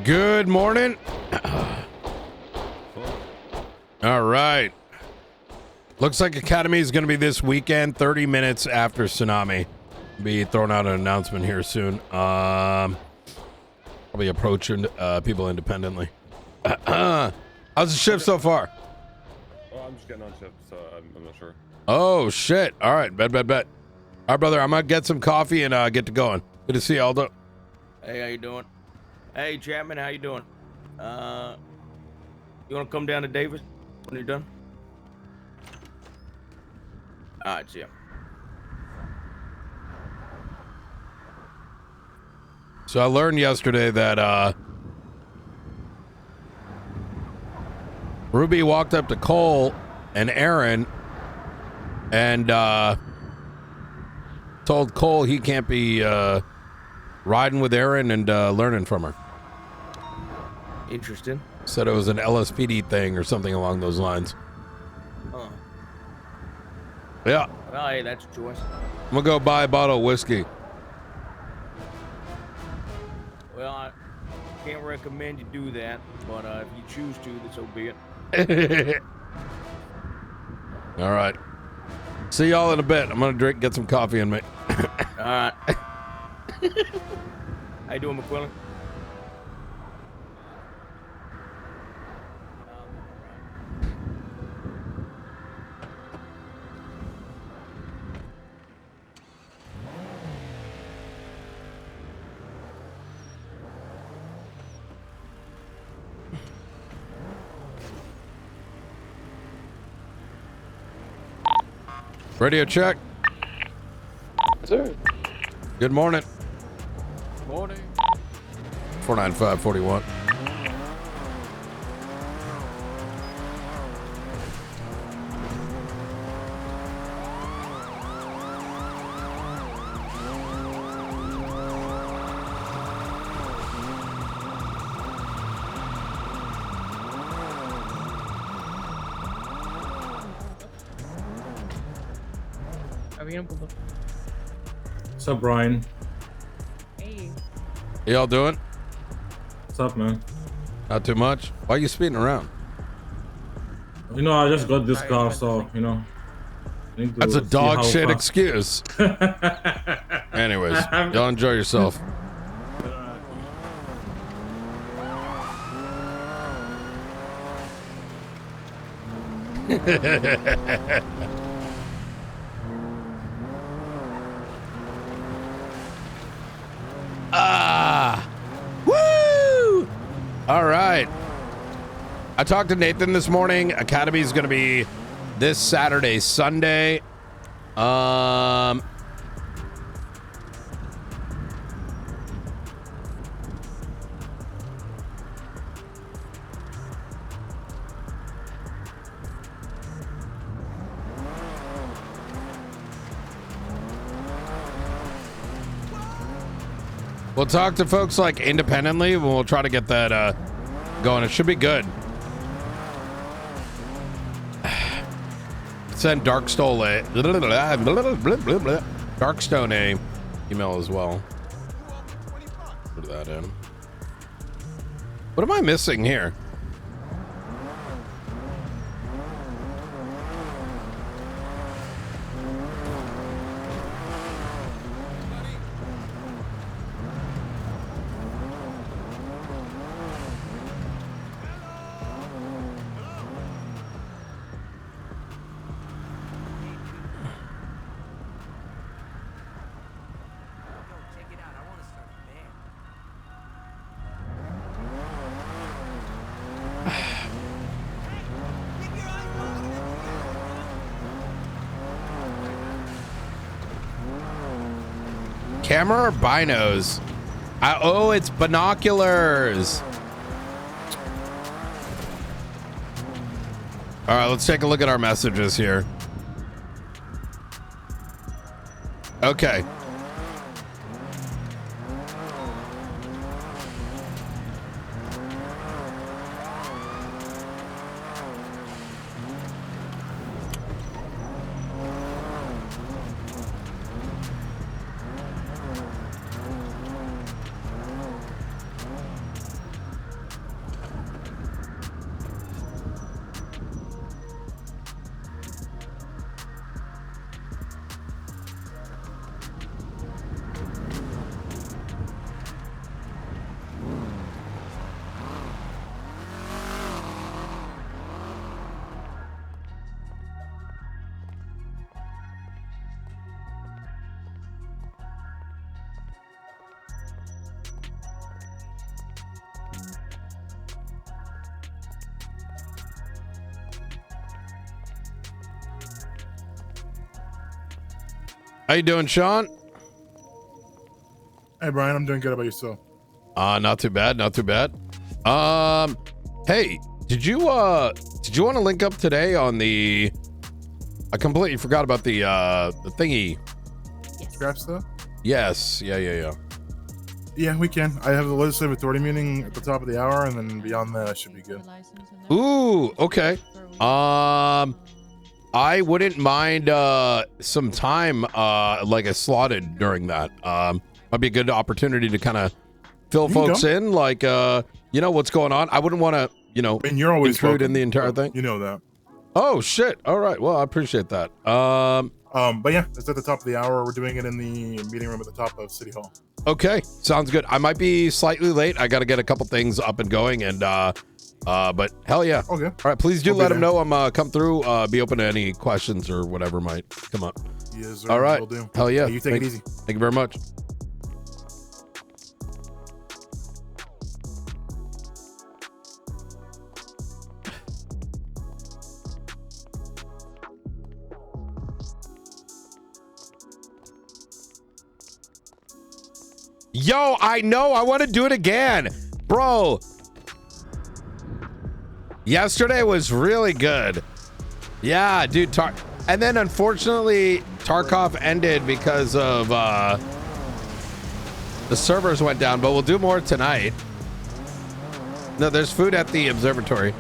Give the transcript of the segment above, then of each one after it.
Good morning. All right. Looks like Academy is going to be this weekend, 30 minutes after Tsunami. Be throwing out an announcement here soon. I'll be approaching people independently. How's the shift so far? Oh, I'm just getting on shift, so I'm not sure. Oh, shit. All right. Bet. All right, brother. I'm going to get some coffee and get to going. Good to see you, Aldo. Hey, how you doing? Hey, Chapman, how you doing? You want to come down to Davis when you're done? All right, see ya. So I learned yesterday that Ruby walked up to Cole and Aaron and told Cole he can't be riding with Aaron and learning from her. Interesting. Said it was an LSPD thing or something along those lines. Huh. Yeah. Well, hey, that's a choice. I'm gonna go buy a bottle of whiskey. Well, I can't recommend you do that, but if you choose to, then so be it. All right. See y'all in a bit. I'm gonna get some coffee in me. All right. How you doing, McQuillan? Radio check. Sir. Good morning. Morning. 49541. What's up, Brian? Hey. How y'all doing? What's up, man? Not too much. Why are you speeding around? You know, I just got this car, so, you know. I need to That's a see dog how shit fast- excuse. Anyways, y'all enjoy yourself. Woo! All right. I talked to Nathan this morning. Academy is going to be this Saturday, Sunday. We'll talk to folks like independently. We'll try to get that going. It should be good. Send Darkstone a email as well. Put that in. What am I missing here? Camera or binos? Oh, it's binoculars. All right, let's take a look at our messages here. Okay. How you doing, Sean? Hey Brian, I'm doing good. How about yourself? Not too bad, not too bad. Hey, did you want to link up today on the? I completely forgot about the thingy. Scrap stuff? Yes, yeah. Yeah, we can. I have the legislative authority meeting at the top of the hour, and then beyond that, I should be good. Ooh, okay. I wouldn't mind some time like a slotted during that. Might be a good opportunity to kind of fill folks in, like what's going on. I wouldn't want to, and you're always intrude welcome, in the entire thing. You know that. Oh shit. All right. Well, I appreciate that. But yeah, it's at the top of the hour. We're doing it in the meeting room at the top of City Hall. Okay, sounds good. I might be slightly late. I got to get a couple things up and going, and but hell yeah. Okay. All right, please do let them know I'm come through. Be open to any questions or whatever might come up. Yes, sir. All right. Will do. Hell yeah. Hey, you take it easy. Thank you very much. Yo, I know. I want to do it again. Bro. Yesterday was really good. Yeah, dude. And then, unfortunately, Tarkov ended because of the servers went down, but we'll do more tonight. No, there's food at the observatory.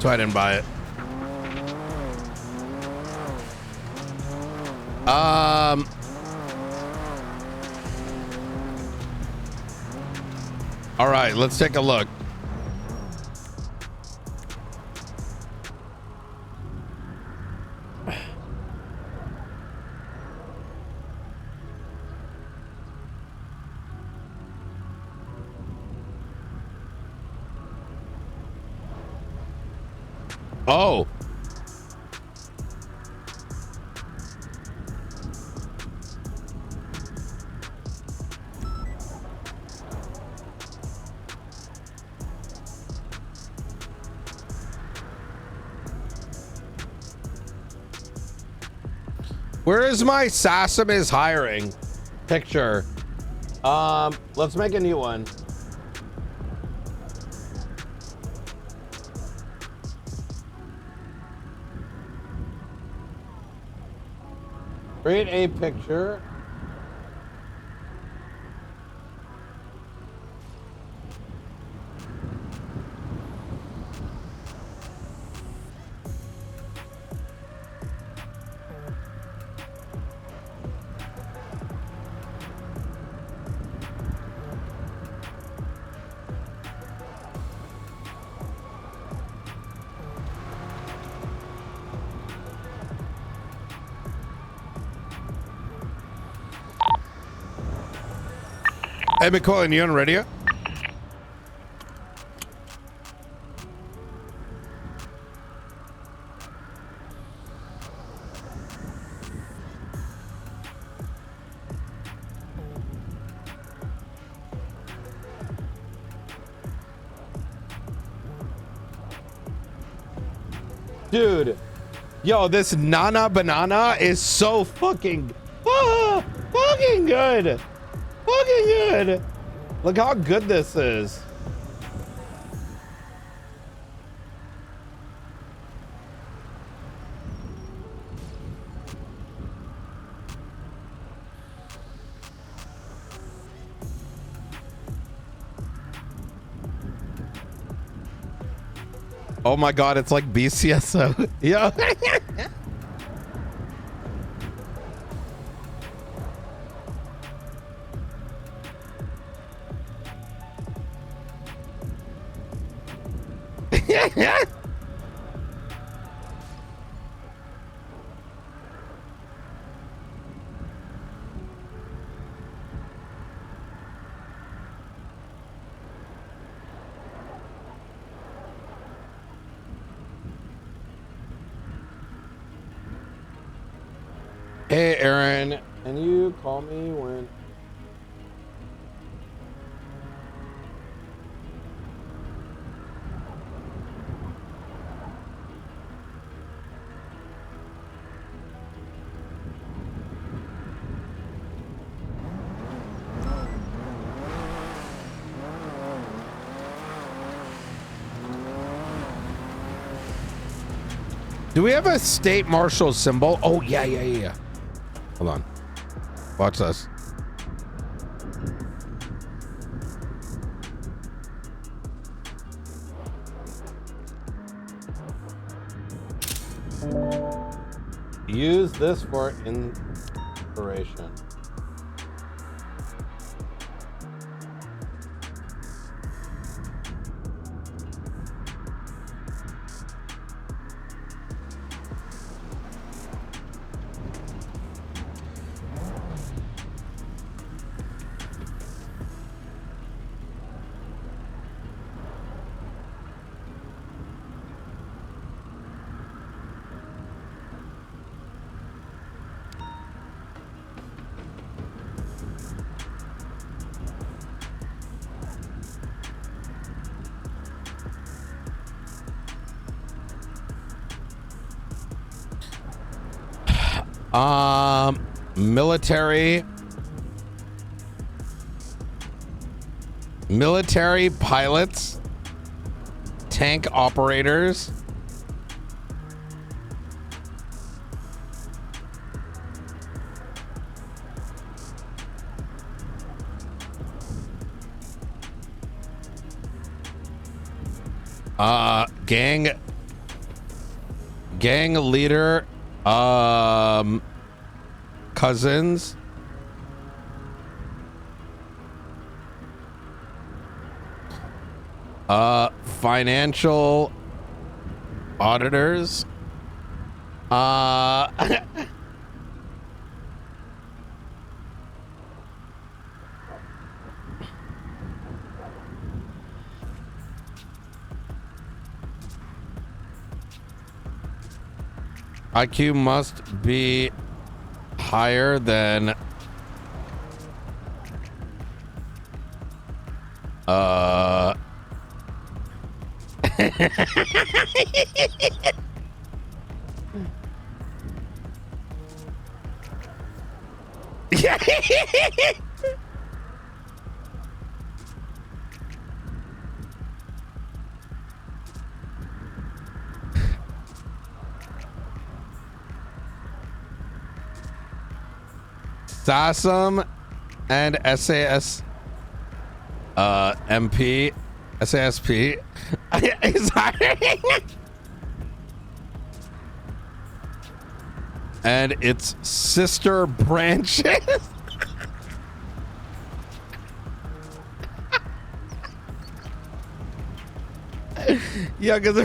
So I didn't buy it. All right, let's take a look. Oh. Where is my Sassam is hiring picture? Let's make a new one. Create a picture. Hey, McCoy, you on radio? Dude, yo, this Nana Banana is so fucking good. Fucking good. Look how good this is. Oh my god, it's like BCSO. Yeah. Hey, Aaron, can you call me when... Do we have a state marshal symbol? Oh, yeah. Hold on. Watch this. Use this for inspiration. Military pilots, tank operators, gang leader, cousins, financial auditors, IQ must be higher than SASM and SAS MP SASP is hiring and its sister branches. Yeah, because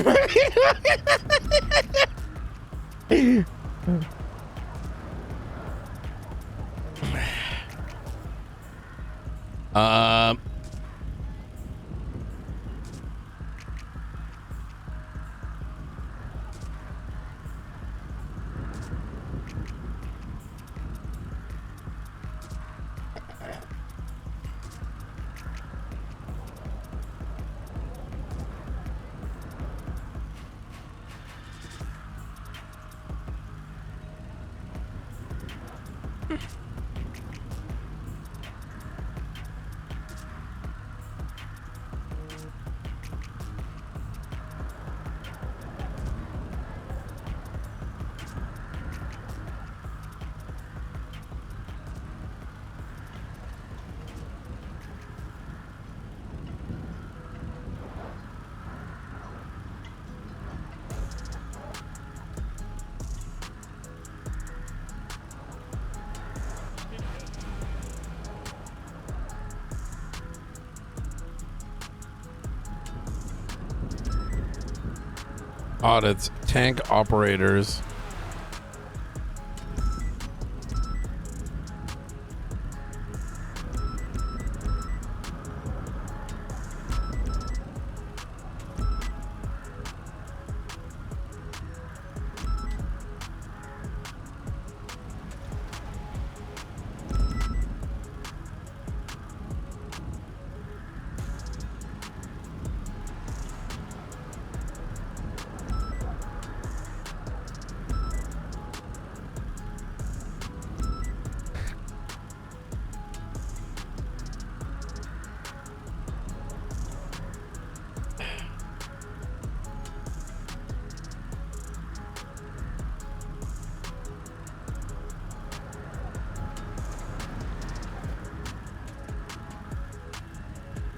audits tank operators.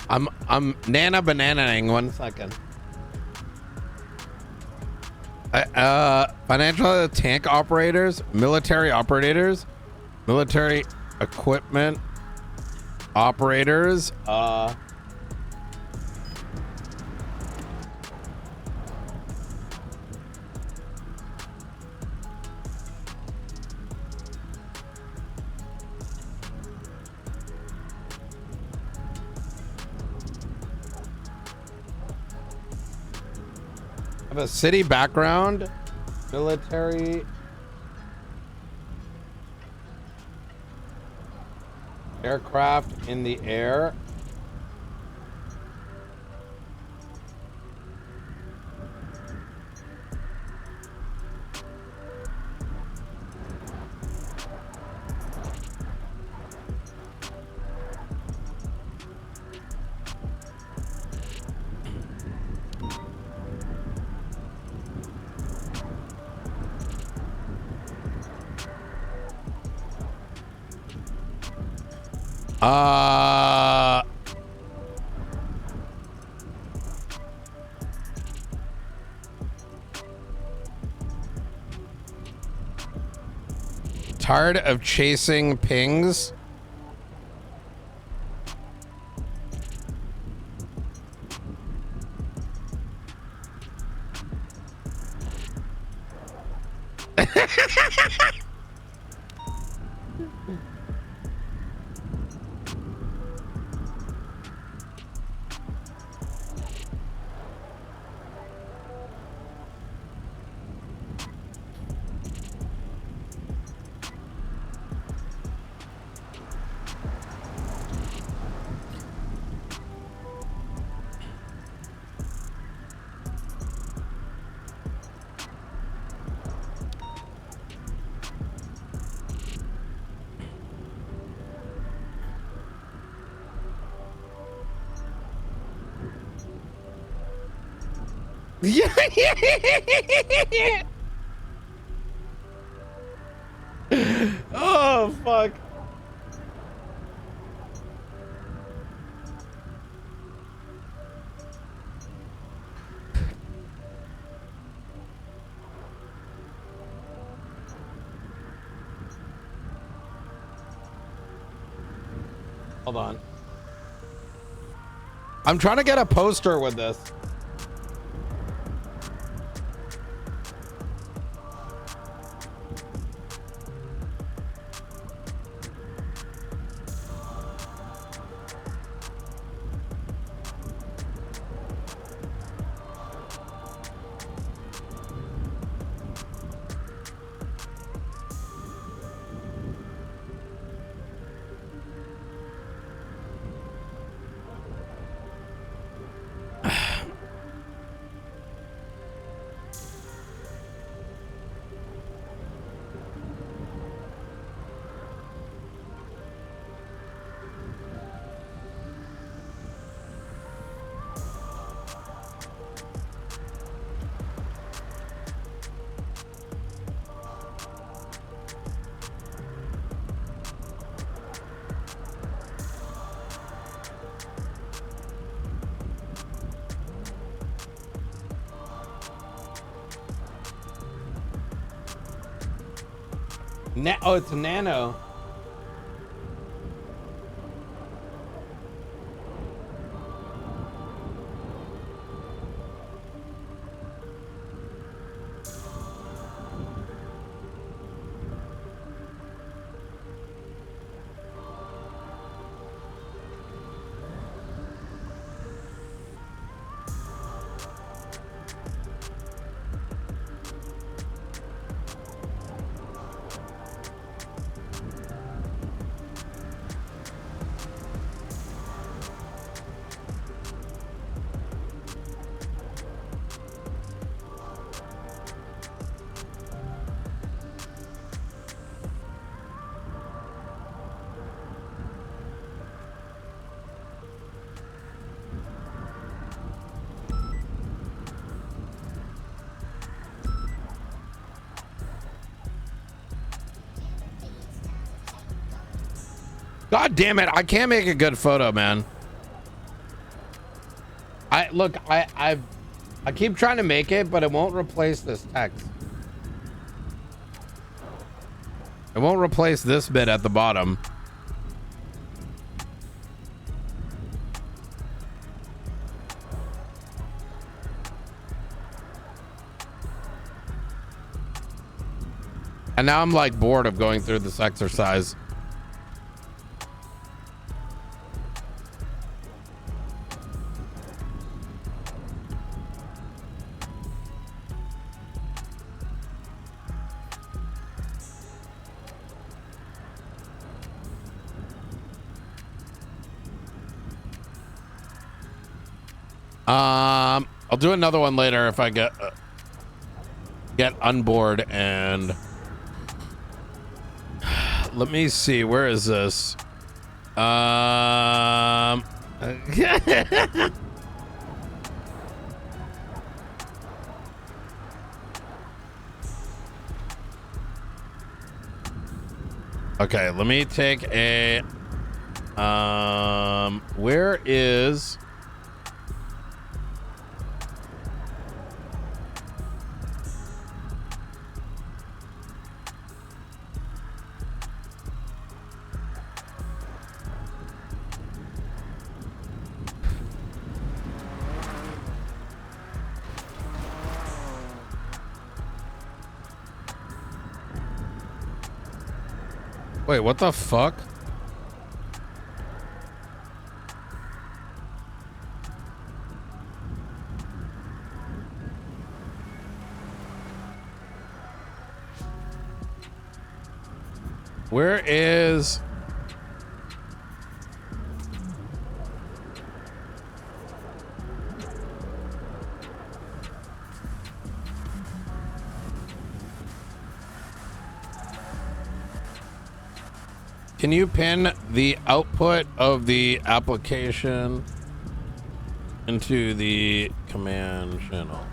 I'm nana bananaing 1 second. Financial tank operators, military operators, military equipment operators. Have a city background, military, aircraft in the air. Tired of chasing pings? Yeah. Oh, fuck. Hold on. I'm trying to get a poster with this. Oh, it's a nano. God damn it, I can't make a good photo, man. I keep trying to make it, but it won't replace this text. It won't replace this bit at the bottom. And now I'm like bored of going through this exercise. I'll do another one later if I get unboard. And let me see, where is this? Okay, let me take a where is wait, what the fuck? Where is... Can you pin the output of the application into the command channel?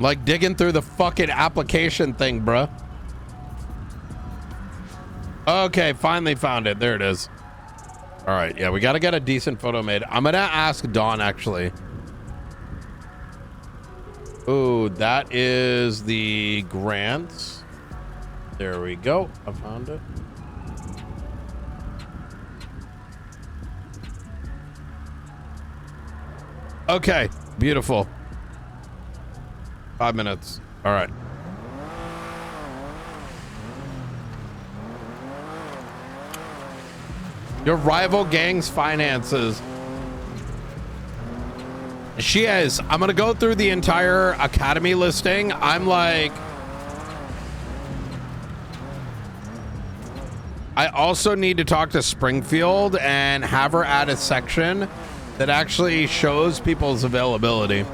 Like digging through the fucking application thing, bruh. Okay, finally found it. There it is. All right, yeah, we got to get a decent photo made. I'm gonna ask Dawn, actually. Oh, that is the grants. There we go. I found it. Okay, beautiful. 5 minutes. All right. Your rival gang's finances. She is. I'm gonna go through the entire academy listing. I'm like, I also need to talk to Springfield and have her add a section that actually shows people's availability.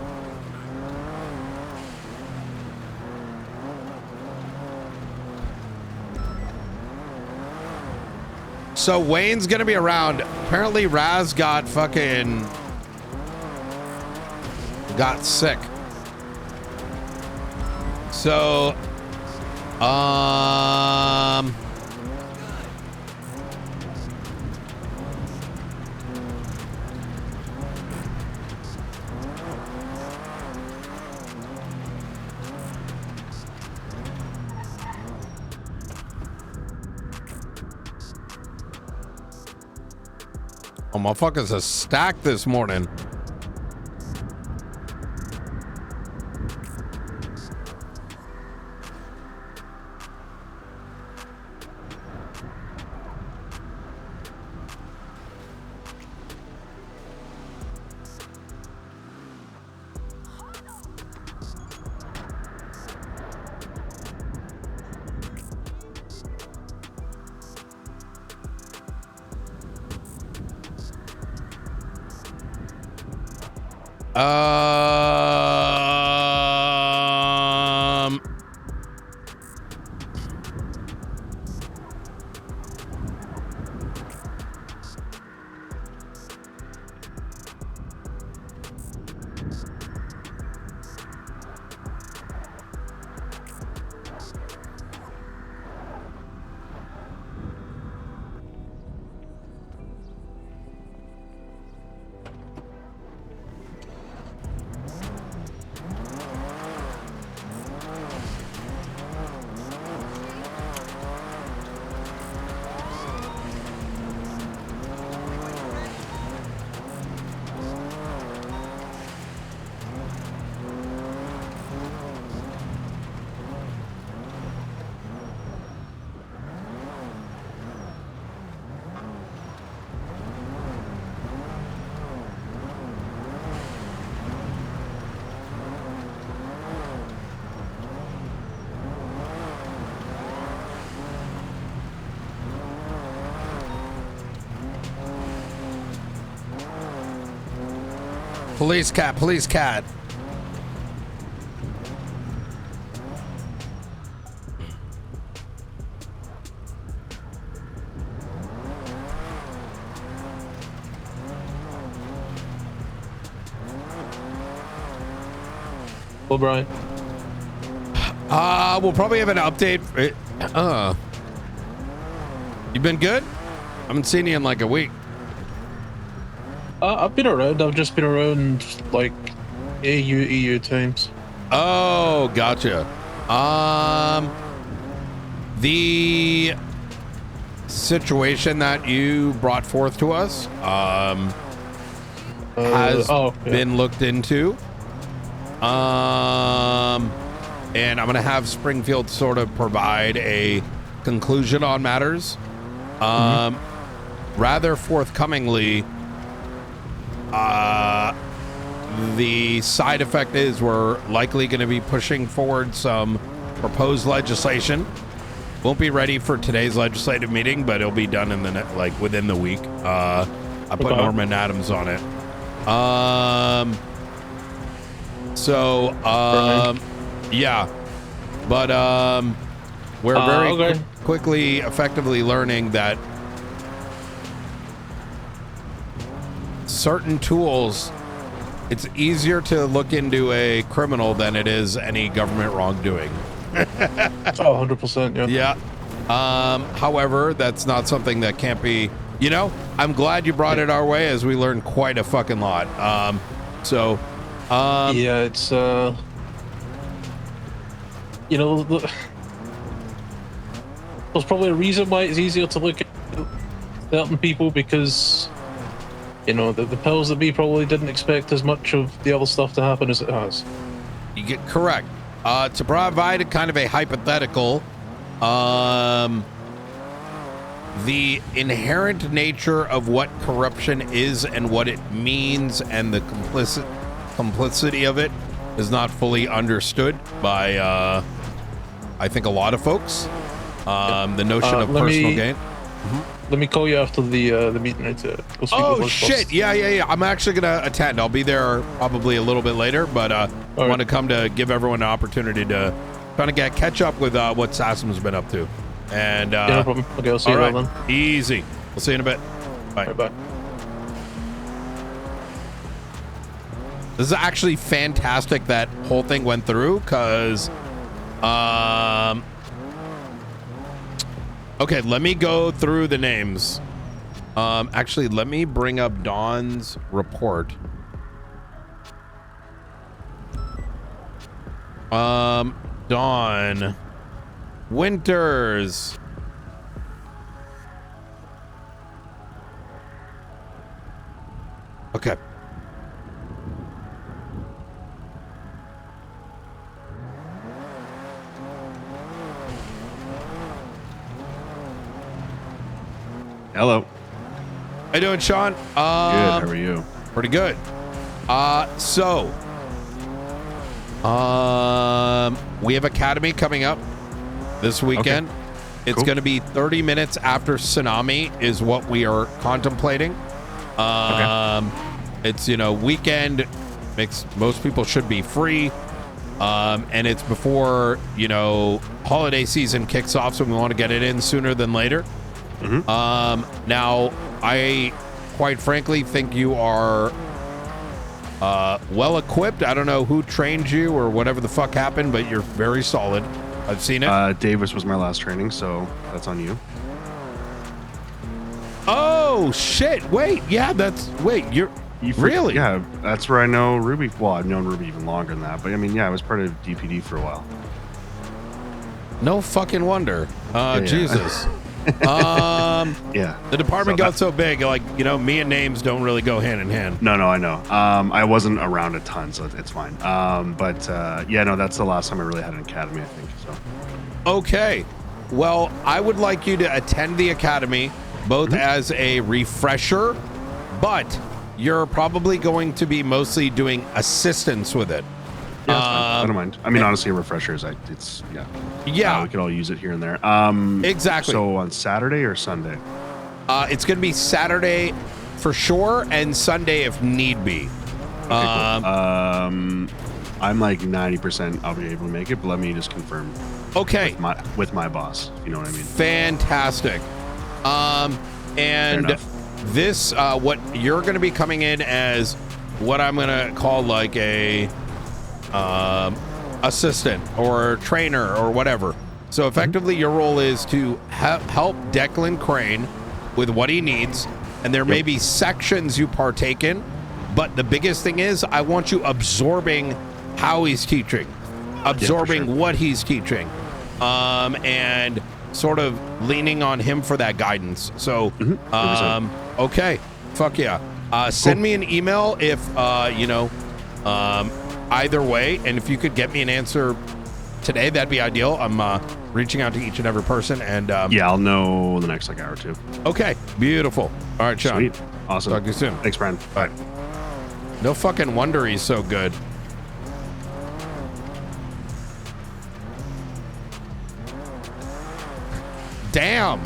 So Wayne's gonna be around. Apparently Raz got sick. So oh, motherfuckers are stacked this morning. Police cat, police cat. Well, Brian. We'll probably have an update. You been good? I haven't seen you in like a week. I've been around. I've just been around like EU times. Oh, gotcha. The situation that you brought forth to us, has been looked into. And I'm gonna have Springfield sort of provide a conclusion on matters. Rather forthcomingly, the side effect is we're likely going to be pushing forward some proposed legislation. Won't be ready for today's legislative meeting, but it'll be done in the within the week. I put Norman Adams on it. Yeah, but we're very quickly, effectively learning that certain tools, it's easier to look into a criminal than it is any government wrongdoing. 100%. Yeah. However, that's not something that can't be, I'm glad you brought it our way, as we learned quite a fucking lot. Yeah, it's there's probably a reason why it's easier to look at certain people, because the powers that be probably didn't expect as much of the other stuff to happen as it has. You get correct. To provide a kind of a hypothetical, the inherent nature of what corruption is and what it means and the complicity of it is not fully understood by I think a lot of folks. The notion of personal gain. Let me call you after the meeting to go speak Oh with shit! boss. Yeah. I'm actually gonna attend. I'll be there probably a little bit later, but I want to come to give everyone an opportunity to kind of catch up with what Sassam's been up to. And yeah, no problem. Okay, I'll see you right, then. Easy. We'll see you in a bit. Bye. Right, bye. This is actually fantastic that whole thing went through, because okay, let me go through the names. Actually, let me bring up Dawn's report. Dawn Winters. Okay. Hello. How you doing, Sean? Good. How are you? Pretty good. We have Academy coming up this weekend. Okay. It's Cool. going to be 30 minutes after Tsunami is what we are contemplating. It's, weekend. Most people should be free. And it's before, holiday season kicks off, so we want to get it in sooner than later. Now, I quite frankly think you are well equipped. I don't know who trained you or whatever the fuck happened, but you're very solid. I've seen it. Davis was my last training, so that's on you. Oh shit! Wait, yeah, you're really? Yeah, that's where I know Ruby. Well, I've known Ruby even longer than that, but I mean, yeah, I was part of DPD for a while. No fucking wonder. Yeah. Jesus. Yeah. The department got so big, me and names don't really go hand in hand. No, I know. I wasn't around a ton, so it's fine. Yeah, no, that's the last time I really had an academy, I think. So. Okay. Well, I would like you to attend the academy, both as a refresher, but you're probably going to be mostly doing assistance with it. Yeah, that's fine. I don't mind. I mean, honestly, a refresher is yeah. We could all use it here and there. Exactly. So on Saturday or Sunday? It's going to be Saturday for sure, and Sunday if need be. Okay, cool. I'm like 90% I'll be able to make it, but let me just confirm. Okay. With my boss, if you know what I mean. Fantastic. And this, what you're going to be coming in as what I'm going to call like a assistant or trainer or whatever. So effectively your role is to help Declan Crane with what he needs. And there may be sections you partake in, but the biggest thing is I want you absorbing how he's teaching, absorbing what he's teaching, and sort of leaning on him for that guidance. So, okay, fuck yeah. Send me an email if, either way. And if you could get me an answer today, that'd be ideal. I'm reaching out to each and every person. And yeah, I'll know the next like hour or two. Okay, beautiful. All right, Sean. Sweet. Awesome. Talk to you soon. Thanks, Brian. Bye. No fucking wonder he's so good. Damn.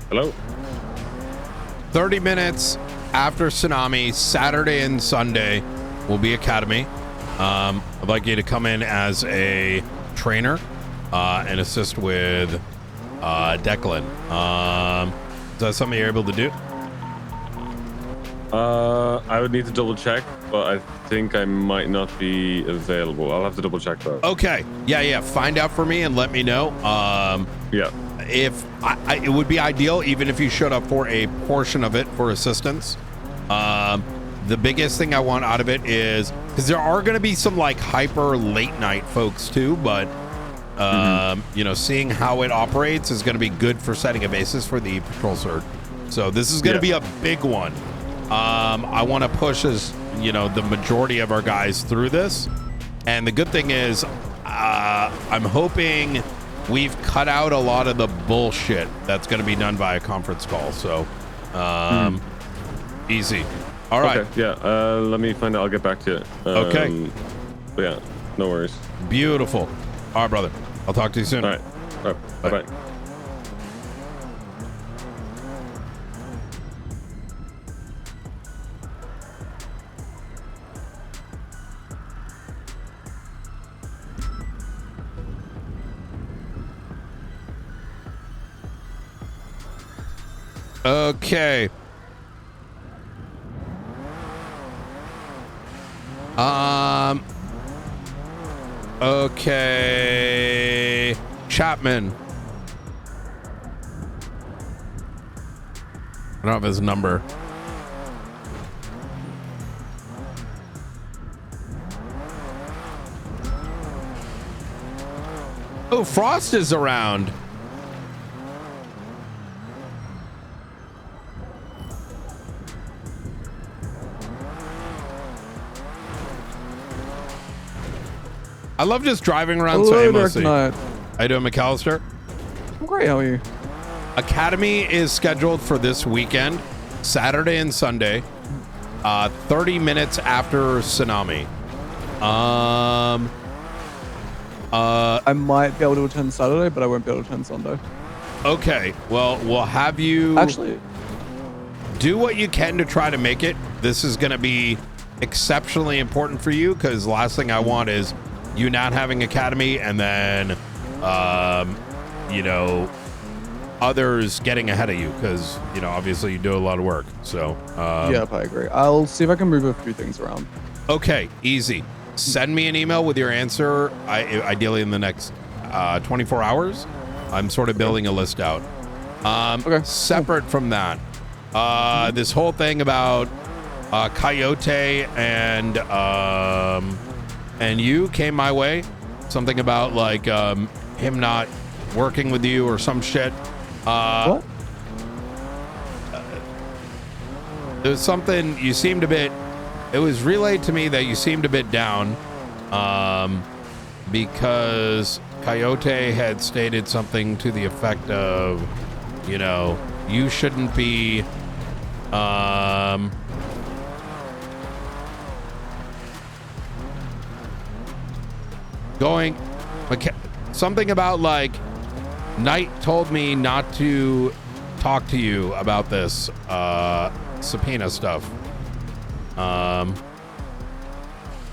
Hello? 30 minutes after Tsunami, Saturday and Sunday will be Academy. I'd like you to come in as a trainer and assist with Declan. Is that something you're able to do? I would need to double check, but I think I might not be available. I'll have to double check though. Okay. Yeah. Find out for me and let me know. Yeah. If it would be ideal, even if you showed up for a portion of it for assistance. The biggest thing I want out of it is because there are going to be some like hyper late night folks too, but seeing how it operates is going to be good for setting a basis for the patrol cert. So this is going to be a big one. I want to push the majority of our guys through this, and the good thing is I'm hoping we've cut out a lot of the bullshit that's going to be done by a conference call. So easy. All right. Okay, yeah. Let me find out. I'll get back to you. Okay. But yeah, no worries. Beautiful. All right, brother. I'll talk to you soon. All right. All right. Bye-bye. Okay. Okay. Chapman. I don't have his number. Oh, Frost is around. I love just driving around so aimlessly. How you doing, McAllister? I'm great. How are you? Academy is scheduled for this weekend, Saturday and Sunday, 30 minutes after Tsunami. I might be able to attend Saturday, but I won't be able to attend Sunday. Okay, well, we'll have you actually do what you can to try to make it. This is going to be exceptionally important for you, because the last thing I want is you not having academy and then, you know, others getting ahead of you, because, you know, obviously you do a lot of work. So, yeah, I agree. I'll see if I can move a few things around. Okay, easy. Send me an email with your answer, ideally in the next 24 hours. I'm sort of building a list out. Okay. Separate from that, this whole thing about Coyote and you came my way. Something about like him not working with you or some shit. What? There's something you seemed a bit. It was relayed to me that you seemed a bit down, because Coyote had stated something to the effect of, you know, you shouldn't be, going, something about like, Knight told me not to talk to you about this subpoena stuff.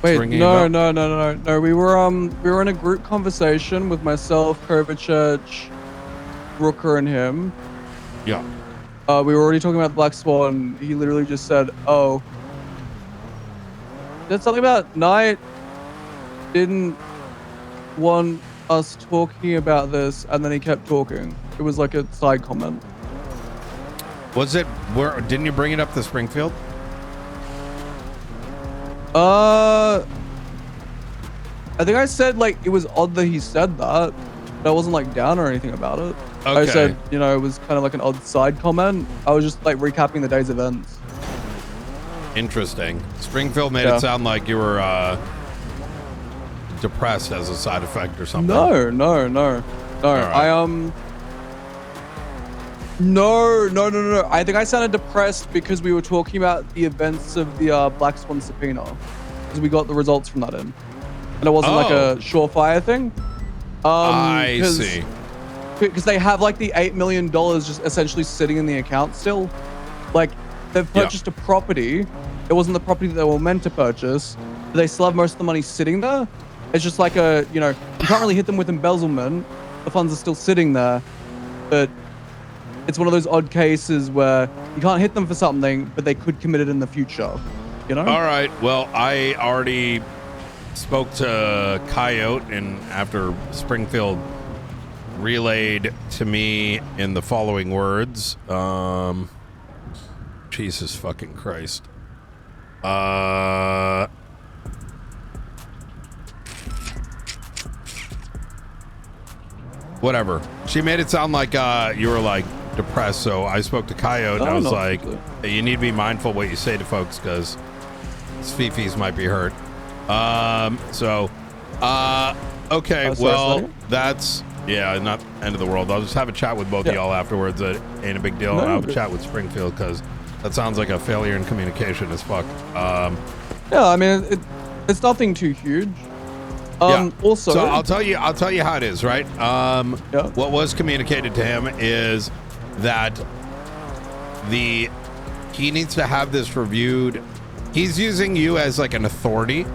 Wait, no. We were in a group conversation with myself, Church, Rooker, and him. Yeah. We were already talking about Black Swan. He literally just said, "Oh, there's something about Knight didn't want us talking about this," and then he kept talking. It was like a side comment. Was it where? Didn't you bring it up to Springfield? I think I said like it was odd that he said that, but I wasn't like down or anything about it. Okay. I said, you know, it was kind of like an odd side comment. I was just like recapping the day's events. Interesting. Springfield made it sound like you were depressed as a side effect or something. No. Right. No. I think I sounded depressed because we were talking about the events of the Black Swan subpoena, because we got the results from that in, and it wasn't like a surefire thing. I see. Because they have like the $8 million just essentially sitting in the account still. Like they've purchased a property. It wasn't the property that they were meant to purchase, but they still have most of the money sitting there. It's just like a, you know, you can't really hit them with embezzlement. The funds are still sitting there, but it's one of those odd cases where you can't hit them for something, but they could commit it in the future, you know? All right. Well, I already spoke to Coyote, and after Springfield relayed to me in the following words, Jesus fucking Christ. Whatever. She made it sound like you were like depressed, so I spoke to Coyote and I was like, hey, you need to be mindful what you say to folks, because Fifis might be hurt. Okay, well, that's, not end of the world. I'll just have a chat with both of y'all afterwards. It ain't a big deal. I'll have a chat with Springfield, because that sounds like a failure in communication as fuck. Yeah, I mean, it's nothing too huge. Also, so I'll tell you how it is, right? What was communicated to him is that he needs to have this reviewed. He's using you as like an authority,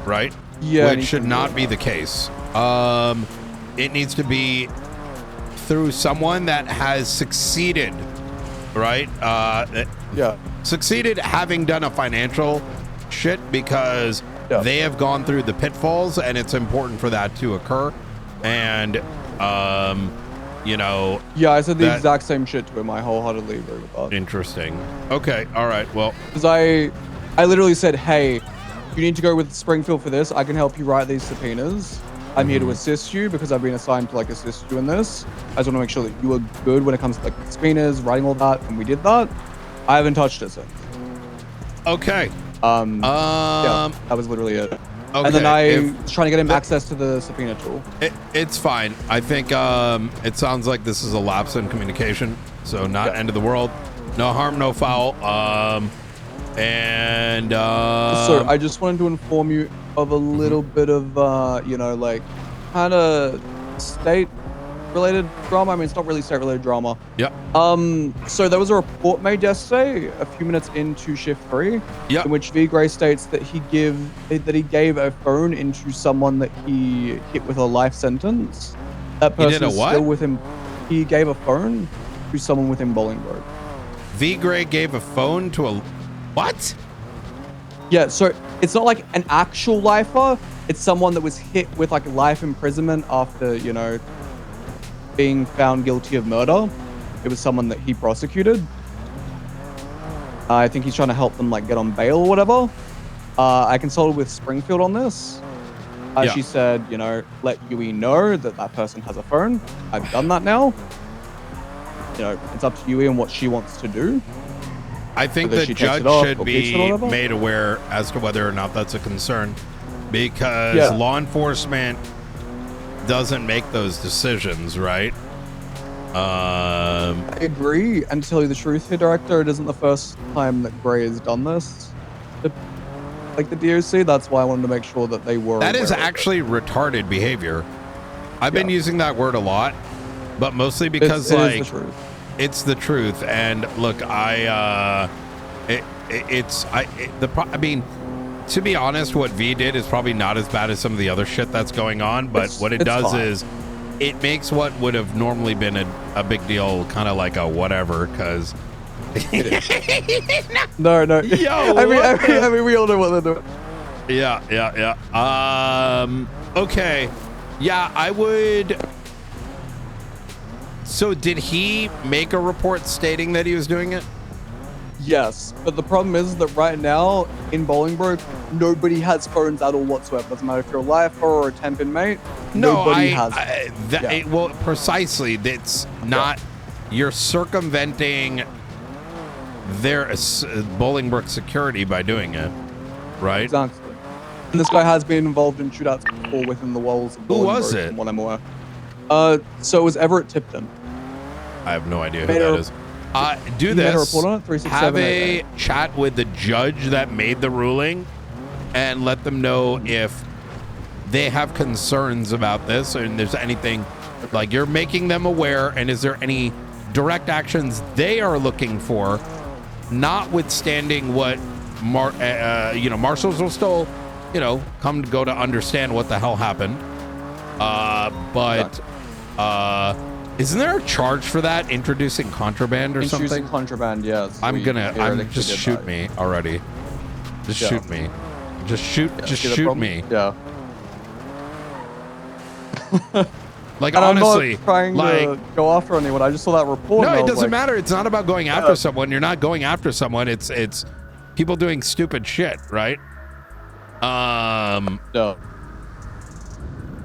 right? Yeah. Which should not be the case. It needs to be through someone that has succeeded, right? Succeeded having done a financial shit, because they have gone through the pitfalls, and it's important for that to occur. And you know, I said the exact same shit to him. I wholeheartedly agree with that. Interesting. Okay, all right, well, because I literally said, hey, you need to go with Springfield for this. I can help you write these subpoenas. I'm here to assist you, because I've been assigned to like assist you in this. I just want to make sure that you are good when it comes to like subpoenas, writing all that, and we did that. I haven't touched it since. Okay. That was literally it. Okay, and then I was trying to get him access to the subpoena tool. It's fine. I think it sounds like this is a lapse in communication, so not end of the world. No harm, no foul. So I just wanted to inform you of a little bit of, you know, like kind of state related drama. I mean, it's not really state related drama. Yep. So there was a report made yesterday, a few minutes into shift 3, Yep. in which V Gray states that he gave a phone into someone that he hit with a life sentence. That He did person a is what? still with him. He gave a phone to someone within Bolingbroke. V Gray gave a phone to a what? Yeah, so it's not like an actual lifer. It's someone that was hit with like life imprisonment after, you know, being found guilty of murder. It was someone that he prosecuted. I think he's trying to help them like get on bail or whatever. I consulted with Springfield on this. Yeah. She said, you know, let Yui know that that person has a phone. I've done that now. You know, it's up to Yui and what she wants to do. I think Whether the she takes judge it off should or keeps it or be whatever. made aware as to whether or not that's a concern, because Yeah. law enforcement doesn't make those decisions, right? I agree. And to tell you the truth here, Director, it isn't the first time that Gray has done this. Like the DOC, that's why I wanted to make sure that they were. That is aware of it. actually retarded behavior. I've been Yeah. using that word a lot, but mostly because It like is the truth. it's the truth. And look, I mean, to be honest, what V did is probably not as bad as some of the other shit that's going on. But what it it's does fine. is it makes what would have normally been a big deal kind of like a whatever, because No. Yo, I what mean, we all know what they're doing. yeah. Okay. Yeah, I would. So did he make a report stating that he was doing it? Yes, but the problem is that right now in Bolingbroke, nobody has phones at all whatsoever. Doesn't matter if you're a lifer or a temp inmate. Nobody has. Yeah. Well, precisely. That's not. You're circumventing their Bolingbroke security by doing it, right? Exactly. And this guy has been involved in shootouts before within the walls of Who was Bolingbroke, it? from what I'm aware. So it was Everett Tipton. I have no idea who Made that a- is. Do He made a this. report on it, 367 Have a chat with the judge that made the ruling, and let them know if they have concerns about this, and there's anything like you're making them aware, and is there any direct actions they are looking for, notwithstanding what marshals will still, come to go to understand what the hell happened. But isn't there a charge for that, introducing contraband or Introducing something? contraband, yes. Just shoot me already. Just Yeah. shoot me. Just shoot See the shoot problem? me. Yeah. Like, And honestly, I'm not trying to go after anyone. I just saw that report. no, and I it was doesn't like, matter. It's not about going after someone. You're not going after someone. It's people doing stupid shit, right? Yeah.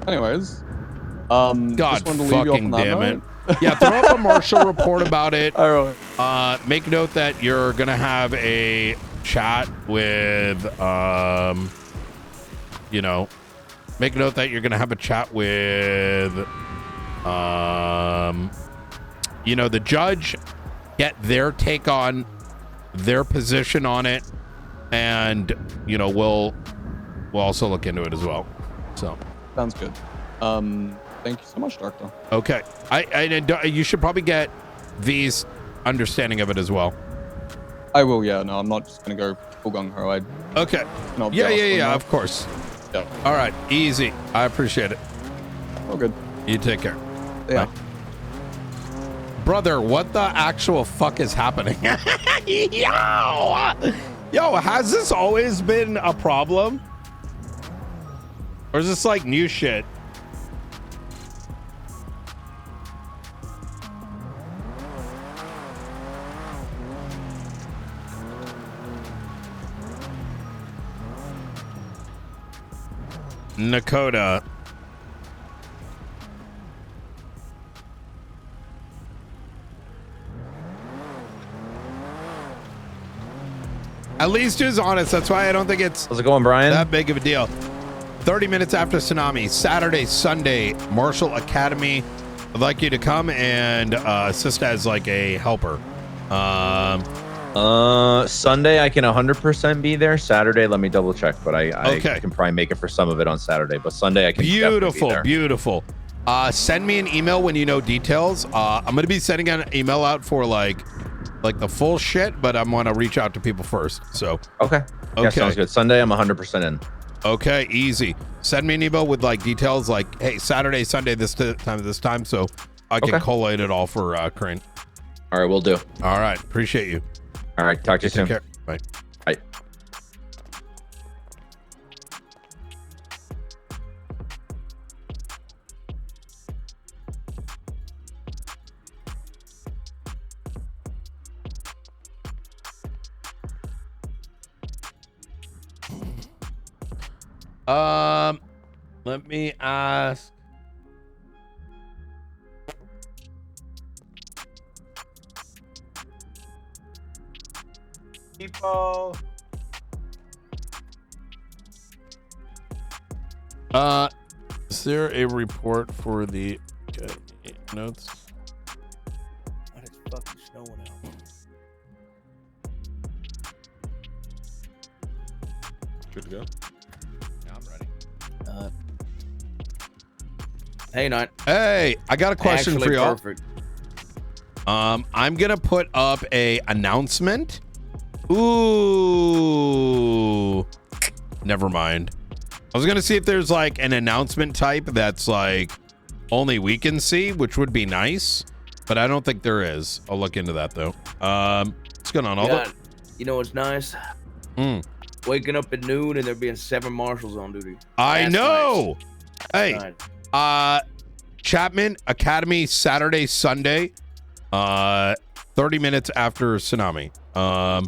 Anyways, God just wanted to leave you off fucking on that damn it. note. Yeah, throw up a marshal report about it. All right. Make note that you're gonna have a chat with, make note that you're gonna have a chat with, the judge, get their take on their position on it, and we'll also look into it as well. So Sounds good. Thank you so much, Doctor. okay, you should probably get V's understanding of it as well. I will. Yeah. No, I'm not just gonna go full gung ho. Okay. Yeah. Of course. Yeah. All right. Easy. I appreciate it. All good. You take care. Yeah. Bye. Brother, what the actual fuck is happening? Yo, has this always been a problem? Or is this like new shit? Nakota. At least who's honest. That's why I don't think it's How's it going, Brian? that big of a deal. 30 minutes after tsunami, Saturday, Sunday, Marshall Academy. I'd like you to come and assist as like a helper. Sunday I can 100% be there. Saturday, let me double check, but I Okay. can probably make it for some of it on Saturday. But Sunday I can definitely be there. Beautiful. Send me an email when you know details. I'm gonna be sending an email out for like the full shit, but I'm gonna reach out to people first. So Okay. Yeah, okay. sounds good. Sunday, I'm 100% in. Okay, easy. Send me an email with like details, like, hey, Saturday, Sunday, this time, so I can collate it all for Crane. All right, we'll do. All right, appreciate you. All right, talk to you soon. Take care. Bye. Bye. Let me ask. People. Is there a report for the notes? What is fucking snowing out? Good to go. Yeah, I'm ready. Hey, Nine. Hey, I got a question Actually for y'all. perfect. I'm gonna put up a announcement. Ooh, never mind. I was gonna see if there's like an announcement type that's like only we can see, which would be nice, but I don't think there is. I'll look into that though. What's going on? You know what's nice? Waking up at noon and there being 7 marshals on duty. I That's know. nice. Hey, Chapman Academy Saturday, Sunday, 30 minutes after tsunami. Oh,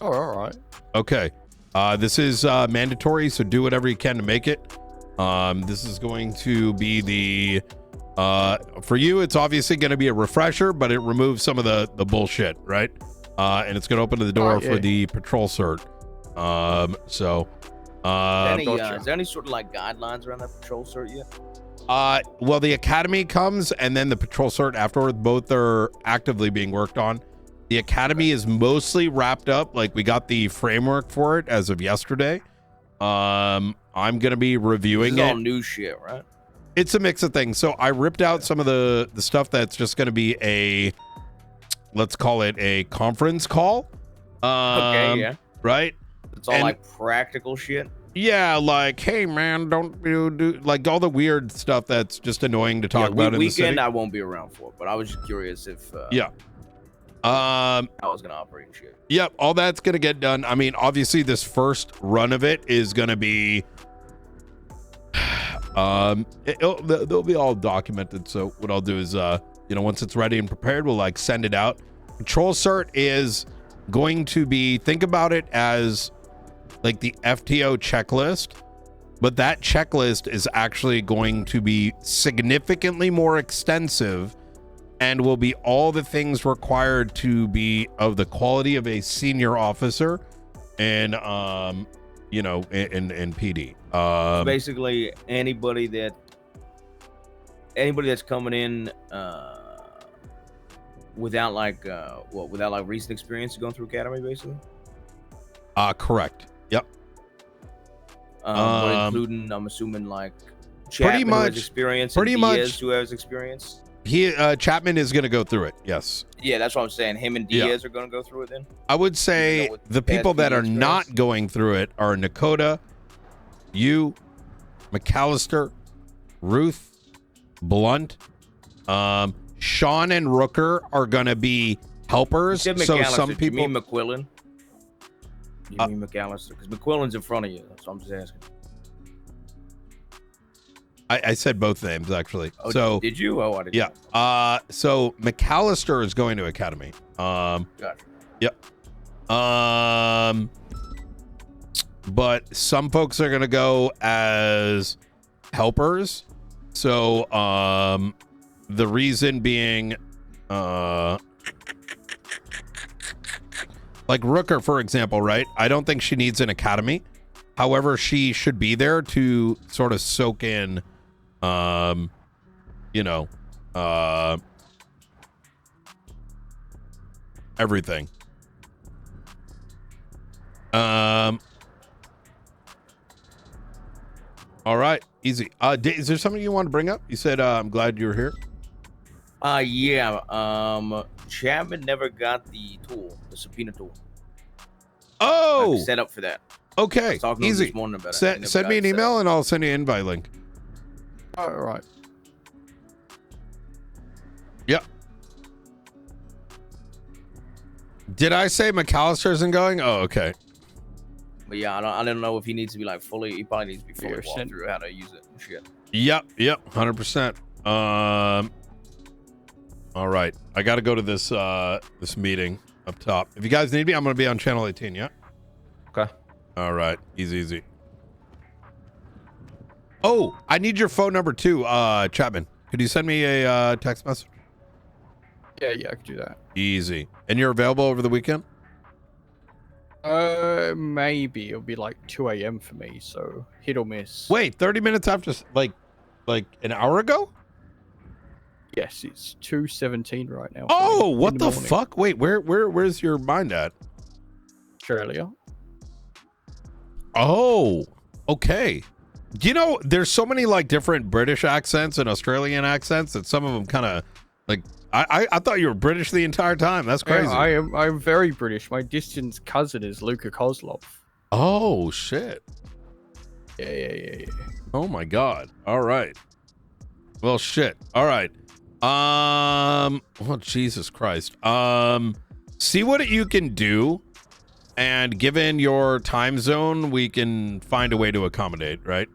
all right. Okay. This is mandatory, so do whatever you can to make it. This is going to be the for you, it's obviously going to be a refresher, but it removes some of the bullshit, right? And it's going to open the door for the patrol cert. Is there any sort of like guidelines around that patrol cert yet? Well, the academy comes and then the patrol cert afterward. Both are actively being worked on. The academy is mostly wrapped up. Like, we got the framework for it as of yesterday. I'm gonna be reviewing This is it. all new shit, right? It's a mix of things. So I ripped out some of the stuff that's just gonna be a, let's call it a conference call. Okay, yeah. Right. It's all like practical shit. Yeah, like, hey man, don't do like all the weird stuff that's just annoying to talk about in the city. Weekend I won't be around for, but I was just curious if I was gonna operate and shit. Yep, all that's gonna get done. I mean, obviously this first run of it is gonna be they'll be all documented. So what I'll do is once it's ready and prepared, we'll like send it out. Patrol cert is going to be, think about it as like the FTO checklist, but that checklist is actually going to be significantly more extensive and will be all the things required to be of the quality of a senior officer and in PD. Basically anybody that's coming in without recent experience going through academy, basically. Correct. Yep. But including, I'm assuming, like pretty Chapman, much who has experience, pretty and much Diaz, who has experience. He Chapman is going to go through it. Yes. Yeah, that's what I'm saying. Him and Diaz are going to go through it then. I would say the people that are not going through it are Nakota, you, McAllister, Ruth, Blunt, Sean and Rooker are going to be helpers. You said So McAllister. some Do people. you mean McQuillan? You mean McAllister? Because McQuillan's in front of you. That's what I'm just asking. I said both names actually. Oh, so did you? Oh, I didn't. Yeah. So McAllister is going to academy. Gotcha. Yep. But some folks are gonna go as helpers. So the reason being like Rooker, for example, right? I don't think she needs an academy. However, she should be there to sort of soak in everything. All right, Easy. Is there something you want to bring up? You said I'm glad you're here. Yeah. Chapman never got the tool, the subpoena tool. Oh, Set up for that. okay. Talking to him Easy. this morning about it. Send me an email and I'll send you an invite link. All right. Yep. Did I say McAllister isn't going? Oh, okay. But yeah, I don't know if he needs to be like fully. He probably needs to be fully walked through how to use it and shit. Yep, 100%. All right, I got to go to this this meeting up top. If you guys need me, I'm gonna be on channel 18. Yeah. Okay. All right, easy. Oh, I need your phone number too, Chapman. Could you send me a text message? Yeah, I could do that. Easy. And you're available over the weekend? Maybe it'll be like 2 a.m. for me, so hit or miss. Wait, 30 minutes after, like an hour ago? Yes, it's 2:17 right now. Oh, what the fuck? Wait, where's your mind at? Australia. Oh, okay. You know, there's so many like different British accents and Australian accents that some of them kind of like. I thought you were British the entire time. That's crazy. Yeah, I'm very British. My distant cousin is Luka Kozlov. Oh shit. Yeah. Oh my god. All right. Well, shit. All right. Oh Jesus Christ. See what you can do, and given your time zone, we can find a way to accommodate. Right.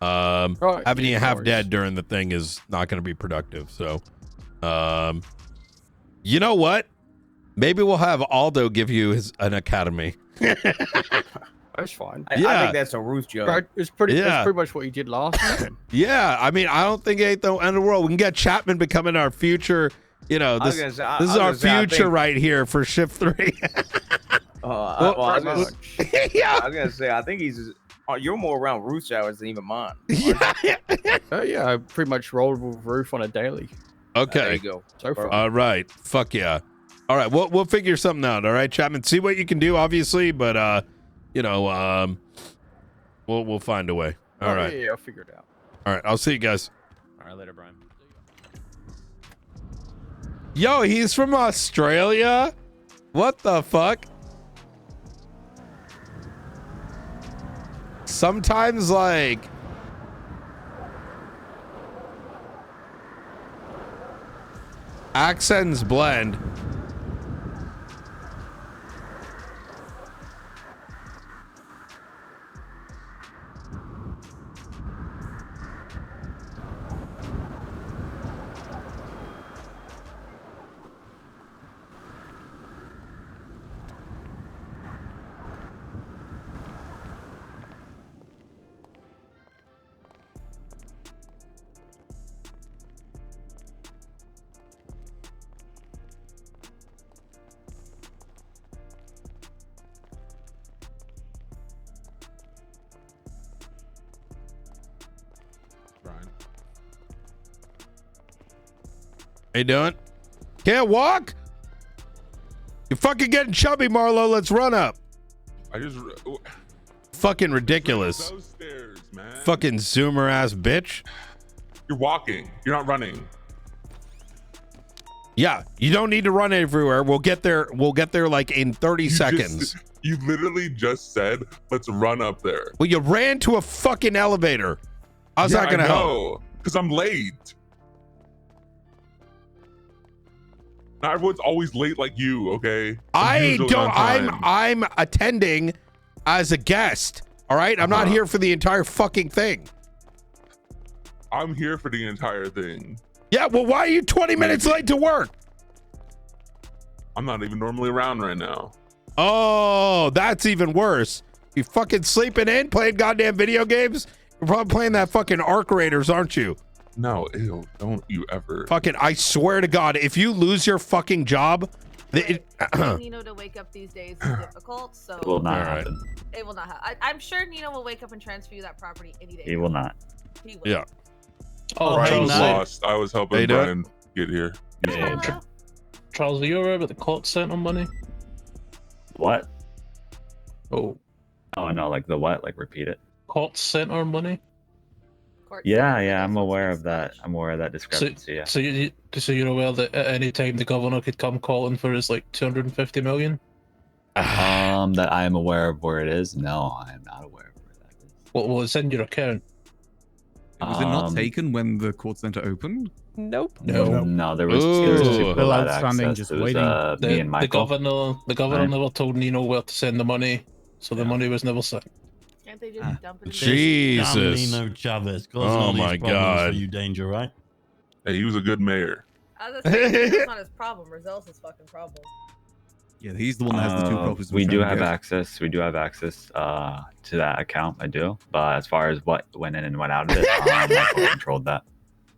Right. Having you half dead during the thing is not going to be productive. So. You know what? Maybe we'll have Aldo give you an academy. That's fine. I think that's a Ruth joke. Right, That's pretty much what you did last time. Yeah, I mean, I don't think it ain't the end of the world. We can get Chapman becoming our future. You know, this is our future right here for Shift 3. I was gonna say, I think he's. You're more around Ruth's hours than even mine. Yeah. Yeah, I pretty much rolled with Ruth on a daily. Okay. There you go. So far. All right. Fuck yeah. All right. We'll figure something out. All right, Chapman. See what you can do, obviously, but we'll find a way. All right. Yeah, I'll figure it out. All right. I'll see you guys. All right, later, Brian. Yo, he's from Australia? What the fuck? Sometimes, like... accents blend. How you doing? Can't walk? You're fucking getting chubby, Marlo. Let's run up. I just fucking ridiculous. Those stairs, man. Fucking zoomer ass bitch. You're walking. You're not running. Yeah, you don't need to run everywhere. We'll get there. We'll get there like in 30 seconds. You literally just said, "Let's run up there." Well, you ran to a fucking elevator. How's that gonna help? Because I'm late. Not everyone's always late like you, okay? I'm attending as a guest. All right, I'm not here for the entire fucking thing. I'm here for the entire thing. Yeah, well, why are you 20 minutes late to work? I'm not even normally around right now. Oh, that's even worse. You fucking sleeping in, playing goddamn video games? You're probably playing that fucking Arc Raiders, aren't you? No, ew, don't you ever. Fucking, I swear to God, if you lose your fucking job, Nino to wake up these days is difficult, so It will not happen. it will not happen. I'm sure Nino will wake up and transfer you that property any day. He will not. He will. Yeah. Oh, Brian was Charles, lost. I was helping Brian get here. Charles, are you aware about the court center money? What? Oh. Oh no, like the what? Like repeat it. Court center money? court. Yeah, I'm aware of that. I'm aware of that discrepancy. Yeah. So you're aware that at any time the governor could come calling for his like 250 million? That I am aware of where it is. No, I am not aware of where that is. Well, it's in your account. Was it not taken when the court center opened? Nope. No, there was two people Still had outstanding, access. just It was, waiting. me and Michael. The governor Right. never told Nino where to send the money, so the money was never sent. Can't they just dump it in Jesus. Nino Chavez. Oh causing all these my problems God. For you, Danger, right? Hey, he was a good mayor. I was gonna say, that's not his problem. Rozelle's his fucking problem. Yeah, he's the one that has the two properties. We do have access. We do have access to that account. I do. But as far as what went in and went out of it, Michael controlled that.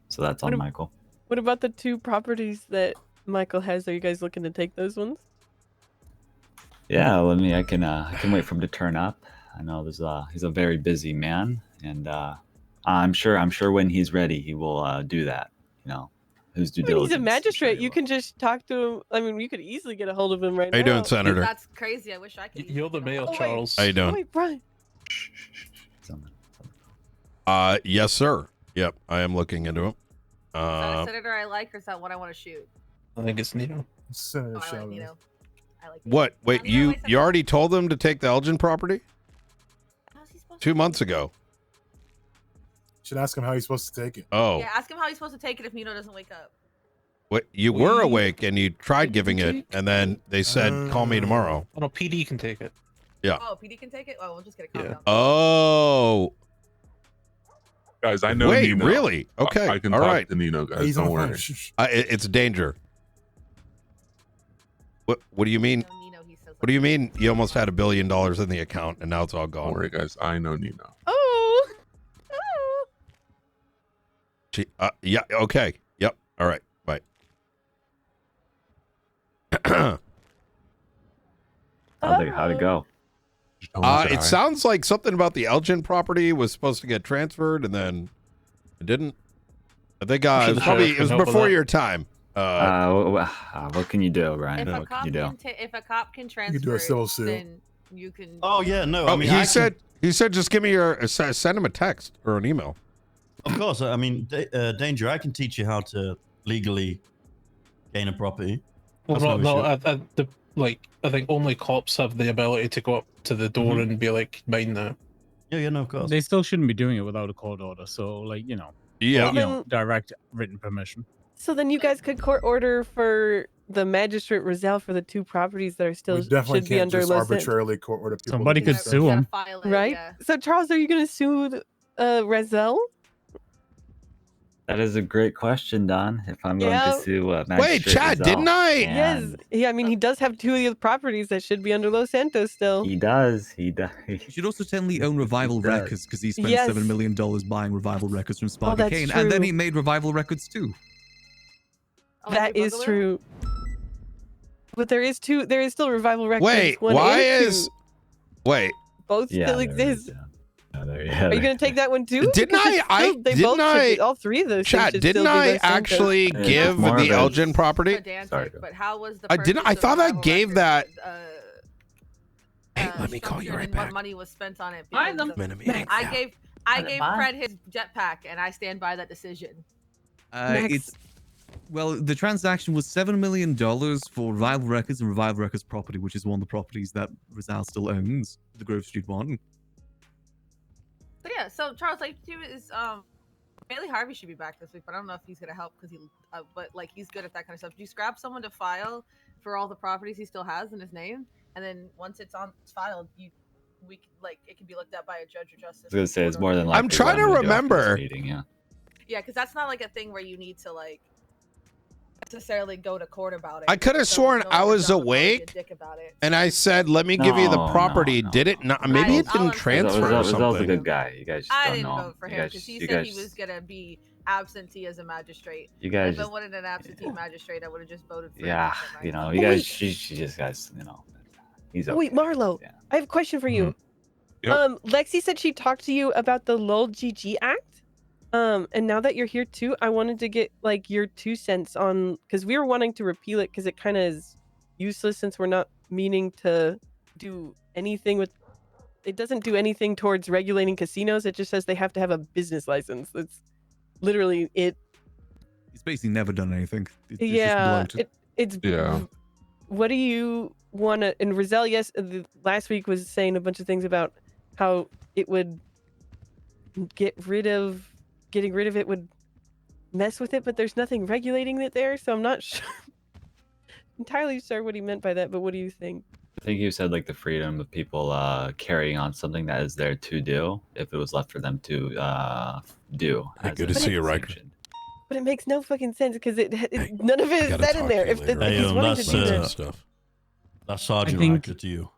So that's on Michael. What about the 2 properties that Michael has? Are you guys looking to take those ones? Yeah, I can wait for him to turn up. I know he's a very busy man, and I'm sure when he's ready, he will do that. You know, who's due diligence. He's a magistrate. You can just talk to him. I mean, you could easily get a hold of him right now. How you doing, Senator? That's crazy. I wish I could. You're the mayor, wait. Charles. How you doing? Oh, wait, Brian. Yes, sir. Yep, I am looking into him. Is that a senator I like, or is that what I want to shoot? I think it's Nino. Senator I like Chavez. Nino. I like. What? Wait, you already told them to take the Elgin property? How's he supposed 2 months ago. Should ask him how he's supposed to take it. Oh. Yeah, ask him how he's supposed to take it if Nino doesn't wake up. What? You were awake and you tried giving it, and then they said, "Call me tomorrow." Oh no, PD can take it. Yeah. Oh, PD can take it. Oh, we'll just get a copy. Oh. Guys, I know Wait, Nino. really? Okay. I can all talk right. to Nino, guys. He's on Don't the phone. worry. Shh. It's Danger. What do you mean? What do you mean? You almost had $1 billion in the account and now it's all gone. Don't worry, guys. I know Nino. Oh. Yeah. Okay. Yep. All right. Bye. How'd it go? It sounds like something about the Elgin property was supposed to get transferred and then it didn't. I think it was before your time. What can you do, Ryan? If a What cop can you do? if a cop can transfer, do a civil suit. then you can. Oh yeah, no. Oh, I mean, he said just give me send him a text or an email. Of course. I mean, Danger. I can teach you how to legally gain a property. Well, I think only cops have the ability to go up to the door and be like, mine now. Yeah, no, of course. They still shouldn't be doing it without a court order. So, like, Yeah. direct written permission. So then you guys could court order for the magistrate Roselle for the 2 properties that are still We definitely should be can't under just Los arbitrarily court order people. Somebody could sue him. right? So Charles, are you going to sue Roselle? That is a great question, Don. If I'm going to sue Magistrate Wait, Chad, Rizal, didn't I? Yes. Yeah, I mean, he does have 2 of the properties that should be under Los Santos still. He does. He does. He should also technically own Revival Records because he spent Yes. $7 million buying Revival Records from Sparky that's Kane, and then true. he made Revival Records too. That is true. But there is still Revival Records. Wait, 1 why and 2. is Wait. Both Yeah, still there exist. is, Are you going to take that one too? Didn't Because I? it's still- they both should be, all 3 of those. things Chat, should didn't still be I Los Santos. actually It's give more the of a- Elgin property? Sorry, but how was the? I didn't. I purchase of thought I Revival gave Records, that. Hey, let me call you structured right and back. What money was spent on it? Buy them. because of- Minute. I gave Fred his jetpack, and I stand by that decision. It's the transaction was $7 million for Revival Records and Revival Records property, which is one of the properties that Rizal still owns, the Grove Street one. So yeah, so Charles, like too is Bailey Harvey should be back this week, but I don't know if he's gonna help because but like he's good at that kind of stuff. Do you scrap someone to file for all the properties he still has in his name, and then once it's filed, it can be looked at by a judge or justice. I was gonna say it's more than likely. I'm trying to what I'm gonna do after this remember. meeting, yeah. Yeah, because that's not like a thing where you need to like necessarily go to court about it. I could have sworn I was awake, and I said, "Let me give you the property." Did it not? Maybe it didn't transfer or Rizal's a something. good guy. You guys just I don't didn't know. vote for him because he said he was gonna be absentee as a magistrate. You guys If I just- wanted an absentee magistrate, I would have just voted for Yeah, him. you know, you guys. She just guys. You know, he's okay. Wait, Marlo, I have a question for you. Lexi said she talked to you about the LOL GG Act. And now that you're here too, I wanted to get like your 2 cents on, because we were wanting to repeal it because it kind of is useless since we're not meaning to do anything with it doesn't do anything towards regulating casinos. It just says they have to have a business license. That's literally it. It's basically never done anything. It's just Yeah, bloated. it's Yeah. What do you want to? And Rizal, yes, last week was saying a bunch of things about how it would getting rid of it would mess with it, but there's nothing regulating it there, so I'm not entirely sure what he meant by that. But what do you think? I think you said like the freedom of people carrying on something that is there to do if it was left for them to do. Hey, good to see you, Riker. But it makes no fucking sense because none of it is said in there. If he's wanting to do that stuff. That's Sergeant think- Riker to you.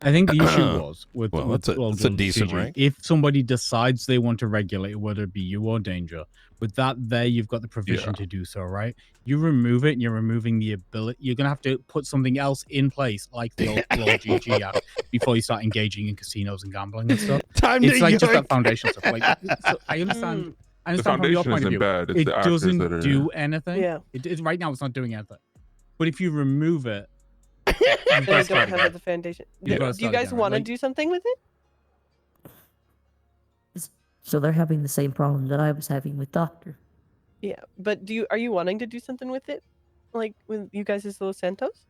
I think the issue was with Well, with that's a decent CG, rank. if somebody decides they want to regulate, whether it be you or Danger, with that there you've got the provision to do so, right? You remove it and you're removing the ability. You're gonna have to put something else in place, like the old GG Act, before you start engaging in casinos and gambling and stuff. It's like just that foundation stuff. Like, so I understand. I understand from your foundation point of isn't view. bad, it's It the actors doesn't that are- do anything. Yeah. Right now it's not doing anything. But if you remove it, They don't have the foundation. You've gotta Do you start guys again, want to like- do something with it? So they're having the same problem that I was having with Doctor. Yeah, but are you wanting to do something with it, like with you guys as Los Santos?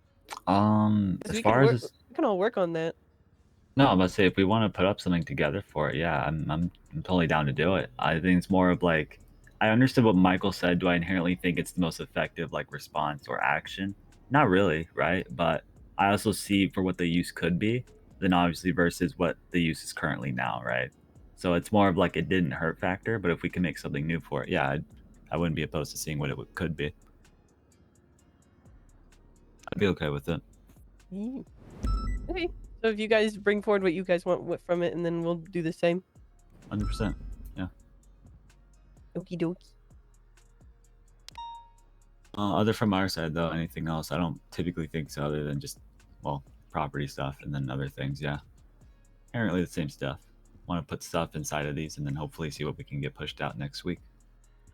'Cause As we far can as we can all work on that. no, I'm gonna say if we want to put up something together for it, yeah, I'm totally down to do it. I think it's more of like I understood what Michael said. Do I inherently think it's the most effective like response or action? Not really, right? But I also see for what the use could be, then obviously versus what the use is currently now, right? So it's more of like it didn't hurt factor, but if we can make something new for it, yeah, I wouldn't be opposed to seeing what it could be. I'd be okay with it. Okay, so if you guys bring forward what you guys want from it, and then we'll do the same. 100%. Yeah. Okie dokie. Other from our side though, anything else? I don't typically think so, other than just property stuff and then other things. Yeah, apparently the same stuff. Want to put stuff inside of these and then hopefully see what we can get pushed out next week.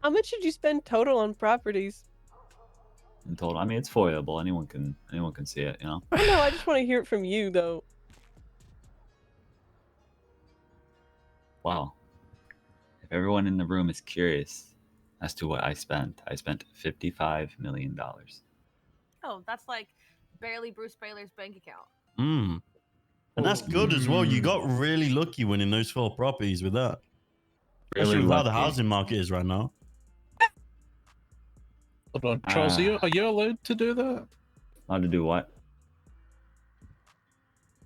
How much did you spend total on properties? In total, I mean it's foilable. Anyone can see it. You know. I know. I just want to hear it from you though. Wow. If everyone in the room is curious as to what I spent $55 million. Oh, that's like barely Bruce Baylor's bank account. And that's good as well. You got really lucky winning those 4 properties with that. Really Especially with how the lucky. housing market is right now. Hold on, Charles, are you allowed to do that? Allowed to do what?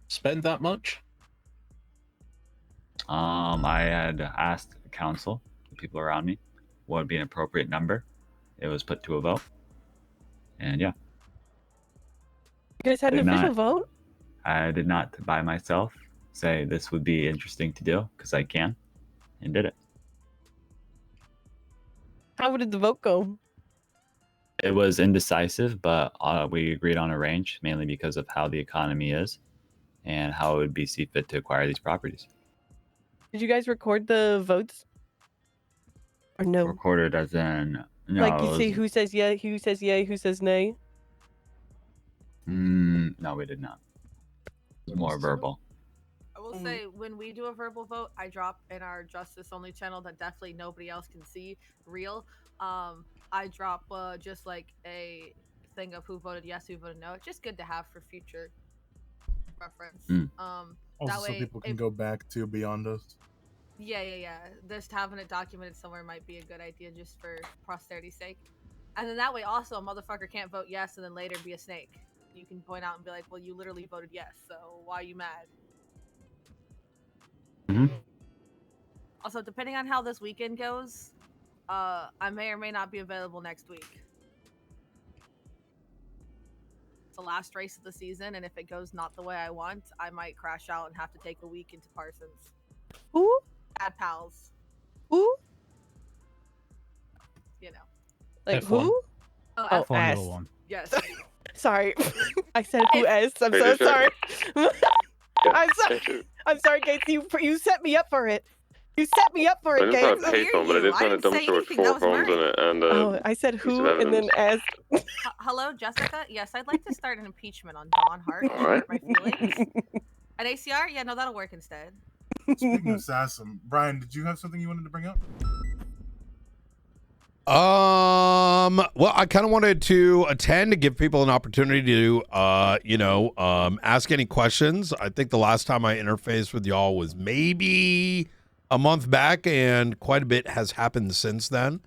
Spend that much? I had asked the council, the people around me, what would be an appropriate number. It was put to a vote. And yeah. You guys had an official vote? I did not by myself say this would be interesting to do because I can and did it. How did the vote go? It was indecisive, but we agreed on a range mainly because of how the economy is and how it would be see fit to acquire these properties. Did you guys record the votes? Or no? Recorded as in no. Like you it see was- who says yeah, who says yay, who says nay? No, we did not. It was more verbal. I will say, when we do a verbal vote, I drop in our Justice Only channel that definitely nobody else can see real. I drop just like a thing of who voted yes, who voted no. It's just good to have for future reference. Also, That so way, people can if- go back to beyond us. Yeah. Just having it documented somewhere might be a good idea just for posterity's sake. And then that way also a motherfucker can't vote yes and then later be a snake. You can point out and be like, well, you literally voted yes, so why are you mad? Also, depending on how this weekend goes, I may or may not be available next week. It's the last race of the season, and if it goes not the way I want, I might crash out and have to take a week into Parsons. Who? Bad pals. Who? You know. Like F1. who? Oh, Oh, Formula S. One. Yes. Sorry. I said who S. I'm so sorry. I'm sorry. I'm sorry, Gates. You set me up for it. You set me up for I it, didn't Gates. find a payphone, but I did find a dumpster with 4 phones in it and Oh, I said piece who of and then evidence. S. Hello, Jessica. Yes, I'd like to start an impeachment on Dawn Hart. All right. My feelings. An ACR? Yeah, no, that'll work instead. Speaking of assassin, Brian, did you have something you wanted to bring up? Well, I kind of wanted to attend to give people an opportunity to, ask any questions. I think the last time I interfaced with y'all was maybe a month back, and quite a bit has happened since then.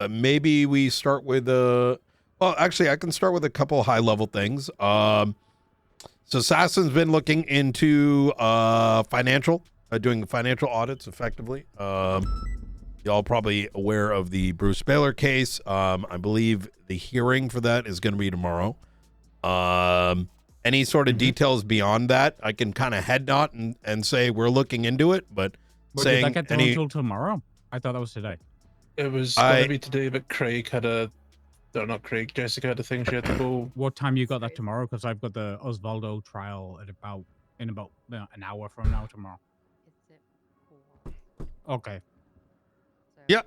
Maybe we start with well, actually, I can start with a couple high-level things. So Assassin's been looking into financial. Doing financial audits effectively. Y'all probably aware of the Bruce Baylor case. I believe the hearing for that is going to be tomorrow. Any sort of details beyond that, I can kind of head nod and say we're looking into it, but saying did that get done until tomorrow? I thought that was today. It was going to be today, but Craig had a... No, not Craig. Jessica had a thing she had to go. What time you got that tomorrow? Because I've got the Osvaldo trial at in about an hour from now tomorrow. Okay. Yeah.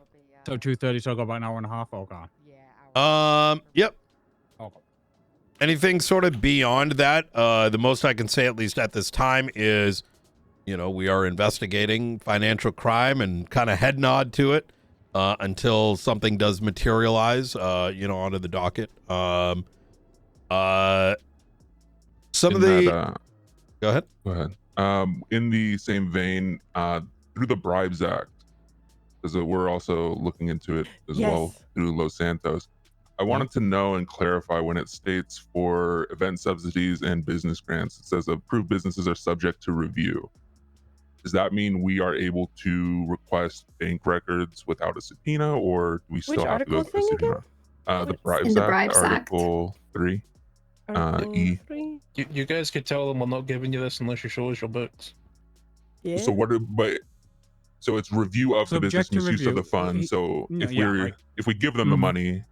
So 2:30, so I got about an hour and a half. Okay. Yep. Okay. Anything sort of beyond that, the most I can say, at least at this time, is, we are investigating financial crime and kind of head nod to it until something does materialize, onto the docket. Go ahead. Go ahead. In the same vein, through the Bribes Act, because we're also looking into it as well through Los Santos. I wanted to know and clarify when it states for event subsidies and business grants, it says approved businesses are subject to review. Does that mean we are able to request bank records without a subpoena, or do we still have to go through a subpoena? The Bribes Act, Article 3, E. You guys could tell them we're not giving you this unless you show us your books. Yeah. So it's review of the business misuse of the funds. So if we give them the money,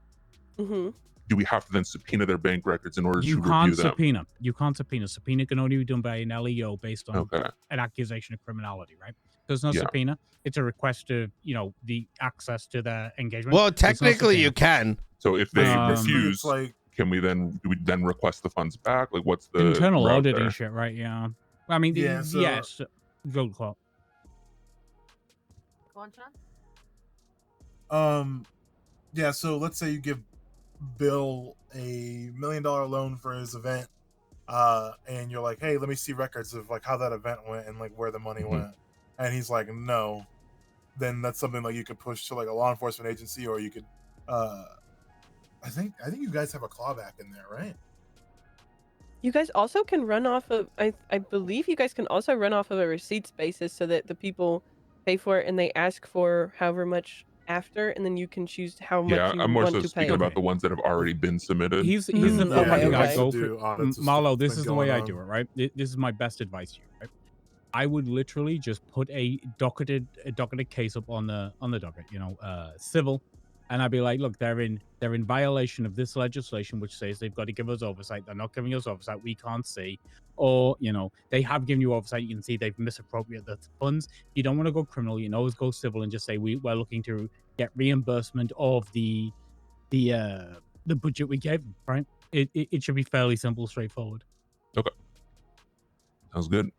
do we have to then subpoena their bank records in order to review them? You can't subpoena. Subpoena can only be done by an LEO based on an accusation of criminality, right? There's no subpoena. It's a request to, the access to the engagement. Well, technically you can. So if they refuse, can we then request the funds back? Like, what's the internal route auditing there? shit, right? Yeah. I mean, yes. Go, Clark. Go on, Sean. Yeah, so let's say you give Bill a $1 million loan for his event, and you're like, hey, let me see records of like how that event went and like where the money went. And he's like, no. Then that's something like you could push to like a law enforcement agency, or you could I think you guys have a clawback in there, right? You guys also can run off of, I believe you guys can also run off of a receipts basis so that the people pay for it and they ask for however much after, and then you can choose how much you I'm more want so to speaking pay. about the ones that have already been submitted. He's the okay. guy. Marlo, this is the way I do it, right? This is my best advice to you, right? I would literally just put a docketed case up on the docket, civil, and I'd be like, look, they're in violation of this legislation, which says they've got to give us oversight. They're not giving us oversight. We can't see, or they have given you oversight. You can see they've misappropriated the funds. You don't want to go criminal. You always go civil and just say we're looking to get reimbursement of the budget we gave them. Right? It should be fairly simple, straightforward. Okay, sounds good.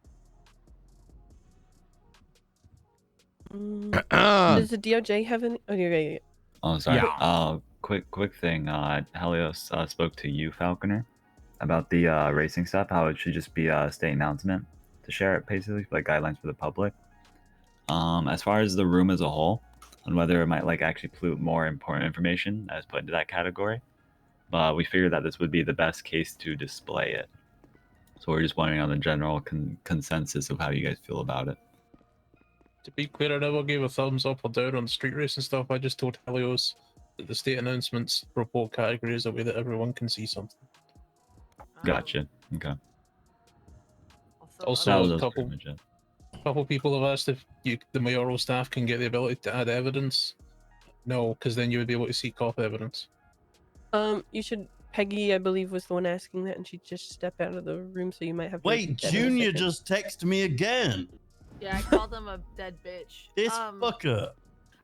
Does the DOJ have any? Oh, yeah. Oh, sorry. Yeah. Quick thing. Helios spoke to you, Falconer, about the racing stuff. How it should just be a state announcement to share it, basically, like guidelines for the public. As far as the room as a whole, on whether it might actually pollute more important information that is put into that category, but we figured that this would be the best case to display it. So we're just wondering on the general consensus of how you guys feel about it. To be clear, I never gave a thumbs up or down on street racing stuff. I just told Helios that the state announcements report categories a way that everyone can see something. Gotcha. Okay. Also, a couple people have asked if the mayoral staff can get the ability to add evidence. No, because then you would be able to see cop evidence. You should. Peggy, I believe, was the one asking that, and she just stepped out of the room, so you might have to. Wait, Junior just texted me again. Yeah, I called him a dead bitch. This fucker.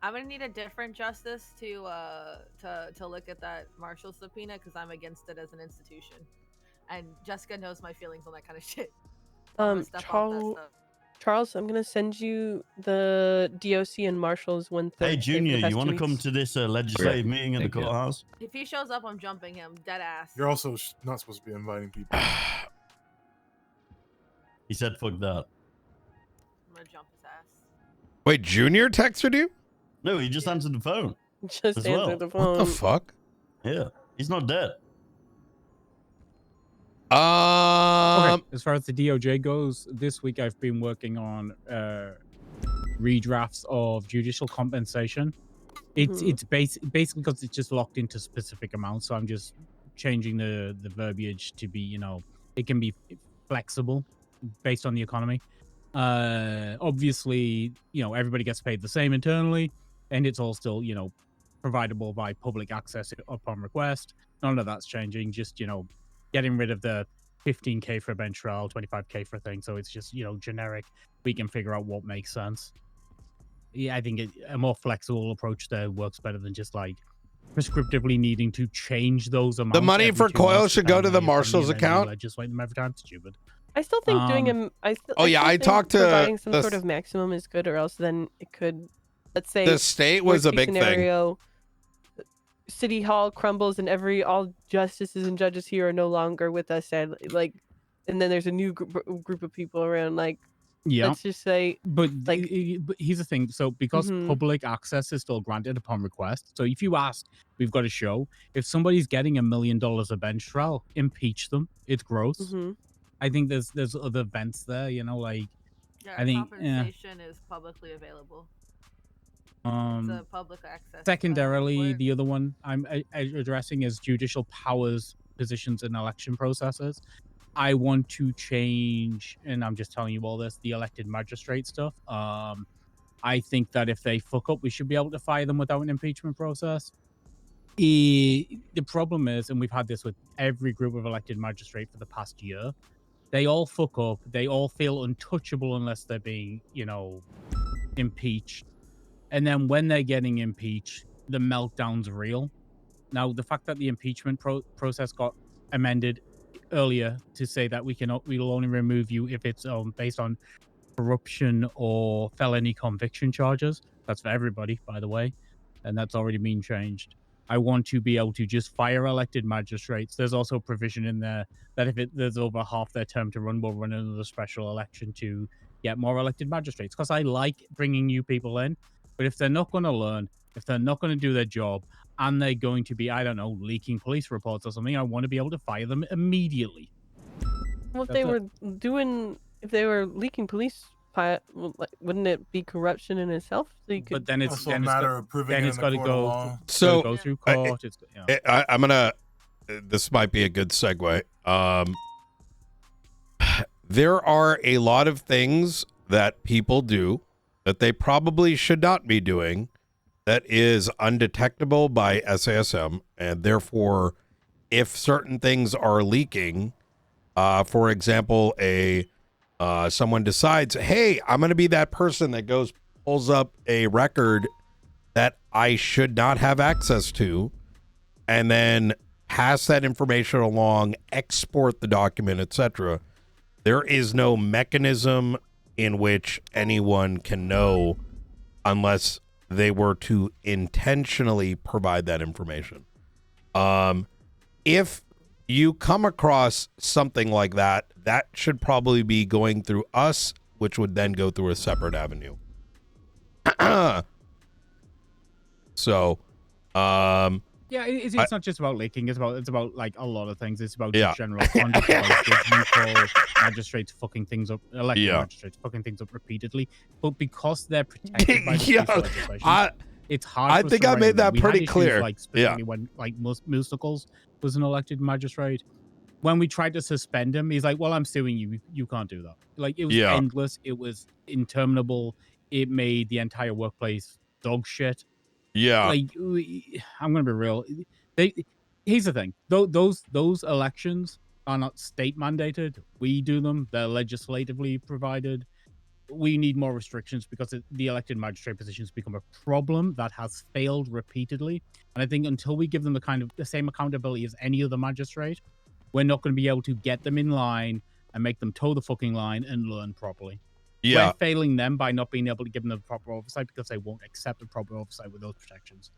I'm gonna need a different justice to look at that Marshall subpoena because I'm against it as an institution, and Jessica knows my feelings on that kind of shit. I'm gonna step off that stuff. Charles, I'm gonna send you the DOC and Marshall's one Hey, Thursday. Junior, you want to come to this legislative meeting at the courthouse? If he shows up, I'm jumping him dead ass. You're also not supposed to be inviting people. He said, "Fuck that." I'm gonna jump his ass. Wait, Junior texted you? No, he just answered the phone. Just as answered well. the phone. What the fuck? Yeah, he's not dead. Okay, as far as the DOJ goes, this week I've been working on redrafts of judicial compensation. It's basically because it's just locked into specific amounts, so I'm just changing the verbiage to be, you know, it can be flexible based on the economy. Obviously, you know, everybody gets paid the same internally, and it's all still, you know, providable by public access upon request. None of that's changing. Just, you know, getting rid of the 15K for a bench trial, 25K for a thing. So it's just, you know, generic. We can figure out what makes sense. Yeah, I think a more flexible approach there works better than just like prescriptively needing to change those amounts. The money every for 2 Coil months should go to depending the on Marshall's economy, and then account. legislate them every time. It's stupid. I still think doing him. I still I think talked to providing some the sort of maximum is good, or else then it could. Let's say the state was a worst case big thing. scenario, City Hall crumbles and all justices and judges here are no longer with us, and like, and then there's a new group of people around. Like, Yeah. let's just say, but like, but here's the thing. So because public access is still granted upon request, so if you ask, we've got a show. If somebody's getting $1 million a bench trial, impeach them. It's gross. I think there's other vents there, you know, like Yeah, I think compensation is publicly available. It's a public access. secondarily, the other one I'm addressing is judicial powers positions in election processes. I want to change, and I'm just telling you all this, the elected magistrate stuff. I think that if they fuck up, we should be able to fire them without an impeachment process. The problem is, and we've had this with every group of elected magistrate for the past year, they all fuck up. They all feel untouchable unless they're being, you know, impeached. And then when they're getting impeached, the meltdown's real. Now, the fact that the impeachment process got amended earlier to say that we'll only remove you if it's based on corruption or felony conviction charges. That's for everybody, by the way, and that's already been changed. I want to be able to just fire elected magistrates. There's also a provision in there that if there's over half their term to run, we'll run another special election to get more elected magistrates. Because I like bringing new people in, but if they're not going to learn, if they're not going to do their job, and they're going to be, I don't know, leaking police reports or something, I want to be able to fire them immediately. well, if they were leaking police, wouldn't it be corruption in itself? So you could. But then it's also a matter of proving it in the got to court of go. law. So go through court. I'm gonna. This might be a good segue. There are a lot of things that people do that they probably should not be doing that is undetectable by SASM, and therefore, if certain things are leaking, for example, someone decides, hey, I'm going to be that person that pulls up a record that I should not have access to, and then pass that information along, export the document, etc. There is no mechanism in which anyone can know unless they were to intentionally provide that information. If you come across something like that, that should probably be going through us, which would then go through a separate avenue. So, yeah, it's not just about leaking. It's about like a lot of things. It's about just general conduct. Magistrates fucking things up. Elected magistrates fucking things up repeatedly. But because they're protected by the legislation, it's hard. I think I made that pretty clear. Like specifically when like Musicals was an elected magistrate. When we tried to suspend him, he's like, "Well, I'm suing you. You can't do that." Like it was endless. It was interminable. It made the entire workplace dog shit. Yeah. Like, I'm gonna be real. Here's the thing. Those elections are not state mandated. We do them. They're legislatively provided. we need more restrictions because the elected magistrate positions become a problem that has failed repeatedly. And I think until we give them the same accountability as any other magistrate, we're not going to be able to get them in line and make them toe the fucking line and learn properly. Yeah. We're failing them by not being able to give them the proper oversight because they won't accept the proper oversight with those protections.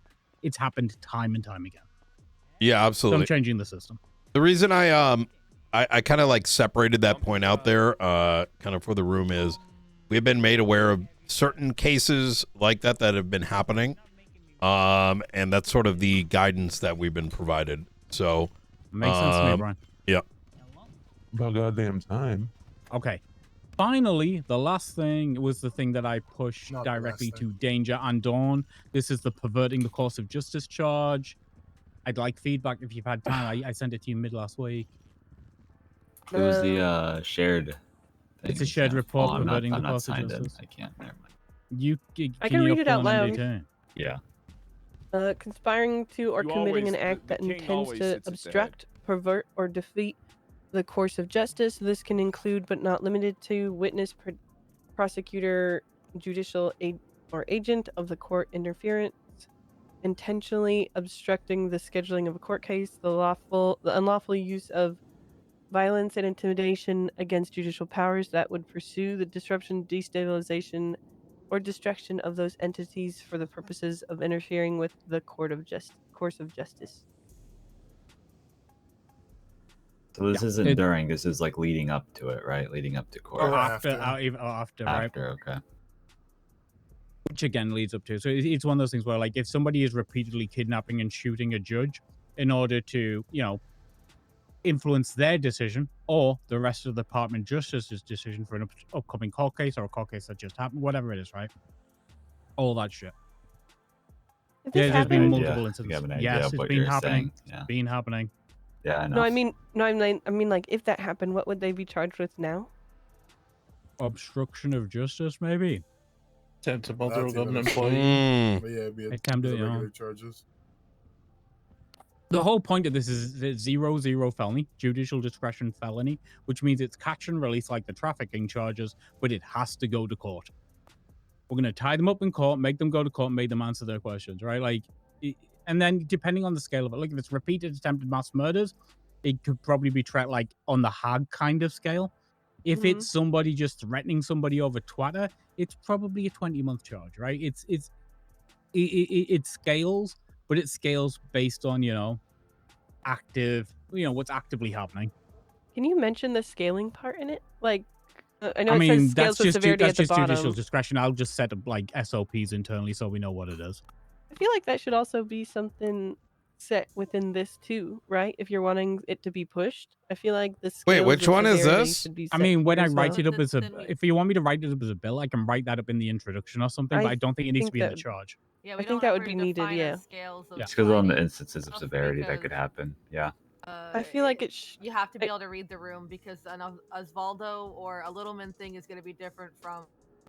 It's happened time and time again. Yeah, So absolutely. I'm changing the system. The reason I kind of like separated that point out there, kind of for the room is we've been made aware of certain cases like that have been happening. And that's sort of the guidance that we've been provided. So makes sense to me, Brian. Yeah. About goddamn time. Okay. Finally, the last thing was the thing that I pushed Not the directly last to Danger and Dawn. This is the perverting the course of justice charge. I'd like feedback if you've had time. I sent it to you mid last week. It was the shared thing. It's a shared report perverting the I'm not course of signed in. justice. I can't. Never mind. I can read it out loud. Yeah. Conspiring to or You committing always- an act the that king intends always to sits at the obstruct, pervert, or defeat the course of justice. This can include, but not limited to, witness, prosecutor, judicial aid or agent of the court interference, intentionally obstructing the scheduling of a court case, the unlawful use of violence and intimidation against judicial powers that would pursue the disruption, destabilization, or destruction of those entities for the purposes of interfering with the course of justice. So this isn't during. This is like leading up to it, right? Leading up to court. After, right? After, okay. Which again leads up to. So it's one of those things where, like, if somebody is repeatedly kidnapping and shooting a judge in order to, influence their decision or the rest of the Department of Justice's decision for an upcoming court case or a court case that just happened, whatever it is, right? All that shit. There's been multiple incidents. Yes, it's been happening. It's been happening. Yeah, I know. No, I mean, like, if that happened, what would they be charged with now? Obstruction of justice, maybe. Attempt to bother a That's government even- employee. But yeah, it'd be It can do, the you know. regular charges. The whole point of this is it's 0-0 felony, judicial discretion felony, which means it's catch and release like the trafficking charges, but it has to go to court. We're going to tie them up in court, make them go to court, make them answer their questions, right? Like, and then depending on the scale of it, like if it's repeated attempted mass murders, it could probably be treated like on the hard kind of scale. If it's somebody just threatening somebody over Twitter, it's probably a 20-month charge, right? It scales, but it scales based on, active, what's actively happening. Can you mention the scaling part in it? Like, I know it says scales with severity at the bottom. Judicial discretion. I'll just set up like SOPs internally so we know what it is. I feel like that should also be something set within this too, right? If you're wanting it to be pushed, I feel like the scales which of one is severity this? should be I set mean, when here I as write well. it up as if you want me to write it up as a bill, I can write that up in the introduction or something, but I don't think it needs to be in the charge. Yeah, I think that would be needed. Yeah. Just because on the instances of severity that could happen. Yeah. I feel like you have to be able to read the room because an Osvaldo or a Littleman thing is going to be different from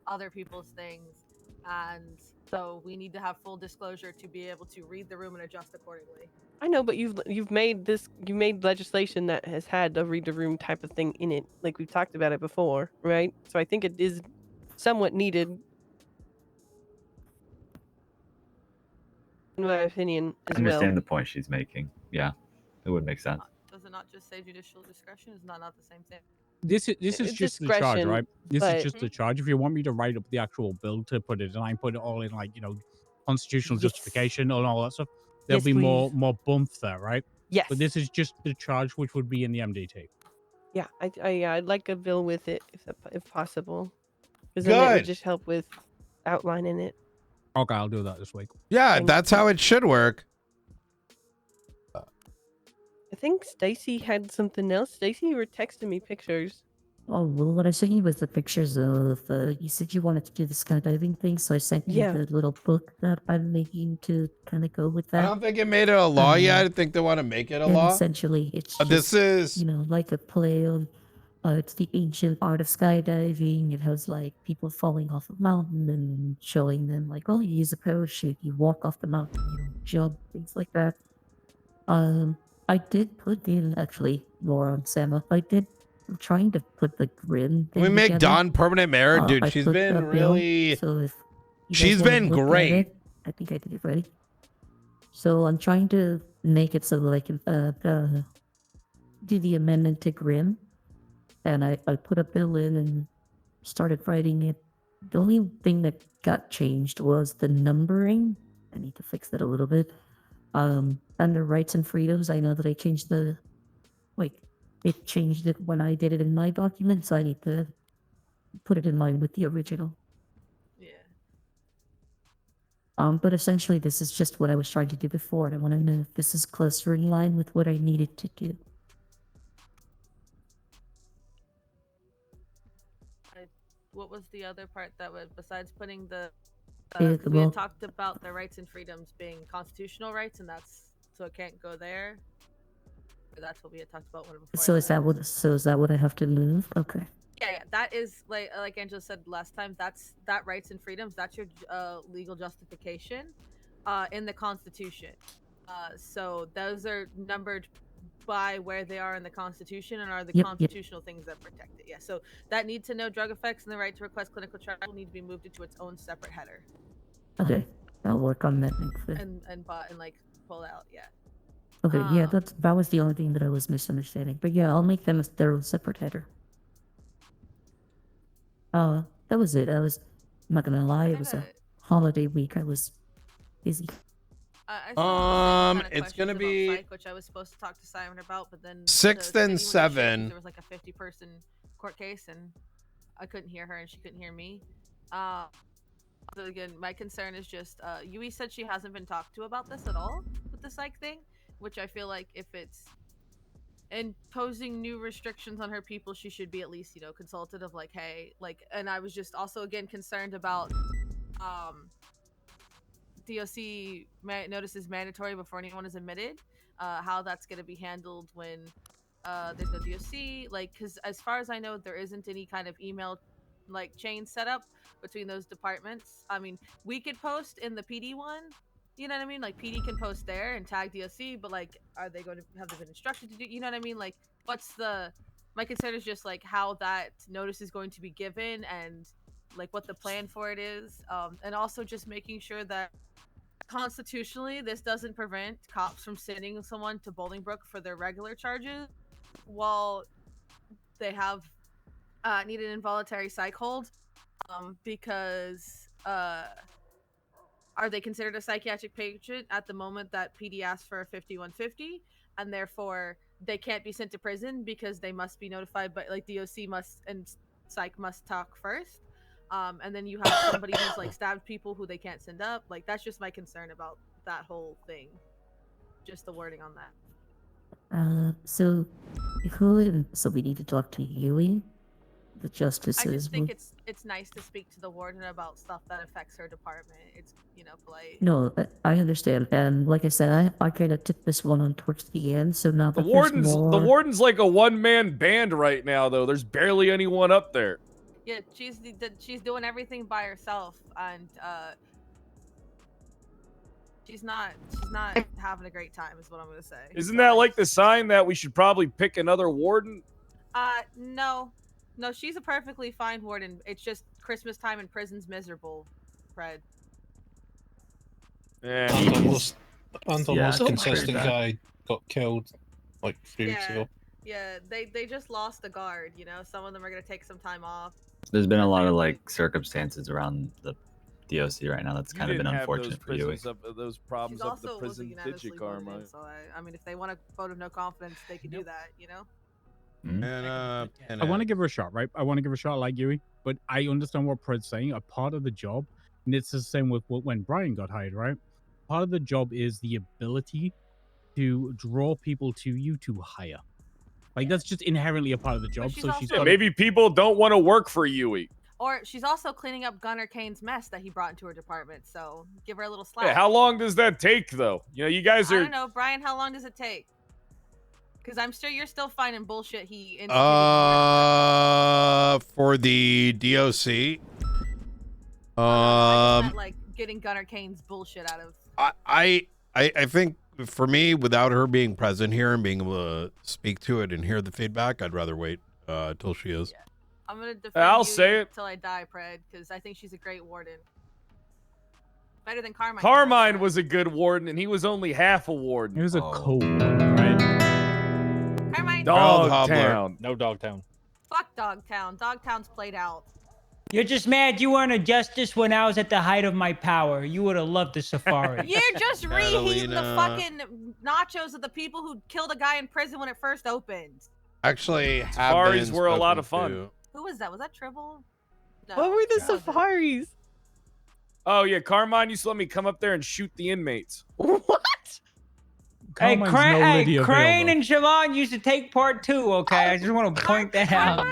other people's things, and so we need to have full disclosure to be able to read the room and adjust accordingly. I know, but you've made legislation that has had a read the room type of thing in it. Like we've talked about it before, right? So I think it is somewhat needed, in my opinion, I as understand well. the point she's making. Yeah. It would make sense. Does it not just say judicial discretion? Is not the same thing? This is just the charge, discretion, right? This but- is just the charge. If you want me to write up the actual bill to put it in, I put it all in like, constitutional justification and all that stuff. There'll Yes, be more please. bump there, right? Yes. But this is just the charge which would be in the MDT. Yeah, I'd like a bill with it if possible, because then it would Good. just help with outlining it. Okay, I'll do that this week. Yeah, that's how it should work. I think Stacy had something else. Stacy, you were texting me pictures. Oh, well, what I sent you was the pictures of, you said you wanted to do the skydiving thing, so I sent you Yeah. the little book that I'm making to kind of go with I that. don't think it made it a law yet. I think they want to make it a And law. essentially, it's This just, is like a play of, it's the ancient art of skydiving. It has, like, people falling off a mountain and showing them, like, oh, you use a parachute, you walk off the mountain, you jump, things like that. I did put in, actually, more on Sam, I did I'm trying to put the grid Can we thing make together. Dawn permanent mayor? Dude, I she's put been a bill, really... So if you guys She's wanna been look at great. it, I think I did it right. So I'm trying to make it so that I can do the amendment to Grim. And I put a bill in and started writing it. The only thing that got changed was the numbering. I need to fix that a little bit. Under rights and freedoms, I know that I changed the, like, it changed it when I did it in my document, so I need to put it in line with the original. Yeah. But essentially, this is just what I was trying to do before, and I want to know if this is closer in line with what I needed to do. What was the other part that was besides putting the? Yeah, 'Cause we well- had talked about the rights and freedoms being constitutional rights, and that's so it can't go there. Or that's what we had talked about when before. So is that what I have to move? Okay. Yeah, that is like Angela said last time. That rights and freedoms. That's your legal justification, in the Constitution. So those are numbered by where they are in the Constitution and are the Yep. constitutional things that protect it. Yeah. So that need to know drug effects and the right to request clinical trial need to be moved into its own separate header. Okay. I'll work on that next week. And like pull out. Yeah. Okay, yeah, that was the only thing that I was misunderstanding. But yeah, I'll make them as their own separate header. That was it. I'm not gonna lie, it was a holiday week. I was busy. It's gonna be Psych, which I was supposed to talk to Simon about, but then 6th the and city went to shit 'cause 7. There was like a 50-person court case, and I couldn't hear her, and she couldn't hear me. So again, my concern is just Yui said she hasn't been talked to about this at all with the psych thing, which I feel like if it's imposing new restrictions on her people, she should be at least consulted of like, hey, like. And I was just also again concerned about DOC notices mandatory before anyone is admitted, how that's going to be handled when there's no DOC, like, because as far as I know, there isn't any kind of email like chain set up between those departments. I mean, we could post in the PD one, you know what I mean? Like PD can post there and tag DOC, but like, are they going to have they been instructed to do? You know what I mean? Like, my concern is just like how that notice is going to be given and like what the plan for it is, and also just making sure that constitutionally this doesn't prevent cops from sending someone to Bolingbrook for their regular charges while they have need an involuntary psych hold, because are they considered a psychiatric patient at the moment that PD asks for a 5150, and therefore they can't be sent to prison because they must be notified, but like DOC must and psych must talk first, and then you have somebody who's like stabbed people who they can't send up. Like that's just my concern about that whole thing, just the wording on that. So we need to talk to Yui, the justices. I just think it's nice to speak to the warden about stuff that affects her department. It's polite. No, I understand, and like I said, I kind of took this one on towards the end. So now The that warden's there's more... the warden's like a one-man band right now, though. There's barely anyone up there. Yeah, she's doing everything by herself, and she's not having a great time, is what I'm gonna say. Isn't that like the sign that we should probably pick another warden? No, she's a perfectly fine warden. It's just Christmas time in prison's miserable, Fred. Yeah. And the most contestant guy got killed like 3 weeks ago. Yeah, they just lost a guard. Some of them are gonna take some time off. There's been a lot of like circumstances around the DOC right now that's kind of been didn't have unfortunate for Yui. Those problems She's up the also was a prison unanimously Digikarma. voted, so I mean, if they want a vote of no confidence, they can do that. And I want to give her a shot, right? I want to give her a shot like Yui, but I understand what Pred's saying. A part of the job, and it's the same with when Brian got hired, right? Part of the job is the ability to draw people to you to hire. Like that's just inherently a part of the job. So she's got maybe people don't want to work for Yui. Or she's also cleaning up Gunnar Kane's mess that he brought into her department. So give her a little slack. Yeah, how long does that take, though? You guys are. I don't know, Brian. How long does it take? Because I'm sure you're still finding bullshit he instituted. For the DOC. I just meant, like getting Gunnar Kane's bullshit out of. I think for me, without her being present here and being able to speak to it and hear the feedback, I'd rather wait till she is. I'm gonna defend I'll you say it. till I die, Pred, because I think she's a great warden. Better than Carmine. Carmine was a good warden, and he was only half a warden. He was a co-warden, right? Carmine. Dogtown. No Dogtown. Fuck Dogtown. Dogtown's played out. You're just mad you weren't a justice when I was at the height of my power. You would have loved the safari. You're just reheating the Catalina. fucking nachos of the people who killed a guy in prison when it first opened. Actually, have Safaris been were a lot spoken of fun. to. Who was that? Was that Tribble? No. What were the safaris? Oh yeah, Carmine used to let me come up there and shoot the inmates. What? Hey, Carmine's no Lydia Crane Vale, and Siobhan used to take part 2, okay? I just want to point that out.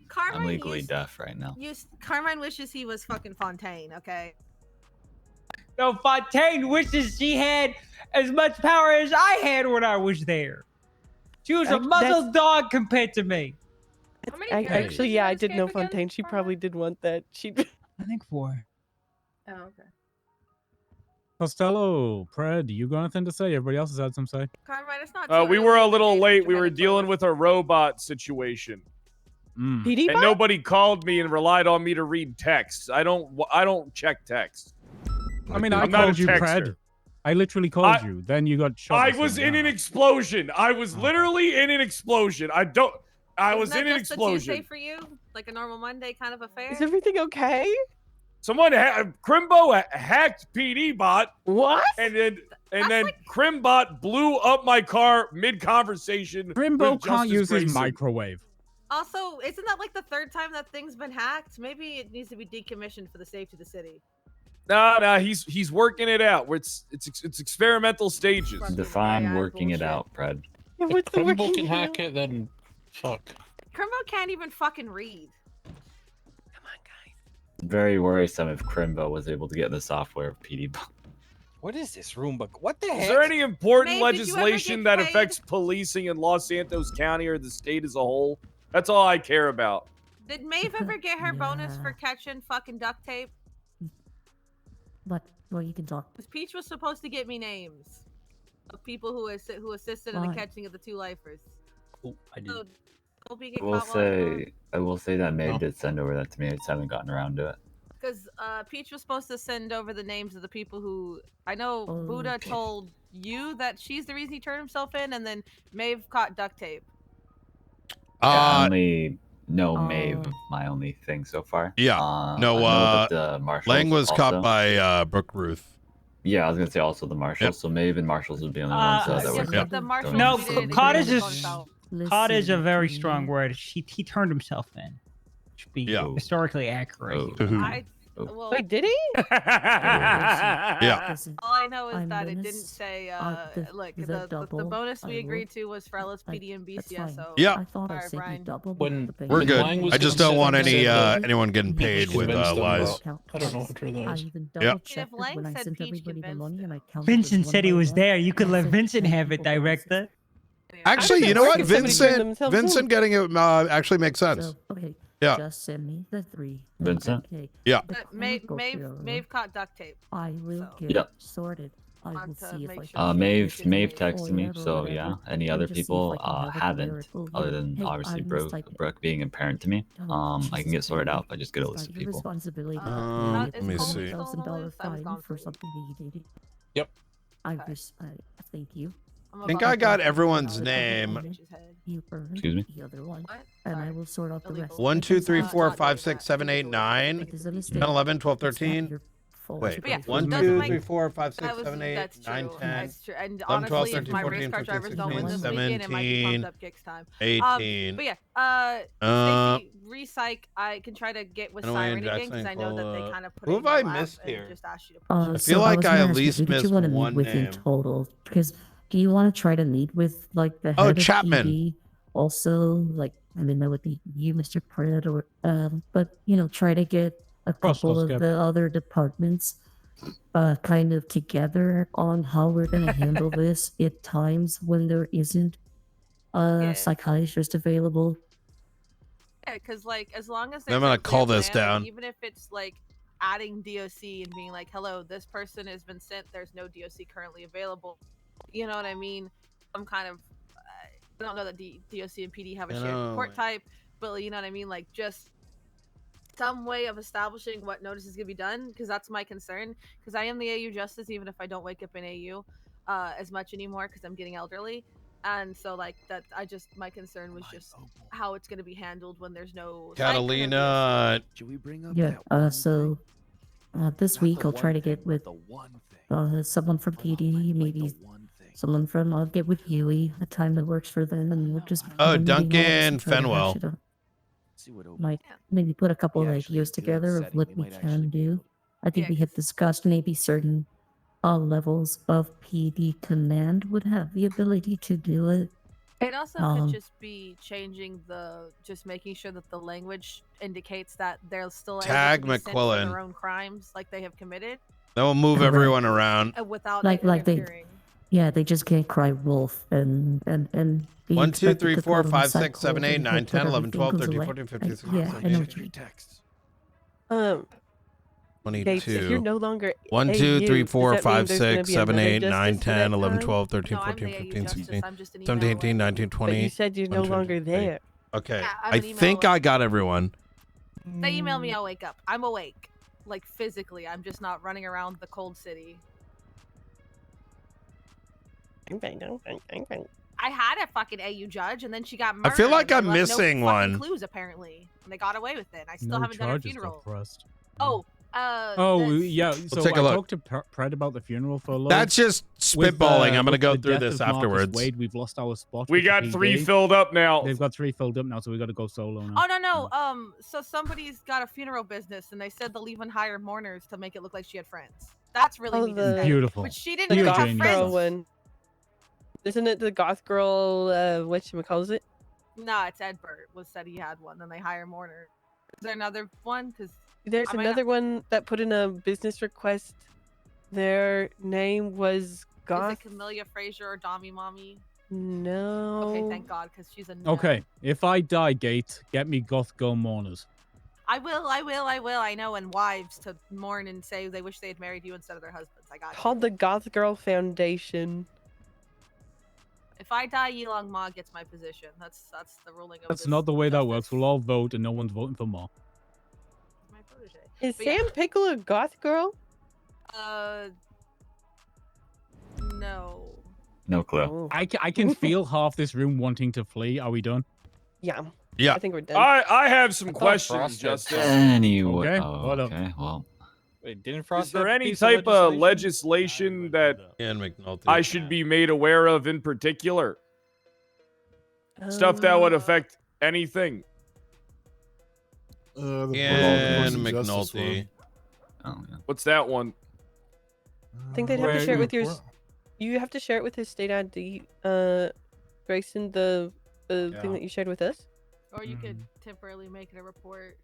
Carmine I'm legally used- deaf right now. Carmine wishes he was fucking Fontaine, okay? No, Fontaine wishes she had as much power as I had when I was there. She was a That's- muzzled dog compared to me. Actually, yeah, I did know Fontaine. She probably did want that. She. I think 4. Oh, okay. Costello, Pred, you got anything to say? Everybody else has had some say. Carmine, it's not. We were a little late. We were dealing with a robot situation. PD And bot? nobody called me and relied on me to read texts. I don't check text. I mean, I I'm not a called you texter. Pred. I literally called you. Then you got shot. I was in an explosion. I was literally in an explosion. I was Isn't in that an just a Tuesday explosion. for you? Like a normal Monday kind of affair? Is everything okay? Someone, Crimbot hacked PD bot. What? And then Crimbot blew up my car mid conversation. Grimbo can't use his microwave. Also, isn't that like the third time that thing's been hacked? Maybe it needs to be decommissioned for the safety of the city. Nah, he's working it out. It's experimental stages. Define working it out, Pred. Yeah, what's the Crimble working can it hack out? it, then fuck. Kermo can't even fucking read. Very worrisome if Crimbo was able to get the software of PD bot. What is this room? But what the heck? Is there any important Maeve, did you ever legislation get that paid? affects policing in Los Santos County or the state as a whole? That's all I care about. Did Maeve ever get her bonus for catching fucking duct tape? But well, you can talk. 'Cause Peach was supposed to get me names of people who assisted in the Why? catching of the 2 lifers. Oh, I So, hope you get I will caught while you're gone. say that Maeve did send over that to me. I just haven't gotten around to it. Because Peach was supposed to send over the names of the people who I know Buddha told you that she's the reason he turned himself in, and then Maeve caught duct tape. I only know Maeve, my only thing so far. Yeah. I No, know that the marshals Lang was caught also- by Brooke Ruth. Yeah, I was gonna say also the marshals. So Maeve and marshals would be on the ones that were. yeah, the marshals No, we didn't caught agree is on a the caught is a very strong word. He turned himself in. Should be historically accurate. Well, Wait, did he? Yeah. All I know is I'm that it gonna didn't say, the look, double, the bonus we I agreed will- to was for LSPD and That's BCS, fine. so. Yeah. I thought I Alright, said you Brian. double. When- We're good. Lang was I just gonna don't want set any up anyone getting paid with convinced them lies. about- I don't know what that I is. even Yep. double checked If Lang when I said sent Peach everybody the convinced money and I counted Vincent them said he one by was one, there. You could and I let said Vincent 10 have it, people director. Actually, you know what? Somebody turned Vincent themselves in. getting it actually makes sense. So, okay, Yeah. just send me the 3. Vincent? Okay. Yeah. The Maeve clerical caught duct tape. I will So- get Yeah. it sorted. I will to see if make I sure can. Maeve fix it texted me, or so whatever. yeah. Any I'll other just see if people I can have a haven't, clerical, other than hey, obviously I Brooke being apparent to me. I can get sorted out if I just get a list of Your people. responsibility. Let me see. $1,000 fine for something that you did. Yep. I thank you. I think I got everyone's name. You earned Excuse me? the other one, and I will sort out the rest. 1, 2, 3, 4, 5, 6, 7, 8, 9, 10, 11, 12, 13. Wait, But yeah, 1, doesn't 2, make- 3, 4, 5, 6, That was- 7, 8, that's 9, true. 10, That's true. And 11, 12, honestly, 13, if my 14, race car 15, drivers don't win this 16, weekend, it might be 17, pumped up kicks time. 18. But yeah, Stacey, Recyc, I can try to get with Anyway, Siren again Jackson, because I know that they Cole, kind of put who it have in your I lap missed and here? just asked you to I push feel it. like I at gonna ask you, least who did missed you want to one meet with name. in total? Because do you want to try to meet with like the head Oh, of Chapman. PD? Also, like I mean, that would be you, Mr. Pratt, or but you know, try to get a couple of Skip. the other departments kind of together on how we're gonna handle this at times when there isn't a psychiatrist available. Yeah, because like as long as I'm there's gonna a call clear this plan, down. even if it's like adding DOC and being like, "Hello, this person has been sent. There's no DOC currently available." You know what I mean? Some kind of I don't know that the DOC and PD have a I shared know. report type, but you know what I mean, like just some way of establishing what notice is gonna be done, because that's my concern. Because I am the AU justice, even if I don't wake up in AU as much anymore, because I'm getting elderly, and so like that. My concern was just how it's gonna be handled when there's no Catalina. Should we bring up Yeah. This week I'll try to get with someone from PD, maybe someone from. I'll get with Huey a time that works for them, and we'll just. Oh, have a meeting all this Duncan and try to hash Fenwell. it out. Might maybe put a couple of ideas together of what we can do. I think we had discussed maybe certain levels of PD command would have the ability to do it. It also could just be changing just making sure that the language indicates that they're still Tag able to be sent for McQuillan. their own crimes, like they have committed, That will move everyone around. without like they, interfering. yeah, they just can't cry wolf and be 1, 2, expected 3, to 4, call 5, them 6, 7, psychos 8, and 9, hope 10, that 11, 12, everything 13, goes 14, away. 15, 16, Yeah, I know what you mean. Gates, if you're no longer 1, 2, 3, 4, does that mean 5, there's gonna 6, be 7, another 8, 9, justice for 10, that 11, time? 12, 13, No, I'm 14, the AU 15, justice, 16, I'm just an 17, email 18, 19, 20. But you said you're no 1, 2, longer 3. there. Okay. Yeah, I'm I an email think away. I got everyone. They email me, I'll wake up. I'm awake, like physically. I'm just not running around the cold city. I had a fucking AU judge, and then she got murdered. I feel like and I'm they left missing no fucking one. clues apparently, and they got away with it. I still No haven't done her charges got funeral. pressed. Oh, Oh yeah, so take a I look. talked to Pred about the funeral for a little. That's just spitballing. I'm gonna go through this afterwards. Wade, we've lost our spot. We with the got 3 PD. filled up now. They've got 3 filled up now, so we got to go solo now. Oh no. So somebody's got a funeral business, and they said they'll even hire mourners to make it look like she had friends. That's really mean to say. Beautiful. But she didn't The really goth have girl friends. one. Isn't it the goth girl? Whatchamacallit it? No, it's Edbert was said he had one. Then they hire mourner. Is there another one? Because There's another one that put in a business request. Their name was Is Goth. it Camellia Frazier or Dami Mommy? No. Okay, thank God, because she's a no. Okay, if I die, Gate, get me goth girl mourners. I will. I know, and wives to mourn and say they wish they had married you instead of their husbands. I got it. Called the Goth Girl Foundation. If I die, Yilong Ma gets my position. That's the ruling of That's this. not the way that works. We'll all vote, and no one's voting for Ma. My protege. Is But yeah. Sam Pickle a goth girl? No. No clue. I can feel half this room wanting to flee. Are we done? Yeah. Yeah. I think we're done. I have some thought questions, Frost had Justice. Anyway. Okay, Oh, hold up. okay. Well, Wait, didn't Is Frost there have a any piece type of legislation? legislation that And McNulty. I should be made aware of in particular? Stuff that would affect anything. The And Board of Justice McNulty. oh, yeah. What's that one? I think they'd have to Where- share it with your. You have to share it with his state ID. Grayson, the thing Yeah. that you shared with us. Or you could temporarily make it a report.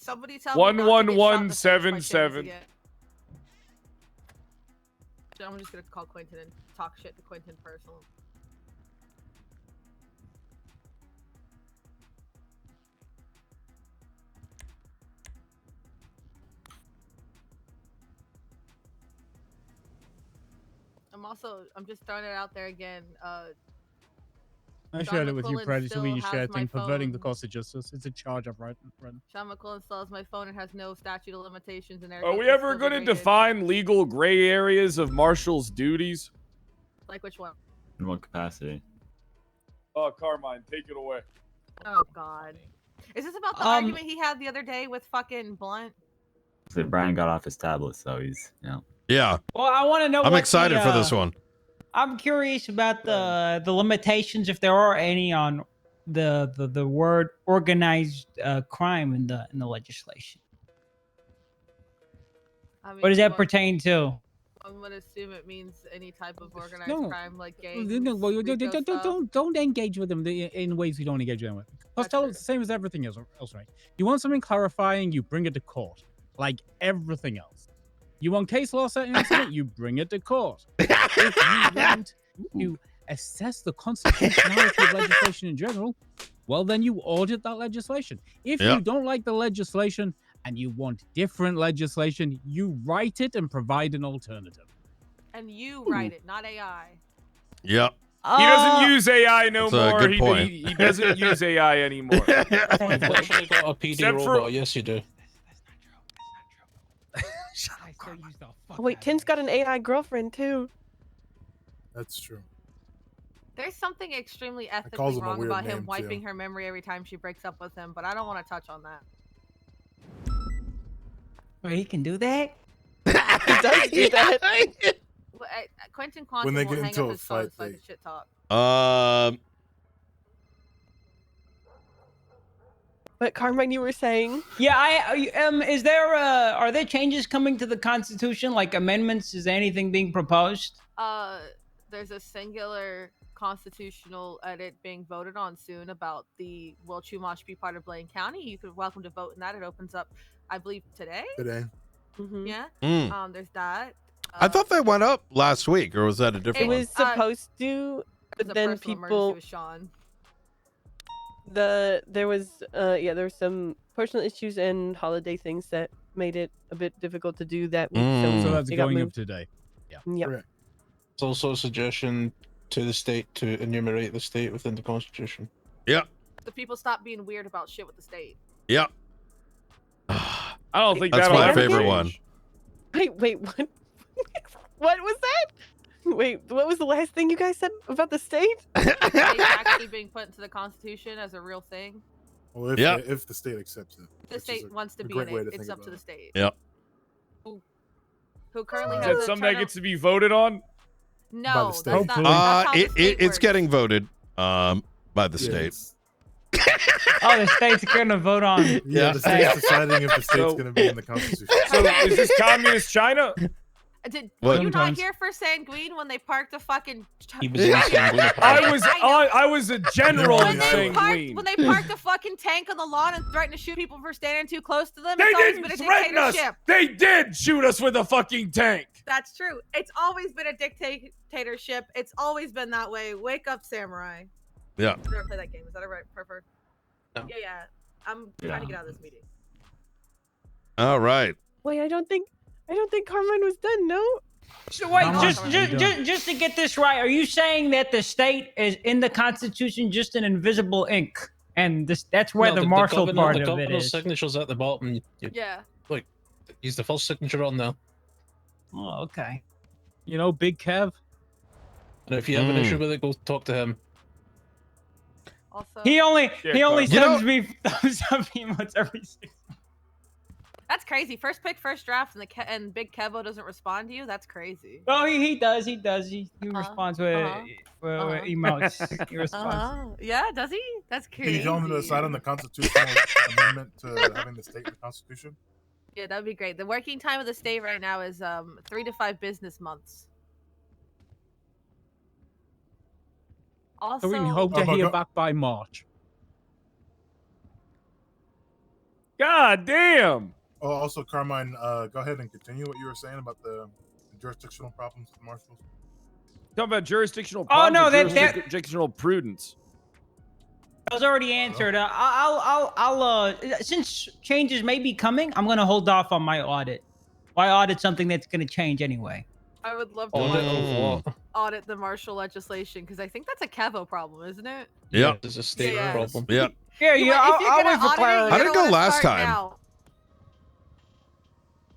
Somebody tell me not to get shot in the face by Shane 11177. again. I'm just gonna call Quentin and talk shit to Quentin personally. I'm just throwing it out there again. I Sean shared it with you, McQuillan Pred. It's the way you still share has my thing. Perverting the phone. course of justice. It's a charge I've written. Sean McQuillan still has my phone and has no statute of limitations and Are we ever going to define legal gray areas of Marshall's duties? Like which one? In what capacity? Oh, Carmine, take it away. Oh God. Is this about the argument he had the other day with fucking Blunt? So Brian got off his tablet, so he's, Yeah. Well, I want to know. I'm what excited for this one. I'm curious about the limitations, if there are any, on the word organized crime in the legislation. I mean, What does that well, pertain to? I'm gonna assume it means any type of organized No. crime like gangs. Well, Rico stuff. don't engage with them in ways we don't engage them with. Costello, it's the same as everything else, right? You want something clarifying, you bring it to court, like everything else. You want case law set an incident, you bring it to court. If you want to assess the constitutionality of legislation in general, well, then you audit that legislation. If you don't like the legislation and you want different legislation, you write it and provide an alternative. And you write it, not AI. Yep. He doesn't use AI no That's a more. good point. He doesn't use AI anymore. You've literally got a PD Except for- robot. Yes, you do. Oh, wait, Tim's got an AI girlfriend too. That's true. There's something extremely calls ethically him a wrong weird about him name, wiping too. her memory every time she breaks up with him, but I don't want to touch on that. Wait, he can do that? He does do that. Well, Quentin Quantum When they will get hang into up a his phone fight, so I they- can shit talk. But Carmine, you were saying? Yeah, is there are there changes coming to the Constitution, like amendments? Is anything being proposed? There's a singular constitutional edit being voted on soon about the will Chumash be part of Blaine County. You could welcome to vote in that. It opens up, I believe, today. Today. Yeah. Mm. There's that. I thought that went up last week, or was that a different It one? was supposed to, It was but a then personal emergency people. with Sean. There was some personal issues and holiday things that made it a bit difficult to do that week. So that's it got going up moved. today. Yeah. Yep. It's also a suggestion to the state to enumerate the state within the Constitution. Yeah. The people stop being weird about shit with the state. Yeah. I don't think That's that'll my ever favorite change. one. Wait, what? What was that? Wait, what was the last thing you guys said about the state? State actually being put into the Constitution as a real thing. Well, if, Yeah. if the state accepts it. The which is state a- wants to a be great in way it. to It's think up to about the it. state. Yep. Who currently Is has that a something that turnout- gets to be voted on? No, state. that's not. That's how the state it's works. getting voted by the state. Oh, the state's gonna vote on. Yeah, the state's deciding if the state's So- going to be in the Constitution. So is this communist China? Were What? you not here for Sanguine when they parked the fucking? He was in Sanguine. I was a general in Sanguine. When they parked the fucking tank on the lawn and threatened to shoot people for standing too close to them, They it's always didn't been a threaten us. dictatorship. They did shoot us with a fucking tank. That's true. It's always been a dictatorship. It's always been that way. Wake up, samurai. Yeah. Never play that game. Is that a right preferred? Yeah. I'm trying to get out of this meeting. All right. Wait, I don't think Carmine was done. No. So wait, No, just to get this right, are you saying that the state is in the Constitution just an invisible ink, and that's where No, the martial governor- part the of it governor's is? signature's at the bottom. Yeah. Look, he's the first signature on there. Oh, okay. You know, Big Kev. And if you have an issue with it, go talk to him. Also, He only You sends know- me thumbs up emotes every 6 months. that's crazy. First pick, first draft, and Big Kevo doesn't respond to you. That's crazy. Oh, he does. He responds with emotes. He responds. Yeah, does he? That's Can crazy. you tell him to decide on the constitutional amendment to having the state in the Constitution? Yeah, that'd be great. The working time of the state right now is 3 to 5 business months. Also, So we can hope to hear back by March. God damn. Oh, also, Carmine, go ahead and continue what you were saying about the jurisdictional problems with the marshals. Talking about jurisdictional Oh, problems. no, or that- jurisdictional prudence. That was already answered. I'll since changes may be coming, I'm gonna hold off on my audit. Why audit something that's gonna change anyway? I would love to audit the martial legislation because I think that's a Kevo problem, isn't it? Yeah. There's a state Yeah. problem. Yeah. Yeah, If you're I'll gonna wait for audit it, clarity. I you're didn't gonna go last start time. now.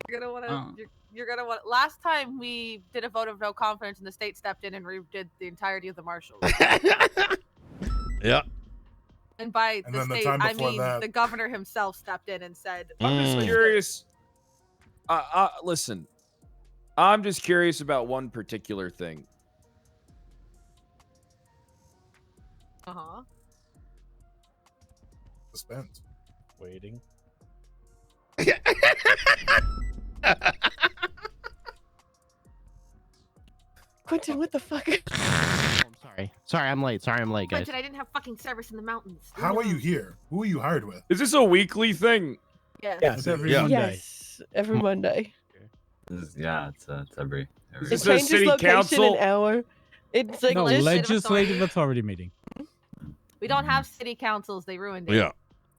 You're gonna want to. You're gonna want. Last time we did a vote of no confidence, and the state stepped in and redid the entirety of the marshals. Yeah. And by And the then the state, time I before mean that- the governor himself stepped in and said, I'm just curious. Listen, I'm just curious about one particular thing. "Uh huh." Suspense. Waiting. Quentin, what the fuck? Sorry, I'm late. Sorry, I'm late, guys. Quentin, I didn't have fucking service in the mountains. How are you here? Who are you hired with? Is this a weekly thing? Yes. Yes, every Yeah. Monday. Yes, every Monday. Yeah, it's every. It Is this a changes city location council? an hour. It's like No, legislative authority meeting. We don't have city councils. They ruined it. Yeah.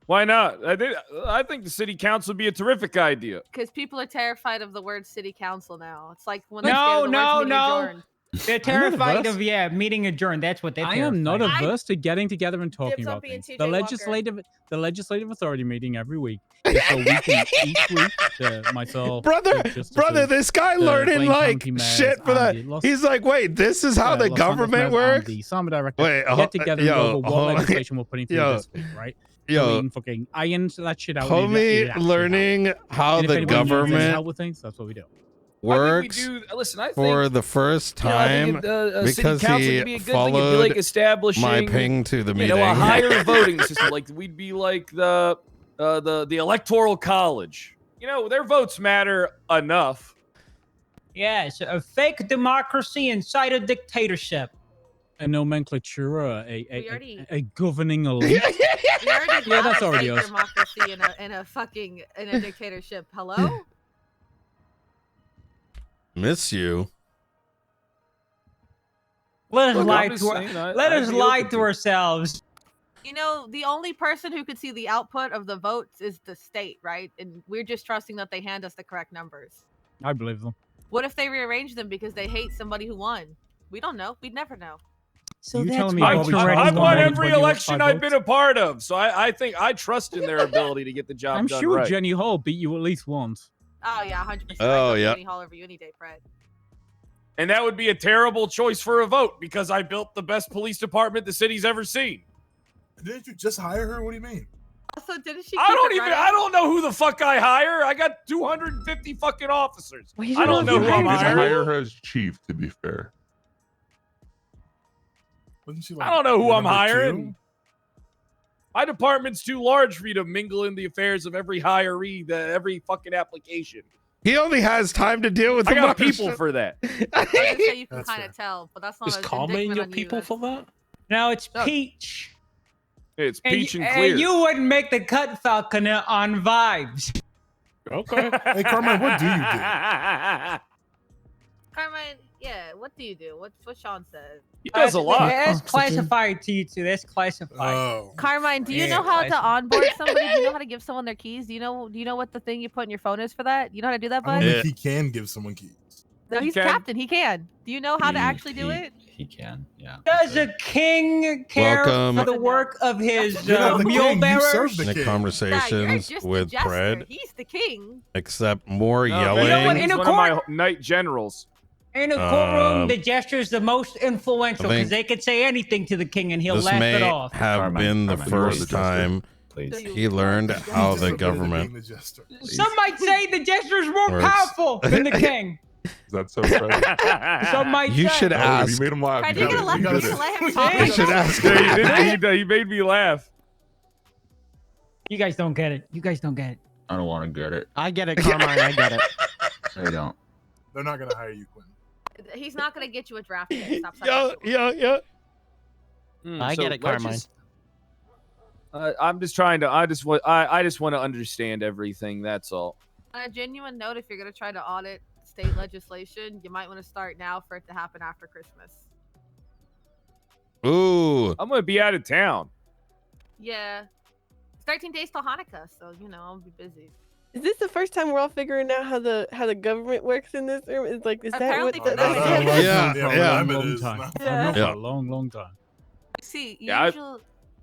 Why not? I think the city council would be a terrific idea. Because people are terrified of the word city council now. It's like when No, they're scared of the no, words no. meeting adjourned. They're terrified of meeting adjourned. That's what they're I terrified. am not of. averse to getting together and talking Dibs on about being things. TJ The legislative authority meeting every week is so we can each week myself, brother, this guy learning like shit for that. He's like, wait, this is how the government works. The summer director Wait, get together and go over what legislation we're putting through this week, right? So we can fucking iron that shit out. Homie learning how the government help with things. That's what we do. Works for the first time because he followed my ping to the meeting. a higher voting system. Like we'd be like the electoral college. Their votes matter enough. Yeah, it's a fake democracy inside a dictatorship. A nomenclatura, a governing elite. Yeah, that's already us. Democracy in a dictatorship. Hello. Miss you. Let us Look, lie I'm to just saying, let I'd us be lie open to to it. ourselves. The only person who could see the output of the votes is the state, right? And we're just trusting that they hand us the correct numbers. I believe them. What if they rearrange them because they hate somebody who won? We don't know. We'd never know. So telling me I've won every votes? election I've been a part of, so I think I trust in their ability to get the job I'm done sure right. Jenny Hall beat you at least once. Oh yeah, 100%. Oh, yeah. Jenny Hall over you any day, Fred. And that would be a terrible choice for a vote because I built the best police department the city's ever seen. Didn't you just hire her? What do you mean? Also, didn't she? I don't know who the fuck I hire. I got 250 fucking officers. I don't know who I'm You didn't hiring. hire her as chief, to be fair. Wasn't she I don't know who your I'm number hiring. two? My department's too large for me to mingle in the affairs of every hiree, every fucking application. He only has time to deal with. I the got Martian. people for that. I was gonna say you can That's kind of tell, but that's not. Is an Karma in indictment your on you. people That's- for that? No, it's Peach. It's peach and clear. And you wouldn't make the cut, Falconer, on vibes. Okay. Hey, Carmine, what do you do? Carmine, yeah. What do you do? What Sean says? He does a lot. That's classified to you two. That's classified. Oh, Carmine, do you know how to onboard somebody? Do you know how to give someone their keys? Do you know what the thing you put in your phone is for that? You know how to do that, I don't bud? think he can give someone keys. No, he's can. captain. He can. Do you know how to actually do it? He can, yeah. Does a king care Welcome. for the work of his You're not the mule king, you bearers? serve the The king. Nah, you're conversations just with the jester. Fred, He's the king. except more No, yelling. You know what? He's In a one of my court- knight generals. In a courtroom, Um, the jester's the most influential I think because they could say anything to the king and he'll This laugh may it off. have Carmine, been the Carmine, you are the first jester. time Please. he learned how the government. Some might say the jester is more Works. powerful than the king. Is that so, Fred? Some might You say. should Oh, ask. you made him laugh. Fred, You you're did gonna it. let You me did it. let him talk. You should ask. Yeah, he made me laugh. You guys don't get it. You guys don't get it. I don't want to get it. I get it, Carmine. I get it. I don't. They're not gonna hire you, Quentin. He's not gonna get you a draft pick. Stop Yeah. I get it, Carmine. I'm just trying to. I just want to understand everything. That's all. On a genuine note, if you're gonna try to audit state legislation, you might want to start now for it to happen after Christmas. Ooh. I'm gonna be out of town. Yeah. It's 13 days till Hanukkah, so I'll be busy. Is this the first time we're all figuring out how the government works in this room? Is like, is Apparently that what? the government- Yeah. Long time. Yeah. For a long time. See, Yeah,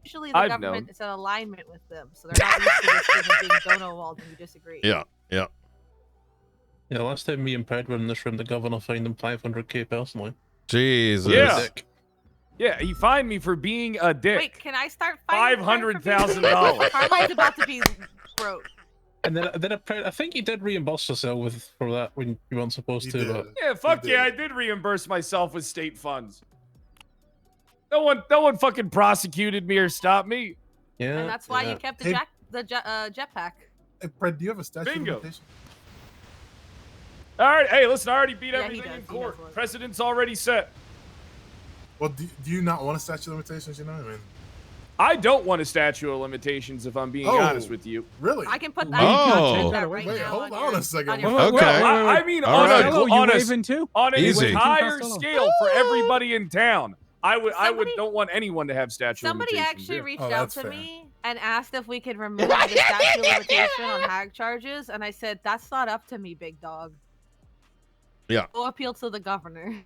usually the I've government known. is in alignment with them, so they're not used to this thing of being Donowald when you disagree. Yeah. Yeah, last time me and Ped were in this room, the governor fined him 500k personally. Jesus. Yeah. Yeah, he fined me for being a dick. Wait, can I start fighting? $500,000. Carmine's about to be broke. And then I think you did reimburse yourself for that when you weren't supposed to. But Yeah, fuck yeah, I did reimburse myself with state funds. No one fucking prosecuted me or stopped me. Yeah. And that's why you kept the jetpack. Hey, Fred, do you have a statute of Bingo. limitation? All right, hey, listen, I already beat Yeah, he everything does, in he court. does look. Precedent's already set. Well, do you not want a statute of limitations? I mean, I don't want a statute of limitations if I'm being Oh. honest with you. really? I can put Oh. that right Wait, now. hold on a second. your Okay. Well, I mean, All on right. a, Hello, you on a, waving too? on an Easy. entire Costello. scale for everybody in town. I Somebody- don't want anyone to have statute of Somebody limitations. actually yeah. reached Oh, out that's to fair. me and asked if we could remove the statute of limitation on hag charges, and I said that's not up to me, big dog. Yeah. Go appeal to the governor.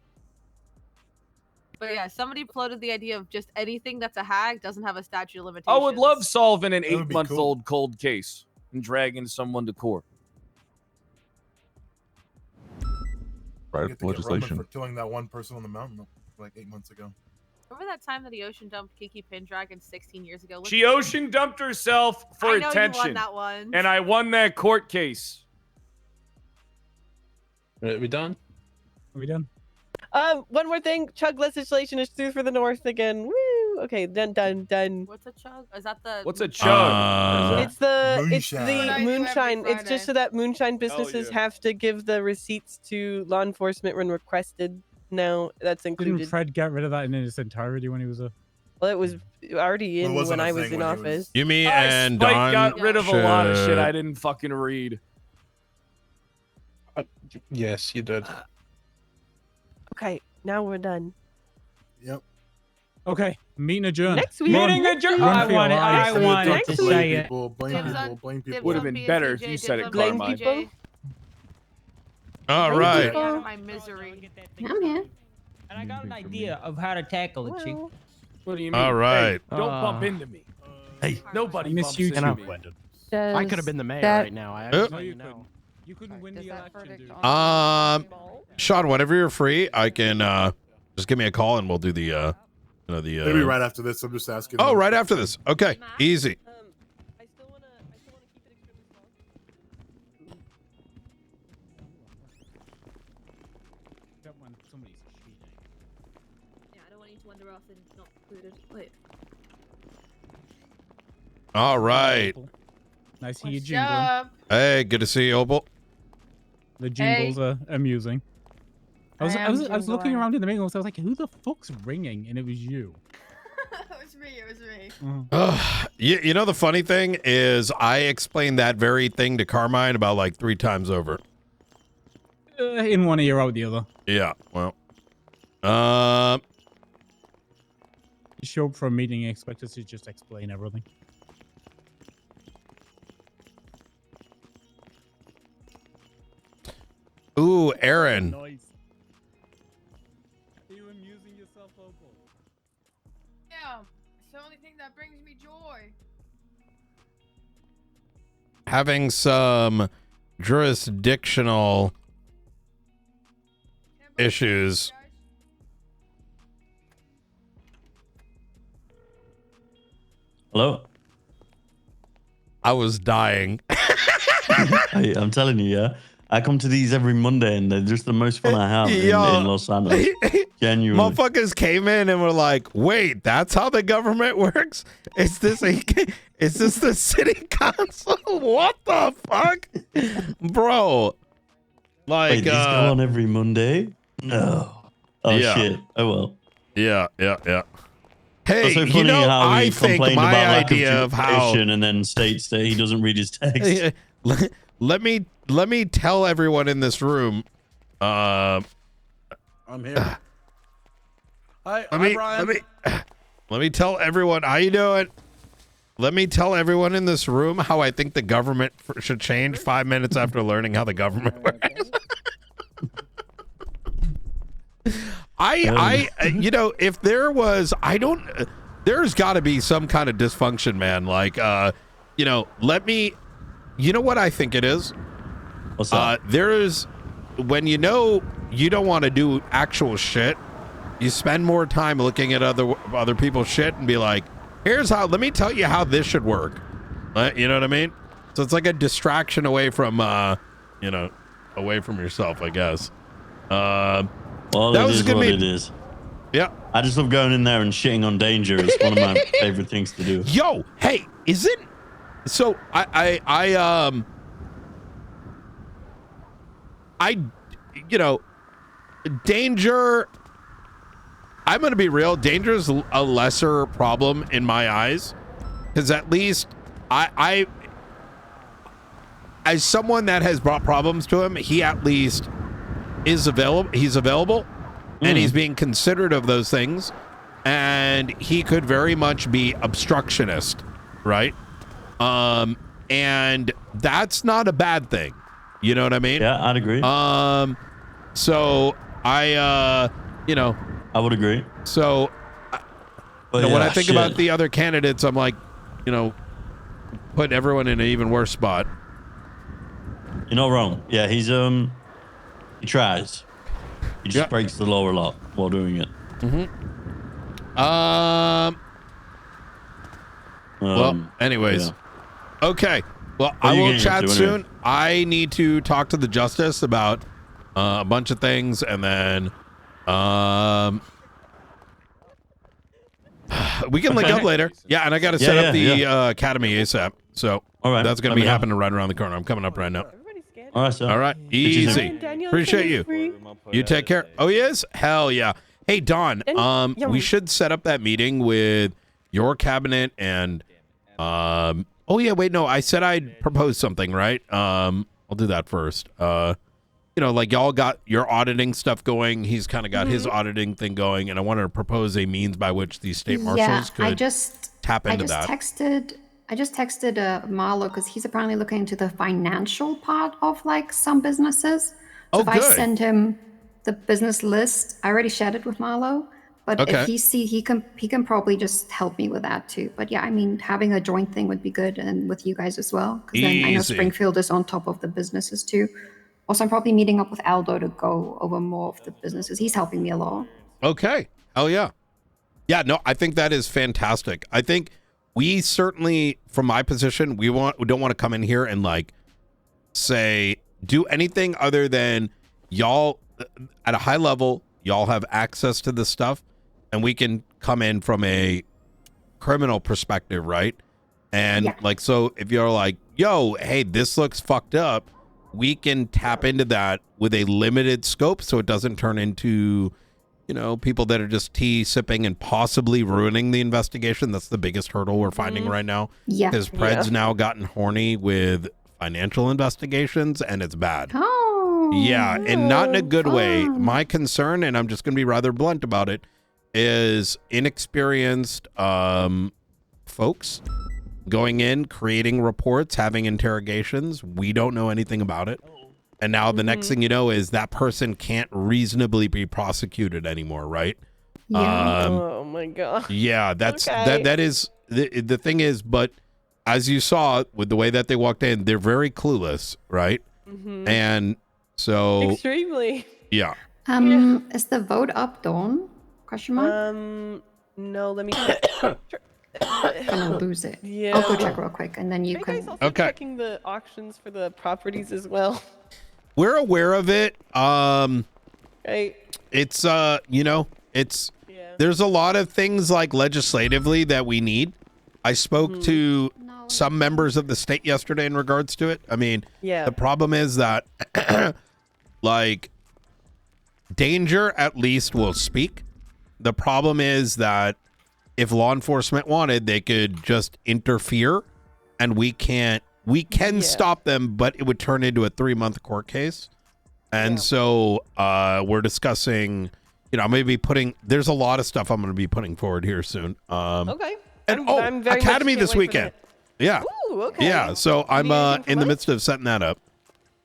But yeah, somebody floated the idea of just anything that's a hag doesn't have a statute of I limitations. would love solving an That would be 8-month-old cold case and dragging someone to court. Right, You get to get Roman legislation. for killing that one person on the mountain like 8 months ago. Remember that time that he ocean dumped Kiki Pendragon 16 years ago? She ocean dumped herself for I know attention. you won that one. And I won that court case. Are we done? Are we done? One more thing. Chug legislation is through for the North again. Woo! Okay, done. What's a chug? Is that the? What's a chug? It's the Moonshine. moonshine. It's just so that moonshine businesses yeah. have to give the receipts to law enforcement when requested. Now that's Didn't included. Fred get rid of that in its entirety when he was a? Well, it was already in when I was in office. You mean and Spike Don got rid of a lot of shit should- I didn't fucking read. Yes, you did. Okay, now we're done. Yep. Okay, meeting adjourned. Next week. Meeting adjourned. I wanted to say it. Blame people. Would have been better if you said it, Blame Carmine. people. All Blame right. people. My misery. I'm here. And I got an idea of how to tackle it, Chief. What do you mean? All right. Hey, don't bump into me. Hey, nobody I miss bumps you into too, me. Brendan. I could have been the mayor that- right now. I Oh. actually You couldn't win the election, dude. Sean, whenever you're free, I can just give me a call and we'll do the Maybe right after this. I'm just asking. Oh, right after this. Okay, easy. I still wanna keep it extremely small. Except when somebody's cheating. Yeah, I don't want you to wander off and not included. Wait. All right. Nice to hear you What's jingling. up? Hey, good to see you, Opal. The jingles are amusing. I was looking jingling. around in the meeting, so I was like, who the fuck's ringing? And it was you. It was me. It was me. You know, the funny thing is I explained that very thing to Carmine about like 3 times over. In one ear, out the other. Yeah, well. You show up for a meeting and expect us to just explain everything. Ooh, Aaron. Nice. Are you amusing yourself, Opal? Yeah, it's the only thing that brings me joy. Having some jurisdictional issues. Hello? I was dying. I'm telling you, yeah. I come to these every Monday and they're just the most fun I have in Los Santos. Genuinely. Motherfuckers came in and were like, wait, that's how the government works? Is this the city council? What the fuck? Bro. Like, Wait, these go on every Monday? No. Oh, yeah. shit. Oh, well. Yeah. Hey, It's so funny you know, how I he think complained my about lack idea of how communication and then states that he doesn't read his text. let me tell everyone in this room. I'm here. Hi, Brian. Let me tell everyone. How you doing? Let me tell everyone in this room how I think the government should change 5 minutes after learning how the government works. You know, if there was, there's got to be some kind of dysfunction, man. Like, you know, you know what I think it is? What's that? There's, when you know you don't want to do actual shit, you spend more time looking at other people's shit and be like, let me tell you how this should work. You know what I mean? So it's like a distraction away from, you know, away from yourself, I guess. Well, that it was is a good what meeting. it is. Yeah. I just love going in there and shitting on Danger. It's one of my favorite things to do. Yo, hey, is it? So you know, Danger. I'm gonna be real. Danger is a lesser problem in my eyes, because at least I, as someone that has brought problems to him, he at least is available. He's available, and he's being considerate of those things, and he could very much be obstructionist, right? And that's not a bad thing. You know what I mean? Yeah, I'd agree. So I, you know, I would agree. So, But when yeah, I think shit. about the other candidates, I'm like, put everyone in an even worse spot. You're not wrong. Yeah, he tries. He just breaks the law a lot while doing it. Well, anyways. yeah. Okay. Well, What are I you will getting chat into soon. anyway? I need to talk to the justice about a bunch of things, and then we can link Okay. up later. Yeah, and I got to set up the academy ASAP. So that's going to be happening right around the corner. I'm coming up right now. All right, sir. All right. Speak to you soon. Easy. Appreciate you. You take care. Oh, he is? Hell yeah. Hey, Don, we should set up that meeting with your cabinet and oh yeah, wait, no, I said I'd propose something, right? I'll do that first. Like y'all got your auditing stuff going. He's kind of got his auditing thing going, and I wanted to propose a means by which these state marshals could tap into that. I just texted Marlo because he's apparently looking into the financial part of like some businesses. So if I send him the business list, I already shared it with Marlo. But if he can probably just help me with that too. But yeah, I mean, having a joint thing would be good, and with you guys as well, because then I know Springfield is on top of the businesses too. Also, I'm probably meeting up with Aldo to go over more of the businesses. He's helping me a lot. Okay. Oh yeah. Yeah. No, I think that is fantastic. I think we certainly, from my position, we don't want to come in here and like say do anything other than y'all at a high level. Y'all have access to this stuff. And we can come in from a criminal perspective, right? And like, so if you're like, yo, hey, this looks fucked up, we can tap into that with a limited scope so it doesn't turn into, people that are just tea sipping and possibly ruining the investigation. That's the biggest hurdle we're finding right now. Yeah. Because Pred's now gotten horny with financial investigations, and it's bad. Oh. Yeah, and not in a good way. My concern, and I'm just going to be rather blunt about it, is inexperienced folks going in, creating reports, having interrogations. We don't know anything about it. And now the next thing you know is that person can't reasonably be prosecuted anymore, right? Yeah. Oh my god. Yeah, that's Okay. that is the thing is, but as you saw with the way that they walked in, they're very clueless, right? And so Extremely. yeah. Is the vote up, Dawn? Question mark? No, let me Gonna lose it. Yeah. I'll go check real quick, and then you Are you can. guys also checking the auctions for the properties as well? We're aware of it. Right. It's there's a lot of things like legislatively that we need. I spoke to some members of the state yesterday in regards to it. I mean, the problem is that like Danger at least will speak. The problem is that if law enforcement wanted, they could just interfere, and we can't. We can stop them, but it would turn into a 3-month court case. And so we're discussing, maybe there's a lot of stuff I'm going to be putting forward here soon. Okay. And I'm very Academy much this can't wait for weekend. Yeah. Ooh, okay. Yeah. So I'm in the midst of setting that up.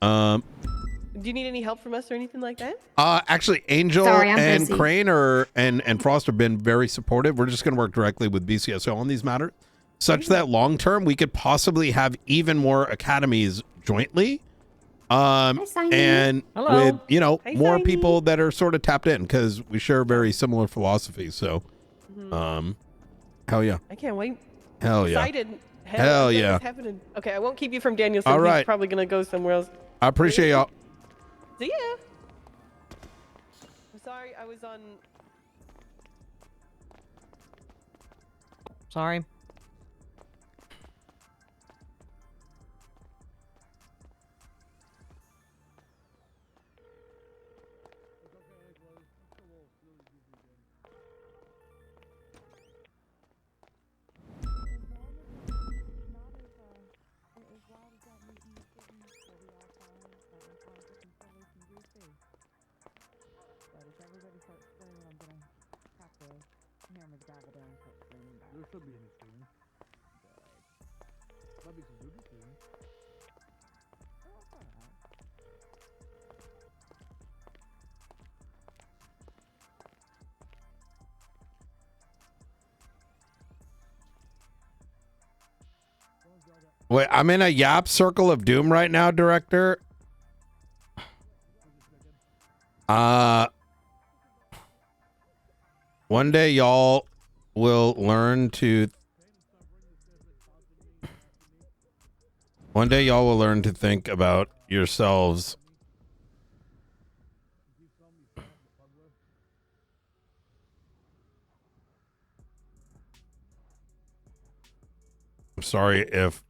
Do you need any help from us or anything like that? Actually, Angel Sorry, I'm and busy. Crane and Frost have been very supportive. We're just going to work directly with BCSO on these matters, such that long term we could possibly have even more academies jointly, and Hello. with more people that are sort of tapped in because we share very similar philosophies. So, hell yeah, I can't wait. hell yeah, Excited. hell yeah. yeah. What's happening? Okay, I won't keep you from Daniel. All Since right. He's probably gonna go somewhere else. I appreciate y'all. See ya. I'm sorry, I was on. Sorry. There should be any screen. Probably some good screen. Wait, I'm in a Yap circle of doom right now, director. One day y'all will learn to think about yourselves. I'm sorry if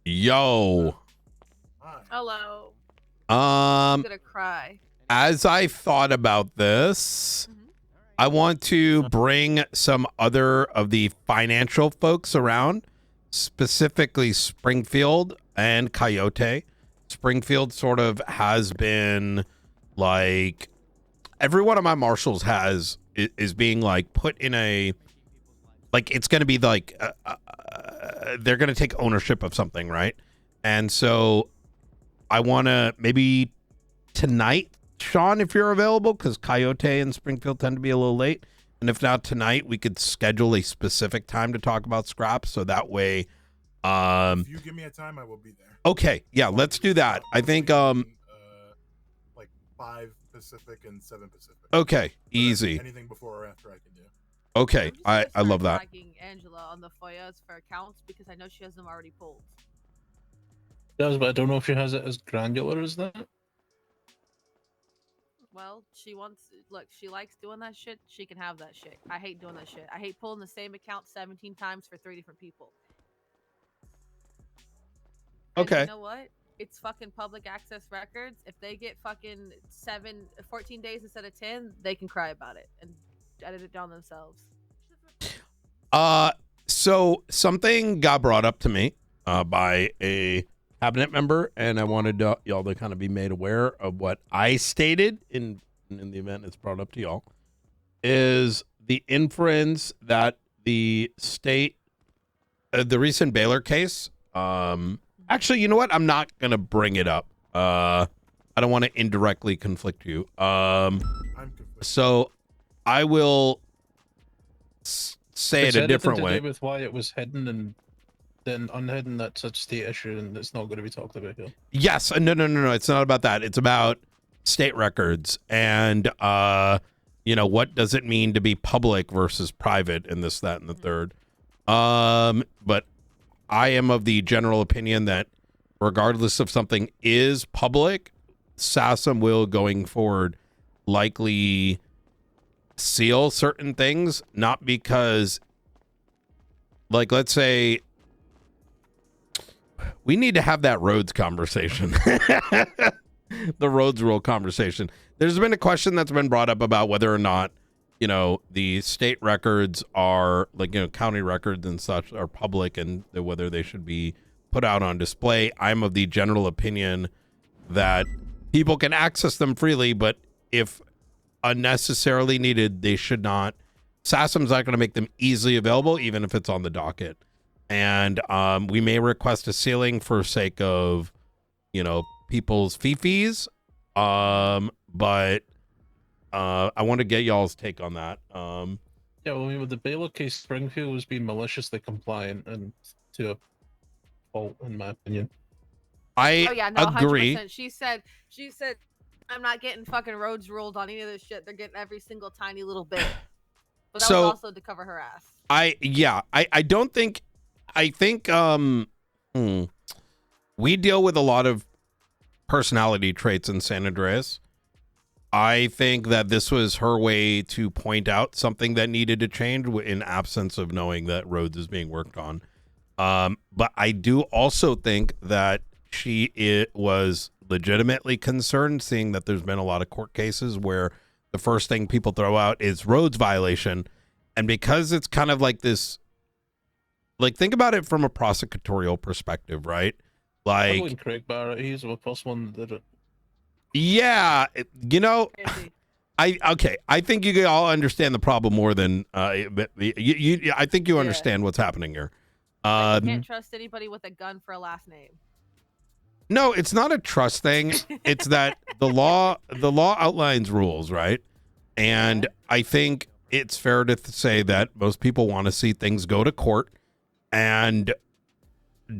yo. Hello. I'm gonna cry. As I thought about this, I want to bring some other of the financial folks around, specifically Springfield and Coyote. Springfield sort of has been like, every one of my marshals is being like put in a, like, it's going to be like, they're going to take ownership of something, right? And so I want to maybe tonight, Sean, if you're available, because Coyote and Springfield tend to be a little late. And if not tonight, we could schedule a specific time to talk about scraps. So that way, if you give me a time, I will be there. Okay, yeah, let's do that. I think like 5 Pacific and 7 Pacific. Okay, easy. Anything before or after I can do. Okay, I love that. Tagging Angela on the FOIAs for accounts because I know she has them already pulled. Does, but I don't know if she has it as granular as that. Well, she wants. Look, she likes doing that shit. She can have that shit. I hate doing that shit. I hate pulling the same account 17 times for 3 different people. And okay. You know what? It's fucking public access records. If they get fucking 14 days instead of 10, they can cry about it and edit it down themselves. So something got brought up to me by a cabinet member, and I wanted y'all to kind of be made aware of what I stated in the event it's brought up to y'all, is the inference that the state, the recent Baylor case, actually, you know what? I'm not going to bring it up. I don't want to indirectly conflict you. So I will say it a different way. To do with why it was hidden and then unhidden, that's a state issue and it's not going to be talked about here. Yes. No. It's not about that. It's about state records and, what does it mean to be public versus private and this, that, and the third. But I am of the general opinion that regardless if something is public, SASM will going forward likely seal certain things, not because, like, let's say we need to have that roads conversation, the roads rule conversation. There's been a question that's been brought up about whether or not, the state records are like, county records and such are public and whether they should be put out on display. I'm of the general opinion that people can access them freely, but if unnecessarily needed, they should not. SASM's not going to make them easily available, even if it's on the docket. And we may request a sealing for sake of, people's fees. But I want to get y'all's take on that. Yeah, well, with the Baylor case, Springfield was being maliciously compliant and to a fault, in my opinion. I agree. 100%. She said, I'm not getting fucking roads ruled on any of this shit. They're getting every single tiny little bit. But that was also to cover her ass. I think we deal with a lot of personality traits in San Andreas. I think that this was her way to point out something that needed to change in absence of knowing that roads is being worked on. But I do also think that she was legitimately concerned, seeing that there's been a lot of court cases where the first thing people throw out is roads violation. And because it's kind of like this, like, think about it from a prosecutorial perspective, right? I Like, wouldn't Craig Barrett. He's the first one that did it. yeah, you know, I think you all understand the problem more than I think you understand what's happening here. You can't trust anybody with a gun for a last name. No, it's not a trust thing. It's that the law outlines rules, right? And I think it's fair to say that most people want to see things go to court, and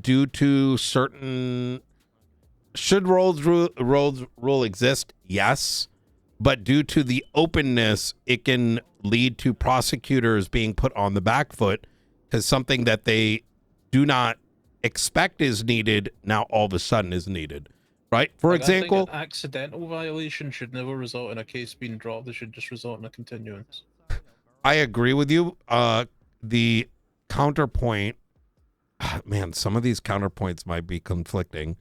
due to certain should roads rule exist? Yes. But due to the openness, it can lead to prosecutors being put on the back foot because something that they do not expect is needed now all of a sudden is needed, right? For example, I think an accidental violation should never result in a case being dropped. It should just result in a continuance. I agree with you. The counterpoint, man, some of these counterpoints might be conflicting.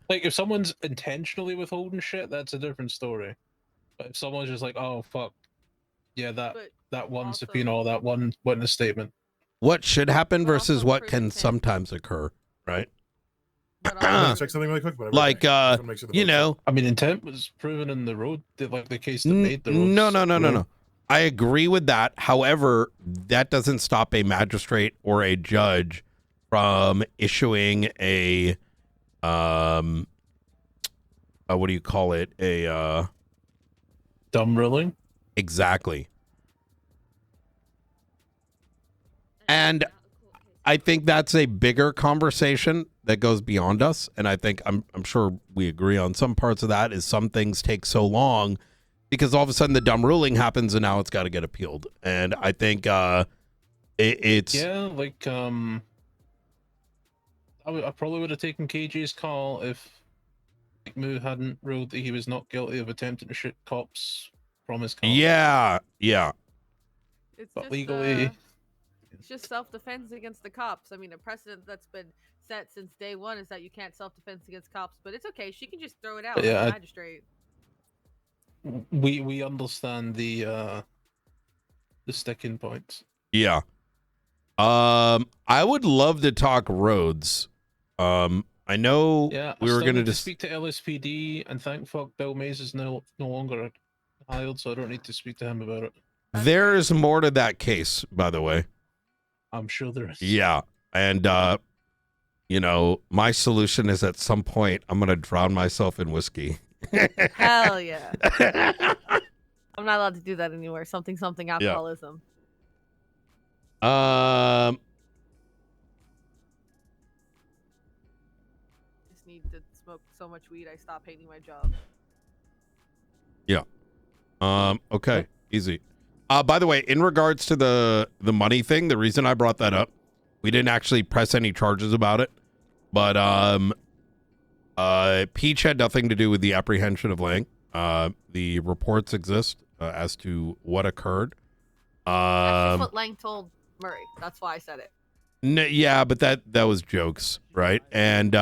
Like, if someone's intentionally withholding shit, that's a different story. But if someone's just like, oh fuck, yeah, that one subpoena or that one witness statement. What should happen versus what can sometimes occur, right? check something really quick. But Like, you know, I mean, intent was proven in the road, like the case that made the road. No. I agree with that. However, that doesn't stop a magistrate or a judge from issuing a, what do you call it? A dumb ruling. Exactly. And I think that's a bigger conversation that goes beyond us. And I think I'm sure we agree on some parts of that is some things take so long because all of a sudden the dumb ruling happens and now it's got to get appealed. And I think it's like I probably would have taken KJ's call if Moo hadn't ruled that he was not guilty of attempting to shoot cops from his car. Yeah. It's but just, legally, it's just self-defense against the cops. I mean, a precedent that's been set since day one is that you can't self-defense against cops. But it's okay. She can just throw it out. Yeah, Like a magistrate. we understand the sticking points. Yeah. I would love to talk roads. I know we were going to speak to LSPD, and thank fuck Bill Mays is no longer hired, so I don't need to speak to him about it. There's more to that case, by the way. I'm sure there is. Yeah. And, you know, my solution is at some point I'm going to drown myself in whiskey. Hell yeah. I'm not allowed to do that anymore. Something alcoholism. Just need to smoke so much weed I stop hating my job. Yeah. Okay. Easy. By the way, in regards to the money thing, the reason I brought that up, we didn't actually press any charges about it, but Peach had nothing to do with the apprehension of Lang. The reports exist as to what occurred. That's just what Lang told Murray. That's why I said it. Yeah, but that was jokes, right? And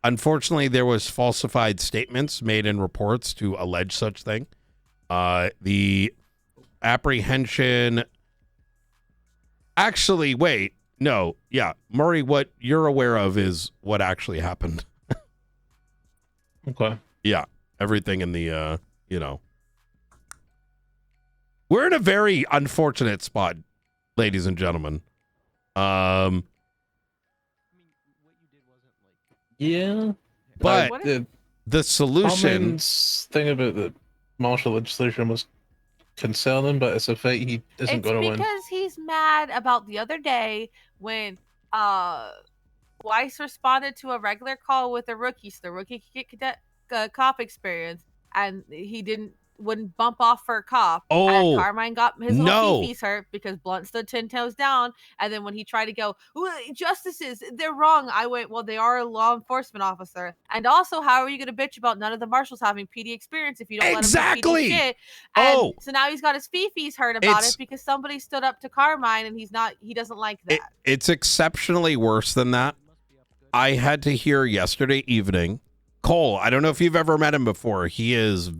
unfortunately, there was falsified statements made in reports to allege such thing. The apprehension. Actually, wait, no, yeah, Murray, what you're aware of is what actually happened. Okay. Yeah, everything in the, you know, we're in a very unfortunate spot, ladies and gentlemen. Yeah, but the solution thing about the martial legislation was concerning, but it's a fight he isn't going to win. Because he's mad about the other day when Weiss responded to a regular call with a rookie, so the rookie cadet cop experience, and he wouldn't bump off for a cop. And Carmine got his little fees hurt because Blunt stood 10 toes down. And then when he tried to go, justices, they're wrong. I went, well, they are a law enforcement officer. And also, how are you going to bitch about none of the marshals having PD experience if you don't let them do PD shit? And so now he's got his fees hurt about it because somebody stood up to Carmine and he doesn't like that. It's exceptionally worse than that. I had to hear yesterday evening. Cole, I don't know if you've ever met him before. He is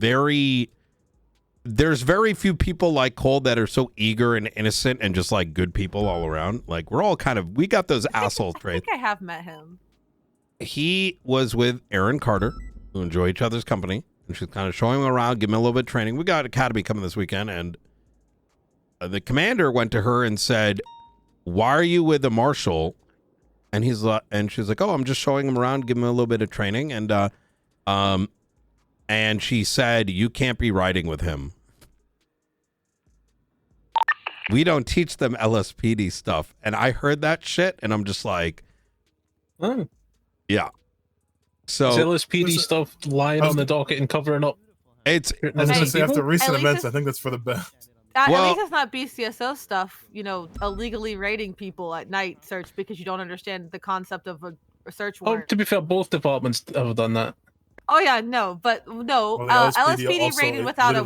there's very few people like Cole that are so eager and innocent and just like good people all around. Like we're all we got those asshole I traits. think I have met him. He was with Aaron Carter, who enjoy each other's company, and she's kind of showing him around, giving him a little bit of training. We got Academy coming this weekend, and the commander went to her and said, "Why are you with the marshal?" And she's like, "Oh, I'm just showing him around, giving him a little bit of training." And she said, "You can't be riding with him. We don't teach them LSPD stuff." And I heard that shit, and I'm just like, oh. Yeah. So is LSPD stuff lying on the docket and covering up. It's I was gonna say after recent events, I think that's for the best. At least it's not BCSO stuff, illegally raiding people at night search because you don't understand the concept of a search warrant. To be fair, both departments have done that. Oh yeah, no, but no, Well, LSPD raided without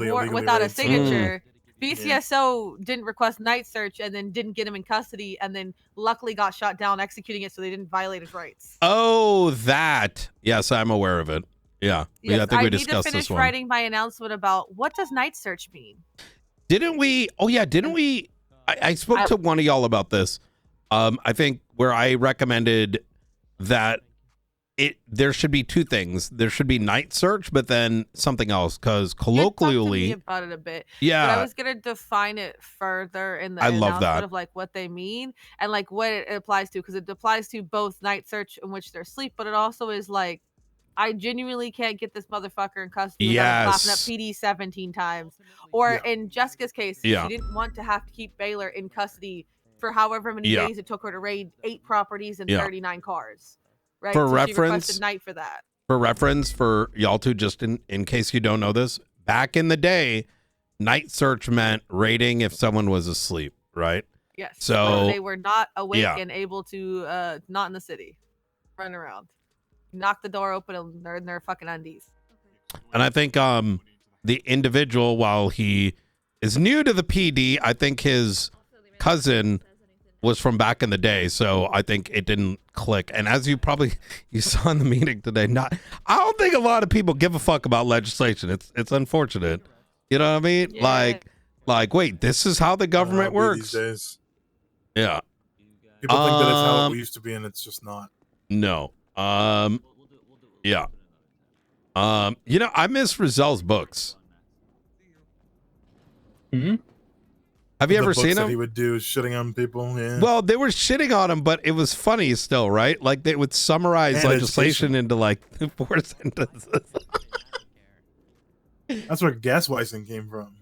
a signature. Mm. BCSO didn't request night search and then didn't get him in custody and then luckily got shot down executing it so they didn't violate his rights. Oh, that. Yes, I'm aware of it. Yeah. Yes, I think we need discussed to finish this one. writing my announcement about what does night search mean. Didn't we? Oh, yeah. Didn't we? I spoke to one of y'all about this. I think where I recommended that there should be two things. There should be night search, but then something else, because colloquially, about it a bit. Yeah. But I was gonna define it further in the I love announcement that. of like what they mean and like what it applies to, because it applies to both night search in which they're asleep, but it also is like I genuinely can't get this motherfucker in custody without clapping up Yes. PD 17 times. Or in Jessica's case, Yeah. she didn't want to have to keep Baylor in custody for however many Yeah. days it took her to raid 8 properties and Yeah. 39 cars. Right? For So she reference- requested night for that. For reference, for y'all too, just in case you don't know this, back in the day, night search meant raiding if someone was asleep, right? Yes. So when they were not awake yeah. and able to not in the city. Run around. Knock the door open and they're in their fucking undies. And I think the individual, while he is new to the PD, I think his cousin was from back in the day, so I think it didn't click. And as you saw in the meeting today, I don't think a lot of people give a fuck about legislation. It's unfortunate. You know what I mean? Yeah. Like wait, this is how the government works. These days. Yeah. People think that it's how it used to be, and it's just not. No. Yeah. I miss Rozelle's books. Mm-hmm. Have you The ever books seen that them? he would do shitting on people. Yeah. Well, they were shitting on him, but it was funny still, right? Like they would summarize And legislation into like 4 sentences. That's where gaswicing came from.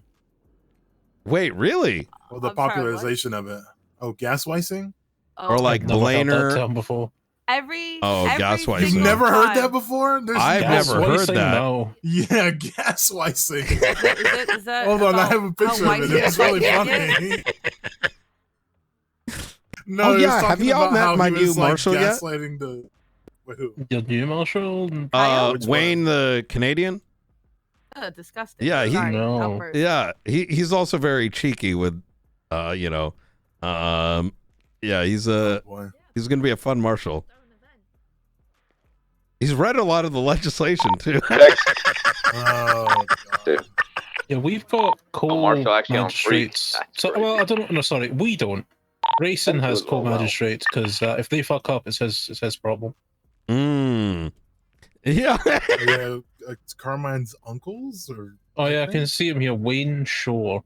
Wait, really? Well, the I'm sorry, what? popularization of it. Oh, gaswicing? Or like I've never heard that Blainer? term before. Every gaswicing. You've single never heard time- that before? I've never heard that. No. Yeah, gaswicing. Is that Hold on, I about have a picture how of it. white It's really people funny. No, Oh, he was yeah, have talking y'all about met how my he new was, like, marshal yet? gaslighting the... Wait, who? Your new marshal? Which Wayne the Canadian? Disgusting. Yeah, Sorry, outburst. he's also very cheeky with yeah, he's he's gonna be a fun marshal. He's read a lot of the legislation too. Oh, God. Yeah, we've got Marshal actually on free. magistrates. Well, I don't know. No, sorry, we don't. Racing has co-magistrates because if they fuck up, it's his problem. Yeah. Yeah, it's Carmine's uncles? Or Oh yeah, I can see him here. Wayne Shore.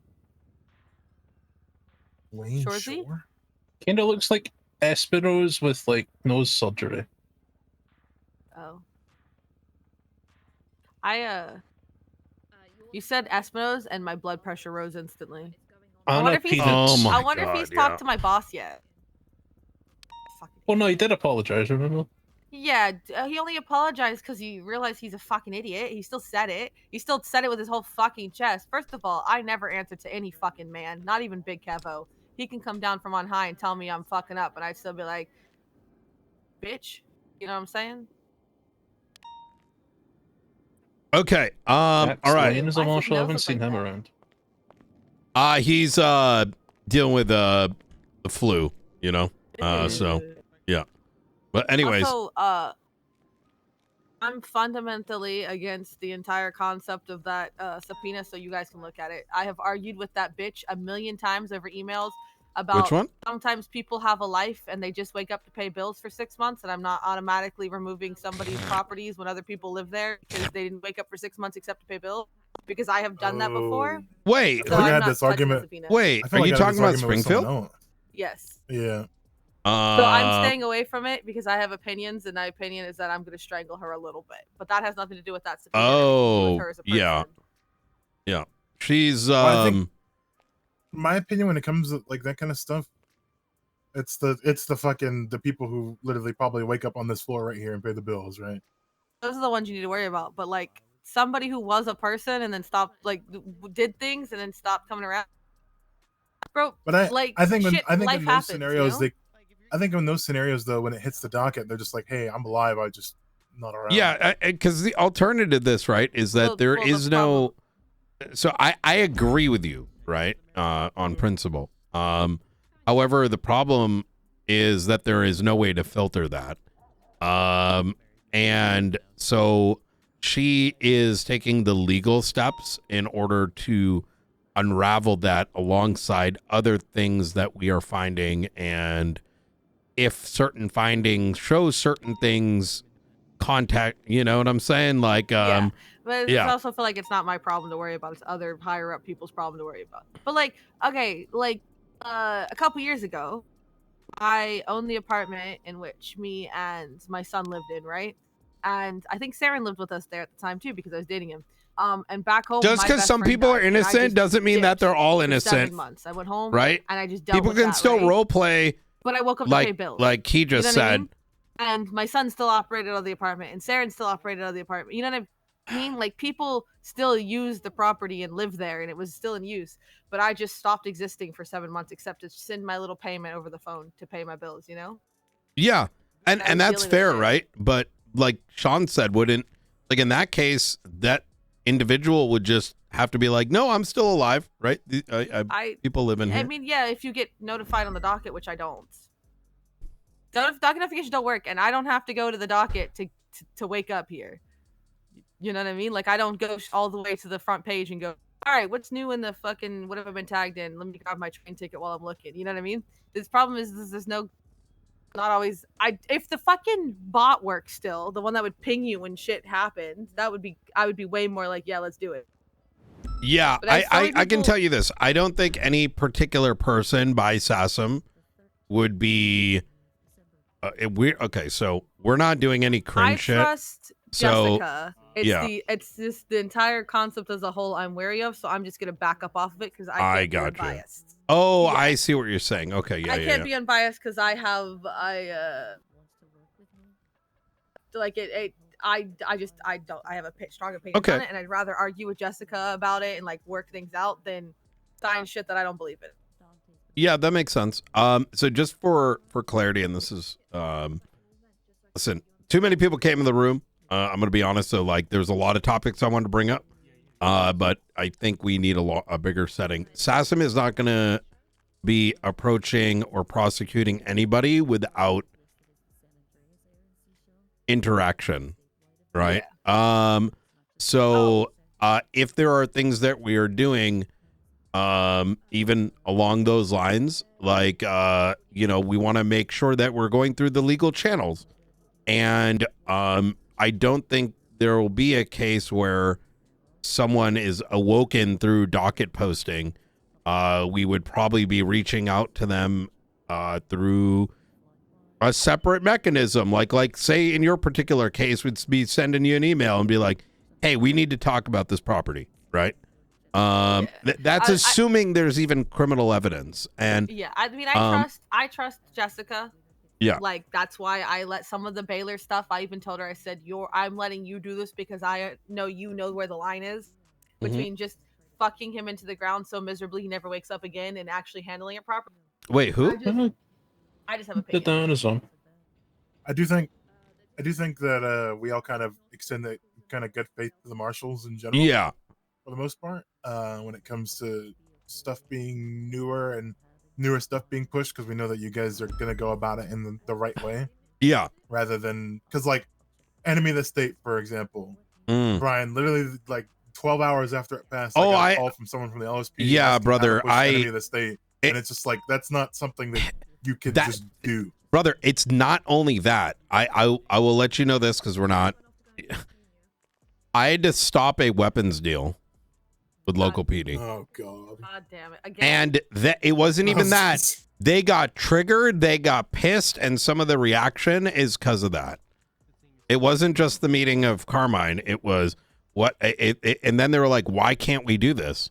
Wayne Shorzy? Shore? Kind of looks like Espino's with like nose surgery. Oh. You said Espino's and my blood pressure rose instantly. I wonder if he's, Oh my I wonder if he's talked to my boss yet. Well, no, he did apologize. Remember? Yeah, he only apologized because he realized he's a fucking idiot. He still said it. He still said it with his whole fucking chest. First of all, I never answered to any fucking man, not even Big Kevo. He can come down from on high and tell me I'm fucking up, and I'd still be like, bitch. You know what I'm saying? Okay. All right. Wayne is a marshal. I haven't seen him around. He's dealing with the flu, you know. So yeah. But anyways, Also, I'm fundamentally against the entire concept of that subpoena, so you guys can look at it. I have argued with that bitch a million times over emails about which one? sometimes people have a life and they just wake up to pay bills for 6 months, and I'm not automatically removing somebody's properties when other people live there because they didn't wake up for 6 months except to pay bills, because I have done that before. Wait, So I'm not touching the subpoena. Wait, I feel are like you I had talking this about argument with someone Springfield? else. Yes. Yeah. So I'm staying away from it because I have opinions, and my opinion is that I'm going to strangle her a little bit. But that has nothing to do with that subpoena. Oh, with her as a person. yeah. She's Well, I think my opinion when it comes to like that kind of stuff, it's the fucking the people who literally probably wake up on this floor right here and pay the bills, right? Those are the ones you need to worry about. But like somebody who was a person and then stopped, like did things and then stopped coming around, bro. But I think shit, in life those happens, scenarios you know? I think in those scenarios though, when it hits the docket, they're just like, hey, I'm alive. I just not around. Yeah, because the alternative to this, right, is that there is no. So I agree with you, right, on principle. However, the problem is that there is no way to filter that. And so she is taking the legal steps in order to unravel that alongside other things that we are finding. And if certain findings show certain things, contact, you know what I'm saying? Like, But I yeah. also feel like it's not my problem to worry about. It's other higher up people's problem to worry about. But like, okay, like a couple years ago, I owned the apartment in which me and my son lived in, right? And I think Saren lived with us there at the time too because I was dating him. And back home, Just my because best some friend people died, are and I innocent just doesn't mean that they're all for innocent. 7 months. I went home, Right? and I just dealt People with can that, still right? role play. But I woke up like, to pay bills. like he just You know what I said. mean? And my son still operated out of the apartment, and Saren still operated out of the apartment. You know what I mean? Like people still use the property and live there, and it was still in use. But I just stopped existing for 7 months, except to send my little payment over the phone to pay my bills. You know? Yeah, and I was that's dealing with fair, shit. right? But like Sean said, wouldn't like in that case that individual would just have to be like, no, I'm still alive, right? People live in here. I mean, yeah, if you get notified on the docket, which I don't. Docket notifications don't work, and I don't have to go to the docket to wake up here. You know what I mean? Like I don't go all the way to the front page and go, all right, what's new in the fucking what have I been tagged in? Let me grab my train ticket while I'm looking. You know what I mean? This problem is there's no, not always. If the fucking bot works still, the one that would ping you when shit happens, I would be way more like, yeah, let's do it. Yeah, But as so many I can people- tell you this. I don't think any particular person by SASM would be. Okay, so we're not doing any cringe I shit. trust So, Jessica. It's just the entire concept as a whole I'm wary of, so I'm just gonna back up off of it because I can't be got you. unbiased. Oh, I see what you're saying. Okay, yeah, I yeah, can't yeah. be unbiased because I have a strong opinion Okay. on it, and I'd rather argue with Jessica about it and like work things out than sign shit that I don't believe in. Yeah, that makes sense. So just for clarity, and this is listen, too many people came in the room. I'm gonna be honest. So like, there's a lot of topics I wanted to bring up, but I think we need a bigger setting. SASM is not gonna be approaching or prosecuting anybody without interaction, right? So if there are things that we are doing even along those lines, like we want to make sure that we're going through the legal channels, and I don't think there will be a case where someone is awoken through docket posting. We would probably be reaching out to them through a separate mechanism, like say in your particular case, we'd be sending you an email and be like, hey, we need to talk about this property, right? That's assuming there's even criminal evidence. And Yeah, I mean, I trust Jessica. Yeah. Like that's why I let some of the Baylor stuff. I even told her, I said, I'm letting you do this because I know you know where the line is between just fucking him into the ground so miserably he never wakes up again and actually handling it properly. Wait, who? I just have a Get down his own. I do think that we all kind of extend that kind of good faith to the marshals in general. Yeah. For the most part, when it comes to stuff being newer and newer stuff being pushed, because we know that you guys are gonna go about it in the right way. Yeah. Rather than because like Enemy of the State, for example, Brian, literally like 12 hours after it passed, I got a call from someone from the LSP. Yeah, brother. Enemy of the State, and it's just like that's not something that you could just do. Brother, it's not only that. I will let you know this because we're not. I had to stop a weapons deal with local PD. Oh God. God damn it. Again. And that it wasn't even that. They got triggered, they got pissed, and some of the reaction is because of that. It wasn't just the meeting of Carmine. It was and then they were like, why can't we do this?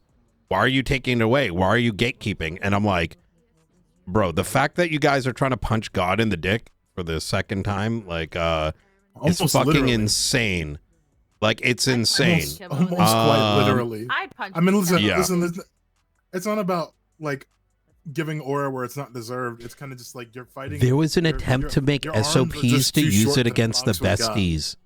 Why are you taking it away? Why are you gatekeeping? And I'm like, bro, the fact that you guys are trying to punch God in the dick for the second time, like, it's fucking literally. Insane. Like, it's insane. Almost quite literally. I'd punch I mean, listen, Yeah. listen, it's not about like giving aura where it's not deserved. It's kind of just like you're fighting. There was an attempt to make your arms are SOPs just to too use short it to against the box with God. besties.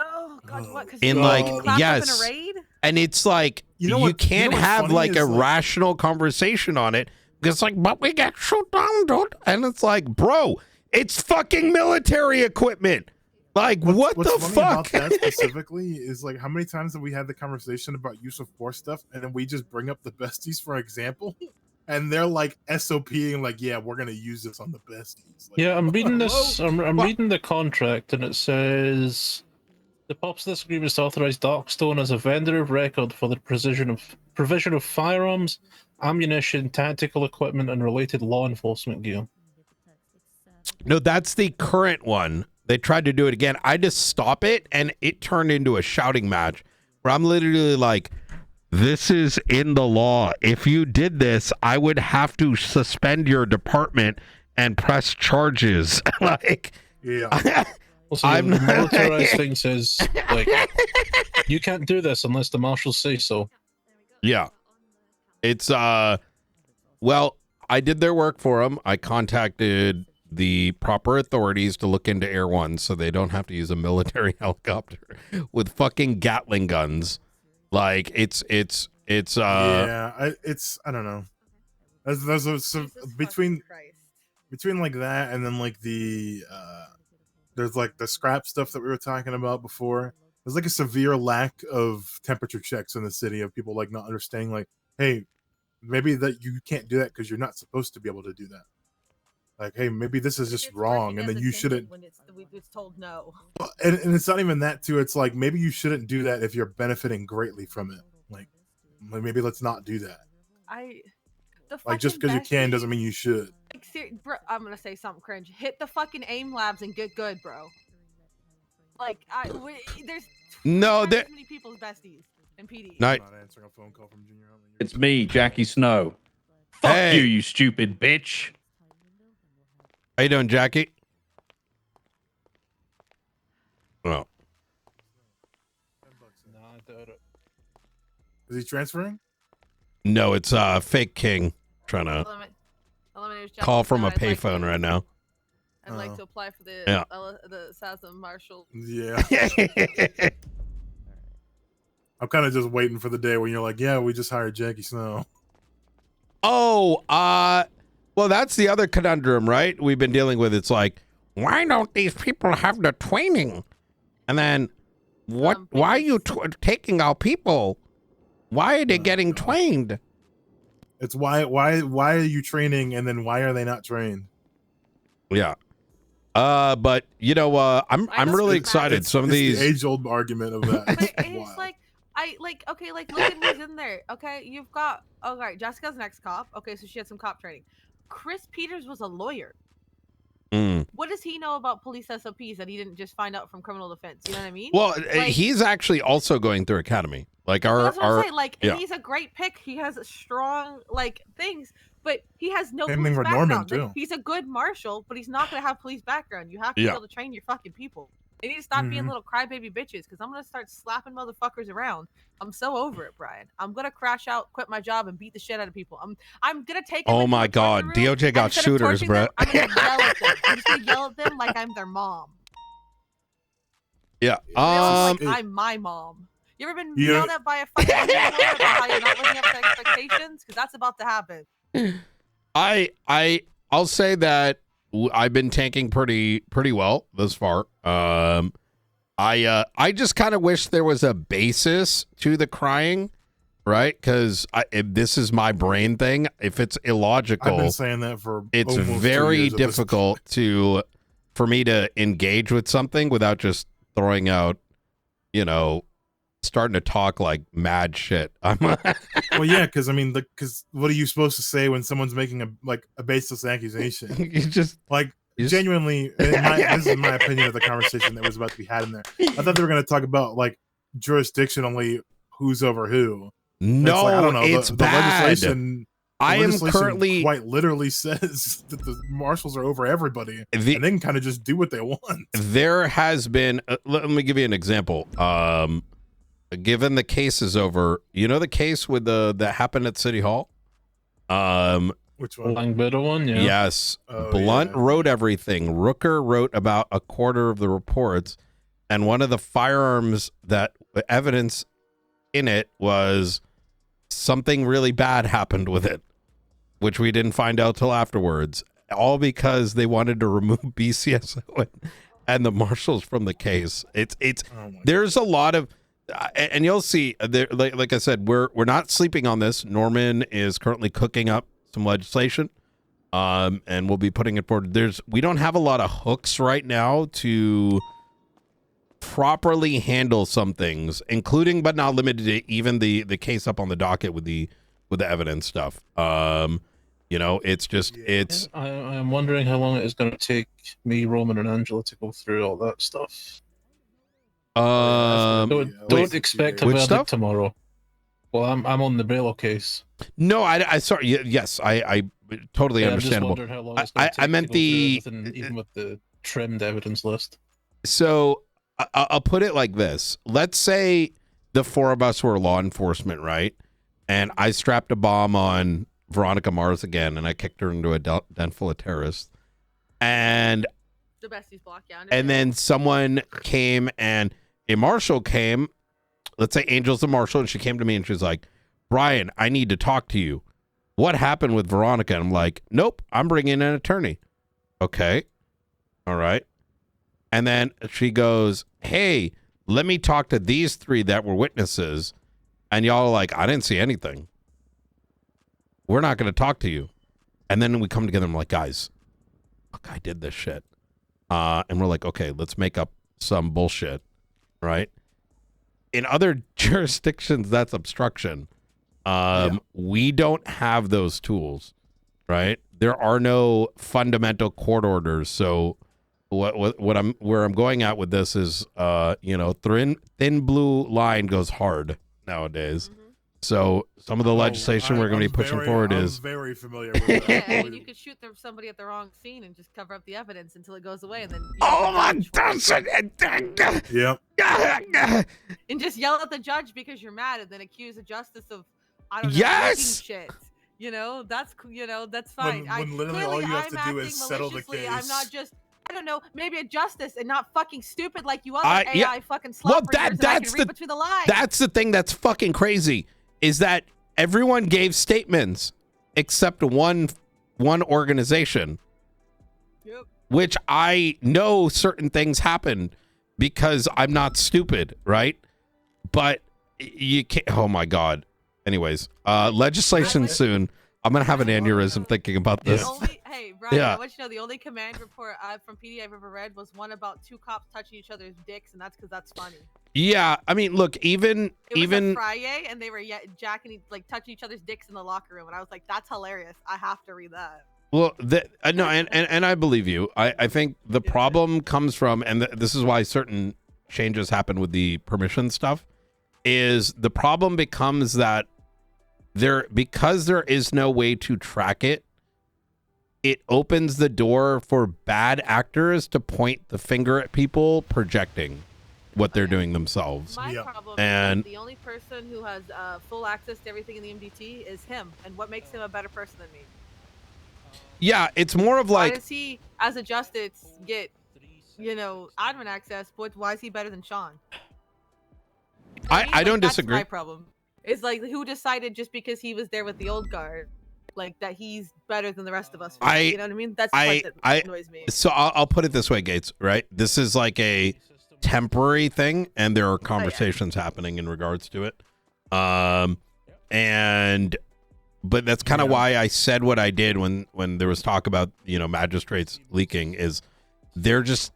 Oh God, what? 'Cause In you like, clapped up in a yes. raid? And it's like, You know you what- can't you know what's have funny like is, a like- rational conversation on it. It's like, but we get shot down, dude. And it's like, bro, it's fucking military equipment. Like, what What's the funny fuck? about that specifically is like how many times have we had the conversation about use of force stuff, and then we just bring up the besties for example, and they're like SOPing like, yeah, we're gonna use this on the besties. Like, Yeah, I'm reading hello? this. I'm reading the contract, and it says the purpose of this agreement is to authorize Darkstone as a vendor of record for the provision of firearms, ammunition, tactical equipment, and related law enforcement gear. No, that's the current one. They tried to do it again. I just stop it, and it turned into a shouting match where I'm literally like, this is in the law. If you did this, I would have to suspend your department and press charges. Like, yeah. Also, the militarized thing says, like, you can't do this unless the marshals say so. Yeah. It's, well, I did their work for them. I contacted the proper authorities to look into Air One so they don't have to use a military helicopter with fucking Gatling guns. Like, it's yeah, I don't know. There's between like that and then like the there's like the scrap stuff that we were talking about before. There's like a severe lack of temperature checks in the city of people like not understanding like, hey, maybe that you can't do that because you're not supposed to be able to do that. Like, hey, maybe this is just wrong, and then you shouldn't. When it's told no. And it's not even that too. It's like maybe you shouldn't do that if you're benefiting greatly from it. Like, maybe let's not do that. Like, just because you can doesn't mean you should. Like, bro, I'm gonna say something cringe. Hit the fucking aim labs and get good, bro. Like, there's no, too many people's besties in PD. Night. It's me, Jackie Snow. Fuck Hey. you stupid bitch. How you doing, Jackie? Oh. Is he transferring? No, it's fake King trying to call from a payphone right now. I'd like to apply for the Yeah. the SASM Marshal. Yeah. I'm kind of just waiting for the day when you're like, yeah, we just hired Jackie Snow. Oh, well, that's the other conundrum, right? We've been dealing with. It's like, why don't these people have the training? And then, why are you taking our people? Why are they getting trained? It's why are you training, and then why are they not trained? Yeah. But you know, I'm really excited. Some of these the age-old argument of that. But it's like okay, like look at who's in there. Okay, you've got Jessica's an ex-cop. Okay, so she had some cop training. Chris Peters was a lawyer. What does he know about police SOPs that he didn't just find out from criminal defense? You know what I mean? Well, Like, he's actually also going through academy. Like that's what I'm saying. Like, yeah. he's a great pick. He has strong things, but he has no Same police thing for background. Norman, Like, too. he's a good marshal, but he's not going to have police background. You have to Yeah. be able to train your fucking people. They need to stop being Mhm. little crybaby bitches because I'm going to start slapping motherfuckers around. I'm so over it, Brian. I'm going to crash out, quit my job, and beat the shit out of people. I'm going to take them Oh into my a torture God, room, DOJ and got instead of shooters, torturing bro. them, I'm going to yell at them. I'm just going to yell at them like I'm their mom. Yeah. Like I'm my mom. You ever been yelled at by a fucking mom about how you're not living up to expectations? Because that's about to happen. I'll say that I've been tanking pretty well thus far. I just kind of wish there was a basis to the crying, right? Because this is my brain thing. If it's illogical, I've been saying that for it's almost 2 very years at this difficult for me to engage with something without just throwing out, starting to talk like mad shit. Well, yeah, because I mean, because what are you supposed to say when someone's making a baseless accusation? You just genuinely. This is my opinion of the conversation that was about to be had in there. I thought they were going to talk about like jurisdictionally who's over who. No, I don't know. it's the bad. legislation. I am legislation currently quite literally says that the marshals are over everybody, and they can kind of just do what they want. There has been. Let me give you an example. Given the case is over, the case with that happened at City Hall. Which one? Langbitter one, yeah. Yes, Blunt wrote everything. Rooker wrote about a quarter of the reports, and one of the firearms evidence in it was something really bad happened with it, which we didn't find out till afterwards. All because they wanted to remove BCSO and the marshals from the case. There's a lot of. And you'll see, like I said, we're not sleeping on this. Norman is currently cooking up some legislation, and we'll be putting it forward. We don't have a lot of hooks right now to properly handle some things, including but not limited to even the case up on the docket with the evidence stuff. It's just it's. I'm wondering how long it is going to take me, Roman, and Angela to go through all that stuff. Don't expect a verdict tomorrow. Well, I'm on the Brelo case. No, I sorry. Yes, I totally understandable. I'm just wondering how long it's going to take I meant even with the trimmed evidence list. So I'll put it like this. Let's say the four of us were law enforcement, right? And I strapped a bomb on Veronica Mars again, and I kicked her into a den full of terrorists. And the besties block, yeah. And then someone came and a marshal came. Let's say Angel's the marshal, and she came to me and she was like, "Brian, I need to talk to you. What happened with Veronica?" And I'm like, "Nope, I'm bringing an attorney." Okay. All right. And then she goes, "Hey, let me talk to these 3 that were witnesses." And y'all are like, "I didn't see anything. We're not going to talk to you." And then we come together and I'm like, "Guys, look, I did this shit." And we're like, "Okay, let's make up some bullshit," right? In other jurisdictions, that's obstruction. We don't have those tools, right? There are no fundamental court orders. So where I'm going at with this is, thin blue line goes hard nowadays. Mm-hmm. So some of the legislation we're going to be pushing forward is very familiar with that. Yeah, and you could shoot somebody at the wrong scene and just cover up the evidence until it goes away, and then Yep. And just yell at the judge because you're mad, and then accuse the justice of Yes! shit. That's fine. When literally all you have to do is settle the case. I'm not just. I don't know, maybe a justice and not fucking stupid like you other AI fucking slop readers that I can read between the lines. That's the thing that's fucking crazy, is that everyone gave statements except one organization. Yep. Which I know certain things happen because I'm not stupid, right? But you can't. Oh my God. Anyways, legislation soon. I'm gonna have an aneurysm thinking about this. Hey, Brian, I want you to know the only command report from PD I've ever read was one about 2 cops touching each other's dicks, and that's because that's funny. Yeah, I mean, look, even It was a Friday, and they were touching each other's dicks in the locker room, and I was like, that's hilarious. I have to read that. Well, no, and I believe you. I think the problem comes from, and this is why certain changes happen with the permission stuff, is the problem becomes that because there is no way to track it, it opens the door for bad actors to point the finger at people projecting what they're doing themselves. My problem and is the only person who has full access to everything in the MDT is him. And what makes him a better person than me? Yeah, it's more of like, why does he, as a justice, get, admin access, but why is he better than Sean? I don't disagree. That's my problem. It's like, who decided just because he was there with the old guard like that he's better than the rest of us. I- You know what I mean? That's the part that annoys me. So I'll put it this way, Gates. Right, this is like a temporary thing, and there are conversations happening in regards to it. But that's kind of why I said what I did when there was talk about magistrates leaking. Is there just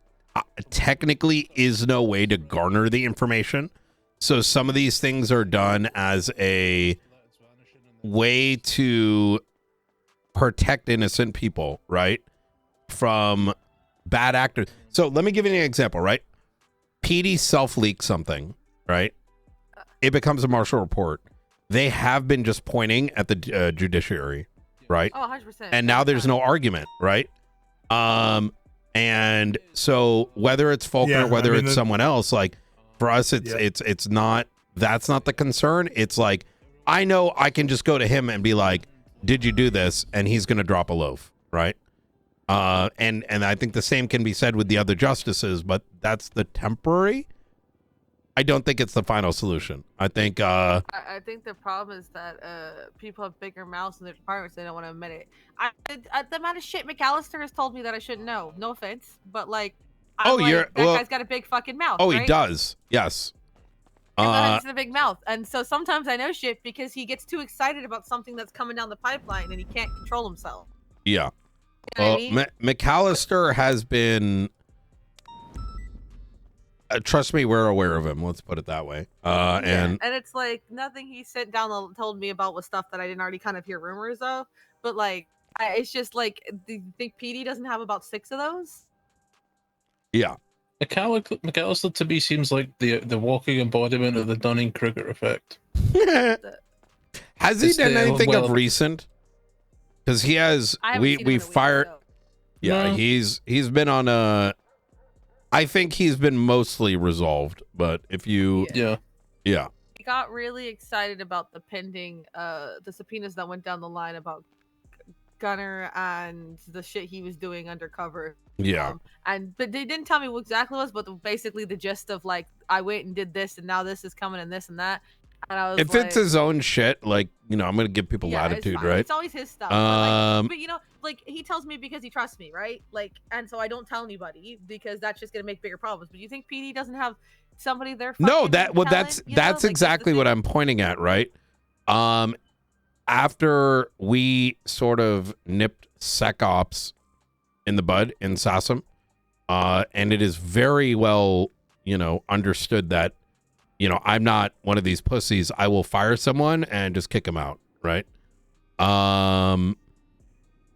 technically is no way to garner the information, so some of these things are done as a way to protect innocent people, right, from bad actors. So let me give you an example, right? PD self-leaks something, right? It becomes a martial report. They have been just pointing at the judiciary, right? Oh, 100%. And now there's no argument, right? And so whether it's Faulkner, whether it's someone else, like for us, it's not. That's not the concern. It's like I know I can just go to him and be like, "Did you do this?" And he's going to drop a loaf, right? And I think the same can be said with the other justices, but that's the temporary. I don't think it's the final solution. I think I think the problem is that people have bigger mouths in their departments. They don't want to admit it. The amount of shit McAllister has told me that I shouldn't know. No offense, but like, that guy's got a big fucking mouth. Oh, right? He does. Yes. He's a big mouth, and so sometimes I know shit because he gets too excited about something that's coming down the pipeline and he can't control himself. Yeah. You know what I mean? McAllister has been. Trust me, we're aware of him. Let's put it that way. And it's like nothing he sent down told me about was stuff that I didn't already kind of hear rumors of. But like, it's just like, do you think PD doesn't have about 6 of those? Yeah. McAllister to me seems like the walking embodiment of the Dunning-Kruger effect. Has he done anything of recent? Because he has. We fired. Yeah, No. he's been on a. I think he's been mostly resolved, but if you, yeah. He got really excited about the pending, the subpoenas that went down the line about Gunner and the shit he was doing undercover. Yeah. But they didn't tell me what exactly it was, but basically the gist of like, I went and did this, and now this is coming and this and that. And I was If like, it's his own shit, like I'm gonna give people latitude, it's fine. right? It's always his stuff. But like he tells me because he trusts me, right? Like, and so I don't tell anybody because that's just gonna make bigger problems. But you think PD doesn't have somebody there? No, that's exactly what I'm pointing at, right? After we sort of nipped SecOps in the bud in SASM, and it is very well, understood that, I'm not one of these pussies. I will fire someone and just kick them out, right?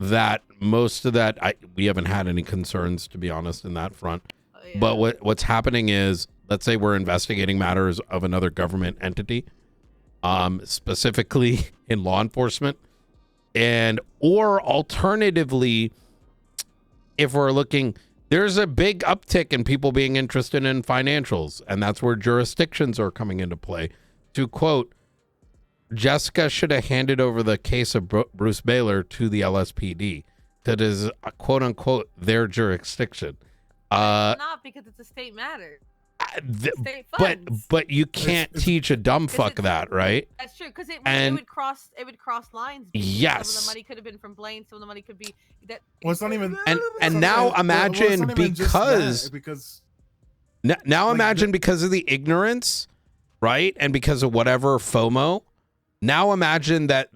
That most of that, we haven't had any concerns, to be honest, in that front. But what's happening is, let's say we're investigating matters of another government entity, specifically in law enforcement, or alternatively, if we're looking, there's a big uptick in people being interested in financials, and that's where jurisdictions are coming into play. To quote, Jessica should have handed over the case of Bruce Baylor to the LSPD. That is, quote unquote, their jurisdiction. It's not, because it's a state matter. State funds. But you can't teach a dumb fuck that, right? That's true, because it And- would cross lines. because Yes. Some of the money could have been from Blaine. Some of the money could be that. Well, it's not even. And now imagine because now imagine because of the ignorance, right, and because of whatever FOMO. Now imagine that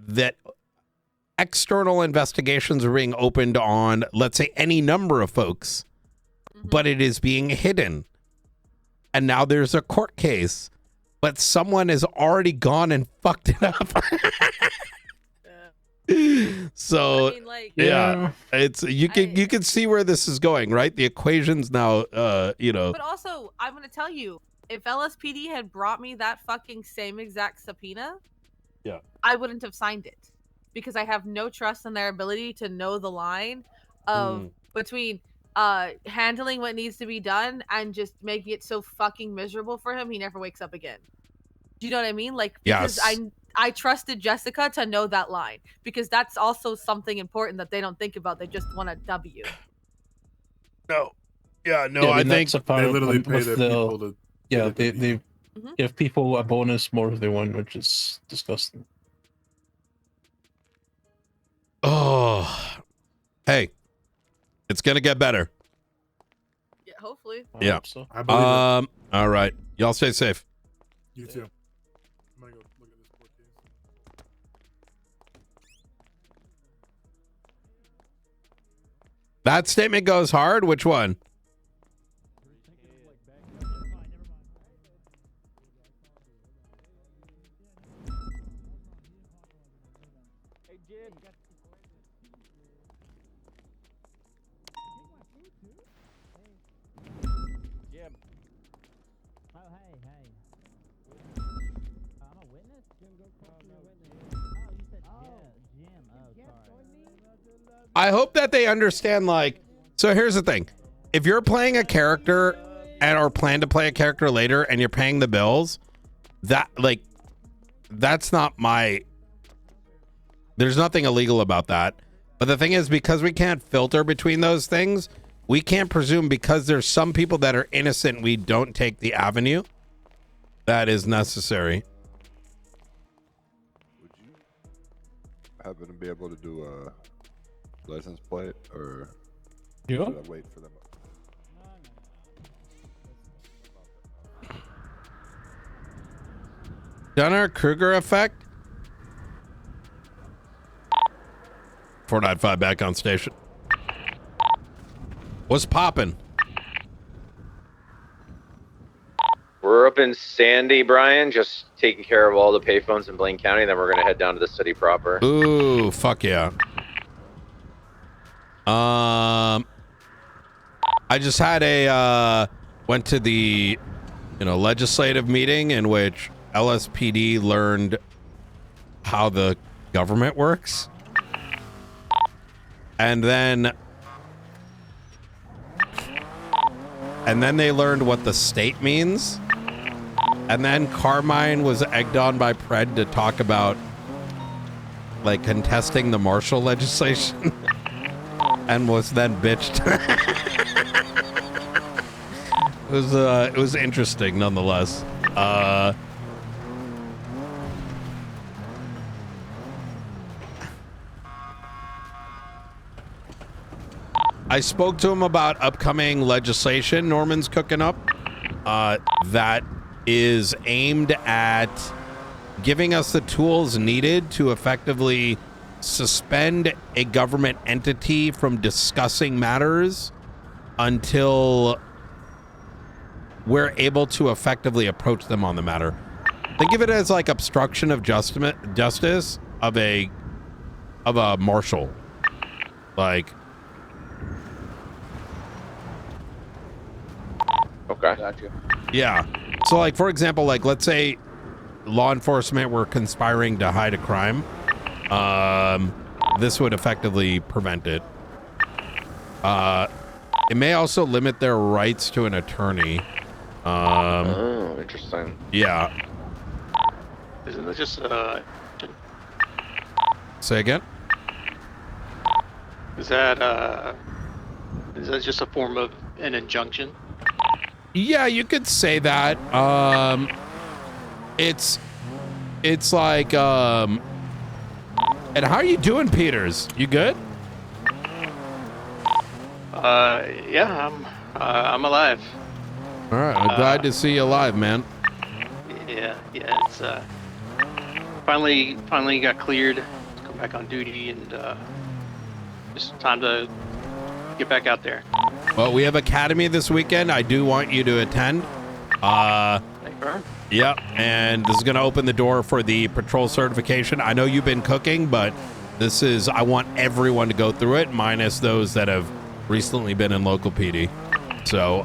external investigations are being opened on, let's say, any number of folks, but it is being hidden. And now there's a court case, but someone has already gone and fucked it up. So it's you can see where this is going, right? The equations now, But also, I'm gonna tell you, if LSPD had brought me that fucking same exact subpoena, I wouldn't have signed it, because I have no trust in their ability to know the line of between handling what needs to be done and just making it so fucking miserable for him he never wakes up again. Do you know what I mean? Like, because I trusted Jessica to know that line, because that's also something important that they don't think about. They just want a W. No. Yeah, no, I think they literally pay their people to. Yeah, they give people a bonus more if they win, which is disgusting. Oh, hey, it's gonna get better. Yeah, hopefully. Yeah. So. I believe it. All right. Y'all stay safe. You too. I'm gonna go look at this court case. That statement goes hard. Which one? I hope that they understand, like, so here's the thing. If you're playing a character and or plan to play a character later and you're paying the bills, that, like, that's not my, there's nothing illegal about that. But the thing is, because we can't filter between those things, we can't presume because there's some people that are innocent, we don't take the avenue that is necessary. Would you happen to be able to do a license plate, or should I wait for them? Dunner-Kruger effect? 495 back on station. What's poppin'? We're up in Sandy, Brian, just taking care of all the payphones in Blaine County. Then we're gonna head down to the city proper. Ooh, fuck yeah. I just had went to the, legislative meeting in which LSPD learned how the government works. And then they learned what the state means. And then Carmine was egged on by Pred to talk about, like, contesting the Marshall legislation. And was then bitched. It was interesting nonetheless. I spoke to him about upcoming legislation Norman's cooking up that is aimed at giving us the tools needed to effectively suspend a government entity from discussing matters until we're able to effectively approach them on the matter. Think of it as like obstruction of justice of a marshal. Like, okay, gotcha. Yeah. So, like, for example, like, let's say law enforcement were conspiring to hide a crime. This would effectively prevent it. It may also limit their rights to an attorney. Oh, interesting. Yeah. Isn't that just Say again? is that just a form of an injunction? Yeah, you could say that. It's like, and how are you doing, Peters? You good? Yeah, I'm alive. All right, I'm glad to see you alive, man. Yeah, it's finally got cleared to come back on duty, and just time to get back out there. Well, we have Academy this weekend. I do want you to attend. Yep, and this is going to open the door for the patrol certification. I know you've been cooking, but I want everyone to go through it, minus those that have recently been in local PD. So,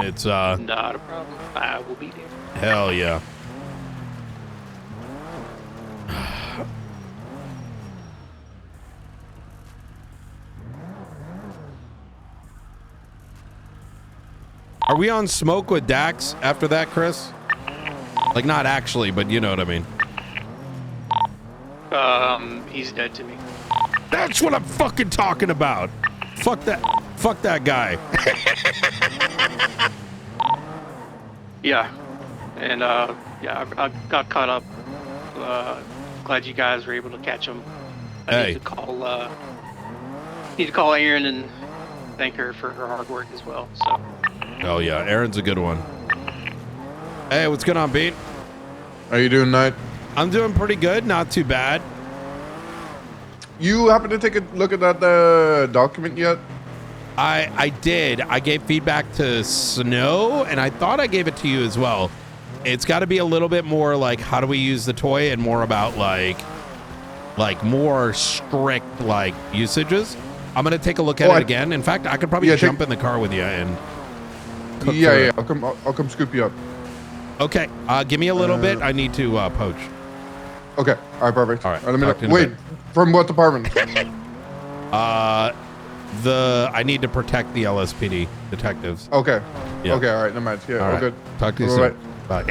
it's not a problem. I will be there. Hell yeah. Are we on smoke with Dax after that, Chris? Like, not actually, but you know what I mean. He's dead to me. That's what I'm fucking talking about. Fuck that guy. Yeah, and I got caught up. Glad you guys were able to catch him. I need to call. Need to call Erin and thank her for her hard work as well. So. Oh yeah, Erin's a good one. Hey, what's going on, Pete? How you doing, Knight? I'm doing pretty good, not too bad. You happen to take a look at that document yet? I did. I gave feedback to Snow, and I thought I gave it to you as well. It's got to be a little bit more like how do we use the toy, and more about like more strict like usages. I'm gonna take a look at it again. In fact, I could probably jump in the car with you and cook yeah. through it. I'll come scoop you up. Okay. Give me a little bit. I need to poach. Okay. All right. Perfect. All right. Let me talk to you in a wait. bit. From what department? I need to protect the LSPD detectives. Okay. Yeah. Okay. All right. No mind. Yeah. All All right. good. Talk to you Bye-bye. soon. Bye.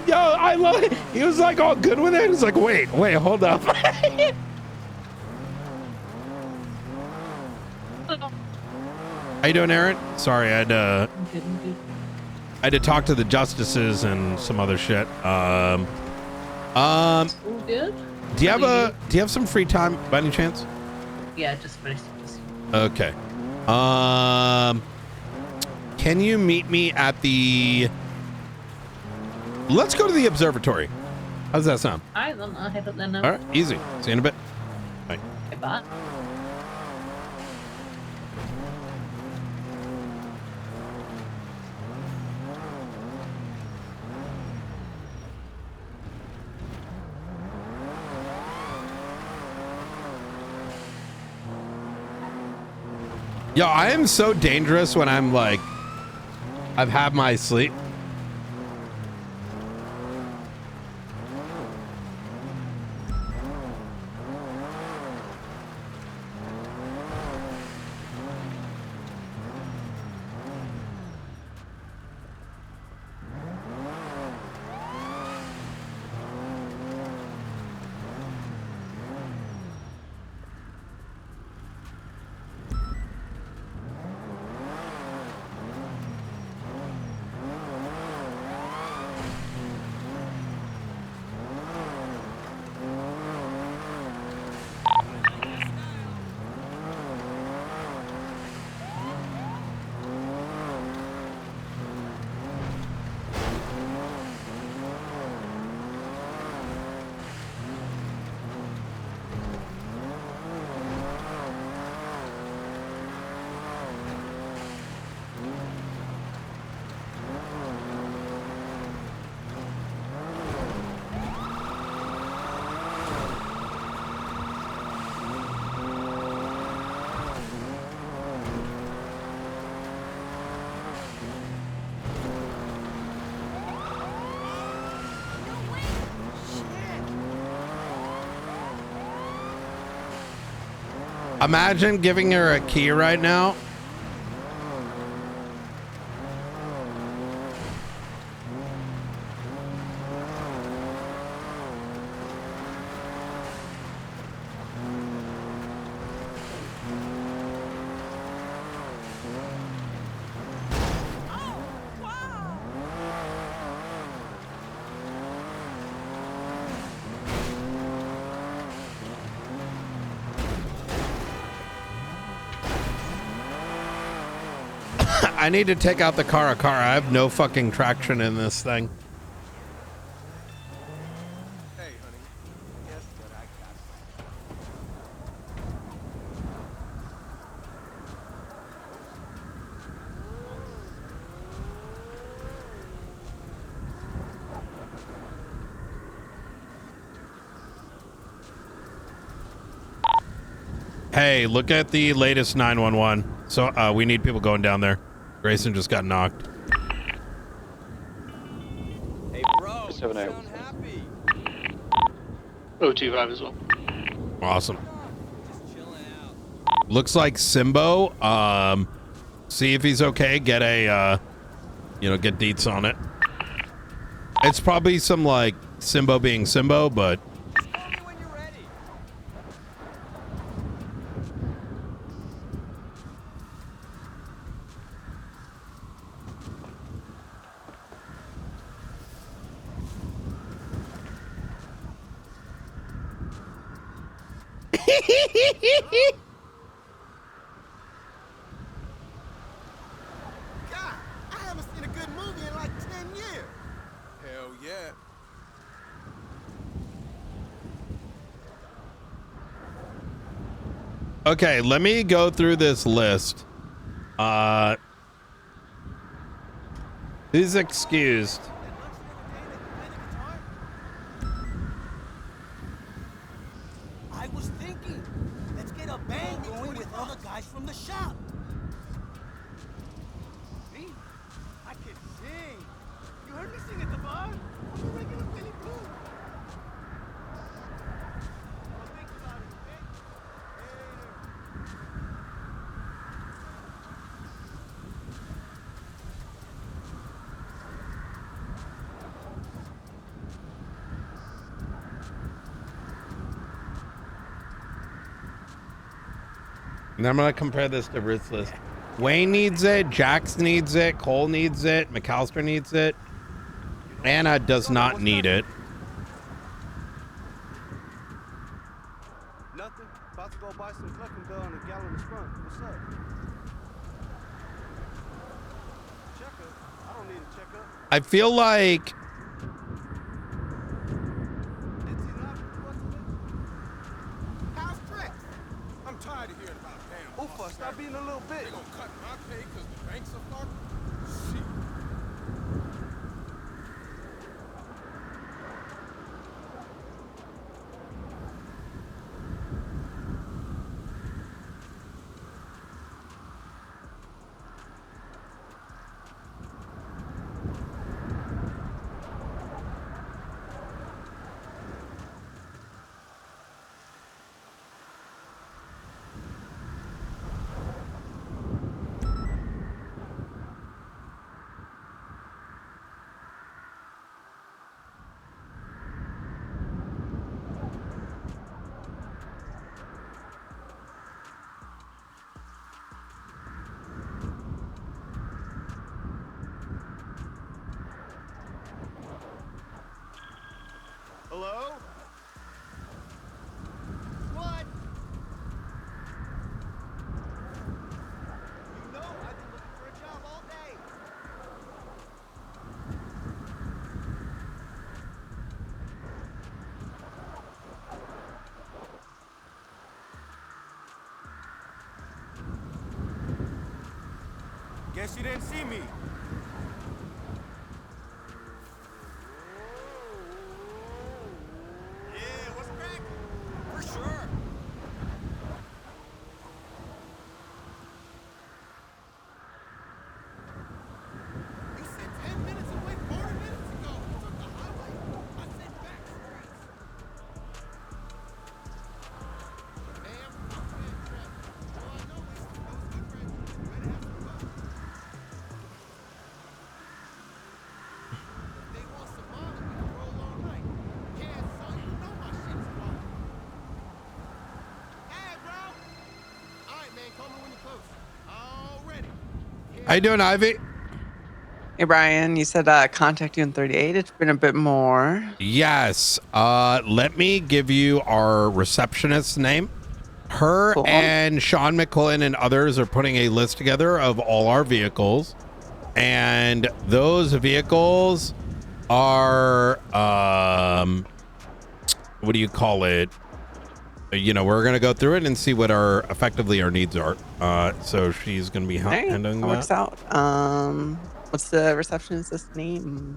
Yo, I love it. He was like all good with it. He's like, wait, hold up. How you doing, Aaron? Sorry, I had to talk to the justices and some other shit. Good. Do you have some free time by any chance? Yeah, just finished this. Okay. Can you meet me at the... Let's go to the observatory. How does that sound? Alright, then I'll head up there now. All right, easy. See you in a bit. Bye. Bye. Yo, I am so dangerous when I'm like, I've had my sleep. Imagine giving her a key right now. I need to take out the car. I have no fucking traction in this thing. Hey, look at the latest 911. So we need people going down there. Grayson just got knocked. Hey, bro. 7-8. 025 as well. Awesome. Looks like Simbo. See if he's okay. Get a, get deets on it. It's probably some like Simbo being Simbo, but. I haven't seen a good movie in like 10 years. Hell yeah. Okay, let me go through this list. Who's excused? I was thinking, let's get a band going with all the guys from the shop. Me? I can sing. You heard me sing at the bar? I'm a regular Billy Blue. Well, think about it, okay? And I'm gonna compare this to Ruth's list. Wayne needs it, Jax needs it, Cole needs it, McAllister needs it. Anna does not need it. Nothing. About to go buy some Clucking Bell and a gallon of Sprunk. What's up? Checkup? I don't need a checkup. I feel like How's Trex? I'm tired of hearing about damn. Oofa, stop being a little bit. They gonna cut my pay because the banks are fucked? Shit. Hello? What? You know I've been looking for a job all day. Guess you didn't see me. Yeah, what's cracking? For sure. You said 10 minutes away 40 minutes ago. You took the highway. I said back streets. Ma'am, I'm fan traffic. All I know is those good friends better have some luck. If they want some Molly, we can roll all night. Yeah, son, you know my shit's quiet. Hey, bro. All right, man, call me when you're close. Already. how you doing, Ivy? Hey Brian, you said contact you in 38. It's been a bit more. Yes. Let me give you our receptionist's name. Her and Sean McCullen and others are putting a list together of all our vehicles. And those vehicles are, what do you call it? You know, we're going to go through it and see what effectively our needs are. So she's going to be handling That that. works out. What's the receptionist's name?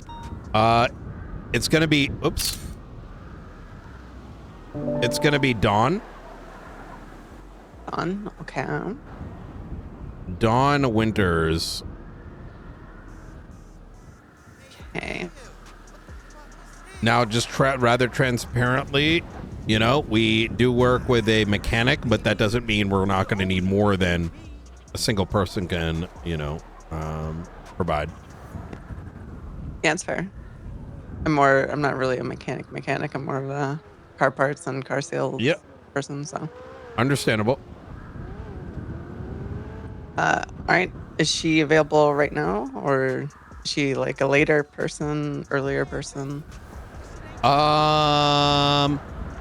It's going to be, oops. It's going to be Dawn. Dawn, okay. Dawn Winters. Okay. Now, just rather transparently, you know, we do work with a mechanic, but that doesn't mean we're not going to need more than a single person can, you know, provide. Yeah, it's fair. I'm not really a mechanic. I'm more of a car parts and car sales person, so. Understandable. All right. Is she available right now, or is she like a later person, earlier person?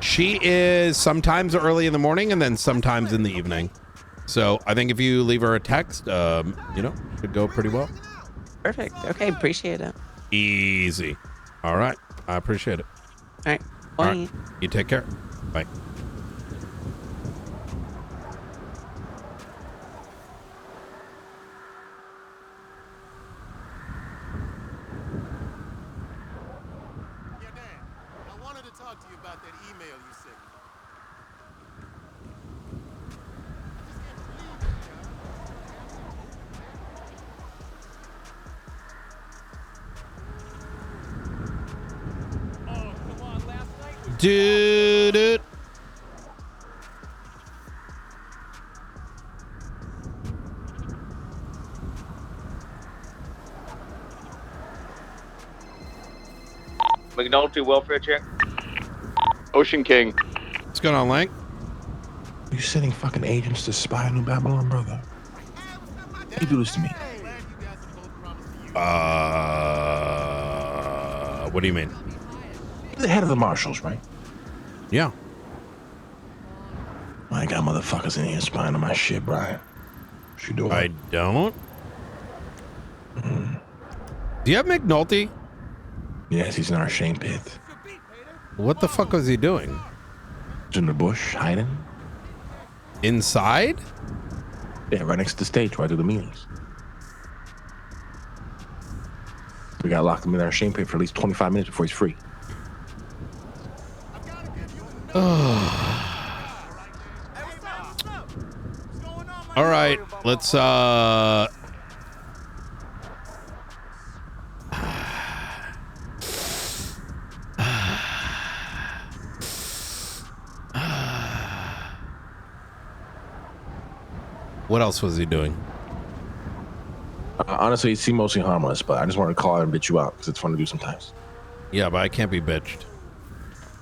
She is sometimes early in the morning and then sometimes in the evening. So I think if you leave her a text, you know, should go pretty well. Perfect. Okay, appreciate it. Easy. All right. I appreciate it. All right. All right. You take care. Bye. I wanted to talk to you about that email you sent me. Dude. McNulty welfare check. Ocean King. What's going on, Lank? You sending fucking agents to spy on New Babylon, brother? You do this to me. What do you mean? You're the head of the marshals, right? Yeah. I got motherfuckers in here spying on my shit, Brian. What you doing? I don't. Do you have McNulty? Yes, he's in our shame pit. What the fuck was he doing? He's in the bush, hiding. Inside? Yeah, right next to the stage, where I do the meetings. We got locked him in our shame pit for at least 25 minutes before he's free. All right, let's what else was he doing? Honestly, he seemed mostly harmless, but I just wanted to call out and bitch you out because it's fun to do sometimes. Yeah, but I can't be bitched.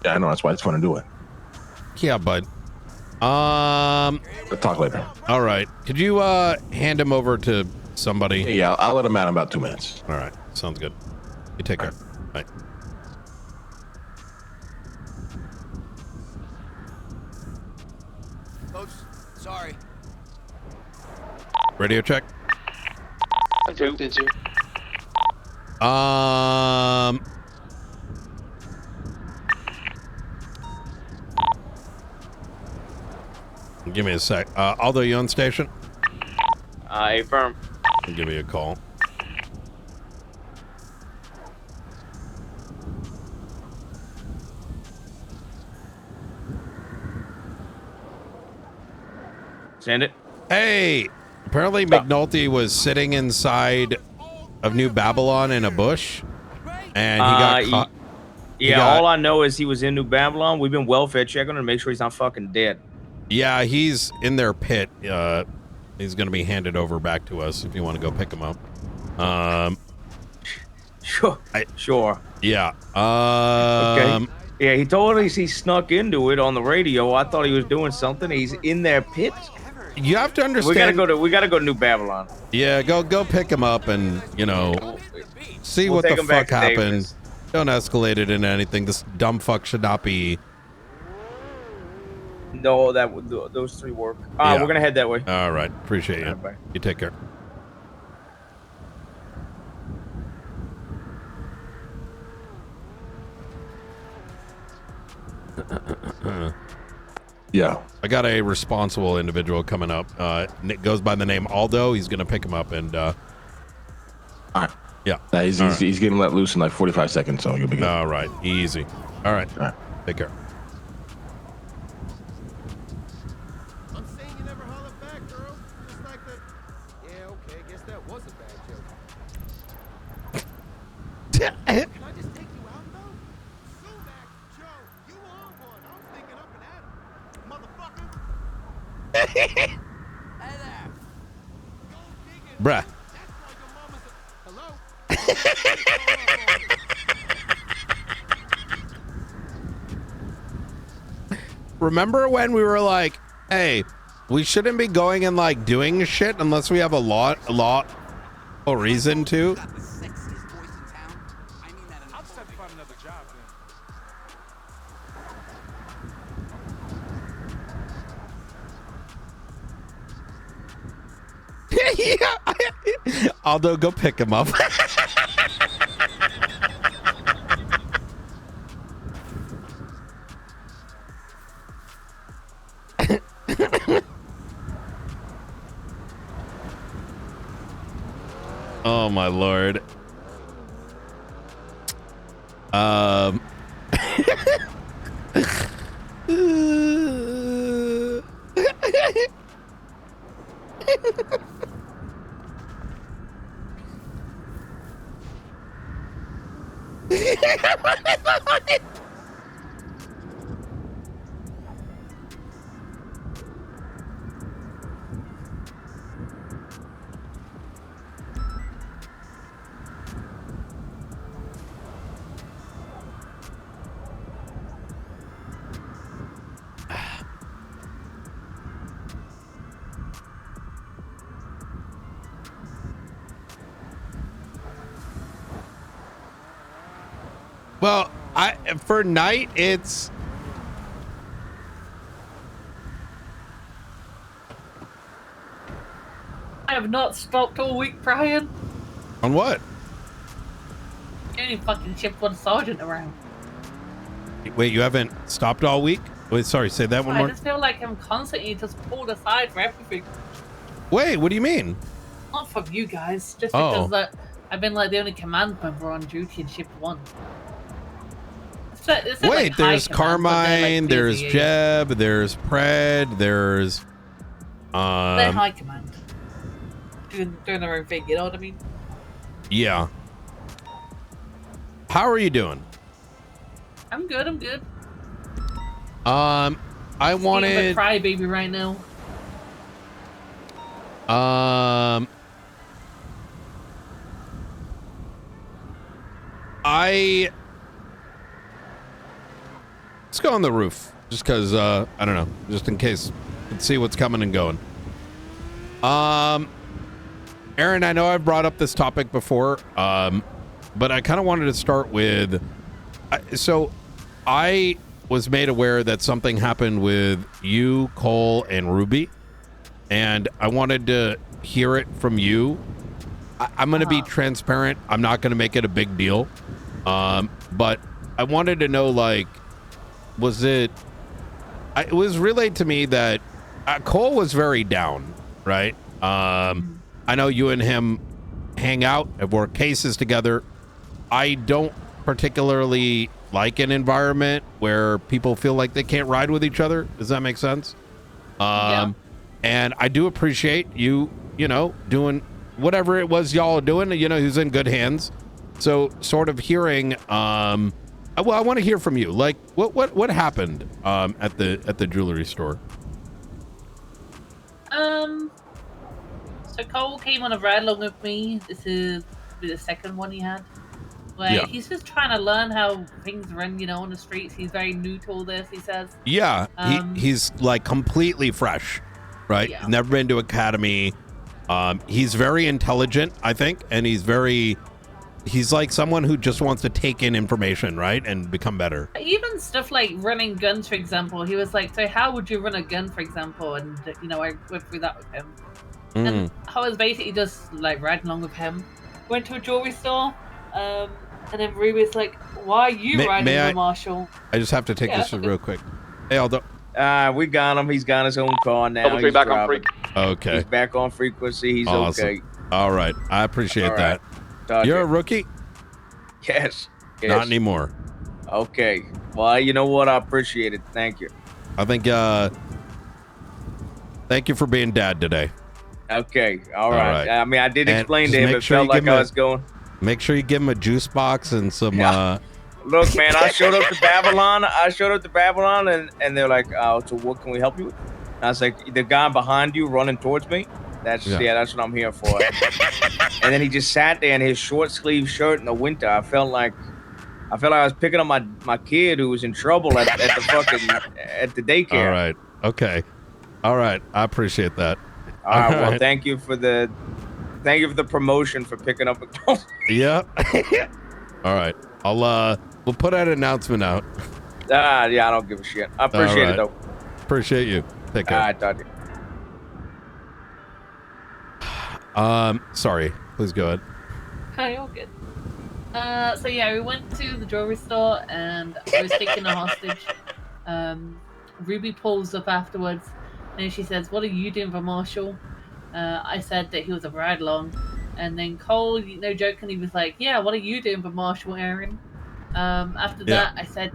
Yeah, I know, that's why it's fun to do it. Yeah, bud. We'll talk later. All right. Could you hand him over to somebody? Yeah, I'll let him out in about 2 minutes. All right. Sounds good. You take care. Bye. Coach, sorry. Radio check. Did you? Give me a sec. Aldo, you on station? Affirm. Give me a call. Send it. Hey, apparently McNulty was sitting inside of New Babylon in a bush, and he got caught. Yeah, all I know is he was in New Babylon. We've been welfare checking to make sure he's not fucking dead. Yeah, he's in their pit. He's going to be handed over back to us if you want to go pick him up. Sure. Yeah. Okay. Yeah, he told us he snuck into it on the radio. I thought he was doing something. He's in their pit. You have to understand. We gotta go to New Babylon. Yeah, go pick him up and, you know, see We'll what take the him back fuck to happened. Davis. Don't escalate it into anything. This dumb fuck should not be. No, those three work. Yeah. We're gonna head that way. All right. Appreciate you. Bye. You take care. Yeah. I got a responsible individual coming up. Nick goes by the name Aldo. He's going to pick him up and. All right. Yeah. He's getting let loose in like 45 seconds, so you'll be good. All right. Easy. All right. Take care. I'm saying you never hollered back, girl. Just like the. Yeah, okay, guess that was a bad joke. Can I just take you out, though? Sumac, Joe, you on one. I was thinking up and at him. Motherfucker. Hey there. Bruh. Remember when we were like, hey, we shouldn't be going and like doing shit unless we have a lot or reason to? Yeah. Aldo, go pick him up. Oh my lord. Well, for night, it's... I have not stopped all week, Brian. On what? You only fucking shipped one sergeant around. Wait, you haven't stopped all week? Wait, sorry, say that one I more. just feel like I'm constantly just pulled aside for everything. Wait, what do you mean? Not from you guys, just Oh. because I've been like the only command member on duty in shift 1. It's Wait, like there's high command, but they're, Carmine, like, there's busy. Jeb, there's Pred, there's... They're high command. Doing their own thing, you know what I mean? Yeah. How are you doing? I'm good, I'm good. I Being a wanted... crybaby right now. Let's go on the roof, just because, I don't know, just in case, let's see what's coming and going. Aaron, I know I've brought up this topic before, but I kind of wanted to start with, so I was made aware that something happened with you, Cole, and Ruby, and I wanted to hear it from you. I'm going to be transparent. I'm not going to make it a big deal, but I wanted to know, like, was it was relayed to me that Cole was very down, right? I know you and him hang out, have worked cases together. I don't particularly like an environment where people feel like they can't ride with each other. Does that make sense? Yeah. And I do appreciate you, doing whatever it was y'all are doing. He's in good hands. So sort of hearing, well, I want to hear from you. Like, what happened at the jewelry store? So Cole came on a ride along with me. This is the second one he had. Where he's just trying to learn how things run, on the streets. He's very new to all this, he says. Yeah, he's like completely fresh, right? Yeah. Never been to academy. He's very intelligent, I think, and he's like someone who just wants to take in information, right, and become better. Even stuff like running guns, for example. He was like, so how would you run a gun, for example? And, I went through that with him. And I was basically just, like, riding along with him. Went to a jewelry store, and then Ruby's like, why are you riding with the Marshal? I just have to take this real quick. Hey, Aldo. We got him. He's got his own car now. Double three He's back on driving. Okay. He's back on frequency. He's Awesome. okay. All right. I appreciate All right. that. You're a rookie? Yes. Not anymore. Okay. Well, you know what? I appreciate it. Thank you. I think, thank you for being dad today. Okay. All right. I mean, I did And explain just to him. make It sure felt you give like him I was going. Make sure you give him a juice box and some, Look, man, I showed up to Babylon. And they're like, oh, so what can we help you with? And I was like, the guy behind you running towards me? That's what I'm here for. And then he just sat there in his short sleeve shirt in the winter. I felt like I was picking up my kid who was in trouble at the daycare. All right. Okay. All right. I appreciate that. All right. Well, thank you for the promotion for picking up. Yeah. All right. We'll put an announcement out. Yeah, I don't give a shit. I appreciate it though. Appreciate you. Take care. All right, talk to you. Sorry. Please go ahead. Hi, all good. So yeah, we went to the jewelry store and I was taking a hostage. Ruby pulls up afterwards and she says, "What are you doing for Marshall?" I said that he was a ride along, and then Cole, no joking, he was like, "Yeah, what are you doing for Marshall, Aaron?" After that, I said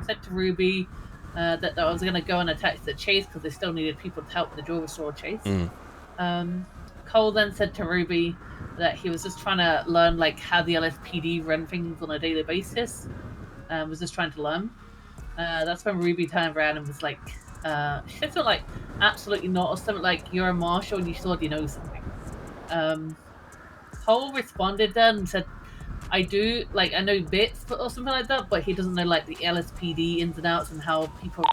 to Ruby that I was gonna go and attach the chase because they still needed people to help the jewelry store chase. Cole then said to Ruby that he was just trying to learn like how the LSPD run things on a daily basis. Was just trying to learn. That's when Ruby turned around and was like, she said something like, "Absolutely not," or something like, "You're a marshal and you thought you know something." Cole responded then and said, "I do, like, I know bits or something like that, but he doesn't know like the LSPD ins and outs and how people.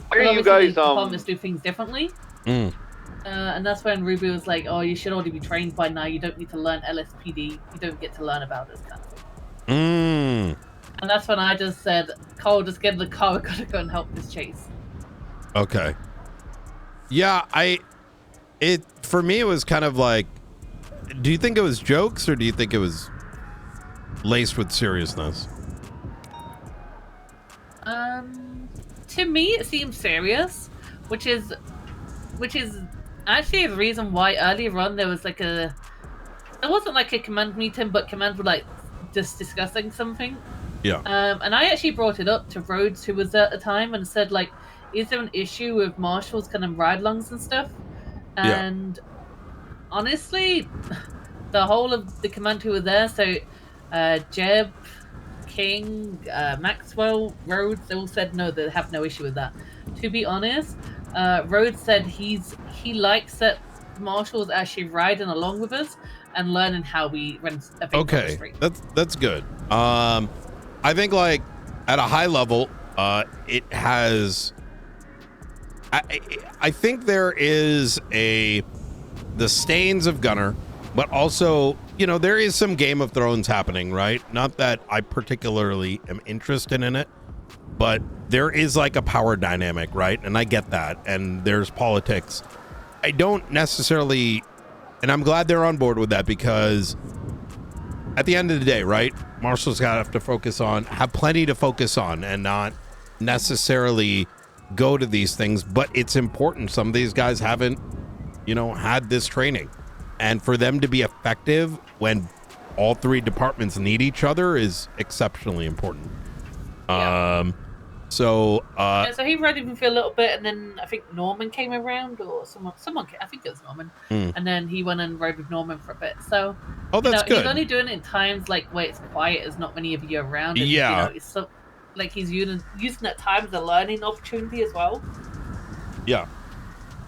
Why are you guys departments do things differently." And that's when Ruby was like, "Oh, you should already be trained by now. You don't need to learn LSPD. You don't get to learn about this kind of thing." And that's when I just said, "Cole, just get in the car. We're gonna go and help this chase." Okay. Yeah, for me, it was kind of like, do you think it was jokes or do you think it was laced with seriousness? To me, it seems serious, which is actually the reason why earlier on there was like it wasn't like a command meeting, but command were like just discussing something. Yeah. And I actually brought it up to Rhodes, who was there at the time, and said like, "Is there an issue with marshals kind of ride-alongs and stuff?" And honestly, the whole of the command who were there, so Jeb, King, Maxwell, Rhodes, they all said no, they have no issue with that. To be honest, Rhodes said he likes that marshals actually riding along with us and learning how we run things on the street. That's good. I think like at a high level, it has. I think there is the stains of Gunner, but also, you know, there is some Game of Thrones happening, right? Not that I particularly am interested in it, but there is like a power dynamic, right? And I get that. And there's politics. I don't necessarily, and I'm glad they're on board with that, because at the end of the day, right, Marshall's got to have to have plenty to focus on and not necessarily go to these things. But it's important. Some of these guys haven't, you know, had this training, and for them to be effective when all three departments need each other is exceptionally important. So he read him for a little bit, and then I think Norman came around, or someone I think it was Norman, and then he went and rode with Norman for a bit. So that's good. He's only doing it in times like where it's quiet, there's not many of you around. And, yeah, you know, it's so, like he's using that time as a learning opportunity as well. Yeah,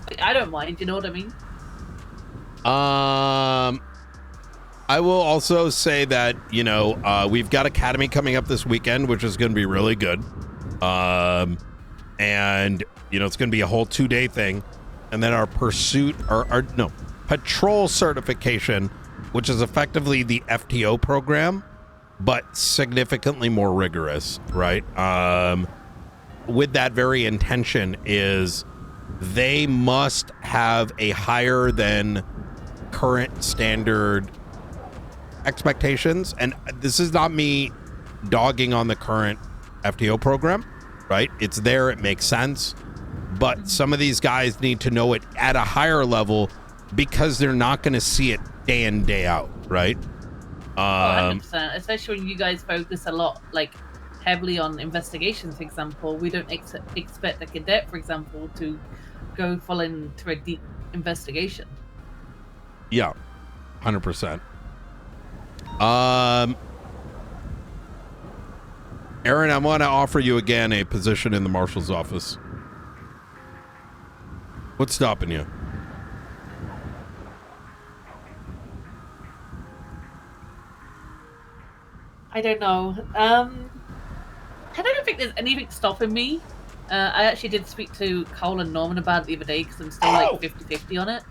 like, I don't mind. You know what I mean? I will also say that, you know, we've got Academy coming up this weekend, which is going to be really good. And, you know, it's going to be a whole 2-day thing. And then our patrol certification, which is effectively the FTO program, but significantly more rigorous, right? With that very intention is they must have a higher than current standard expectations. And this is not me dogging on the current FTO program, right? It's there, it makes sense, but some of these guys need to know it at a higher level because they're not going to see it day in, day out, right? 100%, especially when you guys focus a lot, like heavily on investigations, for example. We don't expect a cadet, for example, to go full into a deep investigation. Yeah, 100%. Aaron, I want to offer you again a position in the marshal's office. What's stopping you? I don't know. I don't think there's anything stopping me. I actually did speak to Cole and Norman about it the other day because I'm still like 50-50 on it.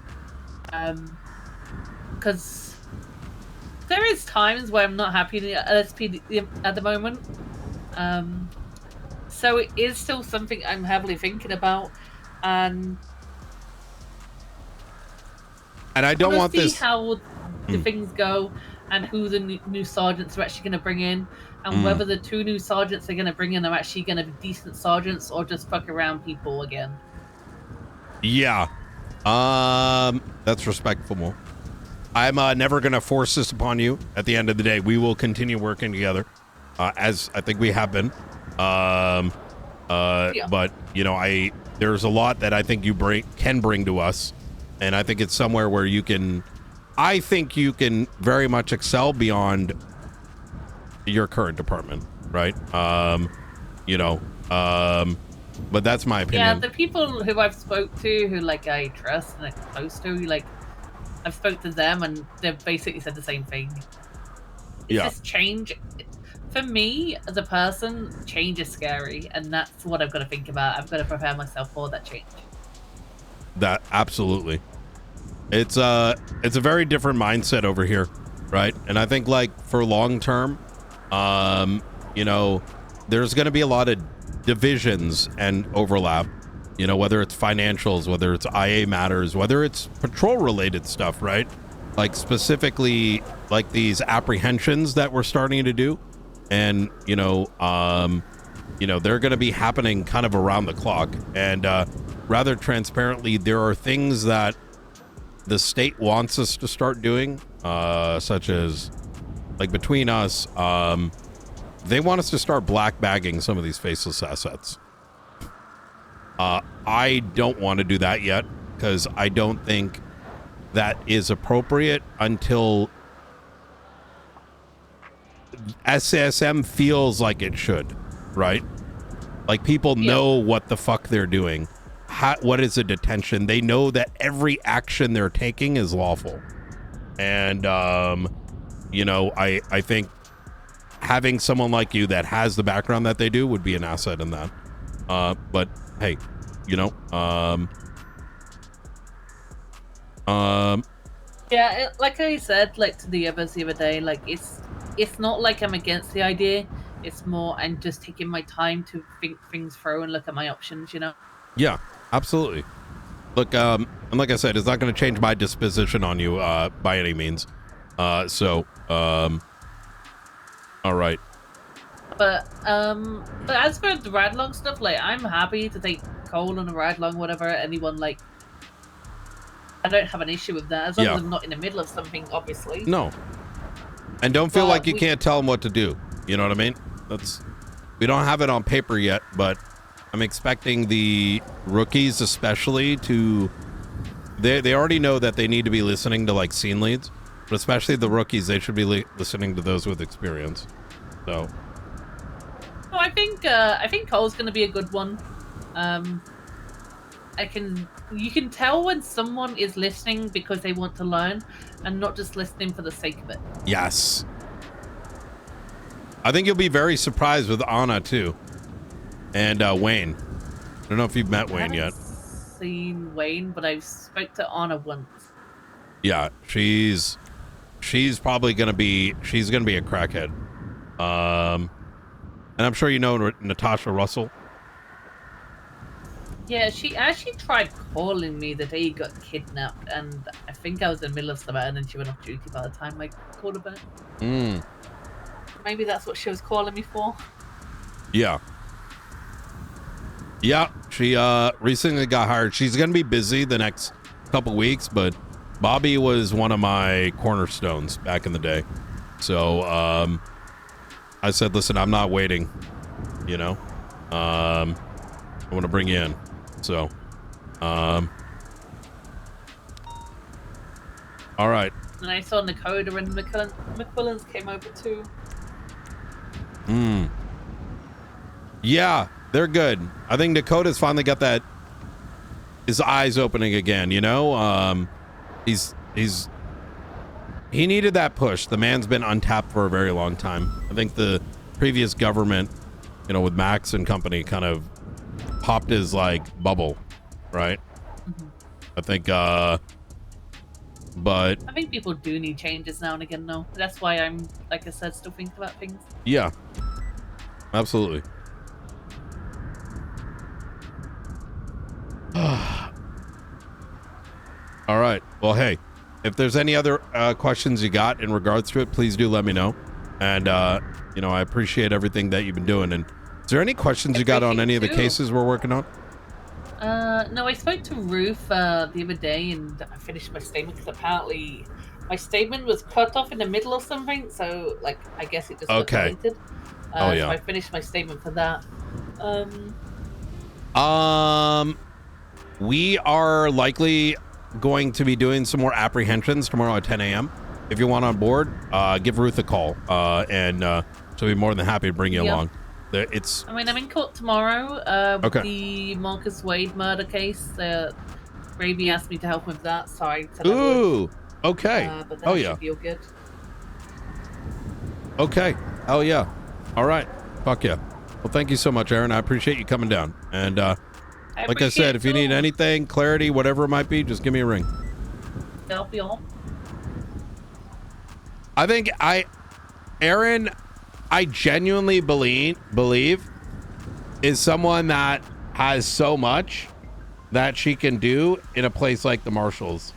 Because there is times where I'm not happy in the LSPD at the moment. So it is still something I'm heavily thinking about, and I don't want this. How do things go, and who the new sergeants are actually going to bring in, and whether the 2 new sergeants they're going to bring in are actually going to be decent sergeants or just fuck around people again. Yeah. That's respectful. I'm never going to force this upon you. At the end of the day, we will continue working together, as I think we have been. But you know, there's a lot that I think you can bring to us, and I think it's somewhere where I think you can very much excel beyond your current department, right? You know, but that's my opinion. Yeah, the people who I've spoke to, who like I trust and I'm close to, like I've spoke to them, and they've basically said the same thing. It's just change. For me, as a person, change is scary, and that's what I've got to think about. I've got to prepare myself for that change. That absolutely. It's a very different mindset over here, right? And I think like for long term, you know, there's going to be a lot of divisions and overlap, you know, whether it's financials, whether it's IA matters, whether it's patrol related stuff, right? Like specifically like these apprehensions that we're starting to do. And, you know, they're going to be happening kind of around the clock. And rather transparently, there are things that the state wants us to start doing, such as like between us, they want us to start black bagging some of these faceless assets. I don't want to do that yet because I don't think that is appropriate until SSM feels like it should, right? Like people know what the fuck they're doing. What is a detention? They know that every action they're taking is lawful. And, you know, I think having someone like you that has the background that they do would be an asset in that. But hey, you know, yeah, like I said, like to the others the other day, like it's not like I'm against the idea. It's more I'm just taking my time to think things through and look at my options, you know? Yeah, absolutely. Look, and like I said, it's not going to change my disposition on you by any means. All right. But as for the ride along stuff, like I'm happy to take Cole on a ride along, whatever. Anyone like, I don't have an issue with that as long as I'm not in the middle of something, obviously. No. And don't feel like you can't tell them what to do. You know what I mean? We don't have it on paper yet, but I'm expecting the rookies especially to, they already know that they need to be listening to like scene leads, but especially the rookies, they should be listening to those with experience. So. No, I think Cole's going to be a good one. You can tell when someone is listening because they want to learn and not just listening for the sake of it. Yes. I think you'll be very surprised with Anna too. And Wayne. I don't know if you've met Wayne yet. Seen Wayne, but I've spoke to Anna once. Yeah, she's probably gonna be a crackhead. And I'm sure you know Natasha Russell. Yeah, she actually tried calling me the day he got kidnapped, and I think I was in the middle of stuff, and then she went off duty by the time I called her back. Maybe that's what she was calling me for. Yeah. Yeah, she recently got hired. She's gonna be busy the next couple weeks, but Bobby was one of my cornerstones back in the day. So I said, listen, I'm not waiting, you know. I want to bring you in. So all right. And I saw Nakoda and McQuillans came over too. Yeah, they're good. I think Dakota's finally got his eyes opening again, you know? He needed that push. The man's been untapped for a very long time. I think the previous government, you know, with Max and company kind of popped his like bubble, right? I think but I think people do need changes now and again though. That's why I'm, like I said, still thinking about things. yeah, absolutely. All right. Well, hey, if there's any other questions you got in regards to it, please do let me know. And you know, I appreciate everything that you've been doing. And is there any questions you got on any of the cases we're working on? No, I spoke to Ruth the other day, and I finished my statement because apparently my statement was cut off in the middle of something. So, like, I guess it just got deleted. Oh yeah. So I finished my statement for that. We are likely going to be doing some more apprehensions tomorrow at 10 a.m. If you want on board, give Ruth a call, and she'll be more than happy to bring you along. It's. I mean, I'm in court tomorrow with the Marcus Wade murder case. Raby asked me to help with that, so I said I would. Ooh. Okay. But that should be all good. Okay. Hell yeah. All right. Fuck yeah. Well, thank you so much, Aaron. I appreciate you coming down. And like I said, if you need anything, clarity, whatever it might be, just give me a ring. Help you all. I think Aaron, I genuinely believe is someone that has so much that she can do in a place like the Marshalls.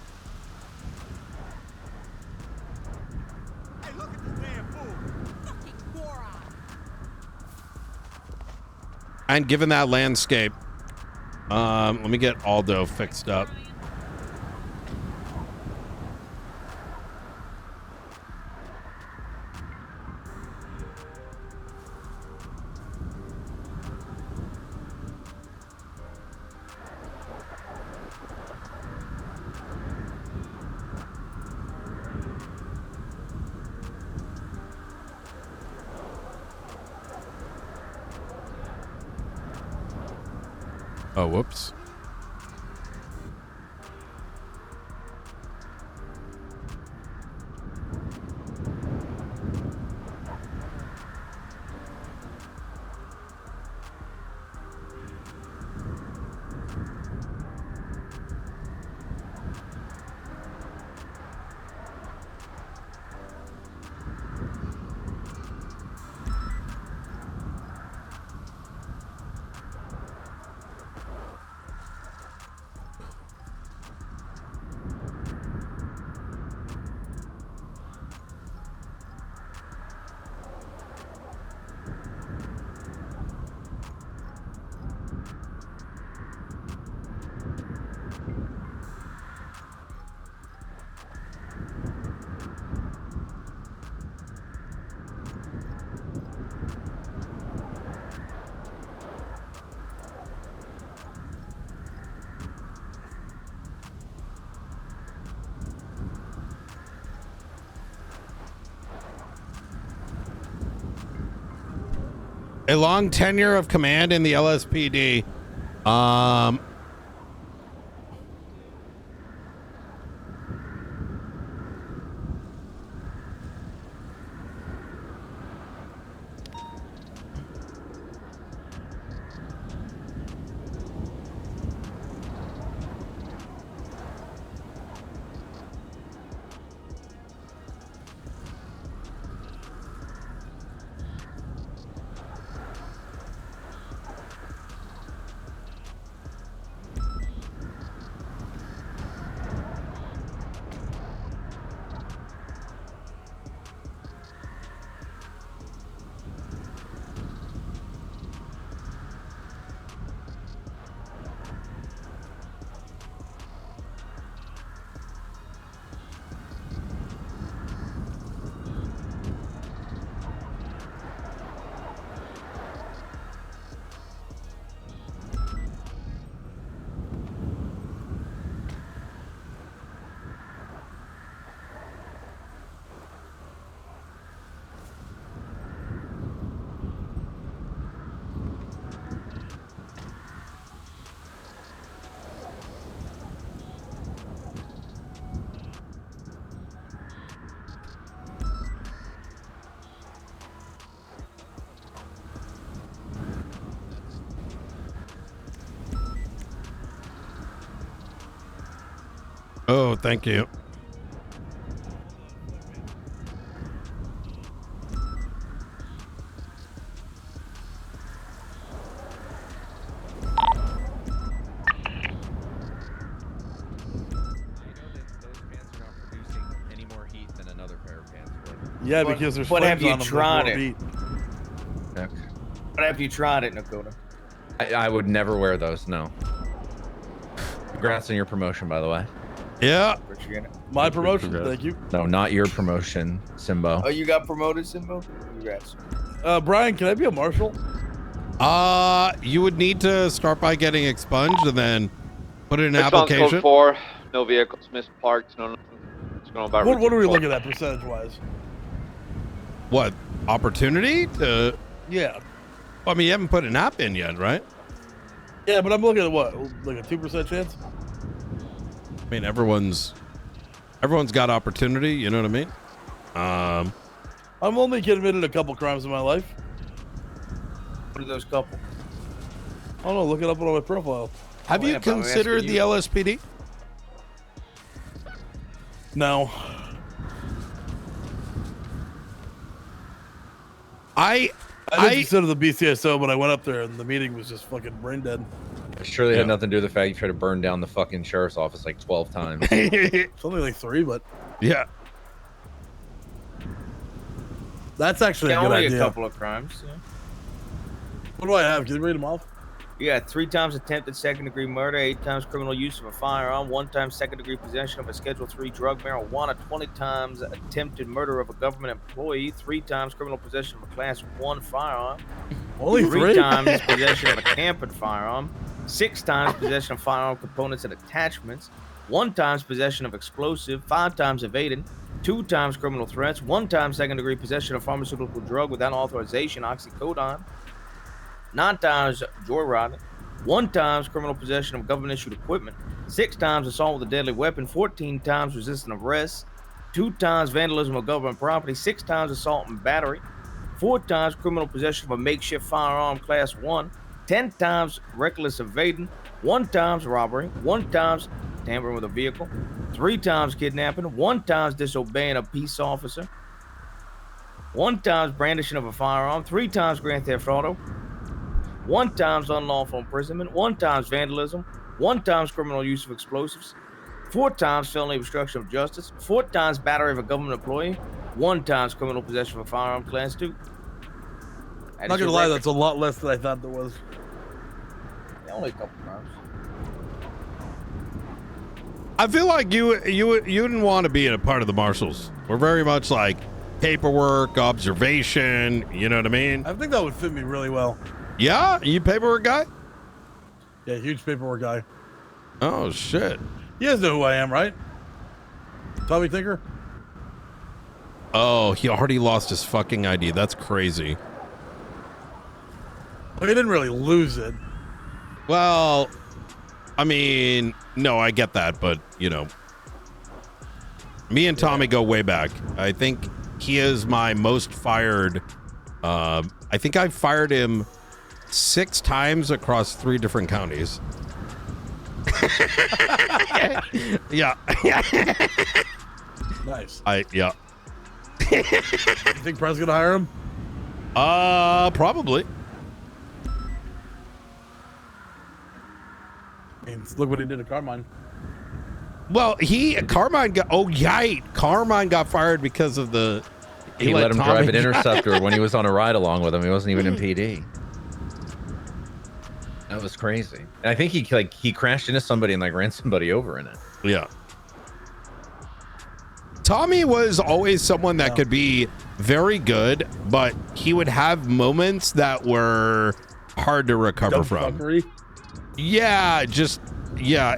And given that landscape, let me get Aldo fixed up. Oh, whoops. A long tenure of command in the LSPD. Oh, thank you. Yeah, because there's But have flames you on them, tried there's it? more heat. But have you tried it, Dakota? I would never wear those. No. Congrats on your promotion, by the way. Yeah. My promotion. Thank you. No, not your promotion, Simbo. Oh, you got promoted, Simbo? Congrats. Brian, can I be a marshal? You would need to start by getting expunged and then put in an Response application. code 4. No vehicles misparked. No nothing. What's going on about What are we routine looking at percentage-wise? What opportunity to? Yeah. I mean, you haven't put an app in yet, right? Yeah, but I'm looking at what, like a 2% chance? I mean, everyone's got opportunity. You know what I mean? I'm only committed a couple crimes in my life. What are those couple? I don't know. Look it up on my profile. Have you considered the LSPD? No. I did consider the BCSO, but I went up there and the meeting was just fucking brain dead. It surely had nothing to do with the fact you tried to burn down the fucking sheriff's office like 12 times. It's only like 3, but yeah. That's actually a good only idea. a couple of crimes. Yeah. What do I have? Can you read them off? You got 3 times attempted second-degree murder, 8 times criminal use of a firearm, 1 time second-degree possession of a Schedule III drug, marijuana, 20 times attempted murder of a government employee, 3 times criminal possession of a Class 1 firearm, only 3 3 times possession of a tampered firearm, 6 times possession of firearm components and attachments, 1 times possession of explosive, 5 times evading, 2 times criminal threats, 1 time second-degree possession of pharmaceutical drug without authorization, oxycodone, 9 times joyriding, 1 times criminal possession of government-issued equipment, 6 times assault with a deadly weapon, 14 times resisting arrest, 2 times vandalism of government property, 6 times assault and battery, 4 times criminal possession of a makeshift firearm Class 1, 10 times reckless evading, 1 times robbery, 1 times tampering with a vehicle, 3 times kidnapping, 1 times disobeying a peace officer, 1 times brandishing of a firearm, 3 times grand theft auto, 1 times unlawful imprisonment, 1 times vandalism, 1 times criminal use of explosives, 4 times felony obstruction of justice, 4 times battery of a government employee, 1 times criminal possession of a firearm Class 2. Not gonna lie, that's a lot less than I thought there was. Yeah, only a couple crimes. I feel like you didn't want to be a part of the marshals. We're very much like paperwork, observation. You know what I mean? I think that would fit me really well. Yeah, you paperwork guy? Yeah, huge paperwork guy. Oh shit! You guys know who I am, right? Tommy Tinker. Oh, he already lost his fucking ID. That's crazy. Well, he didn't really lose it. Well, I mean, no, I get that, but you know, me and Tommy go way back. I think he is my most fired. I think I fired him 6 times across 3 different counties. Yeah. Nice. Yeah. You think Pride's gonna hire him? Probably. I mean, look what he did to Carmine. Well, Carmine got fired because of the. He let him drive an Interceptor when he was on a ride along with him. He wasn't even in PD. That was crazy. And I think he crashed into somebody and ran somebody over in it. Yeah. Tommy was always someone that could be very good, but he would have moments that were hard to recover from. Yeah,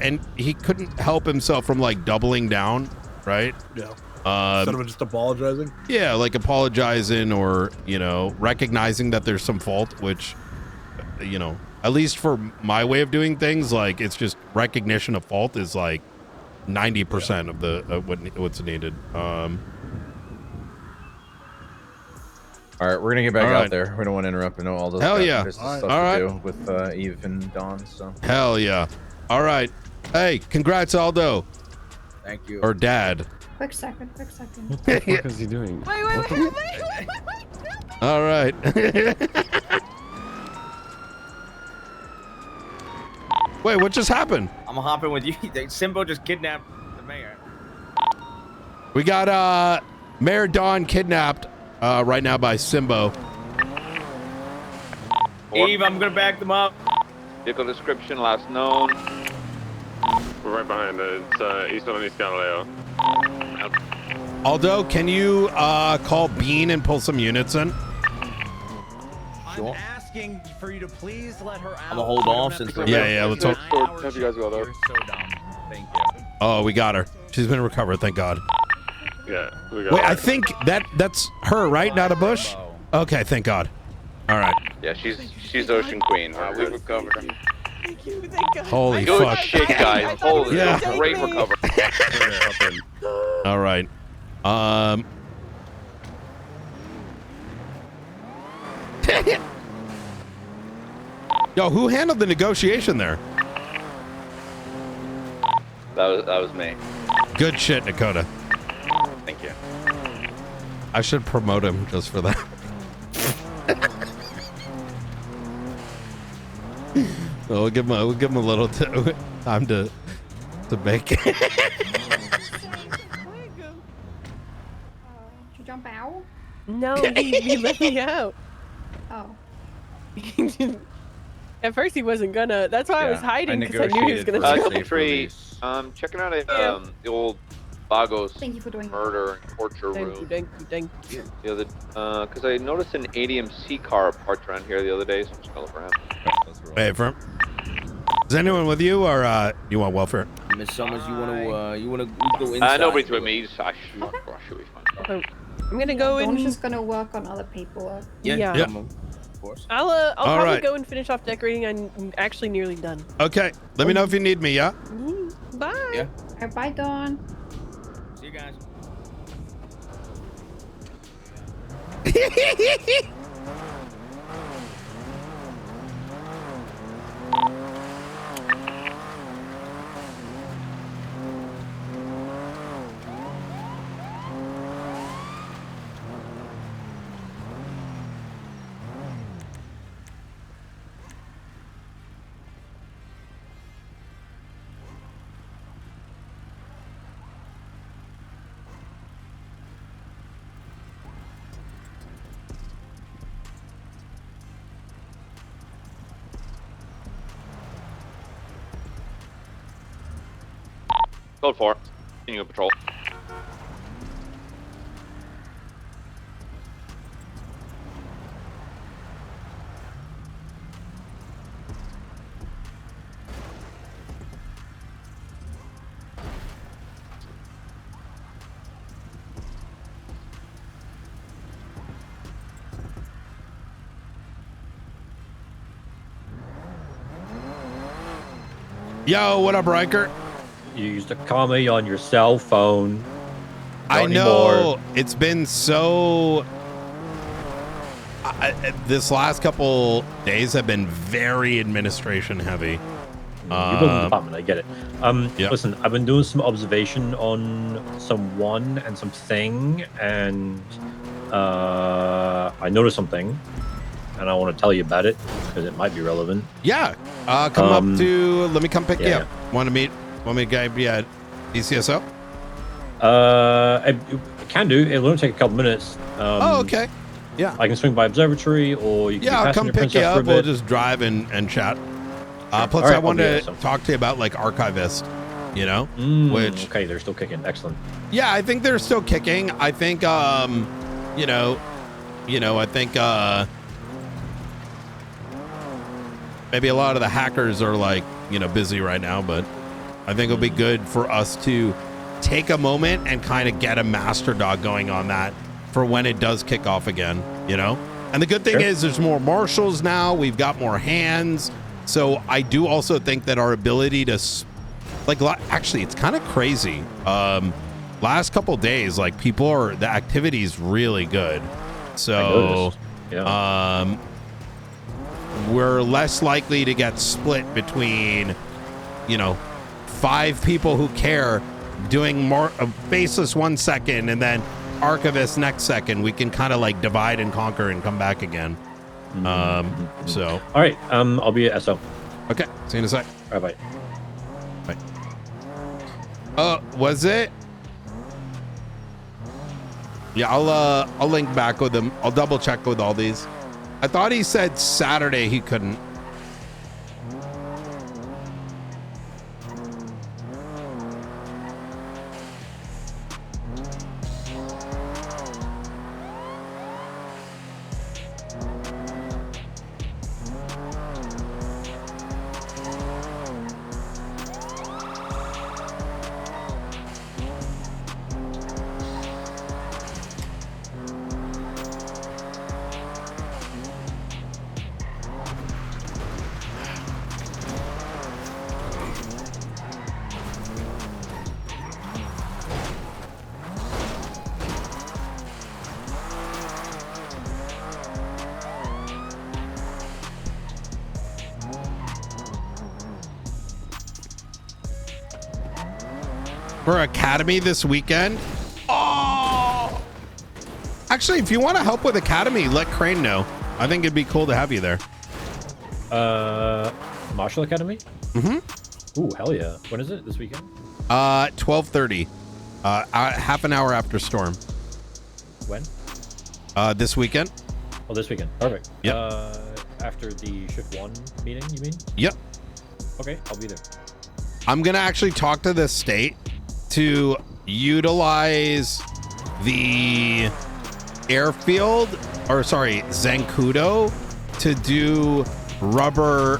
and he couldn't help himself from doubling down, right? Yeah. Instead of just apologizing? Yeah, like apologizing or, recognizing that there's some fault, which, at least for my way of doing things, it's just recognition of fault is 90% of the what's needed. All right, we're gonna get back out there. We don't want to interrupt. I know all those business stuff to do with Eve and Dawn. So hell yeah! All right, hey, congrats, Aldo. Thank you. Or Dad. Quick second. What the fuck is he doing? Wait. All right. Wait, what just happened? I'm hopping with you. Simbo just kidnapped the mayor. We got Mayor Dawn kidnapped right now by Simbo. Eve, I'm gonna back them up. Vehicle description, last known. We're right behind it. It's east on East Galileo. Aldo, can you call Bean and pull some units in? Sure. Asking for you to please let her out. I'm gonna hold off since. Yeah, let's hold. Have you guys go there? So dumb. Thank you. Oh, we got her. She's been recovered, thank God. Yeah, we got Wait, her. I think that's her, right? Not a bush? Okay, thank God. All right. Yeah, she's Ocean Queen. We recovered. Thank you, thank God. Holy Good fuck. shit, guys. Holy great recovery. All right. Yo, who handled the negotiation there? That was me. Good shit, Dakota. Thank you. I should promote him just for that. We'll give him a little time to bake. Did you jump out? No, he let me out. Oh. At first he wasn't gonna. That's why I was hiding because I knew he was gonna. Checking out the old Lagos Thank you for doing murder and torture room. Thank you. The other, because I noticed an ADMC car parked around here the other day, so I'm just gonna look for him. Hey, firm. Is anyone with you, or you want welfare? Miss Summers, you wanna go inside? Nobody's with me. I should be fine. I'm gonna go in. I'm just gonna work on other paperwork. Yeah. Of course. I'll probably right. go and finish off decorating. I'm actually nearly done. Okay. Let me know if you need me, yeah? Bye. Yeah. Alright, bye, Dawn. See you guys. Code 4. Continue patrol. Yo, what up, Riker? You used to call me on your cell phone. I know. It's been so... this last couple days have been very administration heavy. You live in the department, I get it. Listen, I've been doing some observation on someone and something, and I noticed something, and I want to tell you about it because it might be relevant. Yeah. Come up to... Let me come pick you up. Want me to be at DCSO? I can do. It'll only take a couple minutes. Okay. Yeah. I can swing by observatory, or you can I'll come pick you up. We'll just drive and chat. Plus, Right, I wanted to talk to you about like Archivist, you know, which okay, they're still kicking. Excellent. Yeah, I think they're still kicking. I think I think maybe a lot of the hackers are like busy right now, but I think it'll be good for us to take a moment and kind of get a master dog going on that for when it does kick off again, And the good thing is there's more marshals now. We've got more hands. So I do also think that our ability to actually, it's kind of crazy. Last couple days, like the activity is really good. So we're less likely to get split between, 5 people who care doing more baseless 1 second and then Archivist next second. We can kind of like divide and conquer and come back again. So all right, I'll be at SO. Okay, see you in a sec. All right, bye. Was it? Yeah, I'll link back with him. I'll double check with all these. I thought he said Saturday he couldn't. For Academy this weekend. Oh! Actually, if you want to help with Academy, let Crane know. I think it'd be cool to have you there. Martial Academy? Mm-hmm. Ooh, hell yeah. When is it? This weekend? 12:30. Half an hour after Storm. When? This weekend. Oh, this weekend. Perfect. Yep. After the Shift 1 meeting, you mean? Yep. Okay, I'll be there. I'm going to actually talk to the state to utilize the airfield, or sorry, Zancudo, to do rubber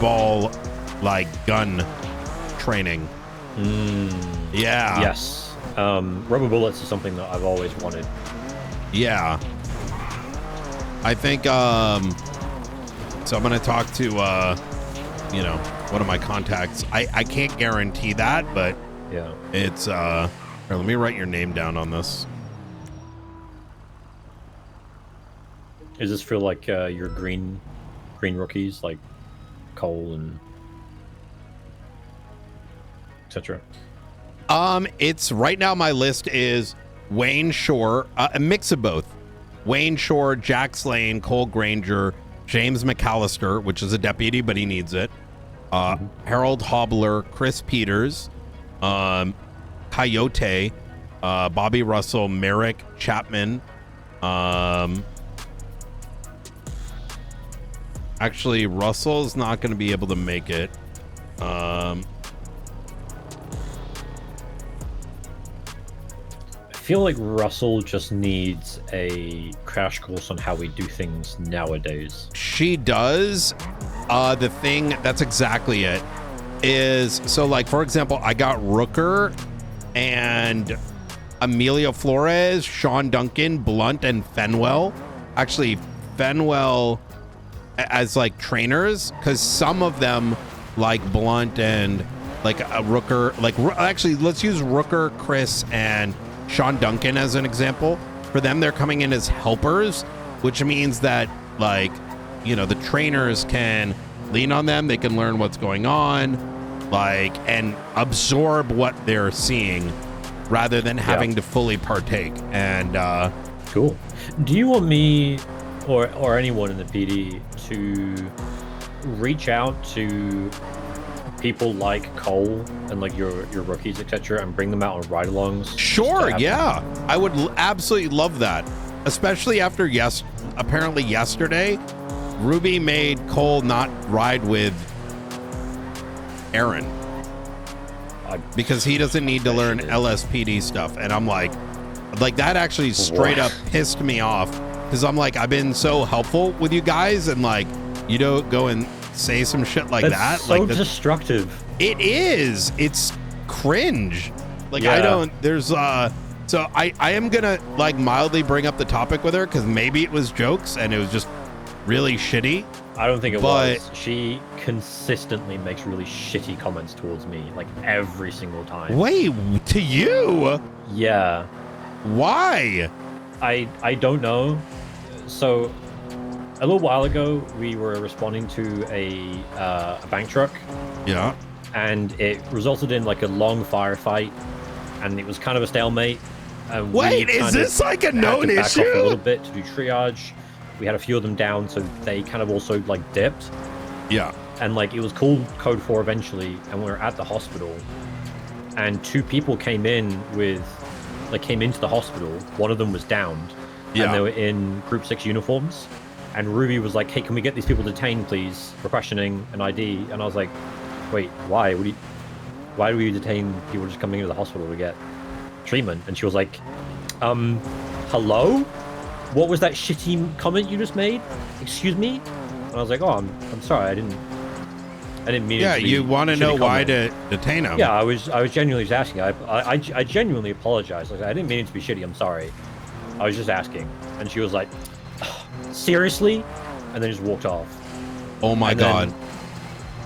ball like gun training. Yeah. Yes. Rubber bullets is something that I've always wanted. Yeah. I think so I'm gonna talk to one of my contacts. I can't guarantee that, but yeah, it's here, let me write your name down on this. Is this for like your green rookies like Cole and etc.? It's right now my list is Wayne Shore, a mix of both. Wayne Shore, Jack Slane, Cole Granger, James McAllister, which is a deputy, but he needs it. Harold Hobbler, Chris Peters, Coyote, Bobby Russell, Merrick Chapman. Actually, Russell's not going to be able to make it. I feel like Russell just needs a crash course on how we do things nowadays. She does. The thing, that's exactly it, is, so like, for example, I got Rooker and Amelia Flores, Sean Duncan, Blunt, and Fenwell. Actually, Fenwell as like trainers, because some of them, like Blunt and like a Rooker, like actually, let's use Rooker, Chris, and Sean Duncan as an example. For them, they're coming in as helpers, which means that, like, the trainers can lean on them. They can learn what's going on, like, and absorb what they're seeing rather than having to fully partake. And cool. Do you want me or anyone in the PD to reach out to people like Cole and like your rookies, etc., and bring them out on ride-alongs? Sure, yeah. I would absolutely love that. Especially after apparently yesterday, Ruby made Cole not ride with Aaron because he doesn't need to learn LSPD stuff. And I'm like that actually straight up pissed me off, because I'm like, I've been so helpful with you guys, and like, you don't go and say some shit like that. So like destructive. It is. It's cringe. Like, yeah. I don't, there's so I am gonna like mildly bring up the topic with her, because maybe it was jokes and it was just really shitty. I don't think it was. She consistently makes really shitty comments towards me, like every single time. Wait, to you? Yeah. Why? I don't know. So a little while ago, we were responding to a bank truck. Yeah. And it resulted in like a long firefight, and it was kind of a stalemate. Wait, is this like a known back issue? Off a little bit to do triage. We had a few of them down, so they kind of also like dipped. Yeah. And like it was called Code 4 eventually, and we were at the hospital, and 2 people came in with like came into the hospital. One of them was downed, and they were in Group 6 uniforms. And Ruby was like, "Hey, can we get these people detained, please, for questioning an ID?" And I was like, "Wait, why? Why do we detain people just coming into the hospital to get treatment?" And she was like, "Hello? What was that shitty comment you just made? Excuse me?" And I was like, "Oh, I'm sorry. I didn't mean it to be you want to know why to detain him? Yeah, I was genuinely just asking. I genuinely apologize. Like, I didn't mean it to be shitty. I'm sorry. I was just asking." And she was like, "Seriously?" And then just walked off. Oh my God.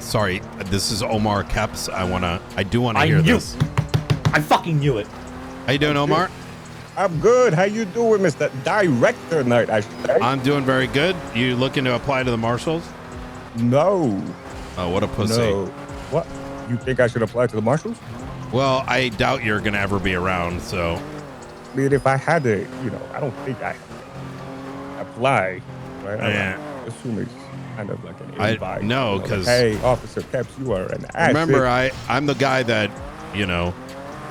Sorry, this is Omar Keps. I do want to hear this. I fucking knew it. How you doing, Omar? I'm good. How you doing, Mr. Director Knight, I should say? I'm doing very good. You looking to apply to the marshals? No. Oh, what a pussy. No. What? You think I should apply to the marshals? Well, I doubt you're going to ever be around, so. I mean, if I had to, I don't think I apply, right? Yeah. I assume it's kind of like an invite. No, because. Hey, Officer Keps, you are an asset. Remember, I'm the guy that,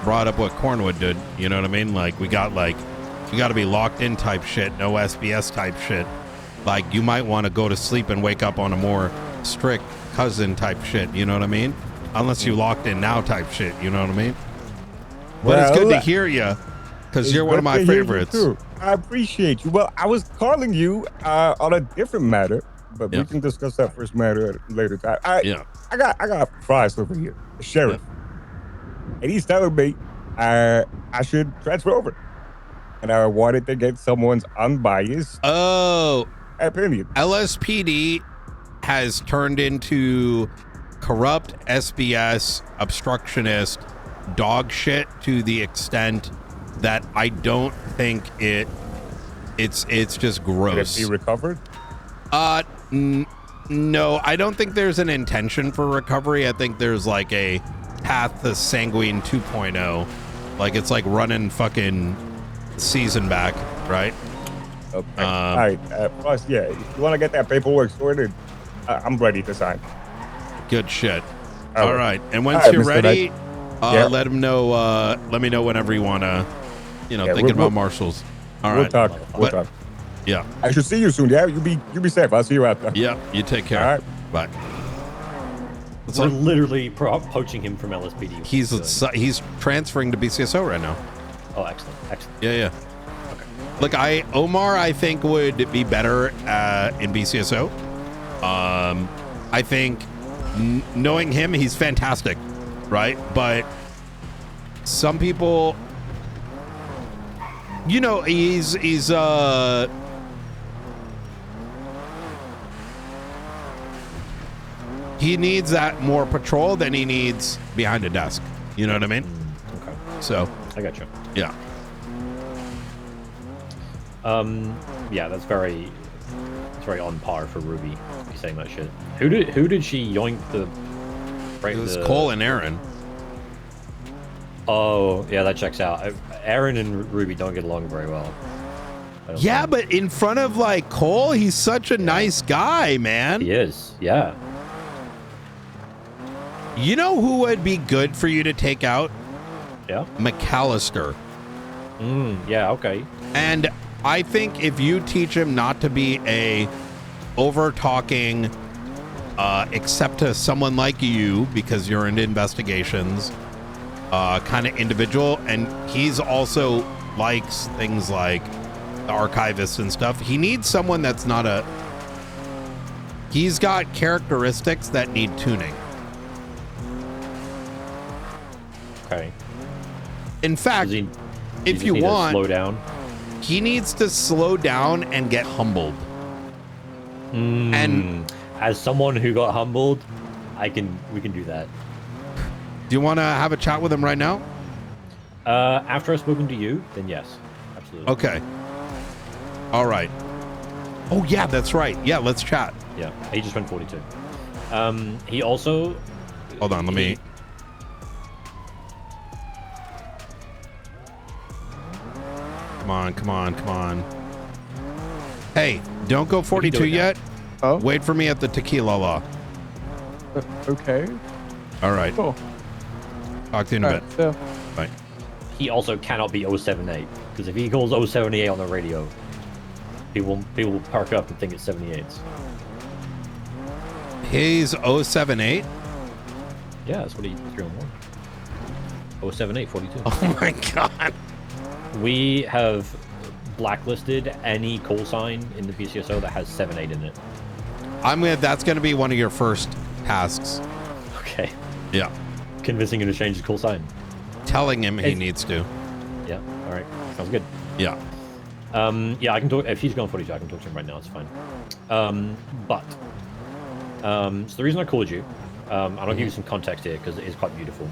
brought up what Cornwood did. You know what I mean? Like, you got to be locked in type shit, no SBS type shit. Like, you might want to go to sleep and wake up on a more strict cousin type shit. You know what I mean? Unless you locked in now type shit. You know what I mean? But it's good to hear you because you're one of my favorites. I appreciate you. Well, I was calling you on a different matter, but we can discuss that first matter at a later time. I got Fries over here, the sheriff. And he's telling me I should transfer over. And I wanted to get someone's unbiased opinion. LSPD has turned into corrupt SBS, obstructionist, dog shit to the extent that I don't think it's just gross. Can it be recovered? No, I don't think there's an intention for recovery. I think there's like a path to Sanguine 2.0. Like it's like running fucking season back, right? Okay. All right. Plus, if you want to get that paperwork sorted, I'm ready to sign. Good shit. All right. And once you're ready, let him know. Let me know whenever you want to, thinking about marshals. All right. We'll talk. Yeah. I should see you soon. Yeah. You be safe. I'll see you out there. Yeah. You take care. All right. Bye. We're literally poaching him from LSPD. He's transferring to BCSO right now. Oh, excellent. Yeah. Okay. Look, Omar, I think would be better in BCSO. I think knowing him, he's fantastic, right? But some people, he's he needs that more patrol than he needs behind a desk. You know what I mean? Okay. So I got you. Yeah. Yeah, that's very on par for Ruby to be saying that shit. Who did she yoink the? It was Cole and Aaron. Oh yeah, that checks out. Aaron and Ruby don't get along very well. Yeah, but in front of like Cole, he's such a nice guy, man. He is. Yeah. You know who would be good for you to take out? Yeah. McAllister. Yeah, okay. And I think if you teach him not to be a over-talking, except to someone like you, because you're into investigations, kind of individual, and he's also likes things like the archivists and stuff. He needs someone that's not he's got characteristics that need tuning. Okay. In fact, if you want, slow down. He needs to slow down and get humbled. And as someone who got humbled, we can do that. Do you want to have a chat with him right now? After I've spoken to you, then yes, absolutely. Okay. All right. Oh yeah, that's right. Yeah, let's chat. Yeah, he just went 42. He also. Hold on, let me. Come on. Hey, don't go 42 yet. Oh. Wait for me at the tequila law. Okay. All right. Cool. Talk to you in a bit. So. Bye. he also cannot be 078, because if he calls 078 on the radio, people will park up and think it's 78s. He's 078? Yeah, that's what he 311. 078 42. Oh my god. We have blacklisted any call sign in the PCSO that has 78 in it. That's gonna be one of your first tasks. Okay. Yeah. Convincing him to change his call sign. Telling him he needs to. Yeah. All right. Sounds good. Yeah. Yeah, I can talk. If he's going footage, I can talk to him right now. It's fine. So the reason I called you, and I'll give you some context here because it is quite beautiful.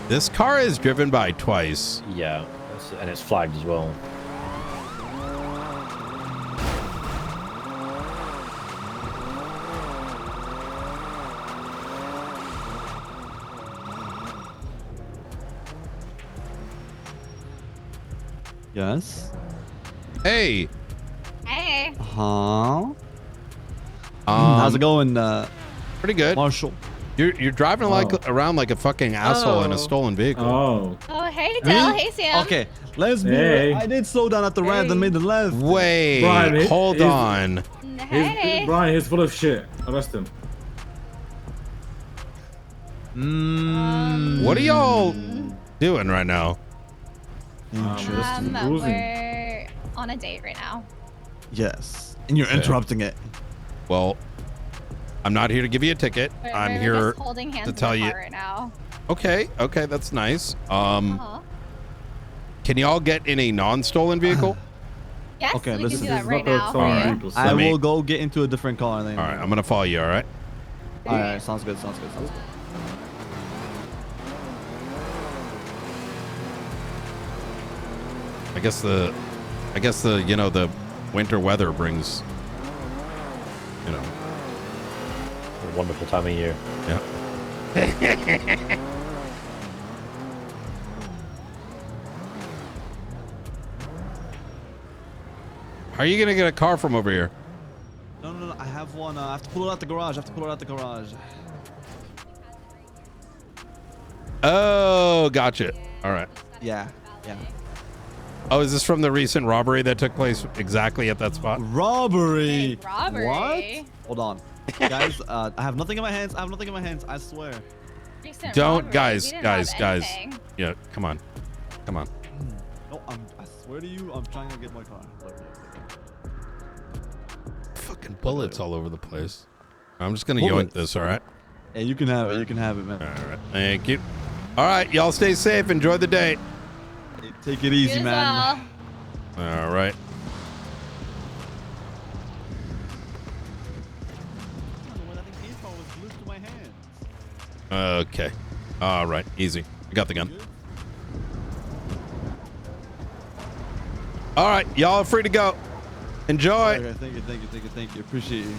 This car is driven by twice. Yeah, and it's flagged as well. Yes. Hey. Hey. Huh? How's it going? Pretty good. Marshall. You're driving around like a fucking asshole in a stolen vehicle. Oh. Oh, hey, Del. Hey, Sam. Okay, let's be. Hey. I did slow down at the red and made the left. Wait, Brian, hold on. Hey. Brian, he's full of shit. Arrest him. What are y'all doing right now? We're on a date right now. Yes, and you're Okay. interrupting it. Well, I'm not here to give you a ticket. I'm We're here just holding hands to in tell the you. car right now. Okay, that's nice. Can y'all get in a non-stolen vehicle? Yes, Okay, we listen. can do that right now. All right. I will go get into a different car. Then. All right, I'm gonna follow you. All right. All right, sounds good. Sounds good. Sounds good. I guess the the winter weather brings A wonderful time of year. Yeah. How are you gonna get a car from over here? No. I have one. I have to pull it out the garage. Oh, gotcha. All right. Yeah. Oh, is this from the recent robbery that took place exactly at that spot? Robbery. Robbery. What? Hold on, guys. I have nothing in my hands. I swear. Recent Don't, robbery. guys. We didn't have anything. Yeah, come on. No, I swear to you, I'm trying to get my car. Look. Fucking bullets all over the place. I'm just gonna yoink this. All right. Yeah, you can have it. You can have it, man. All right. Thank you. All right, y'all stay safe. Enjoy the day. Take it easy, man. All right. Okay. All right. Easy. I got the gun. All right. Y'all are free to go. Enjoy. Okay, thank you. Appreciate you.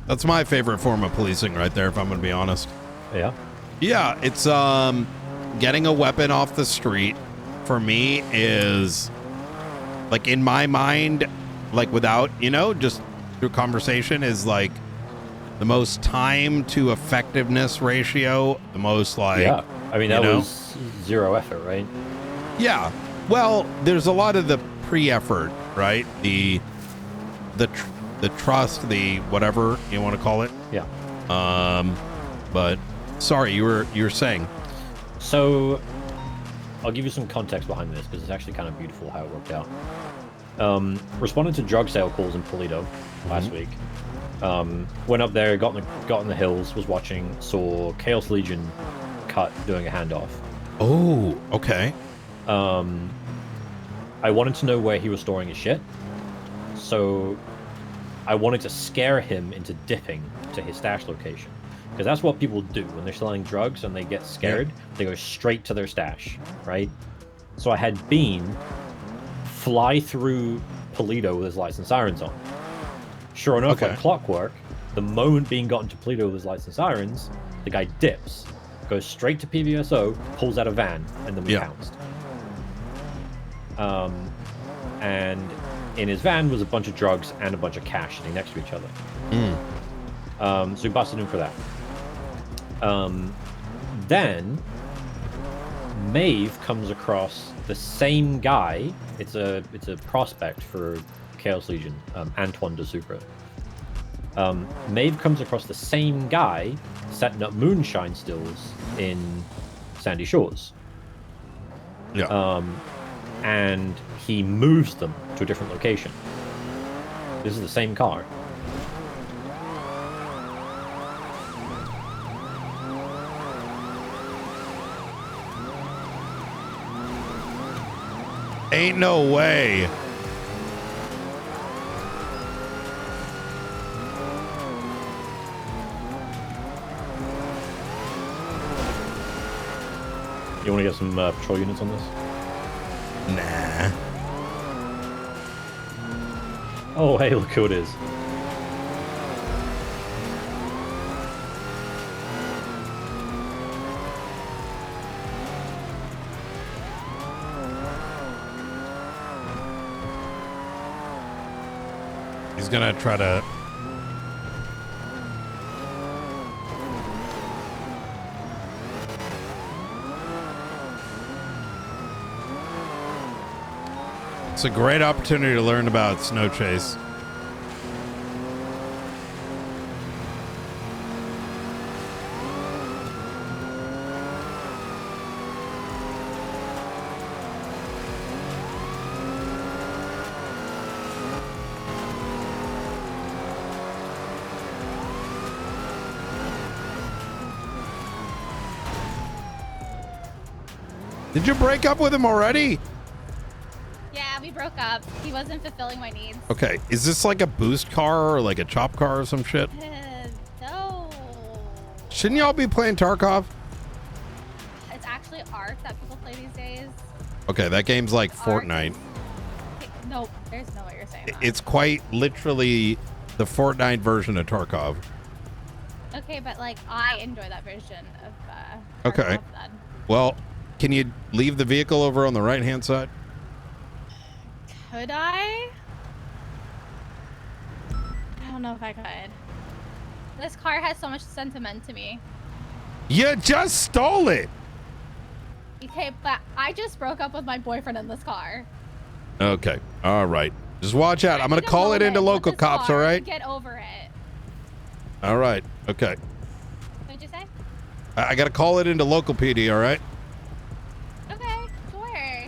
That's my favorite form of policing right there, if I'm going to be honest. Yeah? Yeah, it's getting a weapon off the street for me is like in my mind, like without, just through conversation is like the most time to effectiveness ratio, the most like Yeah. I mean, that was zero effort, right? Yeah. Well, there's a lot of the pre-effort, right? The trust, the whatever you want to call it. Yeah. But sorry, you were saying. So I'll give you some context behind this because it's actually kind of beautiful how it worked out. Responded to drug sale calls in Toledo last week. Went up there, got in the hills, was watching, saw Chaos Legion cut doing a handoff. Oh, okay. I wanted to know where he was storing his shit, so I wanted to scare him into dipping to his stash location, because that's what people do when they're selling drugs and they get scared. Yeah. They go straight to their stash, right? So I had Bean fly through Toledo with his lights and sirens on. Sure enough, like clockwork, the moment Bean got into Toledo with his lights and sirens, the guy dips. goes straight to PVSO, pulls out a van, and then we pounced. And in his van was a bunch of drugs and a bunch of cash sitting next to each other. So we busted him for that. Then Maeve comes across the same guy. It's a prospect for Chaos Legion, Antoine de Sucre. Maeve comes across the same guy setting up moonshine stills in Sandy Shores. And he moves them to a different location. This is the same car. Ain't no way. You want to get some patrol units on this? Nah. Oh, hey, look who it is. He's gonna try to... It's a great opportunity to learn about Snow Chase. Did you break up with him already? Yeah, we broke up. He wasn't fulfilling my needs. Okay, is this like a boost car or like a chop car or some shit? No. Shouldn't y'all be playing Tarkov? It's actually Ark that people play these days. Okay, that game's like Fortnite. No, there's no way you're saying that. It's quite literally the Fortnite version of Tarkov. Okay, but like I enjoy that version of Okay. Tarkov then. Well, can you leave the vehicle over on the right-hand side? Could I? I don't know if I could. This car has so much sentiment to me. You just stole it. Okay, but I just broke up with my boyfriend in this car. Okay. All right. Just watch out. I'm going to call it into local cops, all right? Get over it. All right. Okay. What'd you say? I got to call it into local PD, all right? Okay, sure.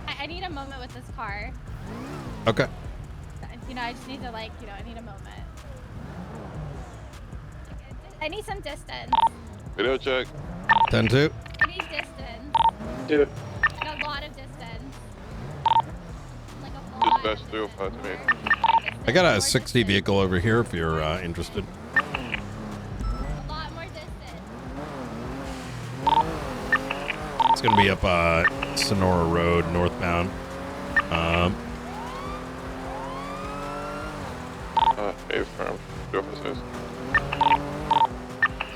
I need a moment with this car. Okay. You know, I just need to I need a moment. I need some distance. Video check. 10-2. I need distance. Dude. Like a lot of distance. Dispatch 305 to me. I got a 60 vehicle over here if you're interested. A lot more distance. It's going to be up Sonora Road, northbound. A-firm. Go for this.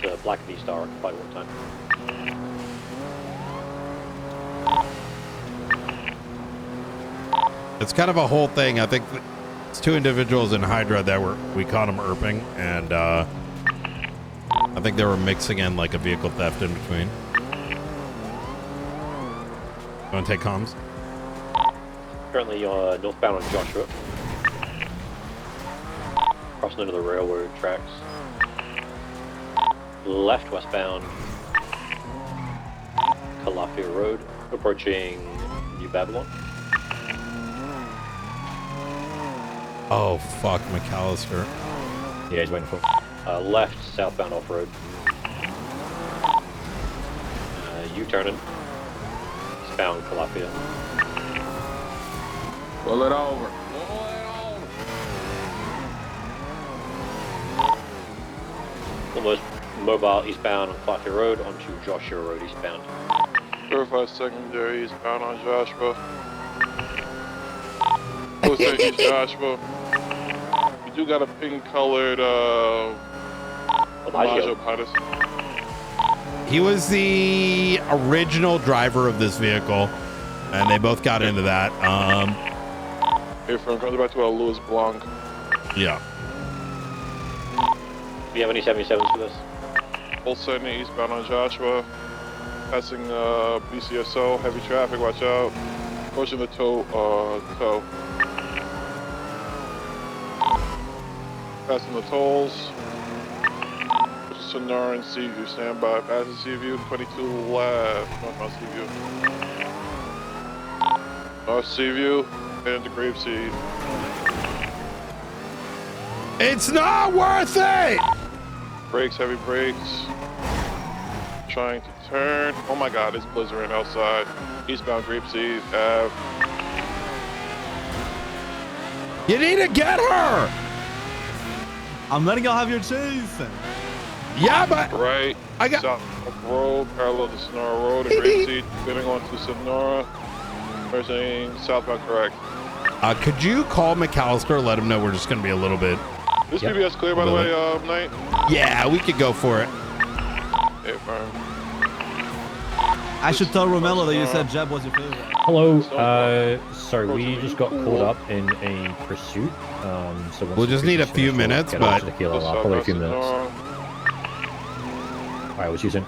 It's a Black V-Star, by one time. It's kind of a whole thing. I think it's two individuals in Hydra that we caught them erping, and I think they were mixing in like a vehicle theft in between. You want to take comms? Currently northbound on Joshua. Crossing into the railroad tracks. Left westbound Calafia Road, approaching New Babylon. Oh, fuck, McAllister. Yeah, he's waiting for left southbound off-road. U-turning. Eastbound Calafia. Pull it over. Almost mobile eastbound on Calafia Road onto Joshua Road eastbound. Verify secondary eastbound on Joshua. Close to East Joshua. We do got a pink colored Maggio behind us. He was the original driver of this vehicle, and they both got into that. Hey, from comes back to Louis Blanc. Yeah. Do you have any 77s for this? Full 70 eastbound on Joshua. Passing BCSO, heavy traffic, watch out. Approaching the tow. Passing the tolls. Sonora and Seaview, stand by. Passing Seaview, 22 left. Northbound Seaview. North Seaview, and the Grapeseed. It's not worth it! Brakes, heavy brakes. Trying to turn. Oh my god, it's blizzarding outside. Eastbound Grapeseed Ave. You need to get her! I'm letting y'all have your chase. Yeah, but right. I got South Road, parallel to Sonora Road, and Grapeseed, spinning on to Sonora. Pressing southbound correct. Could you call McAllister, let him know we're just going to be a little bit... This PBS clear, by the way, Knight? Yeah, we could go for it. Hey, firm. I should tell Romello that you said Jeb was your favorite. Hello. Sorry, we just got caught up in a pursuit. So we'll just need a few minutes, but... Probably a few minutes. Alright, what's you saying?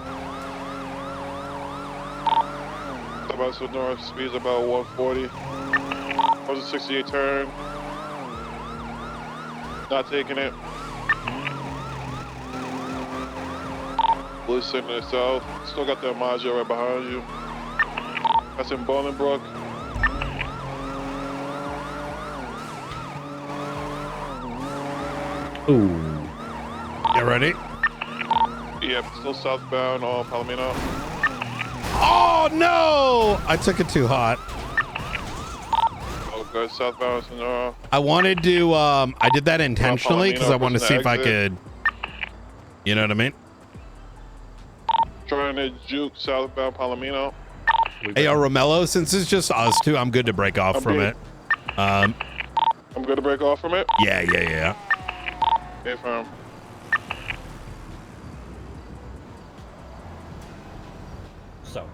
About Sonora, speed's about 140. That was a 68 turn. Not taking it. Blue sitting to the south. Still got that Maggio right behind you. That's in Bolingbrook. Ooh. You ready? Yep, still southbound on Palomino. Oh no! I took it too hot. Oh, good. Southbound Sonora. I wanted to, I did that intentionally because I wanted to see if I could, you know what I mean? Trying to juke southbound Palomino. Hey, Romello, since it's just us two, I'm good to break off from it. I'm good to break off from it? Yeah. Okay, firm. So,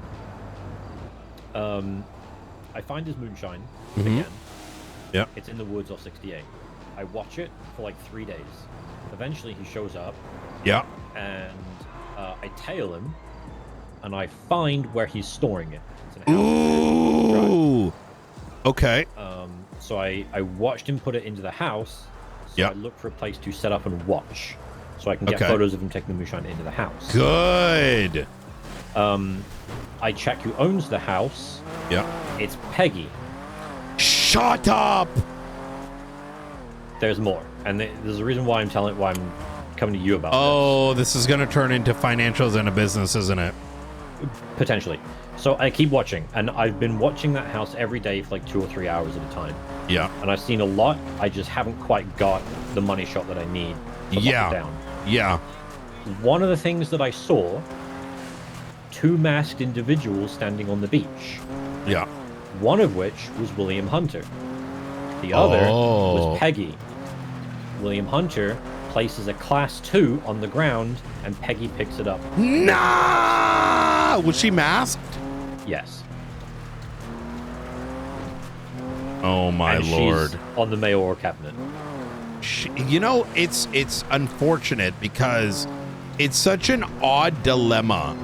I find his moonshine Mhm. again. Yeah. It's in the woods off 68. I watch it for like 3 days. Eventually, he shows up. Yeah. And I tail him, and I find where he's storing it. It's in a house. Ooh. Okay. So I watched him put it into the house. So I look for a place to set up and watch, so I can get photos of him taking the moonshine into the house. Good. I check who owns the house. Yeah. It's Peggy. Shut up. There's more, and there's a reason why I'm coming to you about this is going to turn into financials and a business, isn't it? Potentially. So I keep watching, and I've been watching that house every day for like 2 or 3 hours at a time. Yeah. And I've seen a lot. I just haven't quite got the money shot that I need to lock it down. Yeah. One of the things that I saw, 2 masked individuals standing on the beach. Yeah. One of which was William Hunter. The other was Peggy. William Hunter places a class 2 on the ground, and Peggy picks it up. Nah! Was she masked? Yes. Oh my And lord. she's on the mayoral cabinet. You know, it's unfortunate because it's such an odd dilemma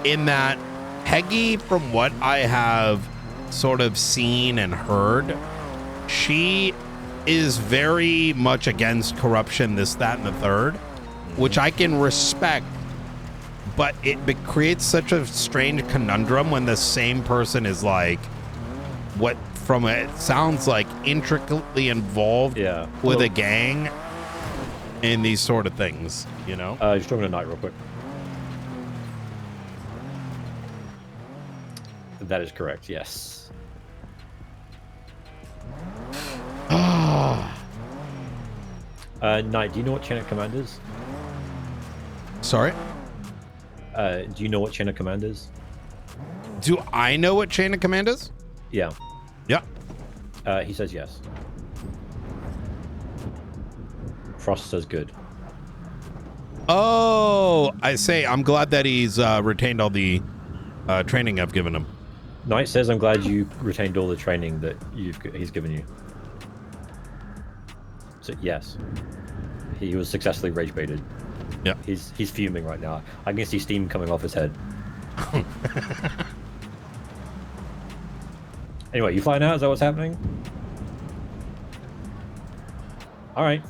in that Peggy, from what I have sort of seen and heard, she is very much against corruption, this, that, and the third, which I can respect, but it creates such a strange conundrum when the same person is like, what from it sounds like intricately involved with a gang in these sort of things, you know? Just talking to Knight real quick. That is correct, yes. Knight, do you know what chain of command is? Sorry? Do you know what chain of command is? Do I know what chain of command is? Yeah. Yeah. He says yes. Frost says good. Oh, I say, I'm glad that he's retained all the training I've given him. Knight says, I'm glad you retained all the training that he's given you. So, yes. He was successfully rage baited. Yeah. He's fuming right now. I can see steam coming off his head. Anyway, you flying out? Is that what's happening? All right.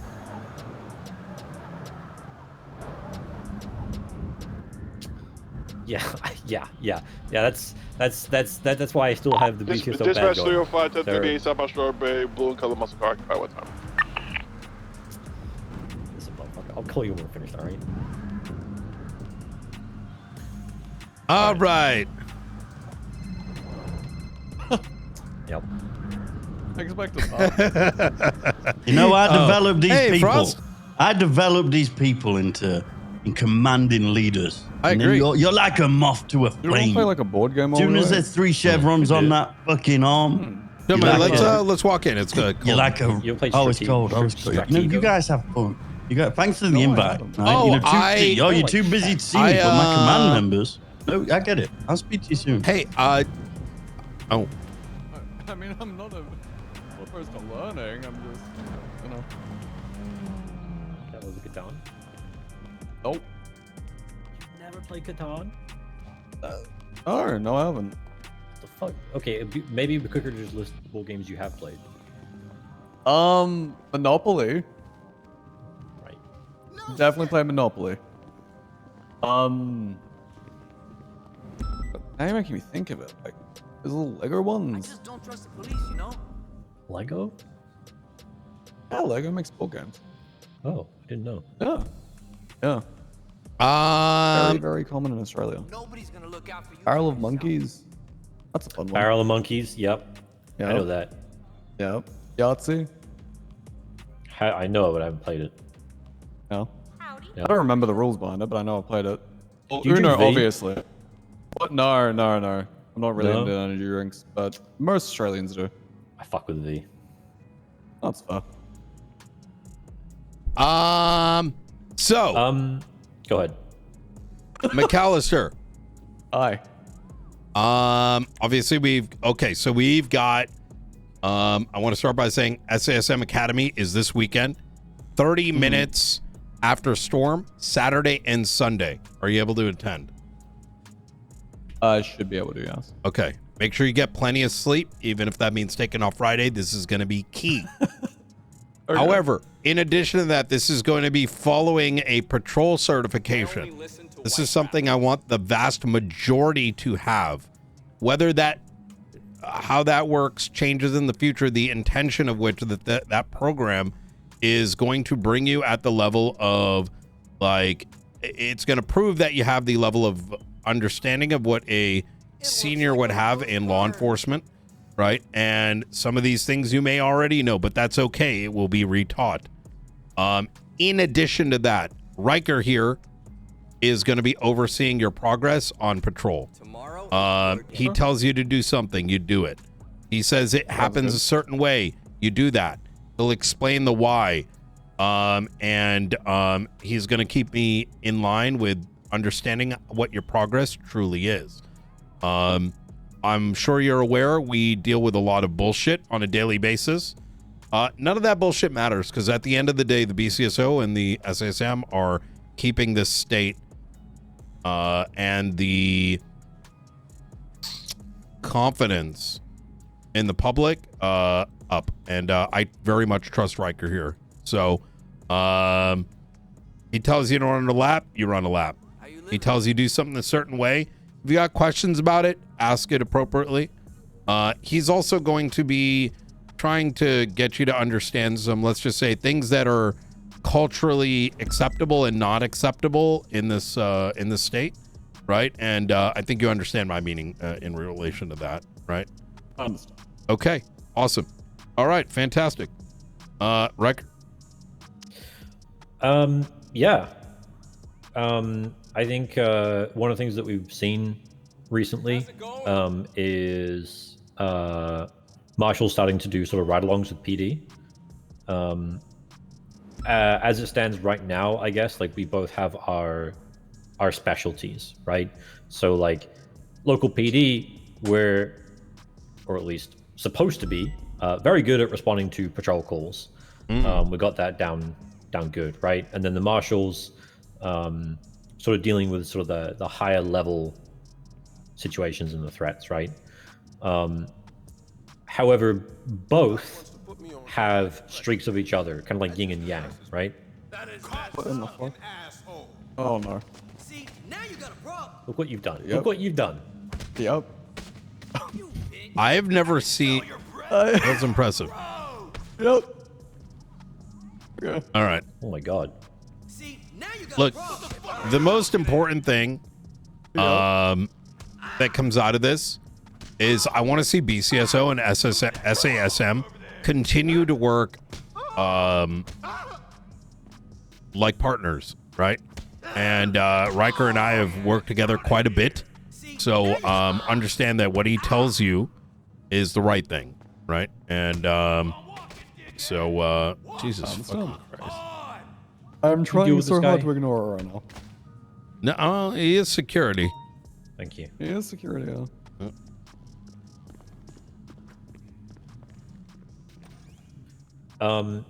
Yeah. That's why I still have the BCSO badge Dispatch on. 305 1038 southbound Strawberry, blue and color muscle car occupied. What time? Listen, motherfucker, I'll call you when we're finished. All right. All right. Yep. Expect that. You know, I developed these people. Frost? I developed these people into commanding leaders. I agree. You're like a moth to a You want to flame. play like a board game? As soon as there's 3 chevrons on that fucking arm. No, man, like let's walk in. It's cold. You're like a. Oh, it's cold. Oh, it's cold. No, you guys have fun. Thanks for the invite. Right? You're too busy to see me, but my command members. No, I get it. I'll speak to you soon. Hey, oh. I mean, I'm not a person to learning. I'm just, you know. That was a Catan. Nope. You've never played Catan? No, I haven't. What the fuck? Okay, maybe we could just list board games you have played. Monopoly. Right. Definitely play Monopoly. Now you're making me think of it. Like, there's little Lego ones. I just don't trust the police, you know? Lego? Yeah, Lego makes board games. Oh, I didn't know. Yeah. Very, very common in Australia. Nobody's gonna look out for you. Barrel of Monkeys. That's a fun one. Barrel of Monkeys. Yep. I know that. Yep. Yahtzee. I know it, but I haven't played it. No. Yeah. I don't remember the rules behind it, but I know I played it. Well, Do you Uno, drink V? obviously. What? No. I'm not really No? into energy drinks, but most Australians do. I fuck with V. That's fair. So. Go ahead. McAllister. Hi. Obviously we've got I want to start by saying SASM Academy is this weekend, 30 minutes after Storm, Saturday and Sunday. Are you able to attend? I should be able to, yes. Okay. Make sure you get plenty of sleep, even if that means taking off Friday. This is going to be key. Okay. However, in addition to that, this is going to be following a patrol certification. This is something I want the vast majority to have. Whether how that works changes in the future, the intention of which that program is going to bring you at the level of, like, it's going to prove that you have the level of understanding of what a senior would have in law enforcement, right? And some of these things you may already know, but that's okay. It will be retaught. In addition to that, Riker here is going to be overseeing your progress on patrol. He tells you to do something, you do it. He says it happens a certain way, you do that. He'll explain the why. And he's going to keep me in line with understanding what your progress truly is. I'm sure you're aware we deal with a lot of bullshit on a daily basis. None of that bullshit matters, because at the end of the day, the BCSO and the SASM are keeping this state and the confidence in the public up. And I very much trust Riker here. So he tells you to run a lap, you run a lap. He tells you do something a certain way. If you got questions about it, ask it appropriately. He's also going to be trying to get you to understand some, let's just say, things that are culturally acceptable and not acceptable in this state, right? And I think you understand my meaning in relation to that, right? I understand. Okay, awesome. All right, fantastic. Riker. Yeah. I think one of the things that we've seen recently is marshals starting to do sort of ride-alongs with PD. as it stands right now, I guess, like, we both have our specialties, right? So, like, local PD, we're, or at least supposed to be, very good at responding to patrol calls. We got that down good, right? And then the marshals, sort of dealing with sort of the higher level situations and the threats, right? However, both have streaks of each other, kind of like yin and yang, right? What in the fuck? Oh no. Look what you've done. Yep. Look what you've done. Yep. I have never seen. That's impressive. Yep. Okay. All right. Oh my god. Look, the most important thing that comes out of this is I want to see BCSO and SASM continue to work like partners, right? And Riker and I have worked together quite a bit, so understand that what he tells you is the right thing, right? And Jesus fucking Christ. I'm trying so hard to ignore her right now. No, he is security. Thank you. He is security, yeah.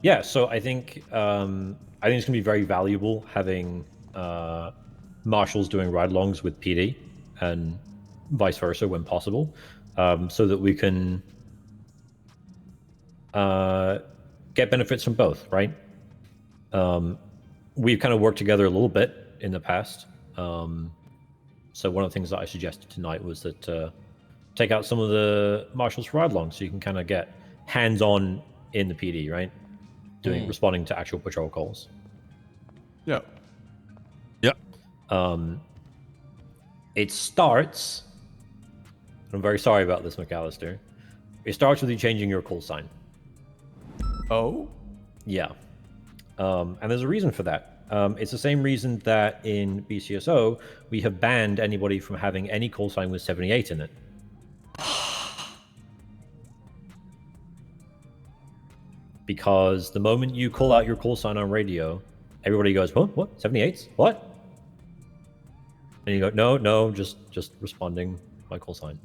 Yeah, so I think it's going to be very valuable having marshals doing ride-alongs with PD and vice versa when possible, so that we can get benefits from both, right? We've kind of worked together a little bit in the past. So one of the things that I suggested tonight was that take out some of the marshals for ride-alongs so you can kind of get hands-on in the PD, right? Responding to actual patrol calls. Yeah. Yep. It starts. I'm very sorry about this, McAllister. It starts with you changing your call sign. Oh? Yeah. And there's a reason for that. It's the same reason that in BCSO, we have banned anybody from having any call sign with 78 in it. Because the moment you call out your call sign on radio, everybody goes, what? 78s? What? And you go, no, just responding my call sign.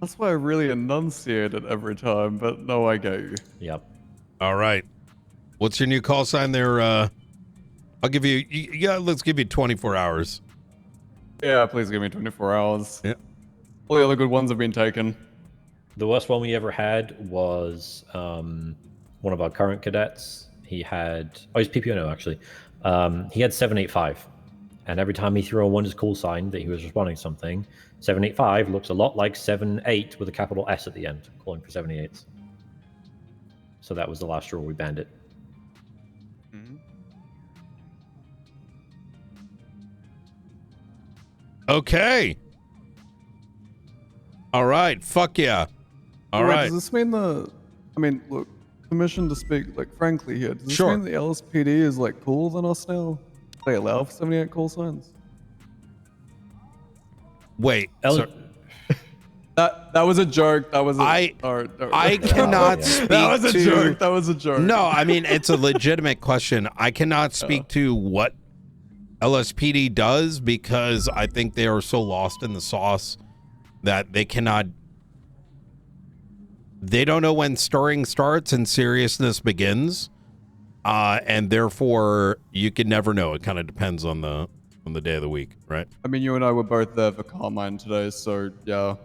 That's why I really enunciate it every time, but no, I get you. Yep. All right. What's your new call sign there? I'll give you, let's give you 24 hours. Yeah, please give me 24 hours. Yeah. All the other good ones have been taken. The worst one we ever had was one of our current cadets. He had, he's PPNO actually. He had 785. And every time he threw on one his call sign that he was responding to something, 785 looks a lot like 78 with a capital S at the end, calling for 78s. So that was the last straw we banned it. Okay. All right. Fuck yeah. All right. Does this mean look, permission to speak, like, frankly here, does this Sure. mean the LSPD is, like, cooler than us now? They allow for 78 call signs? Wait. That was a joke. That was I cannot speak That was a to... joke. That was a joke. No, I mean, it's a legitimate question. I cannot speak to what LSPD does because I think they are so lost in the sauce that they cannot... They don't know when stirring starts and seriousness begins. And therefore, you can never know. It kind of depends on the day of the week, right? I mean, you and I were both there for Carmine today, so yeah.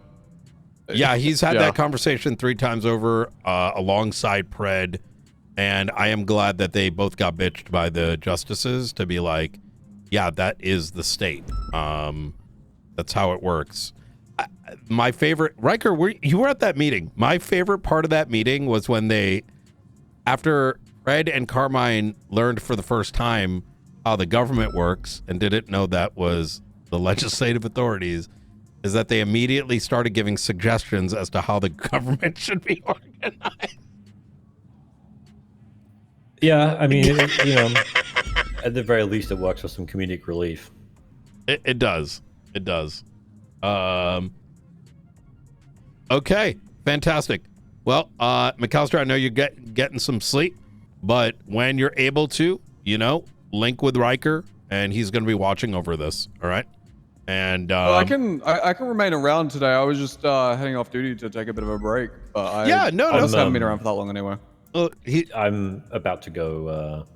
Yeah, he's had that conversation 3 times over alongside Pred, and I am glad that they both got bitched by the justices to be like, yeah, that is the state. That's how it works. My favorite, Riker, you were at that meeting. My favorite part of that meeting was when they, after Pred and Carmine learned for the first time how the government works and didn't know that was the legislative authorities, is that they immediately started giving suggestions as to how the government should be organized. Yeah, I mean, at the very least, it works for some comedic relief. It does. It does. Okay, fantastic. Well, McAllister, I know you're getting some sleep. But when you're able to, link with Riker, and he's going to be watching over this. All right. And I can remain around today. I was just heading off duty to take a bit of a break. But I just haven't been around for that long anyway. I'm about to go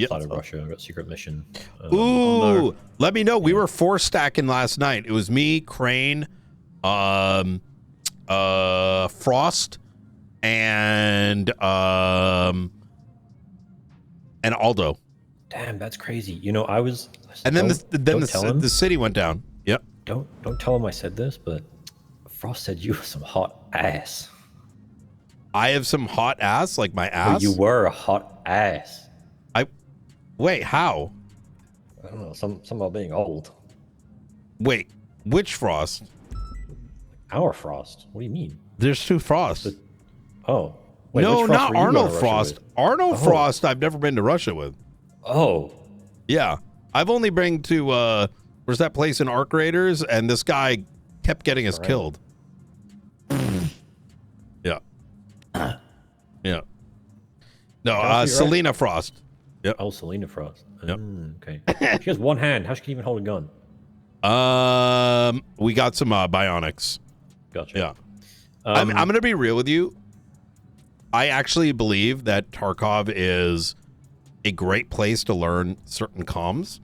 fly to Russia. I've got a secret mission. Ooh, let me know. We were 4 stacking last night. It was me, Crane, Frost, and Aldo. Damn, that's crazy. I was. And then the city went down. Yep. Don't tell him I said this, but Frost said you were some hot ass. I have some hot ass, like my ass. Well, you were a hot ass. Wait, how? I don't know. Some about being old. Wait, which Frost? Our Frost. What do you mean? There's 2 Frosts. Oh. Wait, no, not Arnold Frost. Arnold Frost, I've never been to Russia with. Oh. Yeah. I've only been to, where's that place in Arc Raiders? And this guy kept getting us killed. Yeah. Yeah. No, Selena Frost. Yep. Oh, Selena Frost. Yep. Okay. She has one hand. How she can even hold a gun? We got some bionics. Gotcha. Yeah. I'm going to be real with you. I actually believe that Tarkov is a great place to learn certain comms.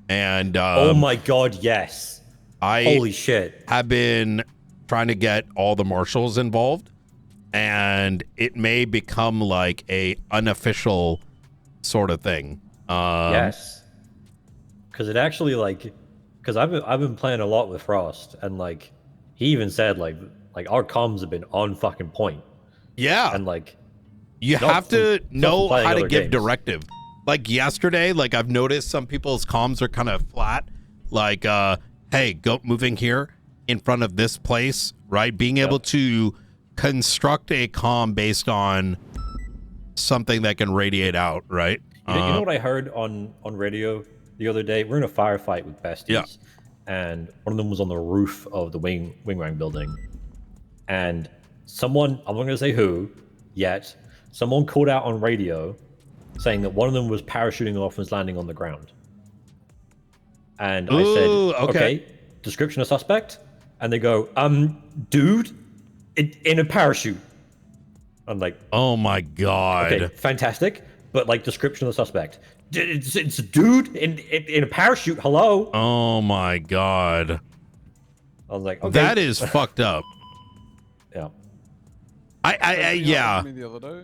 And oh my god, yes. Holy shit. Have been trying to get all the marshals involved, and it may become like a unofficial sort of thing. Yes. Because it actually because I've been playing a lot with Frost, and he even said like our comms have been on fucking point. Yeah. And you have to know how to give directive. Like yesterday, I've noticed some people's comms are kind of flat. Hey, go moving here in front of this place, right? Being able to construct a comm based on something that can radiate out, right? You know what I heard on radio the other day? We're in a firefight with besties, and one of them was on the roof of the wing building, and someone, I'm not going to say who yet, someone called out on radio saying that one of them was parachuting off and was landing on the ground. And I said, okay, description of suspect? And they go, dude, in a parachute. I'm like, oh my god. Okay, fantastic. But description of the suspect. It's a dude in a parachute, hello? Oh my god. I was like, okay. That is fucked up. Yeah. Yeah. The other day,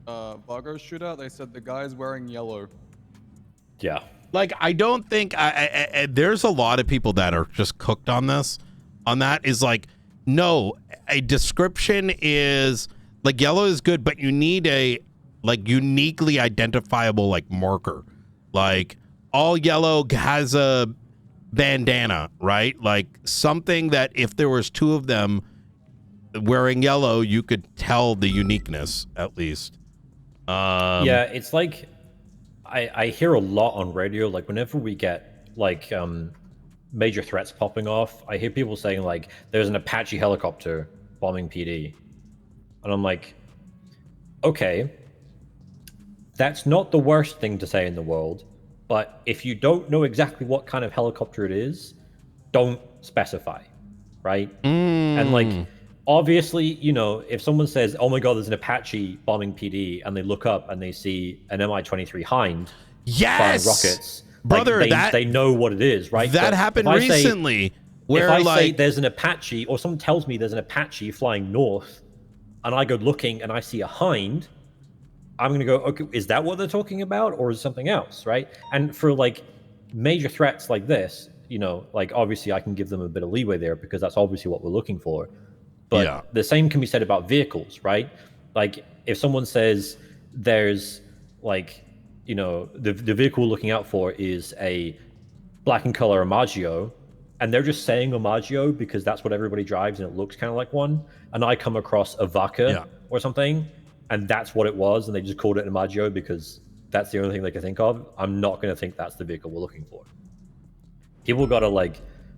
Vargo shootout, they said the guy's wearing yellow. Yeah. I don't think there's a lot of people that are just cooked on this. On that is no, a description is yellow is good, but you need a uniquely identifiable marker. All yellow has a bandana, right? Something that if there was 2 of them wearing yellow, you could tell the uniqueness at least. Yeah, it's I hear a lot on radio, whenever we get major threats popping off, I hear people saying there's an Apache helicopter bombing PD. And I'm like, okay, that's not the worst thing to say in the world, but if you don't know exactly what kind of helicopter it is, don't specify, right? And obviously, if someone says, oh my god, there's an Apache bombing PD, and they look up and they see an Mi-23 Hind firing rockets, brother, they know what it is, right? That happened recently. Where if I say there's an Apache, or someone tells me there's an Apache flying north, and I go looking and I see a Hind, I'm going to go, okay, is that what they're talking about, or is it something else, right? And for major threats like this, obviously I can give them a bit of leeway there because that's obviously what we're looking for. But the same can be said about vehicles, right? If someone says there's the vehicle we're looking out for is a black and color Omaggio, and they're just saying Omaggio because that's what everybody drives and it looks kind of like one, and I come across a Vaca or something, and that's what it was, and they just called it an Omaggio because that's the only thing they can think of, I'm not going to think that's the vehicle we're looking for. People got to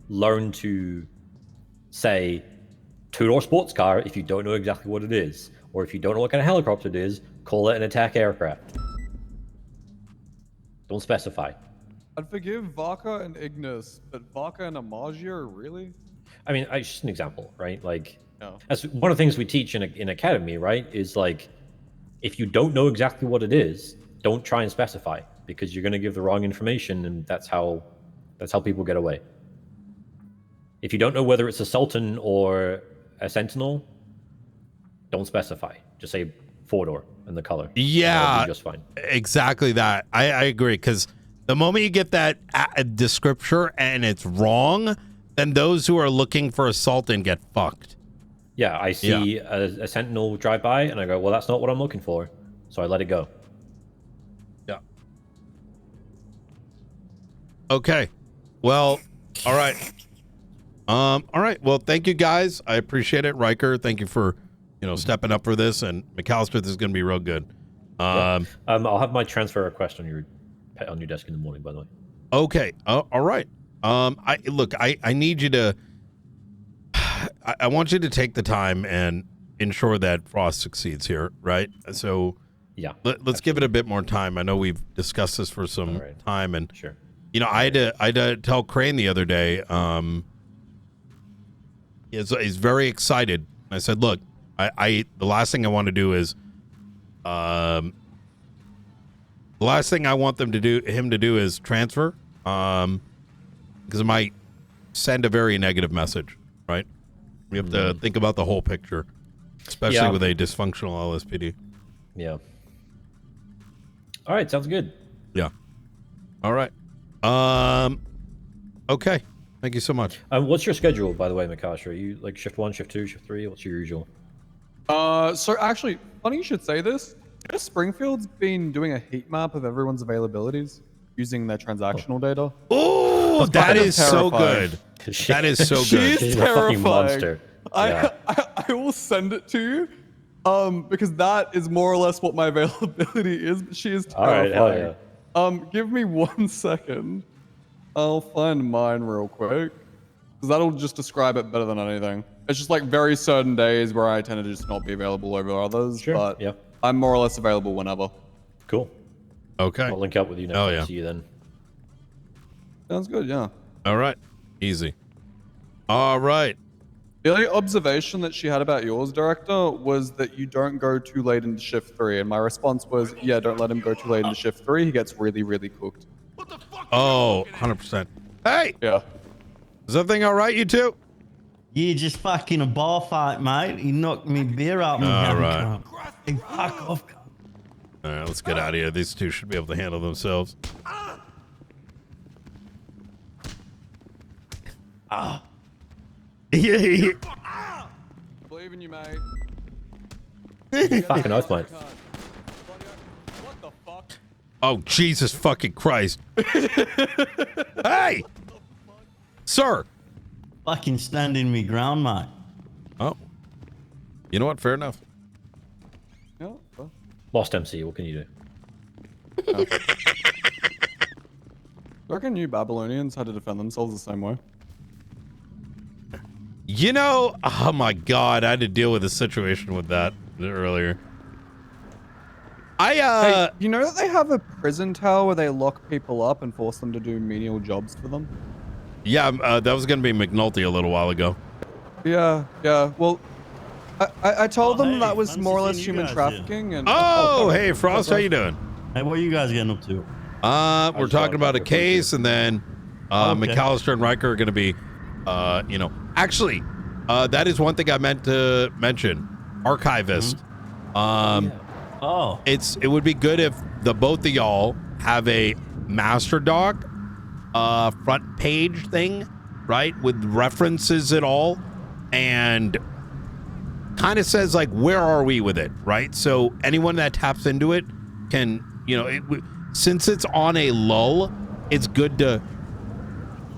learn to say two-door sports car if you don't know exactly what it is. Or if you don't know what kind of helicopter it is, call it an attack aircraft. Don't specify. I'd forgive Vaka and Ignis, but Vaka and Amagia, really? I mean, just an example, right? Like, No. that's one of the things we teach in academy, right? Is like, if you don't know exactly what it is, don't try and specify, because you're going to give the wrong information, and that's how people get away. If you don't know whether it's a Sultan or a Sentinel, don't specify. Just say 4-door and the color. Yeah, just fine. Exactly that. I agree, because the moment you get that descriptor and it's wrong, then those who are looking for a Sultan get fucked. Yeah, I see a Sentinel drive by, and I go, well, that's not what I'm looking for. So I let it go. Yeah. Okay. Well, all right. All right. Well, thank you guys. I appreciate it. Riker, thank you for, stepping up for this. And McAllister, this is going to be real good. I'll have my transfer request on your desk in the morning, by the way. Okay. All right. I need you to, I want you to take the time and ensure that Frost succeeds here. Right. So yeah, let's give it a bit more time. I know we've discussed this for some time, and sure. I had to tell Crane the other day, he's very excited. I said, look, the last thing I want to do is, the last thing I want him to do is transfer, because it might send a very negative message, right? We have to think about the whole picture, especially with a dysfunctional LSPD. Yeah. All right, sounds good. Yeah. All right. Okay. Thank you so much. What's your schedule, by the way, Mikasha? Are you like shift 1, shift 2, shift 3? What's your usual? So actually, funny you should say this. Springfield's been doing a heat map of everyone's availabilities using their transactional data. Oh, that is so good. That is so good. She's terrifying. Monster. I will send it to you. Because that is more or less what my availability is. But she is terrifying. All right, hell yeah. Give me 1 second. I'll find mine real quick. Because that'll just describe it better than anything. It's just like very certain days where I tend to just not be available over others. Sure. But yeah. I'm more or less available whenever. Cool. Okay. I'll link up with you next time. See you then. Sounds good, yeah. All right. Easy. All right. The only observation that she had about yours, Director, was that you don't go too late into shift 3. And my response was, yeah, don't let him go too late into shift 3. He gets really, really cooked. Oh, 100%. Hey! Yeah. Is everything all right, you two? Yeah, just fucking a bar fight, mate. He knocked me beer out my All right. Hey, fuck off. All right, let's get out of here. These two should be able to handle themselves. Believe in you, mate. Fucking oath, mate. What the fuck? Oh, Jesus fucking Christ. Hey! Sir! Fucking standing me ground, mate. Oh. You know what? Fair enough. Yeah, well. Lost MC, what can you do? I reckon you Babylonians had to defend themselves the same way. You know, oh my God, I had to deal with a situation with that earlier. Hey, you know that they have a prison tower where they lock people up and force them to do menial jobs for them? Yeah, that was going to be McNulty a little while ago. Yeah. Well, I told them that was more or less human trafficking. And hey, Frost, how you doing? Hey, what are you guys getting up to? We're talking about a case, and then McAllister and Riker are going to be, actually, that is one thing I meant to mention. Archivist. It would be good if the both of y'all have a master doc, front page thing, right, with references at all, and kind of says like where are we with it, right? So anyone that taps into it can, since it's on a lull, it's good to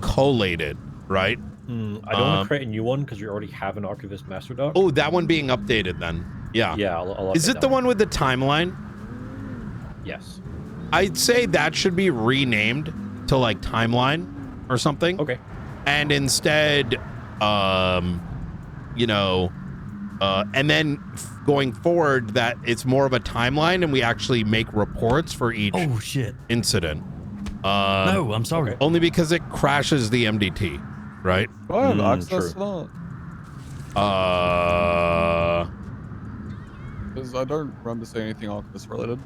collate it, right? I don't want to create a new one because you already have an archivist master doc. Oh, that one being updated then. Yeah. Yeah, I'll Is it the one with the timeline? Yes. I'd say that should be renamed to like timeline or something. Okay. And instead, you know, and then going forward, that it's more of a timeline, and we actually make reports for each incident. No, I'm sorry. Only because it crashes the MDT, right? Do I have access to that? Because I don't remember seeing anything Archivist related.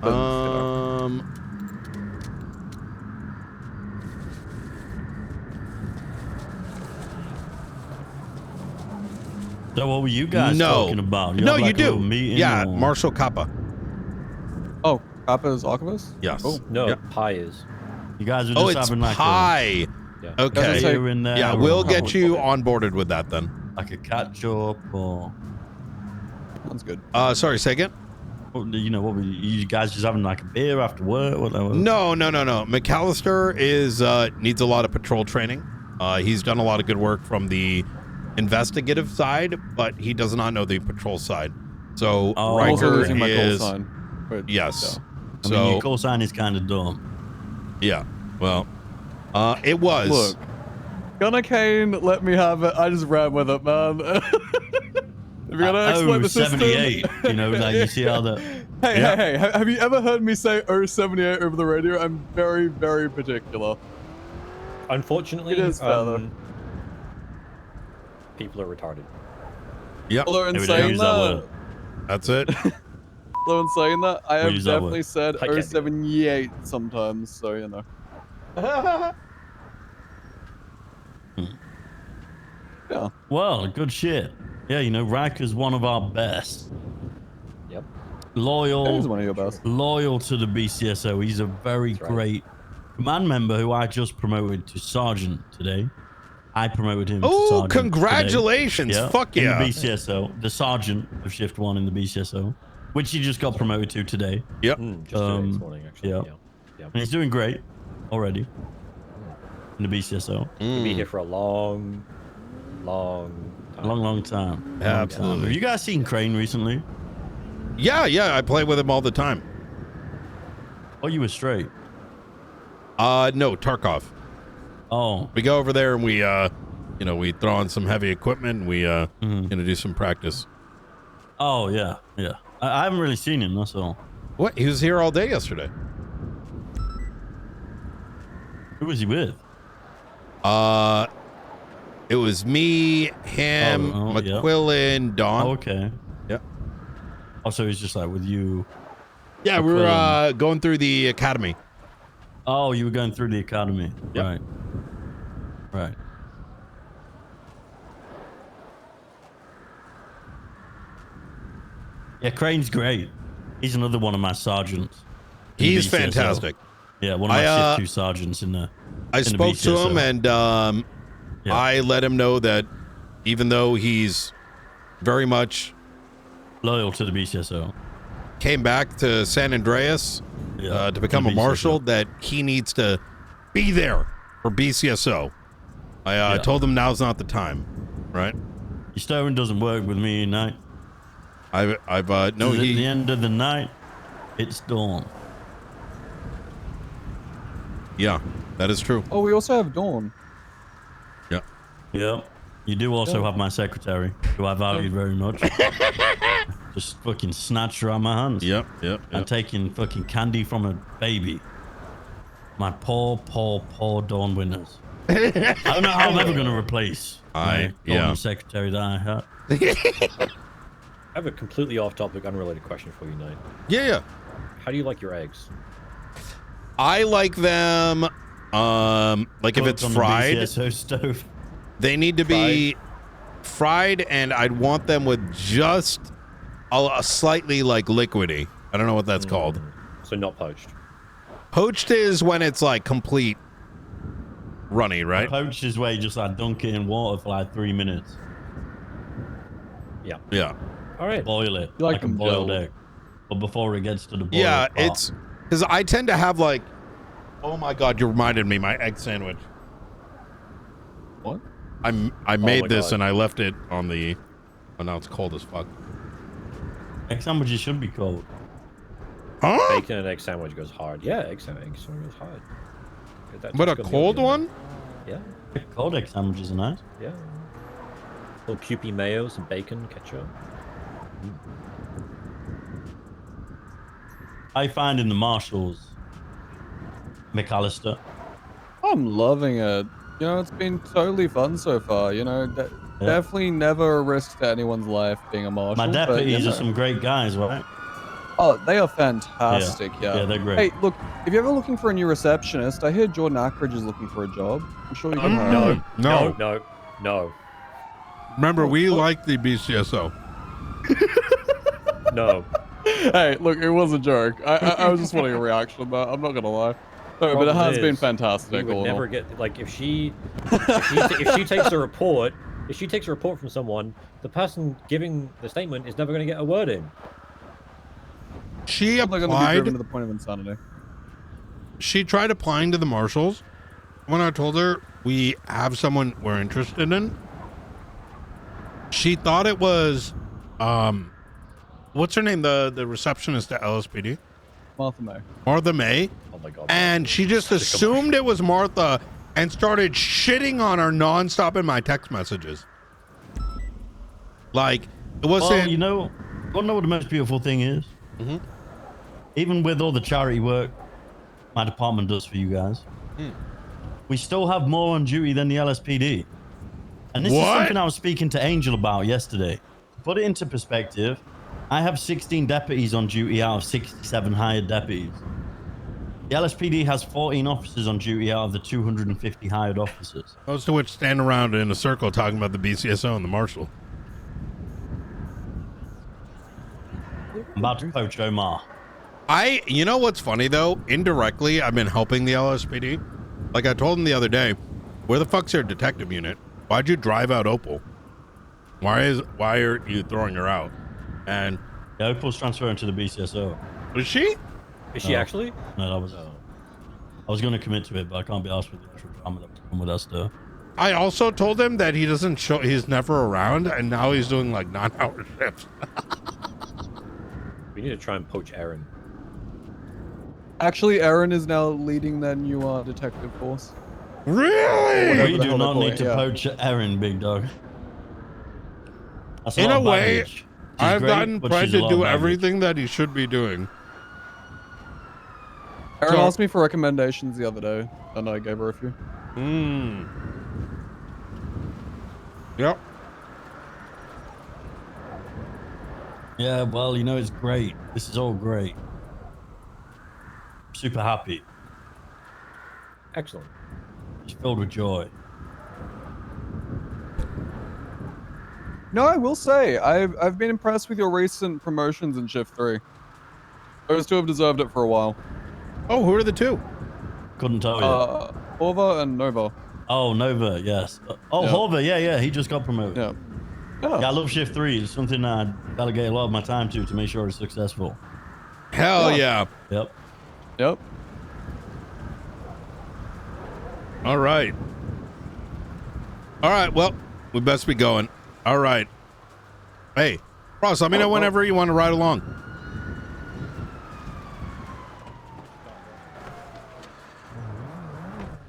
But, So what were you guys talking about? No, had, you like, a do. little meeting, Yeah, or- Marshall Kappa. Oh, Kappa is Archivist? Yes. Cool. No, Yep. Pi is. You guys were just it's having like Pi. Yeah. Okay. Here and there, Yeah, we'll or- get you onboarded with that then. like a catch up, or Sounds good. Sorry, say again? You know, what were you guys just having like a beer after work? Whatever. No. McAllister is needs a lot of patrol training. He's done a lot of good work from the investigative side, but he does not know the patrol side. So Riker using my call is sign. But, yes. I mean, your call sign is kind of dumb. Yeah. Well, it was. Look, Gunner Kane let me have it. I just ran with it, man. If you're gonna exploit the system. 78. You know, like you see how the. Hey, have you ever heard me say 078 over the radio? I'm very, very particular. Unfortunately, It is, fella. People are retarded. Yep. Although in saying that, that's it. although in saying that, I have use that definitely word. said I can't do it. 078 sometimes, so you know. Yeah. Well, good shit. Yeah, you know, Riker's one of our best. Yep. Loyal. He's one of your best. Loyal to the BCSO. He's a very great command member who I just promoted to sergeant today. I promoted him to Oh, sergeant congratulations. today. Fuck yeah. In the BCSO. The sergeant of Shift 1 in the BCSO, which he just got promoted to today. Yep. Just today, this morning, actually. Yeah. And he's doing great already in the BCSO. He'll be here for a long time. Long time. Absolutely. Have you guys seen Crane recently? Yeah, I play with him all the time. Oh, you were straight? No, Tarkov. Oh. We go over there and we, we throw on some heavy equipment and we, gonna do some practice. Oh, yeah. I haven't really seen him, that's all. What? He was here all day yesterday. Who was he with? It was me, him, McQuillan, Dawn. Oh, okay. Yep. Oh, so he's just like with you. Yeah, we were going through the academy. Oh, you were going through the academy. Yep. Right. Yeah, Crane's great. He's another one of my sergeants. He's fantastic. Yeah, one of my shift 2 sergeants in the. I spoke to him and I let him know that even though he's very much loyal to the BCSO, came back to San Andreas to become a marshal, that he needs to be there for BCSO. I told him now's not the time, right? Your stirring doesn't work with me at night. At the end of the night, it's dawn. Yeah, that is true. Oh, we also have Dawn. Yeah. Yep. You do also have my secretary, who I value very much. Just fucking snatched her out of my hands. Yep. And taking fucking candy from a baby. My poor Dawn winners. I don't know how I'm ever going to replace my Dawn secretary that I had. I have a completely off-topic, unrelated question for you, Knight. Yeah. How do you like your eggs? I like them, if it's fried. The BCSO stove. They need to be fried, and I'd want them with just a slightly liquidy. I don't know what that's called. So not poached. Poached is when it's complete runny, right? Poached is where you just dunk it in water for 3 minutes. Yeah. All right. Boil it You like a boiled egg, but before it gets to the boiled Yeah, part. it's because I tend to have oh my god, you reminded me, my egg sandwich. What? I made this and I left it on the. Oh, now it's cold as fuck. Egg sandwiches should be cold. Huh? Bacon and egg sandwich goes hard. Yeah, egg sandwich goes hard. But a cold one? Yeah. Cold egg sandwiches are nice. Yeah. Or Kewpie mayo, some bacon, ketchup. I find in the Marshalls, McAllister. I'm loving it. You know, it's been totally fun so far. You know, definitely never a risk to anyone's life being a marshal. My deputies but, you know. are some great guys, right? Oh, they are fantastic. Yeah, they're great. Hey, look, if you're ever looking for a new receptionist, I hear Jordan Ackridge is looking for a job. I'm sure you can hire him. No. Remember, we like the BCSO. No. Hey, look, it was a joke. I was just wanting a reaction on that. I'm not gonna lie. No, but it has been fantastic. We would never get like if she takes a report. If she takes a report from someone, the person giving the statement is never going to get a word in. She applied. Going to be driven to the point of insanity. She tried applying to the Marshals. When I told her we have someone we're interested in, she thought it was, what's her name? The receptionist at LSPD. Martha May. Martha May. Oh my God. And she just assumed it was Martha and started shitting on her nonstop in my text messages. Like, it wasn't. Well, you know what the most beautiful thing is? Mm-hmm. Even with all the charity work my department does for you guys, we still have more on duty than the LSPD. And this is something I was speaking to Angel about yesterday. To put it into perspective, I have 16 deputies on duty out of 67 hired deputies. The LSPD has 14 officers on duty out of the 250 hired officers. Most of which stand around in a circle talking about the BCSO and the Marshal. I'm about to poach Omar. You know what's funny though? Indirectly, I've been helping the LSPD. Like I told them the other day, where the fuck's your detective unit? Why'd you drive out Opal? Why are you throwing her out? And Opal's transferring to the BCSO. Is she? Is she actually? No, that was. I was going to commit to it, but I can't be asked with the actual drama that was come with us, though. I also told him that he doesn't show. He's never around, and now he's doing like 9-hour shifts. We need to try and poach Aaron. Actually, Aaron is now leading their new detective force. Really? We do not need to poach Aaron, big dog. That's In a way, baggage. I've great, gotten but Fred she's a to lot do of baggage. everything that he should be doing. Aaron asked me for recommendations the other day, and I gave her a few. Yep. Yeah, well, you know, it's great. This is all great. I'm super happy. Excellent. Just filled with joy. No, I will say, I've been impressed with your recent promotions in Shift 3. Those two have deserved it for a while. Oh, who are the two? Couldn't tell you. Horva and Nova. Oh, Nova, yes. Oh, Yeah. Horva, yeah, he just got promoted. Yeah. Yeah, I love Shift 3. It's something I delegate a lot of my time to make sure it's successful. Hell yeah. Yep. Yep. All right. All right. Well, we best be going. All right. Hey, Ross, let me know whenever you want to ride along.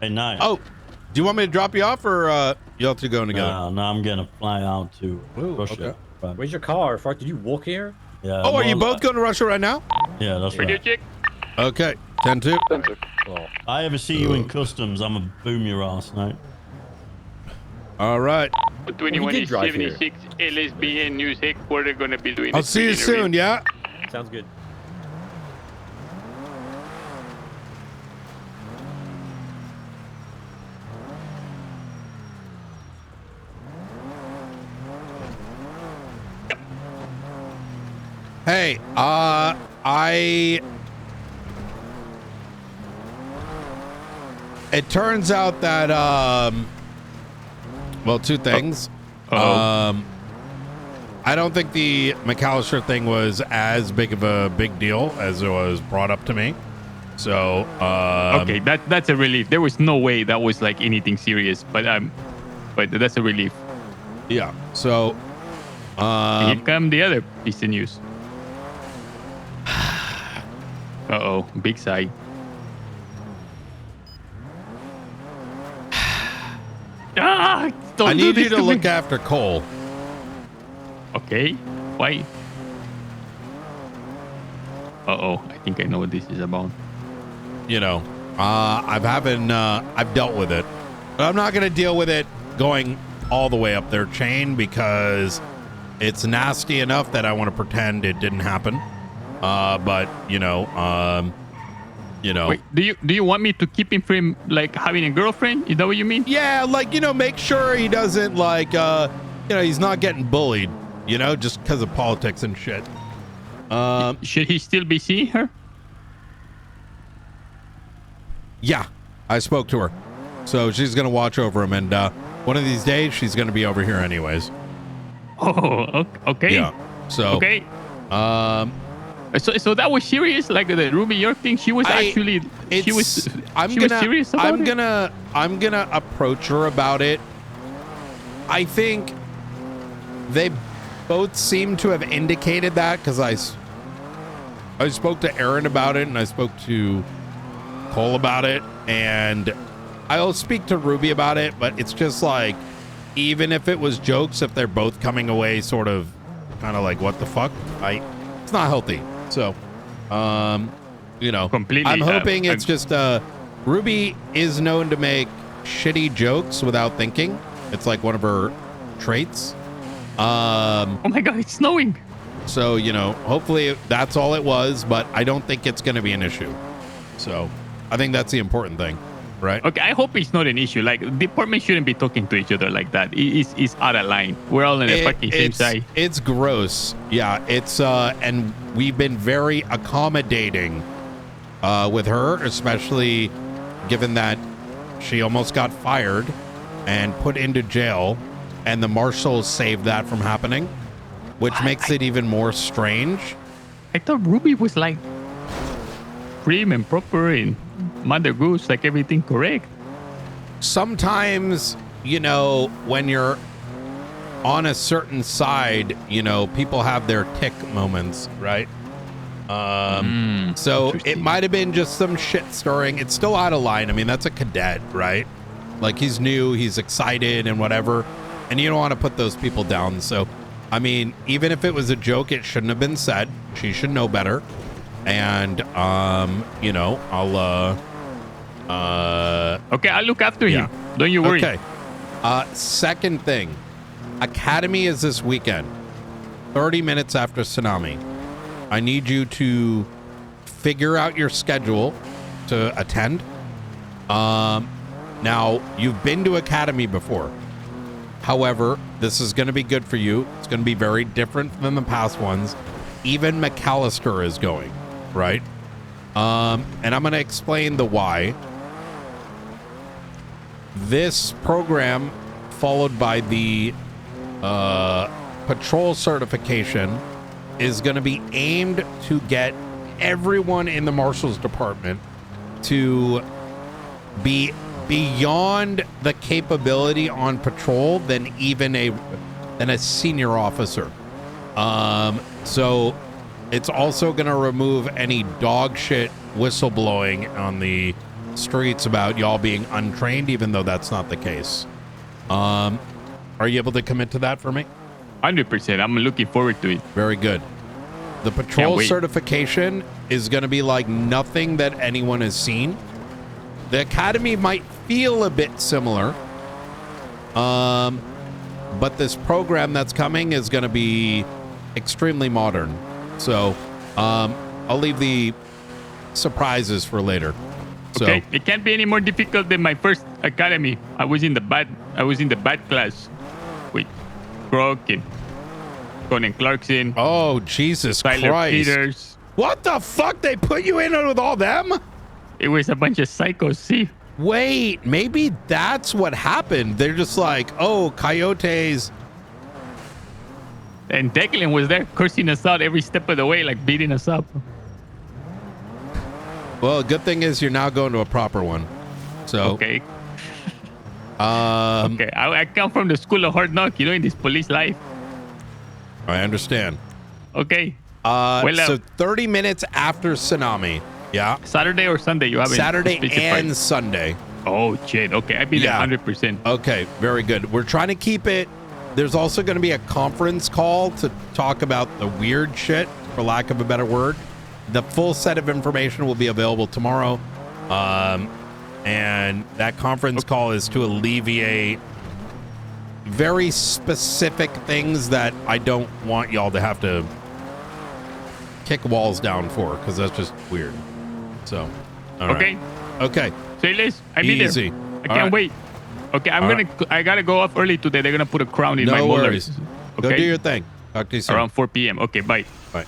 Hey, nice. Oh, do you want me to drop you off or you all two going together? No, I'm going to fly out to Russia. Okay. Where's your car? Did you walk here? Yeah. Oh, are you both going to Russia right now? Yeah, that's right. Okay. 10-2. Well, I ever see you in customs, I'm a boom your ass, mate. All right. 21 is 76 LSBN News Headquarters going to be doing. I'll see you soon, yeah? Sounds good. Hey, it turns out that, well, two things. I don't think the McAllister thing was as big of a big deal as it was brought up to me. So, okay, that's a relief. There was no way that was like anything serious, but that's a relief. Yeah. So, here come the other piece of news. Uh-oh, big sigh. I need you to look after Cole. Okay. Why? Uh-oh. I think I know what this is about. You know, I've dealt with it, but I'm not going to deal with it going all the way up their chain because it's nasty enough that I want to pretend it didn't happen. But Wait, do you want me to keep him from like having a girlfriend? Is that what you mean? Yeah, like, make sure he doesn't like, he's not getting bullied, just because of politics and shit. Should he still be seeing her? Yeah, I spoke to her. So she's going to watch over him. And one of these days, she's going to be over here anyways. Oh, okay. Yeah. So, okay. So that was serious, like the Ruby York thing. She was serious about it? I'm gonna approach her about it. I think they both seem to have indicated that because I spoke to Aaron about it and I spoke to Cole about it, and I'll speak to Ruby about it. But it's just like, even if it was jokes, if they're both coming away sort of kind of like, what the fuck? It's not healthy. So, completely. I'm hoping it's just Ruby is known to make shitty jokes without thinking. It's like one of her traits. Oh my God, it's snowing. So, hopefully that's all it was, but I don't think it's going to be an issue. So, I think that's the important thing, right? Okay, I hope it's not an issue. Like, the department shouldn't be talking to each other like that. It's out of line. We're all on the fucking same side. It's gross. Yeah, it's and we've been very accommodating with her, especially given that she almost got fired and put into jail, and the marshals saved that from happening, which makes it even more strange. I thought Ruby was like prim and proper and Mother Goose, like everything correct. Sometimes, when you're on a certain side, people have their tick moments, right? So it might have been just some shit stirring. It's still out of line. I mean, that's a cadet, right? Like, he's new, he's excited and whatever. And you don't want to put those people down. So, I mean, even if it was a joke, it shouldn't have been said. She should know better. And, I'll okay, I'll look after him. Don't you worry. Okay. Second thing, Academy is this weekend, 30 minutes after Tsunami. I need you to figure out your schedule to attend. Now, you've been to Academy before. However, this is going to be good for you. It's going to be very different than the past ones. Even McAllister is going, right? And I'm going to explain the why. This program, followed by the patrol certification, is going to be aimed to get everyone in the Marshals Department to be beyond the capability on patrol than even a senior officer. So it's also going to remove any dog shit whistleblowing on the streets about y'all being untrained, even though that's not the case. Are you able to commit to that for me? 100%. I'm looking forward to it. Very good. The patrol certification is going to be like nothing that anyone has seen. The Academy might feel a bit similar. But this program that's coming is going to be extremely modern. So I'll leave the surprises for later. So, okay, it can't be any more difficult than my first Academy. I was in the bad class with Croc and Conan Clarkson. Oh, Jesus Tyler Christ. Peters. What the fuck? They put you in with all them? It was a bunch of psychos, see? Wait, maybe that's what happened. They're just like, oh, coyotes. And Declan was there cursing us out every step of the way, like beating us up. Well, good thing is you're now going to a proper one. So okay. Okay, I come from the school of hard knock, in this police life. I understand. Okay. So 30 minutes after Tsunami. Yeah. Saturday or Sunday? You haven't Saturday specified. and Sunday. Oh shit. Okay, I'd be there 100%. Okay, very good. We're trying to keep it there's also going to be a conference call to talk about the weird shit, for lack of a better word. The full set of information will be available tomorrow. And that conference call is to alleviate very specific things that I don't want y'all to have to kick walls down for, because that's just weird. So, all right. Okay. Say less. I mean, Easy. I can't wait. Okay, I gotta go off early today. They're gonna put a crown in my molars. Go do your thing. Talk to you soon. Around 4 p.m. Okay, bye. Bye.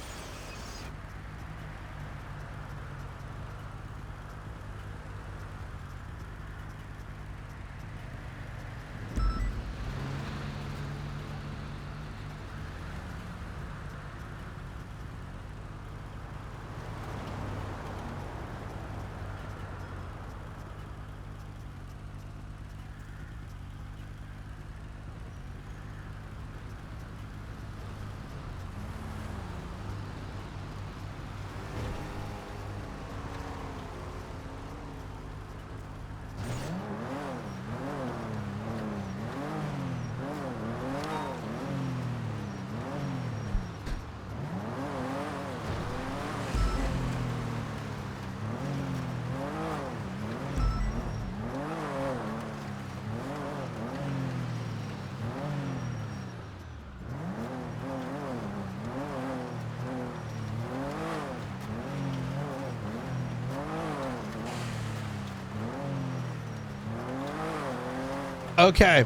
Okay.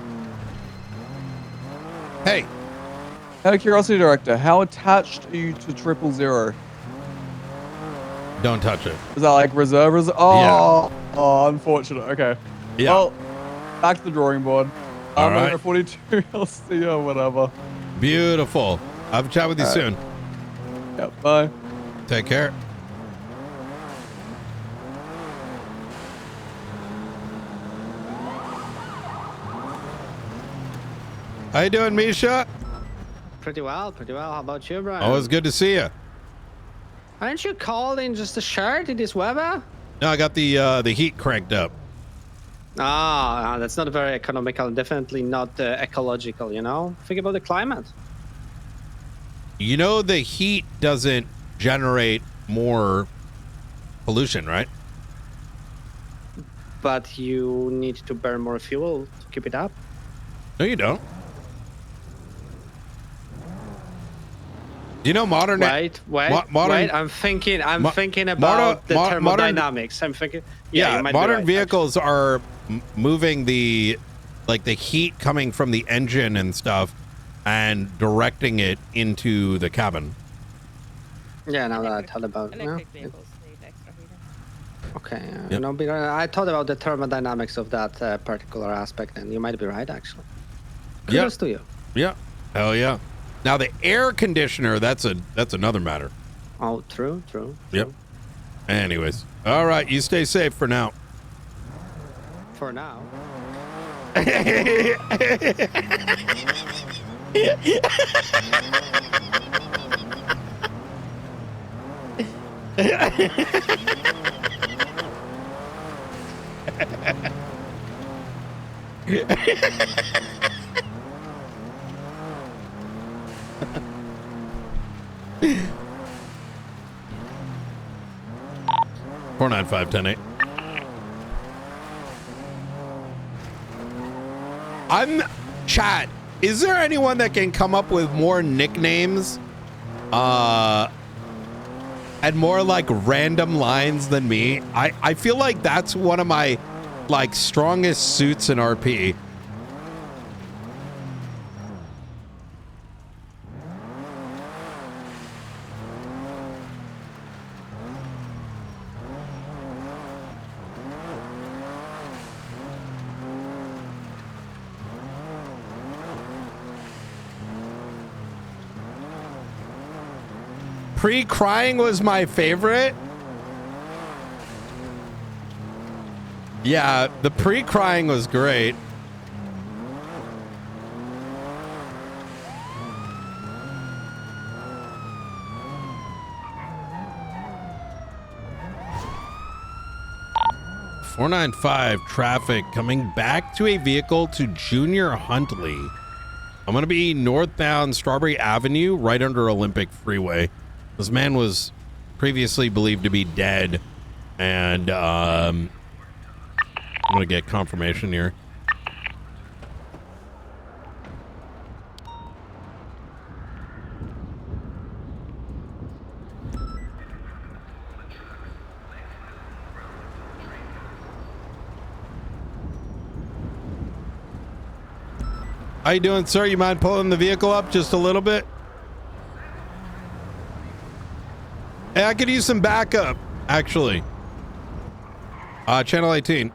Hey. Out of curiosity, Director, how attached are you to 000? Don't touch it. Is that like reserve? Oh, oh, unfortunate. Okay. Yeah. Well, back to the drawing board. All I'm right. at 42. I'll see you, whatever. Beautiful. I'll have a chat with you All right. soon. Yep. Bye. Take care. How you doing, Misha? Pretty well, pretty well. How about you, Brian? Always good to see you. Aren't you called in just a shirt in this weather? No, I got the heat cranked up. Ah, that's not very economical. Definitely not ecological, you know? Think about the climate. You know, the heat doesn't generate more pollution, right? But you need to burn more fuel to keep it up. No, you don't. Do you know modern? Wait. I'm thinking about the thermodynamics. I'm thinking. Yeah, you might be modern right, vehicles are moving the heat coming from the engine and stuff, and directing it into the cabin. Yeah, now that I thought about it. Okay, you know, I thought about the thermodynamics of that particular aspect, and you might be right, actually. Kudos to you. Yeah. Hell yeah. Now the air conditioner, that's another matter. Oh, true. Yep. Anyways. All right, you stay safe for now. For now. Four 495-10-8. Chat. Is there anyone that can come up with more nicknames, and more like random lines than me? I feel like that's one of my strongest suits in RP. Pre-crying was my favorite. Yeah, the pre-crying was great. .495 traffic coming back to a vehicle to Junior Huntley. I'm going to be northbound Strawberry Avenue, right under Olympic Freeway. This man was previously believed to be dead, and I'm going to get confirmation here. How you doing, sir? You mind pulling the vehicle up just a little bit? Hey, I could use some backup, actually. Channel 18.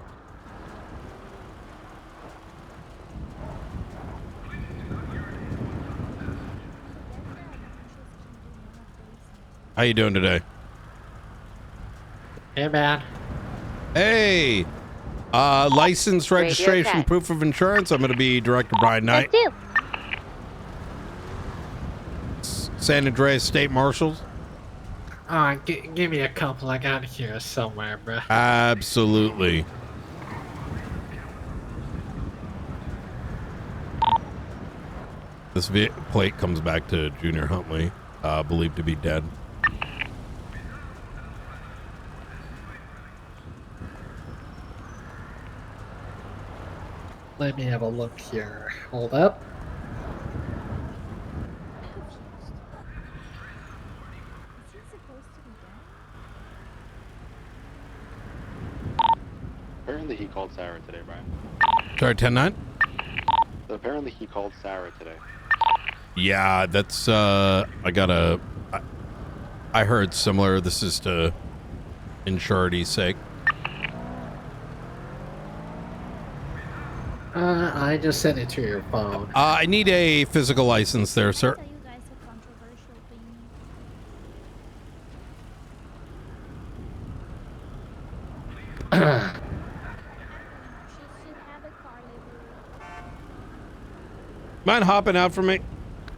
How you doing today? Hey, man. Hey. License, registration, proof of insurance. I'm going to be Director Brian Knight. San Andreas State Marshals. Give me a couple. I got here somewhere, bro. Absolutely. This plate comes back to Junior Huntley, believed to be dead. Let me have a look here. Hold up. Apparently he called Sarah today, Brian. Sorry, 10-9? So apparently he called Sarah today. Yeah, that's, I heard similar. This is to insurity's sake. I just sent it to your phone. I need a physical license there, sir. Mind hopping out for me?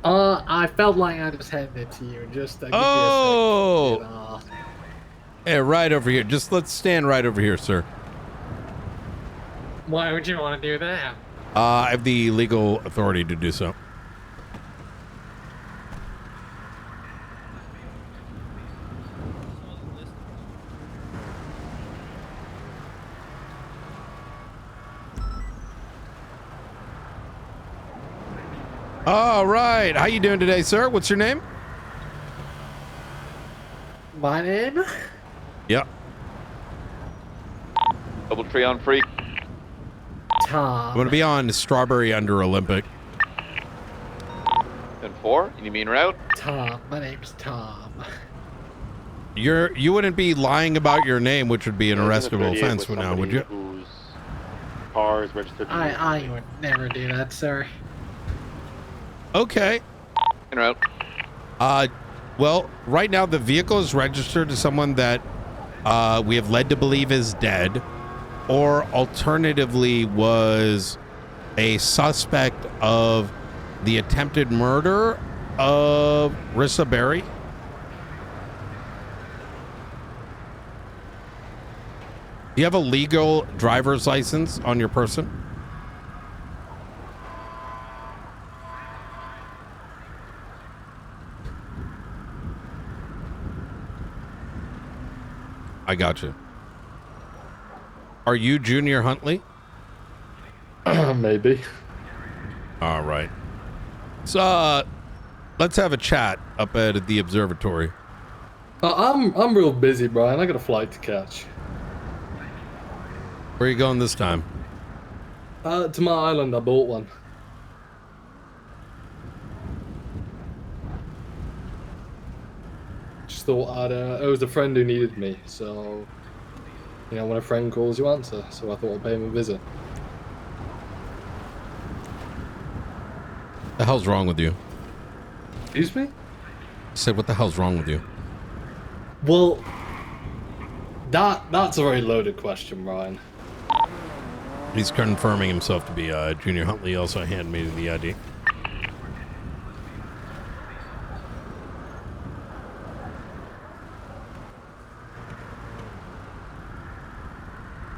I felt like I just handed it to you. Just to give Oh! you a second. Yeah, right over here. Just let's stand right over here, sir. Why would you want to do that? I have the legal authority to do so. All right. How you doing today, sir? What's your name? My name? Yep. Double tree on free. Tom. I'm going to be on Strawberry under Olympic. 10-4. You mean route? Tom. My name's Tom. You wouldn't be lying about your name, which would be an arrestable offense now, would you? Whose car is registered to I would never do that, sir. Okay. En route. Well, right now the vehicle is registered to someone that we have led to believe is dead, or alternatively was a suspect of the attempted murder of Rissa Berry. Do you have a legal driver's license on your person? I got you. Are you Junior Huntley? Maybe. All right. So, let's have a chat up at the observatory. I'm real busy, Brian. I got a flight to catch. Where are you going this time? To my island. I bought one. Just thought it was a friend who needed me, so you know when a friend calls, you answer. So I thought I'd pay him a visit. The hell's wrong with you? Excuse me? I said, what the hell's wrong with you? Well, that's a very loaded question, Ryan. He's confirming himself to be Junior Huntley. Also handed me the ID.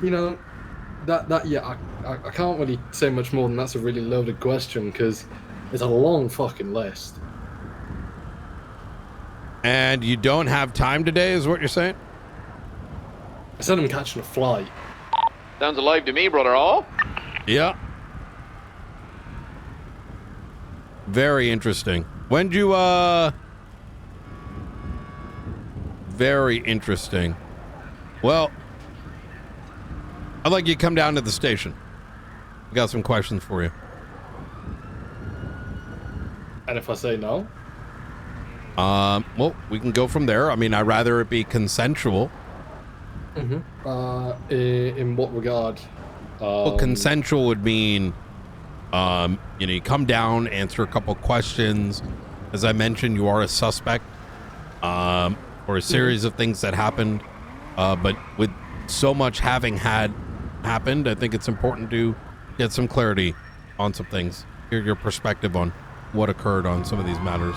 You know, yeah, I can't really say much more than that's a really loaded question because It's a long fucking list. And you don't have time today, is what you're saying? I said I'm catching a flight. Sounds alive to me, brother. All. Yeah. Very interesting. When do you, Very interesting. Well, I'd like you to come down to the station. I got some questions for you. And if I say no? Well, we can go from there. I mean, I'd rather it be consensual. In what regard? Well, consensual would mean, you come down, answer a couple questions. As I mentioned, you are a suspect, for a series of things that happened. But with so much having happened, I think it's important to get some clarity on some things. Hear your perspective on what occurred on some of these matters.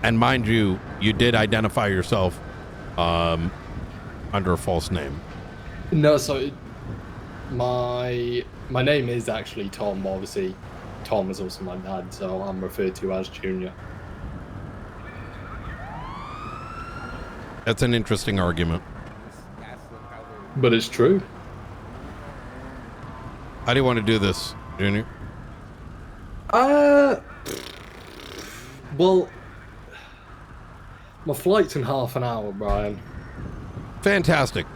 And mind you, you did identify yourself under a false name. No, so my name is actually Tom. Obviously, Tom is also my dad, so I'm referred to as Junior. That's an interesting argument. But it's true. How do you want to do this, Junior? Well, my flight's in half an hour, Brian. Fantastic.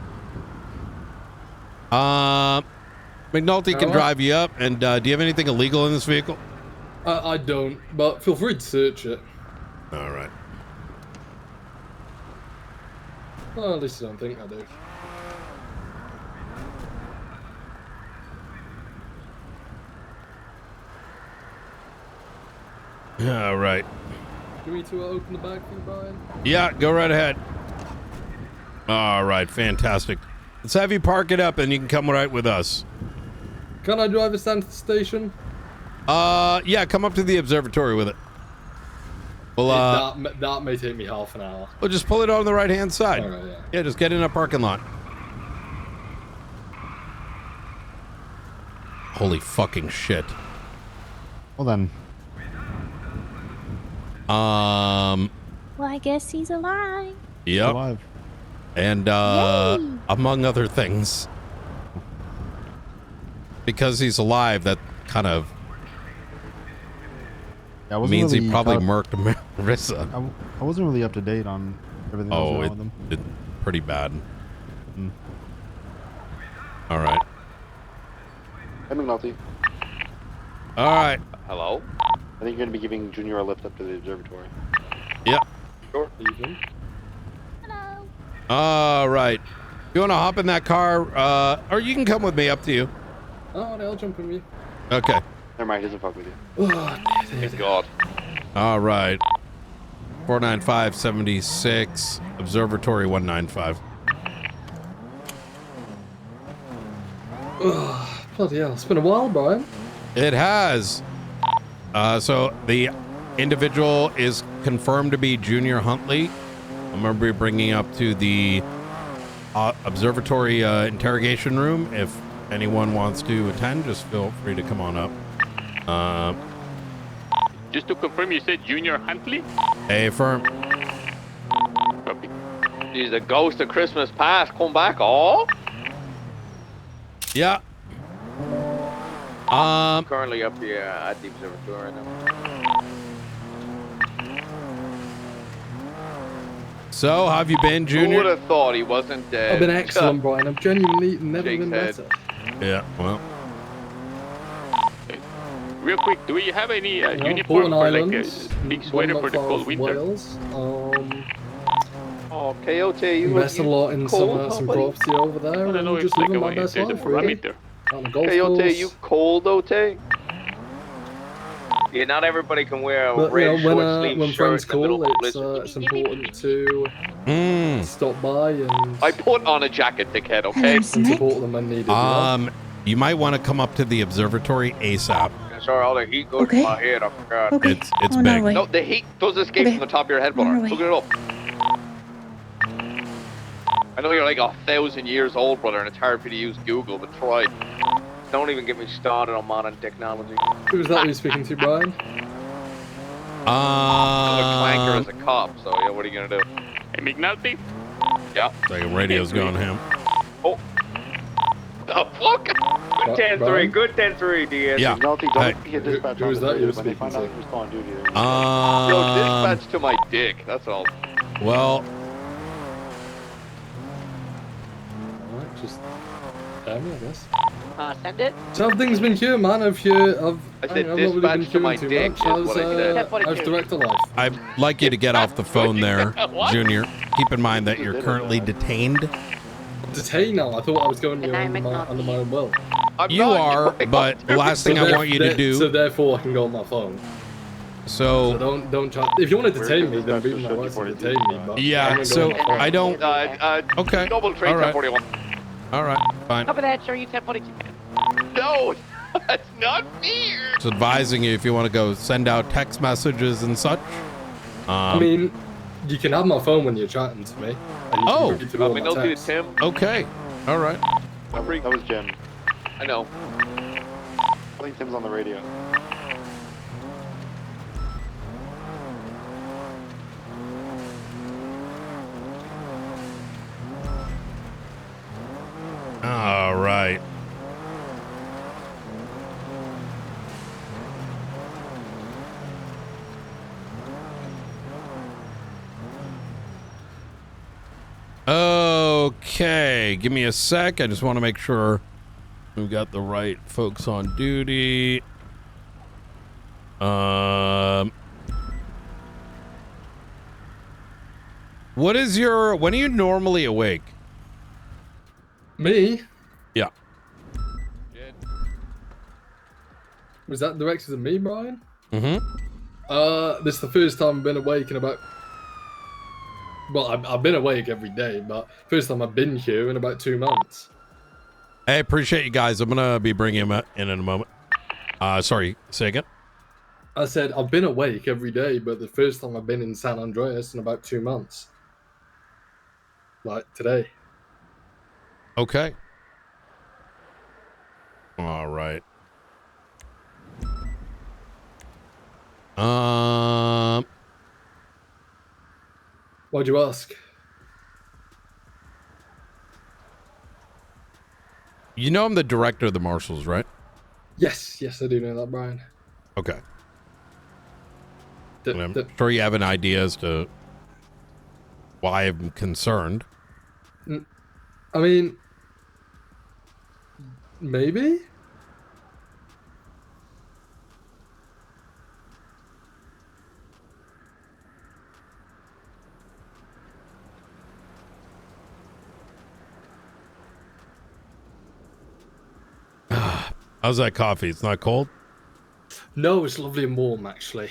McNulty can drive you up, and do you have anything illegal in this vehicle? I don't, but feel free to search it. All right. Well, at least I don't think I do. All right. Do we need to open the bag for you, Brian? Yeah, go right ahead. All right, fantastic. Let's have you park it up, and you can come right with us. Can I drive us down to the station? Yeah, come up to the observatory with it. Well, that may take me half an hour. Well, just pull it on the right-hand side. All right, yeah. Yeah, just get in a parking lot. Holy fucking shit. Well then. Well, I guess he's alive. Yep. Alive. And among other things, because he's alive, that kind of means really he probably murked Marissa. I wasn't really up to date on everything that was going on with them. It's pretty bad. All right. Hey, McNulty. All right. Hello? I think you're going to be giving Junior a lift up to the observatory. Yeah. Sure. Evening. All right. You want to hop in that car, or you can come with me, up to you. Oh, I'll jump in with you. Okay. Never mind, he doesn't fuck with you. Oh, Thank God. All right. 495-76, Observatory 195. Bloody hell, it's been a while, Brian. It has. So the individual is confirmed to be Junior Huntley. I'm going to be bringing up to the observatory interrogation room. If anyone wants to attend, just feel free to come on up. Just to confirm, you said Junior Huntley? Affirm. Copy. He's the ghost of Christmas past. Come back, all. Yeah. Currently up here at the observatory right now. So, how have you been, Junior? Who would have thought he wasn't dead? I've been excellent, Brian. I've genuinely never been better. Yeah, well. Real quick, do we have any uniform for like a big sweater for the cold winter? Wales. Oh, Coyote, you invest a lot in cold, some property over there. I don't know and if just like living my there's best a life, really. parameter. On the golf Coyote, course. you cold, Ote? Yeah, not everybody can wear a But, red you know, short sleeve when shirt friends in the middle call, of a blizzard. it's important to stop by and I put on a jacket, dickhead, okay? and support them when needed. You might want to come up to the observatory ASAP. Sorry, all the heat goes to my head. I forgot. It's Oh, big. no, the heat does escape from the top of your head, brother. Look it up. I know you're like 1,000 years old, brother, and it's hard for you to use Google, but try. Don't even get me started on modern technology. Who's that you're speaking to, Brian? I'm a clanker as a cop, so yeah, what are you gonna do? Hey, McNulty? Yeah. Like a radio's going ham. Oh. The fuck? Good 10-3, good 10-3, DS. Yeah. McNulty, Hey. don't get dispatched on Who's the that radio you're when they speaking find out to? you're still on duty. Yo, dispatch to my dick, that's all. Well, Alright, just tell me, I guess. Send it. Something's been here, man. I said I've not really been dispatch to my queuing too dick much. is what I said. How's director life? I'd like you to get off the phone there, Junior. Keep in mind that you're currently detained. Detained now. I thought I was going under my own will. You are, but the last thing I want you to do. So therefore, I can go on my phone. So don't try. If you want to detain me, then be my rights to detain me. But yeah, so I don't. Okay. Double trade All right. 1041. All right. Fine. Copy that, sure, you 1042. No, that's not fair. Just advising you if you want to go send out text messages and such. I mean, you can have my phone when you're chatting to me. And you can read through all my texts. Tim. Okay. All right. That was Jim. I know. I think Tim's on the radio. All right. Okay, give me a sec. I just want to make sure we've got the right folks on duty. What is your, when are you normally awake? Me? Yeah. Was that directed at me, Brian? Mm-hmm. This is the first time I've been awake in about. Well, I've been awake every day, but first time I've been here in about 2 months. Hey, appreciate you guys. I'm gonna be bringing him in a moment. Sorry, say again. I said I've been awake every day, but the first time I've been in San Andreas in about 2 months. Like today. Okay. All right. Why'd you ask? You know I'm the director of the marshals, right? Yes, I do know that, Brian. Okay. I'm sure you have an idea as to why I'm concerned. I mean, maybe? How's that coffee? It's not cold? No, it's lovely and warm, actually.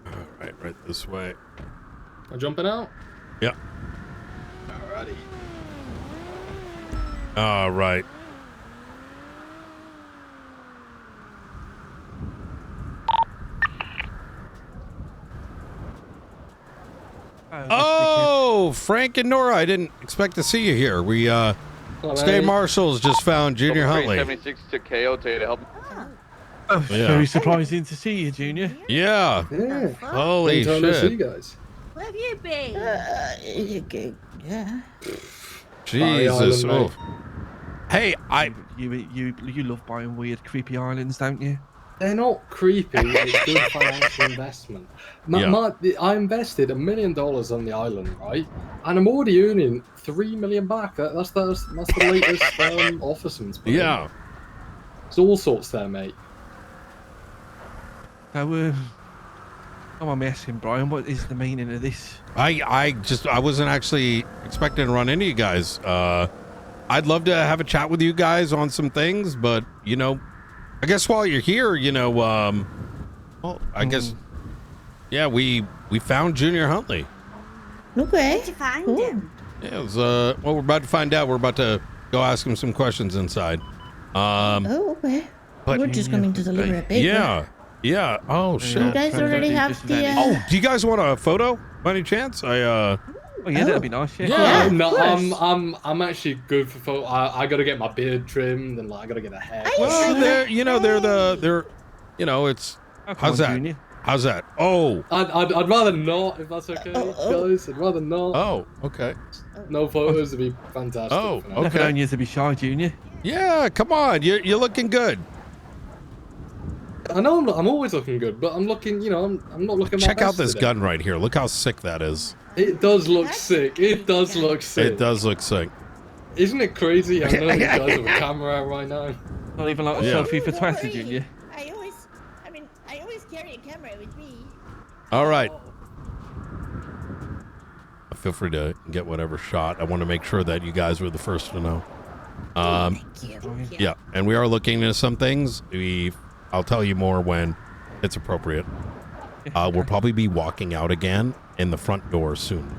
All right, right this way. Am I jumping out? Yeah. Alrighty. All right. Oh, Frank and Nora, I didn't expect to see you here. We, State Marshals just found Junior Huntley. 76 to Coyote to help. Yeah. Very surprising to see you, Junior. Yeah. Holy Long time no see, shit. guys. Where have you been? Yeah. Jesus. Island, Oh. Hey, You love buying weird, creepy islands, don't you? They're not creepy. It's good financial investment. I invested $1 million on the island, right? And I'm already earning $3 million back. That's the latest offer since. Yeah. There's all sorts there, mate. So, come on, me asking Brian, what is the meaning of this? I wasn't actually expecting to run into you guys. I'd love to have a chat with you guys on some things, but you know, I guess while you're here, you know, well, I guess, yeah, we found Junior Huntley. Okay. Where'd you find him? Yeah, it was, well, we're about to find out. We're about to go ask him some questions inside. Okay. But We're just coming to deliver a paper. Yeah. Oh shit. You guys already have the. Oh, do you guys want a photo by any chance? Oh yeah, that'd be nice. Yeah. Yeah, Cool. no, I'm actually good for photo. I gotta get my beard trimmed and like I gotta get a haircut. Well, they're it's how's that? Junior. How's that? Oh. I'd rather not, if that's okay, guys. I'd rather not. Oh, okay. No photos would be fantastic. Oh, for now. okay. Nothing on you to be shy, Junior. Yeah, come on. You're looking good. I know I'm always looking good, but I'm looking, I'm not looking. Check my out best this today. gun right here. Look how sick that is. It does look sick. It does look sick. It does look sick. Isn't it crazy how none of you guys have a camera out right now? Not even like a Yeah. selfie for Twitter, Junior. I always carry a camera with me. All right. Feel free to get whatever shot. I want to make sure that you guys were the first to know. Yeah, and we are looking into some things. I'll tell you more when it's appropriate. We'll probably be walking out again in the front door soon.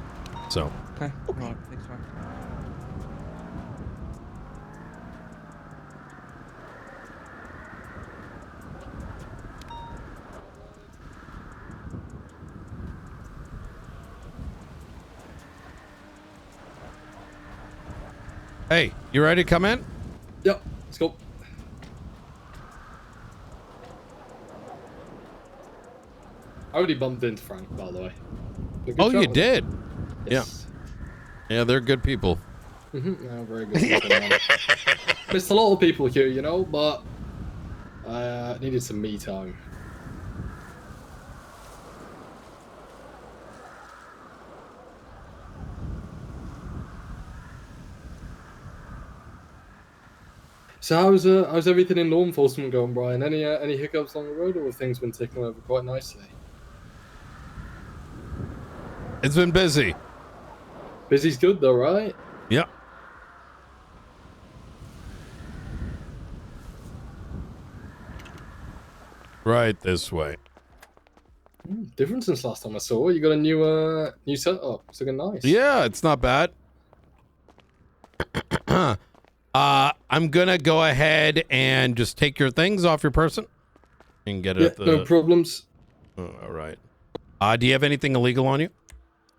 So. Okay. Right. Thanks, man. Hey, you ready to come in? Yep, let's go. I already bumped into Frank, by the way. Oh, you travel. did? Yes. Yeah, they're good people. Yeah, very good. Missed a lot of people here, but I needed some me time. So how's everything in law enforcement going, Brian? Any hiccups on the road, or have things been ticking over quite nicely? It's been busy. Busy's good though, right? Yep. Right this way. Different since last time I saw you. You got a new setup. It's looking nice. Yeah, it's not bad. I'm gonna go ahead and just take your things off your person and get it at the. No problems. Oh, all right. Do you have anything illegal on you?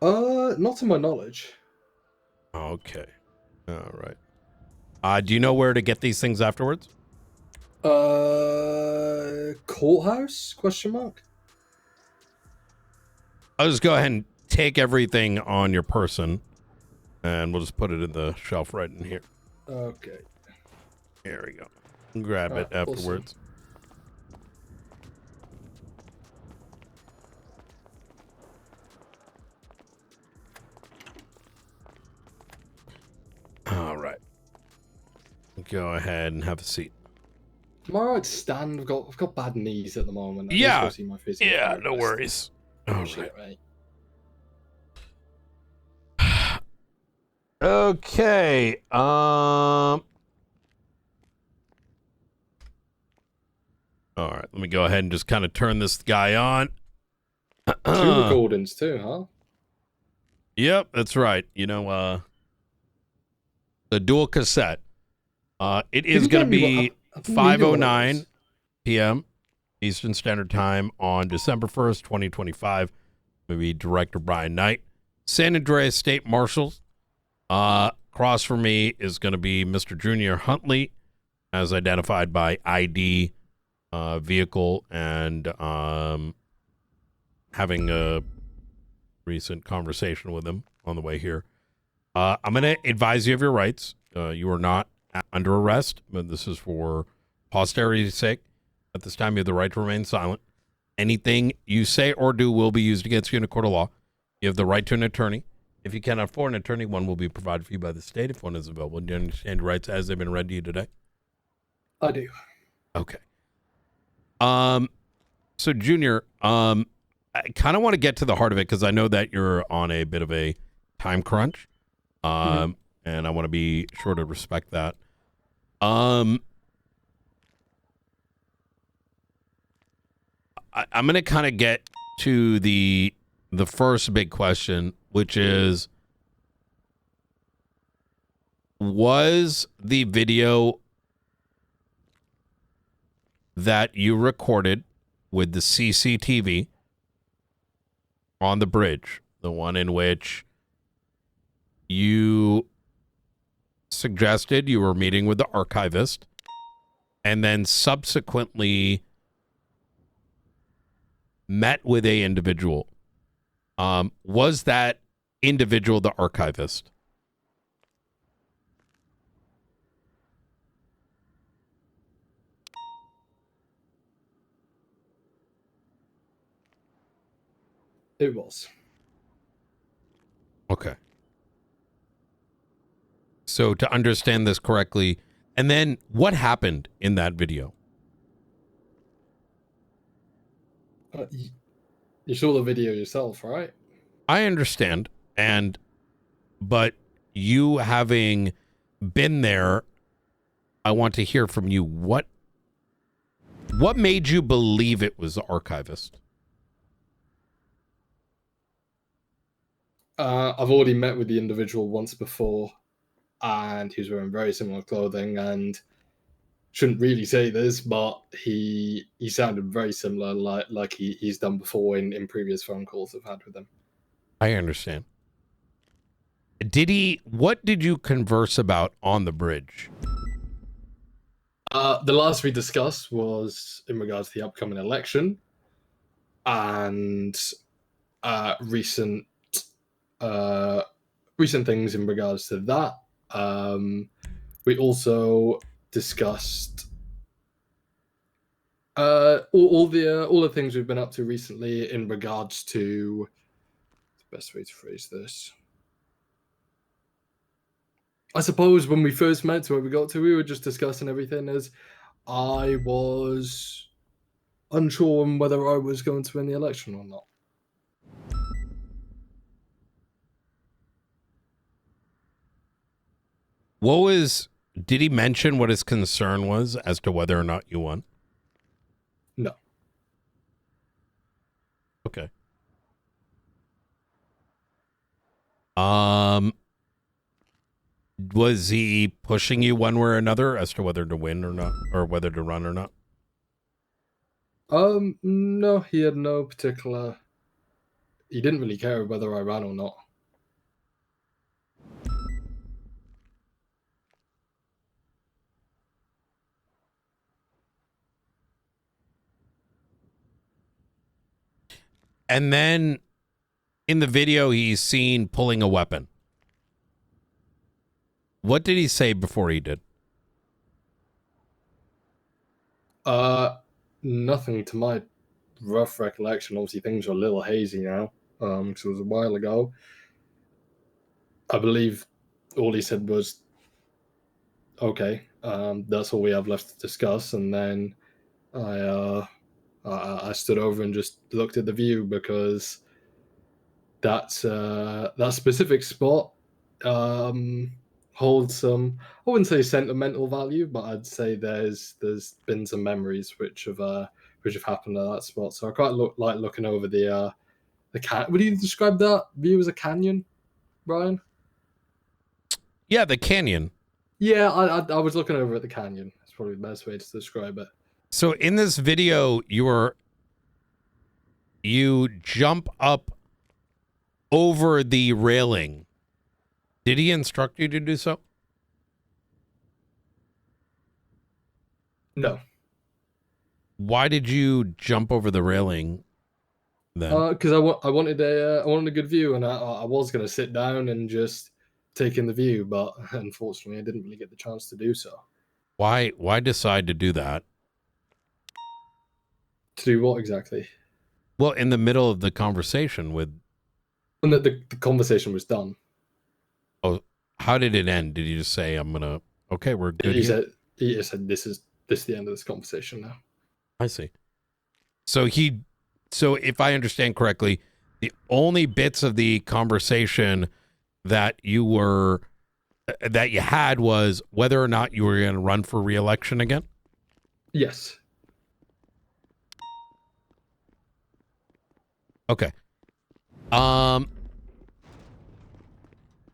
Not to my knowledge. Okay. All right. Do you know where to get these things afterwards? Courthouse? Question mark. I'll just go ahead and take everything on your person, and we'll just put it in the shelf right in here. Okay. Here we go. Grab it afterwards. All right. Go ahead and have a seat. Am I right to stand? I've got bad knees at the moment. I Yeah. just go see my physio Yeah, therapist. no worries. All Shit, right. right. Okay. All right. Let me go ahead and just kind of turn this guy on. 2 recordings too, huh? Yep, that's right. The dual cassette. It is going to be 5:09 p.m. Eastern Standard Time on December 1st, 2025. Maybe Director Brian Knight. San Andreas State Marshals. Across from me is going to be Mr. Junior Huntley, as identified by ID, vehicle, and having a recent conversation with him on the way here. I'm going to advise you of your rights. You are not under arrest, but this is for posterity's sake. At this time, you have the right to remain silent. Anything you say or do will be used against you in a court of law. You have the right to an attorney. If you cannot afford an attorney, one will be provided for you by the state if one is available. Do you understand your rights as they've been read to you today? I do. Okay. So Junior, I kind of want to get to the heart of it because I know that you're on a bit of a time crunch. And I want to be sure to respect that. I'm going to kind of get to the first big question, which is, was the video that you recorded with the CCTV on the bridge, the one in which you suggested you were meeting with the archivist and then subsequently met with a individual. Was that individual the archivist? It was. Okay. So to understand this correctly, and then what happened in that video? You saw the video yourself, right? I understand, but you having been there, I want to hear from you. What made you believe it was the archivist? I've already met with the individual once before, and he was wearing very similar clothing, and shouldn't really say this, but he sounded very similar, like he's done before in previous phone calls I've had with him. I understand. What did you converse about on the bridge? The last we discussed was in regards to the upcoming election and recent things in regards to that. We also discussed all the things we've been up to recently in regards to the best way to phrase this. I suppose when we first met, where we got to, we were just discussing everything as I was unsure on whether I was going to win the election or not. Did he mention what his concern was as to whether or not you won? No. Okay. Was he pushing you one way or another as to whether to win or not, or whether to run or not? No, he had no particular. He didn't really care whether I ran or not. And then in the video, he's seen pulling a weapon. What did he say before he did? Nothing to my rough recollection. Obviously, things are a little hazy now, because it was a while ago. I believe all he said was, "Okay, that's all we have left to discuss." And then I stood over and just looked at the view because that specific spot holds some, I wouldn't say sentimental value, but I'd say there's been some memories which have happened at that spot. So I quite like looking over the would you describe that view as a canyon, Brian? Yeah, the canyon. Yeah, I was looking over at the canyon. That's probably the best way to describe it. So in this video, you jump up over the railing. Did he instruct you to do so? No. Why did you jump over the railing then? Because I wanted a good view, and I was going to sit down and just take in the view, but unfortunately, I didn't really get the chance to do so. Why decide to do that? To do what exactly? Well, in the middle of the conversation with... And the conversation was done. Oh, how did it end? Did you just say, okay, we're good? He said, this is the end of this conversation now. I see. So if I understand correctly, the only bits of the conversation that you had was whether or not you were going to run for re-election again? Yes. Okay.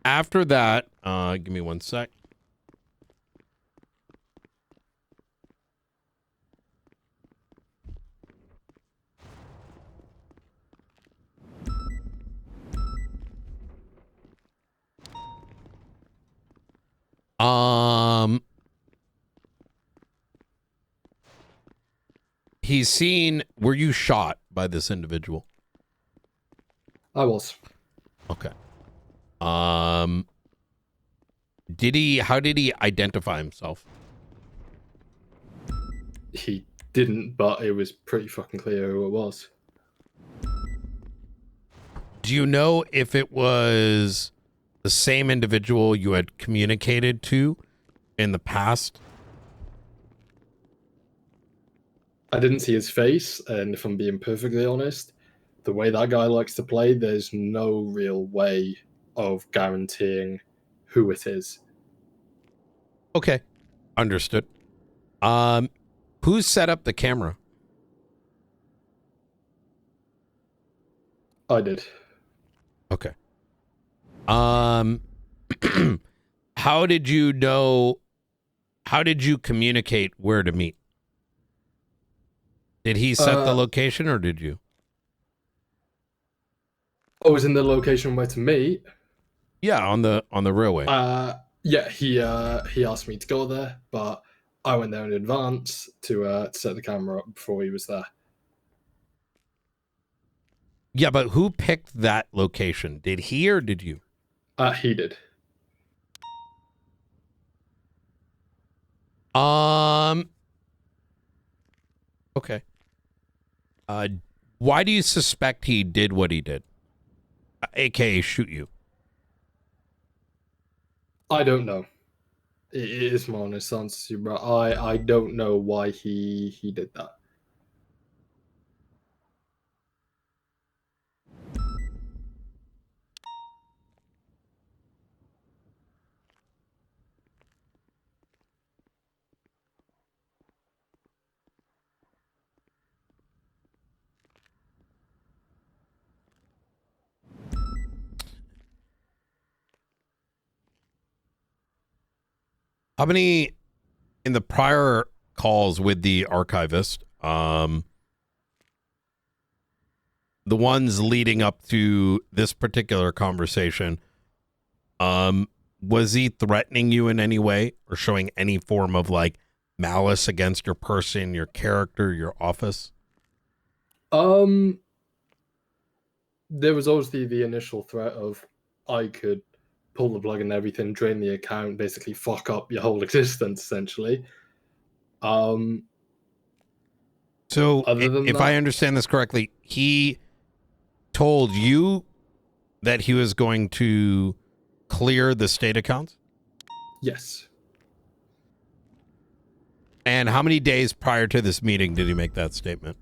After that, give me one sec. he's seen. Were you shot by this individual? I was. Okay. Did he? How did he identify himself? He didn't, but it was pretty fucking clear who it was. Do you know if it was the same individual you had communicated to in the past? I didn't see his face, and if I'm being perfectly honest, the way that guy likes to play, there's no real way of guaranteeing who it is. Okay. Understood. Who set up the camera? I did. Okay. How did you know? How did you communicate where to meet? Did he set the location, or did you? I was in the location where to meet. Yeah, on the railway. Yeah, he asked me to go there, but I went there in advance to set the camera up before he was there. Yeah, but who picked that location? Did he or did you? He did. Okay. Why do you suspect he did what he did? AKA shoot you. I don't know. It is my honest answer, but I don't know why he did that. How many in the prior calls with the archivist, the ones leading up to this particular conversation, was he threatening you in any way or showing any form of like malice against your person, your character, your office? There was obviously the initial threat of I could pull the plug and everything, drain the account, basically fuck up your whole existence, essentially. So if I understand this correctly, he told you that he was going to clear the state accounts? Yes. And how many days prior to this meeting did he make that statement?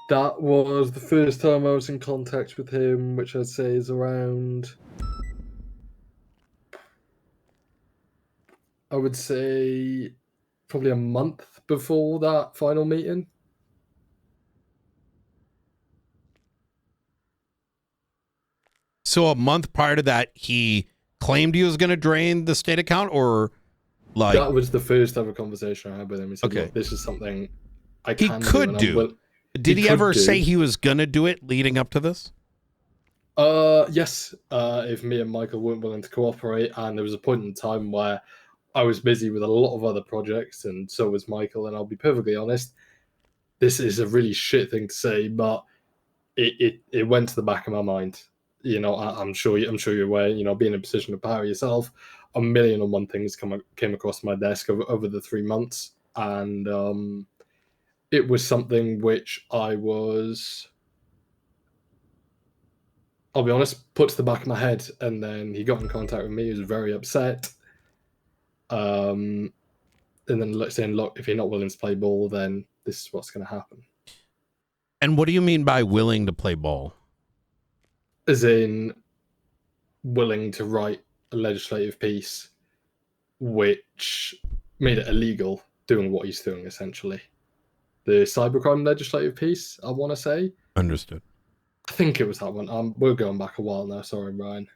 That was the first time I was in contact with him, which I'd say is around, I would say, probably a month before that final meeting. So a month prior to that, he claimed he was going to drain the state account, or like that was the first ever conversation I had with him. He said, okay, look, this is something I he can could do. Did he ever say he was going to do it leading up to this? Yes. If me and Michael weren't willing to cooperate, and there was a point in time where I was busy with a lot of other projects, and so was Michael. And I'll be perfectly honest, this is a really shit thing to say, but it went to the back of my mind. You know, I'm sure you're aware. You know, being in a position of power yourself, 1,000,001 things came across my desk over the 3 months, and it was something which I'll be honest, put to the back of my head. And then he got in contact with me. He was very upset. And then saying, look, if you're not willing to play ball, then this is what's going to happen. And what do you mean by willing to play ball? As in willing to write a legislative piece which made it illegal doing what he's doing, essentially. The cybercrime legislative piece, I want to say. Understood. I think it was that one. We're going back a while now. Sorry, Brian.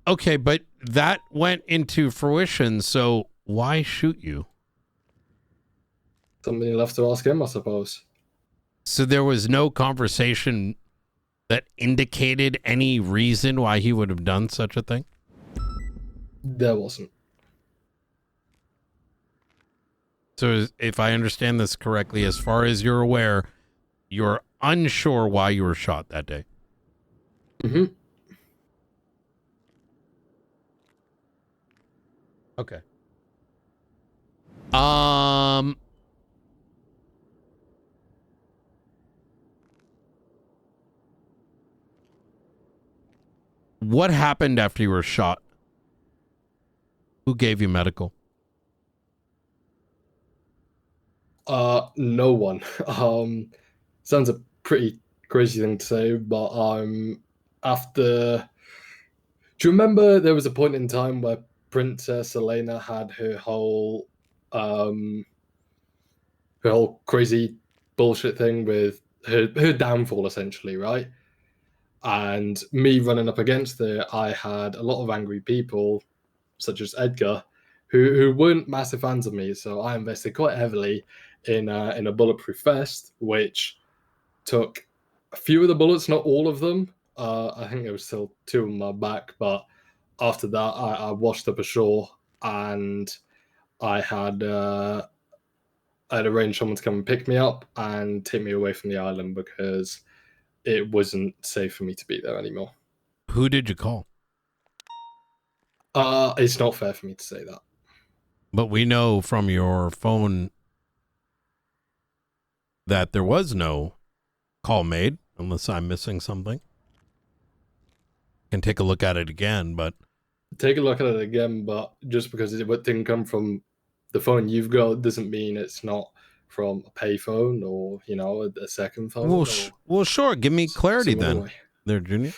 Okay, but that went into fruition, so why shoot you? Something you'll have to ask him, I suppose. So there was no conversation that indicated any reason why he would have done such a thing? There wasn't. So if I understand this correctly, as far as you're aware, you're unsure why you were shot that day. Mm-hmm. Okay. What happened after you were shot? Who gave you medical? No one. Sounds a pretty crazy thing to say, but after. Do you remember there was a point in time where Princess Elena had her whole crazy bullshit thing with her downfall, essentially, right? And me running up against her, I had a lot of angry people, such as Edgar, who weren't massive fans of me. So I invested quite heavily in a bulletproof vest, which took a few of the bullets, not all of them. I think there was still 2 on my back, but after that, I washed up ashore, and I had arranged someone to come and pick me up and take me away from the island because it wasn't safe for me to be there anymore. Who did you call? It's not fair for me to say that. But we know from your phone that there was no call made, unless I'm missing something. Can take a look at it again, but... Take a look at it again, but just because it didn't come from the phone you've got doesn't mean it's not from a payphone or, you know, a second phone. Well, sure. Give me clarity then, there, Junior.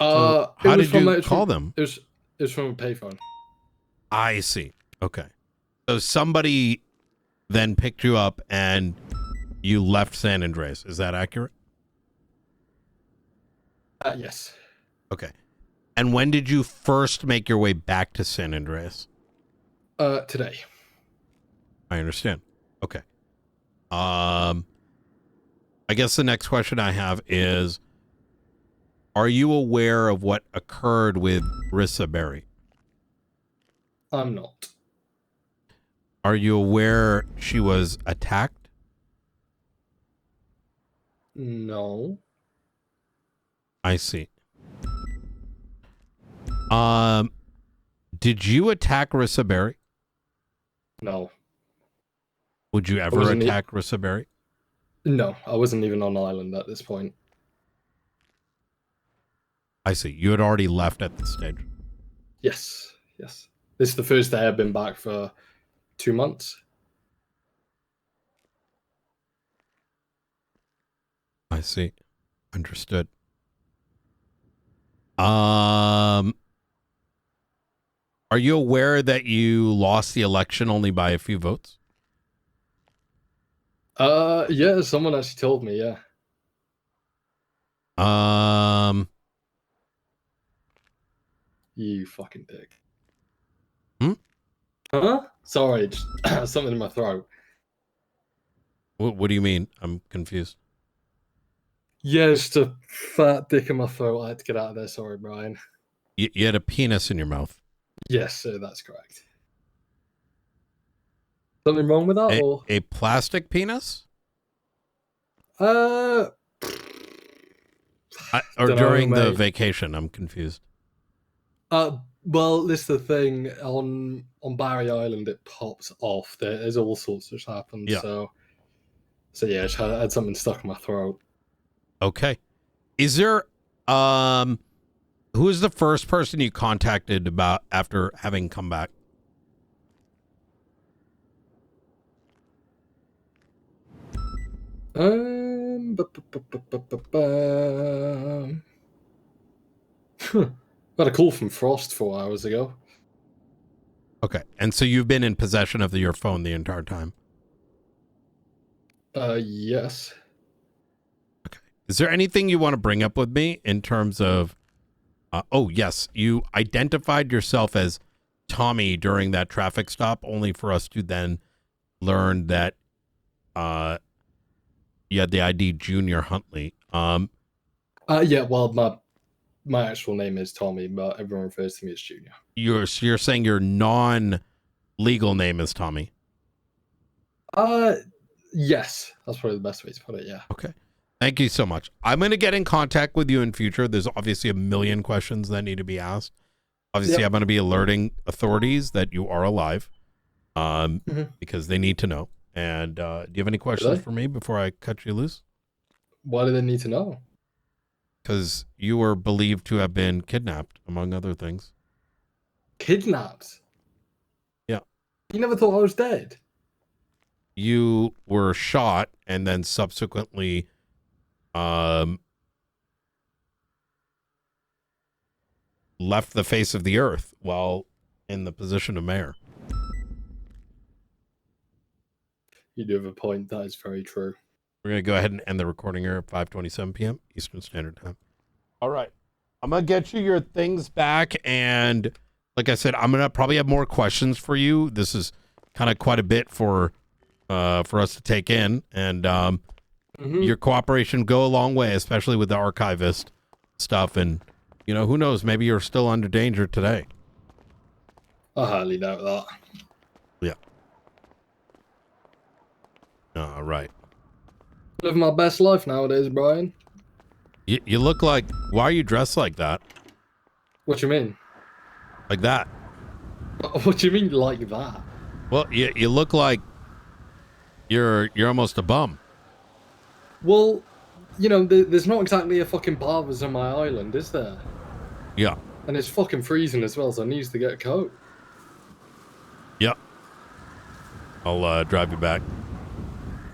So how did you call them? It was from a payphone. I see. Okay. So somebody then picked you up and you left San Andreas. Is that accurate? Yes. Okay. And when did you first make your way back to San Andreas? Today. I understand. Okay. I guess the next question I have is, are you aware of what occurred with Rissa Berry? I'm not. Are you aware she was attacked? No. I see. Did you attack Rissa Berry? No. Would you ever attack Rissa Berry? No, I wasn't even on island at this point. I see. You had already left at this stage. Yes. Yes. This is the first day I've been back for 2 months. I see. Understood. Are you aware that you lost the election only by a few votes? Yeah, someone actually told me, yeah. You fucking dick. Huh? Sorry, just something in my throat. What do you mean? I'm confused. Yeah, just a fat dick in my throat. I had to get out of there. Sorry, Brian. You had a penis in your mouth. Yes, sir, that's correct. Something wrong with that, or a plastic penis? Or during the vacation? I'm confused. Well, this is the thing. On Barry Island, it pops off. There's all sorts of happens. Yeah. So yeah, I had something stuck in my throat. Okay. Is there who is the first person you contacted about after having come back? Got a call from Frost 4 hours ago. Okay. And so you've been in possession of your phone the entire time? Yes. Okay. Is there anything you want to bring up with me in terms of oh, yes, you identified yourself as Tommy during that traffic stop, only for us to then learn that you had the ID Junior Huntley. Yeah, well, my actual name is Tommy, but everyone refers to me as Junior. You're saying your non-legal name is Tommy? Yes, that's probably the best way to put it. Yeah. Okay. Thank you so much. I'm going to get in contact with you in future. There's obviously a million questions that need to be asked. Obviously, I'm going to be alerting authorities that you are alive, because they need to know. And do you have any questions for me before I cut you loose? Why do they need to know? Because you were believed to have been kidnapped, among other things. Kidnapped? Yeah. You never thought I was dead? You were shot and then subsequently left the face of the earth while in the position of mayor. You do have a point. That is very true. We're going to go ahead and end the recording here at 5:27 p.m. Eastern Standard Time. All right. I'm going to get you your things back. And like I said, I'm going to probably have more questions for you. This is kind of quite a bit for us to take in. And your cooperation go a long way, especially with the archivist stuff. And, you know, who knows? Maybe you're still under danger today. I hardly doubt that. Yeah. All right. Living my best life nowadays, Brian. You look like... Why are you dressed like that? What you mean? Like that. What do you mean like that? Well, you look like you're almost a bum. Well, you know, there's not exactly a fucking barbers on my island, is there? Yeah. And it's fucking freezing as well, so I need to get a coat. Yep. I'll drive you back.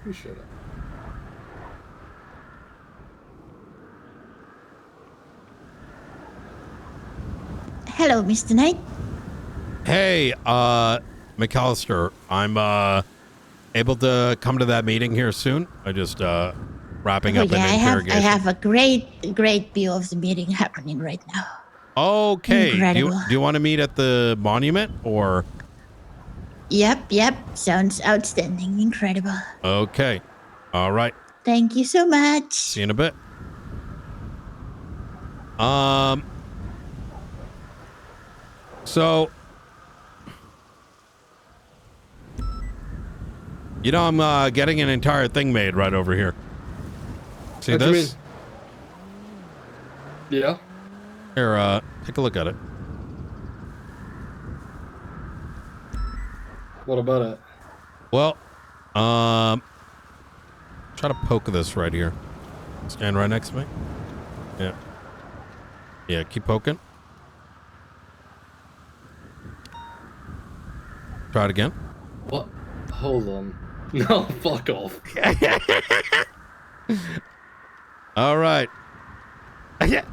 Appreciate it. Hello, Mr. Knight. Hey, McAllister, I'm able to come to that meeting here soon. I just wrapping up an interrogation. I have a great view of the meeting happening right now. Okay. Incredible. Do you want to meet at the monument or? Yep. Sounds outstanding. Incredible. Okay. All right. Thank you so much. See you in a bit. So, you know, I'm getting an entire thing made right over here. See What do you this? mean? Yeah. Here, take a look at it. What about it? Well, try to poke this right here. Stand right next to me. Yeah. Yeah, keep poking. Try it again. What? Hold on. No, fuck off. All right. Yeah.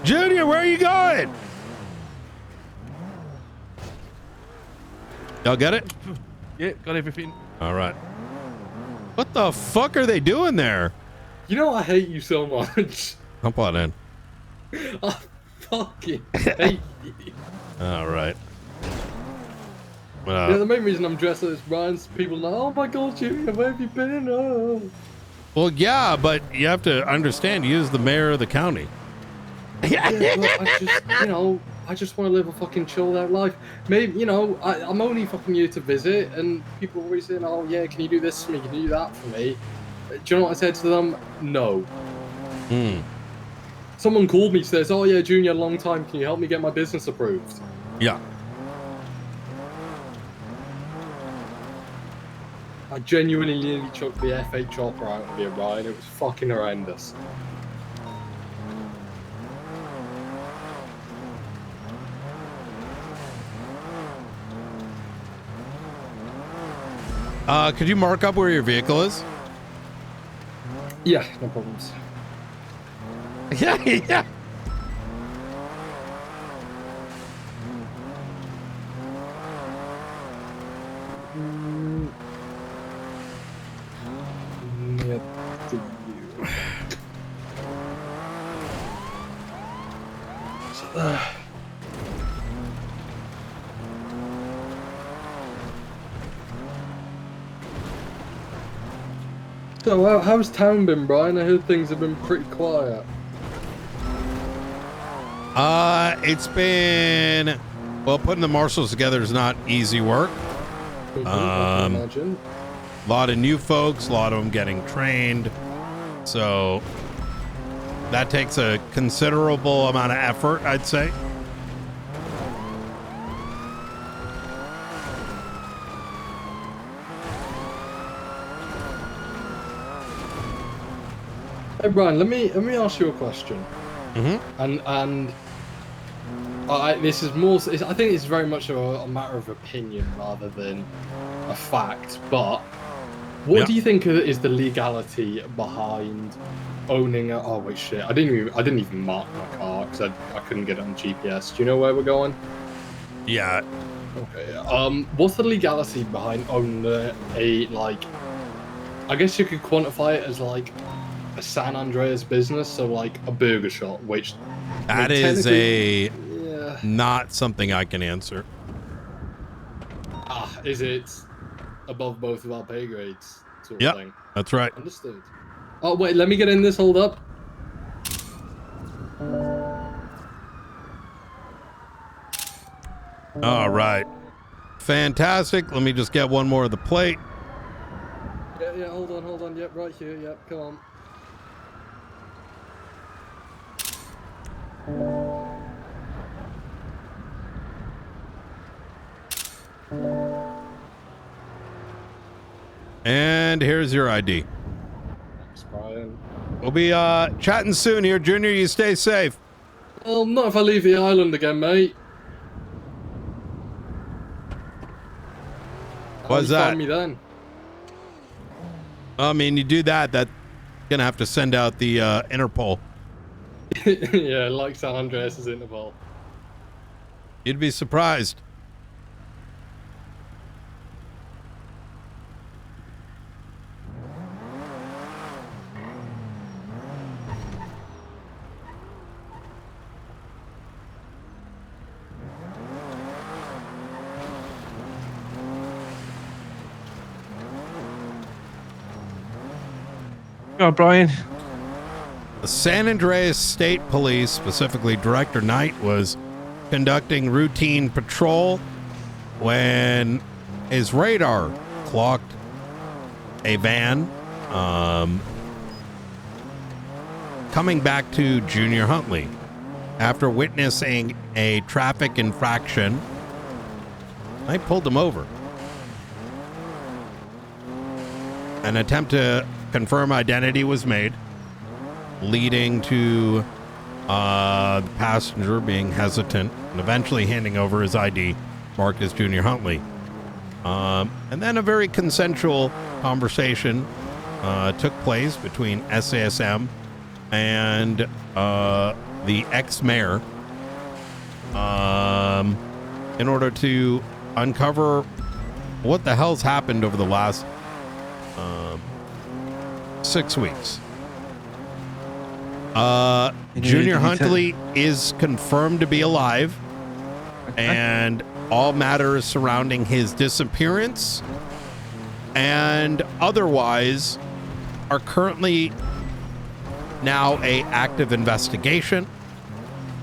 Junior, where are you going? Y'all get it? Yeah, got everything. All right. What the fuck are they doing there? You know I hate you so much. Hump on in. I fucking hate you. All right. Yeah, the main reason I'm dressed like this, Brian's people know, oh my god, Jimmy, where have you been? Oh. Well, yeah, but you have to understand, he is the mayor of the county. Yeah, but I just, you know, I just want to live a fucking chilled out life. Maybe, you know, I'm only fucking here to visit, and people are always saying, oh yeah, can you do this for me? Can you do that for me? Do you know what I said to them? No. Someone called me, says, oh yeah, Junior, long time, can you help me get my business approved? Yeah. I genuinely nearly chucked the F8 chopper out of here, Ryan. It was fucking horrendous. Could you mark up where your vehicle is? Yeah, no problems. Yeah. Yep. So how's town been, Brian? I heard things have been pretty quiet. It's been, well, putting the marshals together is not easy work. I can imagine. A lot of new folks, a lot of them getting trained. So that takes a considerable amount of effort, I'd say. Hey Brian, let me ask you a question. Mm-hmm. And this is more. I think it's very much a matter of opinion rather than a fact. But what do you think is the legality behind owning a? Oh wait, shit! I didn't even mark my car because I couldn't get it on GPS. Do you know where we're going? Yeah. Okay. What's the legality behind owning a like? I guess you could quantify it as like a San Andreas business, so like a burger shop, which that is not something I can answer. Is it above both of our pay grades sort of thing? That's right. Understood. Oh wait, let me get in this. Hold up. All right. Fantastic. Let me just get one more of the plate. Yeah, hold on. Yep, right here. Yep, come on. And here's your ID. Thanks, Brian. We'll be chatting soon here, Junior. You stay safe. Well, not if I leave the island again, mate. What's that? Find me then. I mean, you do that, that's gonna have to send out the Interpol. Yeah, like San Andreas' Interpol. You'd be surprised. Oh, Brian. The San Andreas State Police, specifically Director Knight, was conducting routine patrol when his radar clocked a van coming back to Junior Huntley. After witnessing a traffic infraction, I pulled him over. An attempt to confirm identity was made, leading to the passenger being hesitant and eventually handing over his ID marked as Junior Huntley. And then a very consensual conversation took place between SASM and the ex-mayor in order to uncover what the hell's happened over the last 6 weeks. Junior Huntley is confirmed to be alive, and all matters surrounding his disappearance and otherwise are currently now a active investigation,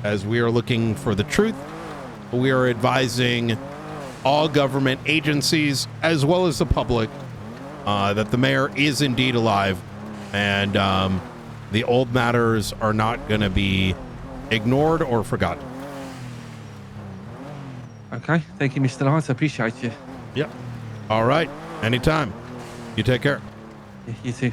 as we are looking for the truth. We are advising all government agencies as well as the public that the mayor is indeed alive, and the old matters are not going to be ignored or forgotten. Okay, thank you, Mr. Knight. I appreciate you. Yep. All right. Anytime. You take care. Yeah, you too.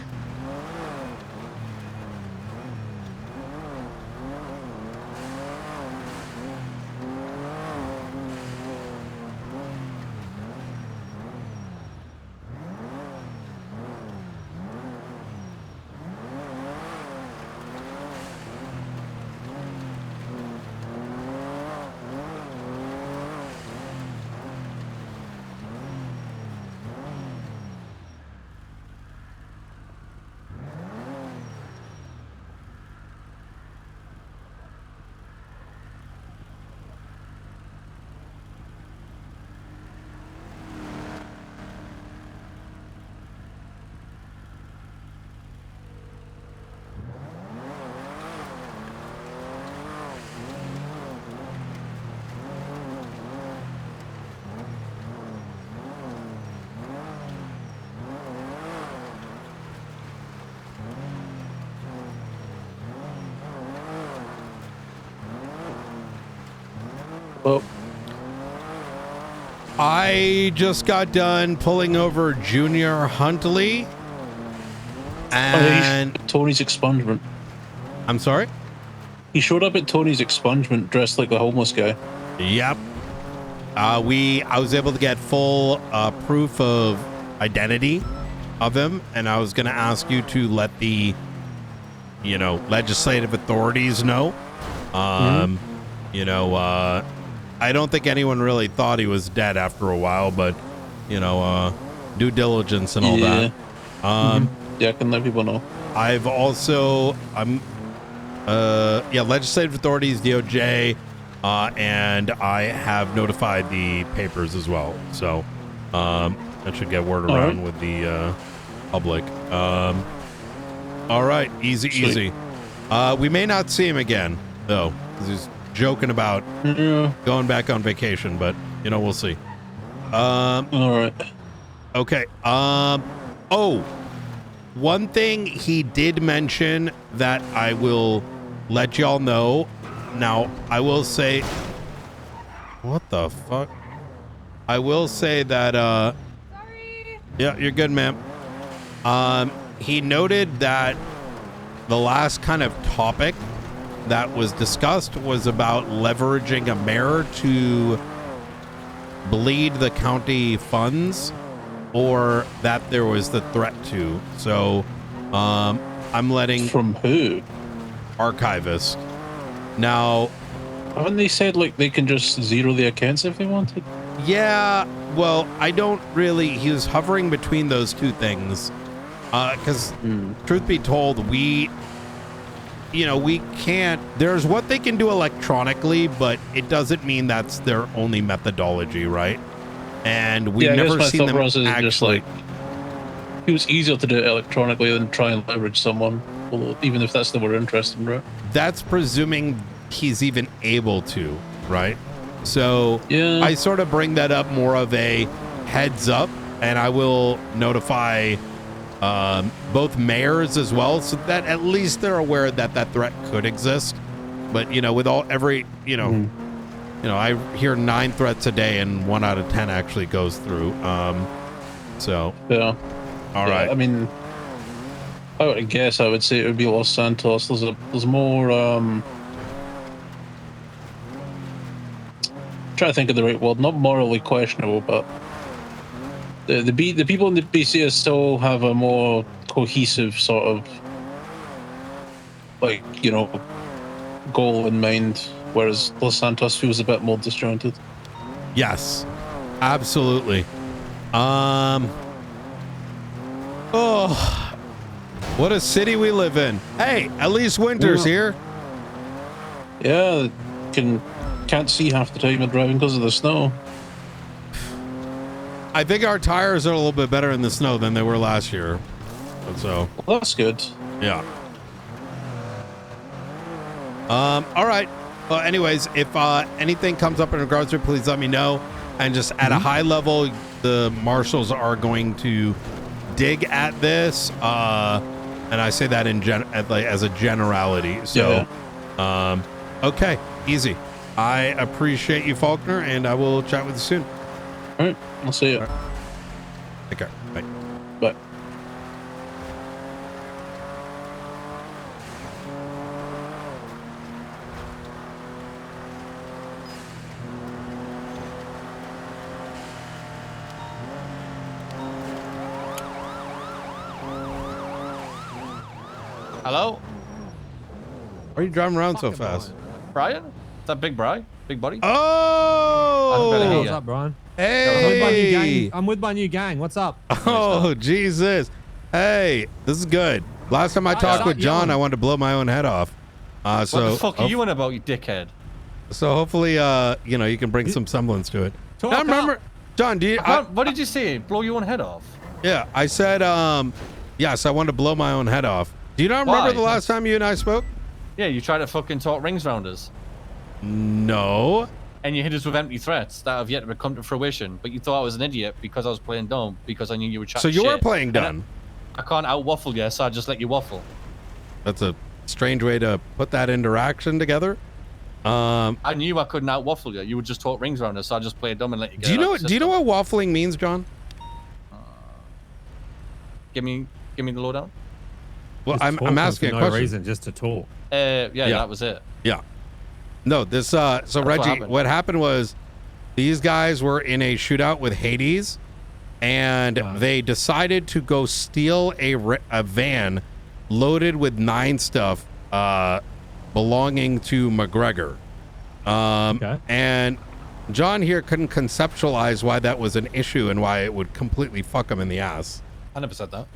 I just got done pulling over Junior Huntley. And Tony's expungement. I'm sorry? He showed up at Tony's expungement dressed like the homeless guy. Yep. I was able to get full proof of identity of him, and I was going to ask you to let the, legislative authorities know. I don't think anyone really thought he was dead after a while, but due diligence and all that. Yeah, I can let people know. I've also legislative authorities, DOJ, and I have notified the papers as well. So that should get word around with the public. All right, easy. We may not see him again though, because he's joking about going back on vacation, but we'll see. All right. Okay. One thing he did mention that I will let y'all know. Now, I will say, what the fuck? I will say that, Sorry. Yeah, you're good, ma'am. He noted that the last kind of topic that was discussed was about leveraging a mayor to bleed the county funds, or that there was the threat to. So I'm letting... From who? Archivist. Now... Haven't they said, they can just zero the accounts if they wanted? Yeah, well, I don't really... He was hovering between those two things. Because, truth be told, we can't... There's what they can do electronically, but it doesn't mean that's their only methodology, right? And we've never seen them actually. It was easier to do it electronically than try and leverage someone, even if that's the we're interested in, right? That's presuming he's even able to, right? So I sort of bring that up more of a heads up, and I will notify both mayors as well, so that at least they're aware that that threat could exist. But with I hear 9 threats a day, and 1 out of 10 actually goes through. So yeah. All right. I mean, I guess I would say it would be Los Santos. There's more. Trying to think of the right word. Not morally questionable, but the people in the BCS still have a more cohesive sort of goal in mind, whereas Los Santos feels a bit more disjointed. Yes, absolutely. Oh, what a city we live in. Hey, at least winter's here. Yeah, can't see half the time you're driving because of the snow. I think our tires are a little bit better in the snow than they were last year. So well, that's good. Yeah. All right. Well, anyways, if anything comes up in regards to it, please let me know. And just at a high level, the marshals are going to dig at this, and I say that as a generality. So, okay, easy. I appreciate you, Faulkner, and I will chat with you soon. All right, I'll see you. Right. Take care. Bye. Bye. Hello? Why are you driving around so fast? Brian? Is that Big Bri? Big Buddy? Oh! What's up, Brian? Hey! I'm with my new gang. What's up? Oh, Jesus. Hey, this is good. Last time I talked with John, I wanted to blow my own head off. What the fuck are you on about, you dickhead? So hopefully, you can bring some semblance to it. I remember, John, what did you say? Blow your own head off? Yeah, I said, yes, I wanted to blow my own head off. Do you not remember the last time you and I spoke? Yeah, you tried to fucking talk rings round us. No. And you hit us with empty threats that have yet to come to fruition, but you thought I was an idiot because I was playing dumb, because I knew you were chatting shit. So you were playing dumb. I can't out-waffle you, so I just let you waffle. That's a strange way to put that interaction together. I knew I couldn't out waffle you. You would just talk rings around us, so I just played dumb and let you get Do you it know? out the Do you know system. what waffling means, John? Give me the lowdown. Well, Just I'm talking asking for a no question. reason, just to talk. Yeah, that was it. Yeah. No, this. So Reggie, what happened was, these guys were in a shootout with Hades, and they decided to go steal a van loaded with 9 stuff belonging to McGregor. And John here couldn't conceptualize why that was an issue and why it would completely fuck him in the ass. I never said that.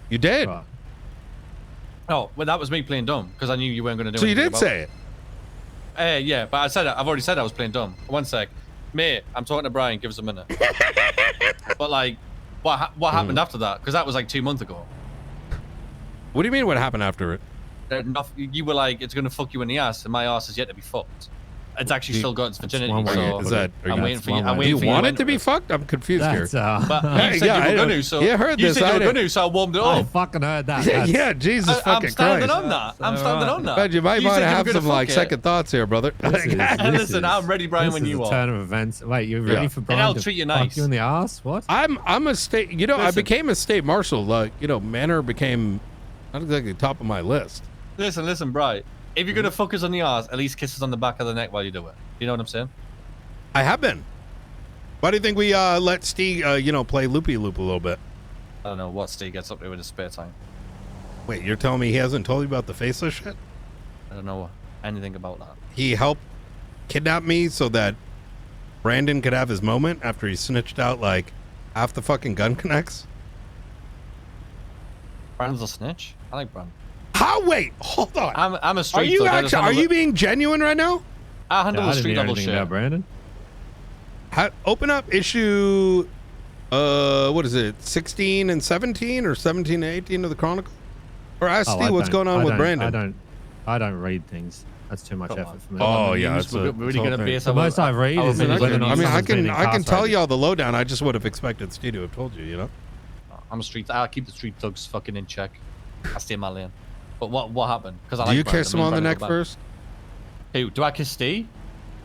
You did. Oh, well, that was me playing dumb because I knew you weren't going to do So you anything did about say it. Yeah, but I said it. I've already said I was playing dumb. One sec. Mate, I'm talking to Brian. Give us a minute. But, like, what happened after that? Because that was, like, 2 months ago. What do you mean what happened after it? You were like, it's going to fuck you in the ass, and my ass is yet to be fucked. It's actually still got its virginity, so I'm waiting for you. I'm waiting Do for you you want to it to be fucked? I'm confused here. But you said you were going to, so you heard you this. said you were going to, so I warmed it I up. fucking heard that. Yeah, Jesus fucking I'm standing Christ. on that. I'm standing on that. But you might want said to you were have gonna some like fuck it. second thoughts here, brother. Listen, I'm ready, Brian, when you a are. turn of events. Wait, you're ready for Brian I'll to treat you fuck nice. you in the ass? What? I'm a state. You know, I Listen. became a state marshal. Like, you know, Manor became not exactly top of my list. Listen, Brian. If you're gonna fuck us on the ass, at least kiss us on the back of the neck while you do it. You know what I'm saying? I have been. Why do you think we let Steve, you know, play loopy loop a little bit? I don't know what Steve gets up to in his spare time. Wait, you're telling me he hasn't told you about the faceless shit? I don't know anything about that. He helped kidnap me so that Brandon could have his moment after he snitched out like half the fucking gun connects. Brandon's a snitch. I like Brandon. How? Wait, hold on. I'm a street. Are you thug. I actually? just Are handle you it- being genuine right now? I handle the street level shit. Brandon. Open up issue. What is it? 16 and 17 or 17 and 18 of the Chronicle? Or ask Steve what's going on with Brandon. I don't read things. That's too much effort for me. Oh yeah, it's we're really gonna base the most I've read is I mean, I can tell incarcerated. you all the lowdown. I just would have expected Steve to have told you. You know. I'm a street. I keep the street thugs fucking in check. I stay in my lane. But what happened? Because I Do like you Brandon. kiss Me him and on the Brandon neck go back. first? Who? Do I kiss Steve?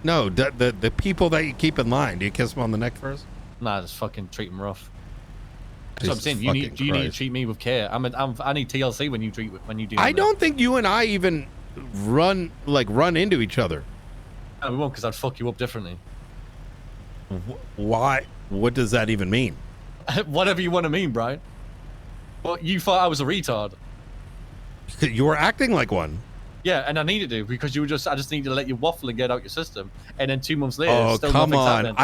No, the people that you keep in line. Do you kiss them on the neck first? Nah, just fucking treat him rough. That's what I'm Jesus saying. You need fucking to Christ. treat me with care. I need TLC when you do. I don't think you and I even run into each other. No, we won't, because I'd fuck you up differently. Why? What does that even mean? Whatever you want to mean, Brian. Well, you thought I was a retard. You were acting like one. Yeah, and I needed to because I just needed to let you waffle and get out your system. And then 2 months later, Oh, still come nothing's on! happening.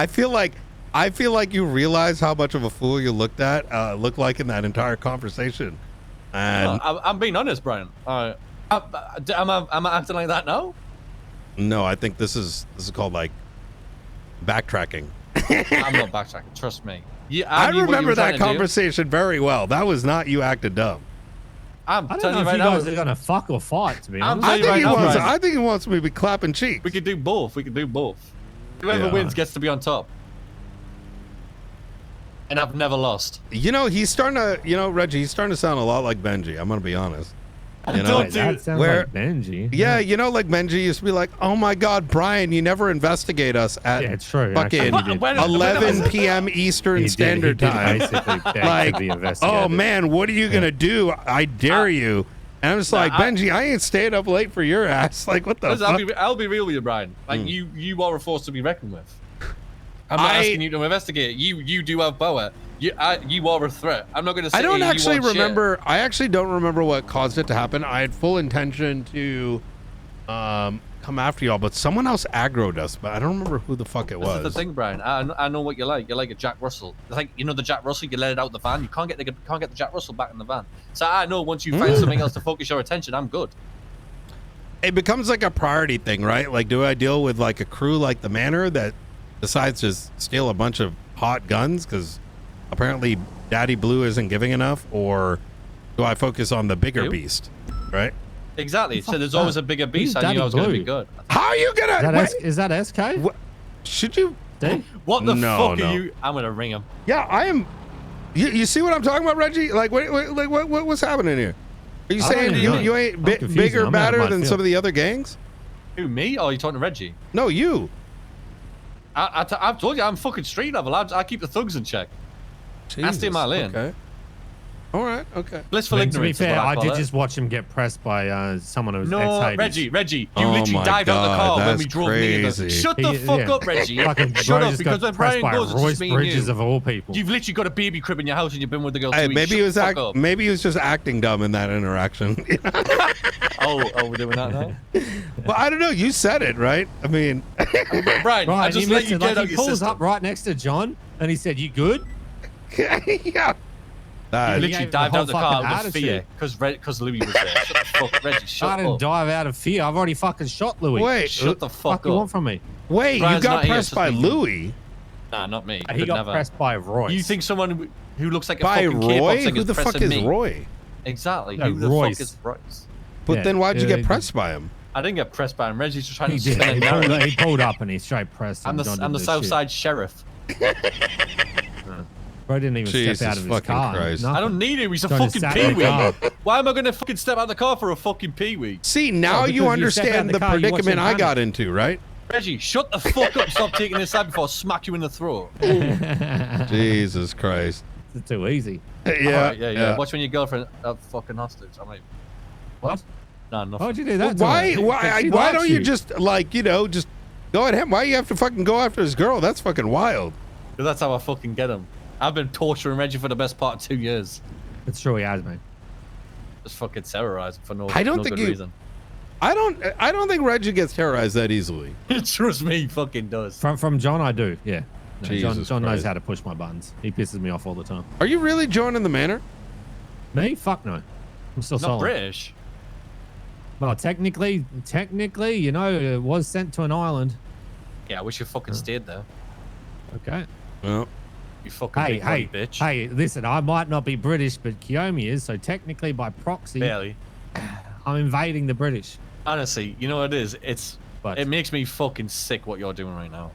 I feel like you realize how much of a fool you looked like in that entire conversation. And I'm being honest, Brian. Am I acting like that now? no, I think this is called like backtracking. I'm not backtracking. Trust me. Yeah, I knew what you remember were that trying to do. conversation very well. That was not you acted dumb. I'm I don't telling know you if right you now. guys are gonna fuck or fight. To be I'm honest, telling you right now, Brian. I think he wants me to be clapping cheeks. We could do both. Whoever Yeah. wins gets to be on top. And I've never lost. You know, he's starting to, Reggie, he's starting to sound a lot like Benji. I'm going to be honest. You know, Don't do- That sounds like Benji. Yeah, you know, like Benji used to be like, oh my God, Brian, you never investigate us at Yeah, it's true. fucking Actually, he did. 11 p.m. Eastern Standard Time. Basically beg Like, to be oh investigated. man, what are you going to do? I dare you. And I'm just like, Benji, I ain't staying up late for your ass. Like, what the Listen, fuck? I'll be real with you, Brian. Like, you are a force to be reckoned with. I'm not asking you to investigate. You do have power. You are a threat. I'm not going to say I don't you actually want shit. remember. I actually don't remember what caused it to happen. I had full intention to come after y'all, but someone else aggroed us. But I don't remember who the fuck it This is was. the thing, Brian. I know what you're like. You're like a Jack Russell. It's like, you know the Jack Russell. You let it out the van. You can't get the Jack Russell back in the van. So I know once you find something else to focus your attention, I'm good. It becomes like a priority thing, right? Like, do I deal with like a crew like the Manor that decides to steal a bunch of hot guns because apparently Daddy Blue isn't giving enough, or do I focus on the bigger Who? beast, right? Exactly. So there's always a bigger beast. I Daddy knew I was going to be Blue? good. How are you gonna? Is that SK? Should you? What the No, fuck no. are you? I'm gonna ring him. Yeah, I am. You see what I'm talking about, Reggie? Like, what's happening here? Are you I don't saying even know. you ain't I'm confused. bigger, I'm out of badder my than field. some of the other gangs? Who, me? Or are you talking to Reggie? No, you. I've told you, I'm fucking street level. I keep the thugs in check. I stay in my lane. Okay. All right. Okay. Blissful To be ignorance. fair, I did it. just watch him get pressed by someone who was No, ex-Hades. Reggie, you literally dived out the car when we drove near the... Shut the fuck up, Reggie. Fucking Shut up, just because got when pressed Brian by goes, it's Royce just me and Bridges you. of all people. You've literally got a baby crib in your house and you've been with the girl 2 Hey, weeks. maybe Shut the fuck up. maybe he was just acting dumb in that interaction. Oh, we're doing that now? Well, I don't know. You said it, right? I mean, Brian, I Right, just he let you missed it. get Like, out he your pulls system. up right next to John, and he said, "You good?" yeah. You literally gave dived the out the whole car fucking out of fear because Louis was there. Shut the fuck, Reggie, I shut didn't up. dive out of fear. I've already fucking shot Louis. Wait, Shut the fuck you up. want from me? Wait, Brian's you got not here, pressed it's by just me. Louis? Nah, not me. He Could got never. pressed by Royce. You think someone who looks like a By fucking K-pop Roy? singer Who the fuck pressing is me? Roy? Exactly. No, Who the Royce. fuck is Royce? But Yeah, then why'd you get he- pressed by him? I didn't get pressed by him. Reggie's just trying He to did. spin a He narrative. pulled up and he straight pressed. I'm and John the did this Southside shit. Sheriff. Bro didn't even Jesus step out of his fucking car. Christ. Nothing. I don't need him. He's a John just fucking sat in the car. peewee. Why am I going to fucking step out of the car for a fucking peewee? See, now because you you step out understand the the car, you watch predicament him I panic. got into, right? Reggie, shut the fuck up. Stop taking this side before I smack you in the throat. Jesus Christ. It's too easy. Yeah, Alright, yeah. Watch when your girlfriend fucking hostage. I'm like, What? nah, nothing. Why'd you do that? Why? to her? Why? She Why likes don't you just like just go at him? Why you have to fucking go after his girl? That's fucking wild. Because that's how I fucking get him. I've been torturing Reggie for the best part of 2 years. It's true, he has, man. Just fucking terrorizing for no I don't no think good reason. I don't think Reggie gets terrorized that easily. Trust me, he fucking does. From John, I do. Yeah. No, Jesus John knows Christ. how to push my buttons. He pisses me off all the time. Are you really joining the manor? Me? Fuck no. I'm still Not solid. British. Well, technically, you know, it was sent to an island. Yeah, I wish you fucking stayed there. Okay. Well, You fucking Hey, big bloody bitch. hey, listen, I might not be British, but Kiyomi is, so technically by proxy, Barely. I'm invading the British. Honestly, you know what it is? What? It makes me fucking sick what you're doing right now.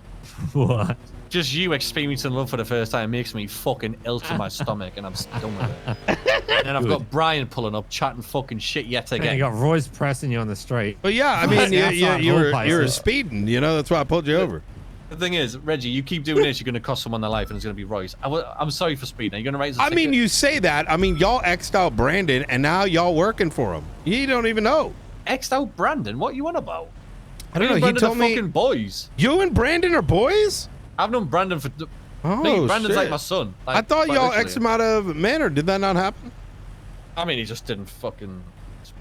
What? Just you experiencing love for the first time makes me fucking ill to my stomach, and I'm done with it. And I've got Brian pulling up, chatting fucking shit yet And again. you got Royce pressing you on the street. but yeah, I mean, Outside you all were places. speeding. You know, that's why I pulled you over. The thing is, Reggie, you keep doing this, you're going to cost someone their life, and it's going to be Royce. I'm sorry for speeding. Are you going to raise a I mean, ticket? you say that. I mean, y'all X'd out Brandon, and now y'all working for him. You don't even know. X'd out Brandon? What are you on about? I don't know. Me and He Brandon told are me fucking boys. you and Brandon are boys. I've known Brandon for... Oh, me, Brandon's shit. like my son. Like, I thought quite y'all literally. X'd him out of manor. Did that not happen? I mean, he just didn't fucking...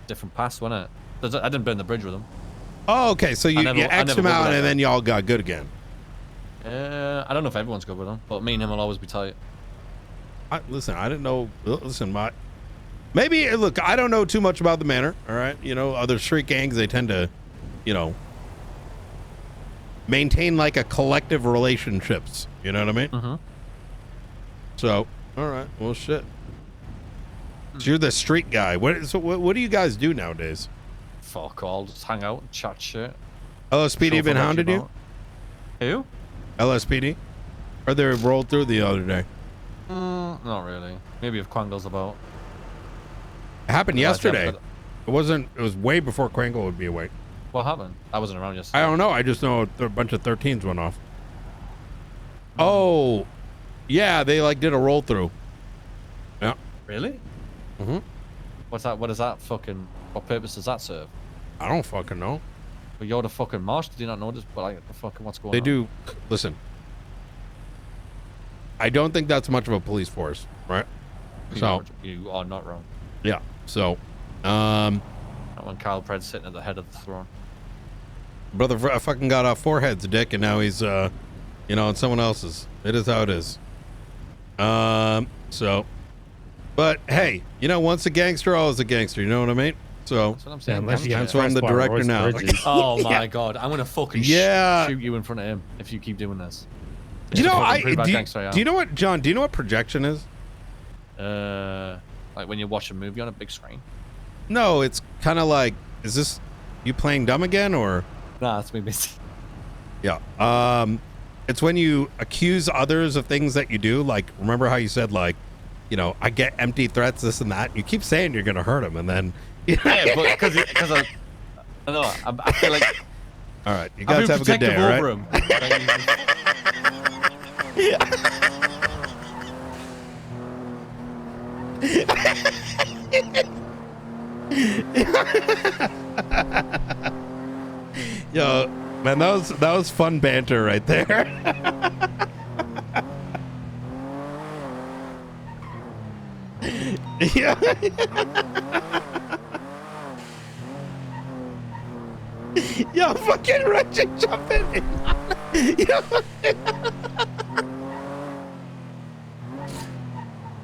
Different paths, wasn't it? I didn't burn the bridge with him. Oh, okay. So you I X'd never him out, would and have. then y'all got good again. I don't know if everyone's good with him, but me and him will always be tight. Listen, I didn't know. Listen, maybe look. I don't know too much about the manor. All right, you know, other street gangs, they tend to, maintain like a collective relationships. You know what I mean? Mm-hmm. So, all right. Well, shit. So you're the street guy. What do you guys do nowadays? Fuck all. Just hang out and chat shit. LSPD been hounding you? Who? LSPD? Or they rolled through the other day? Not really. Maybe if Quangle's about. It happened Yeah, yesterday. but- It wasn't. It was way before Quangle would be awake. What happened? I wasn't around yesterday. I don't know. I just know a bunch of 13s went off. Oh, yeah. They like did a roll through. Yeah. Really? Mm-hmm. What's that? What is that fucking... What purpose does that serve? I don't fucking know. But you're the fucking marshal. Do you not notice? But like, the fucking what's going They on? do. Listen. I don't think that's much of a police force, right? You are not wrong. Yeah. So, Not when Kyle Pred's sitting at the head of the throne. brother fucking got 4 heads, dick, and now he's, on someone else's. It is how it is. So, but hey, once a gangster, always a gangster. You know what I mean? So That's what I'm saying. that's why I'm the director now. Oh my god, I'm gonna fucking shoot you in front of him if you keep doing this. Do you know? Do you know what, John? Do you know what projection is? Like when you watch a movie on a big screen. No, it's kind of like, is this you playing dumb again, or? Nah, it's me busy. Yeah. It's when you accuse others of things that you do. Like, remember how you said, like, I get empty threats, this and that. You keep saying you're gonna hurt him, and then. Yeah, but because I don't know. I feel like All right, you guys have a good day, all right? over him. Yo, man, that was fun banter right there. Yeah. Yo, fucking Reggie jumping in. Yo.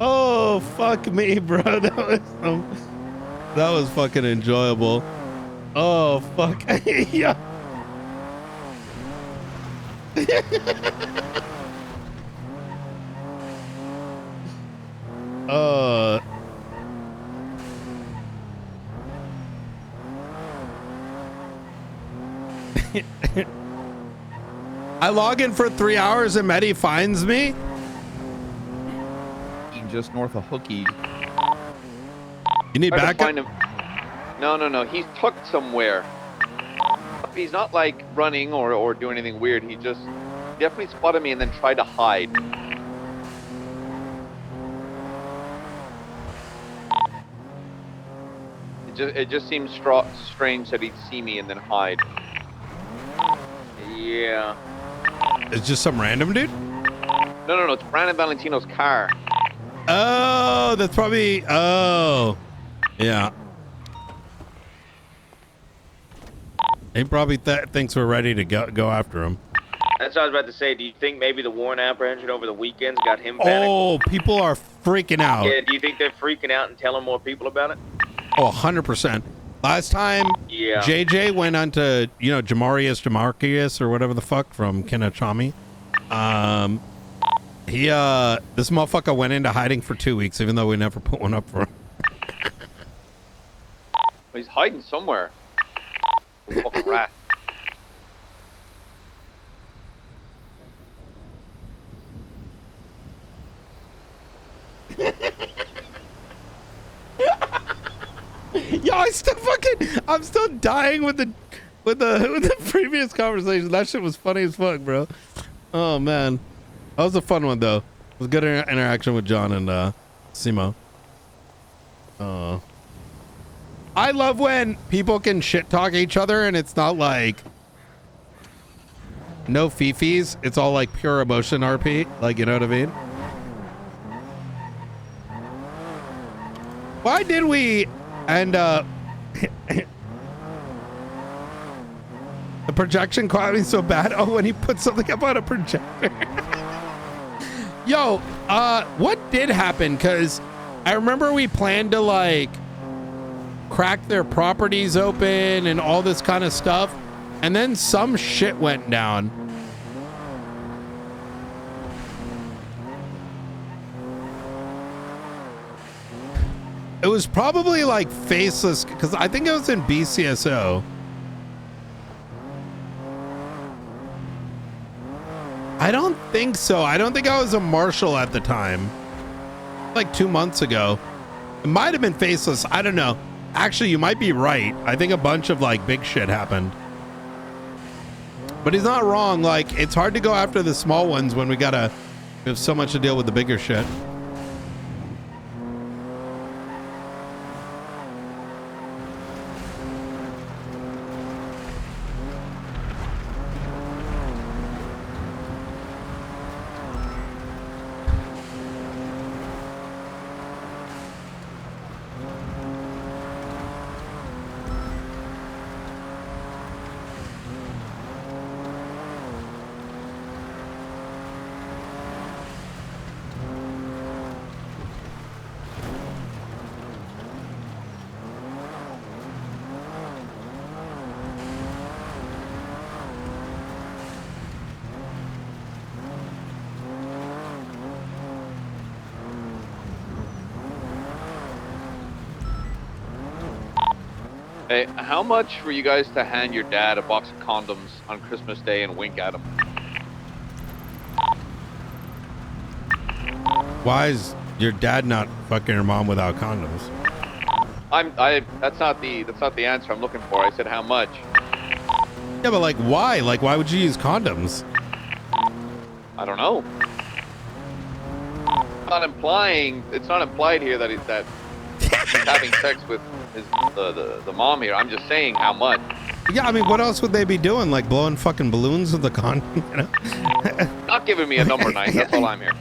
Oh, fuck me, bro. That was fucking enjoyable. Oh, fuck. Yeah. I log in for 3 hours and Mehdi finds me. Just north of Hookie. You need Try to backup? find him. No. He's tucked somewhere. He's not like running or doing anything weird. He just definitely spotted me and then tried to hide. It just seems strange that he'd see me and then hide. Yeah. It's just some random dude? No. It's Brandon Valentino's car. Oh, that's probably. Oh, yeah. He probably thinks we're ready to go after him. That's what I was about to say. Do you think maybe the warrant apprehension over the weekends got him panicked? Oh, people are freaking out. Yeah, do you think they're freaking out and telling more people about it? Oh, 100%. Last time, Yeah. JJ went on to, Jamarcus or whatever the fuck from Kinachami. This motherfucker went into hiding for 2 weeks, even though we never put one up for him. He's hiding somewhere. Fucking rat. Yo, I'm still dying with the previous conversation. That shit was funny as fuck, bro. Oh man, that was a fun one though. It was good interaction with John and Simo. I love when people can shit talk each other and it's not like no fifis. It's all like pure emotion RP. Like, you know what I mean? Why did we end up the projection quality so bad? Oh, when he put something up on a projector. Yo, what did happen? Because I remember we planned to like crack their properties open and all this kind of stuff, and then some shit went down. It was probably like faceless, because I think it was in BCSO. I don't think so. I don't think I was a marshal at the time. Like 2 months ago. It might have been faceless. I don't know. Actually, you might be right. I think a bunch of like big shit happened. But he's not wrong. Like, it's hard to go after the small ones when we have so much to deal with the bigger shit. Hey, how much for you guys to hand your dad a box of condoms on Christmas Day and wink at him? Why is your dad not fucking your mom without condoms? That's not the answer I'm looking for. I said how much. Yeah, but like, why? Like, why would you use condoms? I don't know. It's not implied here that he's having sex with the mom here. I'm just saying how much. Yeah, I mean, what else would they be doing? Like blowing fucking balloons with the condom? You know? Not giving me a number 9. That's all I'm here.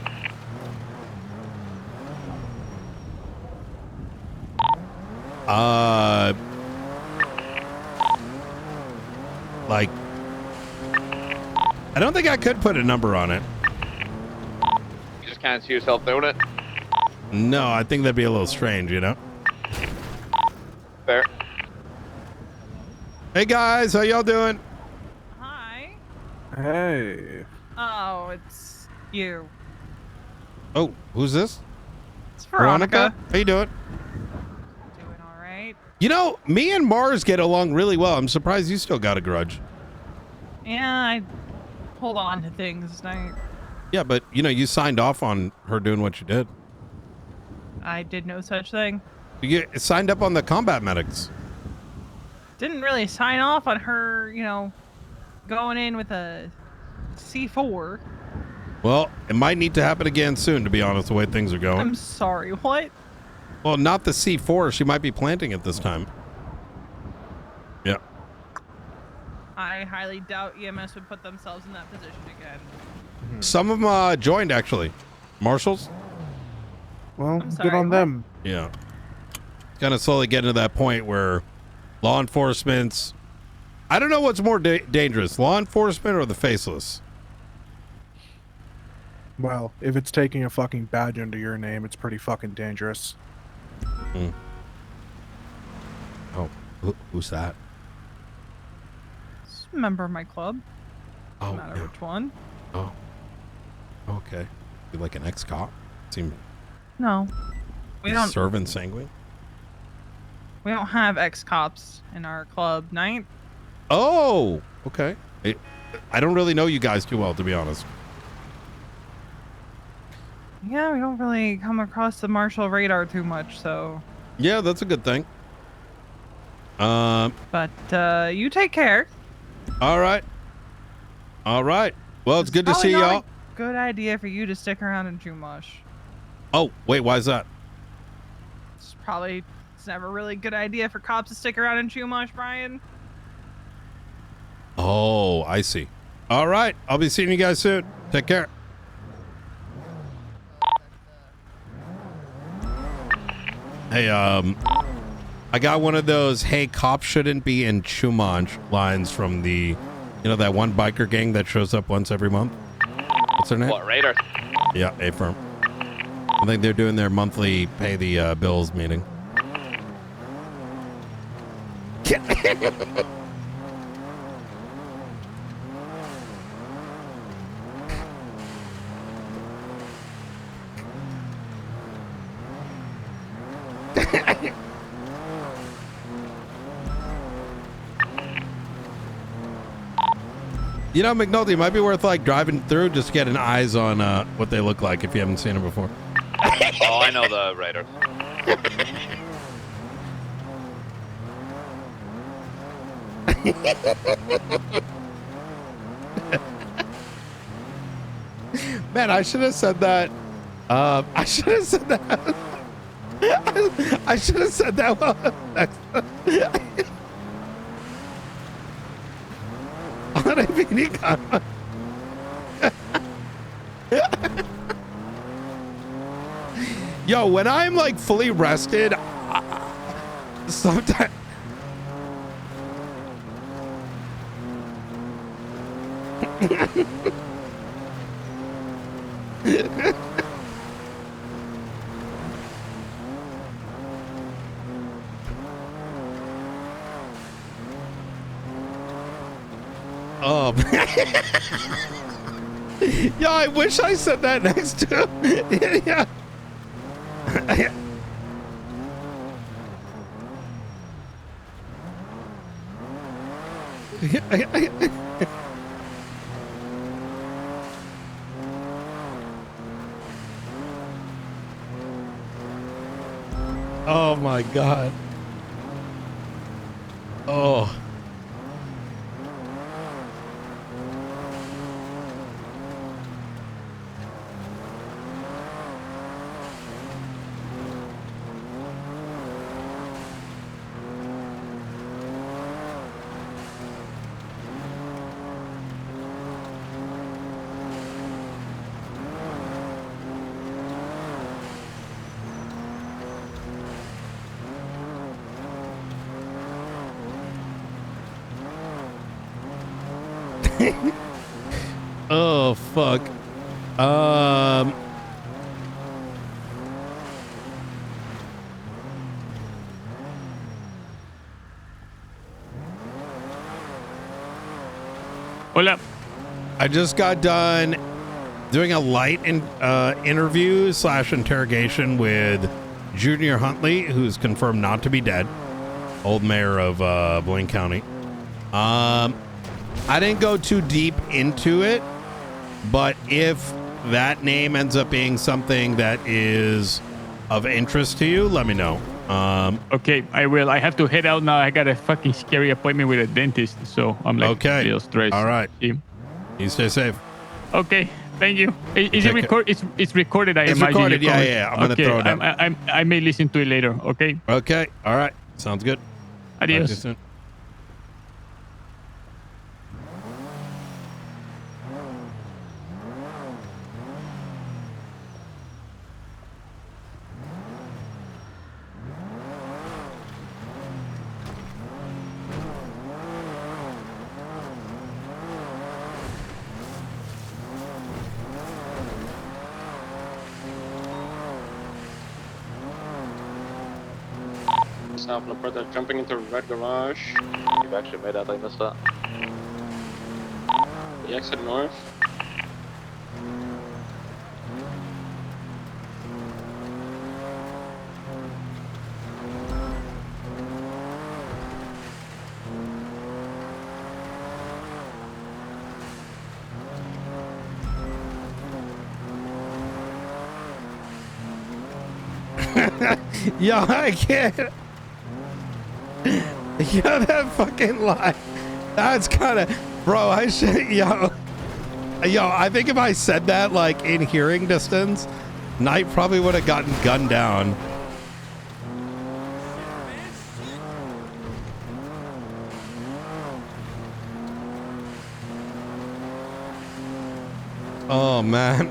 Like, I don't think I could put a number on it. You just can't see yourself doing it. No, I think that'd be a little strange, you know? Fair. Hey guys, how y'all doing? Hi. Hey. Oh, it's you. Oh, who's this? It's Veronica. How you doing? Doing all right. You know, me and Mars get along really well. I'm surprised you still got a grudge. Yeah, I hold on to things. Yeah, but you know, you signed off on her doing what you did. I did no such thing. You signed up on the combat medics. Didn't really sign off on her, you know, going in with a C4. Well, it might need to happen again soon, to be honest, the way things are going. I'm sorry, what? Well, not the C4. She might be planting it this time. Yeah. I highly doubt EMS would put themselves in that position again. Some of them joined, actually. Marshals? Well, sorry, good on what? them. Yeah. Kind of slowly getting to that point where law enforcement's... I don't know what's more dangerous, law enforcement or the faceless. Well, if it's taking a fucking badge under your name, it's pretty fucking dangerous. Mm. Oh, who's that? It's a member of my club. Oh, No matter yeah. which one. Oh. Okay. You like an ex-cop? Seem No. We don't serving sanguine? we don't have ex-cops in our club, Night. Oh, okay. I don't really know you guys too well, to be honest. Yeah, we don't really come across the marshal radar too much, so. Yeah, that's a good thing. But you take care. All right. All right. Well, it's good to Probably see not y'all. a good idea for you to stick around in Chumash. Oh, wait, why is that? It's never really a good idea for cops to stick around in Chumash, Brian. Oh, I see. All right. I'll be seeing you guys soon. Take care. Hey, I got one of those, hey, cops shouldn't be in Chumash lines from the, you know, that one biker gang that shows up once every month. What's their name? What, Raider? Yeah, A-Firm. I think they're doing their monthly pay the bills meeting. You know, McNulty, it might be worth like driving through just to get an eyes on what they look like if you haven't seen them before. Oh, I know the Raiders. Man, I should have said that. I should have said that. I should have said that well. Yo, when I'm like fully rested, sometimes. Oh, yeah, I wish I said that next to him. Yeah. Oh my God. Oh. Oh fuck. Hola. I just got done doing a light interview / interrogation with Junior Huntley, who's confirmed not to be dead, old mayor of Blaine County. I didn't go too deep into it, but if that name ends up being something that is of interest to you, let me know. Okay, I will. I have to head out now. I got a fucking scary appointment with a dentist, so I'm like a little stressed. All right. You stay safe. Okay, thank you. Is it record? It's recorded. I It's imagine. recorded. Yeah. I'm gonna throw it up. I may listen to it later. Okay. Okay. All right. Sounds good. Adios. Talk to you soon. South Laporta jumping into red garage. You've actually made that, I missed that. The exit north. Yo, I can't. Yo, that fucking lie. That's kind of, bro. I should, yo. I think if I said that like in hearing distance, Knight probably would have gotten gunned down. Oh man.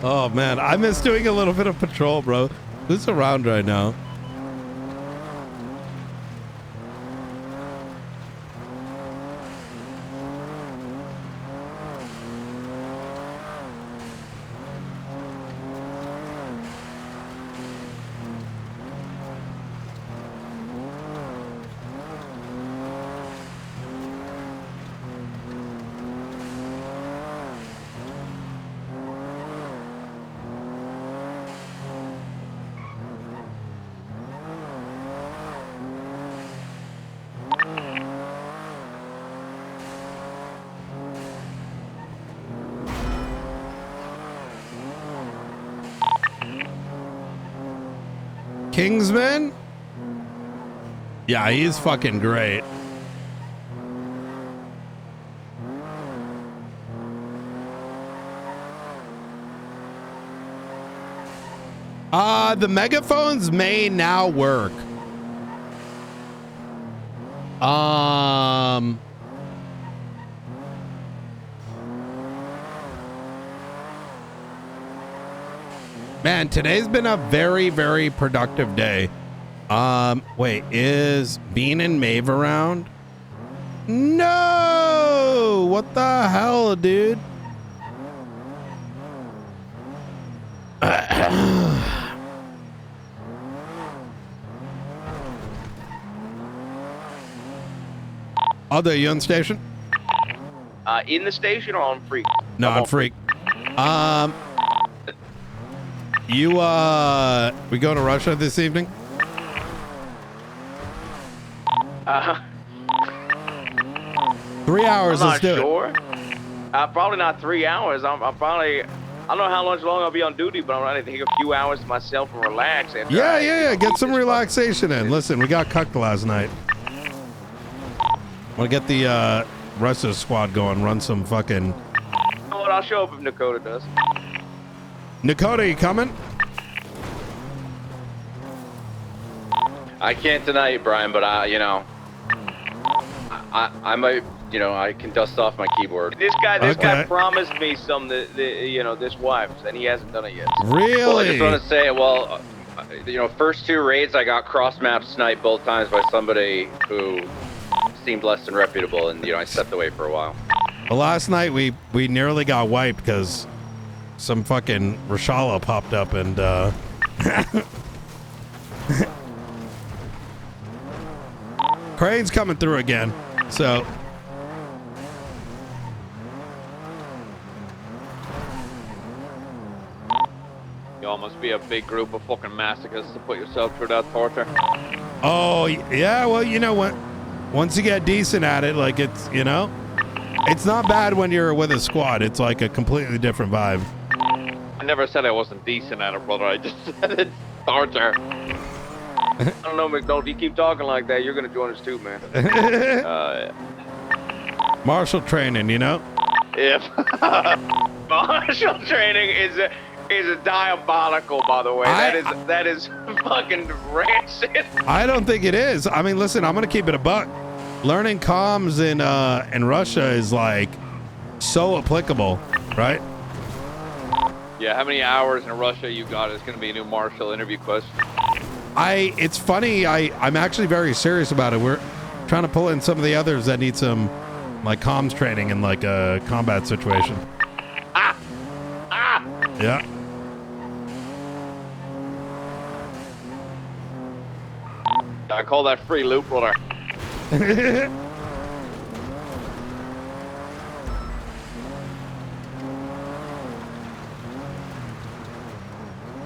Oh man, I miss doing a little bit of patrol, bro. Who's around right now? Kingsman? Yeah, he's fucking great. The megaphones may now work. Man, today's been a very, very productive day. Wait, is Bean and Maeve around? No! What the hell, dude? Are you on station? In the station or on Freak? No, on Freak. We going to Russia this evening? 3 hours. I'm Let's not do sure. Probably not 3 hours. I'm probably. I don't know how much long I'll be on duty, but I'm going to take a few hours to myself and relax. it. Yeah. Get some relaxation in. Listen, we got cucked last night. Want to get the rest of the squad going. Run some fucking. Oh, I'll show up if Dakota does. Dakota, you coming? I can't deny you, Brian, but I might, you know, I can dust off my keyboard. This guy Okay. promised me some, you know, this wives, and he hasn't done it yet. Really? Well, I just want to say, well, you know, first 2 raids I got cross-map sniped both times by somebody who seemed less than reputable, and you know I stepped away for a while. Well, last night we nearly got wiped because some fucking Rashala popped up and Crane's coming through again. So Y'all must be a big group of fucking masochists to put yourself through that torture. oh yeah, well you know what? Once you get decent at it, like it's it's not bad when you're with a squad. It's like a completely different vibe. I never said I wasn't decent at it, brother. I just said it's torture. I don't know, McDonald. You keep talking like that, you're gonna join us too, man. Martial training, you know? If Martial training is a diabolical, by the way. That is fucking rancid. I don't think it is. I mean, listen, I'm gonna keep it a buck. Learning comms in Russia is like so applicable, right? yeah, how many hours in Russia you got is going to be a new Marshall interview question. It's funny. I'm actually very serious about it. We're trying to pull in some of the others that need some like comms training in like a combat situation. Yeah. I call that free loot, brother.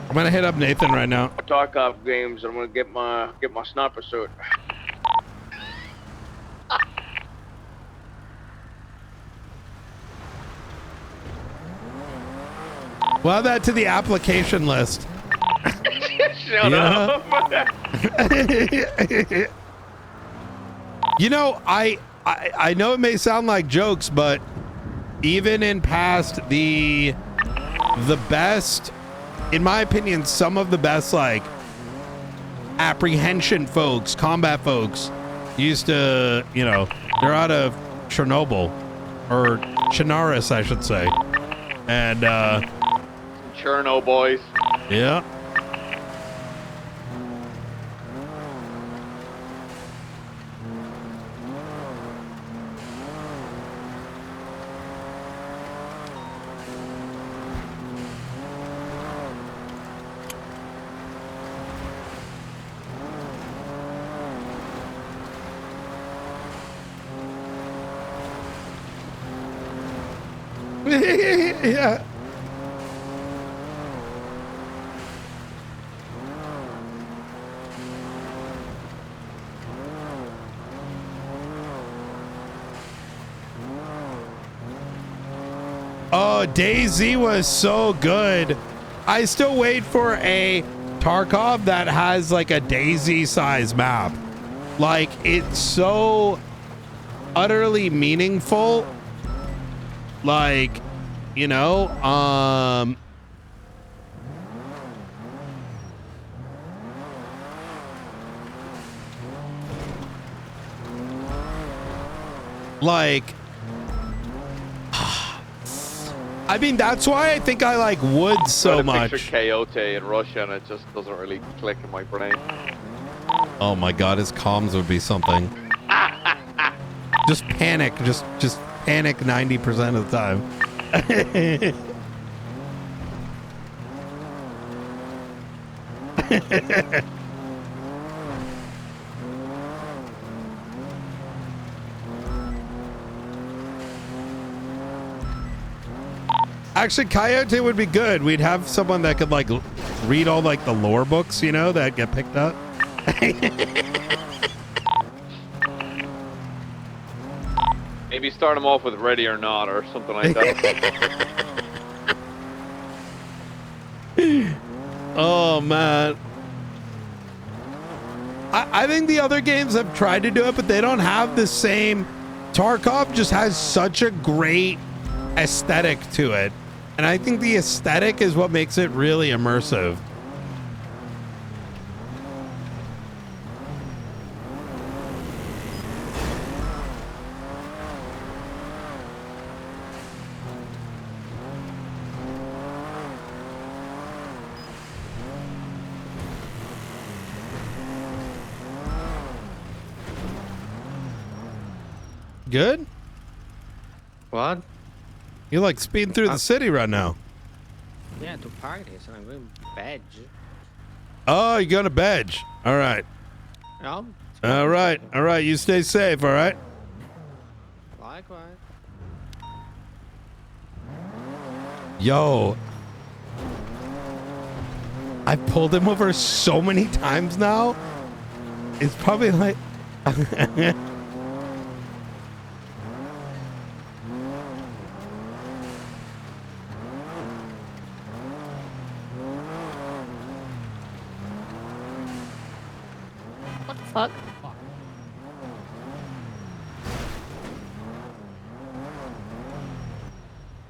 I'm gonna hit up Nathan right now. Tarkov games. I'm gonna get my sniper suit. We'll add that to the application list. Shut up. You know, I know it may sound like jokes, but even in past, the best, in my opinion, some of the best like apprehension folks, combat folks used to, you know, they're out of Chernobyl or Chernarus, I should say. And Cherno boys. yeah. Yeah. Oh, DayZ was so good. I still wait for a Tarkov that has like a DayZ size map. Like it's so utterly meaningful. Like, you know, like, I mean, that's why I think I like wood so much. Picture Coyote in Russia, and it just doesn't really click in my brain. Oh my God, his comms would be something. Just panic, just panic 90% of the time. Actually, Coyote would be good. We'd have someone that could like read all like the lore books, you know, that get picked up. Maybe start them off with Ready or Not or something like that. Oh man, I think the other games have tried to do it, but they don't have the same. Tarkov just has such a great aesthetic to it, and I think the aesthetic is what makes it really immersive. Good? What? You're like speeding through the city right now. Yeah, to parties, and I'm going badge. Oh, you're going to Bedge. All right. Yeah. All right. All right. You stay safe. All right. Likewise. Yo. I pulled him over so many times now. It's probably like... What the fuck?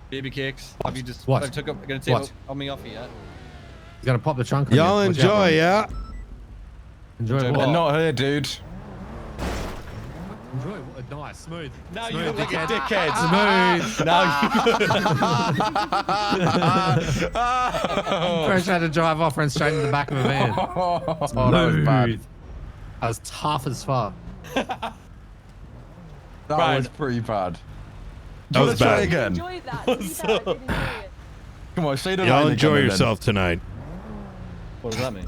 Baby cakes. Have you just What? I took up gonna take What? on me off yet? He's gonna pop the trunk. Y'all enjoy, yeah? Enjoy what? Not here, dude. Enjoy what? Nice, smooth. Now Smooth, you look like a dickhead. dickhead. Smooth. Oh. First had to drive off and straight in the back of a van. Oh, that was bad. I was tough as fuck. That was pretty bad. That was Try bad. again. Enjoyed that. To be fair, I did enjoy it. Come on, say the Y'all line enjoy again, yourself tonight. What does that mean?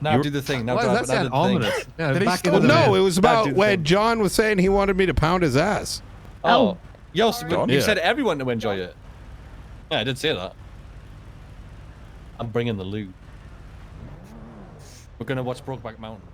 Now do the thing. Now Why drive does that it. sound Now do the ominous? thing. Yeah, Did he back stop? into the No, van. it was Now about do the when thing. John was saying he wanted me to pound his ass. Oh. Yo, so John? you Yeah. said everyone to enjoy it. Yeah, I did say that. I'm bringing the loot. We're gonna watch Brokeback Mountain.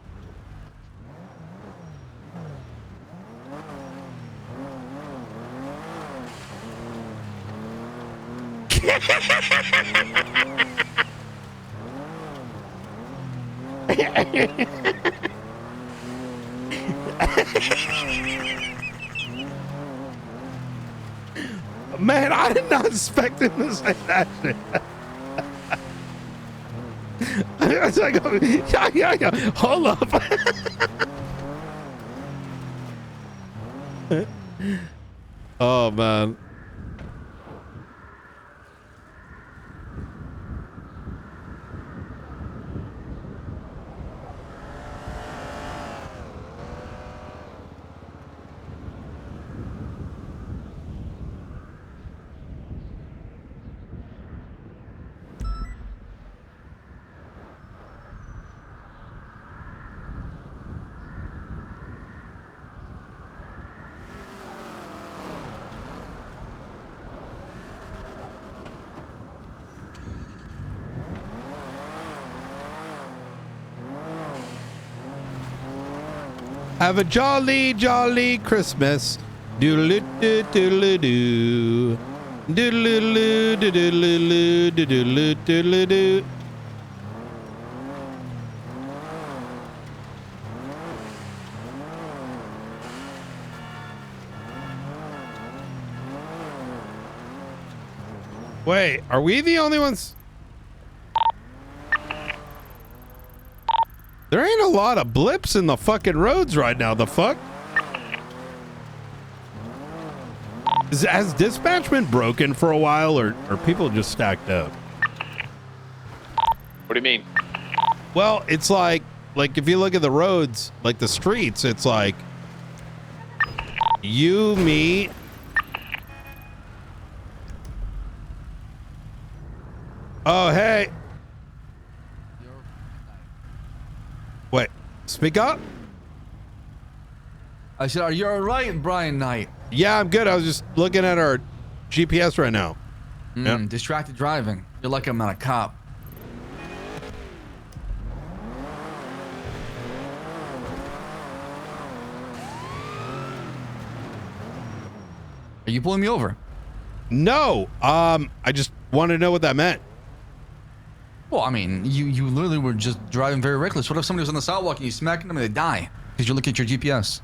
Man, I did not expect him to say that shit. I was like, yeah. Hold up. Oh, man. Have a jolly, jolly Christmas. Doodle-doo, doodle-doo. Doodle-doo, doodle-doo, doodle-doo, doodle-doo. Wait, are we the only ones? There ain't a lot of blips in the fucking roads right now. The fuck? Has dispatch been broken for a while, or are people just stacked up? What do you mean? Well, it's like if you look at the roads, like the streets, it's like you, me. Oh, hey. Wait, speak up. I said, are you all right, Brian Knight? Yeah, I'm good. I was just looking at our GPS right now. Yep. Distracted driving. You're lucky I'm not a cop. Are you pulling me over? No. I just wanted to know what that meant. Well, I mean, you literally were just driving very reckless. What if somebody was on the sidewalk and you smacking them and they die because you're looking at your GPS?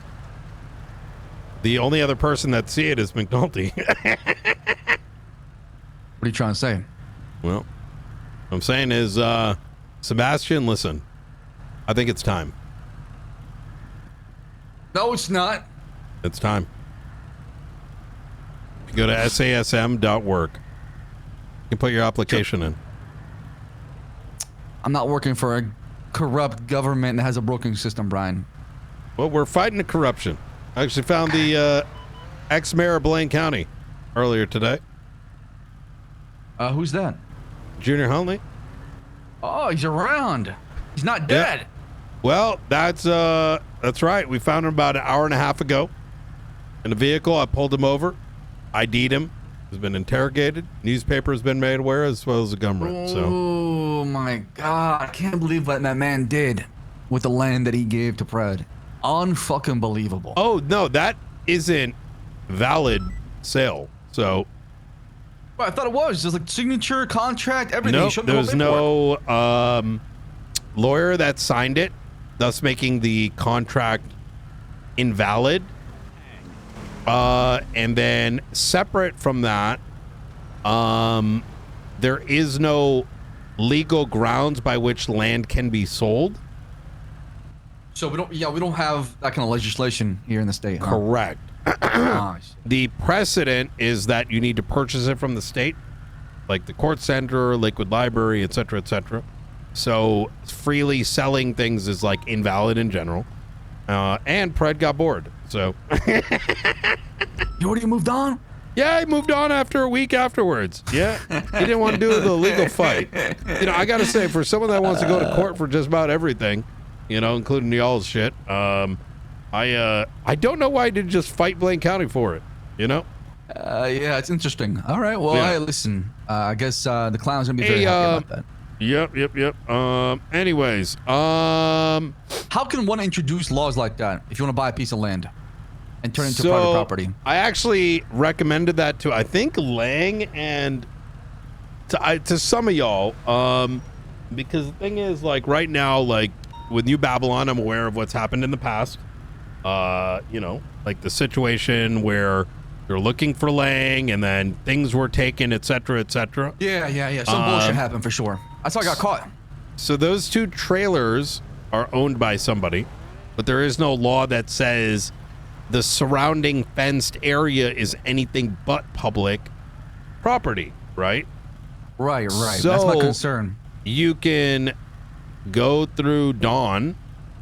The only other person that see it is McNulty. What are you trying to say? Well, what I'm saying is, Sebastian, listen. I think it's time. No, it's not. It's time. If you go to sasm.work, you can put your application in. I'm not working for a corrupt government that has a broken system, Brian. Well, we're fighting the corruption. I actually found the ex-mayor of Blaine County earlier today. Who's that? Junior Huntley. Oh, he's around. He's not dead. Yeah. Well, that's right. We found him about an hour and a half ago in a vehicle. I pulled him over, ID'd him. He's been interrogated. Newspaper has been made aware, as well as the government. So. Oh my God! I can't believe what that man did with the land that he gave to Pred. Unfucking believable. Oh no, that isn't valid sale. So. Well, I thought it was. There's like signature, contract, everything. Nope, there's no lawyer that signed it, thus making the contract invalid. And then separate from that, there is no legal grounds by which land can be sold. So we don't have that kind of legislation here in the state. Huh? Correct. The precedent is that you need to purchase it from the state, like the court center, Lakewood Library, etc., etc. So freely selling things is like invalid in general. And Pred got bored. So you already moved on? Yeah, I moved on after a week afterwards. Yeah, he didn't want to do the legal fight. You know, I gotta say, for someone that wants to go to court for just about everything, you know, including y'all's shit, I don't know why I didn't just fight Blaine County for it. You know? Yeah, it's interesting. All right, well, Yeah. hey, listen. I guess the clown's gonna be very happy about that. Yep. Anyways, how can one introduce laws like that if you want to buy a piece of land and turn it into private property? I actually recommended that to, I think, Lang and to some of y'all, because the thing is, like, right now, like, with New Babylon, I'm aware of what's happened in the past. You know, like the situation where they're looking for Lang and then things were taken, etc., etc. Yeah. Some bullshit happened for sure. That's how I got caught. So those two trailers are owned by somebody, but there is no law that says the surrounding fenced area is anything but public property, right? Right. So That's my concern. You can go through Dawn,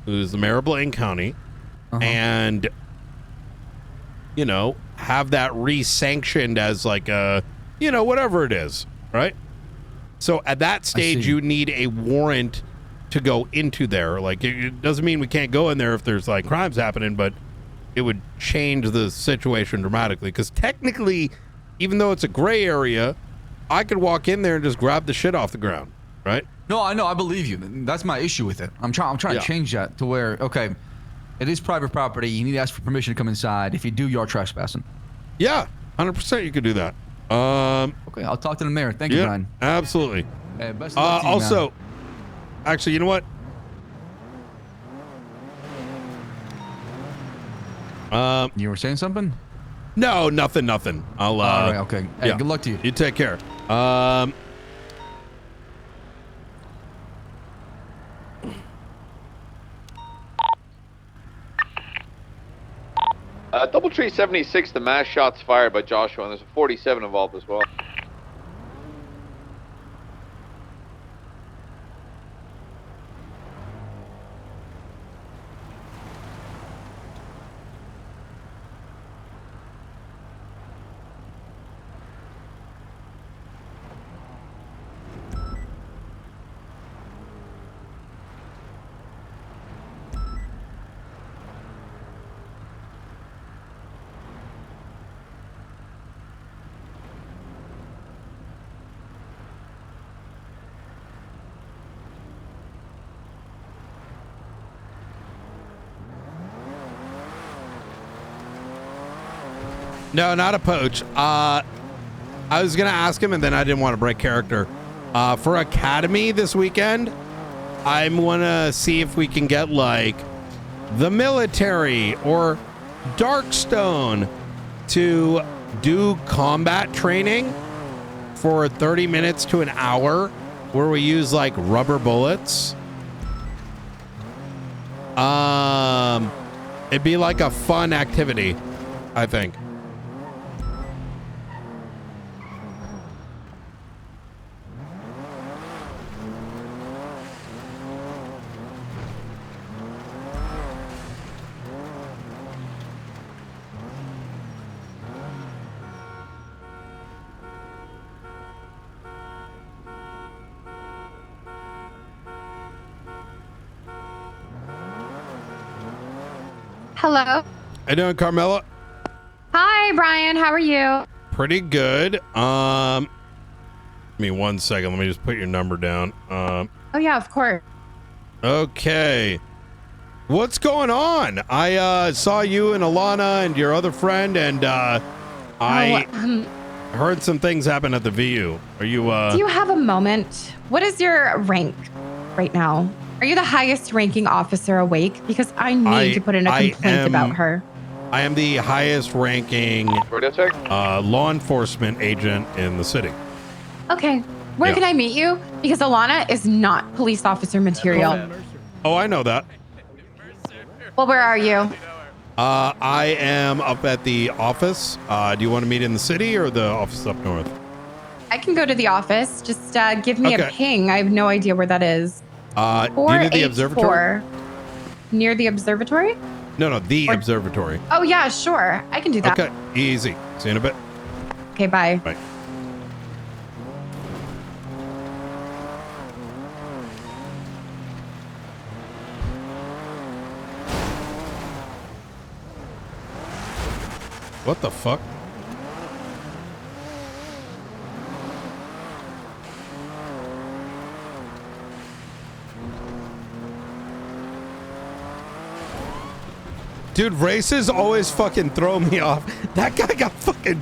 who's the mayor of Blaine County, and, you know, have that re-sanctioned as like a, you know, whatever it is, right? So at that stage, you need a warrant to go into there. Like, it doesn't mean we can't go in there if there's like crimes happening, but it would change the situation dramatically. Because technically, even though it's a gray area, I could walk in there and just grab the shit off the ground, right? No, I know. I believe you. That's my issue with it. I'm trying to change that to where, okay, it is private property. You need to ask for permission to come inside. If you do, you're trespassing. Yeah, 100% you could do that. Okay, I'll talk to the mayor. Thank you, Brian. Absolutely. Hey, best of luck to you, also, man. actually, you know what? You were saying something? No, nothing. I'll. All right, okay. Hey, yeah. good luck to you. You take care. Doubletree 76, the mass shots fired by Joshua, and there's a 47 involved as well. No, not a poach. I was gonna ask him, and then I didn't want to break character. For Academy this weekend, I'm gonna see if we can get like the military or Darkstone to do combat training for 30 minutes to an hour, where we use like rubber bullets. It'd be like a fun activity, I think. Hello. How you doing, Carmela? Hi, Brian. How are you? Pretty good. Give me 1 second. Let me just put your number down. Oh yeah, of course. Okay. What's going on? I saw you and Alana and your other friend, and I heard some things happen at the VU. Are you Do you have a moment? What is your rank right now? Are you the highest ranking officer awake? Because I need to put in a complaint about her. I am the highest ranking law enforcement agent in the city. Okay. Where Yeah. can I meet you? Because Alana is not police officer material. Oh, I know that. Well, where are you? I am up at the office. Do you want to meet in the city or the office up north? I can go to the office. Just give me a Okay. ping. I have no idea where that is. Do you need the observatory? 484. Near the observatory? No, the observatory. Oh, yeah, sure. I can do that. Okay, easy. See you in a bit. Okay, bye. Bye. What the fuck? Dude, races always fucking throw me off. That guy got fucking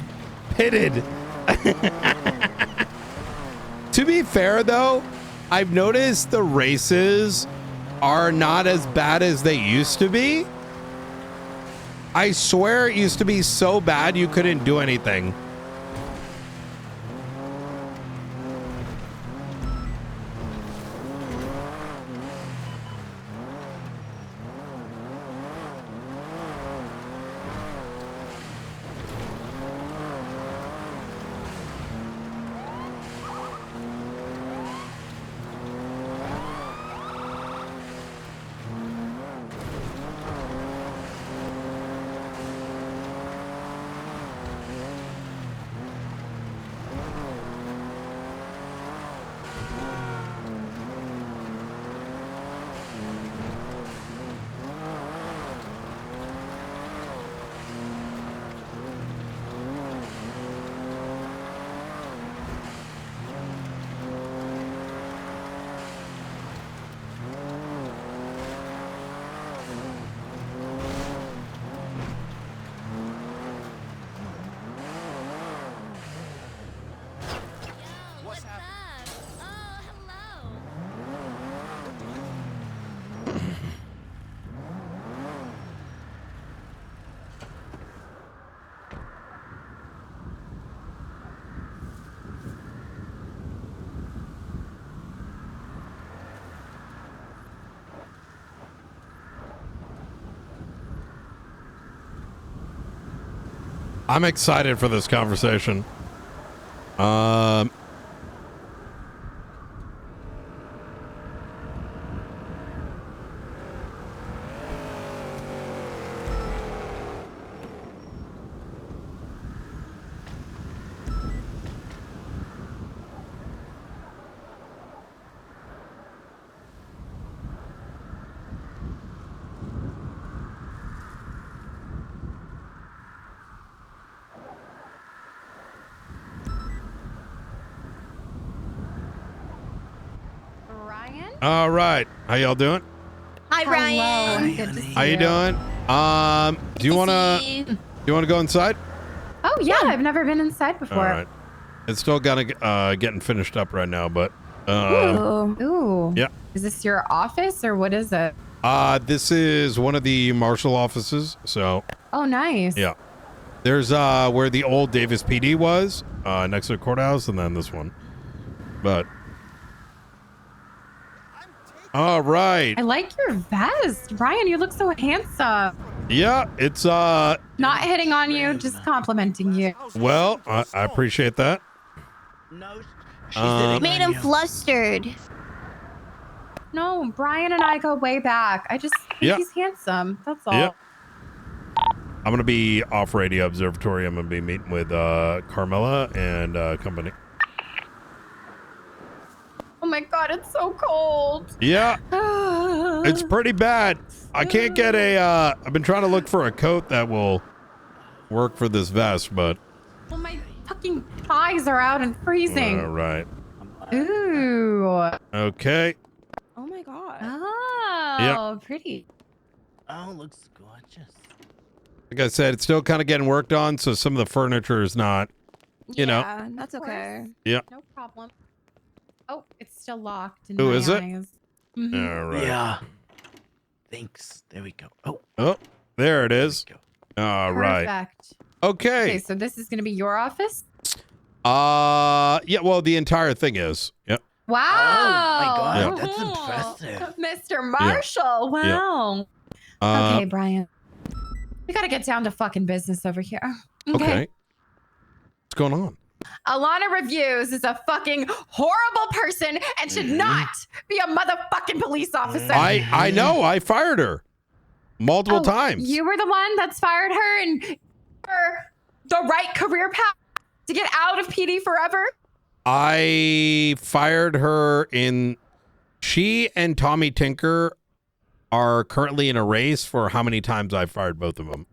pitted. To be fair, though, I've noticed the races are not as bad as they used to be. I swear it used to be so bad you couldn't do anything. I'm excited for this conversation. All right. How y'all doing? Hi, Brian. Good to see How you doing? Do you wanna go inside? Oh, yeah. I've never been inside before. All right. It's still getting finished up right now, but Ooh. yeah. Is this your office or what is it? This is one of the marshal offices. So Oh, nice. yeah. There's where the old Davis PD was, next to the courthouse, and then this one. But all right. I like your vest. Brian, you look so handsome. Yeah, it's Not hitting on you, just complimenting you. well, I appreciate that. Made him flustered. No, Brian and I go way back. I just think Yeah. he's handsome. That's all. Yep. I'm gonna be off Radio Observatory. I'm gonna be meeting with Carmela and company. Oh my god, it's so cold. Yeah. It's pretty bad. I can't get a, I've been trying to look for a coat that will work for this vest, but. Oh, my fucking thighs are out and freezing. All right. Ooh. Okay. Oh my god. Oh, pretty. Oh, looks gorgeous. Like I said, it's still kind of getting worked on, so some of the furniture is not, you know. Yeah, that's okay. Yeah. No problem. Oh, it's still locked in Who my is it? eyes. All right. Yeah. Thanks. There we go. Oh. Oh, there it is. All right. Perfect. Okay. Okay, so this is going to be your office? Yeah, well, the entire thing is. Yep. Wow. Oh, my God. That's impressive. Mr. Marshall. Yeah. Wow. Okay, Brian. We got to get down to fucking business over here. Okay. What's going on? Alana Reviews is a fucking horrible person and should not be a motherfucking police officer. I know. I fired her multiple times. You were the one that's fired her and for the right career path to get out of PD forever? I fired her in. She and Tommy Tinker are currently in a race for how many times I fired both of them.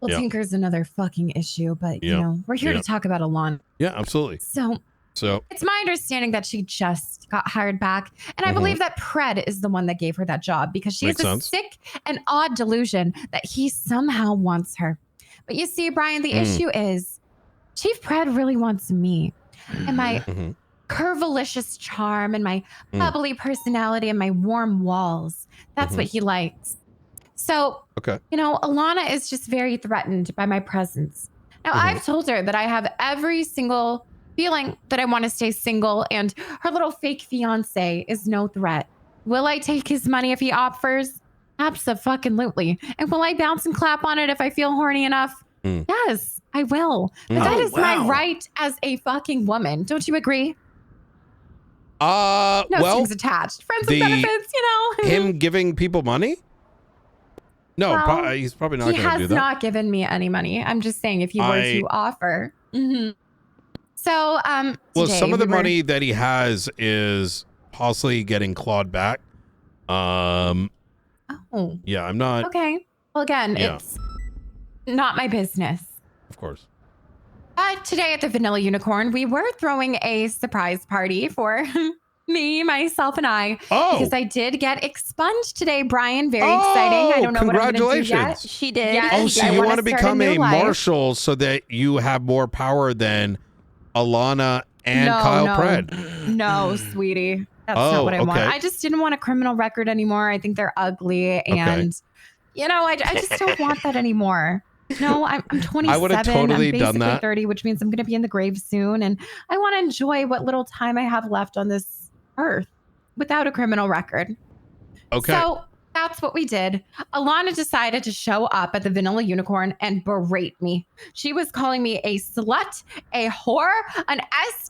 Well, Yeah. Tinker's another fucking issue, but you Yeah. know, we're here Yeah. to talk about Alana. Yeah, absolutely. So So it's my understanding that she just got hired back. And I Mhm. believe that Pred is the one that gave her that job because she Makes has a sense. sick and odd delusion that he somehow wants her. But you see, Brian, the issue is Chief Pred really wants me. And my Mhm. curvilicious charm and my Mm. bubbly personality and my warm walls. That's what he likes. So, Okay. you know, Alana is just very threatened by my presence. Now, I've told her that I have every single feeling that I want to stay single, and her little fake fiance is no threat. Will I take his money if he offers? Abso-fucking-lutely. And will I bounce and clap on it if I feel horny enough? Yes, I will. But that is my right as a fucking woman. Don't you agree? No well, strings attached. Friends with the- benefits, you know? him giving people money? No, Well, he's probably not He going to do has that. not given me any money. I'm just saying if he were I- to offer. So, Well, today some of the we were- money that he has is possibly getting clawed back. Oh, Yeah, I'm not. okay. Well, again, Yeah. it's not my business. Of course. Today at the Vanilla Unicorn, we were throwing a surprise party for me, myself, and I. Oh. Because I did get expunged today, Brian. Very exciting. I don't know what I'm going to do yet. Congratulations. She did. Yes, Oh, so I you wanna want to start become new a life. marshal so that you have more power than Alana and Kyle Pred. No, sweetie. That's not what I want. okay. I just didn't want a criminal record anymore. I think they're ugly. And, you know, I just don't want that anymore. No, I'm 27. I would've totally I'm done basically that. 30, which means I'm going to be in the grave soon. And I want to enjoy what little time I have left on this earth without a criminal record. Okay. So that's what we did. Alana decided to show up at the Vanilla Unicorn and berate me. She was calling me a slut, a whore, an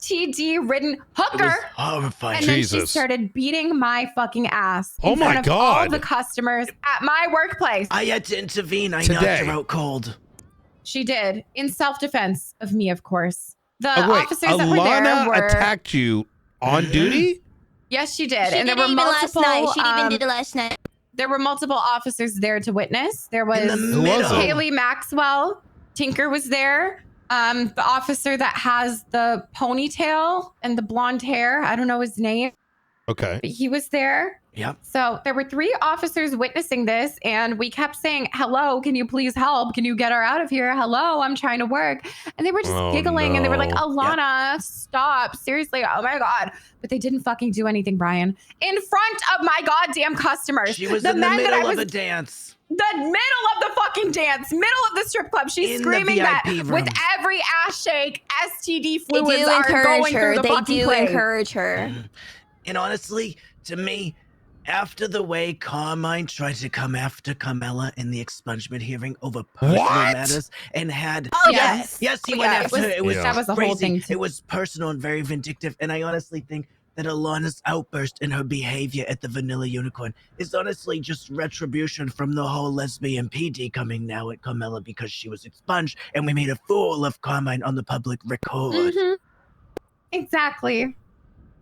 STD-ridden hooker. Horrifying. And then she started beating my fucking ass Oh in my front of all God. the customers at my workplace. I had to intervene. I knocked her out cold. She did, in self-defense of me, of course. The Oh, wait, officers that were there Alana were... attacked you on duty? Yes, she did. She and there did were even multiple... last night. She even did it last night. There were multiple officers there to witness. There was the Who was middle. it? Haley Maxwell. Tinker was there. The officer that has the ponytail and the blonde hair. I don't know his name, Okay. but he was there. Yep. So there were 3 officers witnessing this, and we kept saying, "Hello, can you please help? Can you get her out of here? Hello, I'm trying to work." And they were just Oh, giggling, and they were like, no. "Alana, stop! Seriously, oh my god!" But they didn't fucking do anything, Brian, in front of my goddamn customers. She was in the men that I middle of was- a dance. The middle of the fucking dance, middle of the strip club. She's In the screaming that VIP with rooms. every ass shake, STD They fluids do are encourage going her. through the They fucking do place. encourage her. And honestly, to me, after the way Carmine tried to come after Carmela in the expungement hearing over personal What? matters and had Oh, yes. yes, he Yeah, went it after was- her. It was that was the crazy. whole thing, too. It was personal and very vindictive. And I honestly think that Alana's outburst in her behavior at the Vanilla Unicorn is honestly just retribution from the whole lesbian PD coming now at Carmela because she was expunged and we made a fool of Carmine on the public record. Exactly.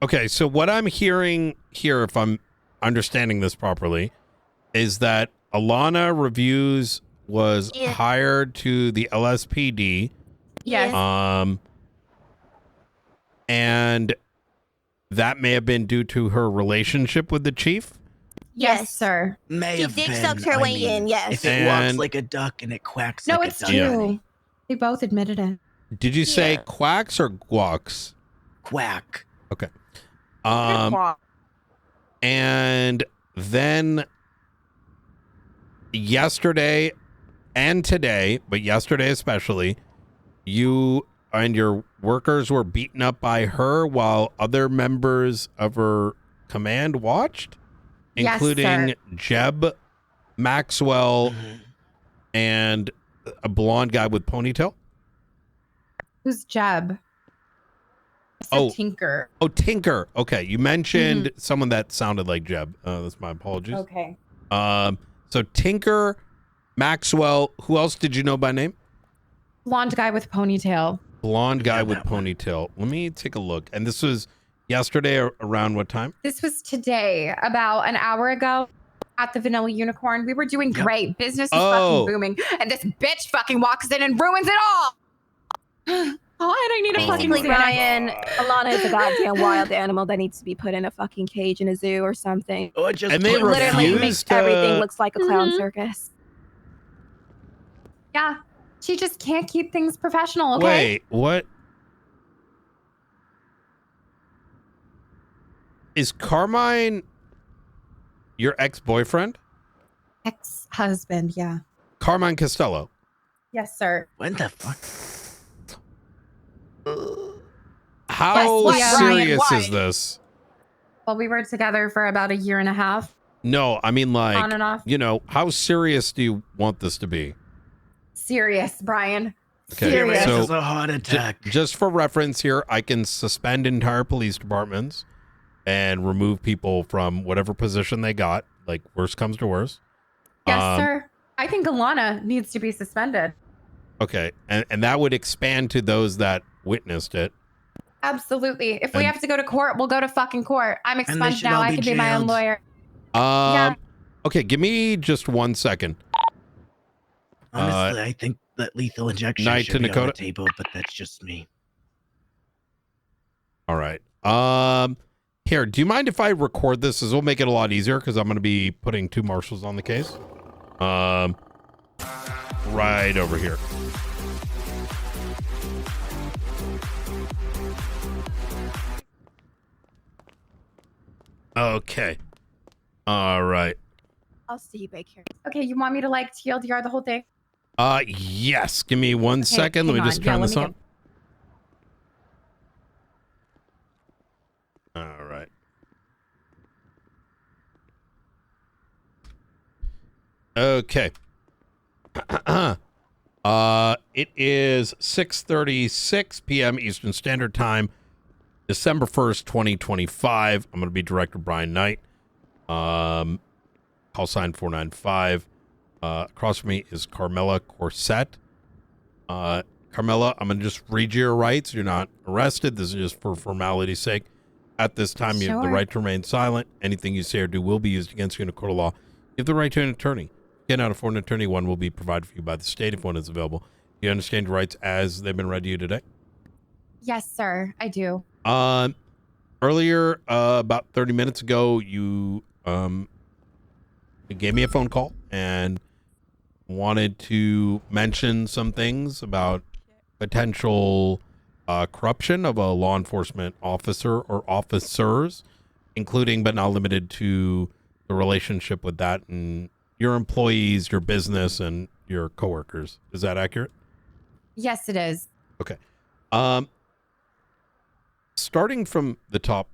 Okay, so what I'm hearing here, if I'm understanding this properly, is that Alana Reviews was hired to the LSPD. Yes. And that may have been due to her relationship with the chief. Yes, sir. May She have dick been. sucked her I way mean, in, yes. If it walks like a duck and it quacks No, like it's a duck. true. They both admitted it. Did you say quacks or guacs? Quack. Okay. And then yesterday and today, but yesterday especially, you and your workers were beaten up by her while other members of her command watched, Yes, including sir. Jeb, Maxwell, and a blonde guy with ponytail. Who's Jeb? I said Tinker. Oh, Tinker. Okay, you mentioned someone that sounded like Jeb. That's my apologies. Okay. So Tinker, Maxwell. Who else did you know by name? Blonde guy with ponytail. Blonde guy with ponytail. Let me take a look. And this was yesterday around what time? This was today, about an hour ago, at the Vanilla Unicorn. We were doing great. Business was fucking booming. And this bitch fucking walks in and ruins it all. Oh, and I need a fucking Basically, Xanax. Brian, Alana is a goddamn wild animal that needs to be put in a fucking cage in a zoo or something. Or just And they literally makes refused, everything looks like a clown circus. Yeah. She just can't keep things professional, okay? Wait, what? Is Carmine your ex-boyfriend? Ex-husband, yeah. Carmine Costello. Yes, sir. When the fuck? How Yes, serious Brian, is this? Well, we were together for about a year and a half. No, I mean like, On and off. you know, how serious do you want this to be? Serious, Brian. Okay, Serious. so This is a heart attack. just for reference here, I can suspend entire police departments and remove people from whatever position they got. Like, worst comes to worst. Yes, sir. I think Alana needs to be suspended. Okay, and that would expand to those that witnessed it. Absolutely. If we have to go to court, we'll go to fucking court. I'm they expunged should now. all I be can be my own jailed. lawyer. Okay, give me just 1 second. Honestly, I think that lethal injection Night should to be on Dakota. the table, but that's just me. All right. Here, do you mind if I record this? This will make it a lot easier because I'm going to be putting 2 marshals on the case. Right over here. Okay. All right. I'll see you back here. Okay, you want me to like TLDR the whole thing? Yes. Give me 1 second. Let me hang just on. Yeah, turn let this me on. All right. Okay. It is 6:36 p.m. Eastern Standard Time, December 1st, 2025. I'm going to be Director Brian Knight. Call sign 495. Across from me is Carmela Corset. Carmela, I'm going to just read you your rights. You're not arrested. This is just for formality's sake. At this time, you have the Sure. right to remain silent. Anything you say or do will be used against you in a court of law. You have the right to an attorney. Get out for an attorney. One will be provided for you by the state if one is available. You understand your rights as they've been read to you today? Yes, sir. I do. Earlier, about 30 minutes ago, you gave me a phone call and wanted to mention some things about potential corruption of a law enforcement officer or officers, including but not limited to the relationship with that and your employees, your business, and your coworkers. Is that accurate? Yes, it is. Okay. Starting from the top,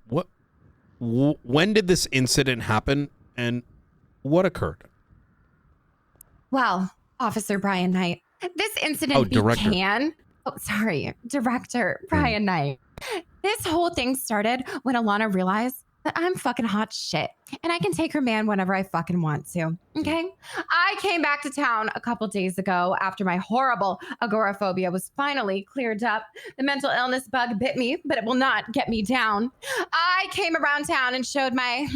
when did this incident happen and what occurred? Well, Officer Brian Knight, this incident Director. began. Oh, sorry, Director Brian Knight. This whole thing started when Alana realized that I'm fucking hot shit and I can take her man whenever I fucking want to. Okay? I came back to town a couple days ago after my horrible agoraphobia was finally cleared up. The mental illness bug bit me, but it will not get me down. I came around town and showed my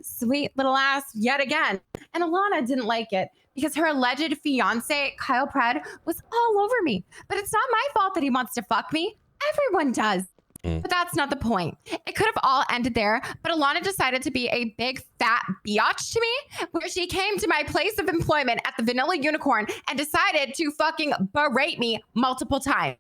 sweet little ass yet again. And Alana didn't like it because her alleged fiance, Kyle Pred, was all over me. But it's not my fault that he wants to fuck me. Everyone does. But that's not the point. It could have all ended there, but Alana decided to be a big fat biatch to me, where she came to my place of employment at the Vanilla Unicorn and decided to fucking berate me multiple times.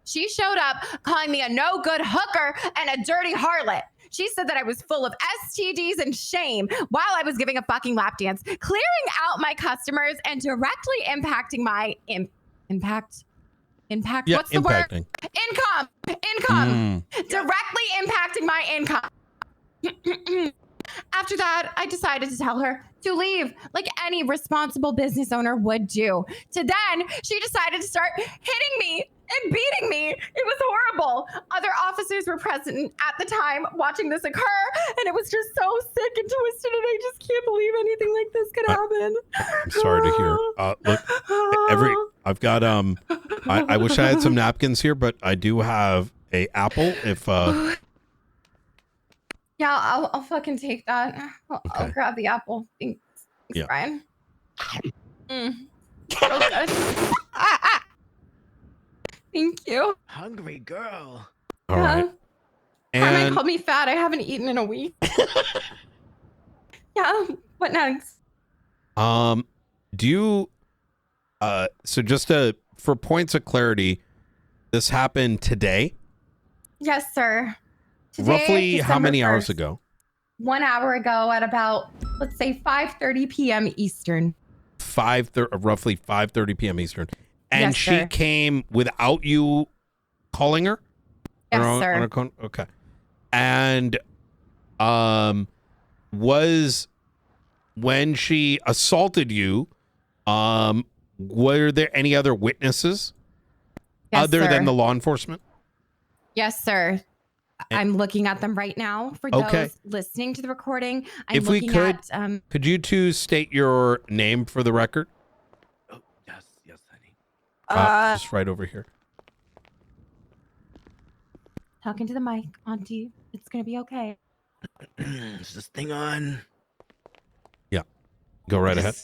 She showed up calling me a no good hooker and a dirty harlot. She said that I was full of STDs and shame while I was giving a fucking lap dance, clearing out my customers and directly impacting my impact. Yeah, What's the impacting. word? Income. Directly impacting my income. After that, I decided to tell her to leave like any responsible business owner would do. To then, she decided to start hitting me and beating me. It was horrible. Other officers were present at the time watching this occur, and it was just so sick and twisted, and I just can't believe anything like this could happen. I'm sorry to hear. Look, I've got I wish I had some napkins here, but I do have a apple. If Yeah, I'll fucking take that. I'll grab the apple. Thanks, Yeah. Brian. So good. Thank you. Hungry girl. all right, Carmine and called me fat. I haven't eaten in a week. Yeah. What next? do you so just for points of clarity, this happened today? Yes, sir. Today, Roughly how December many hours 1st, ago? 1 hour ago at about, let's say 5:30 p.m. Eastern. Roughly 5:30 p.m. Eastern. And Yes, she sir. came without you calling her? Yes, On sir. okay. And was when she assaulted you, were there any other witnesses Yes, other sir. than the law enforcement? Yes, sir. I'm looking at them right now for Okay. those listening to the recording. I'm If we looking could, at could you two state your name for the record? Yes, honey. Just right over here. talking to the mic, Auntie. It's gonna be okay. Is this thing on? Yeah. Go right ahead.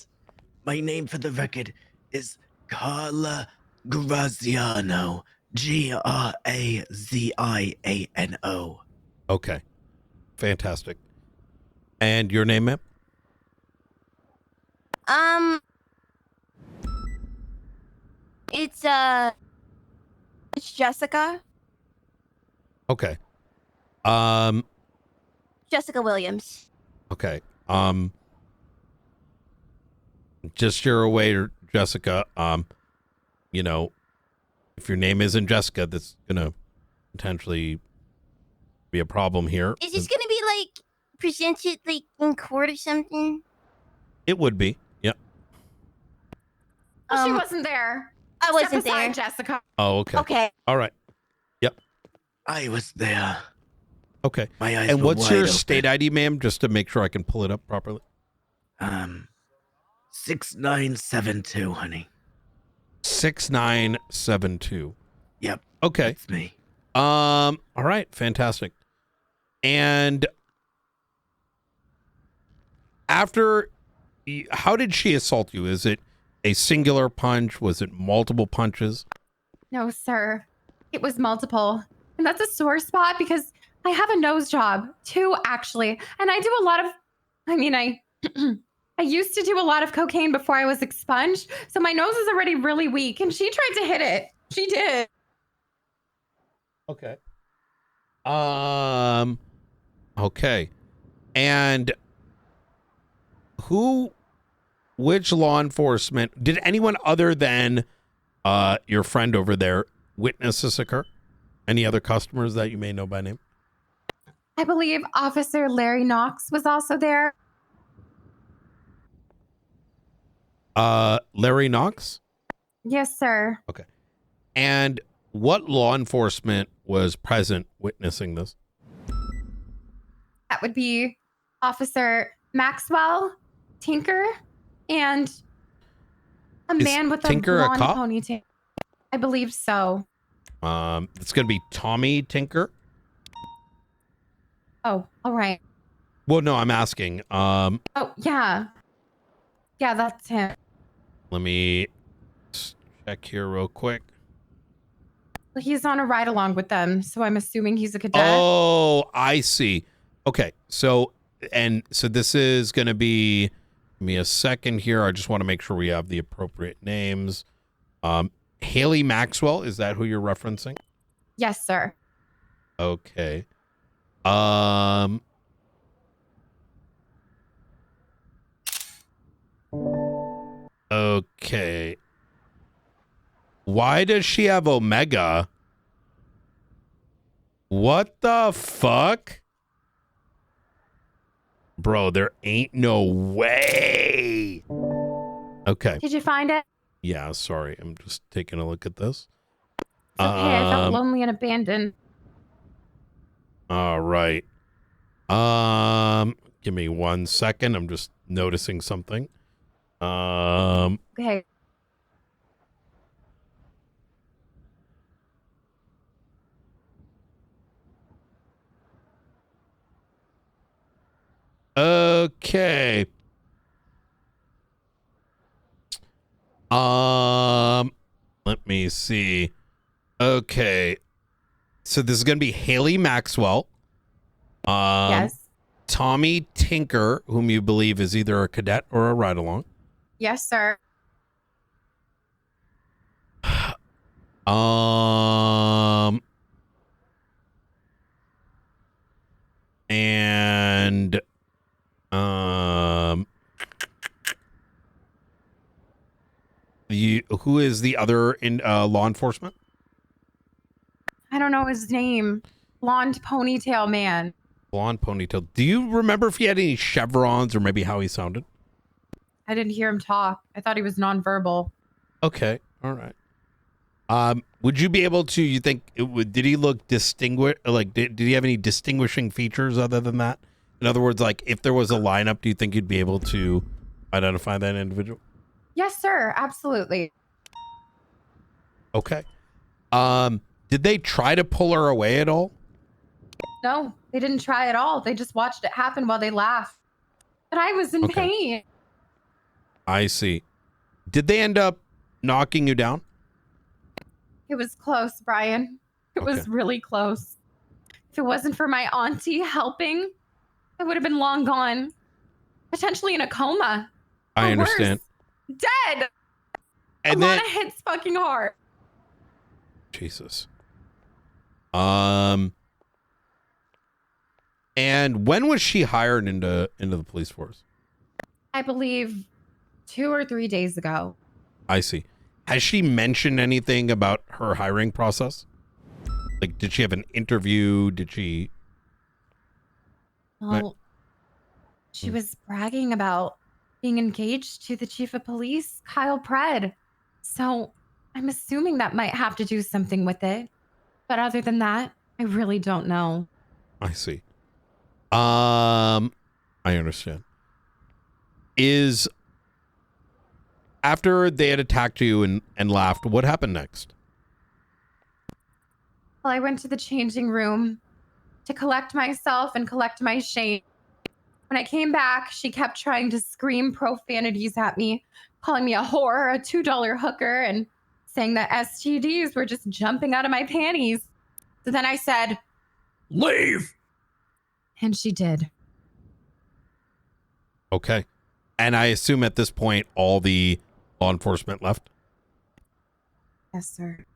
My name for the record is Carla Graziano. Graziano. Okay. Fantastic. And your name, ma'am? It's Jessica. Okay. Jessica Williams. Okay. Just you're aware, Jessica, you know, if your name isn't Jessica, that's gonna potentially be a problem here. Is this gonna be like presented like in court or something? It would be. Yeah. Well, she wasn't there. I wasn't Step aside, there. Jessica. Oh, okay. Okay. All right. Yep. I was there. Okay. My eyes And were what's wide your open. state ID, ma'am, just to make sure I can pull it up properly? 6972, honey. 6972. Yep. Okay. That's me. All right. Fantastic. And after, how did she assault you? Is it a singular punch? Was it multiple punches? No, sir. It was multiple. And that's a sore spot because I have a nose job, too, actually. And I do a lot of, I used to do a lot of cocaine before I was expunged. So my nose is already really weak. And she tried to hit it. She did. Okay. Okay. And which law enforcement, did anyone other than your friend over there witness this occur? Any other customers that you may know by name? I believe Officer Larry Knox was also there. Larry Knox? Yes, sir. Okay. And what law enforcement was present witnessing this? That would be Officer Maxwell, Tinker, and a man with Tinker a a blonde cop? ponytail. I believe so. It's gonna be Tommy Tinker. Oh, all right. Well, no, I'm asking. Oh, yeah. Yeah, that's him. Let me check here real quick. Well, he's on a ride along with them, so I'm assuming he's a cadet. Oh, I see. Okay, so this is gonna be. Give me a second here. I just want to make sure we have the appropriate names. Haley Maxwell, is that who you're referencing? Yes, sir. Okay. Okay. Why does she have Omega? What the fuck? Bro, there ain't no way. Okay. Did you find it? Yeah, sorry. I'm just taking a look at this. It's okay. I felt lonely and abandoned. All right. Give me 1 second. I'm just noticing something. Okay. Okay. Let me see. Okay. So this is going to be Haley Maxwell. Yes. Tommy Tinker, whom you believe is either a cadet or a ride-along. Yes, sir. And who is the other in law enforcement? I don't know his name. Blonde ponytail man. Blonde ponytail. Do you remember if he had any chevrons or maybe how he sounded? I didn't hear him talk. I thought he was nonverbal. Okay. All right. Would you be able to, you think, did he look distinguished? Like, did he have any distinguishing features other than that? In other words, like, if there was a lineup, do you think you'd be able to identify that individual? Yes, sir. Absolutely. Okay. Did they try to pull her away at all? No, they didn't try at all. They just watched it happen while they laughed. But I was in pain. I see. Did they end up knocking you down? It was close, Brian. It was really close. If it wasn't for my auntie helping, I would have been long gone. Potentially in a coma. I Or understand. worse, dead. And a then, lot of hits fucking hard. Jesus. And when was she hired into the police force? I believe 2 or 3 days ago. I see. Has she mentioned anything about her hiring process? Like, did she have an interview? Did she? Well, she was bragging about being engaged to the chief of police, Kyle Pred. So I'm assuming that might have to do something with it. But other than that, I really don't know. I see. I understand. Is after they had attacked you and laughed, what happened next? Well, I went to the changing room to collect myself and collect my shame. When I came back, she kept trying to scream profanities at me, calling me a whore, a $2 hooker, and saying that STDs were just jumping out of my panties. So then I said, "Leave!" And she did. Okay. And I assume at this point, all the law enforcement left? Yes, sir.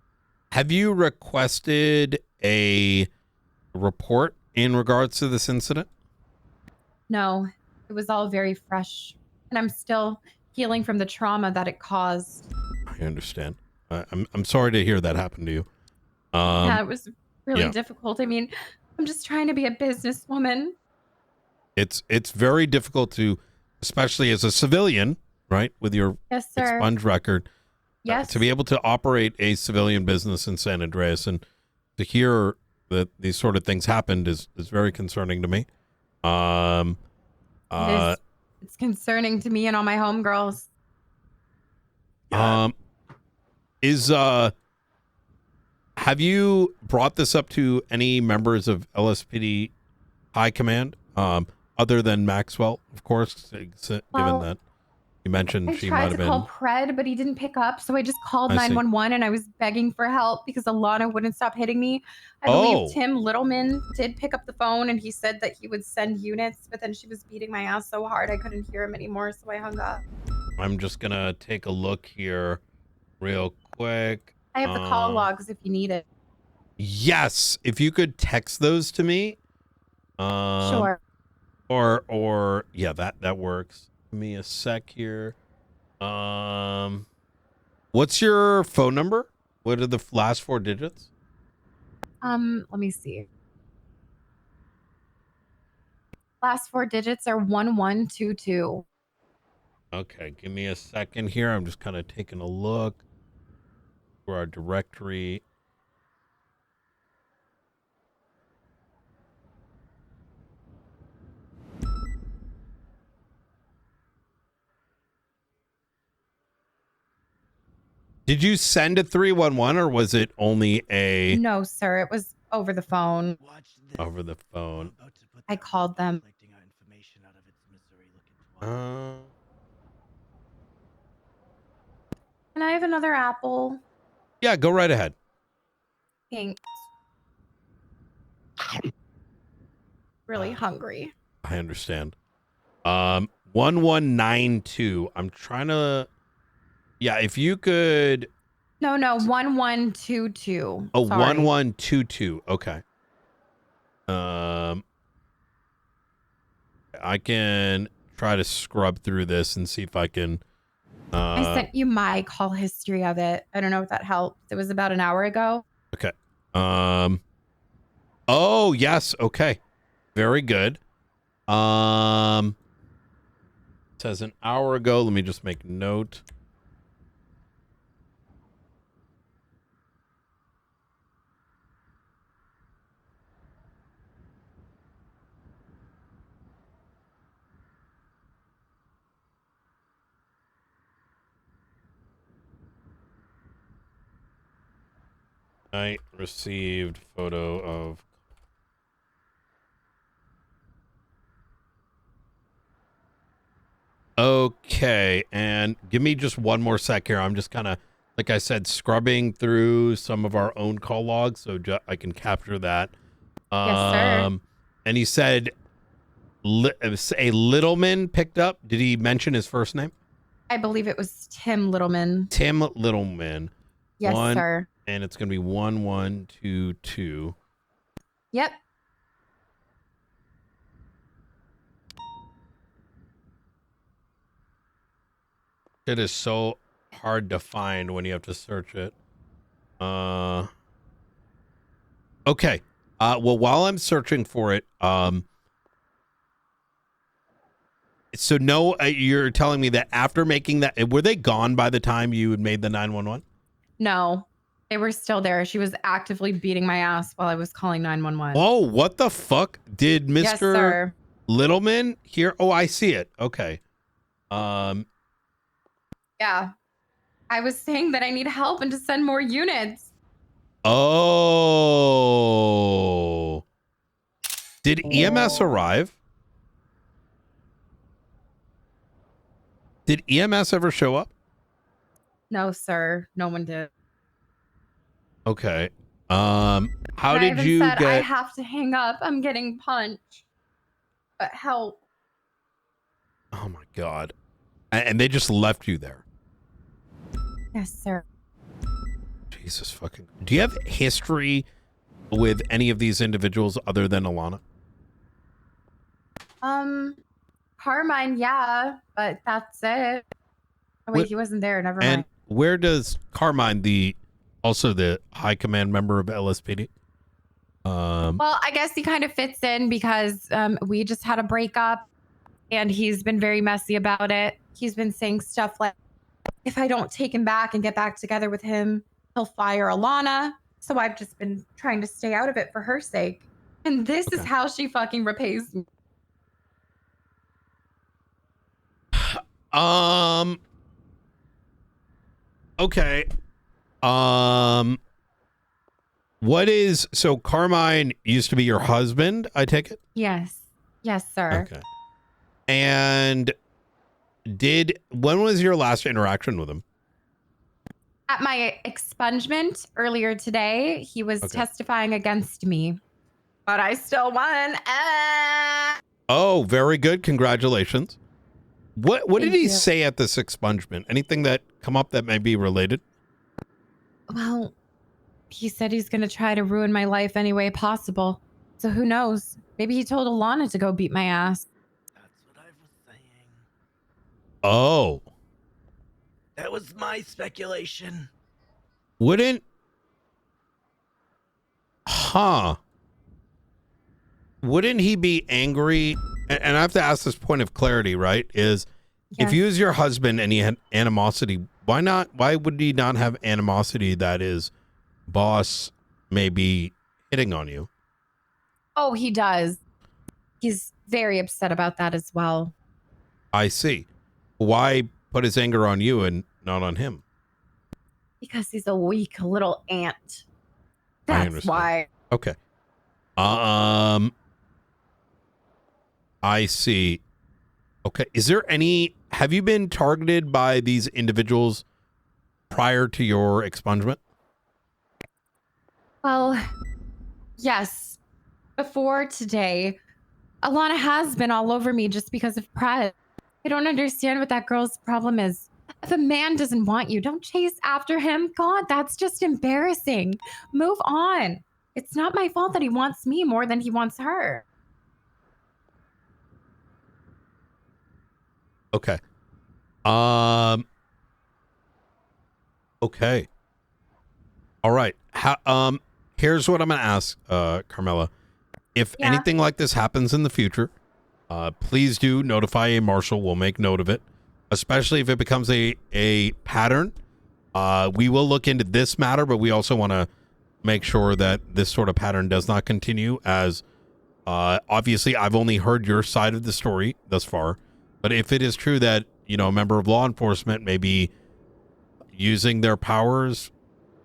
Have you requested a report in regards to this incident? No, it was all very fresh. And I'm still healing from the trauma that it caused. I understand. I'm sorry to hear that happen to you. Yeah, it was really yeah. difficult. I mean, I'm just trying to be a businesswoman. It's very difficult to, especially as a civilian, right, with your Yes, sir. expunged record, Yes. to be able to operate a civilian business in San Andreas and to hear that these sort of things happened is very concerning to me. It's concerning to me and all my homegirls. Have you brought this up to any members of LSPD High Command, other than Maxwell, of course, given that you mentioned I she might tried have to call been. Pred, but he didn't pick up, so I just called I see. 911 and I was begging for help because Alana wouldn't stop hitting me. I Oh. believe Tim Littleman did pick up the phone and he said that he would send units, but then she was beating my ass so hard I couldn't hear him anymore, so I hung up. I'm just gonna take a look here real quick. I have the call logs if you need it. Yes, if you could text those to me. Sure. Or yeah, that works. Give me a sec here. What's your phone number? What are the last 4 digits? Let me see. Last 4 digits are 1122. Okay, give me a second here. I'm just kind of taking a look for our directory. Did you send a 311 or was it only a No, sir, it was over the phone. over the phone? I called them. Uh, Can I have another apple? yeah, go right ahead. Thanks. Really hungry. I understand. 1192. I'm trying to. Yeah, if you could. No, 1122. Oh, Sorry. 1122. Okay. I can try to scrub through this and see if I can. I sent you my call history of it. I don't know if that helps. It was about an hour ago. Okay. Oh, yes. Okay. Very good. It says an hour ago. Let me just make note. I received photo of. Okay, and give me just one more sec here. I'm just kind of, like I said, scrubbing through some of our own call logs so I can capture that. Yes, sir. And he said a Littleman picked up. Did he mention his first name? I believe it was Tim Littleman. Tim Littleman. Yes, sir. And it's going to be 1122. Yep. It is so hard to find when you have to search it. Okay. Well, while I'm searching for it, so no, you're telling me that after making that, were they gone by the time you had made the 911? No, they were still there. She was actively beating my ass while I was calling 911. Oh, what the fuck? Did Mr. Yes, sir. Littleman here? Oh, I see it. Okay. Yeah. I was saying that I need help and to send more units. Oh. Did EMS arrive? Did EMS ever show up? No, sir. No one did. Okay. How And did you said, I get? have to hang up. I'm getting punched. But help. Oh my god. And they just left you there. Yes, sir. Jesus fucking. Do you have history with any of these individuals other than Alana? Carmine, yeah, but that's it. Oh, wait, he wasn't there. Never And mind. where does Carmine, also the high command member of LSPD? Well, I guess he kind of fits in because we just had a breakup and he's been very messy about it. He's been saying stuff like, if I don't take him back and get back together with him, he'll fire Alana. So I've just been trying to stay out of it for her sake. And this is how she fucking repays me. Okay. What is so Carmine used to be your husband, I take it? Yes. Yes, sir. Okay. And when was your last interaction with him? At my expungement earlier today, he was testifying against me, but I still won. Oh, very good. Congratulations. What did Thank he you. say at this expungement? Anything that come up that may be related? Well, he said he's going to try to ruin my life any way possible. So who knows? Maybe he told Alana to go beat my ass. Oh. That was my speculation. Wouldn't he be angry? And I have to ask this point of clarity, right? Is if you was your husband and he had animosity, why would he not have animosity that his boss may be hitting on you? Oh, he does. He's very upset about that as well. I see. Why put his anger on you and not on him? Because he's a weak little ant. I That's understand. why. Okay. I see. Okay. Have you been targeted by these individuals prior to your expungement? Well, yes. Before today, Alana has been all over me just because of pride. I don't understand what that girl's problem is. If a man doesn't want you, don't chase after him. God, that's just embarrassing. Move on. It's not my fault that he wants me more than he wants her. Okay. Okay. All right. Here's what I'm going to ask, Carmela. If anything like this happens in the future, please do notify a marshal. We'll make note of it, especially if it becomes a pattern. We will look into this matter, but we also want to make sure that this sort of pattern does not continue, as obviously I've only heard your side of the story thus far. But if it is true that, a member of law enforcement may be using their powers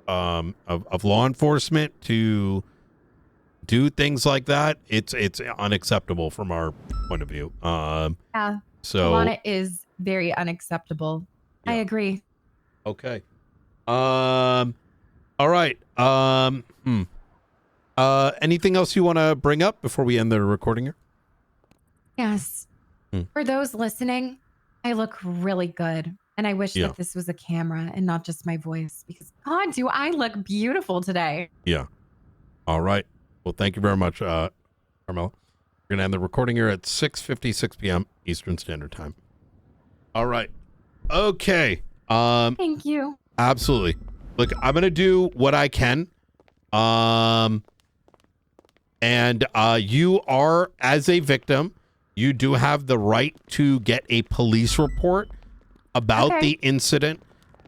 of law enforcement to do things like that, it's unacceptable from our point of view. Yeah. So Alana is very unacceptable. I agree. okay. All right. Anything else you want to bring up before we end the recording here? Yes. For those listening, I look really good. And I wish that this was a camera and not just my voice, because God, do I look beautiful today. Yeah. All right. Well, thank you very much, Carmela. We're going to end the recording here at 6:56 p.m. Eastern Standard Time. All right. Okay. Thank you. Absolutely. Look, I'm going to do what I can. And you are, as a victim, you do have the right to get a police report about the incident.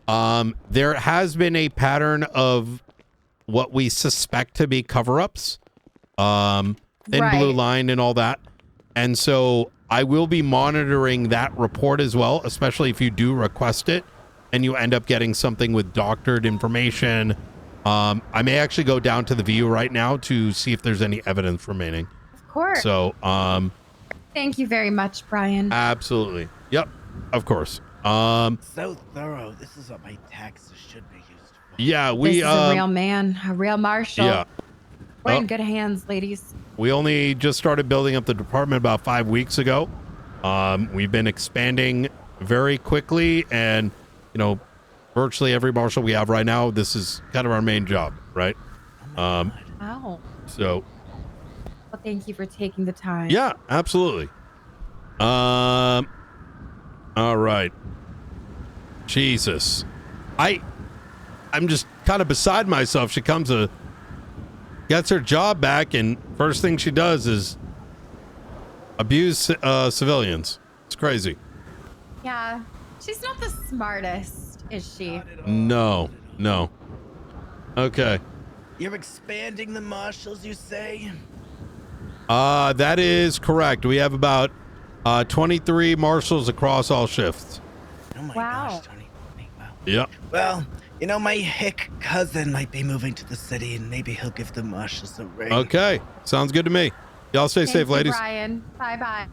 There has been a pattern of what we suspect to be cover-ups, thin blue line and all that. And so I will be monitoring that report as well, especially if you do request it and you end up getting something with doctored information. I may actually go down to the VU right now to see if there's any evidence remaining. Of course. So, Thank you very much, Brian. absolutely. Yep. Of course. So thorough. This is what my taxes should be used for. Yeah, This we is a real man, a real marshal. yeah. We're Oh. in good hands, ladies. We only just started building up the department about 5 weeks ago. We've been expanding very quickly, and virtually every marshal we have right now, this is kind of our main job, right? Wow. So Well, thank you for taking the time. yeah, absolutely. All right. Jesus. I'm just kind of beside myself. She gets her job back, and first thing she does is abuse civilians. It's crazy. Yeah. She's not the smartest, is she? No. Okay. You're expanding the marshals, you say? That is correct. We have about 23 marshals across all shifts. Oh my Wow. gosh, Tony. Wow. Yep. Well, you know, my hick cousin might be moving to the city, and maybe he'll give the Marshalls a ring. Okay. Sounds good to me. Y'all stay Thank safe, you, ladies. Brian. Bye bye.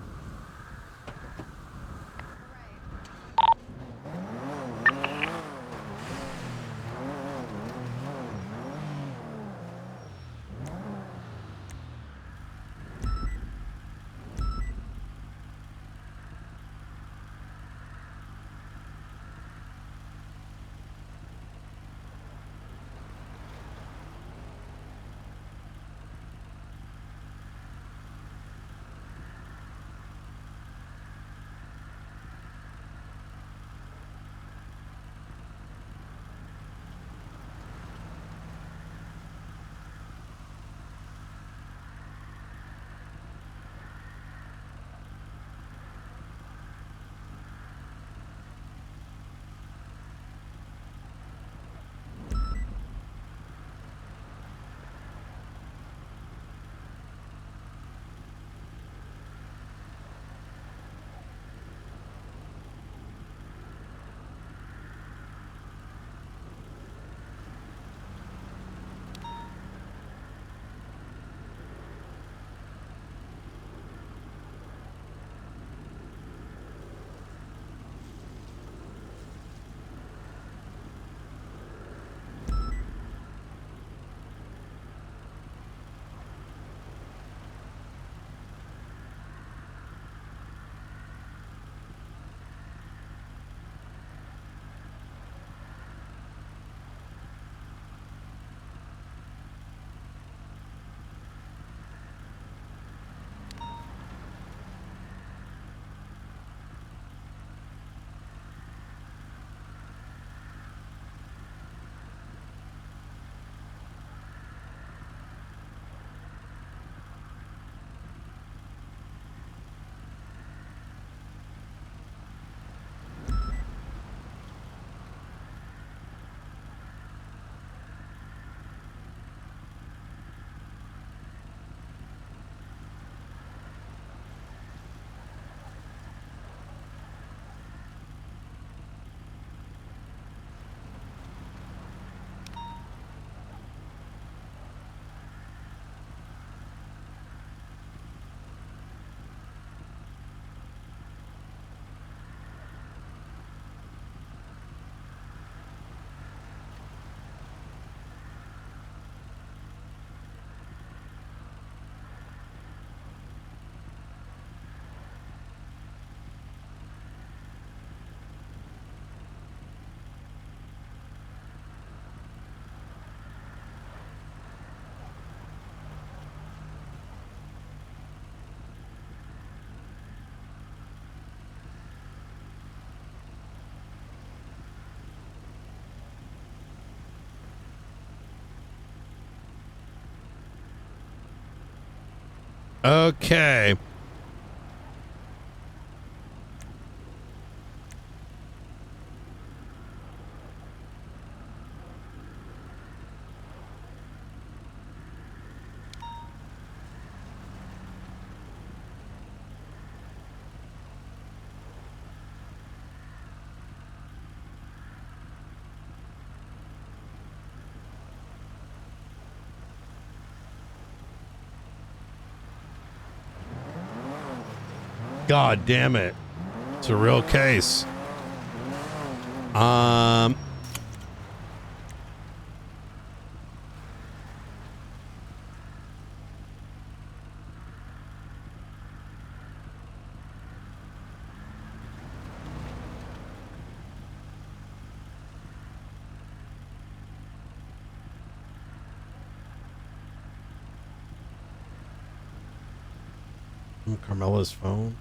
Okay. God damn it. It's a real case. Carmela's phone.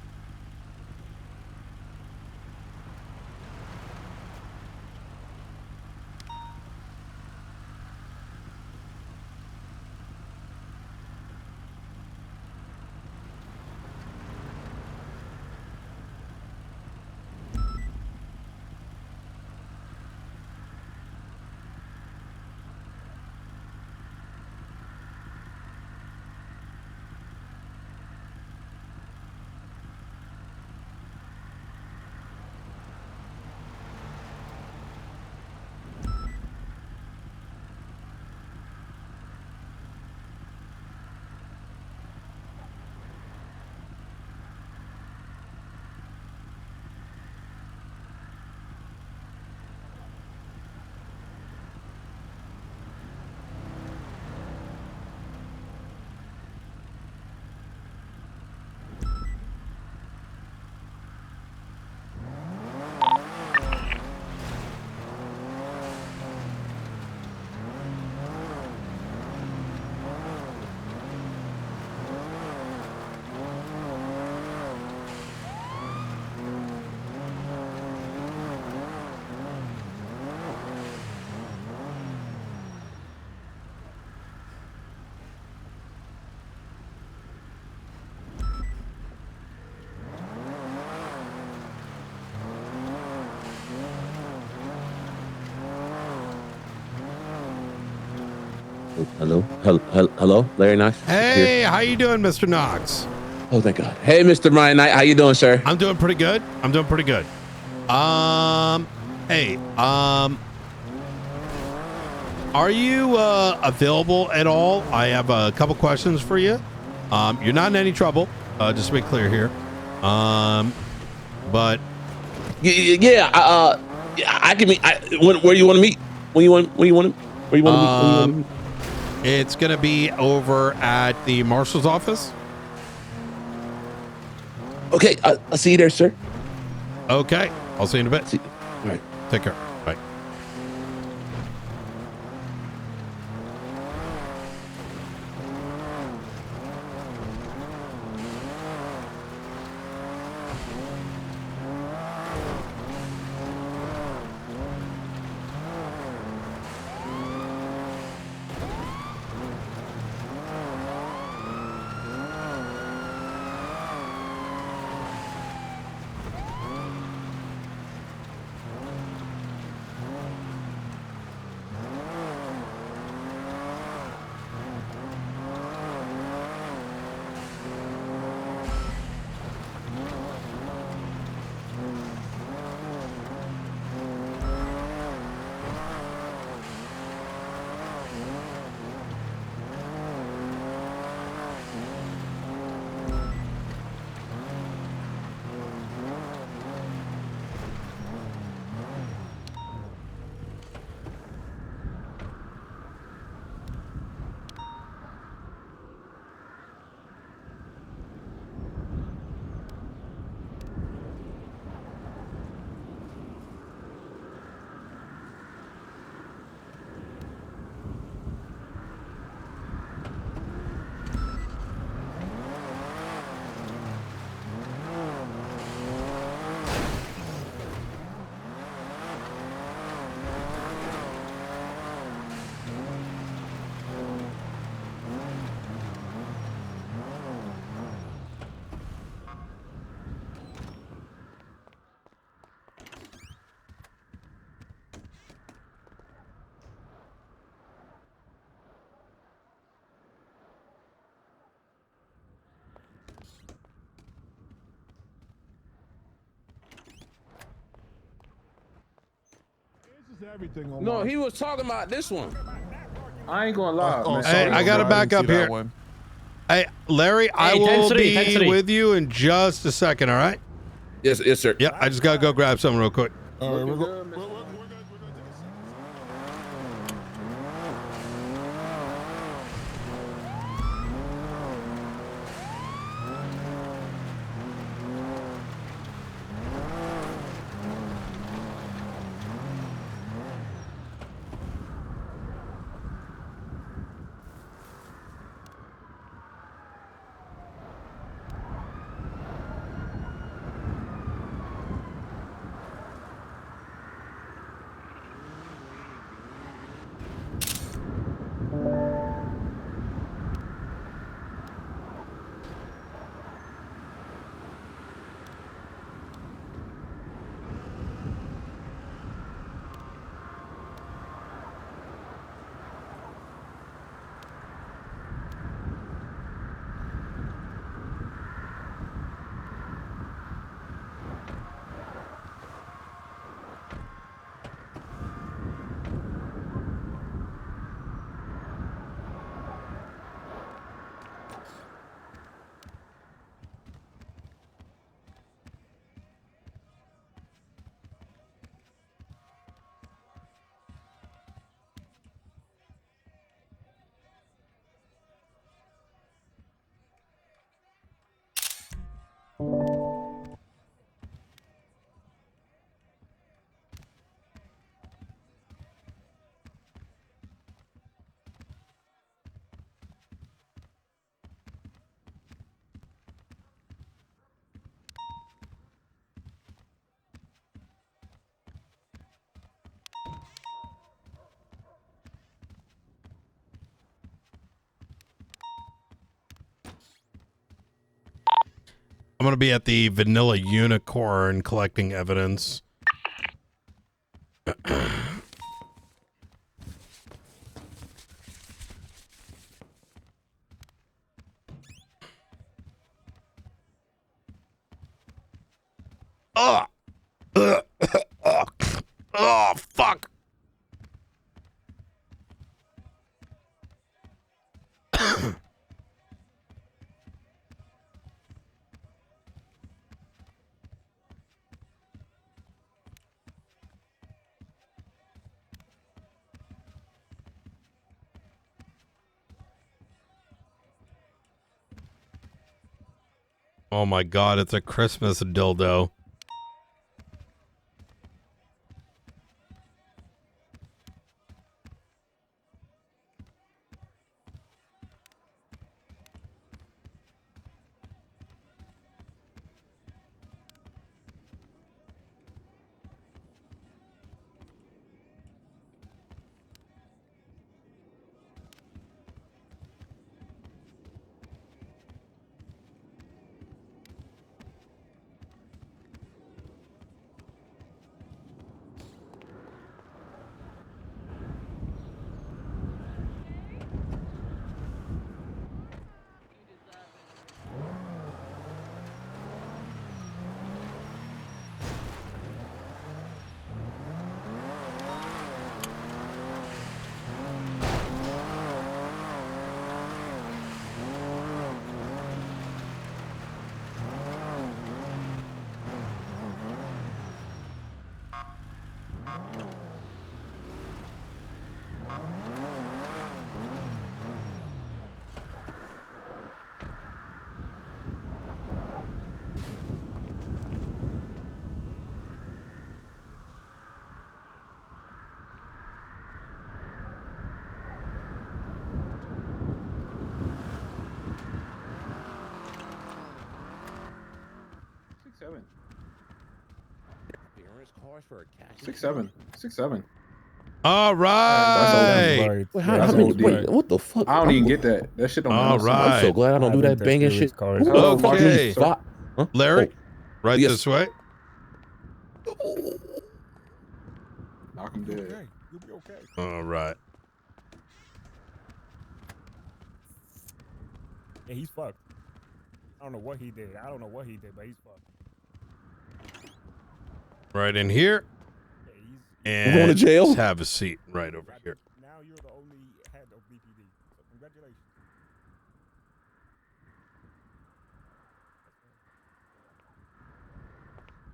Hello, Larry Knox. Hey, how you doing, Mr. Knox? Oh, thank God. Hey, Mr. Ryan Knight, how you doing, sir? I'm doing pretty good. Hey, are you available at all? I have a couple questions for you. You're not in any trouble. Just to be clear here. But I can meet. Where do you want to meet? Where you want to meet? It's gonna be over at the marshal's office. Okay, I'll see you there, sir. Okay, I'll see you in a bit. All right, take care. Bye. No, he was talking about this one. I ain't gonna lie. man. Hey, I got to back up here. Hey, Larry, I will be with you in just a second. All right? Yes, sir. Yeah, I just got to go grab something real quick. All right, we're good. I'm going to be at the Vanilla Unicorn collecting evidence. Oh, oh, fuck. Oh my god, it's a Christmas dildo. For a cat. 6'7". All right. Wait, what the fuck? I don't even get that. That shit don't All matter. right. I'm so glad I don't do that banging shit. Okay. Huh? Larry, Oh. right Yes. this way. Knock him dead. Okay, you'll be okay. All right. Yeah, he's fucked. I don't know what he did. But he's fucked. Right in here. And going to jail? just have a seat right over here. Now you're the only head of BPD. So congratulations.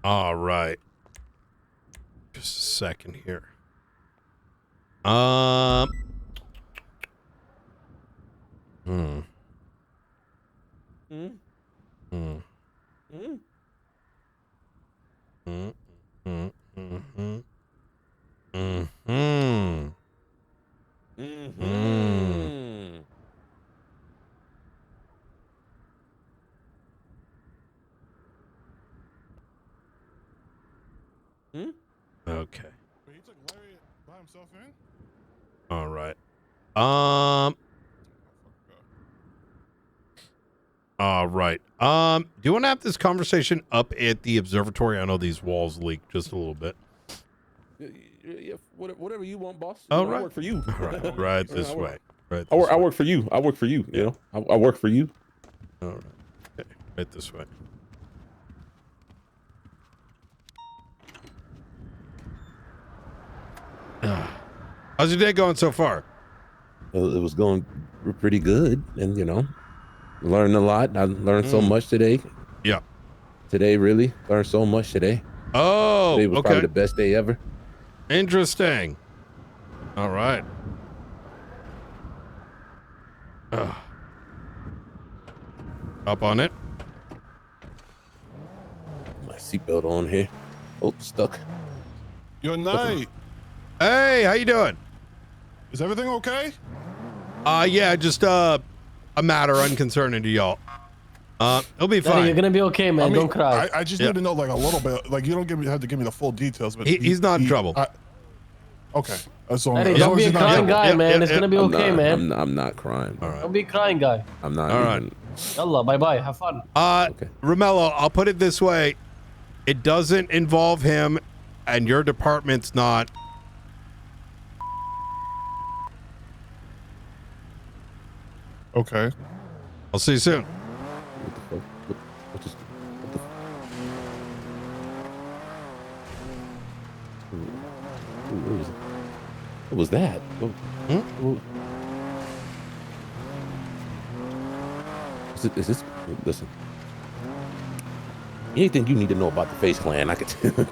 All right. Just a second here. Hmm. Mm. Hmm. Mm. Mm. Mm. Mm. Mm. Mm. Mm. Mm. Okay. Wait, he took Larry by himself in? All right. All right. Do you want to have this conversation up at the observatory? I know these walls leak just a little bit. Yeah, whatever you want, boss. Oh, You know, right. I work for you. Right, right this way. Right. I work for you. I work for you. You know, I work for you. All right. Okay. Right this way. How's your day going so far? Well, it was going pretty good, and you know, learned a lot. I learned so much today. Yeah. Today, really learned so much today. Oh, today was okay. probably the best day ever. Interesting. All right. Up on it. My seatbelt on here. Oh, stuck. Yo, Knight. Hey, how you doing? Is everything okay? Yeah, just a matter unconcerning to y'all. It'll be Daddy, fine. you're gonna be okay, man. I mean, Don't cry. I just need to know like a little bit. Like you don't have to give me the full details, but He's not in trouble. Okay. As long Daddy, as don't long be as a he's not in crying trouble. guy, man. It's gonna be okay, man. I'm not crying. All right. Don't be a crying guy. I'm not. All right. Yallah, bye-bye. Have fun. Romello, I'll put it this way. It doesn't involve him, and your department's not. Okay. I'll see you soon. What was that? Is this? Listen. Anything you need to know about the Face Clan, I could.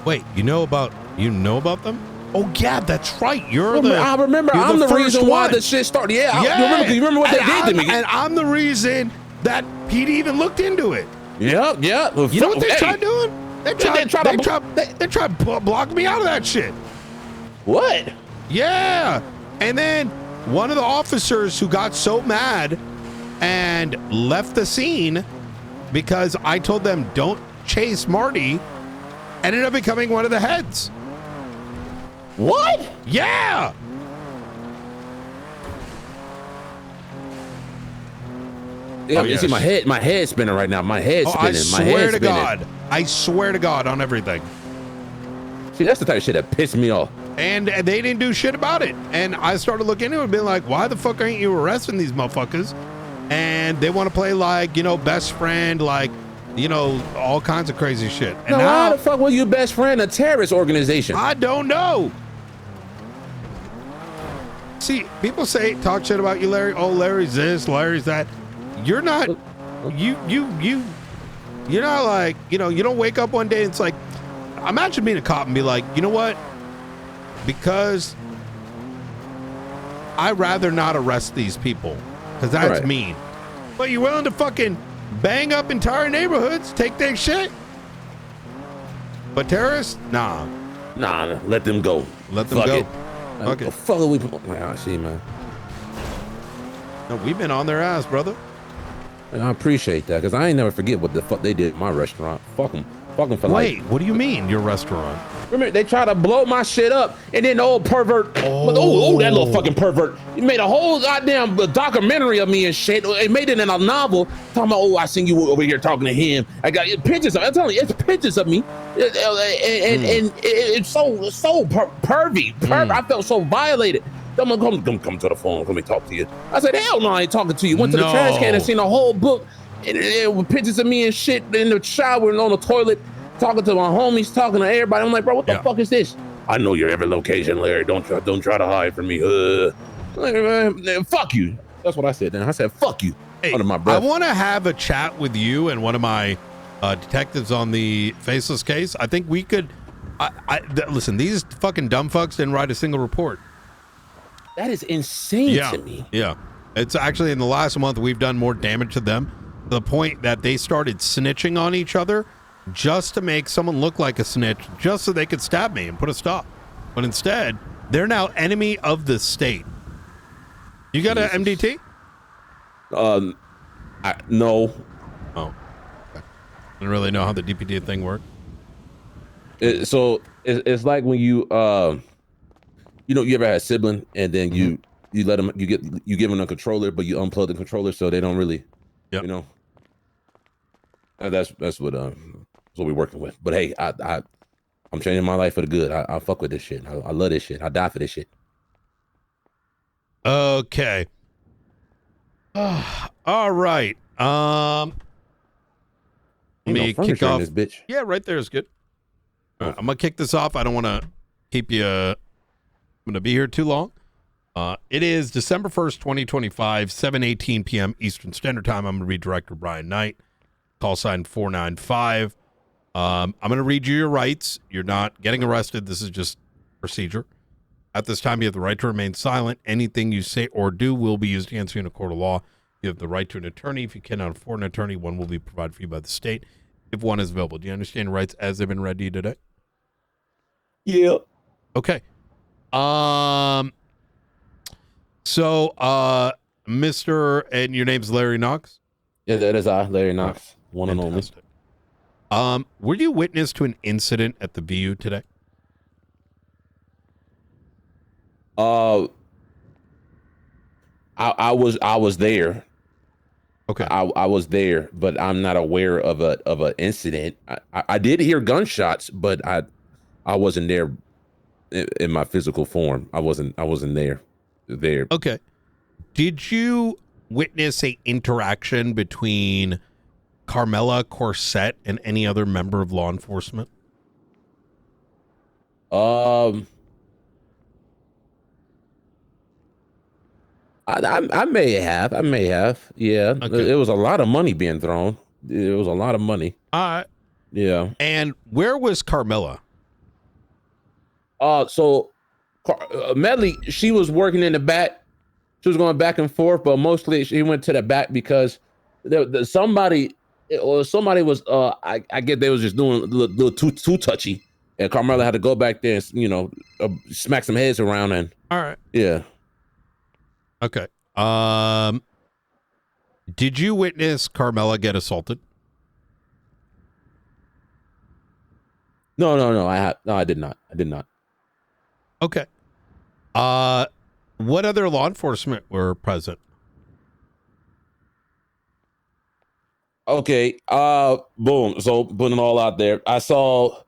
Wait, you know about them? Oh yeah, that's right. I remember. I'm the reason why the shit started. Yeah, you remember what they did to me. And I'm the reason that PD even looked into it. Yeah. You know what they tried doing? They tried to block me out of that shit. What? Yeah. And then one of the officers who got so mad and left the scene because I told them don't chase Marty ended up becoming one of the heads. What? Yeah. Yeah, you see my head's spinning right now. My head's spinning. I swear to God on everything. See, that's the type of shit that pissed me off. And they didn't do shit about it. And I started looking into it and being like, why the fuck aren't you arresting these motherfuckers? And they want to play like, best friend, like, all kinds of crazy shit. And now, why the fuck were you best friend a terrorist organization? I don't know. See, people talk shit about you, Larry. Oh, Larry's this, Larry's that. You're not, you're not like, you don't wake up one day and it's like, imagine being a cop and be like, you know what? Because I'd rather not arrest these people because that's mean. But you're willing to fucking bang up entire neighborhoods, take their shit? But terrorists? Nah, let them go. Let them go. Okay. Fuck it, I see, man. No, we've been on their ass, brother. And I appreciate that because I ain't never forget what the fuck they did at my restaurant. Fuck them for life. Wait, what do you mean your restaurant? Remember, they tried to blow my shit up, and then the old pervert, oh, that little fucking pervert, he made a whole goddamn documentary of me and shit. It made it in a novel, talking about, I seen you over here talking to him. I got pictures of, I'm telling you, it's pictures of me, and it's so pervy. I felt so violated. Someone come to the phone, let me talk to you. I said, hell no, I ain't talking to you. Went to the trash can and seen a whole book, and with pictures of me and shit in the shower and on the toilet. Talking to my homies, talking to everybody. I'm like, bro, what the fuck is this? I know your every location, Larry. Don't try to hide from me. Fuck you. That's what I said. Then I said, fuck you. Hey, under my breath. I want to have a chat with you and one of my detectives on the Faceless case. I think we could. Listen, these fucking dumb fucks didn't write a single report. That is insane to me. Yeah, it's actually in the last month we've done more damage to them to the point that they started snitching on each other. Just to make someone look like a snitch, just so they could stab me and put a stop. But instead, they're now enemy of the state. You got an MDT? No. Oh. I don't really know how the DPT thing works. It's like when you you ever had a sibling and then you let them you give them a controller, but you unplug the controller so they don't really, That's what we're working with. But hey, I'm changing my life for the good. I fuck with this shit. I love this shit. I die for this shit. Okay. All right. Let me kick off this bitch. Yeah, right there is good. All right, I'm gonna kick this off. I don't want to keep you. I'm gonna be here too long. It is December 1st, 2025, 7:18 p.m. Eastern Standard Time. I'm gonna read Director Brian Knight. Call sign 495. I'm going to read you your rights. You're not getting arrested. This is just procedure. At this time, you have the right to remain silent. Anything you say or do will be used against you in a court of law. You have the right to an attorney. If you cannot afford an attorney, one will be provided for you by the state if one is available. Do you understand your rights as they've been read to you today? Yeah. Okay. Mr. and your name's Larry Knox? Yeah, that is Larry Knox. One and only. Were you witness to an incident at the VU today? I was there. Okay. I was there, but I'm not aware of an incident. I did hear gunshots, but I wasn't there in my physical form. I wasn't there. Okay. Did you witness a interaction between Carmela Corset and any other member of law enforcement? I may have. Yeah. Okay. It was a lot of money being thrown. It was a lot of money. All right. Yeah. And where was Carmilla? So Medley, she was working in the back. She was going back and forth, but mostly she went to the back because somebody was I get they was just doing a little too touchy, and Carmella had to go back there and smack some heads around and. All right. Yeah. Okay. Did you witness Carmella get assaulted? No. I did not. Okay. What other law enforcement were present? Okay. Boom. So putting it all out there, I saw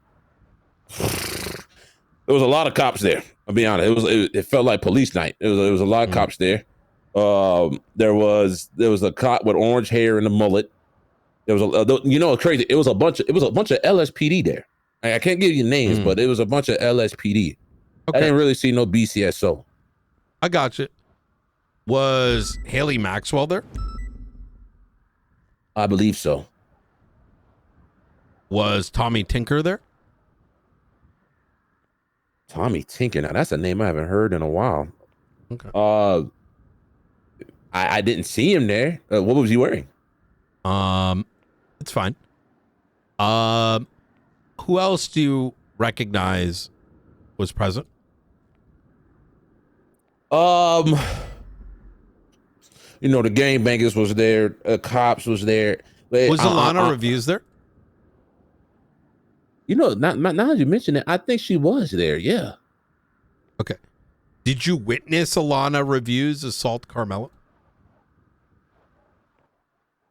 there was a lot of cops there. I'll be honest. It felt like police night. There was a lot of cops there. There was a cop with orange hair and a mullet. There was crazy. It was a bunch of LSPD there. I can't give you names, but it was a bunch of LSPD. Okay. I didn't really see no BCSO. I got you. Was Haley Maxwell there? I believe so. Was Tommy Tinker there? Tommy Tinker. Now that's a name I haven't heard in a while. Okay. I didn't see him there. What was he wearing? It's fine. Who else do you recognize was present? The gangbangers was there. Cops was there. Was Alana Reviews there? Now that you mention it, I think she was there. Yeah. Okay. Did you witness Alana Reviews assault Carmella?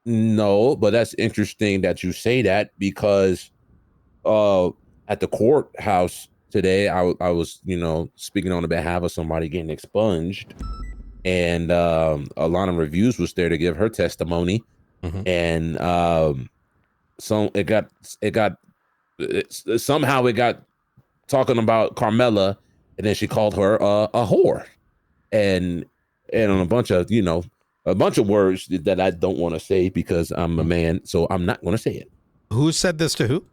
No, but that's interesting that you say that because at the courthouse today, I was speaking on the behalf of somebody getting expunged, and Alana Reviews was there to give her testimony, and somehow it got talking about Carmella, and then she called her a whore, and on a bunch of words that I don't want to say because I'm a man, so I'm not going to say it. Who said this to who?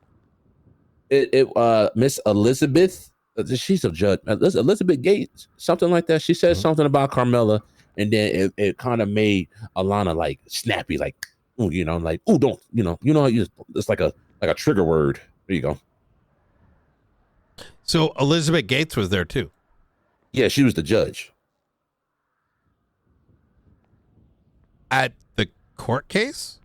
Miss Elizabeth. She's a judge. Elizabeth Gates, something like that. She said something about Carmella, and then it kind of made Alana like snappy, like, oh, like, oh, don't, it's like a trigger word. There you go. So Elizabeth Gates was there too. Yeah, she was the judge. At the court case?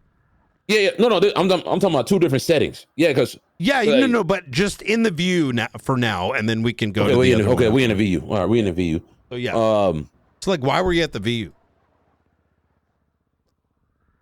Yeah. No. I'm talking about two different settings. Yeah, because no, but just in the view now, for now, and then we can go to the other one. We in the VU. All right, we in the VU. So yeah. So like, why were you at the VU?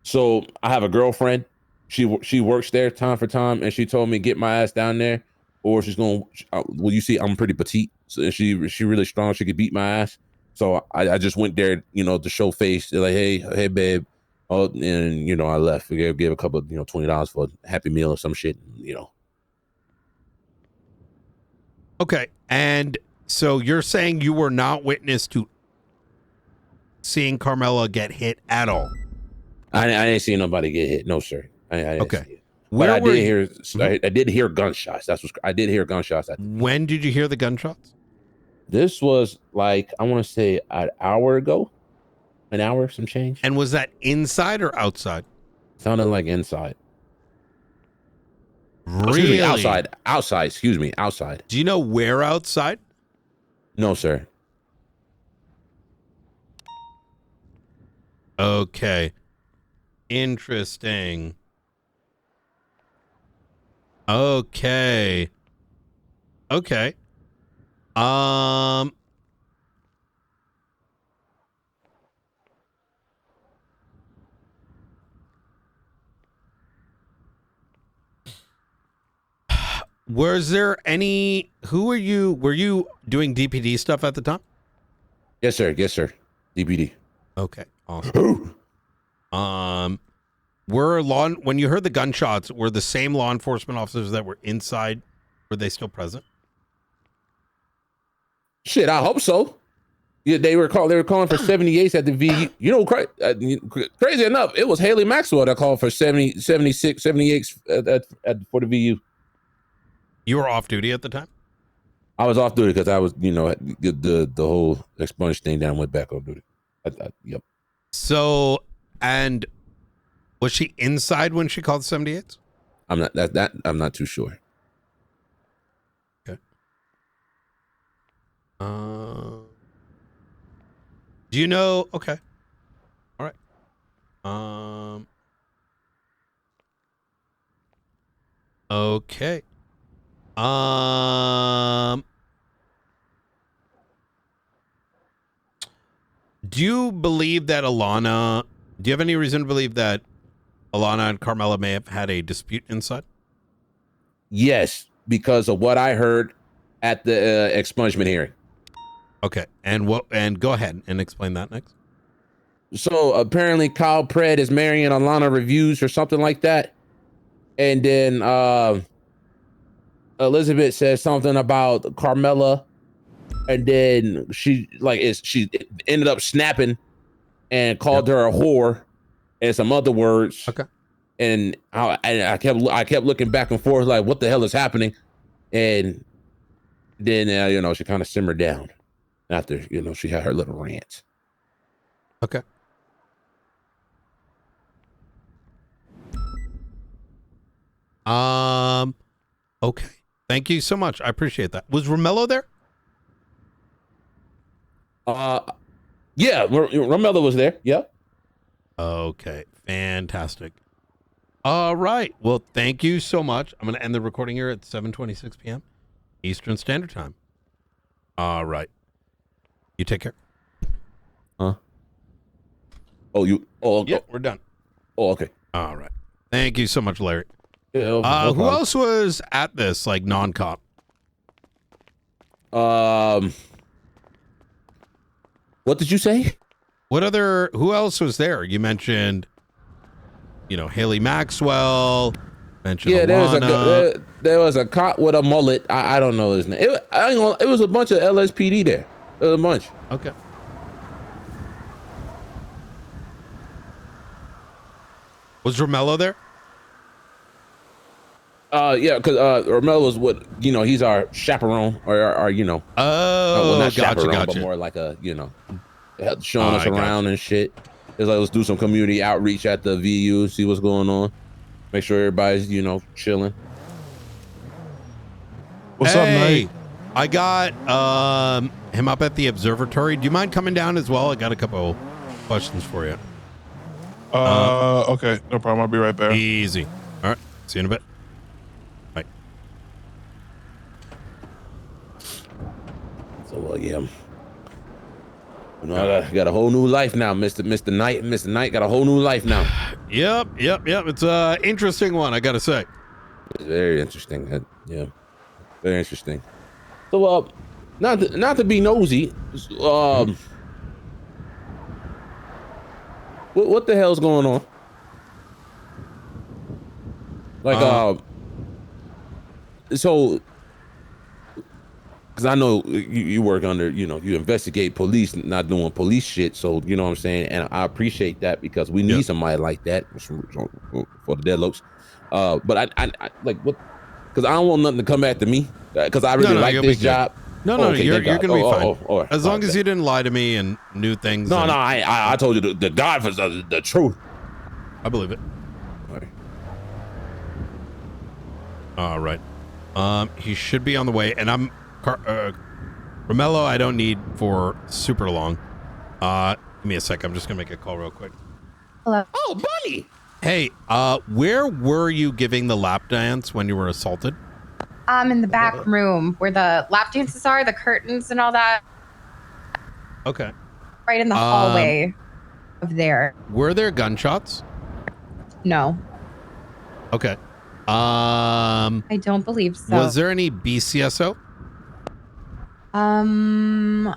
So I have a girlfriend. She works there time for time, and she told me get my ass down there, or she's going. Well, you see, I'm pretty petite, so she really strong. She could beat my ass. So I just went there, to show face. They're like, hey, babe. Oh, and I left. We gave a couple of $20 for a Happy Meal or some shit. Okay, and so you're saying you were not witness to seeing Carmella get hit at all? I didn't see nobody get hit. No, sir. I didn't okay. See it. But I did hear gunshots. I did hear gunshots. When did you hear the gunshots? This was like, I want to say an hour ago. An hour, some change. And was that inside or outside? Sounded like inside. Really? Outside. Excuse me. Outside. Do you know where outside? No, sir. Okay. Interesting. Okay. Was there any, were you doing DPD stuff at the time? Yes, sir. DPD. Okay. Awesome. When you heard the gunshots, were the same law enforcement officers that were inside, were they still present? Shit, I hope so. Yeah, they were calling for 78s at the V. You know, crazy enough, it was Haley Maxwell that called for 70, 76, 78s for the VU. You were off duty at the time? I was off duty because I was, the whole expunge thing. Then I went back on duty. Yep. So, and was she inside when she called 78s? I'm not too sure. Okay. Do you know? Okay. All right. Okay. Do you believe that Alana? Do you have any reason to believe that Alana and Carmela may have had a dispute inside? Yes, because of what I heard at the expungement hearing. Okay, and what? And go ahead and explain that next. So apparently, Kyle Pred is marrying Alana Reviews or something like that, and then Elizabeth says something about Carmela, and then she ended up snapping and called her a whore and some other words. Okay. And I kept looking back and forth like, what the hell is happening? And then she kind of simmered down after she had her little rant. Okay. Okay. Thank you so much. I appreciate that. Was Romello there? Yeah, Romello was there. Yep. Okay. Fantastic. All right. Well, thank you so much. I'm going to end the recording here at 7:26 p.m. Eastern Standard Time. All right. You take care. Huh? Yeah, we're done. Oh, okay. All right. Thank you so much, Larry. Yeah, who else was at this, like, non-cop? What did you say? Who else was there? You mentioned, Haley Maxwell. Mentioned Alana. There was a cop with a mullet. I don't know his name. It was a bunch of LSPD there. There was a bunch. Okay. Was Romello there? Yeah, because Romello was he's our chaperone or Oh, well, not gotcha, chaperone, but more like a showing us around and shit. It's like, let's do some community outreach at the VU, see what's going on, make sure everybody's chilling. What's up, mate? I got him up at the observatory. Do you mind coming down as well? I got a couple questions for you. Okay, no problem. I'll be right there. Easy. All right. See you in a bit. Bye. So yeah. I got a whole new life now, Mr. Knight. Mr. Knight got a whole new life now. Yep. It's an interesting one, I gotta say. It's very interesting. Yeah, very interesting. So, not to be nosy, what the hell's going on? Like, so, because I know you work under, you investigate police, not doing police shit. So, you know what I'm saying? And I appreciate that because we need somebody like that for the deadlocks. But I like what, because I don't want nothing to come after me because I really like this job. No, you're going to be fine. As long as you didn't lie to me and knew things. No, I told you the God was the truth. I believe it. All right. He should be on the way, and I'm Romello. I don't need for super long. Give me a sec. I'm just gonna make a call real quick. Hello. Oh, Bunny. Hey, where were you giving the lap dance when you were assaulted? In the back room where the lap dances are, the curtains and all that. Okay. Right in the hallway of there. Were there gunshots? No. Okay. I don't believe so. Was there any BCSO? I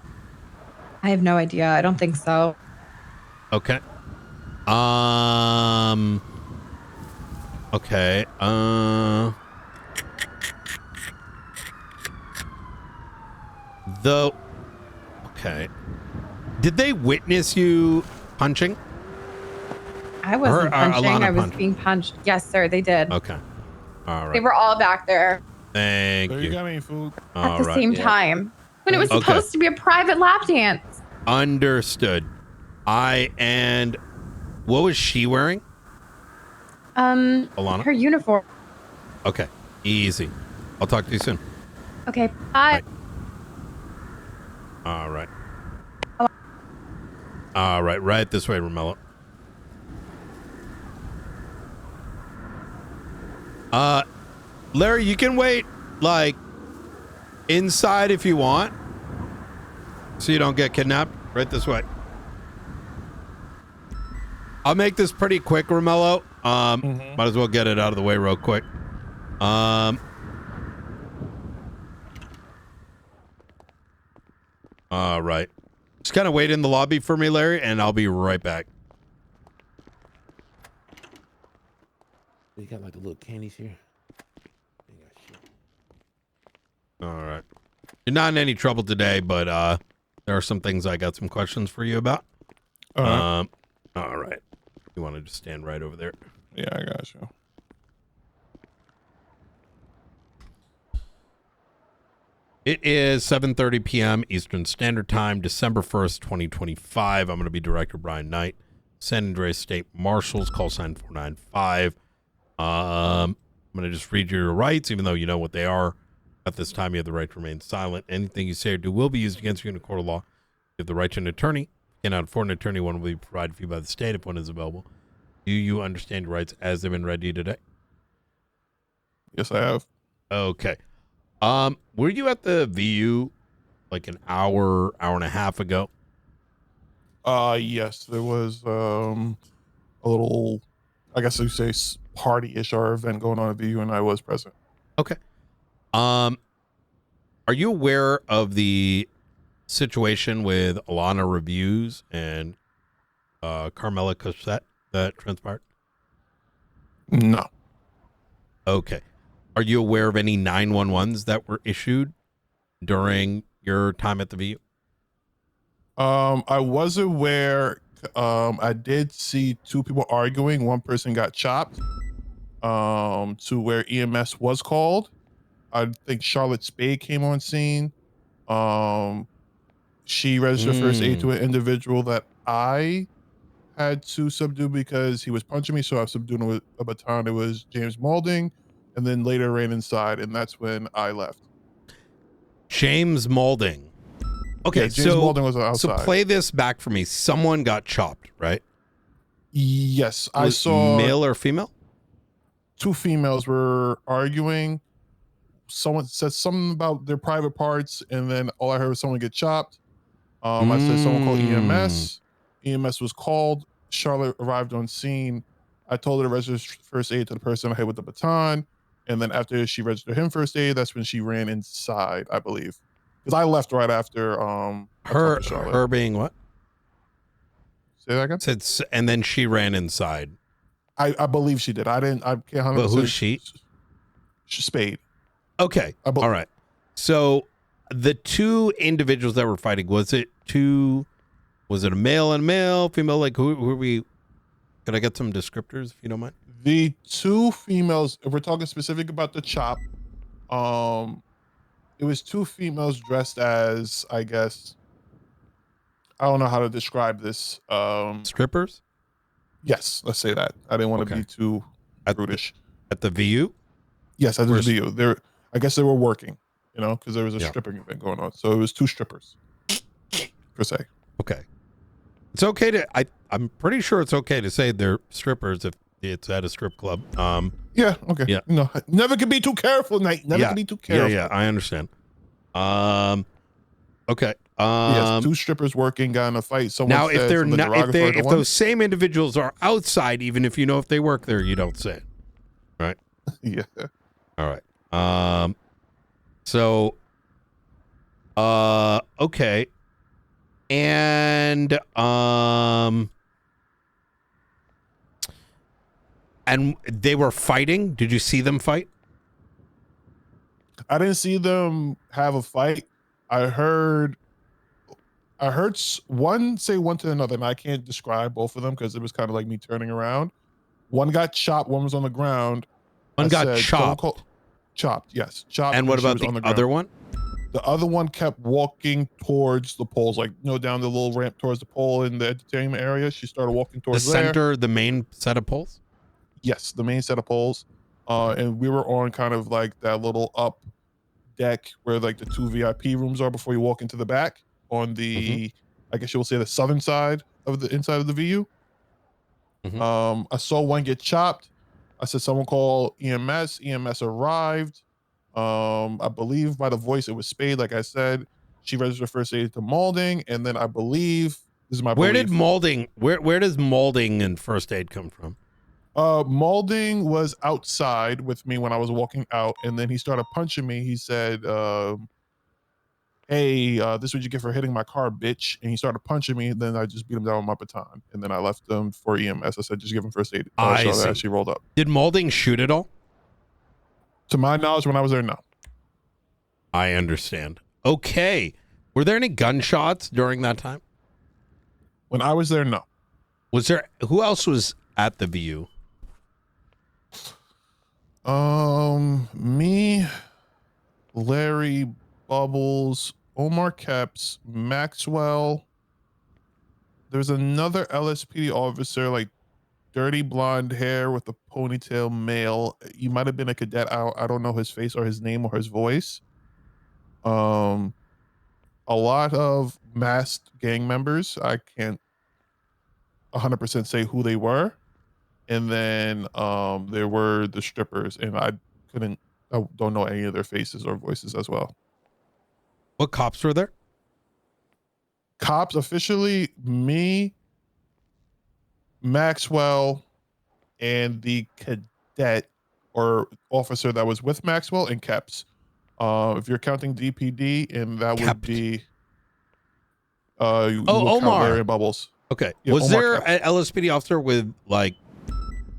have no idea. I don't think so. Okay. Okay. Okay. Did they witness you punching? I wasn't punching. Alana I was punched? being punched. Yes, sir. They did. Okay. All They right. were all back there Thank So you. you got any food? at All the right. same time when it was Okay. supposed to be a private lap dance. Understood. And what was she wearing? Alana? Her uniform. Okay. Easy. I'll talk to you soon. Okay, bye. All right. All right. Right this way, Romello. Larry, you can wait, like, inside if you want, so you don't get kidnapped. Right this way. I'll make this pretty quick, Romello. Might as well get it out of the way real quick. All right. Just kind of wait in the lobby for me, Larry, and I'll be right back. You got like the little candies here. All right. You're not in any trouble today, but there are some things I got some questions for you about. All right. You want to just stand right over there? Yeah, I got you. It is 7:30 p.m. Eastern Standard Time, December 1st, 2025. I'm going to be Director Brian Knight, San Andreas State Marshals, call sign 495. I'm going to just read you your rights, even though you know what they are. At this time, you have the right to remain silent. Anything you say or do will be used against you in a court of law. You have the right to an attorney. Cannot afford an attorney. One will be provided for you by the state if one is available. Do you understand your rights as they've been read to you today? Yes, I have. Okay. Were you at the VU like an hour and a half ago? Yes, there was a little, I guess you say, party-ish or event going on at VU, and I was present. Okay. Are you aware of the situation with Alana Reviews and Carmela Cossette that transpired? No. Okay. Are you aware of any 911s that were issued during your time at the VU? I was aware. I did see two people arguing. One person got chopped to where EMS was called. I think Charlotte Spade came on scene. She registered first aid to an individual that I had to subdue because he was punching me. So I subdued him with a baton. It was James Maulding, and then later ran inside, and that's when I left. James Maulding. Okay, Yeah, James Maulding was outside. So play this back for me. Someone got chopped, right? Yes, I saw male or female. Two females were arguing. Someone said something about their private parts, and then all I heard was someone get chopped. I said someone called EMS. EMS was called. Charlotte arrived on scene. I told her to register first aid to the person I hit with the baton. And then after she registered him first aid, that's when she ran inside, I believe. Because I left right after her being what? Say that again? And then she ran inside. I believe she did. I can't 100%. But who's she? Spade. Okay. All right. So the two individuals that were fighting, was it a male and male, female? Like who are we? Could I get some descriptors if you don't mind? The two females, if we're talking specific about the chop, it was two females dressed as, I guess, I don't know how to describe this. Strippers? Yes, let's say that. I didn't want to be too brutish. At the VU? Yes, at the VU. I guess they were working, because there was a stripping event going on. So it was two strippers, per se. Okay. It's okay to, I'm pretty sure it's okay to say they're strippers if it's at a strip club. Yeah, okay. Yeah. No, never can be too careful, Nate. Never can be too careful. Yeah, I understand. Okay. Yes, two strippers working, got in a fight. Someone Now, if they're not, if one. those same individuals are outside, even if you know if they work there, you don't say it, right? Yeah. All right. So, okay, and they were fighting. Did you see them fight? I didn't see them have a fight. I heard I heard one say one to another, and I can't describe both of them because it was kind of like me turning around. One got chopped, one was on the ground. One got chopped. Chopped, yes. Chopped. And what she about was on the ground. other one? The other one kept walking towards the poles, like, you know, down the little ramp towards the pole in the entertainment area. She started walking towards the center, the main set of poles? Yes, the main set of poles. And we were on kind of like that little up deck where like the 2 VIP rooms are before you walk into the back on the, I guess you will say the southern side of the inside of the VU. I saw one get chopped. I said, someone call EMS. EMS arrived. I believe by the voice it was Spade. Like I said, she registered first aid to Maulding, and then I believe this is my Where belief. did Maulding? Where does Maulding and first aid come from? Maulding was outside with me when I was walking out, and then he started punching me. He said, "Hey, this is what you get for hitting my car, bitch!" And he started punching me. And then I just beat him down with my baton, and then I left him for EMS. I said, "Just give him first aid." I So see. that she rolled up. Did Maulding shoot at all? To my knowledge, when I was there, no. I understand. Okay. Were there any gunshots during that time? When I was there, no. Was there? Who else was at the VU? Me, Larry, Bubbles, Omar Kepps, Maxwell. There's another LSPD officer, like dirty blonde hair with a ponytail, male. He might have been a cadet. I don't know his face or his name or his voice. A lot of masked gang members. I can't 100% say who they were. And then there were the strippers, and I don't know any of their faces or voices as well. What cops were there? Cops officially, me, Maxwell, and the cadet or officer that was with Maxwell and Kepps. If you're counting DPD, and that would be Omar. Larry and Bubbles. Okay. Yeah, was Omar there Kepps. an LSPD officer with like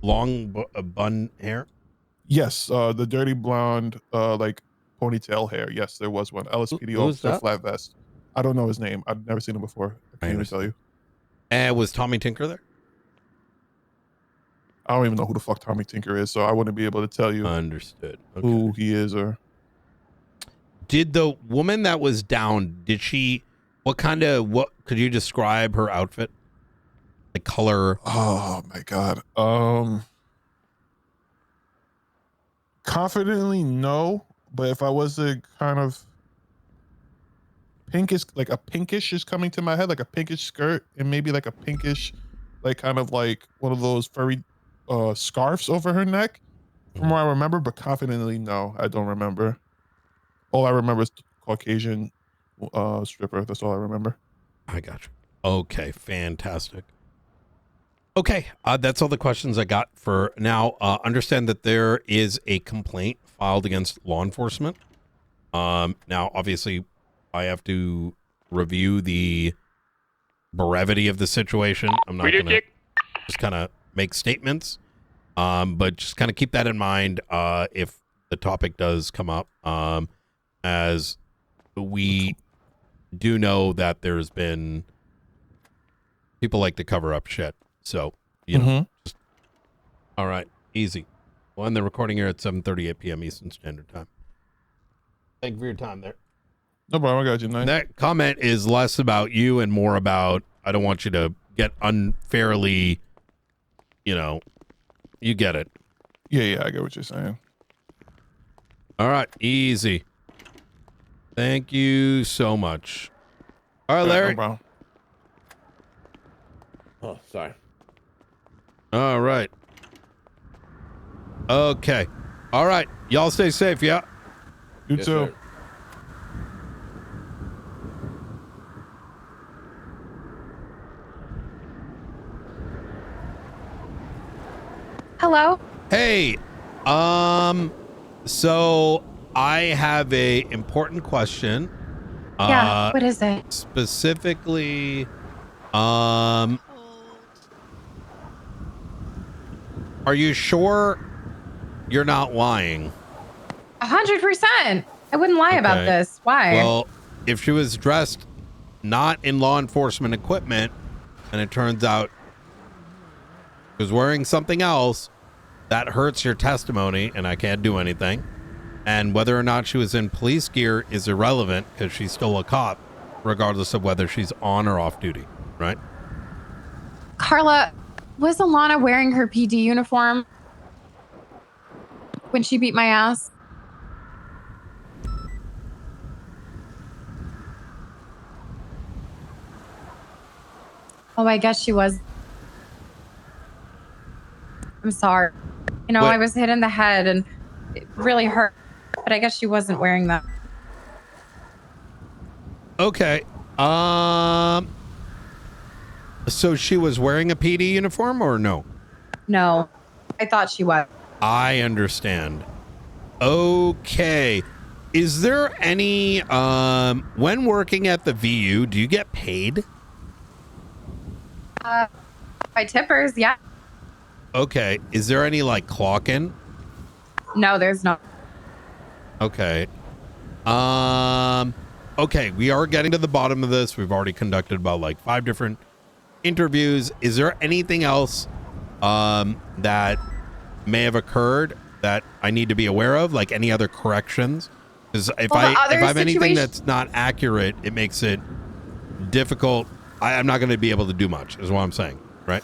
long bun hair? Yes, the dirty blonde, like ponytail hair. Yes, there was one LSPD Who was officer, that? flat vest. I don't know his name. I've never seen him before. I can't even tell you. And was Tommy Tinker there? I don't even know who the fuck Tommy Tinker is, so I wouldn't be able to tell you. Understood. Who he is or. Did the woman that was down? Did she? What could you describe her outfit? The color. Oh my god. Confidently no, but if I was to kind of pinkish, like a pinkish is coming to my head, like a pinkish skirt and maybe like a pinkish, like kind of like one of those furry scarves over her neck from what I remember, but confidently no, I don't remember. All I remember is Caucasian stripper. That's all I remember. I got you. Okay, fantastic. Okay, that's all the questions I got for now. Understand that there is a complaint filed against law enforcement. Now, obviously, I have to review the brevity of the situation. I'm not going to just kind of make statements, but just kind of keep that in mind if the topic does come up, as we do know that there's been people like to cover up shit. So, you know, just, all right, easy. We'll end the recording here at 7:38 p.m. Eastern Standard Time. Thank you for your time there. No problem. I got you. Nice. That comment is less about you and more about, I don't want you to get unfairly, you get it. Yeah, I get what you're saying. All right, easy. Thank you so much. All right, Larry. No problem. Oh, sorry. All right. Okay. All right. Y'all stay safe, yeah? You too. Sir. Hello? Hey, so I have a important question. Yeah, what is it? Specifically, are you sure you're not lying? 100%. I wouldn't lie about Okay. this. Why? Well, if she was dressed not in law enforcement equipment, and it turns out she was wearing something else, that hurts your testimony, and I can't do anything. And whether or not she was in police gear is irrelevant because she's still a cop, regardless of whether she's on or off duty, right? Carla, was Alana wearing her PD uniform when she beat my ass? Oh, I guess she was. I'm sorry. You know, Wait. I was hit in the head and it really hurt, but I guess she wasn't wearing that. Okay. So she was wearing a PD uniform or no? No, I thought she was. I understand. Okay. Is there any, when working at the VU, do you get paid? By tippers, yeah. Okay. Is there any like clock-in? No, there's not. Okay. Okay, we are getting to the bottom of this. We've already conducted about like 5 different interviews. Is there anything else that may have occurred that I need to be aware of? Like any other corrections? Because if I have anything that's not accurate, it makes it difficult. I'm not going to be able to do much, is what I'm saying, right?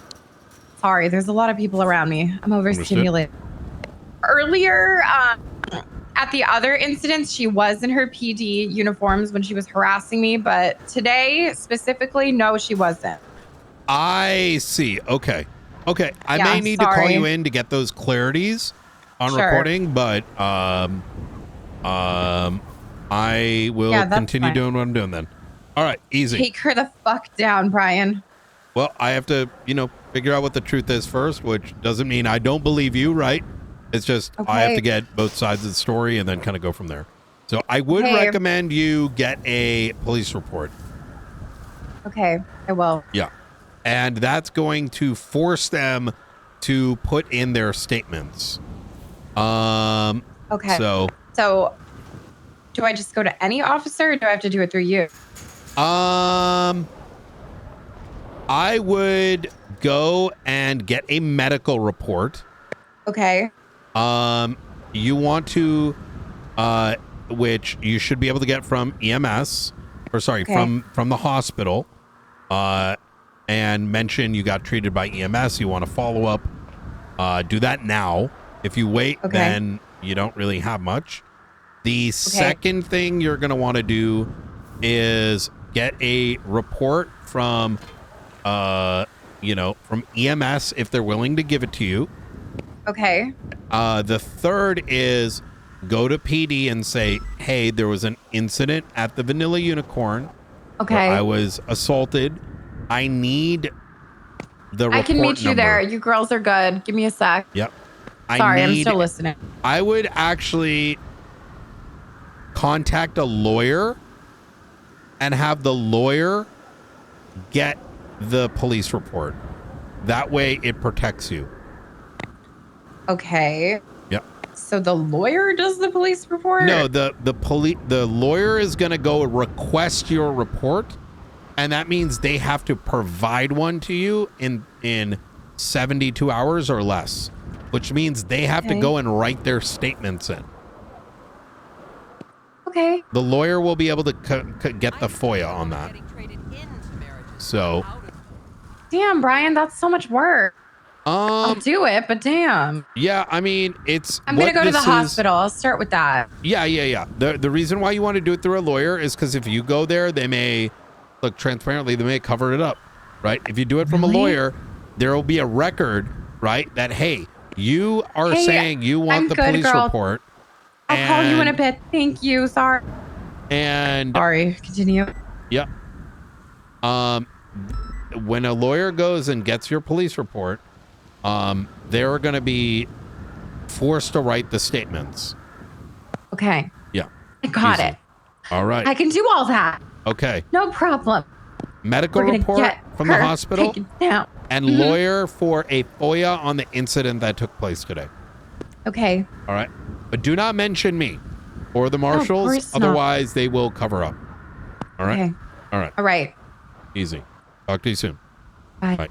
Sorry, there's a lot of people around me. I'm overstimulated. Earlier, at the other incidents, she was in her PD uniforms when she was harassing me, but today, specifically, no, she wasn't. I see. Okay. Okay. I Yeah, may need to call sorry. you in to get those clarities on Sure. recording, but I will Yeah, that's continue fine. doing what I'm doing then. All right, easy. Take her the fuck down, Brian. Well, I have to, figure out what the truth is first, which doesn't mean I don't believe you, right? It's just I have Okay. to get both sides of the story and then kind of go from there. So I would Okay. recommend you get a police report. Okay, I will. Yeah. And that's going to force them to put in their statements. Okay. So, do I just go to any officer or do I have to do it through you? I would go and get a medical report. Okay. You want to, which you should be able to get from EMS, or sorry, Okay. from the hospital, and mention you got treated by EMS. You want to follow up. Do that now. If you wait, Okay. then you don't really have much. The second thing you're going to want to do is get a report from, from EMS if they're willing to give it to you. Okay. The third is go to PD and say, hey, there was an incident at the Vanilla Unicorn. Okay. Where I was assaulted. I need the report I can meet you number. there. You girls are good. Give me a sec. Yep. Sorry, I'm still listening. I would actually contact a lawyer and have the lawyer get the police report. That way it protects you. Okay. Yep. So the lawyer does the police report? No, the lawyer is going to go request your report, and that means they have to provide one to you in 72 hours or less, which means they have to Okay. go and write their statements in. Okay. The lawyer will be able to get the FOIA on that. So, Damn, Brian, that's so much work. I'll do it, but damn. yeah, I mean, it's. I'm going to what go to the this is- hospital. I'll start with that. Yeah. The reason why you want to do it through a lawyer is because if you go there, they may look transparently. They may cover it up, right? If you do it from a lawyer, there will be a record, right? That hey, you are Hey, saying you want I'm the good, police girl. report, I'll call you in a bit. Thank you. Sorry. and Sorry. Continue. yeah. When a lawyer goes and gets your police report, they're going to be forced to write the statements. Okay. Yeah. I got Easy. it. All right. I can do all that. Okay. No problem. Medical We're gonna report get from the her hospital taken down. and Mhm. lawyer for a FOIA on the incident that took place today. Okay. All right. But do not mention me or the of marshals. course not. Otherwise, they will cover up. All right. Okay. All right. All right. Easy. Talk to you soon. Bye. Bye.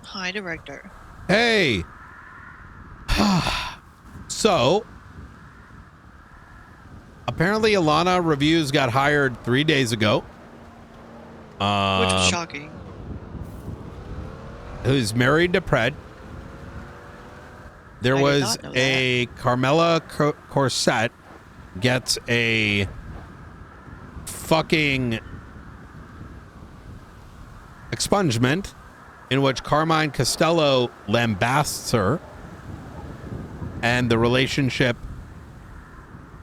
Hi, Director. Hey. So, apparently Alana Reviews got hired 3 days ago. Which was shocking. Who's married to Pred. There was a Carmela Corset gets a fucking expungement in which Carmine Costello lambasts her, and the relationship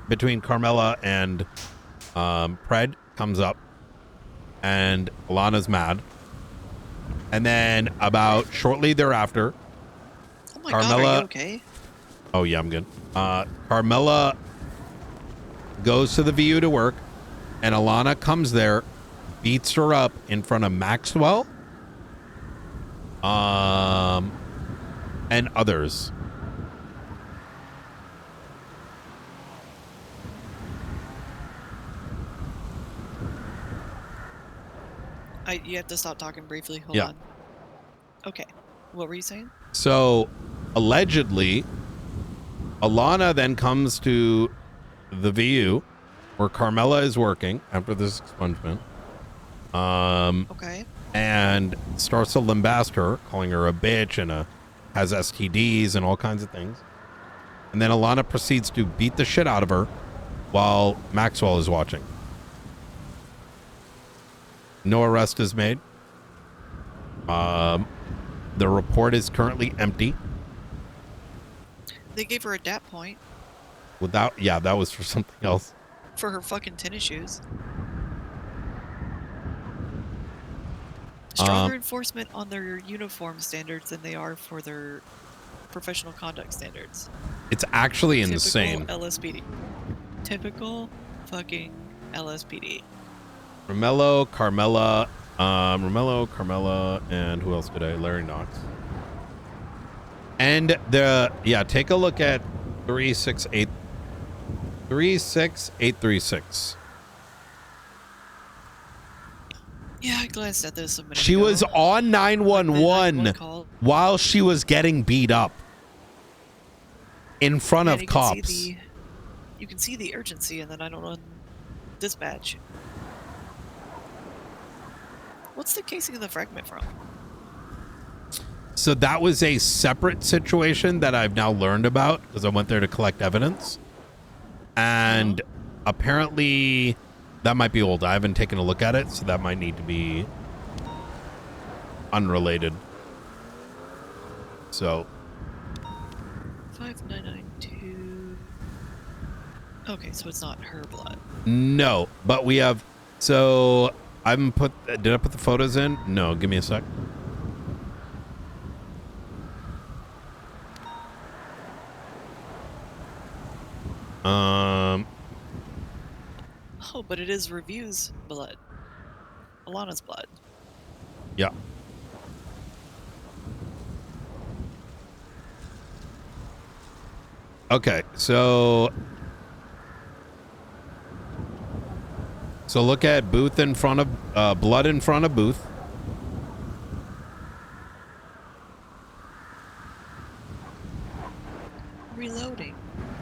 between Carmela and Pred comes up, and Alana's mad. And then about shortly thereafter, Oh my Carmela, God, are you okay? Oh yeah, I'm good. Carmela goes to the VU to work, and Alana comes there, beats her up in front of Maxwell, and others. You have to stop talking briefly. Hold Yeah. on. Okay. What were you saying? So, allegedly, Alana then comes to the VU where Carmela is working after this expungement. Okay. And starts to lambast her, calling her a bitch and has STDs and all kinds of things. And then Alana proceeds to beat the shit out of her while Maxwell is watching. No arrest is made. The report is currently empty. They gave her a DAT point Yeah, that was for something else. for her fucking tennis shoes. Stronger enforcement on their uniform standards than they are for their professional conduct standards. It's actually Typical insane. LSPD. Typical fucking LSPD. Romello, Carmela, and who else today? Larry Knox. And take a look at 36836. Yeah, I glanced at this a minute She ago. was on 911 call. while she was getting beat up in front of And you can see cops. you can see the urgency, and then I don't run dispatch. What's the casing of the fragment from? So that was a separate situation that I've now learned about because I went there to collect evidence. And apparently that might be old. I haven't taken a look at it, so that might need to be unrelated. So 5992. Okay, so it's not her blood. no, but we have, so I'm did I put the photos in? No, give me a sec. Oh, but it is Review's blood. Alana's blood. Yeah. Okay, so look at booth in front of blood in front of booth. Reloading.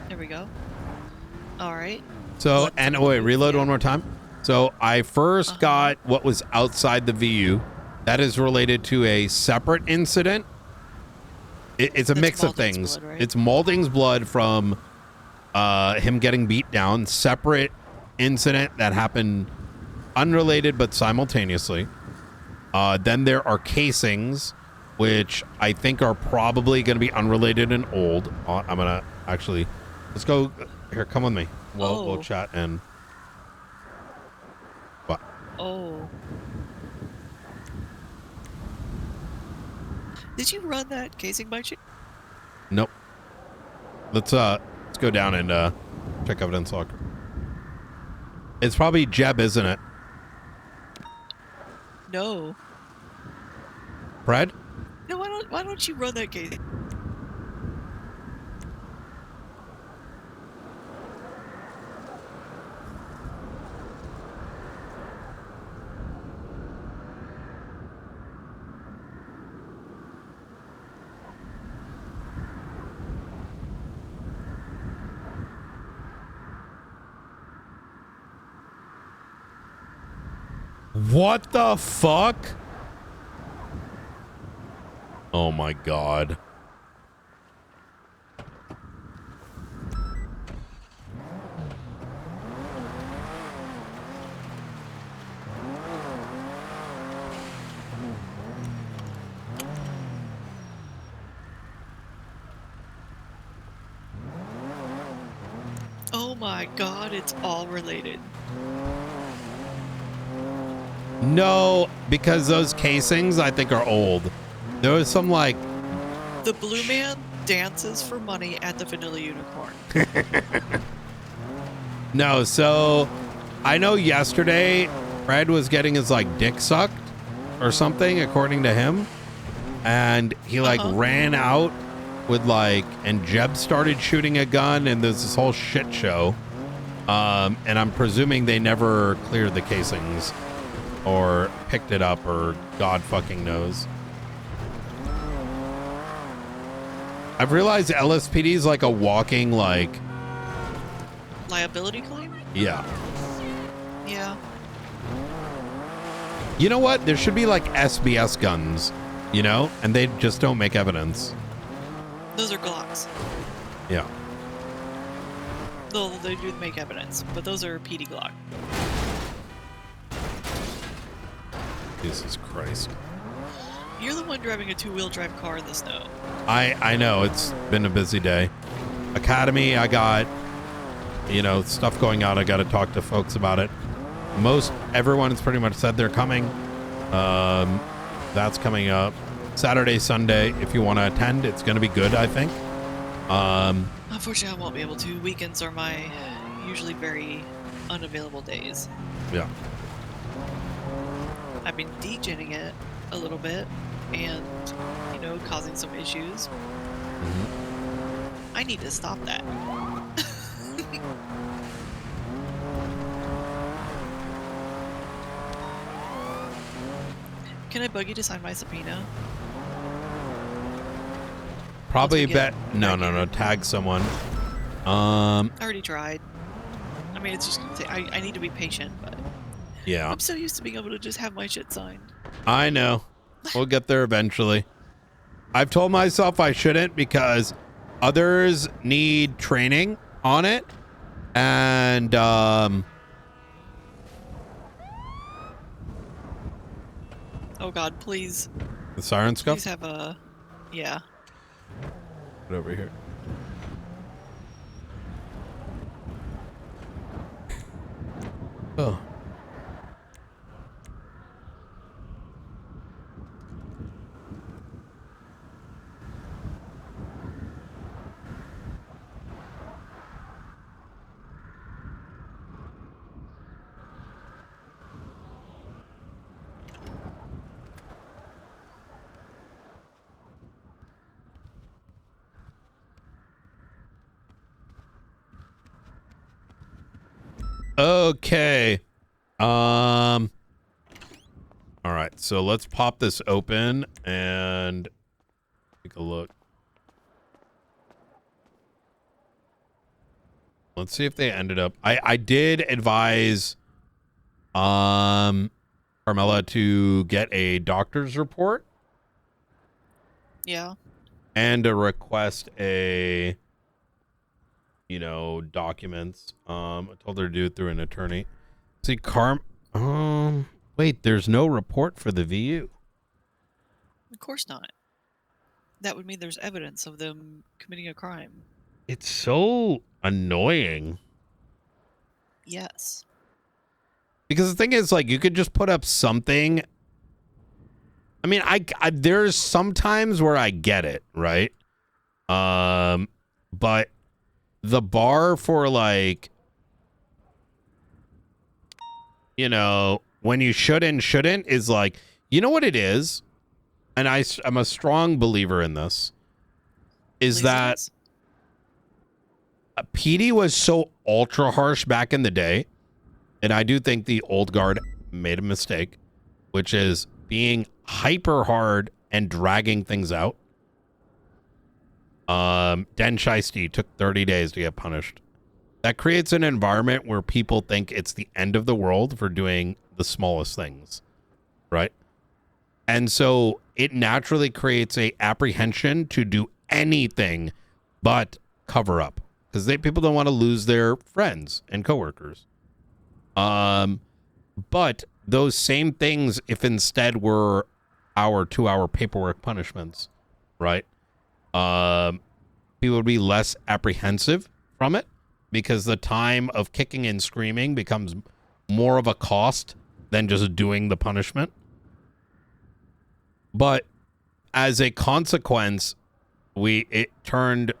There we go. All right. So, and wait, reload one more time. So I first got what was outside the VU. That is related to a separate incident. It's a mix of things. Blood, right? It's Malding's blood from him getting beat down. Separate incident that happened unrelated but simultaneously. Then there are casings, which I think are probably going to be unrelated and old. I'm going to actually, let's go here. Come with me. We'll chat and what? Oh. Did you run that casing by chance? Nope. Let's go down and check evidence log. It's probably Jeb, isn't it? No. Fred? No, why don't you run that case? What the fuck? Oh my god. Oh my god, it's all related. No, because those casings I think are old. There was some like The blue man dances for money at the Vanilla Unicorn. No, so I know yesterday Fred was getting his like dick sucked or something according to him. And he like ran out with like, and Jeb started shooting a gun and there's this whole shit show. And I'm presuming they never cleared the casings or picked it up or God fucking knows. I've realized LSPD is like a walking like Liability claim? yeah. Yeah. You know what? There should be like SBS guns, you know, and they just don't make evidence. Those are Glocks. Yeah. Though they do make evidence, but those are PD Glock. Jesus Christ. You're the one driving a two-wheel drive car in the snow. I know it's been a busy day. Academy, I got, you know, stuff going on. I got to talk to folks about it. Everyone has pretty much said they're coming. That's coming up Saturday, Sunday. If you want to attend, it's going to be good, I think. Unfortunately, I won't be able to. Weekends are my usually very unavailable days. Yeah. I've been degenning it a little bit and, you know, causing some issues. I need to stop that. Can I bug you to sign my subpoena? Probably bet. No. Tag someone. I already tried. I mean, it's just gonna take, I need to be patient, but Yeah. I'm so used to being able to just have my shit signed. I know. We'll get there eventually. I've told myself I shouldn't because others need training on it. And, Oh God, please. the siren scuff? Please have a, yeah. Get over here. Oh. Okay. All right, so let's pop this open and take a look. Let's see if they ended up. I did advise Carmela to get a doctor's report. Yeah. And to request a, you know, documents. I told her to do it through an attorney. See, wait, there's no report for the VU. Of course not. That would mean there's evidence of them committing a crime. It's so annoying. Yes. Because the thing is, like, you could just put up something. I mean, I there's some times where I get it, right? But the bar for, like, you know, when you should and shouldn't is like, you know what it is? And I'm a strong believer in this, is that PD was so ultra harsh back in the day. And I do think the old guard made a mistake, which is being hyper hard and dragging things out. Den Shiesty took 30 days to get punished. That creates an environment where people think it's the end of the world for doing the smallest things, right? And so it naturally creates a apprehension to do anything but cover up, because people don't want to lose their friends and coworkers. But those same things, if instead were our 2-hour paperwork punishments, right? People would be less apprehensive from it, because the time of kicking and screaming becomes more of a cost than just doing the punishment. But as a consequence, it turned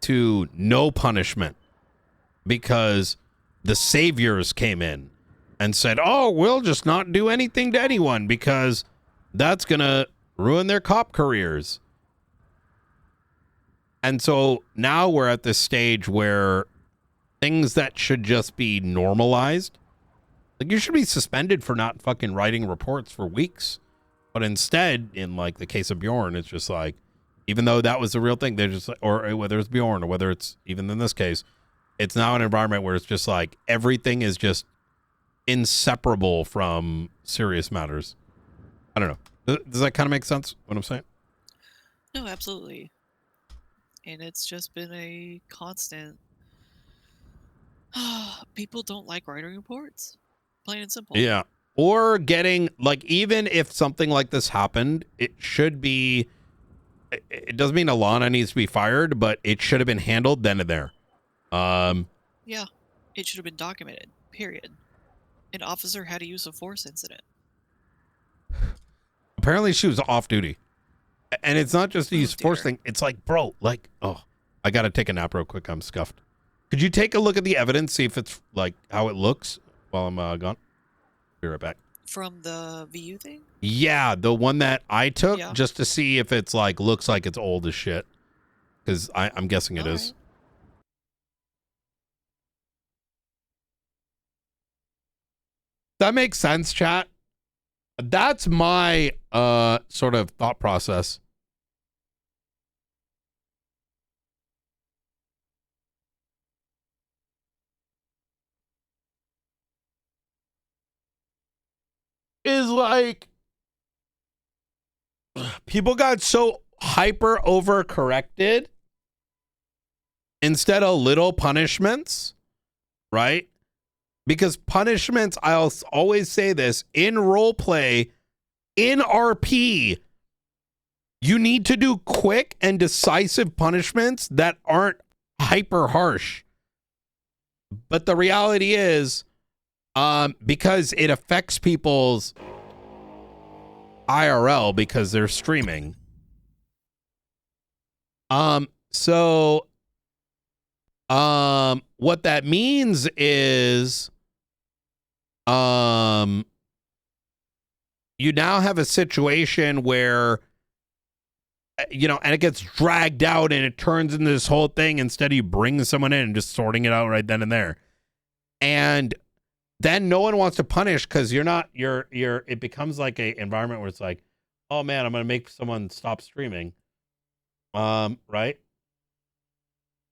to no punishment, because the saviors came in and said, oh, we'll just not do anything to anyone because that's going to ruin their cop careers. And so now we're at this stage where things that should just be normalized, like you should be suspended for not fucking writing reports for weeks. But instead, in like the case of Bjorn, it's just like, even though that was the real thing, they're just like, or whether it's Bjorn or whether it's even in this case, it's now an environment where it's just like everything is just inseparable from serious matters. I don't know. Does that kind of make sense, what I'm saying? No, absolutely. And it's just been a constant. People don't like writing reports. Plain and simple. Yeah. Or getting, like, even if something like this happened, it should be, it doesn't mean Alana needs to be fired, but it should have been handled then and there. Yeah, it should have been documented, period. An officer had a use of force incident. Apparently she was off duty. And it's not just a use of force thing. It's like, bro, like, oh, I got to take a nap real quick. I'm scuffed. Could you take a look at the evidence, see if it's like how it looks while I'm gone? Be right back. From the VU thing? Yeah, the one that I took just to see if it's like, looks like it's old as shit. Because I'm guessing it is. That makes sense, chat. That's my sort of thought process. Is like people got so hyper overcorrected instead of little punishments, right? Because punishments, I'll always say this, in role play, in RP, you need to do quick and decisive punishments that aren't hyper harsh. But the reality is, because it affects people's IRL because they're streaming. So what that means is, you now have a situation where, you know, and it gets dragged out and it turns into this whole thing instead of you bringing someone in and just sorting it out right then and there. And then no one wants to punish because it becomes like a environment where it's like, oh man, I'm going to make someone stop streaming. Right?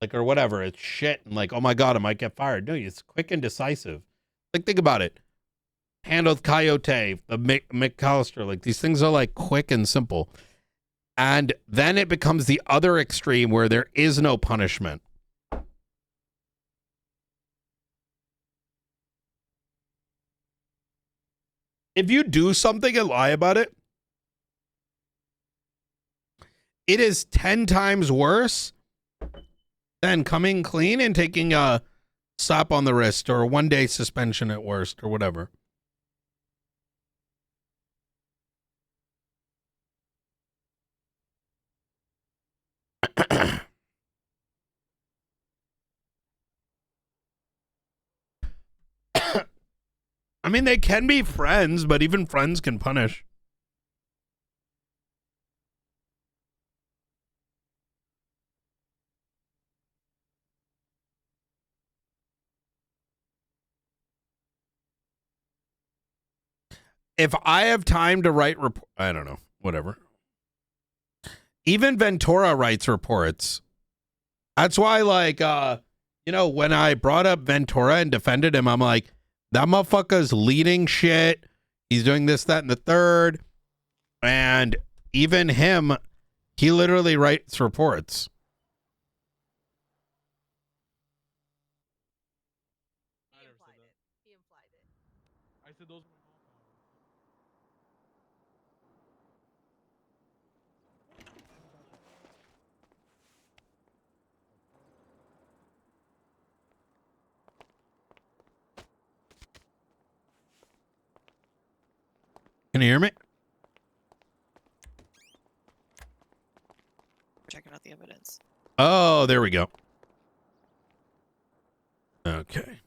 Like, or whatever. It's shit. And like, oh my God, I might get fired. No, it's quick and decisive. Like, think about it. Hand with Coyote, the McAllister, like these things are like quick and simple. And then it becomes the other extreme where there is no punishment. If you do something and lie about it, it is 10 times worse than coming clean and taking a slap on the wrist or a 1-day suspension at worst or whatever. I mean, they can be friends, but even friends can punish. If I have time to write report, I don't know, whatever. Even Ventura writes reports. That's why, like, you know, when I brought up Ventura and defended him, I'm like, that motherfucker's leading shit. He's doing this, that, and the third. And even him, he literally writes reports. Can you hear me? Checking out the evidence. Oh, there we go. Okay.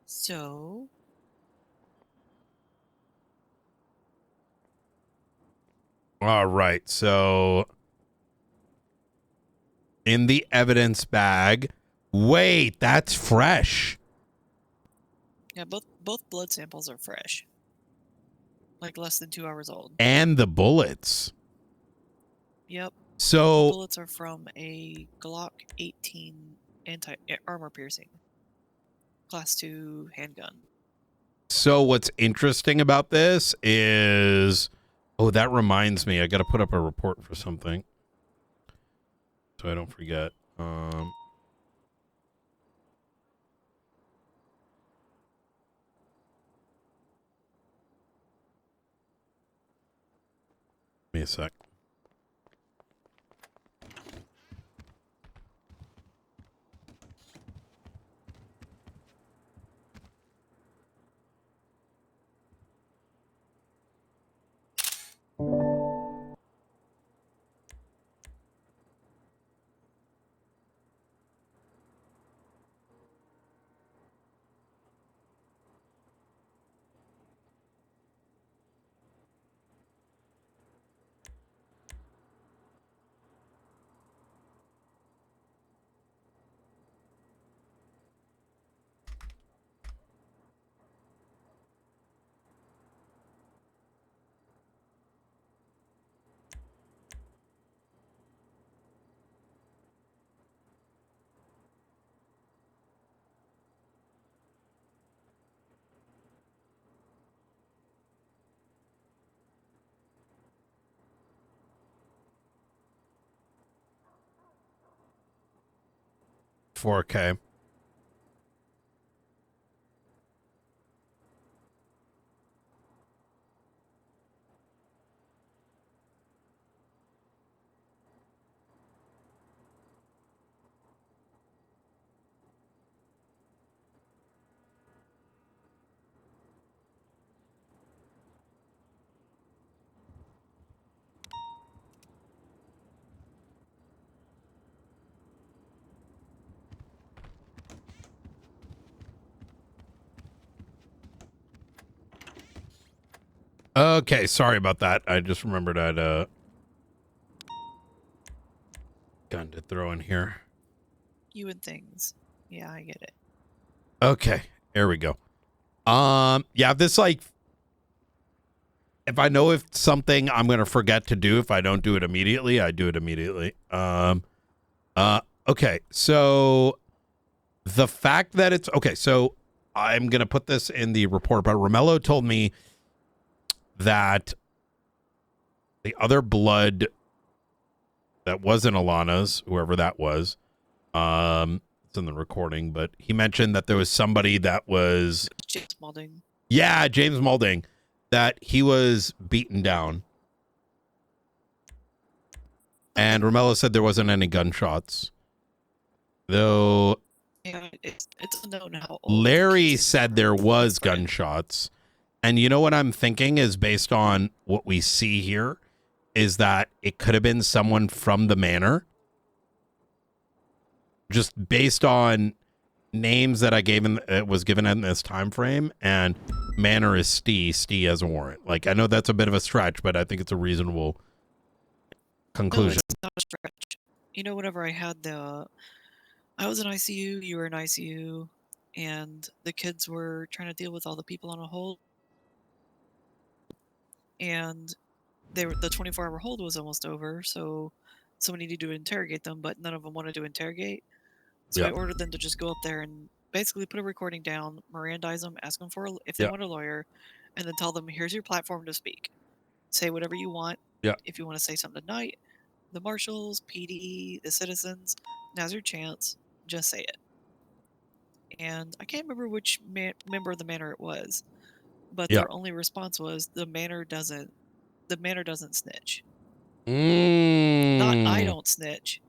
So, All right. So in the evidence bag. Wait, that's fresh. yeah, both blood samples are fresh. Like less than 2 hours old. And the bullets. Yep. So The bullets are from a Glock 18 armor piercing. Class 2 handgun. So what's interesting about this is, oh, that reminds me, I got to put up a report for something, so I don't forget. Give me a sec. $4K. Okay, sorry about that. I just remembered I'd gun to throw in here. You and things. Yeah, I get it. Okay, there we go. Yeah, this, like, if I know if something I'm gonna forget to do, if I don't do it immediately, I do it immediately. Okay, so the fact that it's okay, so I'm gonna put this in the report, but Romello told me that the other blood that wasn't Alana's, whoever that was, it's in the recording, but he mentioned that there was somebody that was James Maulding. Yeah, James Maulding, that he was beaten down. And Romello said there wasn't any gunshots. Though Yeah, it's unknown how old. Larry said there was gunshots. And you know what I'm thinking is based on what we see here is that it could have been someone from the manor. Just based on names that I gave him, it was given in this time frame, and manor is Stee has a warrant. Like, I know that's a bit of a stretch, but I think it's a reasonable conclusion. No, it's not a stretch. You know, whenever I was in ICU, you were in ICU, and the kids were trying to deal with all the people on a hold, and the 24-hour hold was almost over, so somebody needed to interrogate them, but none of them wanted to interrogate. So I ordered them to just go up there and basically put a recording down, Mirandize them, ask them if they want a lawyer, and then tell them, here's your platform to speak. Say whatever you want. Yeah. If you want to say something tonight, the marshals, PD, the citizens, now's your chance. Just say it. And I can't remember which member of the manor it was, but their only response was the manor doesn't snitch. Not I don't snitch.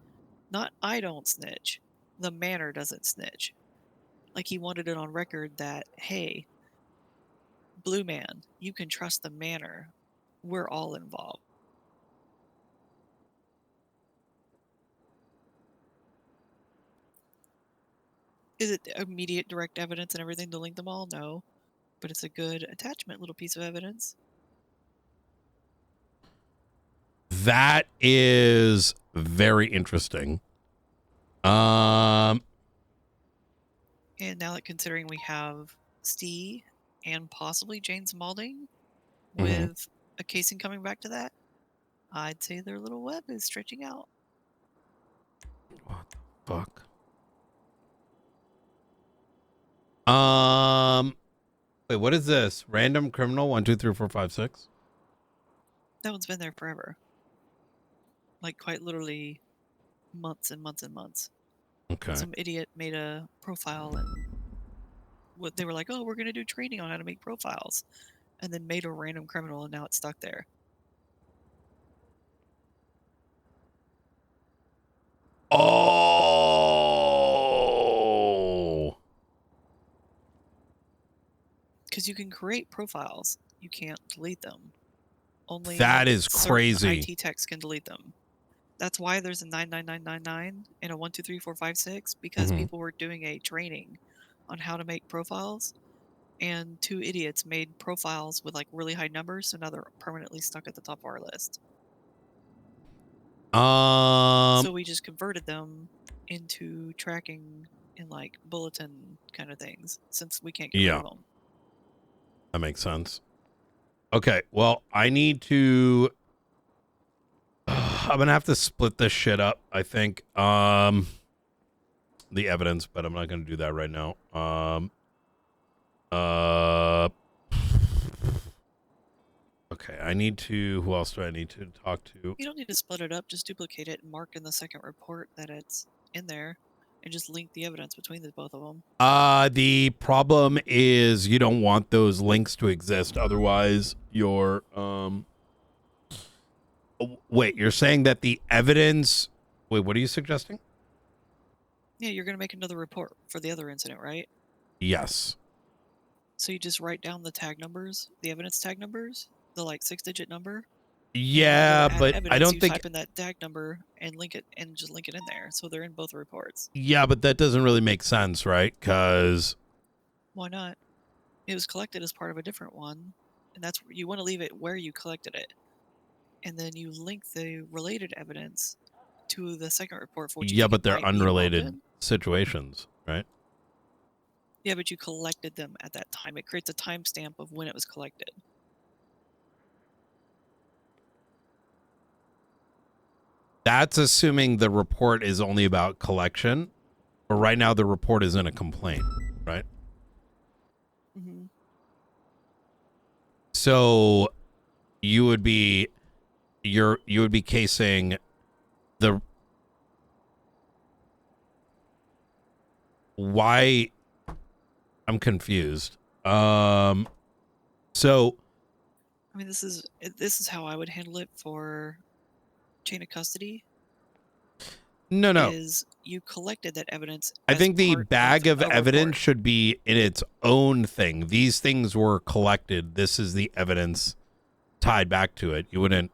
Not I don't snitch. The manor doesn't snitch. Like, he wanted it on record that, hey, Blue Man, you can trust the manor. We're all involved. Is it immediate direct evidence and everything to link them all? No. But it's a good attachment little piece of evidence. That is very interesting. And now that considering we have Stee and possibly Jane Smalding with a casing coming back to that, I'd say their little web is stretching out. What the fuck? Wait, what is this? Random criminal 1, 2, 3, 4, 5, 6? That one's been there forever. Like, quite literally months and months and months. Okay. Some idiot made a profile and they were like, oh, we're going to do training on how to make profiles, and then made a random criminal, and now it's stuck there. Oh. Because you can create profiles, you can't delete them. Only that is crazy. IT techs can delete them. That's why there's a 99999 and a 1, 2, 3, 4, 5, 6, because people were doing a training on how to make profiles, and 2 idiots made profiles with like really high numbers, so now they're permanently stuck at the top of our list. So we just converted them into tracking and like bulletin kind of things, since we can't get rid of them. That makes sense. Okay, well, I need to... I'm gonna have to split this shit up, I think. The evidence, but I'm not gonna do that right now. Okay, I need to... Who else do I need to talk to? You don't need to split it up, just duplicate it and mark in the second report that it's in there, and just link the evidence between the both of them. The problem is you don't want those links to exist, otherwise you're... Wait, you're saying that the evidence... Wait, what are you suggesting? Yeah, you're going to make another report for the other incident, right? Yes. So you just write down the tag numbers, the evidence tag numbers, the like 6-digit number. Yeah, but I don't think... Type in that tag number and link it, and just link it in there, so they're in both reports. Yeah, but that doesn't really make sense, right? Because... Why not? It was collected as part of a different one, and that's you want to leave it where you collected it. And then you link the related evidence to the second report for which you yeah, think but it they're might be involved unrelated in. situations, right? Yeah, but you collected them at that time. It creates a timestamp of when it was collected. That's assuming the report is only about collection. But right now the report is in a complaint, right? Mm-hmm. So you would be casing the... Why? I'm confused. So I mean, this is how I would handle it for chain of custody. No. is you collected that evidence. I as think the part bag of a evidence report. should be in its own thing. These things were collected. This is the evidence tied back to it. You wouldn't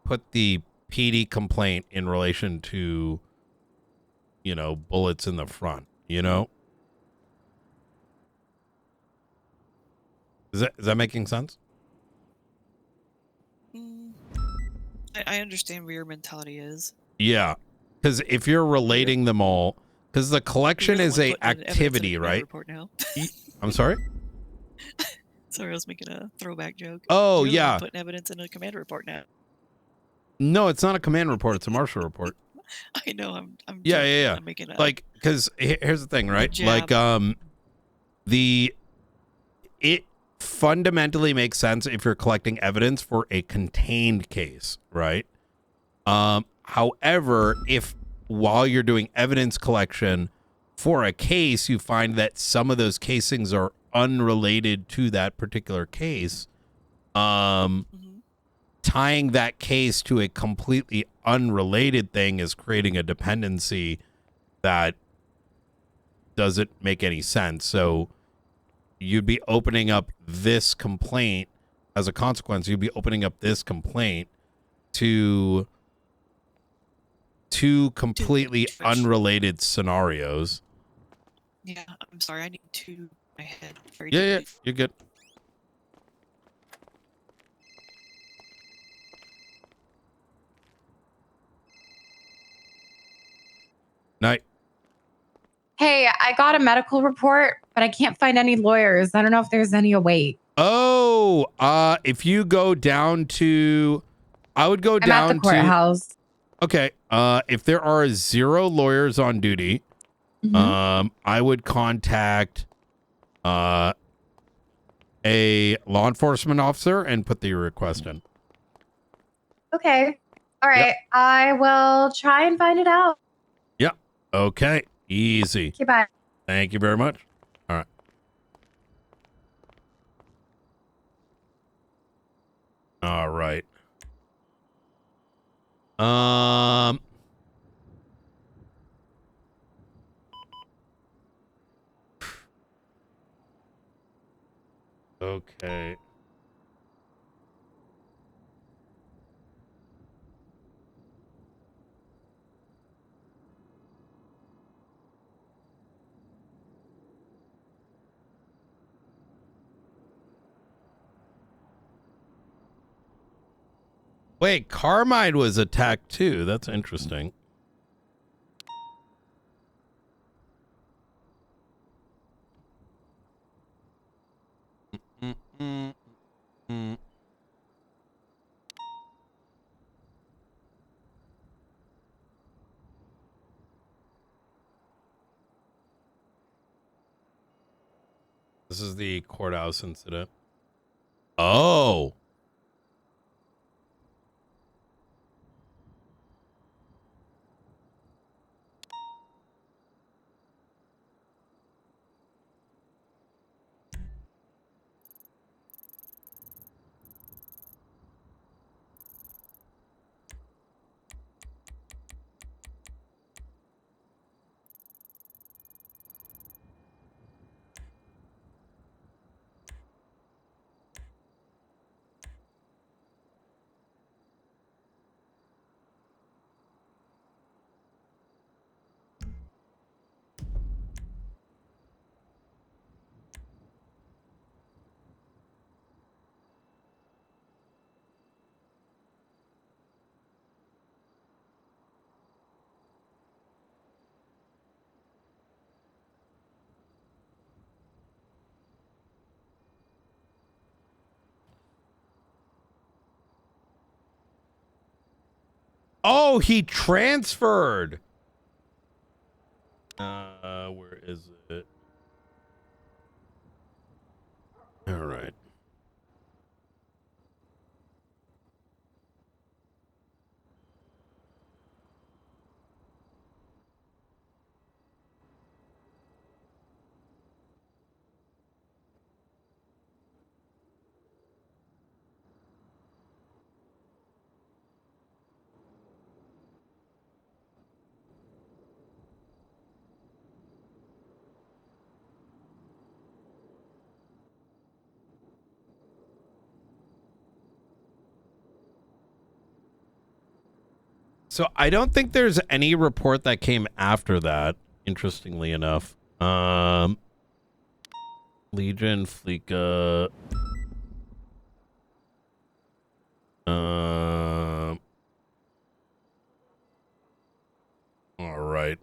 put the PD complaint in relation to, you know, bullets in the front, you know? Is that making sense? I understand where your mentality is. Yeah. Because if you're relating them all, because the collection the is one a putting in evidence in a activity, command right? report now. I'm sorry? Sorry, I was making a throwback joke. Oh, You're the one yeah. putting evidence in a command report now. No, it's not a command report. It's a marshal report. I know. I'm Yeah, joking. yeah. I'm making a Like, because here's the thing, right? jab. Like, it fundamentally makes sense if you're collecting evidence for a contained case, right? However, if while you're doing evidence collection for a case, you find that some of those casings are unrelated to that particular case, tying that case to a completely unrelated thing is creating a dependency that doesn't make any sense. So you'd be opening up this complaint as a consequence. You'd be opening up this complaint to two completely unrelated scenarios. Yeah, I'm sorry. I need to in my head. Very Yeah, deeply. you're good. Night. Hey, I got a medical report, but I can't find any lawyers. I don't know if there's any await. Oh, if you go down to, I would go I'm down at the courthouse. Okay. If there are 0 lawyers on duty, I would contact a law enforcement officer and put the request in. Okay. All right. I will try and find it out. Yeah. Okay. Easy. Okay, bye. Thank you very much. All right. All right. Okay. Wait, Carmine was attacked too. That's interesting. This is the courthouse incident. Oh. Oh, he transferred. Where is it? All right. So I don't think there's any report that came after that, interestingly enough. Legion, Fleeka. All right.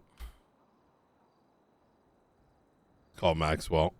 Call Maxwell.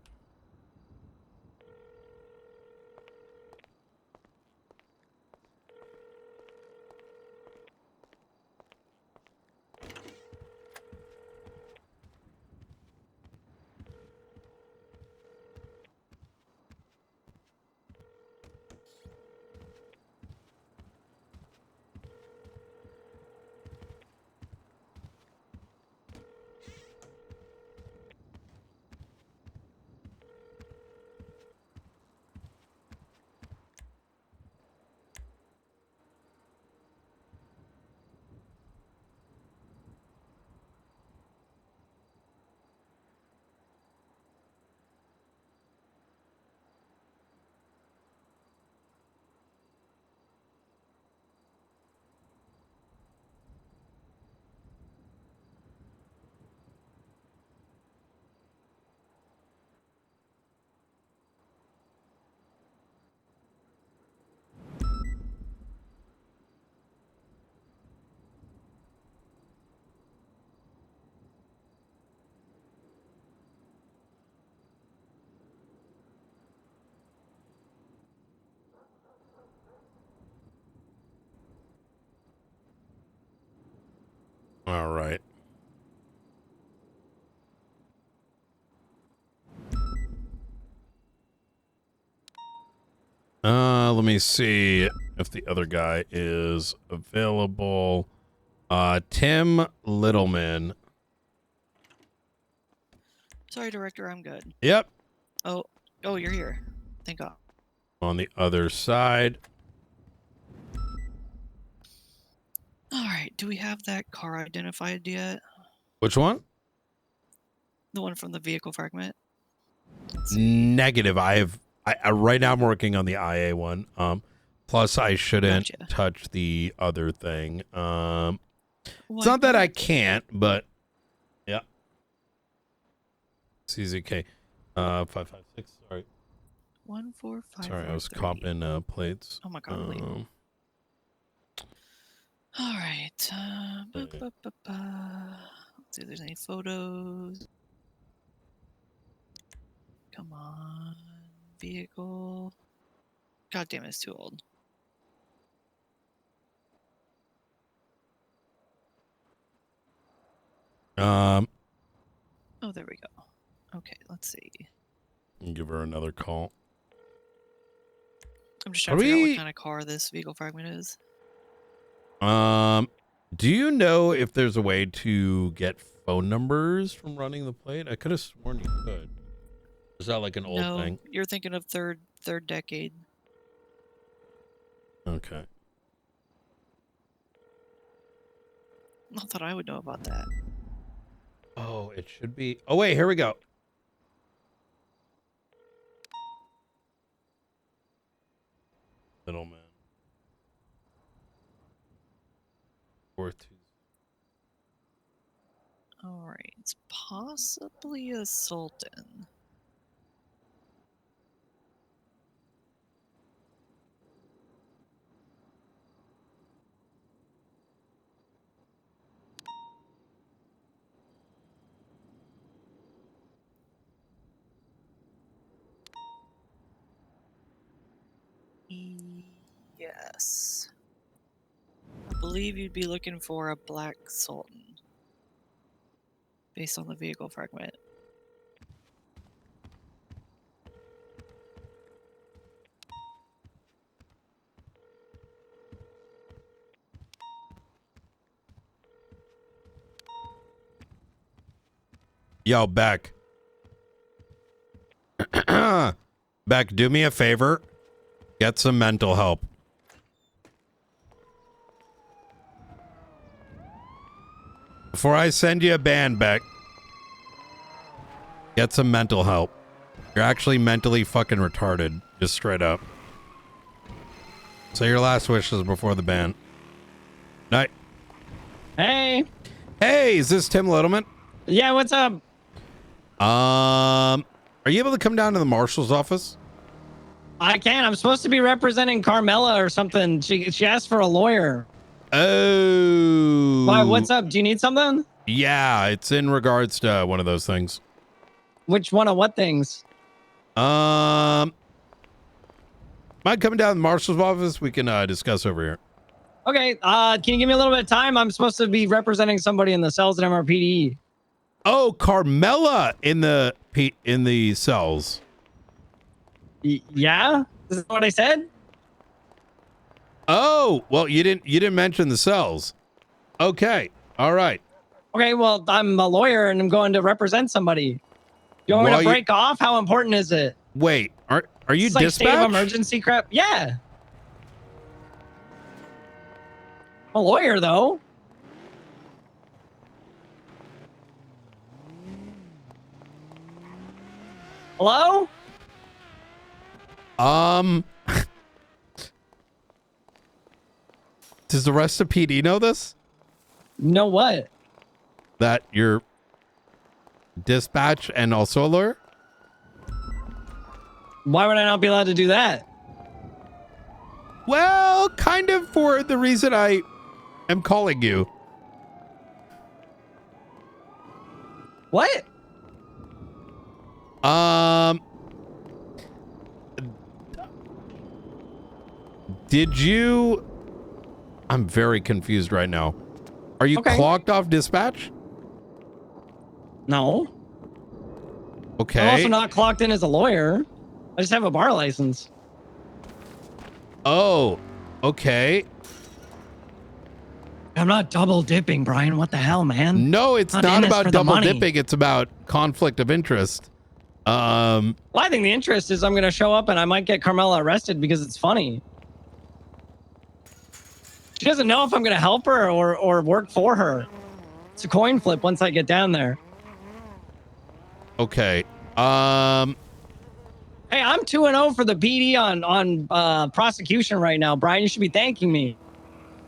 All right. Let me see if the other guy is available. Tim Littleman. Sorry, Director, I'm good. Yep. Oh, you're here. Thank God. On the other side. All right, do we have that car identified yet? Which one? The one from the vehicle fragment? Negative. I right now I'm working on the IA one. Plus I shouldn't touch the other thing. It's not that I can't, but yeah. CZK. 556. Sorry. 145. Sorry, I was copping plates. Oh my God. All right. Let's see if there's any photos. Come on. Vehicle. God damn it, it's too old. Oh, there we go. Okay, let's see. Give her another call. I'm just trying to figure out what kind of car this vehicle fragment is. Do you know if there's a way to get phone numbers from running the plate? I could have sworn you could. Is that like an old No, thing? you're thinking of third decade. Okay. Not that I would know about that. Oh, it should be. Oh, wait, here we go. Middleman. 4-2. All right, it's possibly a Sultan. Yes. I believe you'd be looking for a black Sultan. Based on the vehicle fragment. Yo, Beck. Beck, do me a favor. Get some mental help. Before I send you a ban, Beck, get some mental help. You're actually mentally fucking retarded. Just straight up. Say your last wishes before the ban. Night. Hey. Hey, is this Tim Littleman? Yeah, what's up? Are you able to come down to the marshal's office? I can. I'm supposed to be representing Carmela or something. She asked for a lawyer. Oh. Why? What's up? Do you need something? Yeah, it's in regards to one of those things. Which one of what things? Mind coming down to the marshal's office? We can discuss over here. Okay. Can you give me a little bit of time? I'm supposed to be representing somebody in the cells at MRPD. Oh, Carmela in the cells. Yeah? Is that what I said? Oh, well, you didn't mention the cells. Okay. All right. Okay, well, I'm a lawyer and I'm going to represent somebody. You want me to break off? How important is it? Wait, are you It's like dispatch? state of emergency crap? Yeah. A lawyer, though. Hello? Does the rest of PD know this? Know what? That you're dispatch and also a lawyer? Why would I not be allowed to do that? Well, kind of for the reason I am calling you. What? Did you... I'm very confused right now. Are you clocked off dispatch? No. Okay. I'm also not clocked in as a lawyer. I just have a bar license. Oh, okay. I'm not double dipping, Brian. What the hell, man? No, it's in not this about for the double money. dipping. It's about conflict of interest. Well, I think the interest is I'm going to show up and I might get Carmela arrested because it's funny. She doesn't know if I'm going to help her or work for her. It's a coin flip once I get down there. Okay. Hey, I'm 2-0 for the PD on prosecution right now, Brian. You should be thanking me.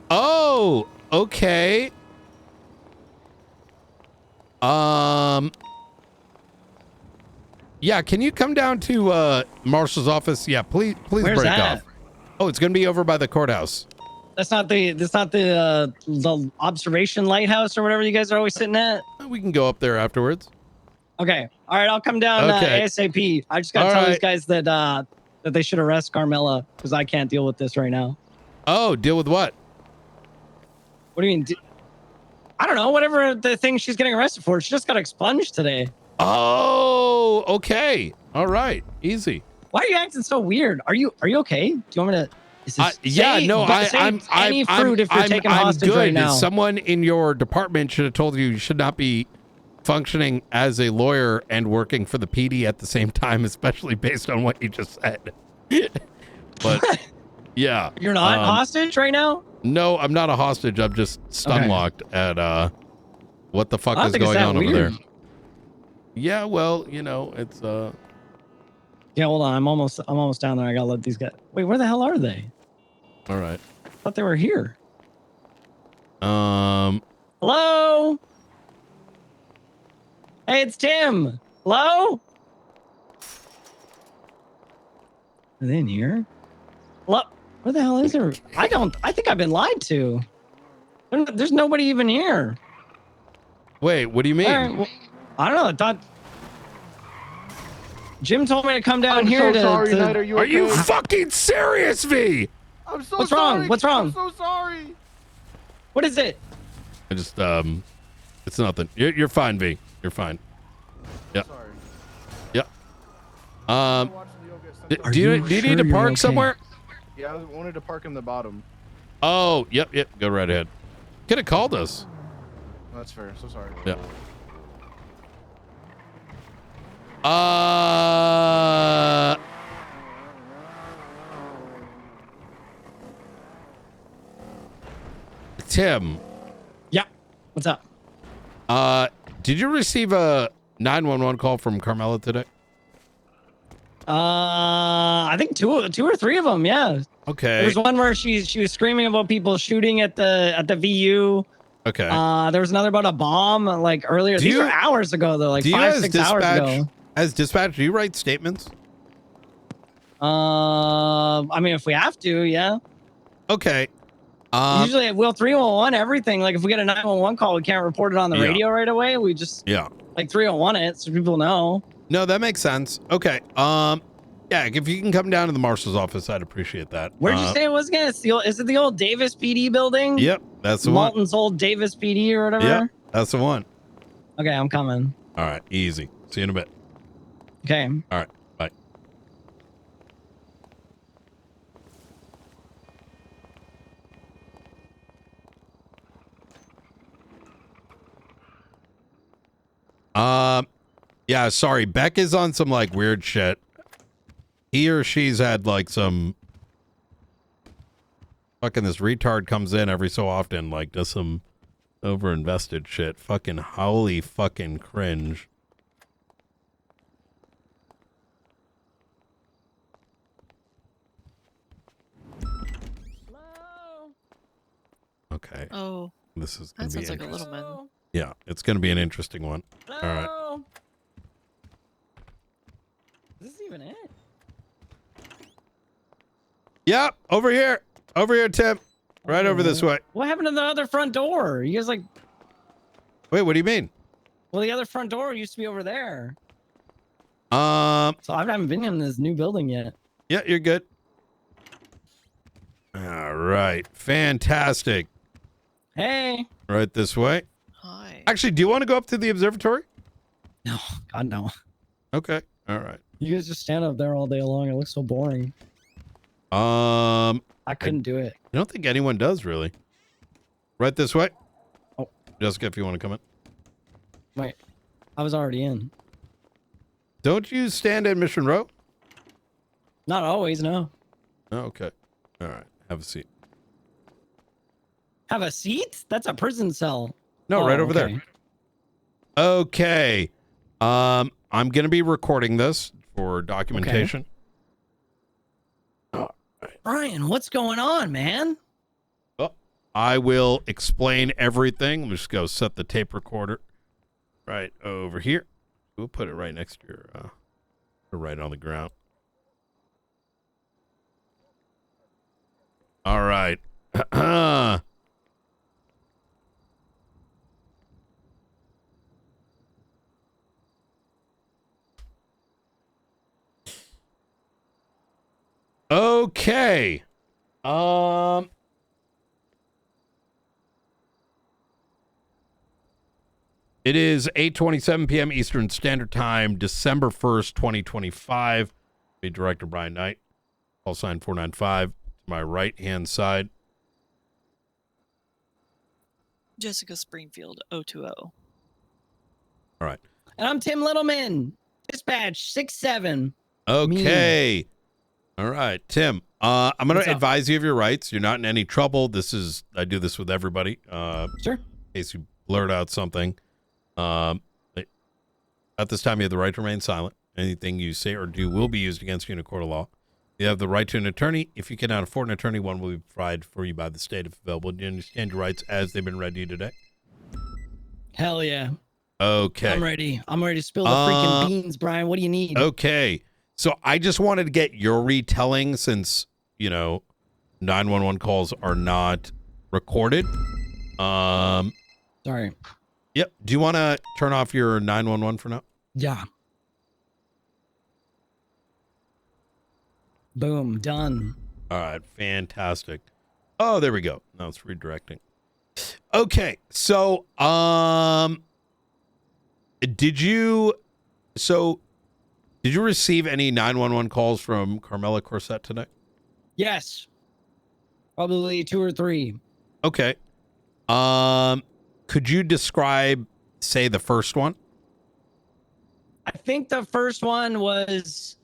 Oh, okay. Yeah, can you come down to Marshall's office? Yeah, please Where's break that? off. Oh, it's going to be over by the courthouse. That's not the observation lighthouse or whatever you guys are always sitting at. We can go up there afterwards. Okay. All right. I'll come down Okay. ASAP. I just got to All tell these right. guys that they should arrest Carmela because I can't deal with this right now. Oh, deal with what? What do you mean? I don't know. Whatever the thing she's getting arrested for. She just got expunged today. Oh, okay. All right. Easy. Why are you acting so weird? Are you okay? Do you want me to? Yeah, no, I'm any fruit if you're taking hostage good. right now. Someone in your department should have told you should not be functioning as a lawyer and working for the PD at the same time, especially based on what you just said. But yeah, You're not hostage right now? No, I'm not a hostage. I'm just stun locked at what the fuck I don't is think it's going that on over weird. there. Yeah, well, you know, it's Yeah, hold on. I'm almost down there. I gotta let these guys. Wait, where the hell are they? all right. I thought they were here. Hello? Hey, it's Tim. Hello? Are they in here? Hello? Where the hell is there? I think I've been lied to. There's nobody even here. Wait, what do you mean? All right, well, I don't know. I thought Jim told me to come down I'm here so to. sorry, to- Knight. Are you Are you okay? fucking serious, V? I'm so What's sorry. wrong? What's wrong? I'm so sorry. What is it? I just it's nothing. You're fine, V. You're fine. Yeah. Yeah. Do you need to park somewhere? Yeah, I wanted to park in the bottom. Oh, yep. Go right ahead. Could have called us. That's fair. So sorry. Yeah. Tim. Yeah. What's up? Did you receive a 911 call from Carmela today? I think two or three of them. Yeah. Okay. There was one where she was screaming about people shooting at the VU. Okay. There was another about a bomb like earlier. Do These you- are hours ago though, like do you 5-6 hours ago. As dispatch, do you write statements? I mean, if we have to, yeah. Okay. Usually, we'll 311 everything. Like if we get a 911 call, we can't report it on the Yeah. radio right away. We just like 301 it so people know. No, that makes sense. Okay. Yeah, if you can come down to the marshal's office, I'd appreciate that. Where'd you say it was again? It's the old, is it the old Davis PD building? Yep, that's the one. Malton's old Davis PD or whatever. Yep, that's the one. Okay, I'm coming. All right, easy. See you in a bit. Okay. All right, bye. Yeah, sorry. Beck is on some like weird shit. He or she's had like some fucking this retard comes in every so often, like does some overinvested shit. Fucking holy fucking cringe. Okay. Oh. This is gonna That be sounds like a interesting. little man. Yeah, it's gonna be an interesting one. All right. Is this even it? Yeah, over here. Over here, Tim. Right over this way. What happened to the other front door? You guys like? Wait, what do you mean? Well, the other front door used to be over there. So I haven't been in this new building yet. Yeah, you're good. All right. Fantastic. Hey. Right this way. Hi. Actually, do you want to go up to the observatory? No, God no. Okay. All right. You guys just stand up there all day long. It looks so boring. I couldn't do it. I don't think anyone does really. Right this way. Oh. Jessica, if you want to come in. Wait, I was already in. Don't you stand in Mission Row? Not always, no. Oh, okay. All right. Have a seat. Have a seat? That's a prison cell. No, Oh, right over okay. there. Okay. I'm going to be recording this for documentation. Brian, what's going on, man? Well, I will explain everything. Let me just go set the tape recorder right over here. We'll put it right next to your, right on the ground. All right. Okay. It is 8:27 p.m. Eastern Standard Time, December 1st, 2025. Be Director Brian Knight. Call sign 495 to my right-hand side. Jessica Springfield, 020. All right. And I'm Tim Littleman. Dispatch 67. Okay. All right, Tim. I'm going What's to up? advise you of your rights. You're not in any trouble. I do this with everybody. Sure. In case you blurt out something. At this time, you have the right to remain silent. Anything you say or do will be used against you in a court of law. You have the right to an attorney. If you cannot afford an attorney, one will be provided for you by the state if available. Do you understand your rights as they've been read to you today? Hell yeah. Okay. I'm ready. I'm ready to spill the freaking beans, Brian. What do you need? Okay. So I just wanted to get your retelling since, 911 calls are not recorded. Sorry. Yep. Do you want to turn off your 911 for now? Yeah. Boom. Done. All right. Fantastic. Oh, there we go. Now it's redirecting. Okay. So, did you receive any 911 calls from Carmela Corset today? Yes. Probably 2 or 3. Okay. Could you describe, say, the first one? I think the first one was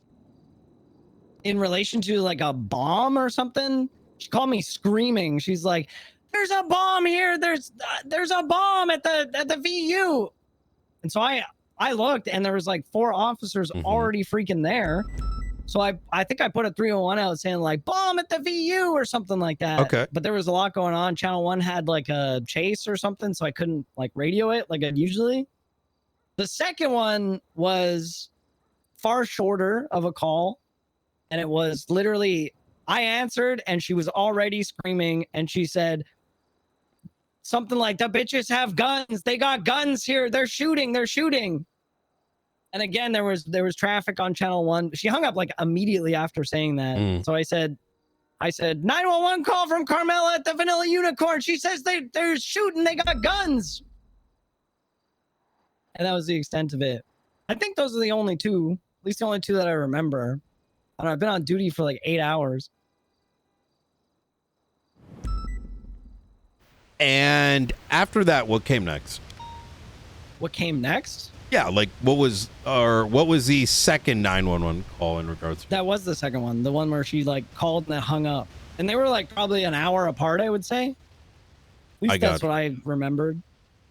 in relation to like a bomb or something. She called me screaming. She's like, "There's a bomb here. There's a bomb at the VU." And so I looked and there was like 4 officers already freaking there. So I think I put a 301 out saying like bomb at the VU or something like that. Okay. But there was a lot going on. Channel 1 had like a chase or something, so I couldn't like radio it like I'd usually. The second one was far shorter of a call, and it was literally I answered and she was already screaming, and she said something like, the bitches have guns, they got guns here, they're shooting. And again, there was traffic on channel 1. She hung up like immediately after saying that. So I said 911 call from Carmela at the Vanilla Unicorn. She says they're shooting, they got guns. And that was the extent of it. I think those are the only two, at least the only two that I remember. I don't know, I've been on duty for like 8 hours. And after that, what came next? What came next? Yeah, like what was the second 911 call in regards to? That was the second one, the one where she like called and then hung up. And they were like probably an hour apart, I would say. At least that's what I remembered.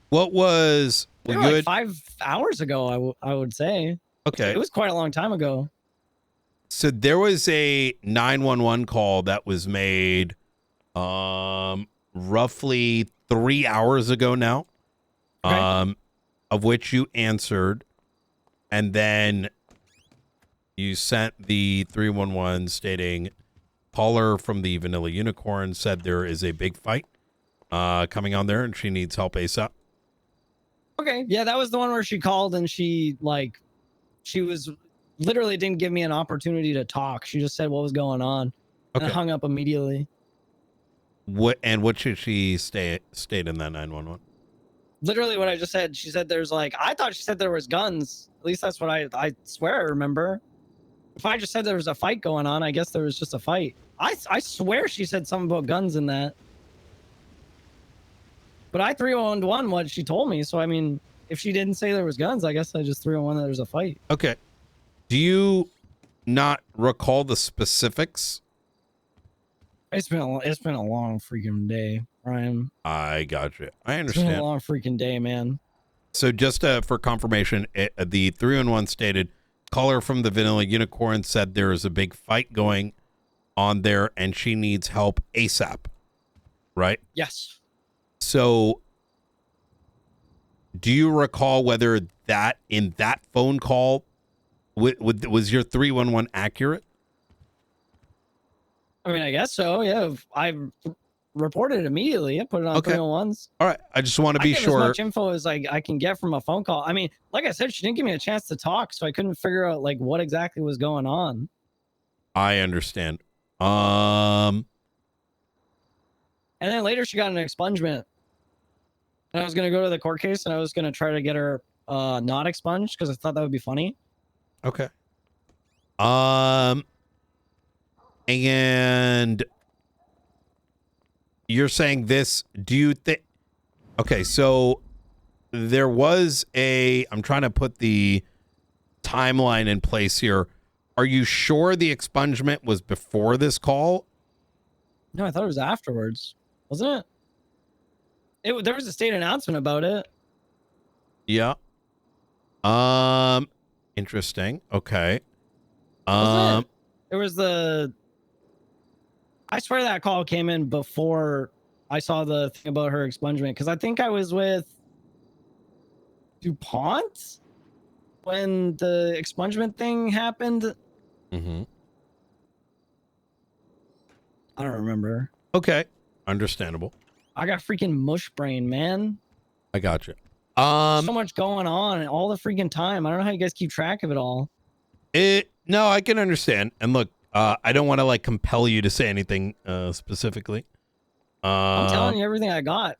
What was they were like 5 hours ago, I would say. Okay. It was quite a long time ago. So there was a 911 call that was made roughly 3 hours ago now. Okay. Of which you answered, and then you sent the 311 stating caller from the Vanilla Unicorn said there is a big fight coming on there and she needs help ASAP. Okay, yeah, that was the one where she called and she was literally didn't give me an opportunity to talk. She just said what was going on and hung up immediately. What should she state in that 911? Literally what I just said. She said there's like, I thought she said there was guns. At least that's what I swear I remember. If I just said there was a fight going on, I guess there was just a fight. I swear she said something about guns in that. But I 301 what she told me. So, I mean, if she didn't say there was guns, I guess I just 301 that there's a fight. Okay. Do you not recall the specifics? It's been a long freaking day, Ryan. I got you. I understand. It's been a long freaking day, man. So just for confirmation, the 311 stated, caller from the Vanilla Unicorn said there is a big fight going on there and she needs help ASAP, right? Yes. So do you recall whether that in that phone call was your 311 accurate? I mean, I guess so. Yeah, I reported it immediately. I put it on 301s. All right. I just want to be sure. As much info as like I can get from a phone call. I mean, like I said, she didn't give me a chance to talk, so I couldn't figure out like what exactly was going on. I understand. And then later she got an expungement. And I was gonna go to the court case and I was gonna try to get her not expunged because I thought that would be funny. Okay. And you're saying this, do you think, okay, so there was I'm trying to put the timeline in place here. Are you sure the expungement was before this call? No, I thought it was afterwards. Wasn't it? There was a state announcement about it. Yeah. Interesting. Okay. Wasn't it? There was I swear that call came in before I saw the thing about her expungement because I think I was with DuPont when the expungement thing happened. Mm-hmm. I don't remember. Okay. Understandable. I got freaking mush brain, man. I got you. So much going on all the freaking time. I don't know how you guys keep track of it all. No, I can understand. And look, I don't want to like compel you to say anything specifically. I'm telling you everything I got.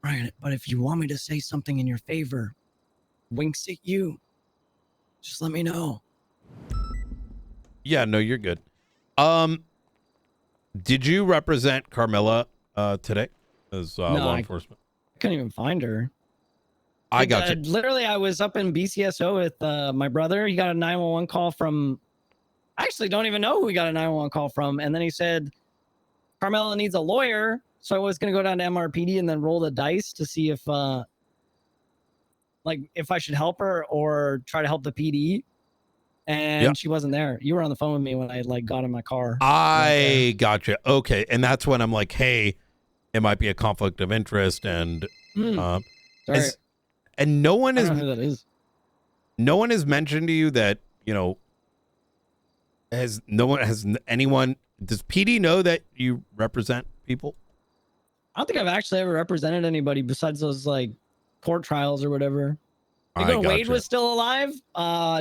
Right, but if you want me to say something in your favor, winks at you. Just let me know. Yeah, no, you're good. Did you represent Carmela today as law enforcement? I couldn't even find her. I got you. Literally, I was up in BCSO with my brother. He got a 911 call from. I actually don't even know who he got a 911 call from. And then he said, Carmela needs a lawyer. So I was going to go down to MRPD and then roll the dice to see if if I should help her or try to help the PD. and she wasn't there. You were on the phone with me when I like got in my car. I gotcha. Okay, and that's when I'm like, hey, it might be a conflict of interest, and Sorry. and no one I is don't know who that is. no one has mentioned to you that anyone. Does PD know that you represent people? I don't think I've actually ever represented anybody besides those like court trials or whatever. I think when Wade was still alive,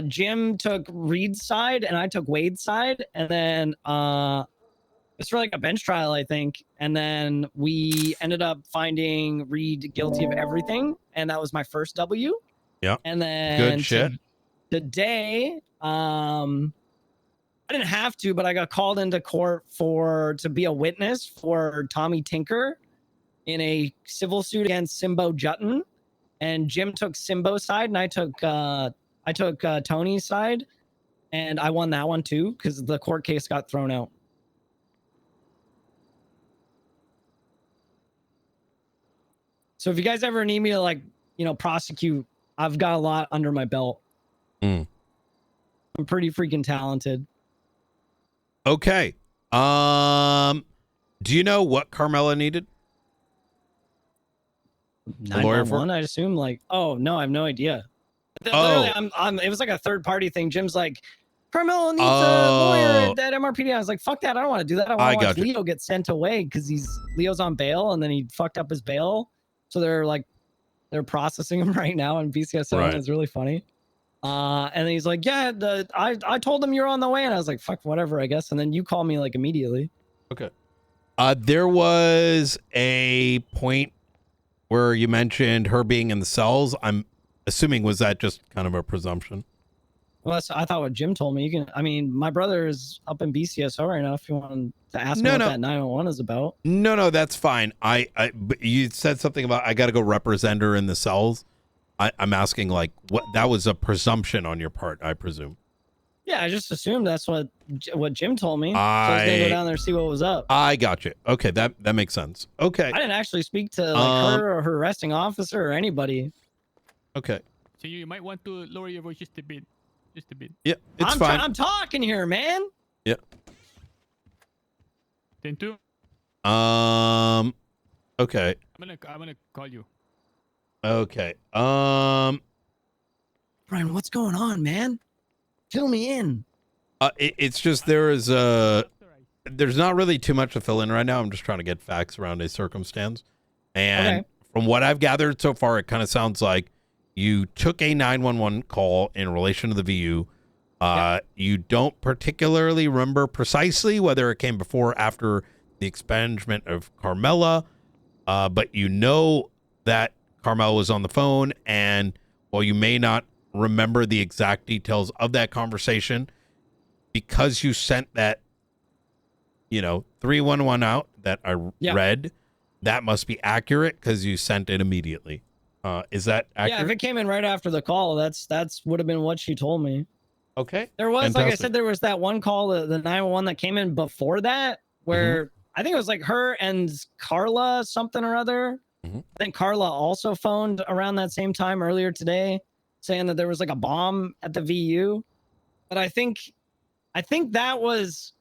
Jim took Reed's side and I took Wade's side, and then it's for like a bench trial, I think. And then we ended up finding Reed guilty of everything, and that was my first W. Yeah. And then Good shit. Today, I didn't have to, but I got called into court to be a witness for Tommy Tinker in a civil suit against Simbo Jutton. And Jim took Simbo's side, and I took Tony's side, and I won that one too because the court case got thrown out. So if you guys ever need me to like, prosecute, I've got a lot under my belt. I'm pretty freaking talented. Okay. Do you know what Carmela needed? A lawyer for? 911, I'd assume. Like, oh no, I have no idea. Literally, it was like a third party thing. Jim's like, Carmelo needs a lawyer at MRPD. I was like, fuck that. I don't want to do that. I want to watch Leo get sent away because Leo's on bail, and then he fucked up his bail. So they're processing him right now in BCSO. Right. It's really funny. And then he's like, yeah, I told him you're on the way, and I was like, fuck, whatever, I guess. And then you call me like immediately. Okay. There was a point where you mentioned her being in the cells. I'm assuming, was that just kind of a presumption? Well, I thought what Jim told me. My brother is up in BCSO right now. If you want to ask me what that 911 is about. No, that's fine. But you said something about I got to go represent her in the cells. I'm asking like what that was a presumption on your part, I presume. Yeah, I just assumed that's what Jim told me. So I was gonna go down there and see what was up. I got you. Okay, that makes sense. Okay. I didn't actually speak to like her or her arresting officer or anybody. Okay. So you might want to lower your voice just a bit. Just a bit. Yeah, it's fine. I'm talking here, man. Yeah. 10-2. Okay. I'm gonna call you. Okay. Brian, what's going on, man? Fill me in. It's just there's not really too much to fill in right now. I'm just trying to get facts around a circumstance. And from what I've gathered so far, it kind of sounds like you took a 911 call in relation to the VU. You don't particularly remember precisely whether it came before or after the expungement of Carmela, but you know that Carmela was on the phone, and while you may not remember the exact details of that conversation, because you sent that 311 out that I read, that must be accurate because you sent it immediately. Is that accurate? Yeah, if it came in right after the call, that's would have been what she told me. Okay. There was, like I said, there was that one call, the 911 that came in before that, where I think it was like her and Carla something or other. I think Carla also phoned around that same time earlier today, saying that there was like a bomb at the VU. But I think that was,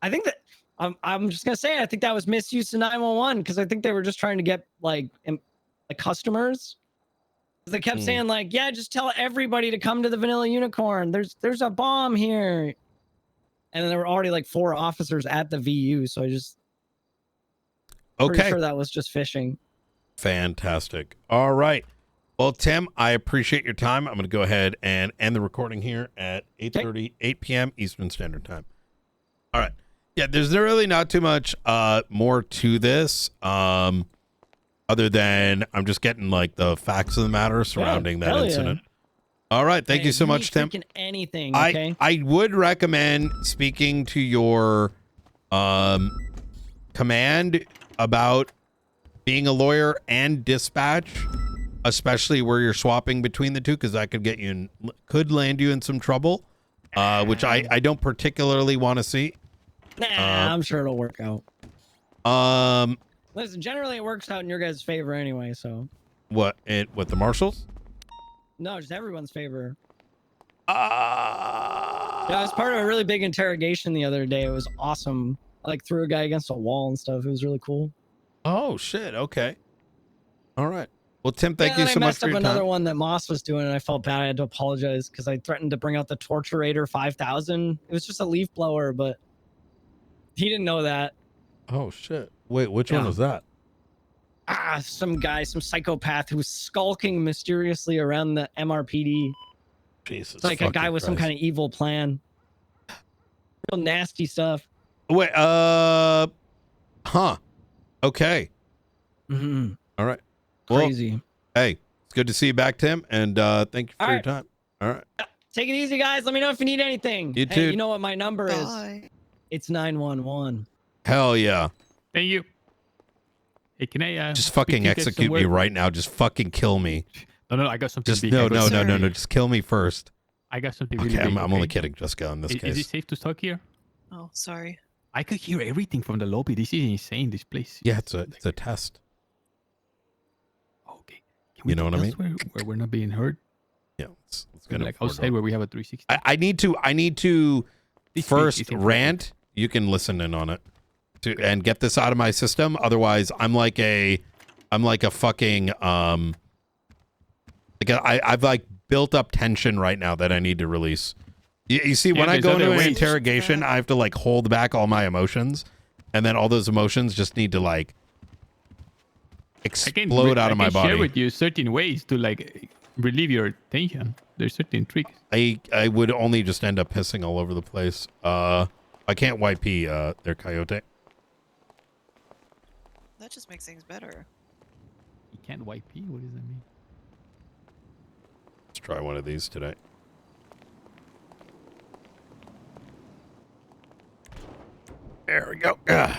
I'm just gonna say, I think that was misuse of 911 because I think they were just trying to get like customers. They kept saying like, yeah, just tell everybody to come to the Vanilla Unicorn. There's a bomb here. And then there were already like 4 officers at the VU, so I just pretty sure that was just phishing. Fantastic. All right. Well, Tim, I appreciate your time. I'm going to go ahead and end the recording here at 8 p.m. Eastern Standard Time. All right. Yeah, there's really not too much more to this other than I'm just getting like the facts of the matter surrounding that incident. All right. Thank you so much, Tim. Anything, okay? I would recommend speaking to your command about being a lawyer and dispatch, especially where you're swapping between the two, because that could land you in some trouble, which I don't particularly want to see. Nah, I'm sure it'll work out. Listen, generally it works out in your guys' favor anyway, so. What the marshals? No, just everyone's favor. Yeah, I was part of a really big interrogation the other day. It was awesome. I like threw a guy against a wall and stuff. It was really cool. Oh shit. Okay. All right. Well, Tim, thank you and so I much messed for up your another time. one that Moss was doing, and I felt bad. I had to apologize because I threatened to bring out the Torturator 5000. It was just a leaf blower, but he didn't know that. Oh shit. Wait, which one was that? Some guy, some psychopath who was skulking mysteriously around the MRPD. Jesus. It's like a guy with some kind of evil plan. Real nasty stuff. Wait, huh. Okay. Mm-hmm. All right. Crazy. Well, hey, it's good to see you back, Tim, and thank you for your time. All right. Take it easy, guys. Let me know if you need anything. You Hey, too. you know what my number is? It's 911. Hell yeah. Thank you. Hey, can I Just fucking execute me right now. Just fucking kill me. No, I got something Just big. no. Just kill me first. I got something Okay, really big. I'm only kidding, Jessica, in this Is case. it safe to talk here? Oh, sorry. I could hear everything from the lobby. This is insane, this place. Yeah, it's a test. Okay. Can You know what I mean? elsewhere where we're not being heard? Yeah, let's Maybe go like outside where we have a 360. I need to This first speech is rant. You can listen in on it and get this out of my system. Otherwise, I'm like a fucking I've like built up tension right now that I need to release. You see, when I go into an interrogation, I have to like hold back all my emotions, and then all those emotions just need to like explode out of my I can share body. with you certain ways to like relieve your tension. There's certain tricks. I would only just end up pissing all over the place. I can't YP their coyote. That just makes things better. You can't YP? What does that mean? Let's try one of these today. There we go. If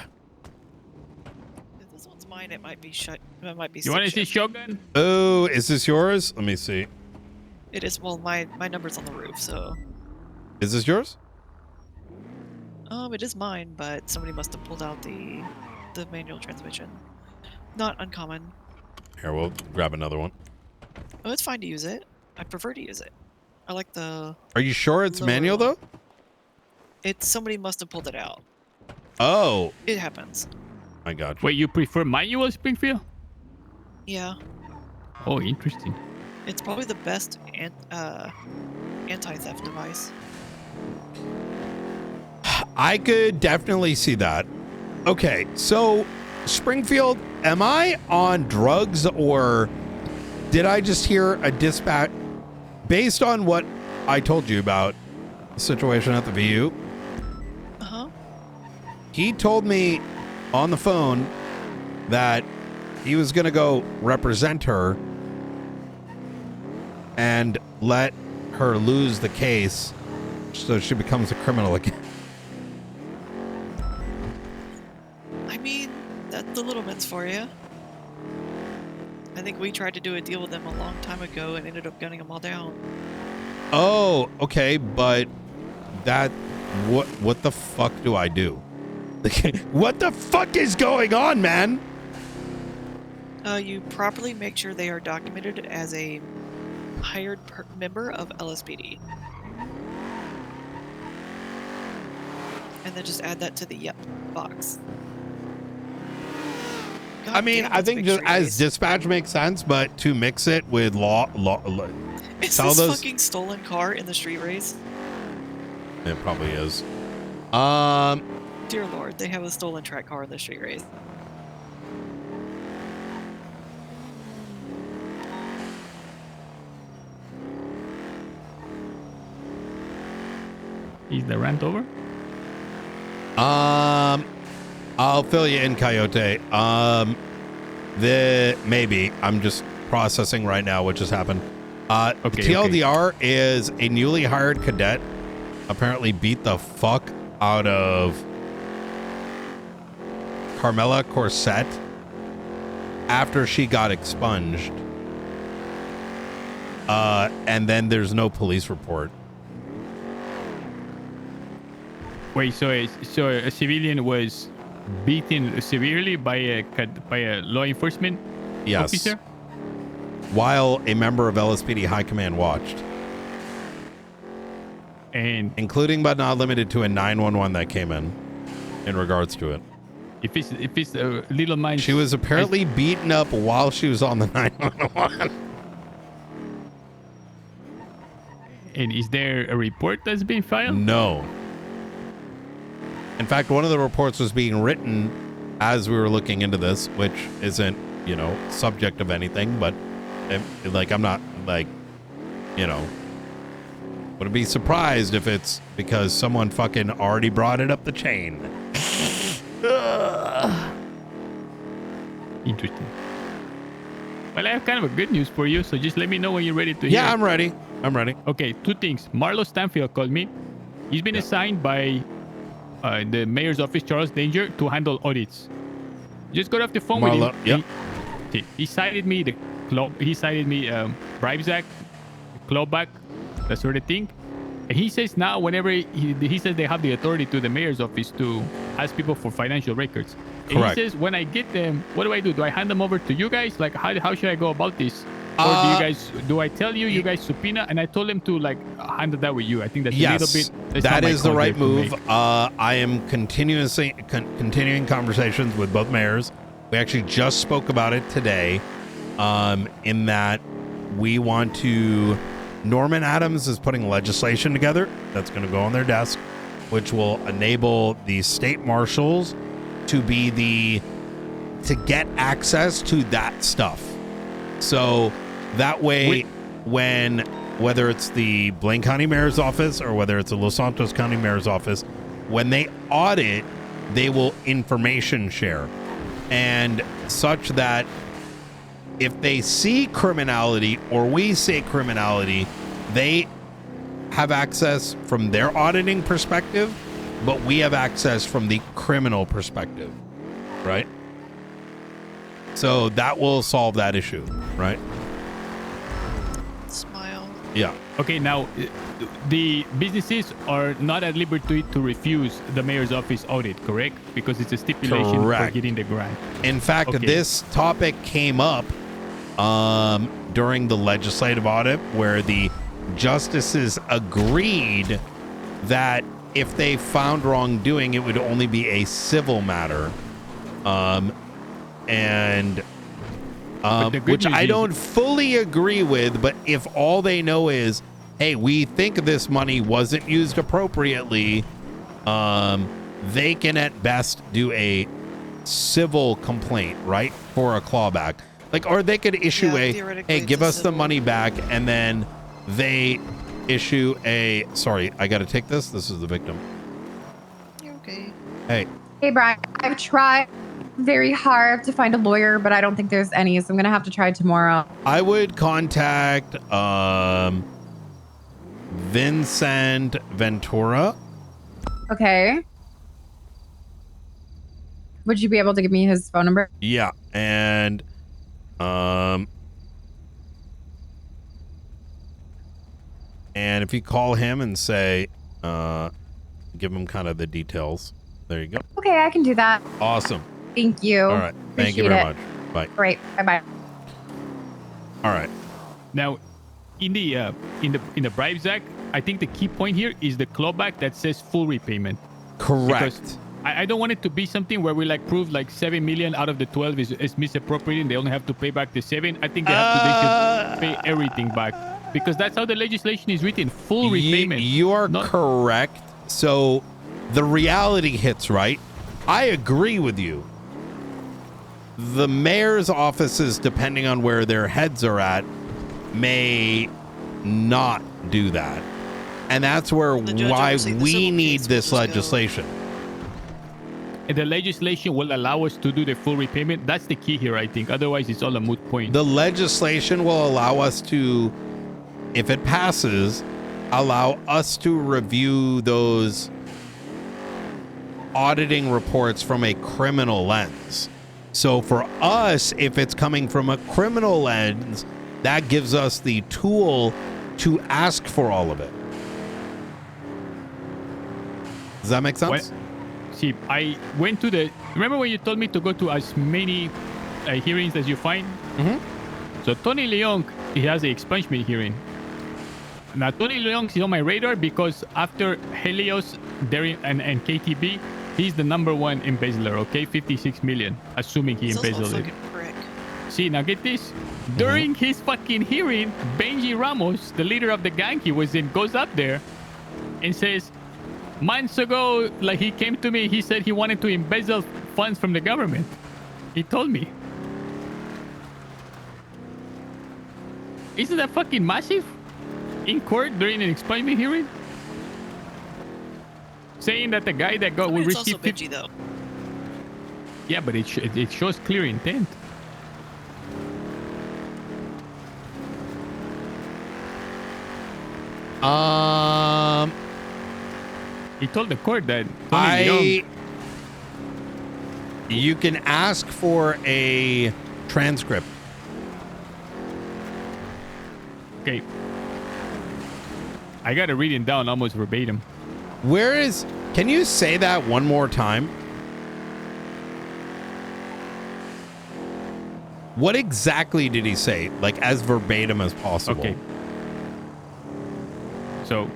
this one's mine, it might be shut. It might be. You want to see shotgun? Oh, is this yours? Let me see. It is. Well, my number's on the roof, so. Is this yours? It is mine, but somebody must have pulled out the manual transmission. Not uncommon. Here, we'll grab another one. Oh, it's fine to use it. I prefer to use it. I like the. Are you sure it's lower manual one. though? It's somebody must have pulled it out. Oh, It happens. I got you. Wait, you prefer manual, Springfield? Yeah, Oh, interesting. it's probably the best anti-theft device. I could definitely see that. Okay, so Springfield, am I on drugs or did I just hear a dispatch based on what I told you about the situation at the VU? Uh-huh. He told me on the phone that he was going to go represent her and let her lose the case so she becomes a criminal again. I mean, that's the little bits for you. I think we tried to do a deal with them a long time ago and ended up gunning them all down. Oh, okay, but that what the fuck do I do? What the fuck is going on, man? You properly make sure they are documented as a hired member of LSPD. And then just add that to the yep box. I mean, I think just as dispatch makes sense, but to mix it with law Is tell this those fucking stolen car in the street race? it probably is. Dear Lord, they have a stolen track car in the street race. Is the rant over? I'll fill you in, Coyote. Maybe I'm just processing right now what just happened. TLDR is a newly hired cadet apparently beat the fuck out of Carmela Corset after she got expunged. And then there's no police report. Wait, so a civilian was beaten severely by a law enforcement officer? While a member of LSPD High Command watched. And including but not limited to a 911 that came in regards to it. If it's a little mine, she was apparently beaten up while she was on the 911. And is there a report that's been filed? No. In fact, one of the reports was being written as we were looking into this, which isn't, you know, subject of anything, but like, I'm not like, you know, wouldn't be surprised if it's because someone fucking already brought it up the chain. Interesting. Well, I have kind of a good news for you, so just let me know when you're ready to hear. Yeah, I'm ready. I'm ready. Okay, two things. Marlo Stanfield called me. He's been assigned by the mayor's office, Charles Danger, to handle audits. Just got off the phone with him. Yep. He cited me Bribes Act, clawback, that sort of thing. And he says now whenever he says they have the authority to the mayor's office to ask people for financial records. And Correct. he says when I get them, what do? Do I hand them over to you guys? Like how should I go about this? Or do I tell you guys subpoena? And I told him to like handle that with you. I think that's a little bit. That is the right move. I am continuing conversations with both mayors. We actually just spoke about it today. In that we want to. Norman Adams is putting legislation together that's going to go on their desk, which will enable the state marshals to get access to that stuff. So that way, whether it's the Blaine County Mayor's office or whether it's the Los Santos County Mayor's office, when they audit, they will information share, and such that if they see criminality or we see criminality, they have access from their auditing perspective, but we have access from the criminal perspective, right? So that will solve that issue, right? Smile. Yeah. Okay, now the businesses are not at liberty to refuse the mayor's office audit, correct? Because it's a stipulation for getting the grant. In fact, this topic came up during the legislative audit where the justices agreed that if they found wrongdoing, it would only be a civil matter. Which I don't fully agree with, but if all they know is, hey, we think this money wasn't used appropriately, they can at best do a civil complaint, right? For a clawback. Like, or they could issue hey, give us the money back, and then they issue sorry, I got to take this. This is the victim. You're okay. Hey, Brian, I've tried very hard to find a lawyer, but I don't think there's any, so I'm going to have to try tomorrow. I would contact Vincent Ventura. Okay. Would you be able to give me his phone number? Yeah, and if you call him and say, give him kind of the details. There you go. Okay, I can do that. Awesome. Thank you. All right. Thank you very much. Bye. Great. Bye-bye. All right. Now, in the Bribes Act, I think the key point here is the clawback that says full repayment. Correct. Because I don't want it to be something where we like prove like 7 million out of the 12 is misappropriated and they only have to pay back the 7. I think they should pay everything back because that's how the legislation is written. Full repayment. You are correct. So the reality hits, right? I agree with you. The mayor's offices, depending on where their heads are at, may not do that. And that's why we need this legislation. And the legislation will allow us to do the full repayment. That's the key here, I think. Otherwise, it's all a moot point. The legislation will allow us to, if it passes, allow us to review those auditing reports from a criminal lens. So for us, if it's coming from a criminal lens, that gives us the tool to ask for all of it. Does that make sense? See, I went to remember when you told me to go to as many hearings as you find? Mm-hmm. So Tony Leon, he has the expungement hearing. Now, Tony Leung is on my radar because after Helios, Darren, and KTB, he's the #1 embezzler, okay? 56 million, assuming he He's also a embezzled it. fucking prick. See, now get this. During his fucking hearing, Benji Ramos, the leader of the gang he was in, goes up there and says, months ago, like he came to me, he said he wanted to embezzle funds from the government. He told me. Isn't that fucking massive? In court during an expungement hearing? Saying that the guy that got will It's also receive... Benji, though. Yeah, but it shows clear intent. He told the court that Tony Leung... You can ask for a transcript. Okay. I gotta read it down almost verbatim. Where is... Can you say that one more time? What exactly did he say? Like, as verbatim as possible. Okay. So...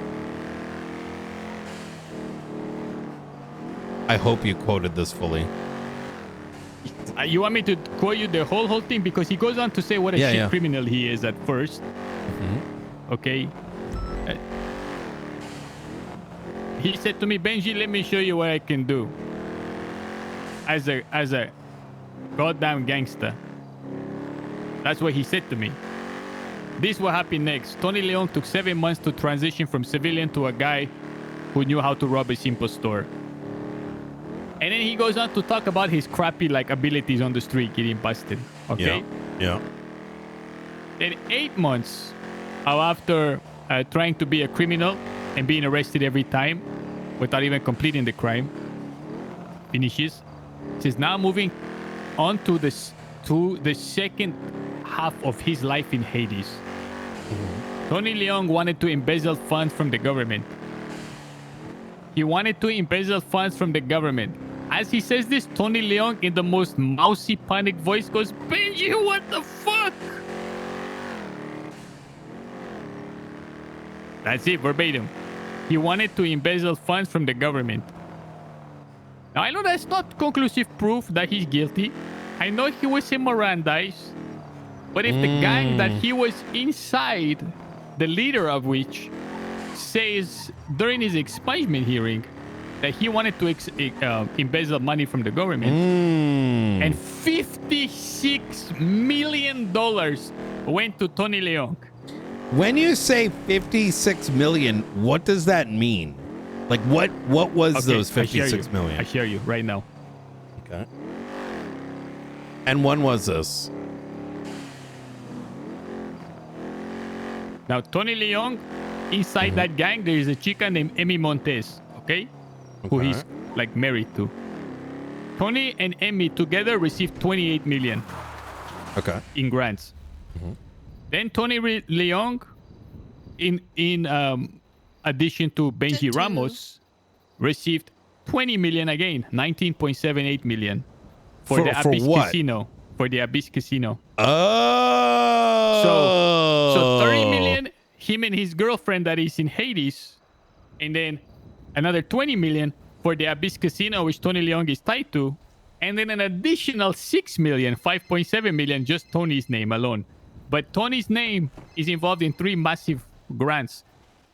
I hope you quoted this fully. You want me to quote you the whole thing? Because he goes on to say what a shit criminal he is at first. Okay. He said to me, Benji, let me show you what I can do. As a goddamn gangster. That's what he said to me. This will happen next. Tony Leung took 7 months to transition from civilian to a guy who knew how to rob a simple store. And then he goes on to talk about his crappy like abilities on the street getting busted. Okay? Yeah. Then 8 months after trying to be a criminal and being arrested every time without even completing the crime, finishes. He's now moving on to the second half of his life in Hades. Tony Leung wanted to embezzle funds from the government. He wanted to embezzle funds from the government. As he says this, Tony Leung, in the most mousy, panic voice, goes, Benji, what the fuck? That's it, verbatim. He wanted to embezzle funds from the government. Now, I know that's not conclusive proof that he's guilty. I know he was immorandized. But if the gang that he was inside, the leader of which, says during his expungement hearing that he wanted to embezzle money from the government, and $56 million went to Tony Leung. When you say 56 million, what does that mean? Like, what was those 56 million? I share you right now. Okay. And when was this? Now, Tony Leung, inside that gang, there is a chica named Emmy Montez, okay? Who he's like married to. Tony and Emmy together received 28 million. Okay. In grants. Then Tony Leung, in addition to Benji Ramos, received 20 million again, 19.78 million for the Abyss Casino. For the Abyss Casino. Oh. So 30 million, him and his girlfriend that is in Hades, and then another 20 million for the Abyss Casino, which Tony Leung is tied to, and then an additional 6 million, 5.7 million, just Tony's name alone. But Tony's name is involved in 3 massive grants,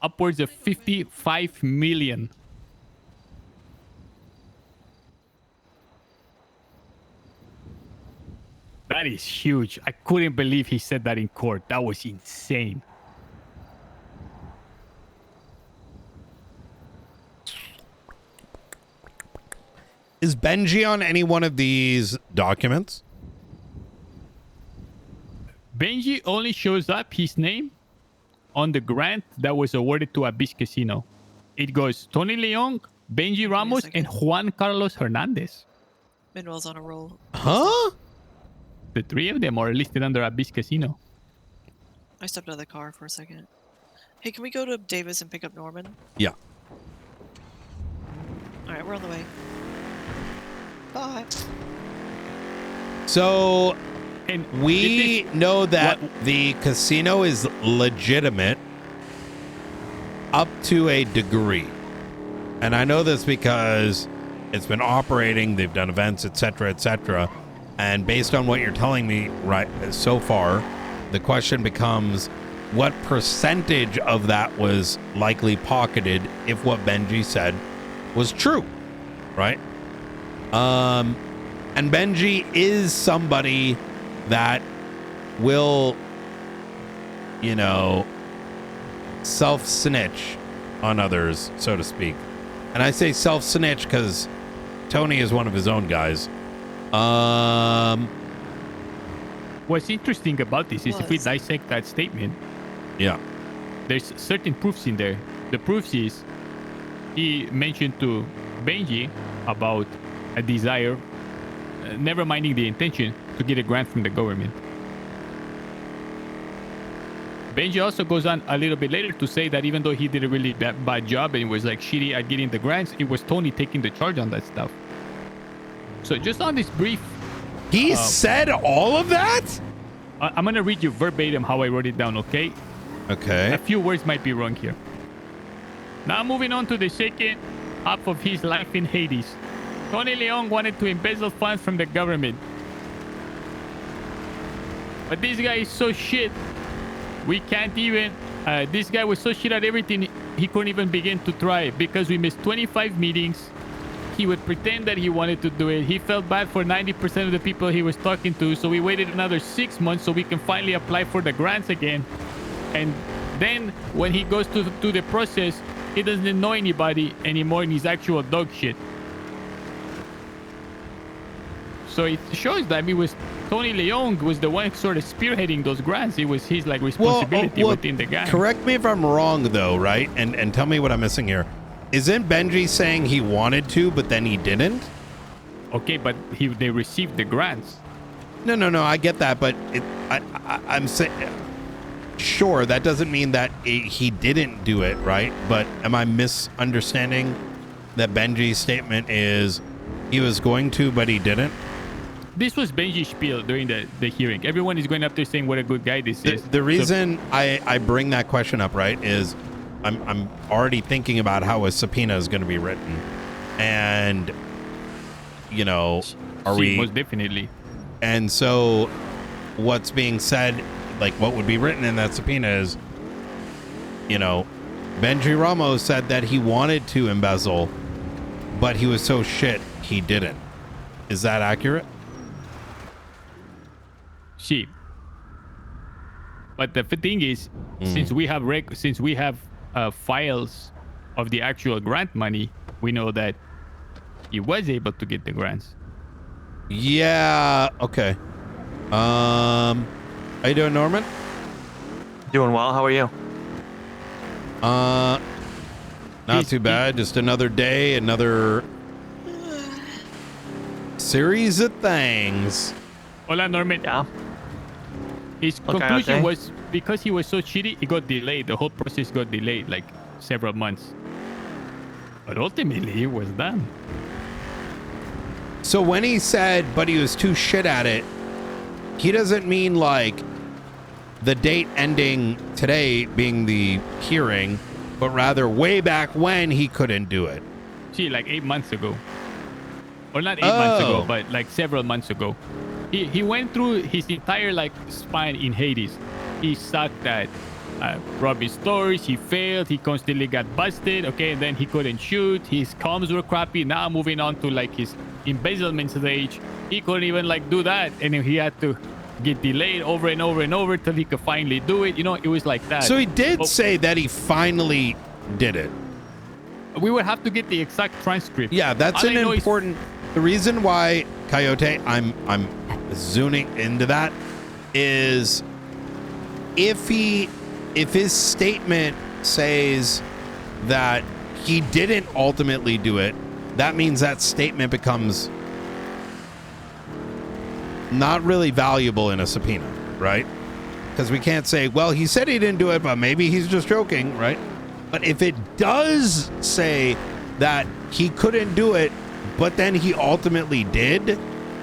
upwards of 55 million. That is huge. I couldn't believe he said that in court. That was insane. Is Benji on any one of these documents? Benji only shows up his name on the grant that was awarded to Abyss Casino. It goes Tony Leung, Benji Ramos, and Juan Carlos Hernandez. Manuel's on a roll. Huh? The 3 of them are listed under Abyss Casino. I stepped out of the car for a second. Hey, can we go to Davis and pick up Norman? Yeah. All right, we're on the way. Bye. So, we know that the casino is legitimate. up to a degree. And I know this because it's been operating, they've done events, etc., etc. And based on what you're telling me right so far, the question becomes, what percentage of that was likely pocketed if what Benji said was true, right? And Benji is somebody that will, you know, self-snitch on others, so to speak. And I say self-snitch because Tony is one of his own guys. What's interesting about this is if we dissect that statement, yeah, there's certain proofs in there. The proofs is he mentioned to Benji about a desire, never minding the intention, to get a grant from the government. Benji also goes on a little bit later to say that even though he did a really bad job and was like shitty at getting the grants, it was Tony taking the charge on that stuff. So just on this brief... He said all of that? I'm going to read you verbatim how I wrote it down, okay? Okay. A few words might be wrong here. Now moving on to the second half of his life in Hades. Tony Leon wanted to embezzle funds from the government. But this guy is so shit. We can't even... this guy was so shit at everything, he couldn't even begin to try because we missed 25 meetings. He would pretend that he wanted to do it. He felt bad for 90% of the people he was talking to, so we waited another 6 months so we can finally apply for the grants again. And then when he goes to the process, he doesn't know anybody anymore and he's actual dog shit. So it shows that it was Tony Leon was the one sort of spearheading those grants. It was his like responsibility within the gang. Correct me if I'm wrong though, right? And tell me what I'm missing here. Isn't Benji saying he wanted to, but then he didn't? Okay, but they received the grants. No, I get that, but I'm saying, sure, that doesn't mean that he didn't do it, right? But am I misunderstanding that Benji's statement is he was going to, but he didn't? This was Benji's spiel during the hearing. Everyone is going up there saying what a good guy this is. The reason I bring that question up, right, is I'm already thinking about how a subpoena is going to be written. And, you know, most definitely. And so what's being said, like what would be written in that subpoena is, you know, Benji Ramos said that he wanted to embezzle, but he was so shit he didn't. Is that accurate? See, but the thing is, since we have files of the actual grant money, we know that he was able to get the grants. Yeah. Okay. How you doing, Norman? Doing well. How are you? Not too bad. Just another day, another series of things. Hola, Norman. Yeah. His conclusion was because he was so shitty, it got delayed. The whole process got delayed like several months. But ultimately, it was done. So when he said, but he was too shit at it, he doesn't mean like the date ending today being the hearing, but rather way back when he couldn't do it. See, like 8 months ago. Or not 8 months ago, but like several months ago. He went through his entire like span in Hades. He sucked at robbing stores. He failed. He constantly got busted. Okay, and then he couldn't shoot. His comms were crappy. Now moving on to like his embezzlement stage. He couldn't even like do that, and he had to get delayed over and over and over till he could finally do it. You know, it was like that. So he did say that he finally did it. We would have to get the exact transcript. Yeah, that's an important. The reason why Coyote, I'm zooming into that is if his statement says that he didn't ultimately do it, that means that statement becomes not really valuable in a subpoena, right? Because we can't say, well, he said he didn't do it, but maybe he's just joking, right? But if it does say that he couldn't do it, but then he ultimately did,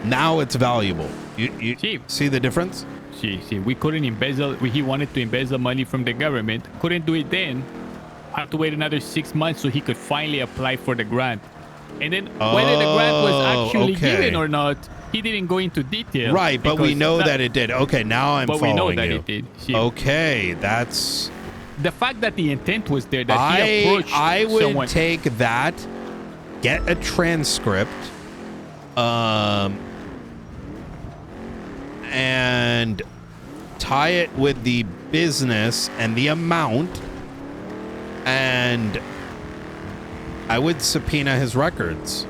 now it's valuable. You see the difference? See, we couldn't embezzle. He wanted to embezzle money from the government. Couldn't do it then. have to wait another 6 months so he could finally apply for the grant. And then whether the grant was actually given or not, he didn't go into detail. Right, but we because know that it did. Okay, now I'm but following we know that you. it did. See, Okay, that's... the fact that the intent was there, that he approached I would someone. take that, get a transcript, and tie it with the business and the amount, and I would subpoena his records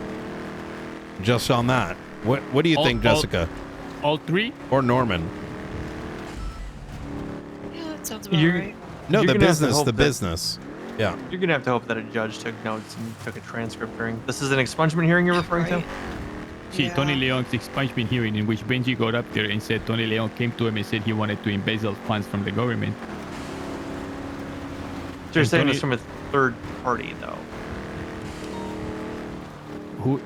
just on that. What do you think, Jessica? All three? Or Norman? Yeah, that sounds about right. No, You're the gonna have to business, hope the that- business. Yeah. You're gonna have to hope that a judge took notes and took a transcript during. This is an expungement hearing you're referring to. See, Tony Leon's expungement hearing, in which Benji got up there and said Tony Leon came to him and said he wanted to embezzle funds from the government. So you're And saying Tony- this from a third party, though. Who?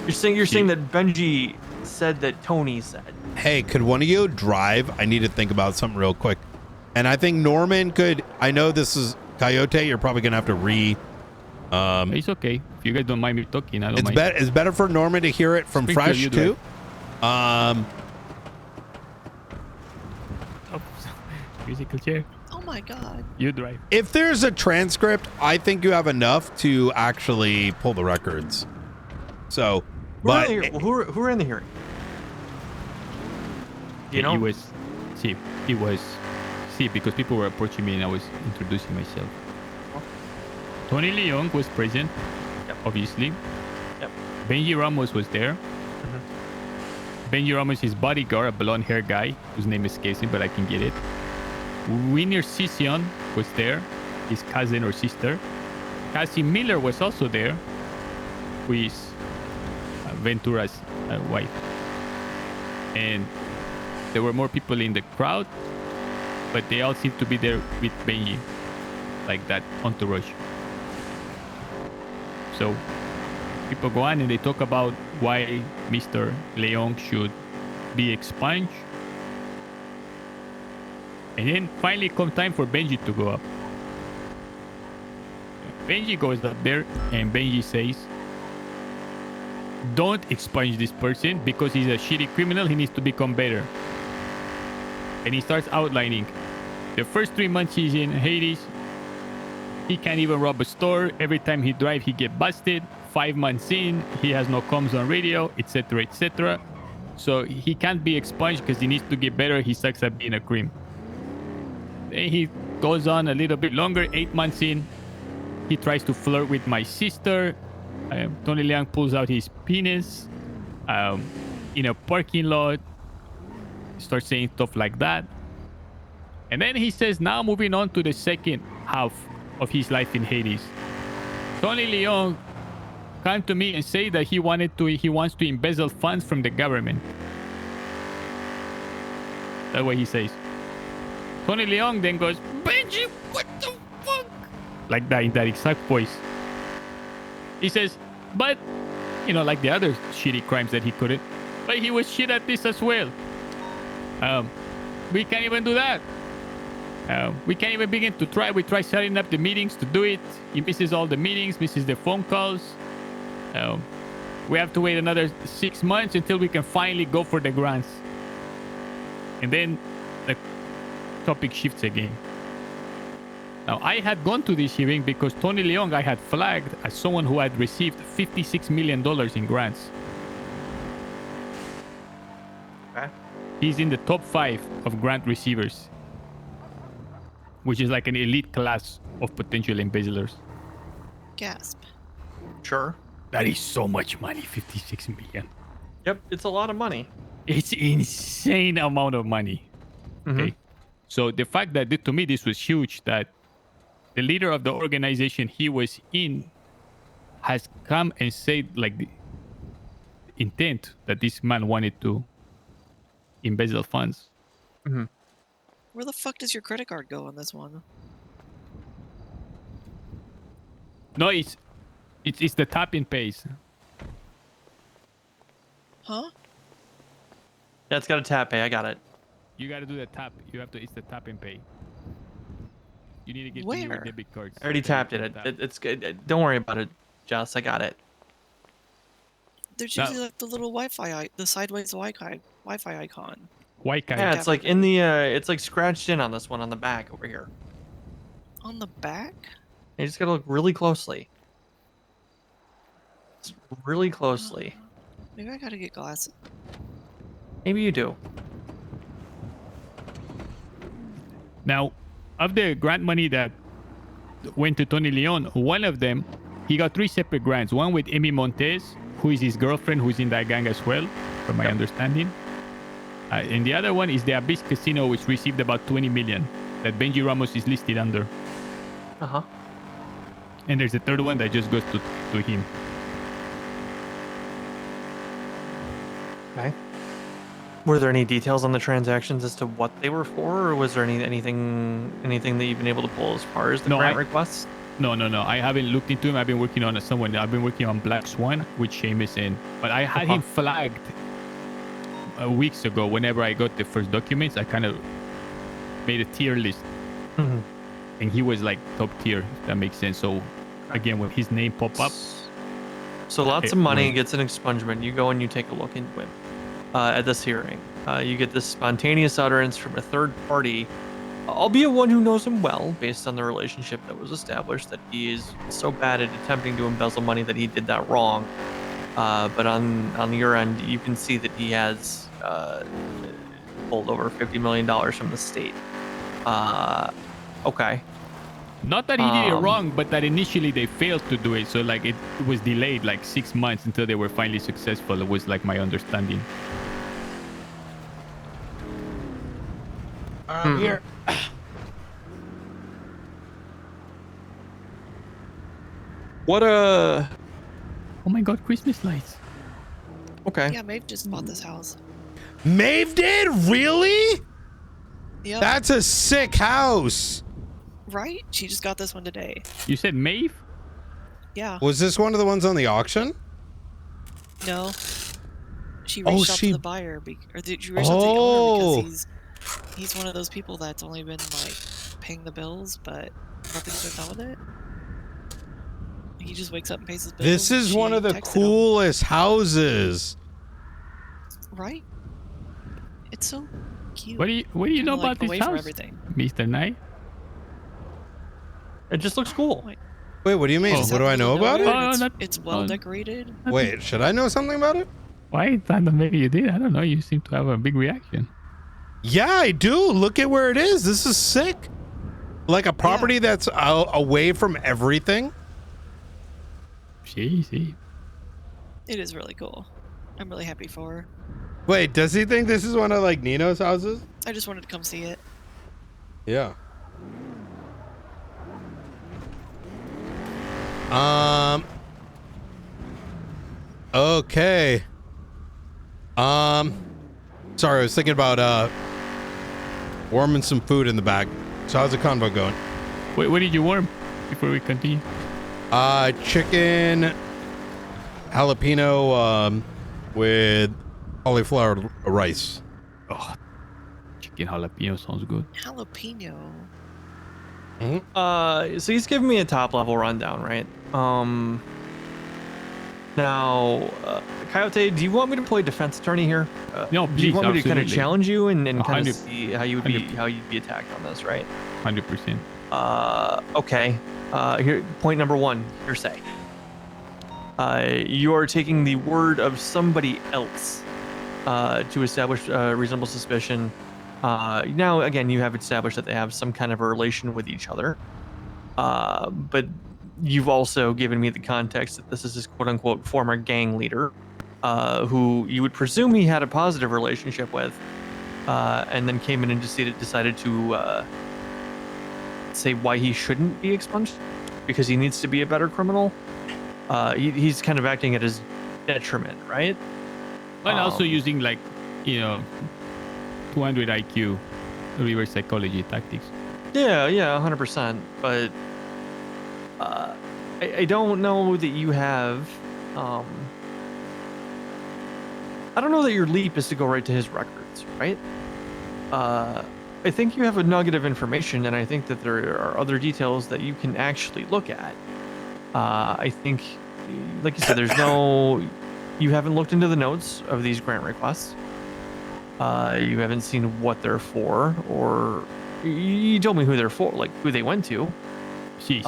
You're saying that Benji said that Tony said. Hey, could one of you drive? I need to think about something real quick. And I think Norman could... I know this is Coyote. You're probably going to have to it's okay. If you guys don't mind me talking, I don't mind. It's better for Norman to hear it from Sprinkle, fresh, you too. Musical chair. Oh my god. You drive. If there's a transcript, I think you have enough to actually pull the records. So, Who ran the hearing? You know? Because people were approaching me and I was introducing myself. Tony Leon was present, obviously. Yep. Benji Ramos was there. Benji Ramos, his bodyguard, a blonde hair guy whose name escapes me, but I can get it. Winner Sission was there, his cousin or sister. Cassie Miller was also there, who is Ventura's wife. And there were more people in the crowd, but they all seemed to be there with Benji, like that entourage. So people go on and they talk about why Mr. Leon should be expunged. And then finally come time for Benji to go up. Benji goes up there and Benji says, don't expunge this person because he's a shitty criminal. He needs to become better. And he starts outlining the first 3 months he's in Hades, he can't even rob a store. Every time he drives, he get busted. 5 months in, he has no comms on radio, etc., etc. So he can't be expunged because he needs to get better. He sucks at being a cream. Then he goes on a little bit longer. 8 months in, he tries to flirt with my sister. Tony Leon pulls out his penis in a parking lot. Starts saying stuff like that. And then he says, now moving on to the second half of his life in Hades. Tony Leon came to me and said that he wants to embezzle funds from the government. That's what he says. Tony Leon then goes, Benji, what the fuck? Like that, in that exact voice. He says, but, like the other shitty crimes that he couldn't, but he was shit at this as well. We can't even do that. We can't even begin to try. We try setting up the meetings to do it. He misses all the meetings, misses the phone calls. We have to wait another 6 months until we can finally go for the grants. And then the topic shifts again. Now, I had gone to this hearing because Tony Leon I had flagged as someone who had received $56 million in grants. Okay. He's in the top 5 of grant receivers, which is like an elite class of potential embezzlers. Gasp. Sure. That is so much money, 56 million. Yep, it's a lot of money. It's insane amount of money. Okay. So the fact that to me this was huge, that the leader of the organization he was in has come and said like the intent that this man wanted to embezzle funds. Where the fuck does your credit card go on this one? No, it's the tap and pays. Huh? Yeah, it's got a tap pay. I got it. You got to do the tap. It's the tap and pay. You need to get Where? the new debit cards. I already tapped it. It's good. Don't worry about it, Jess. I got it. There's No. usually like the little Wi-Fi, the sideways Wi-Fi icon. Yeah, it's like in the it's like scratched in on this one on the back over here. On the back? You just gotta look really closely. Really closely. Maybe I gotta get glasses. Maybe you do. Now, of the grant money that went to Tony Leon, one of them, he got 3 separate grants. One with Amy Montez, who is his girlfriend, who's in that gang as well, from my understanding. And the other one is the Abyss Casino, which received about 20 million that Benji Ramos is listed under. Uh-huh. And there's a third one that just goes to him. Okay. Were there any details on the transactions as to what they were for, or was there anything that you've been able to pull as far as the grant requests? No. I haven't looked into him. I've been working on someone. I've been working on Black Swan with Seamus in. But I had him flagged weeks ago. Whenever I got the first documents, I kind of made a tier list. Mm-hmm. And he was like top tier, if that makes sense. So again, when his name pop up. So lots of money gets an expungement. You go and you take a look into it at this hearing. You get this spontaneous utterance from a third party, albeit one who knows him well, based on the relationship that was established, that he is so bad at attempting to embezzle money that he did that wrong. But on your end, you can see that he has pulled over $50 million from the state. Okay. Not that he did it wrong, but that initially they failed to do it. So like it was delayed like 6 months until they were finally successful. It was like my understanding. Here. What Oh my god, Christmas lights. Okay. Yeah, Maeve just bought this house. Maeve did? Really? Yeah. That's a sick house. Right? She just got this one today. You said Maeve? Yeah. Was this one of the ones on the auction? No. She reached out to the buyer, or did you reach out to the Oh. owner because he's one of those people that's only been like paying the bills, but nothing's been done with it. He just wakes up and pays his bills. This and is she one of the texted him. coolest houses. Right? It's so cute. What do you know Kinda, like, about this away from house, everything. Mr. Knight? It just looks cool. Wait, what do you mean? Oh. What do I know about it? It's well decorated. Wait, should I know something about it? Why? I thought that maybe you did. I don't know. You seem to have a big reaction. Yeah, I do. Look at where it is. This is sick. Like a property that's away from everything. See. It is really cool. I'm really happy for her. Wait, does he think this is one of like Nino's houses? I just wanted to come see it. Yeah. Okay. Sorry, I was thinking about warming some food in the back. So how's the convo going? Wait, what did you warm before we continue? Chicken jalapeno with cauliflower rice. Oh, chicken jalapeno sounds good. Jalapeno. So he's giving me a top level rundown, right? Now, Coyote, do you want me to play defense attorney here? No, do you please, want me to kind of absolutely. challenge you and kind 100 of see how you'd be attacked on this, right? 100%. Okay. Here, point number 1, hearsay. You are taking the word of somebody else to establish reasonable suspicion. Now, again, you have established that they have some kind of a relation with each other. But you've also given me the context that this is his quote-unquote former gang leader, who you would presume he had a positive relationship with, and then came in and decided to say why he shouldn't be expunged because he needs to be a better criminal. He's kind of acting at his detriment, right? And also using 200 IQ reverse psychology tactics. Yeah, 100%. But I don't know that you have. I don't know that your leap is to go right to his records, right? I think you have a nugget of information, and I think that there are other details that you can actually look at. I think, like you said, you haven't looked into the notes of these grant requests. You haven't seen what they're for, or you told me who they're for, like who they went to. See.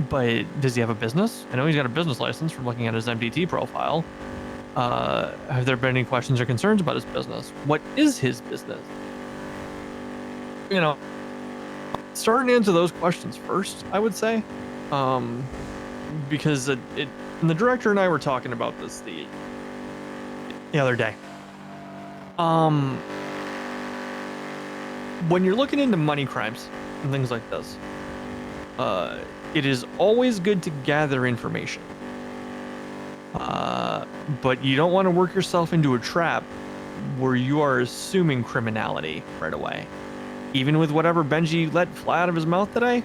But does he have a business? I know he's got a business license from looking at his MDT profile. Have there been any questions or concerns about his business? What is his business? You know, starting to answer those questions first, I would say, because and the director and I were talking about this the other day. When you're looking into money crimes and things like this, it is always good to gather information. But you don't want to work yourself into a trap where you are assuming criminality right away. Even with whatever Benji let fly out of his mouth today,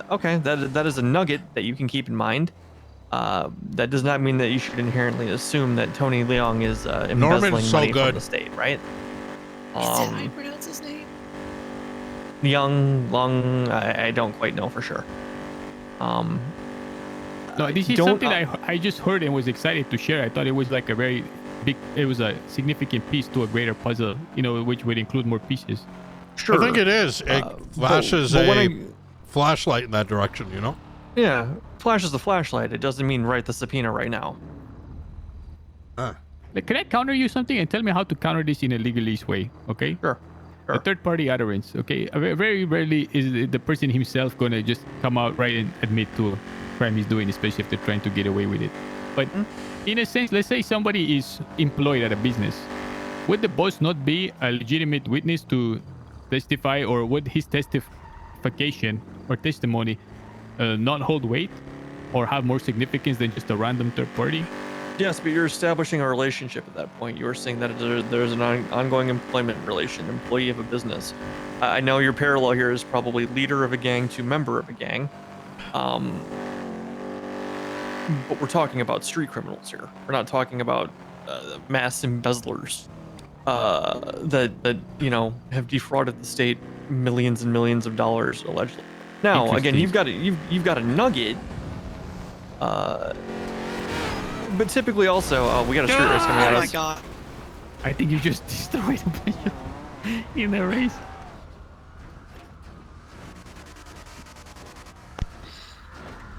okay, that is a nugget that you can keep in mind. That does not mean that you should inherently assume that Tony Leong is embezzling money from the state, right? Is that how you pronounce his name? Long, I don't quite know for sure. No, this is something I just heard and was excited to share. I thought it was like a very big, it was a significant piece to a greater puzzle, you know, which would include more pieces. Sure. I think it is. It flashes a flashlight in that direction, you know? Yeah, flashes the flashlight. It doesn't mean write the subpoena right now. Like, can I counter you something and tell me how to counter this in a legalese way, okay? Sure. A third-party utterance, okay? Very rarely is the person himself going to just come out right and admit to a crime he's doing, especially if they're trying to get away with it. But in a sense, let's say somebody is employed at a business. Would the boss not be a legitimate witness to testify, or would his testification or testimony not hold weight or have more significance than just a random third party? Yes, but you're establishing a relationship at that point. You were saying that there's an ongoing employment relation, employee of a business. I know your parallel here is probably leader of a gang to member of a gang. But we're talking about street criminals here. We're not talking about mass embezzlers that you know have defrauded the state millions and millions of dollars allegedly. Now, again, you've got a nugget. But typically also, we got a street race coming at us. Oh my god. I think you just destroyed a bunch in the race.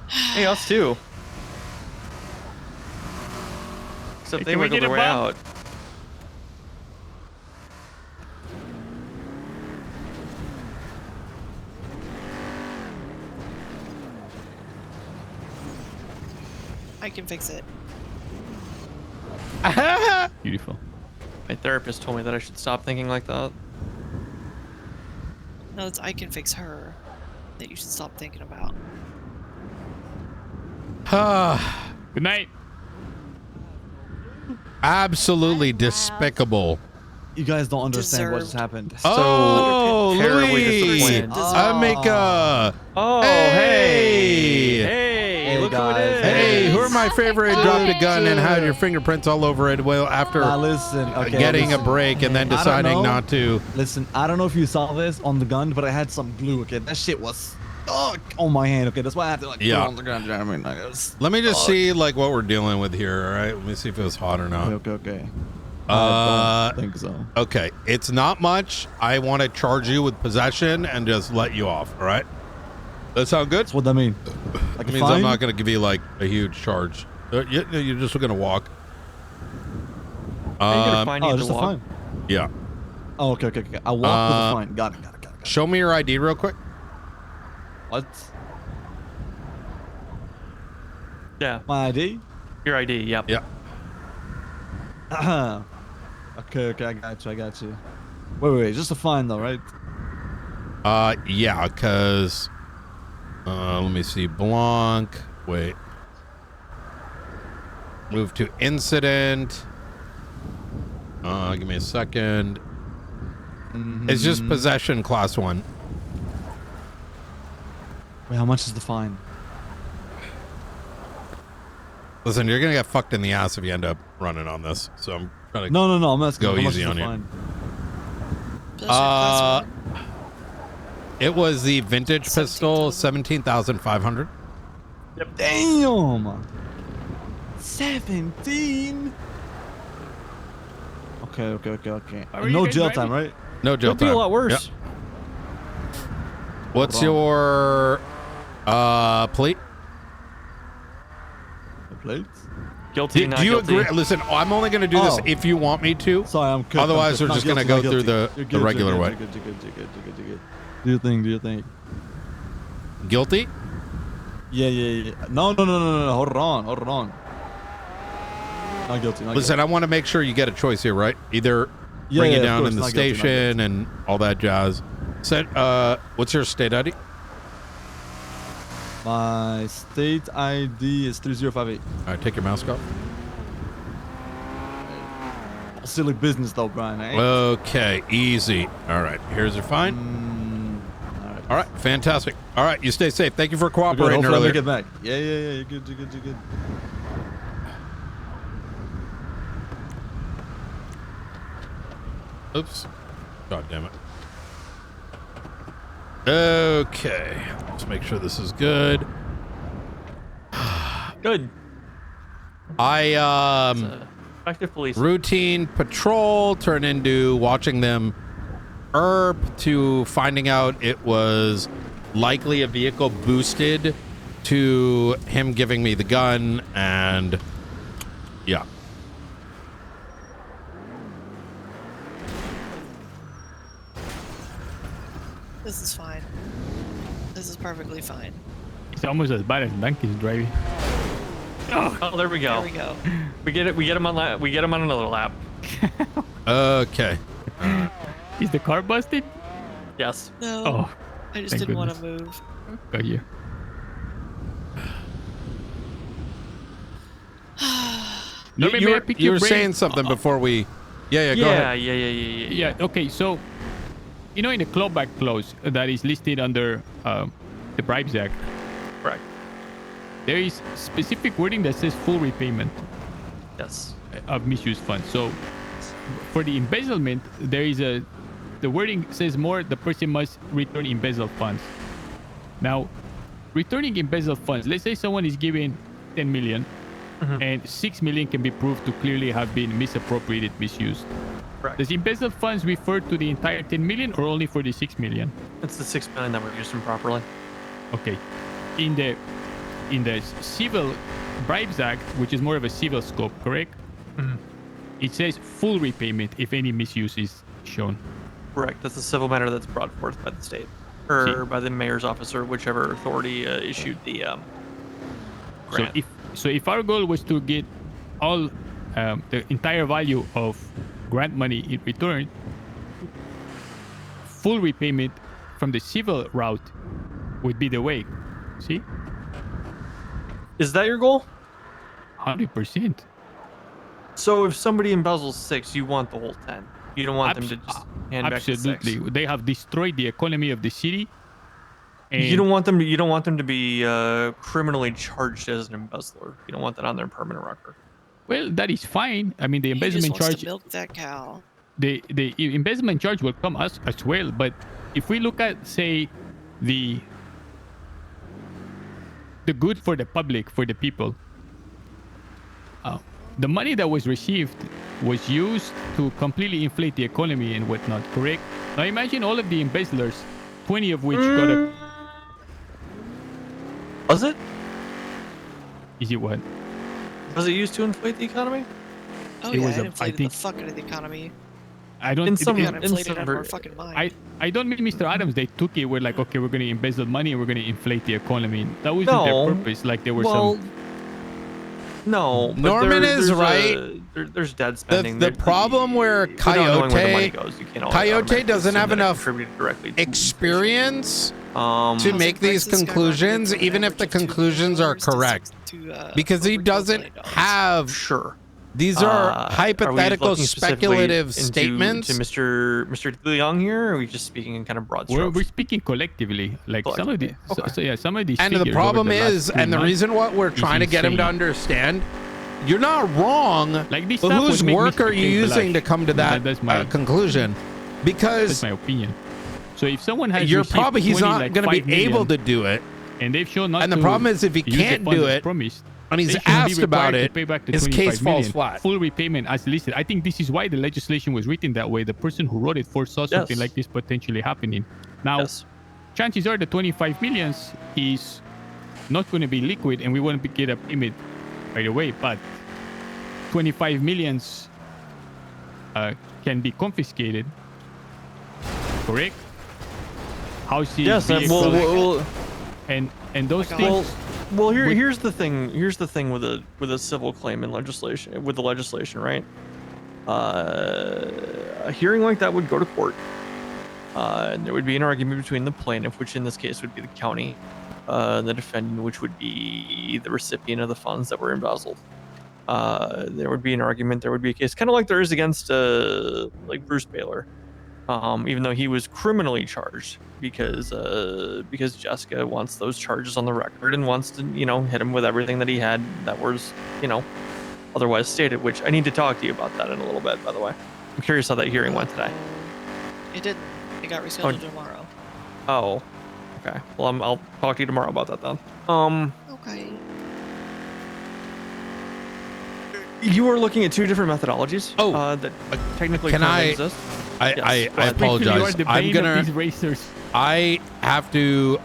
Hey, us too. Except they wiggled their way out. I can fix it. Beautiful. My therapist told me that I should stop thinking like that. No, it's I can fix her that you should stop thinking about. Good night. Absolutely despicable. You guys don't understand what just happened. Oh, Louis! Amika! Oh, hey! Hey, look guys. who it is! Hey, who are my favorite? Dropped a gun and had your fingerprints all over it. Well, after getting a break and then deciding not to. Listen, I don't know if you saw this on the gun, but I had some glue. Okay, that shit was stuck on my hand. Okay, that's why I had to put it on the ground. I mean, like, it was Let me just stuck. see like what we're dealing with here. All right, let me see if it was hot or not. Okay. I don't think so. Okay, it's not much. I want to charge you with possession and just let you off. All right. That sound good? What that mean? Like it means I'm not going to give you like a huge charge. You're just going to walk. Just a fine. Yeah. Oh, okay. I walk with a fine. Got it. Show me your ID real quick. What? Yeah. My ID? Your ID, yep. Yeah. Okay, I got you. Wait, just a fine though, right? Yeah, because let me see. Blanc. Wait. Move to incident. Give me a second. It's just possession class 1. Wait, how much is the fine? Listen, you're gonna get fucked in the ass if you end up running on this. So I'm trying to No, I'm asking. go how much easy is on the you. fine? It was the vintage pistol, 17,500. Yep. Damn. 17. Okay. No jail time, right? No jail Could be time. a lot worse. Yep. What's your plate? The plate? Guilty, Do you guilty. agree? Listen, I'm only going to do this if you want me to. Sorry, I'm good. Otherwise, we're Not just going to guilty, go not through guilty. the regular way. You're good. Do your thing. Guilty? Yeah. No. Hold on. Not guilty. Listen, I want to make sure you get a choice here, right? Either bring you down in the station and all that jazz. What's your state ID? My state ID is 3058. All right, take your mask off. Silly business though, Brian. Okay, easy. All right, here's your fine. All right, fantastic. All right, you stay safe. Thank you for cooperating Hopefully earlier. I make it back. Yeah. You're good. Oops. God damn it. Okay, let's make sure this is good. Good. Effective police. Routine patrol turned into watching them erp to finding out it was likely a vehicle boosted to him giving me the gun, and yeah. This is fine. This is perfectly fine. It's almost as bad as Donkey's driving. Oh, there we go. There we go. We get him on. We get him on another lap. Okay. Is the car busted? Yes. No. Oh, I just thank didn't want to goodness. move. Got you. You were saying something before we. Yeah. Go ahead. Yeah. Okay, so in the clawback clause that is listed under the Bribes Act, correct? There is specific wording that says full repayment. Yes. Of misused funds. So for the embezzlement, the wording says more. The person must return embezzled funds. Now, returning embezzled funds. Let's say someone is given 10 million. And 6 million can be proved to clearly have been misappropriated, misused. Correct. Does embezzled funds refer to the entire 10 million or only for the 6 million? It's the 6 million that were used improperly. Okay. In the Civil Bribes Act, which is more of a civil scope, correct? It says full repayment if any misuse is shown. Correct. That's a civil matter that's brought forth by the state or by the mayor's office or whichever authority issued the grant. So if our goal was to get all the entire value of grant money in return, full repayment from the civil route would be the way. See? Is that your goal? 100%. So if somebody embezzles 6, you want the whole 10. You don't want them to just hand back the 6. Absolutely. They have destroyed the economy of the city. And You don't want them to be criminally charged as an embezzler. You don't want that on their permanent record. Well, that is fine. I mean, the He just embezzlement wants charge. to milk that cow. The embezzlement charge will come as well. But if we look at, say, the good for the public, for the people, the money that was received was used to completely inflate the economy and whatnot, correct? Now imagine all of the embezzlers, 20 of which got a... Was it? Is it what? Was it used to inflate the economy? Oh It yeah, was it a- I inflated think- the fuck out of the economy. I don't... In some- it- Got inflated out of our fucking mind. I don't mean Mr. Adams. They took it. We're like, okay, we're going to embezzle money and we're going to inflate the economy. That wasn't their purpose. Like there were some... No. but Norman is there's right. There's dead spending. The problem where Without knowing where the money Coyote goes, you can't always Coyote automatically doesn't assume have that it enough contributed directly to experience to Housing make these prices skyrocketed conclusions, from an even if the conclusions are correct, because he doesn't have. These are hypothetical, looking specifically speculative into- statements. To Mr. DeYoung here, or are we just speaking in kind of broad We're strokes? speaking collectively. Like some of the, some of these. And the figures problem over the last is, 3 and the months reason what we're is trying to get him to insane. understand, you're not wrong. Like this But stuff whose would make work Mr. are you King using blush. to come to that That's my conclusion? Because that's my opinion. So if someone has he's received not 20, going to $5 be able million, to do it. and they've shown not And the to problem is if he use the can't funds do as it, promised, and he's they shouldn't be asked about required to it, pay back the his 25 case falls million. flat. Full repayment as listed. I think this is why the legislation was written that way. The person who wrote it foresaw something like this potentially happening. Now, chances are the 25 millions is not going to be liquid and we won't get a payment right away, but 25 millions can be confiscated, correct? Houses, Yes, vehicles, and those things. Well, here's the thing. Here's the thing with a civil claim in legislation, with the legislation, right? A hearing like that would go to court. And there would be an argument between the plaintiff, which in this case would be the county, and the defendant, which would be the recipient of the funds that were embezzled. There would be an argument. There would be a case, kind of like there is against like Bruce Baylor, even though he was criminally charged because Jessica wants those charges on the record and wants to hit him with everything that he had that was otherwise stated. Which I need to talk to you about that in a little bit. By the way, I'm curious how that hearing went today. It didn't. It got rescheduled tomorrow. Oh, okay. Well, I'll talk to you tomorrow about that then. Okay. You are looking at two different methodologies. That technically Can currently I? exist. I Yes. apologize. I'm gonna. These racers. I have to.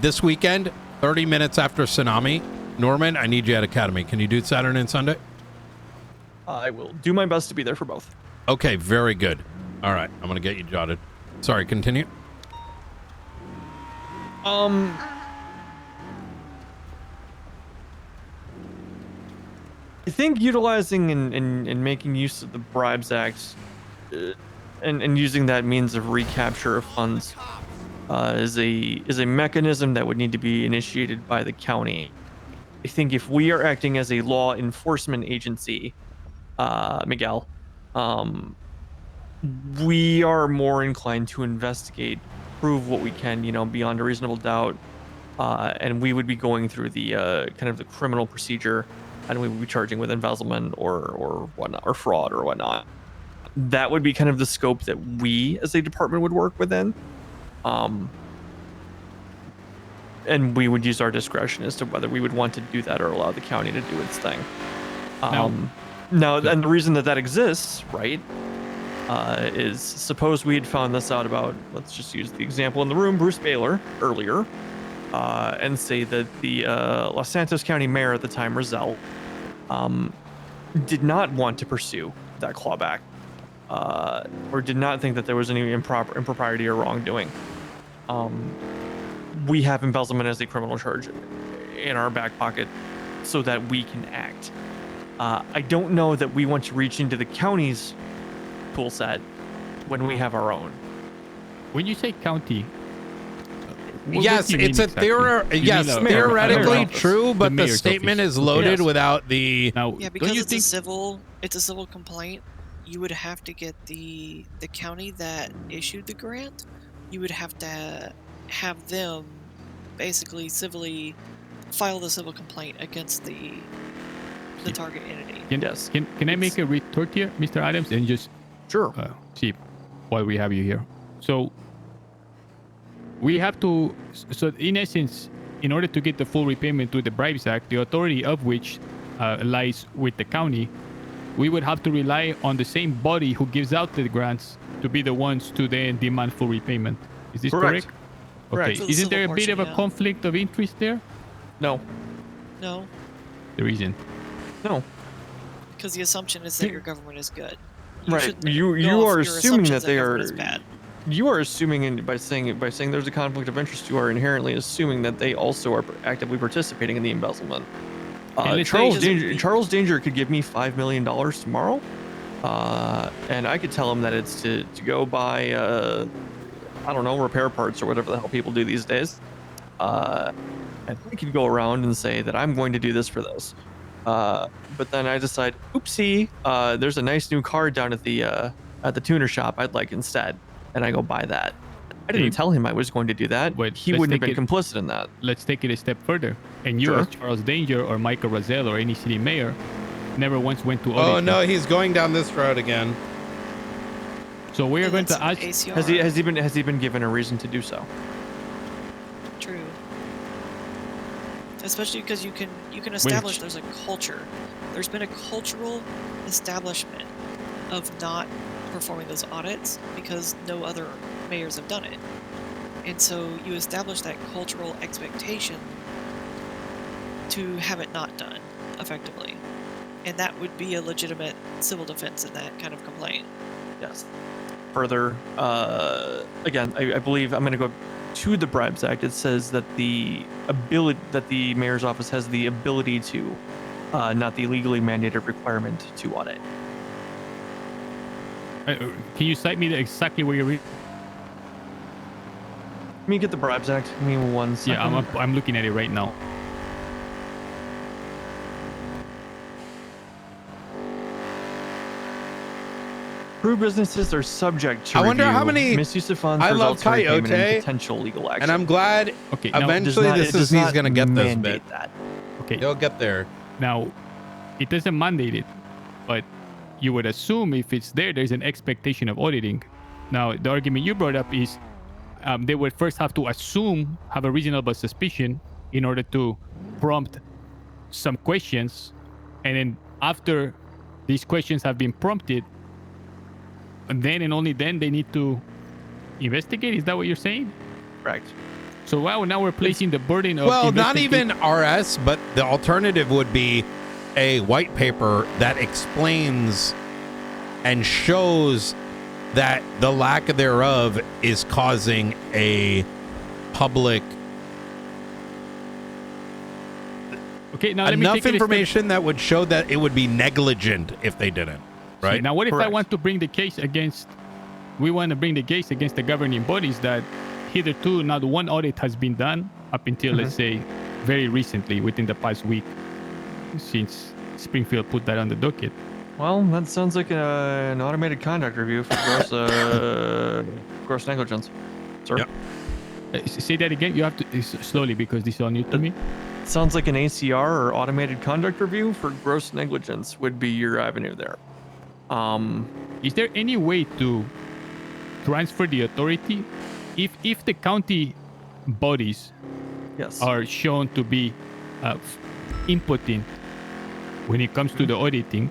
This weekend, 30 minutes after Tsunami, Norman, I need you at Academy. Can you do Saturday and Sunday? I will do my best to be there for both. Okay, very good. All right, I'm gonna get you jotted. Sorry, continue. I think utilizing and making use of the Bribes Act and using that means of recapture of funds is a mechanism that would need to be initiated by the county. I think if we are acting as a law enforcement agency, Miguel, we are more inclined to investigate, prove what we can, beyond a reasonable doubt, and we would be going through the kind of the criminal procedure, and we would be charging with embezzlement or whatnot, or fraud or whatnot. That would be kind of the scope that we as a department would work within. And we would use our discretion as to whether we would want to do that or allow the county to do its thing. Now, and the reason that exists, right, is suppose we had found this out about, let's just use the example in the room, Bruce Baylor, earlier, and say that the Los Santos County mayor at the time, Roselle, did not want to pursue that clawback, or did not think that there was any impropriety or wrongdoing. We have embezzlement as a criminal charge in our back pocket so that we can act. I don't know that we want to reach into the county's tool set when we have our own. When you say county, Yes, it's a theoretically true, but the statement is loaded without the. Yeah, because it's a civil complaint. You would have to get the county that issued the grant. You would have to have them basically civilly file the civil complaint against the target entity. Can I make a retort here, Mr. Adams, and just see why we have you here? So we have to. So in essence, in order to get the full repayment to the Bribes Act, the authority of which lies with the county, we would have to rely on the same body who gives out the grants to be the ones to then demand full repayment. Is this correct? Okay. For the Isn't there a civil bit of a portion, yeah. conflict of interest there? No. No, There isn't. No. because the assumption is that your government is good. Right. You are assuming that they are bad. You are assuming by saying there's a conflict of interest, you are inherently assuming that they also are actively participating in the embezzlement. Charles Danger could give me $5 million tomorrow, and I could tell him that it's to go buy I don't know, repair parts or whatever the hell people do these days. And I could go around and say that I'm going to do this for this. But then I decide, oopsie, there's a nice new car down at the tuner shop I'd like instead. And I go buy that. I didn't tell him I was going to do that. He wouldn't have been complicit in that. Let's take it a step further. And you, as Charles Danger or Michael Rozelle or any city mayor, never once went to audit. Oh no, he's going down this road again. So we are going to ask. Has he been given a reason to do so? True. Especially because you can establish there's a culture. There's been a cultural establishment of not performing those audits because no other mayors have done it. And so you establish that cultural expectation to have it not done effectively. And that would be a legitimate civil defense in that kind of complaint. Yes. Further, again, I believe I'm going to go to the Bribes Act. It says that the mayor's office has the ability to, not the legally mandated requirement to audit. Can you cite me exactly where you're reading? Let me get the Bribes Act. Give me 1 second. Yeah, I'm looking at it right now. Approved businesses are subject to I wonder review, how many. misuse of funds, I love results of repayment, and Coyote, potential legal action. and I'm glad. Okay, now, eventually he's going to get this mandate bit. that. Okay, he'll get there. Now, it doesn't mandate it, but you would assume if it's there, there's an expectation of auditing. Now, the argument you brought up is they would first have to have a reasonable suspicion in order to prompt some questions, and then after these questions have been prompted, and then and only then they need to investigate. Is that what you're saying? Correct. So now we're placing the burden of Well, not even RS, but the alternative would be a white paper that explains and shows that the lack thereof is causing a public now let me enough take it a step- information that would show that it would be negligent if they didn't. Right. See, now, what if I want to bring the case against? We want to bring the case against the governing bodies that hitherto not one audit has been done up until let's say very recently, within the past week, since Springfield put that on the docket. Well, that sounds like an automated conduct review for gross negligence, sir. Say that again. You have to slowly because this is all new to me. Sounds like an ACR or automated conduct review for gross negligence would be your avenue there. Is there any way to transfer the authority if the county bodies are shown to be impotent when it comes to the auditing?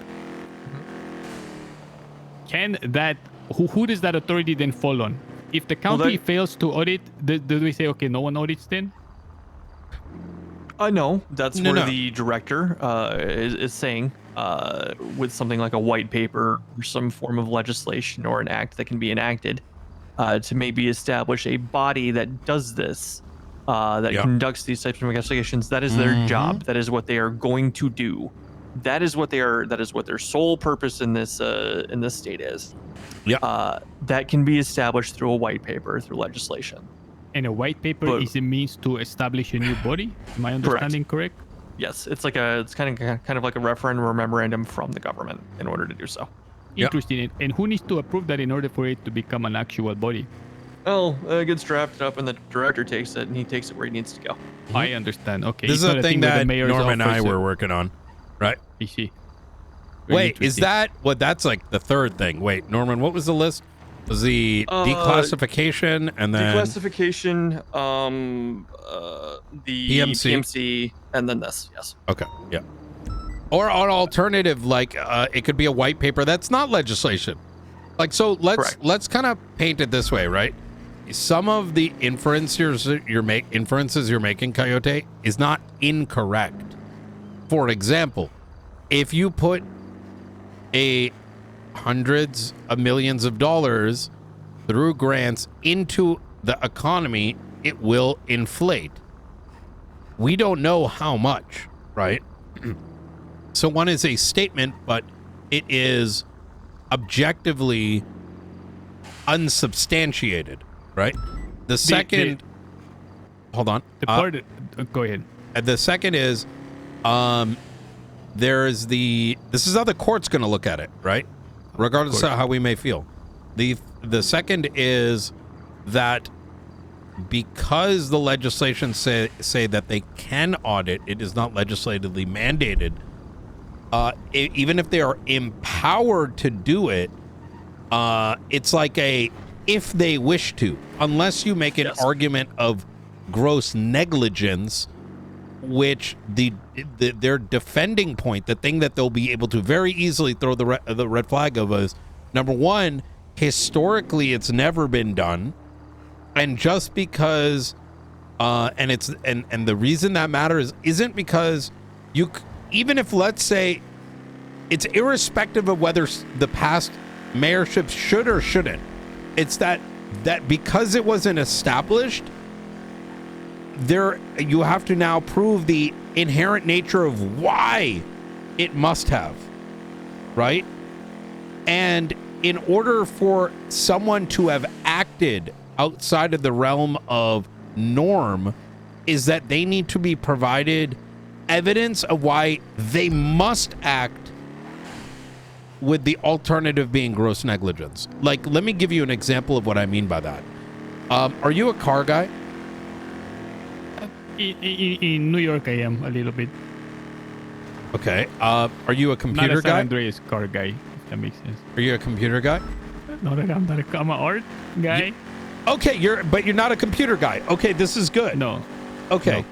Can that who does that authority then fall on? If the county fails to audit, do we say okay, no one audits then? No, that's where the director is saying with something like a white paper or some form of legislation or an act that can be enacted to maybe establish a body that does this, that conducts these types of investigations. That is their job. That is what they are going to do. That is what they are. That is what their sole purpose in this state is. Yeah. That can be established through a white paper, through legislation. And a white paper is a means to establish a new body. Am I understanding correct? Yes, it's kind of like a referendum or memorandum from the government in order to do so. Interesting. And who needs to approve that in order for it to become an actual body? Well, it gets drafted up and the director takes it and he takes it where he needs to go. I understand. Okay. This is a thing that Norm and I were working on, right? I see. Wait, is that what? That's like the third thing. Wait, Norman, what was the list? Was the declassification and then declassification, the PMC, and then this? Yes. Okay. Yeah. Or an alternative, like it could be a white paper that's not legislation. Like, so let's kind of paint it this way, right? Some of the inferences you're making, Coyote, is not incorrect. For example, if you put hundreds of millions of dollars through grants into the economy, it will inflate. We don't know how much, right? So one is a statement, but it is objectively unsubstantiated, right? The second, hold on. Go ahead. The second is, this is how the court's going to look at it, right? Regardless of how we may feel. The second is that because the legislation say that they can audit, it is not legislatively mandated. Even if they are empowered to do it, it's like a if they wish to, unless you make an argument of gross negligence, which their defending point, the thing that they'll be able to very easily throw the red flag of is, number one, historically it's never been done, and just because and the reason that matters isn't because even if, let's say, it's irrespective of whether the past mayorships should or shouldn't, it's that because it wasn't established, you have to now prove the inherent nature of why it must have, right? And in order for someone to have acted outside of the realm of norm, is that they need to be provided evidence of why they must act, with the alternative being gross negligence. Like, let me give you an example of what I mean by that. Are you a car guy? In New York, I am a little bit. Okay. Are you a computer not a San guy? Andreas car guy, if that makes sense. Are you a computer guy? No, I'm not. I'm an art guy. Okay, you're not a computer guy. Okay, this is good. No. Okay. No.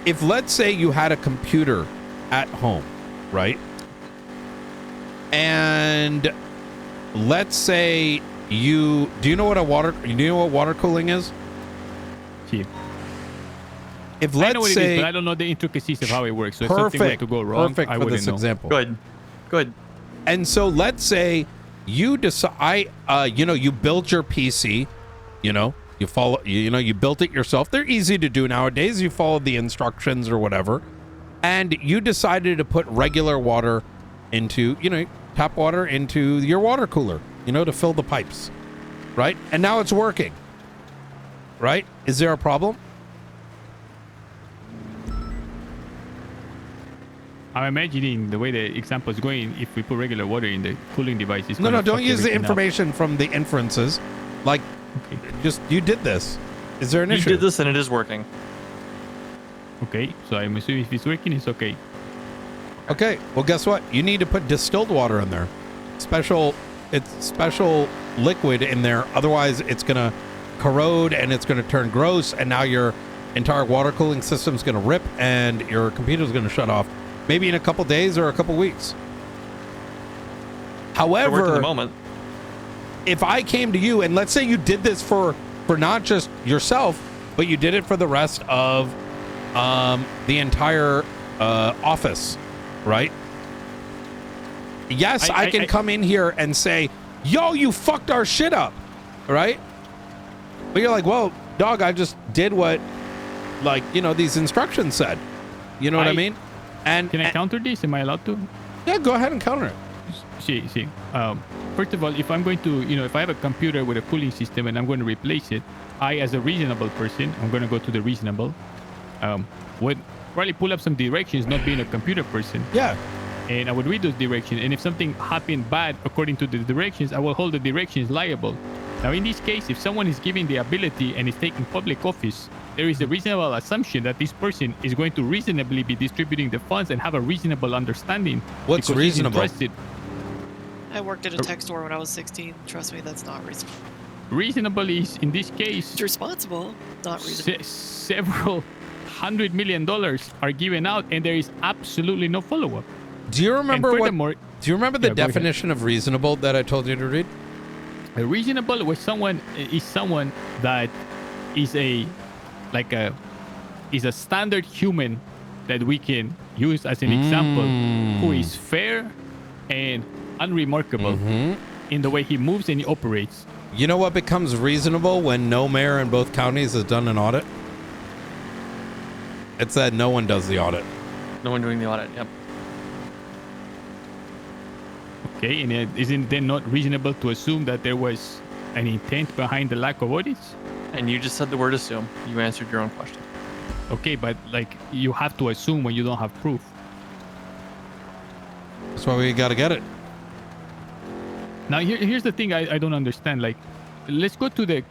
If, let's say, you had a computer at home, right? And let's say do you know what water cooling is? Yeah. If, I know what let's it say, is, but I don't know the intricacies of how it works. So if something were to go wrong, perfect I for wouldn't this know. example. Good. And so let's say you decide, you built your PC, you built it yourself. They're easy to do nowadays. You follow the instructions or whatever. And you decided to put regular water into, tap water into your water cooler, to fill the pipes, right? And now it's working, right? Is there a problem? I'm imagining the way the example is going. If we put regular water in the cooling device, it's No, gonna don't fuck use the everything up. information from the inferences. Like, just, you did this. Is there an issue? You did this and it is working. Okay, so I'm assuming if it's working, it's okay. Okay, well, guess what? You need to put distilled water in there. Special liquid in there. Otherwise, it's going to corrode and it's going to turn gross. And now your entire water cooling system is going to rip and your computer is going to shut off. Maybe in a couple days or a couple weeks. However, the moment. if I came to you and let's say you did this for not just yourself, but you did it for the rest of the entire office, right? Yes, I can come in here and say, yo, you fucked our shit up, right? But you're like, well, dog, I just did what, these instructions said. You know what I mean? And can I counter this? Am I allowed to? Yeah, go ahead and counter it. See. First of all, if I'm going to, if I have a computer with a cooling system and I'm going to replace it, I, as a reasonable person, I'm going to go to the reasonable. Would probably pull up some directions, not being a computer person. Yeah. And I would read those directions. And if something happened bad according to the directions, I will hold the directions liable. Now, in this case, if someone is given the ability and is taking public office, there is a reasonable assumption that this person is going to reasonably be distributing the funds and have a reasonable understanding. What's because he's reasonable? interested. I worked at a tech store when I was 16. Trust me, that's not reasonable. Reasonable is, in this case, It's responsible, not reasonable. Several $100 million are given out, and there is absolutely no follow-up. Do you remember And furthermore, do you remember the Yeah, go ahead. definition of reasonable that I told you to read? A reasonable was someone that is a standard human that we can use as an example, who is fair and unremarkable in the way he moves and he operates. You know what becomes reasonable when no mayor in both counties has done an audit? It's that no one does the audit. No one doing the audit. Yep. Okay, and isn't it then not reasonable to assume that there was an intent behind the lack of audits? And you just said the word assume. You answered your own question. Okay, but you have to assume when you don't have proof. That's why we got to get it. Now, here's the thing I don't understand. Let's go to the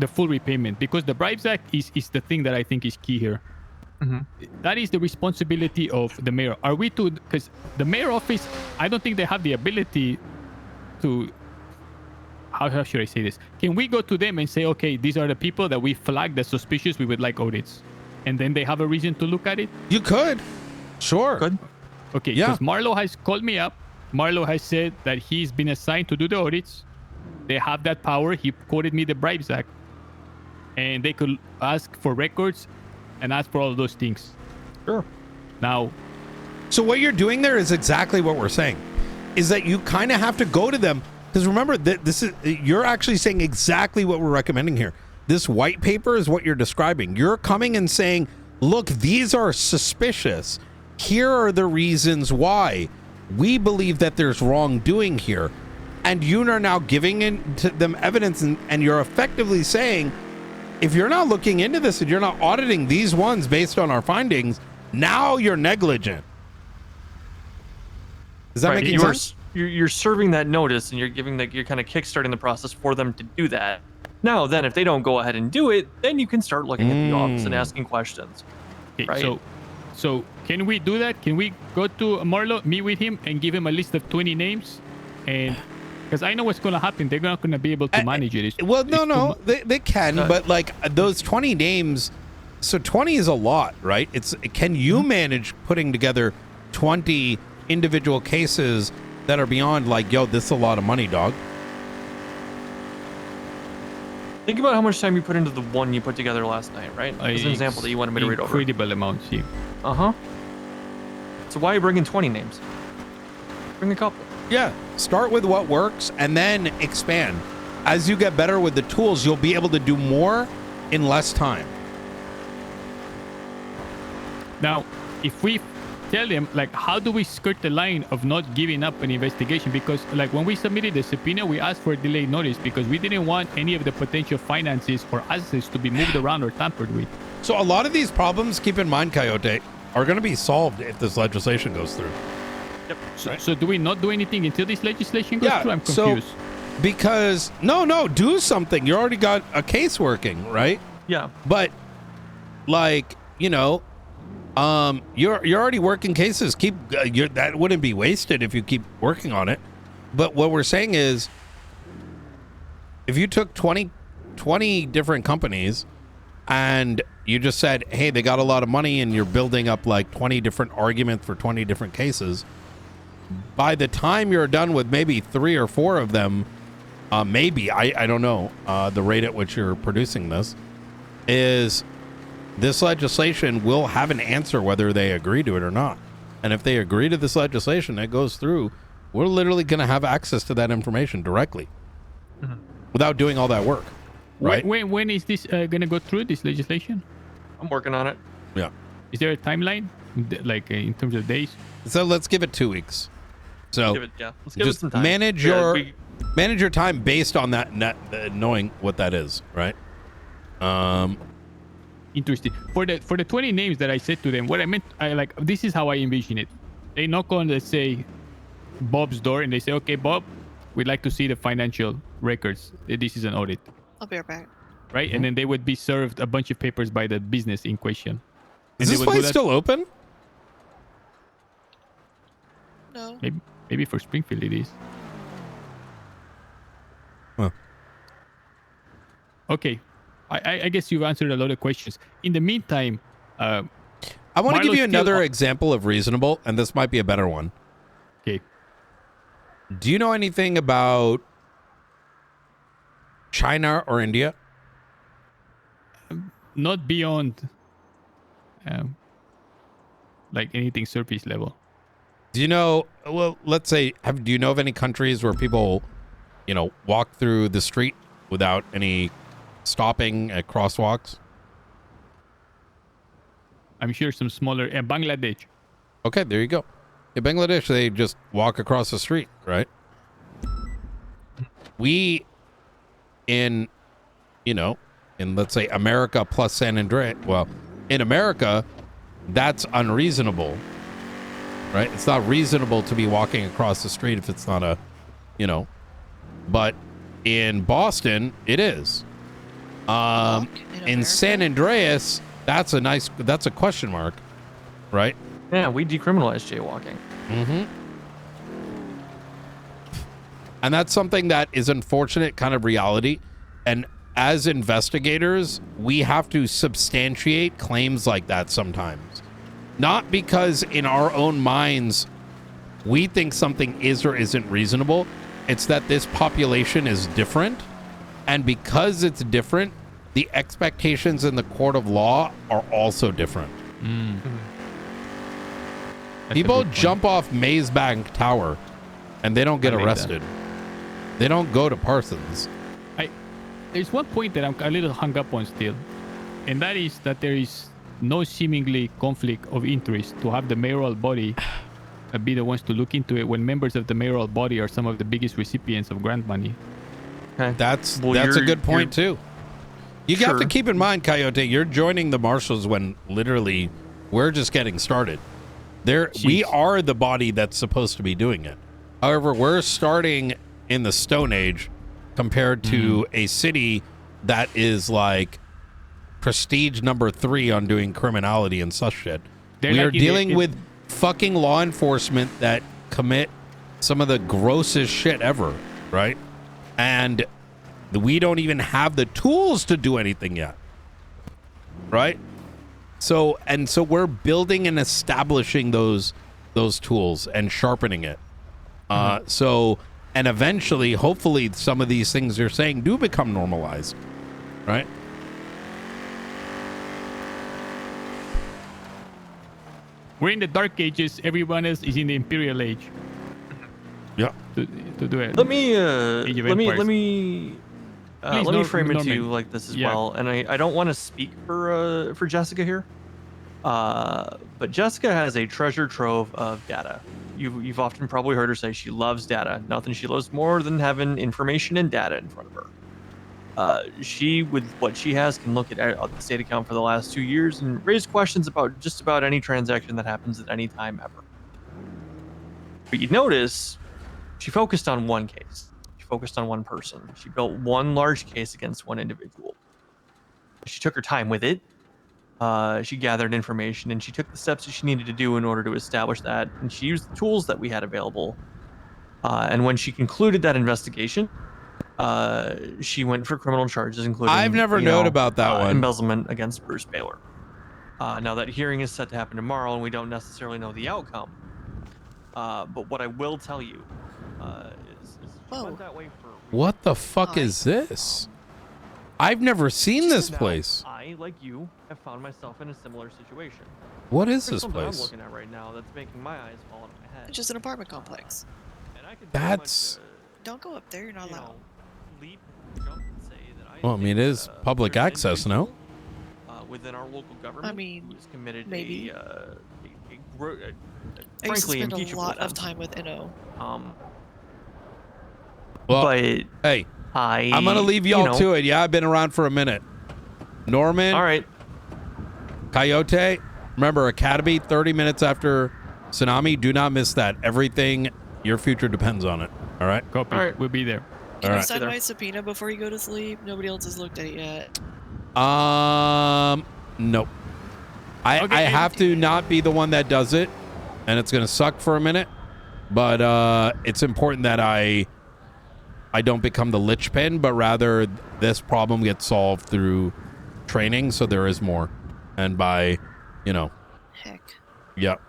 full repayment, because the Bribes Act is the thing that I think is key here. That is the responsibility of the mayor. Are we to, because the mayor office, I don't think they have the ability to how should I say this? Can we go to them and say, okay, these are the people that we flagged as suspicious, we would like audits, and then they have a reason to look at it? You could. Sure. Good. Okay, Yeah. because Marlo has called me up. Marlo has said that he's been assigned to do the audits. They have that power. He quoted me the Bribes Act. And they could ask for records and ask for all of those things. Sure. Now, so what you're doing there is exactly what we're saying, is that you kind of have to go to them, because remember that you're actually saying exactly what we're recommending here. This white paper is what you're describing. You're coming and saying, look, these are suspicious. Here are the reasons why we believe that there's wrongdoing here. And you are now giving to them evidence, and you're effectively saying, if you're not looking into this and you're not auditing these ones based on our findings, now you're negligent. Is that making sense? You're serving that notice, and you're giving you're kind of kickstarting the process for them to do that. Now, then, if they don't go ahead and do it, then you can start looking at the office and asking questions. Okay, right? So can we do that? Can we go to Marlo, meet with him, and give him a list of 20 names? And because I know what's going to happen, they're not going to be able to manage it. They can, but like those 20 names, so 20 is a lot, right? Can you manage putting together 20 individual cases that are beyond like, yo, this is a lot of money, dog? Think about how much time you put into the one you put together last night, right? As an example that you wanted me to read over. Incredible amounts, yeah. Uh-huh. So why are you bringing 20 names? Bring a couple. Yeah, start with what works and then expand. As you get better with the tools, you'll be able to do more in less time. Now, if we tell them, like, how do we skirt the line of not giving up an investigation? Because, like, when we submitted the subpoena, we asked for a delayed notice because we didn't want any of the potential finances or assets to be moved around or tampered with. So a lot of these problems, keep in mind, Coyote, are going to be solved if this legislation goes through. Yep. So do we not do anything until this legislation goes through? I'm confused. So, because, no, do something. You already got a case working, right? Yeah. But, like, you know, you're already working cases. That wouldn't be wasted if you keep working on it. But what we're saying is, if you took 20 different companies and you just said, hey, they got a lot of money, and you're building up like 20 different arguments for 20 different cases, by the time you're done with maybe 3 or 4 of them, maybe, I don't know, the rate at which you're producing this, is this legislation will have an answer whether they agree to it or not. And if they agree to this legislation that goes through, we're literally going to have access to that information directly without doing all that work. Right? When is this going to go through, this legislation? I'm working on it. Yeah. Is there a timeline, like in terms of days? So let's give it 2 weeks. So Let's give it just some time. manage your time based on that, knowing what that is, right? Interesting. For the 20 names that I said to them, what I meant, this is how I envision it. They knock on, let's say, Bob's door, and they say, okay, Bob, we'd like to see the financial records. This is an audit. I'll be right back. Right? And then they would be served a bunch of papers by the business in question. Is this place still open? No. Maybe for Springfield it is. Huh. Okay. I guess you've answered a lot of questions. In the meantime, I want to give you another example of reasonable, and this might be a better one. Okay. Do you know anything about China or India? Not beyond, like anything surface level. Do you know? Well, let's say, do you know of any countries where people, walk through the street without any stopping at crosswalks? I'm sure some smaller, Bangladesh. Okay, there you go. In Bangladesh, they just walk across the street, right? We, in let's say America plus San Andreas, well, in America, that's unreasonable, right? It's not reasonable to be walking across the street if it's not but in Boston, it is. In San Andreas, that's a question mark, right? Yeah, we decriminalized jaywalking. And that's something that is unfortunate kind of reality. And as investigators, we have to substantiate claims like that sometimes. Not because in our own minds, we think something is or isn't reasonable. It's that this population is different. And because it's different, the expectations in the court of law are also different. People jump off Maze Bank Tower and they don't get arrested. They don't go to Parsons. There's one point that I'm a little hung up on still, and that is that there is no seemingly conflict of interest to have the mayoral body be the ones to look into it when members of the mayoral body are some of the biggest recipients of grant money. Okay. That's a good point too. You have to keep in mind, Coyote, you're joining the marshals when literally we're just getting started. We are the body that's supposed to be doing it. However, we're starting in the Stone Age compared to a city that is like prestige number 3 on doing criminality and such shit. We are dealing with fucking law enforcement that commit some of the grossest shit ever, right? And we don't even have the tools to do anything yet, right? So we're building and establishing those tools and sharpening it. And eventually, hopefully, some of these things you're saying do become normalized, right? We're in the Dark Ages. Everyone else is in the Imperial Age. Yeah. To do it. Let me frame it to you like this as well. And I don't want to speak for Jessica here. But Jessica has a treasure trove of data. You've often probably heard her say she loves data. Nothing she loves more than having information and data in front of her. She, with what she has, can look at the state account for the last 2 years and raise questions about just about any transaction that happens at any time ever. But you notice she focused on one case. She focused on one person. She built one large case against one individual. She took her time with it. She gathered information and she took the steps that she needed to do in order to establish that. And she used the tools that we had available. And when she concluded that investigation, she went for criminal charges, including I've never known about that one. Embezzlement against Bruce Baylor. Now that hearing is set to happen tomorrow, and we don't necessarily know the outcome. But what I will tell you is she went that way for. What the fuck is this? I've never seen this place. I, like you, have found myself in a similar situation. What is There's this something place? I'm looking at right now that's making my eyes fall out of my head. It's just an apartment complex. That's. Don't go up there. You're not allowed. Well, I mean, it is public access, no? Within our local government, I mean, who has committed maybe. a I used to frankly spend a impeachable lot of offense. time with Nino. Well, but hey, I'm gonna leave y'all to it. Yeah, I've been around for a minute. Norman. All right. Coyote. Remember, Academy, 30 minutes after tsunami. Do not miss that. Everything, your future depends on it. All right? Copy. All right. We'll be there. Can All you right. sign my subpoena before you go to sleep? Nobody else has looked at it yet. Nope. I have to not be the one that does it, and it's gonna suck for a minute, but it's important that I don't become the lich pin, but rather this problem gets solved through training, so there is more, and by, Heck. Yep.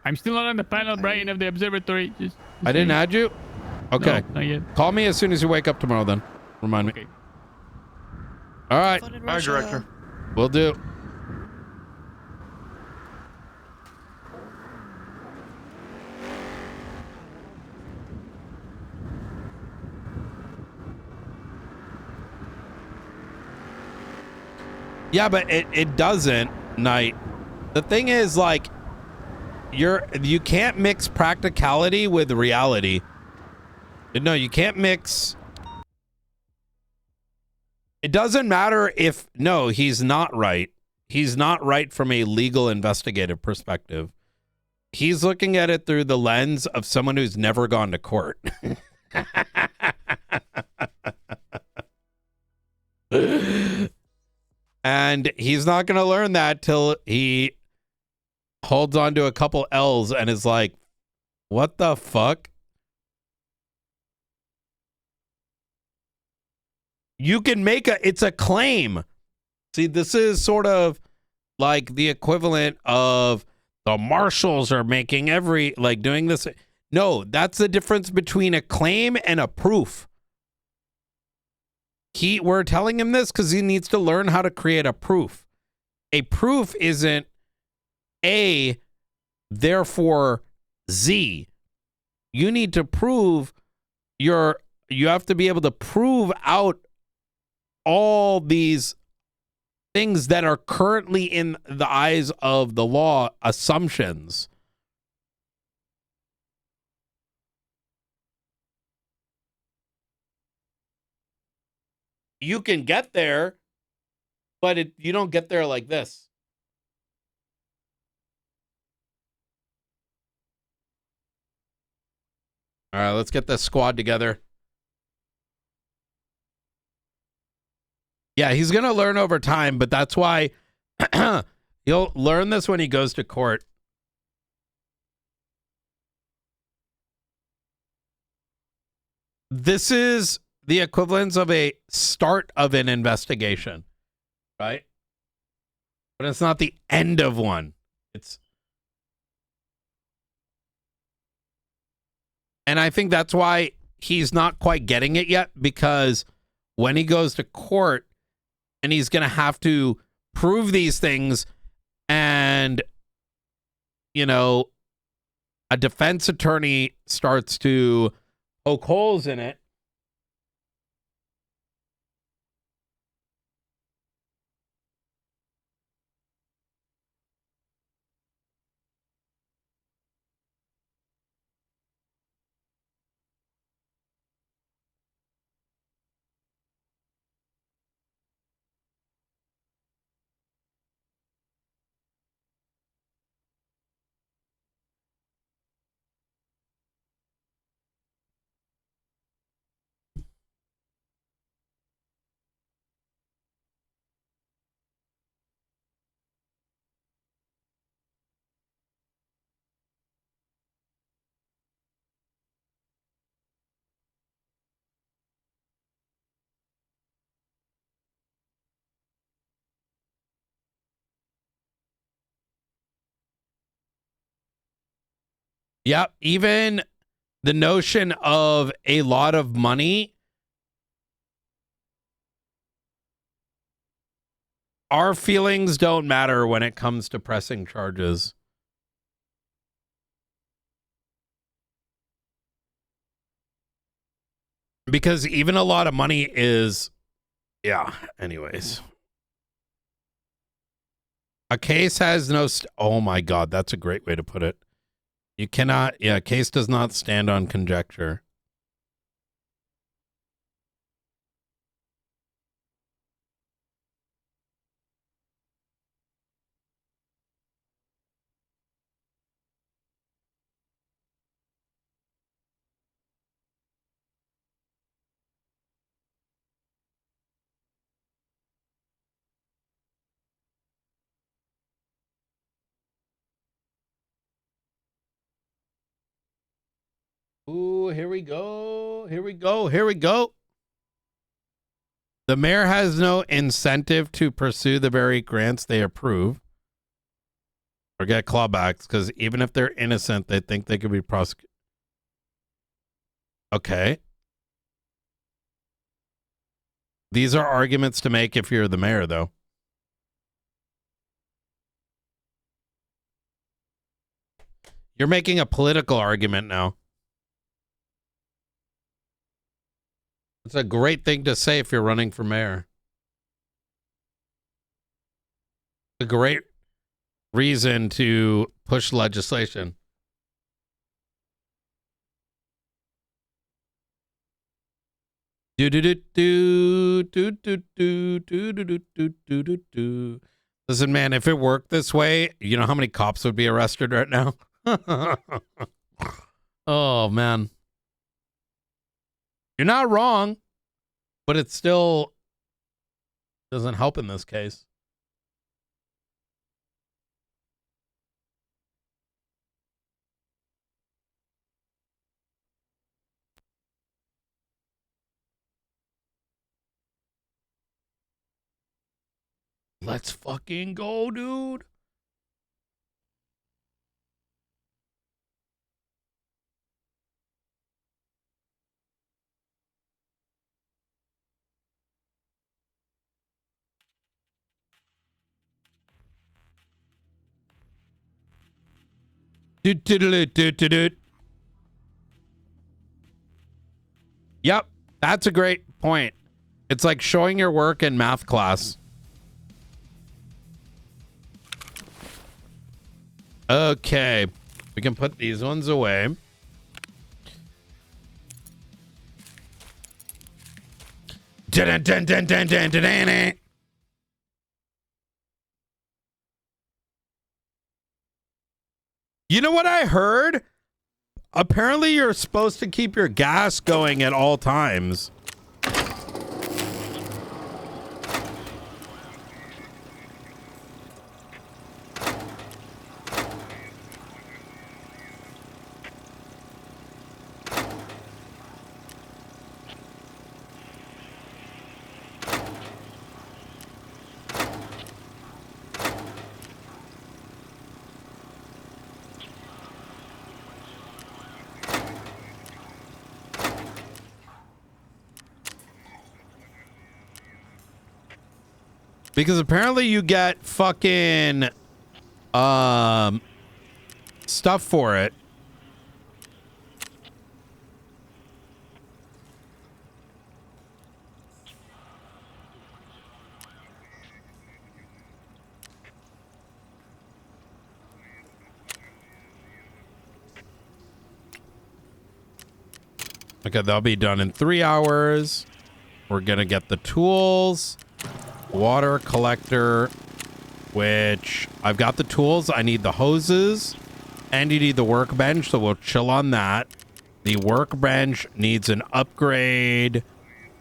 I'm still not on the panel, Brian, of the observatory. Just I didn't add you. Okay. No, not yet. Call me as soon as you wake up tomorrow. Then remind me. All right. All right, Director. Will do. Yeah, but it doesn't, Knight. The thing is, like, you can't mix practicality with reality. No, you can't mix. It doesn't matter if, no, he's not right. He's not right from a legal investigative perspective. He's looking at it through the lens of someone who's never gone to court. And he's not going to learn that till he holds on to a couple L's and is like, what the fuck? You can make it's a claim. See, this is sort of like the equivalent of the marshals are making doing this. No, that's the difference between a claim and a proof. We're telling him this because he needs to learn how to create a proof. A proof isn't A, therefore Z. You need to prove you have to be able to prove out all these things that are currently in the eyes of the law assumptions. You can get there, but you don't get there like this. All right, let's get this squad together. Yeah, he's going to learn over time, but that's why he'll learn this when he goes to court. This is the equivalence of a start of an investigation, right? But it's not the end of one. And I think that's why he's not quite getting it yet, because when he goes to court and he's going to have to prove these things, and, you know, a defense attorney starts to poke holes in it, yeah, even the notion of a lot of money, our feelings don't matter when it comes to pressing charges. Because even a lot of money is, yeah, anyways. A case has no, oh my God, that's a great way to put it. You cannot, a case does not stand on conjecture. Ooh, here we go. Here we go. Here we go. The mayor has no incentive to pursue the very grants they approve or get clawbacks, because even if they're innocent, they think they could be prosecuted. Okay. These are arguments to make if you're the mayor, though. You're making a political argument now. It's a great thing to say if you're running for mayor. A great reason to push legislation. Listen, man, if it worked this way, you know how many cops would be arrested right now? Oh, man. You're not wrong, but it still doesn't help in this case. Let's fucking go, dude. Yep, that's a great point. It's like showing your work in math class. Okay, we can put these ones away. Dun, dun, dun, dun, dun, dun, dun. You know what I heard? Apparently you're supposed to keep your gas going at all times. Because apparently you get fucking stuff for it. Okay, that'll be done in 3 hours. We're gonna get the tools. Water collector, which I've got the tools. I need the hoses and you need the workbench, so we'll chill on that. The workbench needs an upgrade,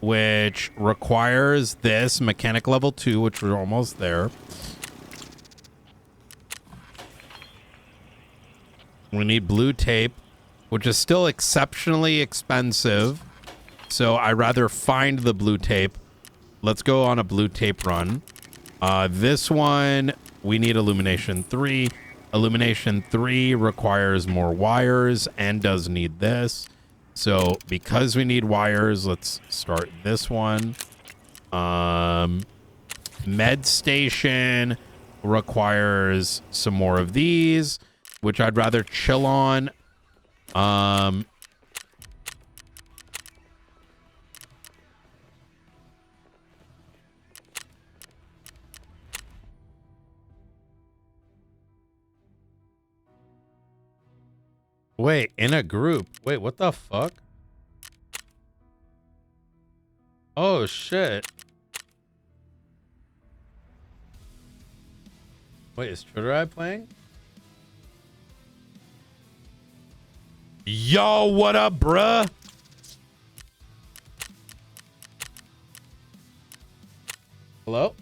which requires this mechanic level 2, which we're almost there. We need blue tape, which is still exceptionally expensive, so I'd rather find the blue tape. Let's go on a blue tape run. This one, we need illumination 3. Illumination 3 requires more wires and does need this. So because we need wires, let's start this one. Med station requires some more of these, which I'd rather chill on. Wait, in a group. Wait, what the fuck? Oh, shit. Wait, is Twitter Eye playing? Yo, what up, bruh? Hello?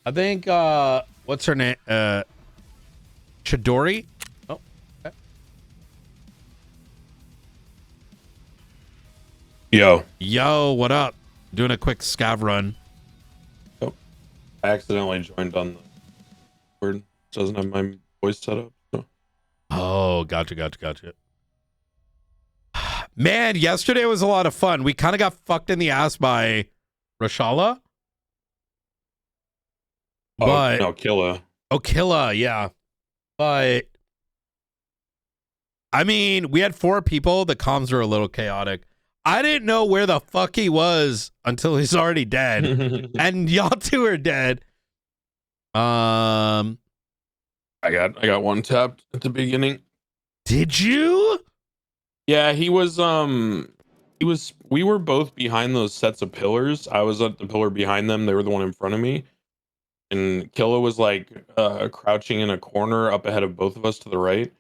I think, what's her name? Chidori? Oh, okay. Yo, what up? Doing a quick scav run. Oh, I accidentally joined on the word. It doesn't have my voice set up. So. Oh, gotcha. Man, yesterday was a lot of fun. We kind of got fucked in the ass by Rashala. But no, Killa. Oh, Killa, yeah. But I mean, we had 4 people. The comms were a little chaotic. I didn't know where the fuck he was until he's already dead. And y'all 2 are dead. I got one tapped at the beginning. Did you? Yeah, we were both behind those sets of pillars. I was at the pillar behind them. They were the one in front of me. And Killa was like crouching in a corner up ahead of both of us to the right.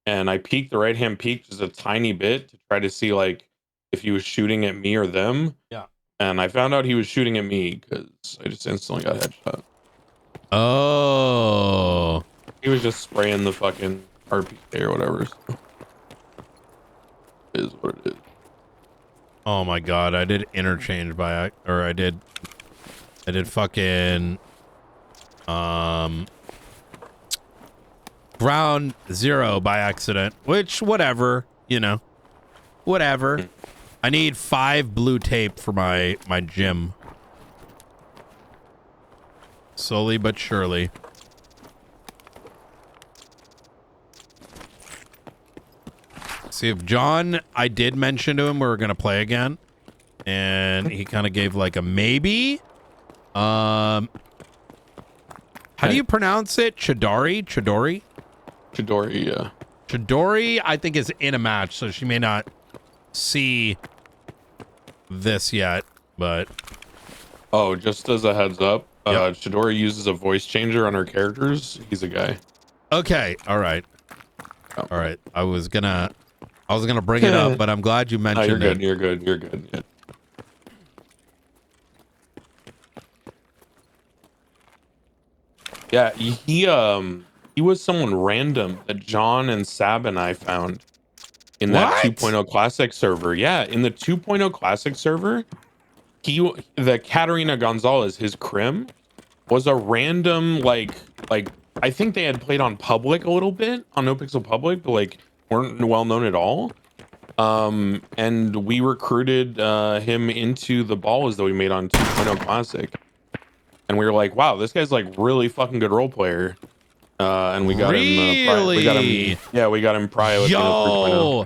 And I peeked the right hand peek just a tiny bit to try to see like if he was shooting at me or them. Yeah. And I found out he was shooting at me because I just instantly got headshot. Oh. He was just spraying the fucking RPK or whatever. So. It is what it is. Oh my god, I did interchange I did I did fucking ground 0 by accident, which whatever, you know, whatever. I need 5 blue tape for my gym. Slowly but surely. See, if John, I did mention to him we were gonna play again, and he kind of gave like a maybe. How do you pronounce it? Chidori? Chidori, yeah. Chidori, I think, is in a match, so she may not see this yet, but... Oh, just as a heads up, Chidori uses a voice changer on her characters. He's a guy. Okay, all right. All right, I was gonna bring it up, but I'm glad you mentioned you're good, it. You're good. You're good. Yeah. Yeah, he was someone random that John and Sab and I found in that 2.0 Classic server. Yeah, in the 2.0 Classic server, the Katarina Gonzalez, his crim, was a random like I think they had played on Public a little bit on NoPixel Public, but like weren't well known at all. And we recruited him into the balls that we made on 2.0 Classic. And we were like, wow, this guy's like really fucking good role player. And we got him. We got him. Yeah, we got him prio. Yo.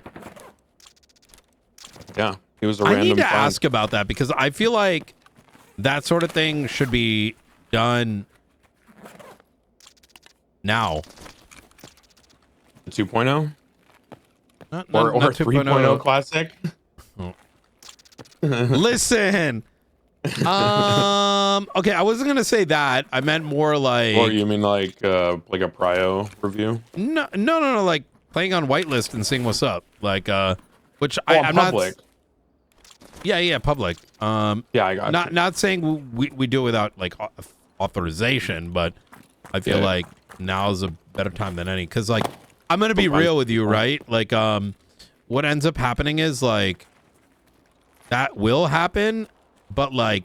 Yeah, he was a I random. need to find. ask about that because I feel like that sort of thing should be done now. 2.0 Not or 3.0 Classic. Oh. Listen. Okay, I wasn't gonna say that. I meant more like. Or you mean like a prio review? No, like playing on whitelist and seeing what's up, like which I'm public. not. Yeah, public. Yeah, I got not saying we do it without like authorization, but I feel like now's a better time than any. Because like I'm gonna be real with you, right? Like what ends up happening is like that will happen. But like,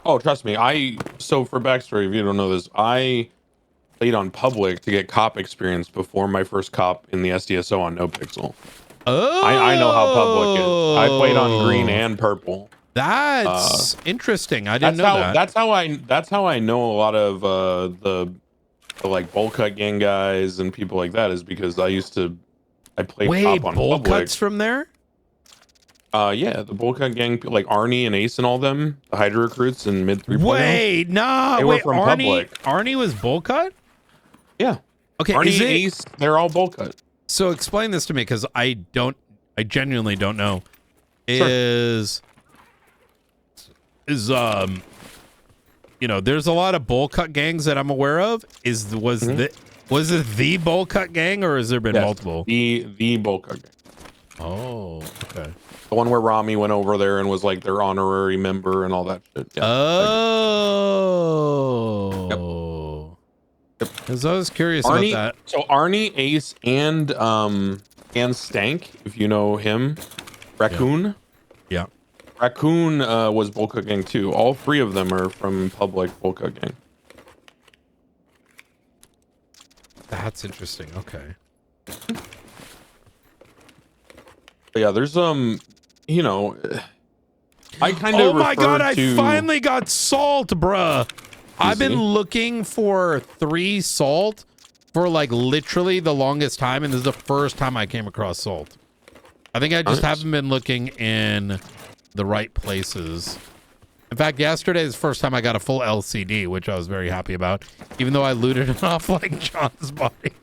oh, trust me. So for backstory, if you don't know this, I played on Public to get cop experience before my first cop in the SDSO on NoPixel. Oh, I know how Public is. I played on green and purple. That's interesting. I didn't know that. That's how I know a lot of the like bowl cut gang guys and people like that is because I played cop on bowl Public. cuts from there. Yeah, the bowl cut gang, like Arnie and Ace and all them, the Hydra recruits in mid 3.0. Wait, no, they were from Public. Arnie was bowl cut. Yeah. Okay, Arnie, Ace, they're all bowl cut. So explain this to me because I genuinely don't know. Sure. You know, there's a lot of bowl cut gangs that I'm aware of. Was it the bowl cut gang or has there been multiple? The bowl cut gang. Oh, okay. The one where Rami went over there and was like their honorary member and all that shit. Yeah. Oh. Yep. Because I was curious about that. So Arnie, Ace, and Stank, if you know him, Raccoon. Yeah. Raccoon was bowl cut gang too. All 3 of them are from Public bowl cut gang. That's interesting. Okay. But yeah, there's you know, I kind of. Oh my god! I to... finally got salt, bruh. I've been looking for 3 salt for like literally the longest time, and this is the first time I came across salt. I think I just haven't been looking in the right places. In fact, yesterday is the first time I got a full LCD, which I was very happy about, even though I looted it off like John's body.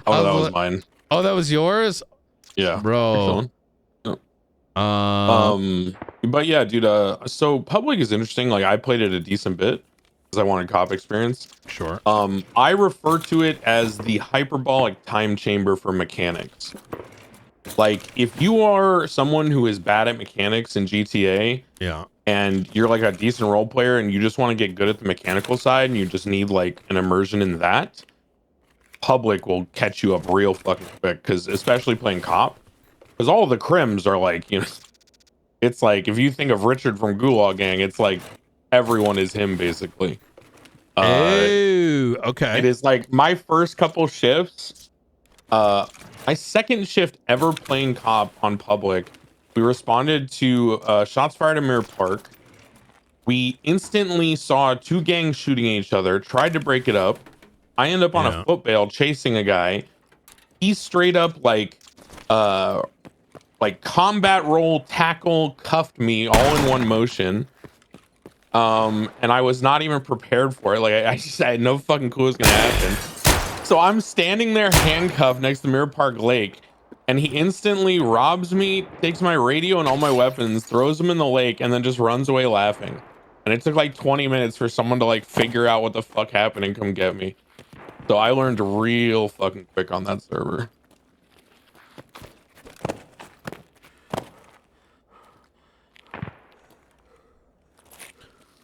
Oh, that was mine. Oh, that was yours? Yeah, bro. But yeah, dude. So Public is interesting. Like I played it a decent bit because I wanted cop experience. Sure. I refer to it as the hyperbolic time chamber for mechanics. Like if you are someone who is bad at mechanics in GTA, yeah, and you're like a decent role player and you just want to get good at the mechanical side and you just need like an immersion in that, Public will catch you up real fucking quick. Because especially playing cop. Because all of the crims are like, you know, It's like if you think of Richard from Gulag Gang, it's like everyone is him basically. Oh, okay. It is like my first couple shifts. My second shift ever playing cop on public. We responded to shots fired at Mirror Park. We instantly saw two gangs shooting at each other. Tried to break it up. I end up on a foot bail chasing a guy. He straight up like combat roll tackle cuffed me all in one motion. And I was not even prepared for it. Like I had no fucking clue what was gonna happen. So I'm standing there handcuffed next to Mirror Park Lake, and he instantly robs me, takes my radio and all my weapons, throws them in the lake, and then just runs away laughing. And it took like 20 minutes for someone to like figure out what the fuck happened and come get me. So I learned real fucking quick on that server.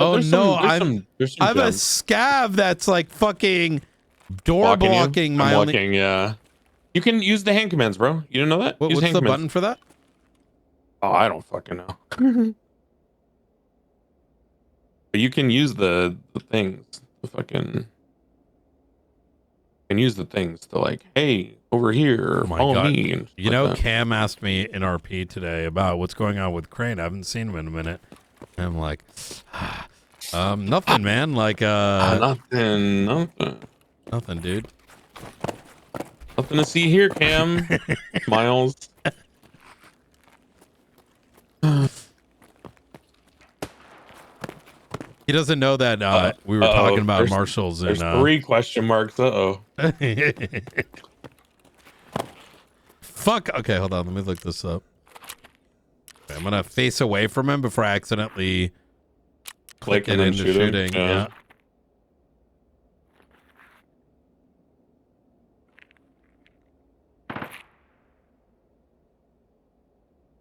Oh There's no, there's some I have a gems. scav that's like fucking door blocking my only. Blocking, yeah. You can use the hand commands, bro. You didn't know that? Use What's hand the commands. button for that? Oh, I don't fucking know. But you can use the things. The fucking. Can use the things to like, hey, over here, Oh my follow God. me. And shit You know, like that. Cam asked me in RP today about what's going on with Crane. I haven't seen him in a minute. And I'm like, nothing, man. Like, nothing, dude. Nothing to see here, Cam. Miles. He doesn't know that we were talking about marshals and There's 3 question marks. Fuck. Okay, hold on. Let me look this up. Okay, I'm gonna face away from him before I accidentally click it and then into shoot him. shooting. Yeah. Yeah.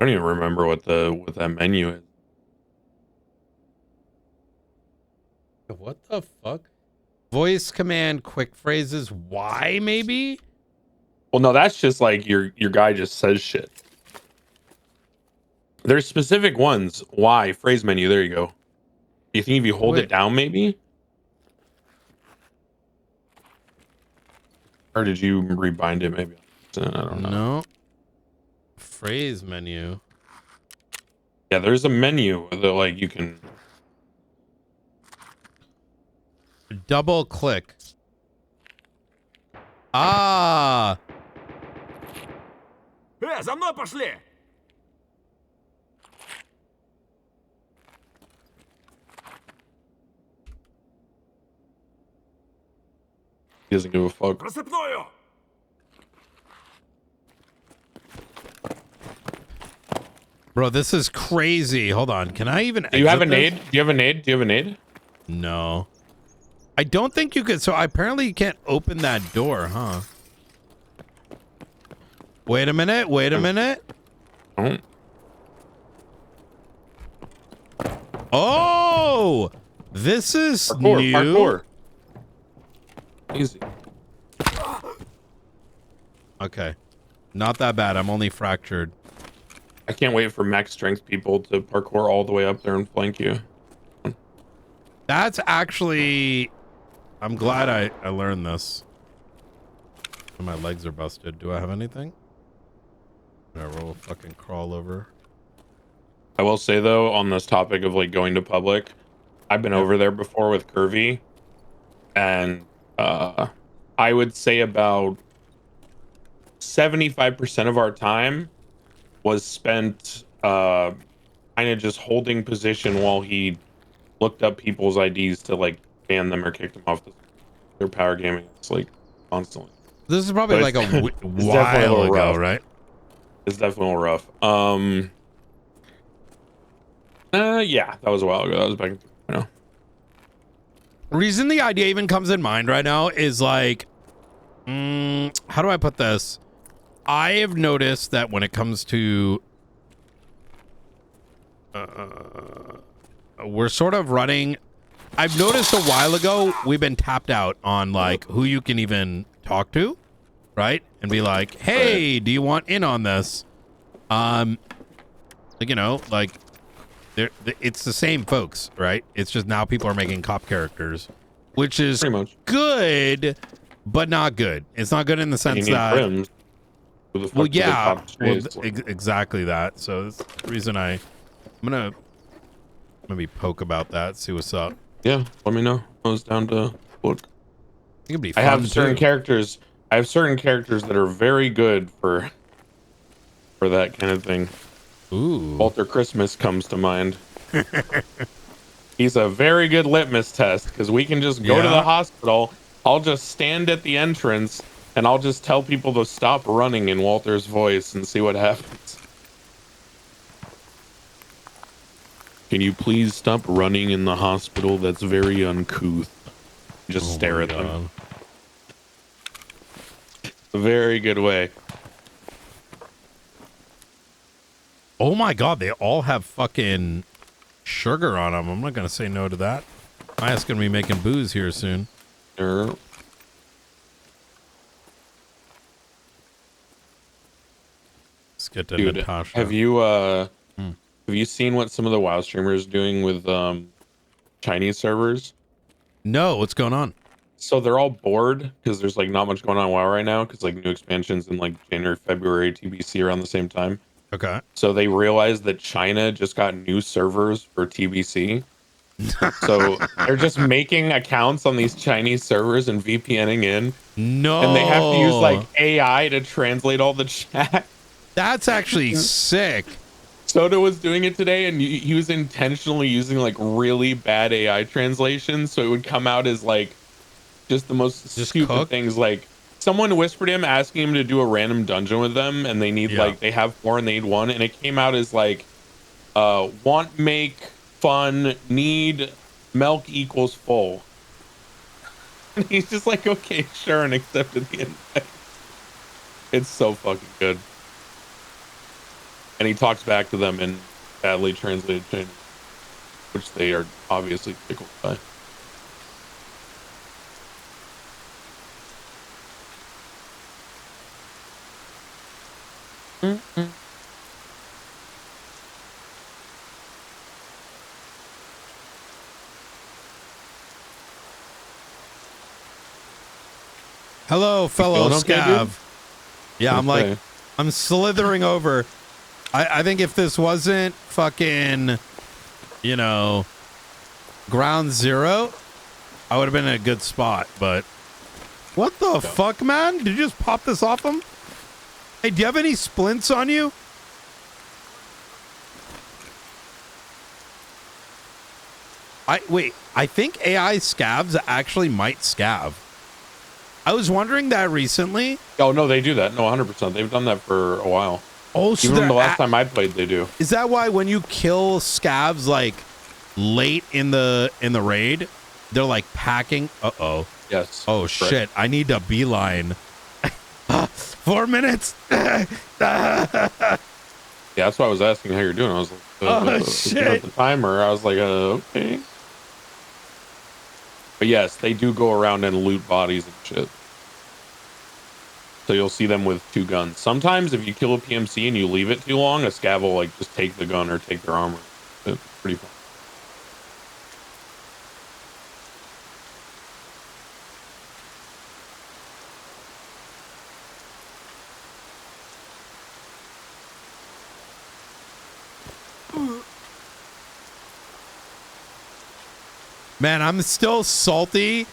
I don't even remember what that menu is. What the fuck? Voice command, quick phrases. Why? Maybe. Well, no, that's just like your guy just says shit. There's specific ones. Why? Phrase menu. There you go. Do you think if you hold it down, maybe? Or did you rebind it? Maybe. I don't know. No. Phrase menu. Yeah, there's a menu that like you can. Double click. Ah. За мной пошли! He doesn't give a fuck. Рассыпную! Bro, this is crazy. Hold on. Can I even Do you have a exit this? nade? Do you have a nade? Do you have a nade? No. I don't think you could. So apparently you can't open that door, huh? Wait a minute. Wait a minute. Oh, this is new. Parkour. Easy. Okay. Not that bad. I'm only fractured. I can't wait for max strength people to parkour all the way up there and flank you. That's actually... I'm glad I learned this. My legs are busted. Do I have anything? Can I roll a fucking crawl over? I will say though, on this topic of like going to public, I've been over there before with Curvy, and I would say about 75% of our time was spent kind of just holding position while he looked up people's IDs to like ban them or kick them off their power gaming. It's like constantly. This is probably But like a it's definitely a while little ago, rough. right? It's definitely a little rough. Yeah, that was a while ago. That was back in, you know. Reason the idea even comes in mind right now is like, how do I put this? I have noticed that when it comes to, we're sort of running. I've noticed a while ago we've been tapped out on like who you can even talk to, right? And be like, hey, do you want in on this? Like, you know, like It's the same folks, right? It's just now people are making cop characters, which is Pretty much good, but not good. It's not good in the You sense need that. rims. Who the fuck Well, do they yeah, cop strays? exactly that. So that's the reason I'm gonna maybe poke about that, see what's up. Yeah, let me know. I was down to look. It could be I fun have certain too. characters. I have certain characters that are very good for that kind of thing. Ooh. Walter Christmas comes to mind. He's a very good litmus test because we can just go to the Yeah. hospital. I'll just stand at the entrance and I'll just tell people to stop running in Walter's voice and see what happens. Can you please stop running in the hospital? That's very uncouth. Just stare at them. A very good way. Oh my god, they all have fucking sugar on them. I'm not gonna say no to that. My ass gonna be making booze here soon. Sure. Let's get to Dude, Natasha. have you seen what some of the WoW streamers doing with Chinese servers? No, what's going on? So they're all bored because there's like not much going on WoW right now because like new expansions in like January, February, TBC around the same time. Okay. So they realized that China just got new servers for TBC. So they're just making accounts on these Chinese servers and VPNing in. No. And they have to use like AI to translate all the chat. That's actually sick. Soda was doing it today and he was intentionally using like really bad AI translations. So it would come out as like just the most stupid things. Like someone whispered him asking him to do a random dungeon with them. And they need like, they have 4 and they need 1. And it came out as like, want, make, fun, need, milk equals full. And he's just like, okay, sure, and accepted the invite. It's so fucking good. And he talks back to them in badly translated Chinese, which they are obviously tickled by. Hello, fellow feeling okay, scav. dude? Yeah, I'm Okay. like, I'm slithering over. I think if this wasn't fucking, you know, ground zero, I would have been in a good spot. But what the fuck, man? Did you just pop this off him? Hey, do you have any splints on you? Wait, I think AI scavs actually might scav. I was wondering that recently. Oh, no, they do that. No, 100%. They've done that for a while. Oh, so even they're the last time I played, they do. Is that why when you kill scavs like late in the raid, they're like packing? Uh-oh. Yes. Oh shit! I need a beeline. 4 minutes. Yeah, that's why I was asking how you're doing. I was like, Oh, looking shit. at the timer. I was like, okay. But yes, they do go around and loot bodies and shit. So you'll see them with 2 guns. Sometimes if you kill a PMC and you leave it too long, a scav will like just take the gun or take their armor. It's pretty fun. Man, I'm still salty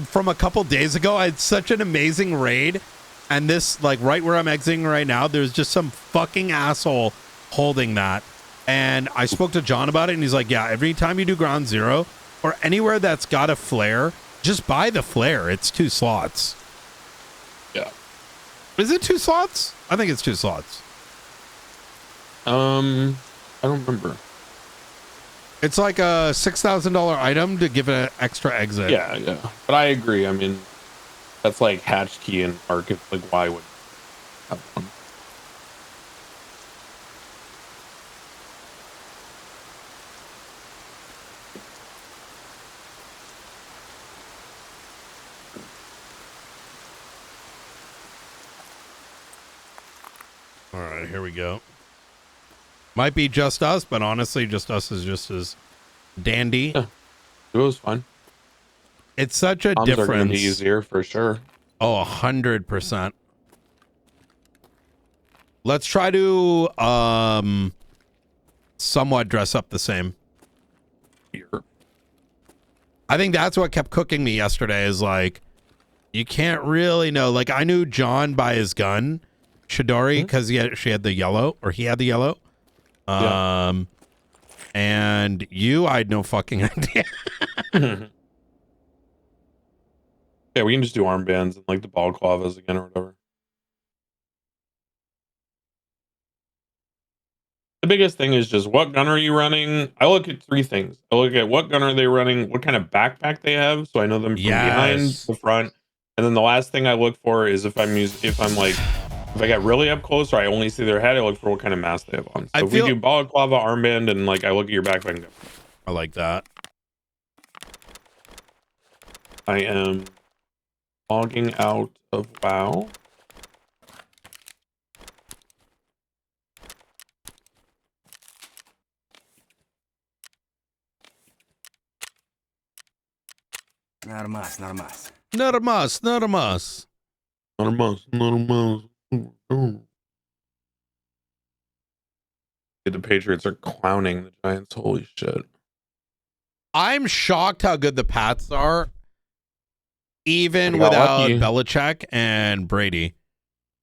from a couple days ago. I had such an amazing raid, and this, like, right where I'm exiting right now, there's just some fucking asshole holding that. And I spoke to John about it, and he's like, yeah, every time you do ground zero or anywhere that's got a flare, just buy the flare. It's 2 slots. Yeah. Is it 2 slots? I think it's 2 slots. I don't remember. It's like a $6,000 item to give it an extra exit. Yeah, yeah. But I agree. I mean, that's like hatch key and arc. It's like, why would have one? All right, here we go. Might be just us, but honestly, just us is just as dandy. Yeah, it was fun. It's such a Bombs are gonna be difference. easier for sure. Oh, 100%. Let's try to somewhat dress up the same. I think that's what kept cooking me yesterday is like, you can't really know. Like, I knew John by his gun, Chidori, because he had the yellow, or he had the yellow. And you, I had no fucking idea. Yeah, we can just do armbands and like the balaclavas again or whatever. The biggest thing is just what gun are you running? I look at three things. I look at what gun are they running, what kind of backpack they have, so I know them from behind, the front, and then the last thing I look for is if I get really up close or I only see their head, I look for what kind of mask they have on. So if we do balaclava, armband, and like I look at your backpack and go, I like that. I am logging out of WoW. Nada más, nada más. Nada más, nada más. Nada más, nada más. The Patriots are clowning the Giants. Holy shit. I'm shocked how good the Pats are, even They got without lucky. Belichick and Brady.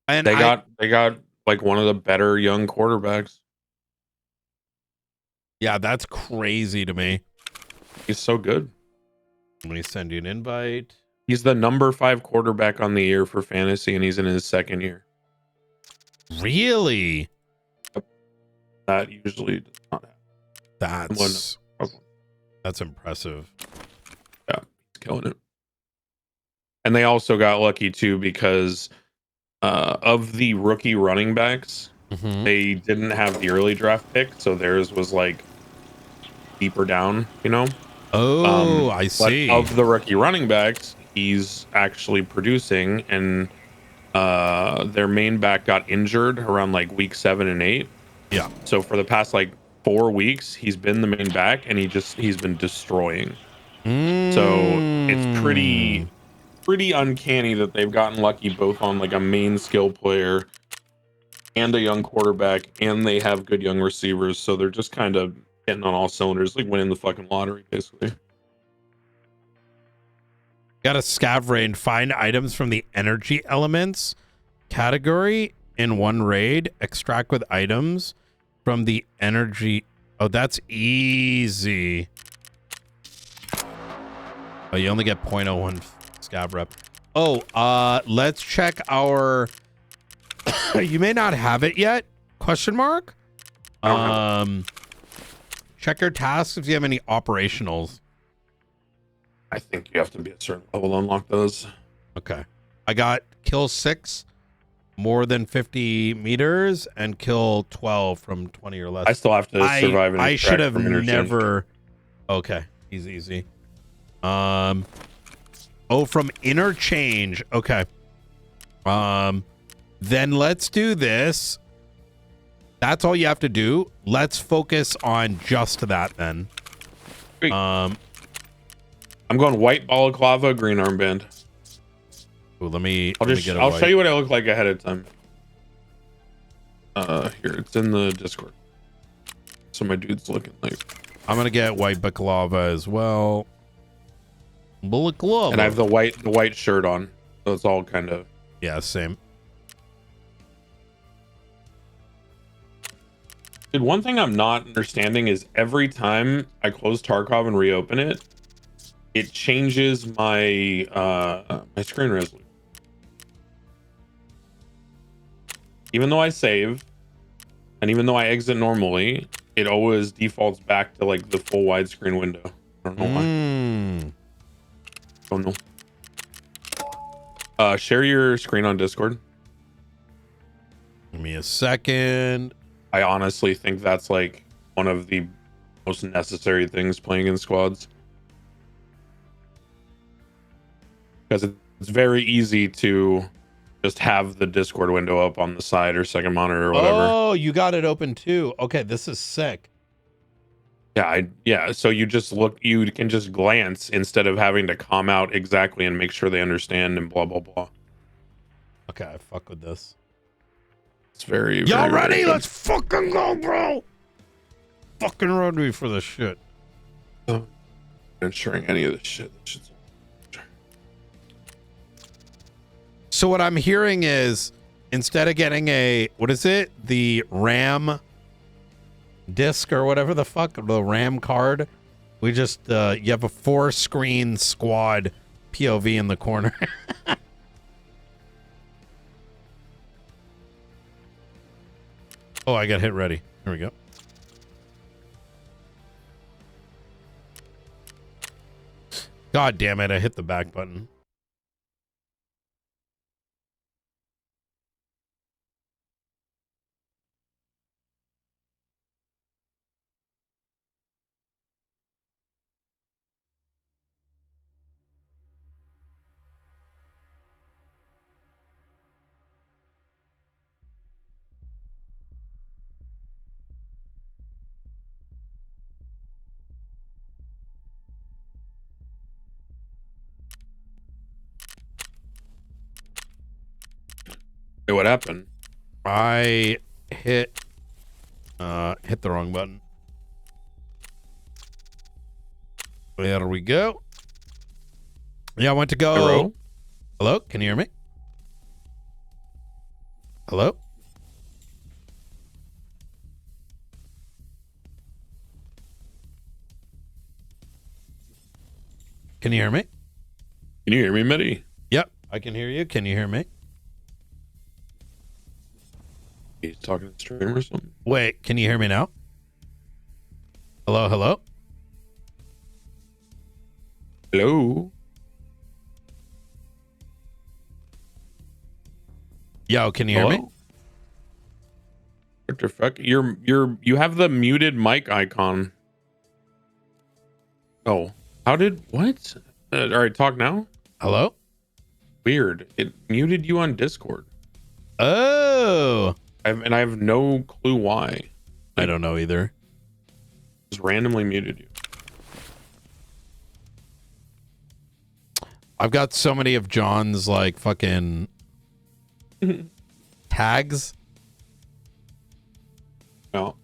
And They got like one of the better young quarterbacks. Yeah, that's crazy to me. He's so good. Let me send you an invite. He's the number 5 quarterback on the year for fantasy, and he's in his second year. Really? That usually does not happen. That's impressive. Yeah, he's killing it. And they also got lucky too because of the rookie running backs, they didn't have the early draft pick, so theirs was like deeper down, you know? Oh, I see. But of the rookie running backs, he's actually producing, and their main back got injured around like week 7 and 8. Yeah. So for the past like 4 weeks, he's been the main back, and he's been destroying. So it's pretty uncanny that they've gotten lucky both on like a main skill player and a young quarterback, and they have good young receivers. So they're just kind of getting on all cylinders, like winning the fucking lottery, basically. Got a scav raid. Find items from the energy elements category in one raid. Extract with items from the energy. Oh, that's easy. Oh, you only get 0.01 scav rep. Oh, let's check our. You may not have it yet? Question mark. Check your tasks if you have any operationals. I think you have to be a certain level to unlock those. Okay. I got kill 6 more than 50 meters and kill 12 from 20 or less. I still have to survive. I should have never. Okay. Easy. Oh, from interchange. Okay. Then let's do this. That's all you have to do. Let's focus on just that then. I'm going white balaclava, green armband. Ooh, let me I'll show you what I look like ahead of time. Here, it's in the Discord. So my dude's looking like. I'm gonna get white balaclava as well. Balaclava. And I have the white shirt on. So it's all kind of. Yeah, same. Dude, one thing I'm not understanding is every time I close Tarkov and reopen it, it changes my my screen resolution. Even though I save, and even though I exit normally, it always defaults back to like the full widescreen window. I don't know why. Don't know. Share your screen on Discord. Give me a second. I honestly think that's like one of the most necessary things playing in squads. Because it's very easy to just have the Discord window up on the side or second monitor or whatever. Oh, you got it open too. Okay, this is sick. Yeah, so you just you can just glance instead of having to calm out exactly and make sure they understand and blah blah blah. Okay, I fuck with this. It's very Y'all very, ready? very good. Let's fucking go, bro. Fucking ready for this shit. I'm not sharing any of this shit. This shit's... So what I'm hearing is instead of getting what is it? The RAM disc or whatever the fuck, the RAM card, we just you have a 4-screen squad POV in the corner. Oh, I got hit ready. Here we go. God damn it, I hit the back button. Hey, what happened? I hit the wrong button. There we go. Yeah, I went to go. Hello? Hello? Can you hear me? Hello? Can you hear me? Can you hear me, Mitty? Yep, I can hear you. Can you hear me? He's talking to the stream or something. Wait, can you hear me now? Hello, hello? Hello? Yo, can you hear me? What the fuck? You have the muted mic icon. Oh, what? All right, talk now. Hello? Weird. It muted you on Discord. Oh. I have no clue why. I don't know either. Just randomly muted you. I've got so many of John's like fucking tags. No.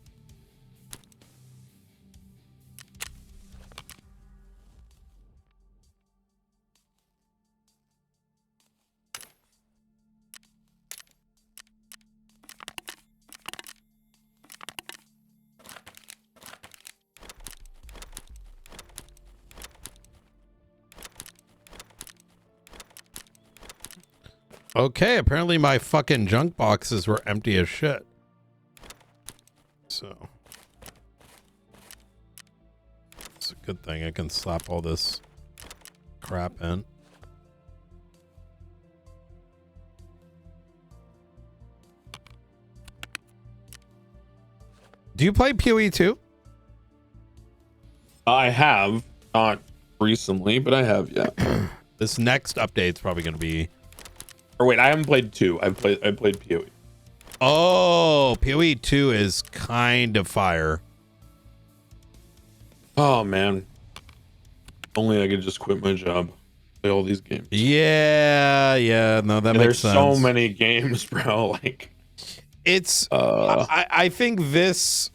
Okay, apparently my fucking junk boxes were empty as shit. So it's a good thing I can slap all this crap in. Do you play PoE too? I have, not recently, but I have, yeah. This next update's probably going to be... Or wait, I haven't played 2. I played PoE. Oh, PoE 2 is kind of fire. Oh, man. Only I could just quit my job. Play all these games. Yeah. No, that makes sense. There's so many games, bro. Like, it's... I think this,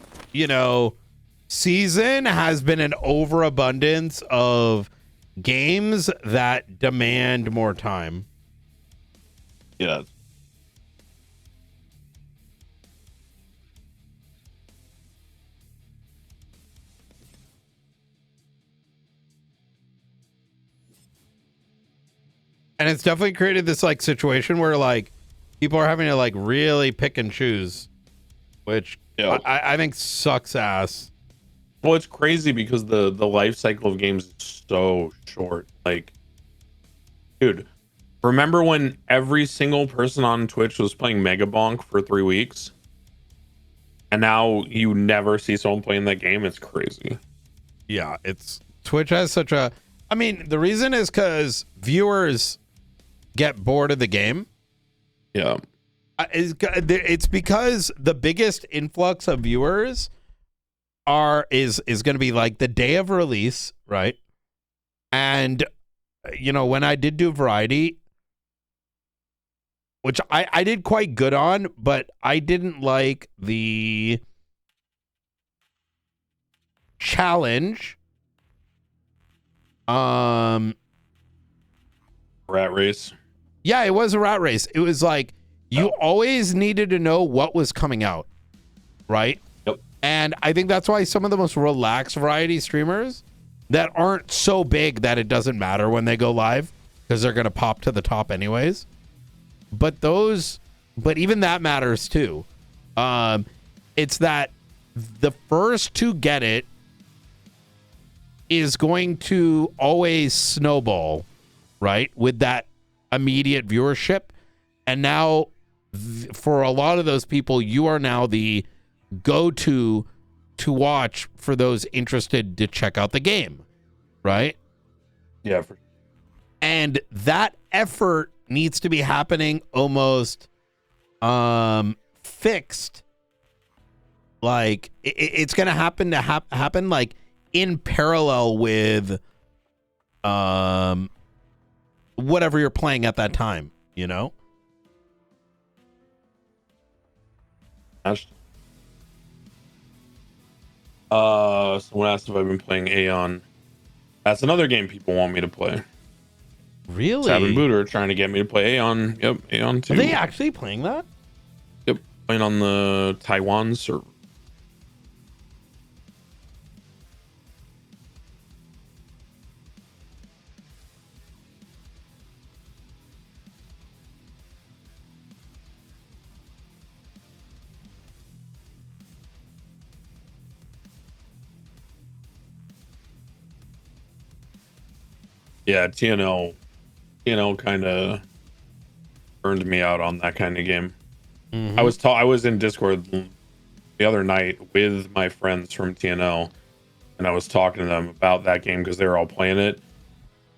season has been an overabundance of games that demand more time. Yeah. And it's definitely created this like situation where like people are having to like really pick and choose, which I think sucks ass. Well, it's crazy because the life cycle of games is so short. Like, dude, remember when every single person on Twitch was playing Mega Bonk for 3 weeks? And now you never see someone playing that game? It's crazy. Yeah, Twitch has such a... I mean, the reason is because viewers get bored of the game. Yeah. It's because the biggest influx of viewers is going to be like the day of release, right? And when I did do variety, which I did quite good on, but I didn't like the challenge. Rat race. Yeah, it was a rat race. It was like you always needed to know what was coming out, right? Yep. And I think that's why some of the most relaxed variety streamers that aren't so big that it doesn't matter when they go live because they're going to pop to the top anyways. But even that matters too. It's that the first to get it is going to always snowball, right? With that immediate viewership. And now for a lot of those people, you are now the go-to to watch for those interested to check out the game, right? Yeah. And that effort needs to be happening almost fixed. Like it's going to happen like in parallel with whatever you're playing at that time, Someone asked if I've been playing Aeon. That's another game people want me to play. Really? Sav and Boot are trying to get me to play Aeon. Yep, Aeon 2. Are they actually playing that? Yep, playing on the Taiwan server. Yeah, TNL kind of burned me out on that kind of game. Mm-hmm. I was in Discord the other night with my friends from TNL, and I was talking to them about that game because they were all playing it.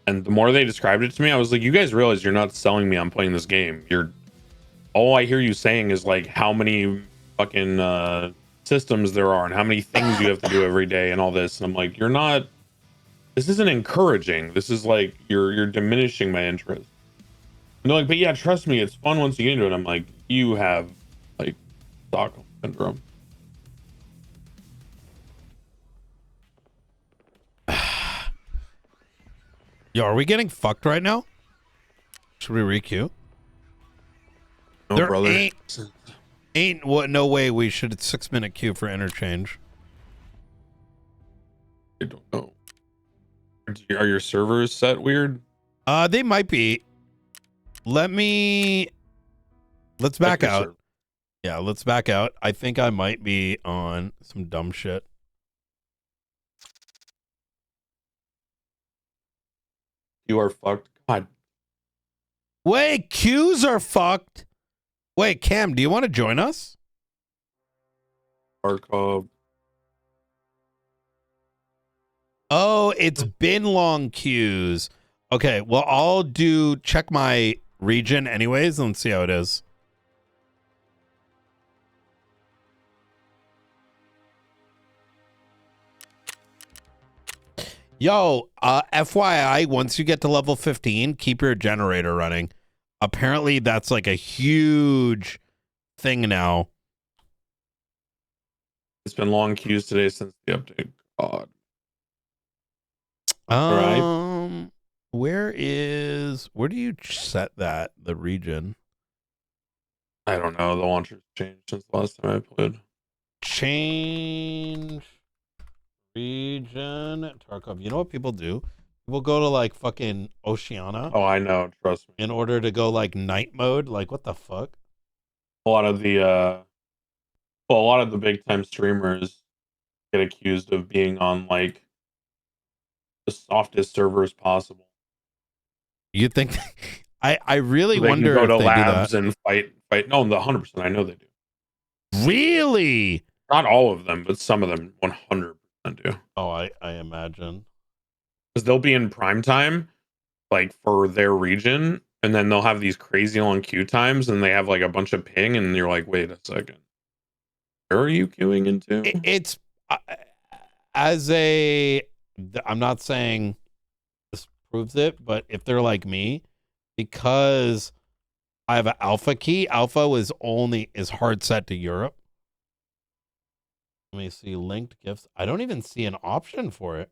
And the more they described it to me, I was like, "You guys realize you're not selling me on playing this game. All I hear you saying is like how many fucking systems there are and how many things you have to do every day and all this." And I'm like, "You're not. This isn't encouraging. This is like you're diminishing my interest." And they're like, "But yeah, trust me, it's fun once you get into it." I'm like, "You have like Stockholm syndrome." Yo, are we getting fucked right now? Should we requeue? No, there brother. No way we should 6-minute queue for interchange. I don't know. Are your servers set weird? They might be. Let's back out. Yeah, let's back out. I think I might be on some dumb shit. You are fucked. God. Wait, queues are fucked. Wait, Cam, do you want to join us? Arcov. Oh, it's been long queues. Okay, well, I'll check my region anyways and see how it is. Yo, FYI, once you get to level 15, keep your generator running. Apparently, that's like a huge thing now. It's been long queues today since the update. God. Where do you set that, the region? I don't know. The launcher's changed since the last time I played. Change region Tarkov. You know what people do? People go to like fucking Oceania. Oh, I know. Trust me. In order to go like night mode. Like, what the fuck? A lot of the big time streamers get accused of being on like the softest servers possible. You think? I really they wonder can go if to they labs do that. and fight. No, the 100%. I know they do. Really? Not all of them, but some of them 100% do. Oh, I imagine. Because they'll be in prime time, like for their region, and then they'll have these crazy long queue times, and they have like a bunch of ping, and you're like, wait a second, where are you queuing into? It's as a. I'm not saying this proves it, but if they're like me, because I have an alpha key, alpha is hard set to Europe. Let me see linked gifts. I don't even see an option for it.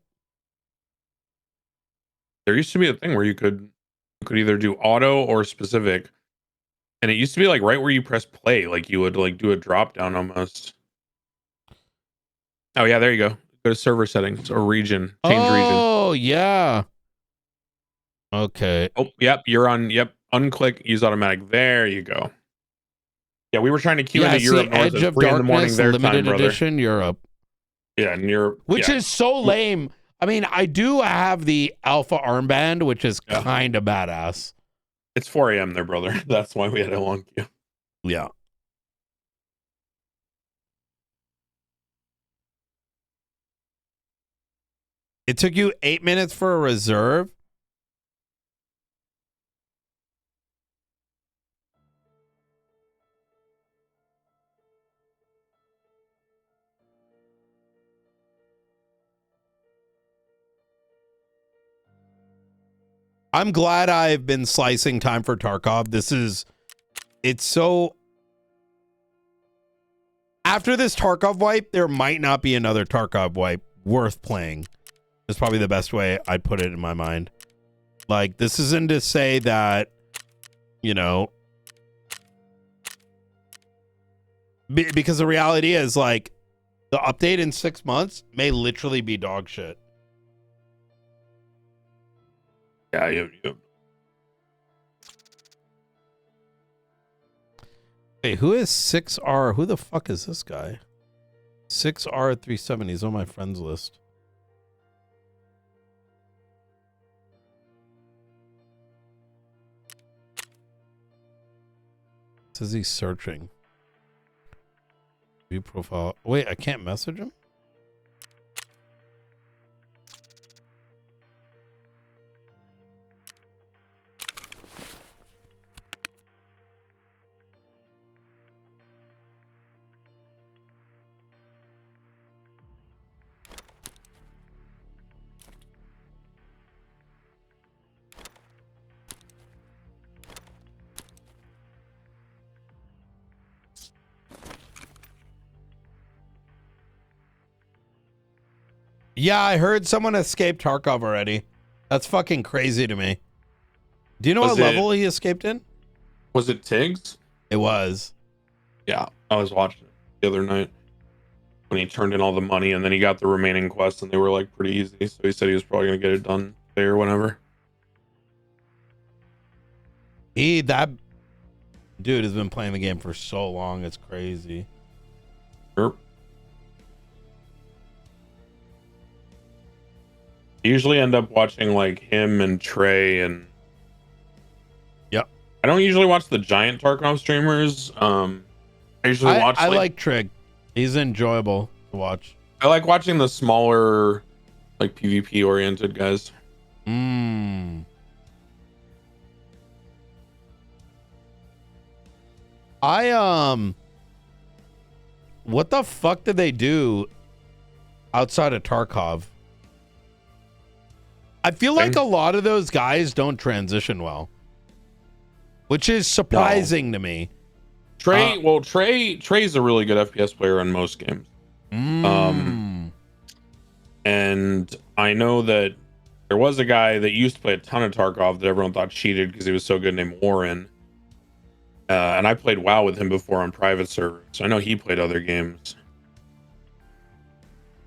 There used to be a thing where you could either do auto or specific, and it used to be like right where you press play, like you would like do a drop down almost. Oh yeah, there you go. Go to server settings or region. Change region. Oh yeah. Okay. Oh yep, you're on. Yep, unclick, use automatic. There you go. Yeah, we were trying to queue into Europe North Edge at of 3 in the morning Darkness, their limited time, brother. edition Europe. Yeah, in Europe, Which yeah. is so lame. I mean, I do have the alpha armband, which is kind of badass. It's 4 a.m. there, brother. That's why we had a long queue. Yeah. It took you 8 minutes for a reserve. I'm glad I've been slicing time for Tarkov. It's so. After this Tarkov wipe, there might not be another Tarkov wipe worth playing. That's probably the best way I'd put it in my mind. Like, this isn't to say that, you know, because the reality is, like, the update in 6 months may literally be dog shit. Yeah, you. Wait, who is 6R? Who the fuck is this guy? 6R370. He's on my friends list. Says he's searching. View profile. Wait, I can't message him? Yeah, I heard someone escaped Tarkov already. That's fucking crazy to me. Do you know what level he escaped in? Was it Tiggs? It was. Yeah, I was watching it the other night when he turned in all the money, and then he got the remaining quests, and they were like pretty easy. So he said he was probably gonna get it done today or whenever. That dude has been playing the game for so long. It's crazy. Sure. I usually end up watching like him and Trey and. Yep. I don't usually watch the giant Tarkov streamers. I usually watch. I like Trig. He's enjoyable to watch. I like watching the smaller, like PvP oriented guys. What the fuck did they do outside of Tarkov? I feel like a lot of those guys don't transition well, which is surprising to me. Trey, Trey's a really good FPS player on most games. And I know that there was a guy that used to play a ton of Tarkov that everyone thought cheated because he was so good, named Warren. And I played WoW with him before on private servers, so I know he played other games.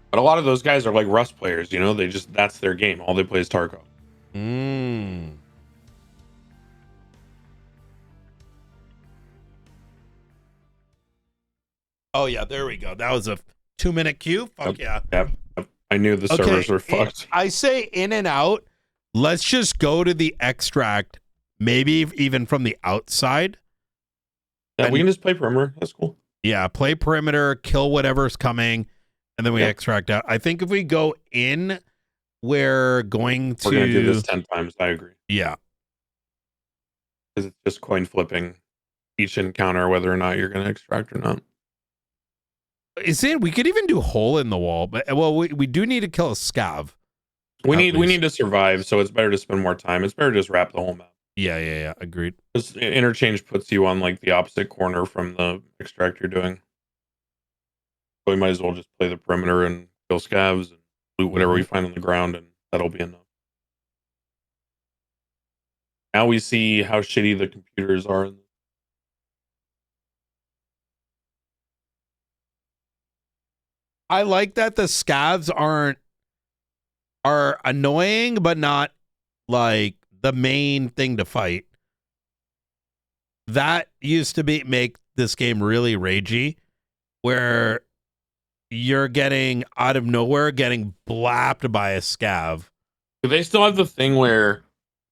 But a lot of those guys are like Rust players, you know? That's their game. All they play is Tarkov. Oh yeah, there we go. That was a 2-minute queue. Fuck yeah. Yep. I knew the servers were fucked. I say in and out. Let's just go to the extract, maybe even from the outside. Yeah, we can just play perimeter. That's cool. Yeah, play perimeter, kill whatever's coming, and then we extract out. I think if we go in, we're going to do this 10 times. I agree. Yeah. Because it's just coin flipping each encounter whether or not you're going to extract or not. Is it? We could even do hole in the wall, but well, we do need to kill a scav. We need to survive, so it's better to spend more time. It's better to just wrap the whole map. Yeah. Agreed. Because interchange puts you on like the opposite corner from the extract you're doing. So we might as well just play the perimeter and kill scavs and loot whatever we find on the ground, and that'll be enough. Now we see how shitty the computers are. I like that the scavs are annoying, but not like the main thing to fight. That used to make this game really ragey, where you're getting out of nowhere getting blapped by a scav. Do they still have the thing where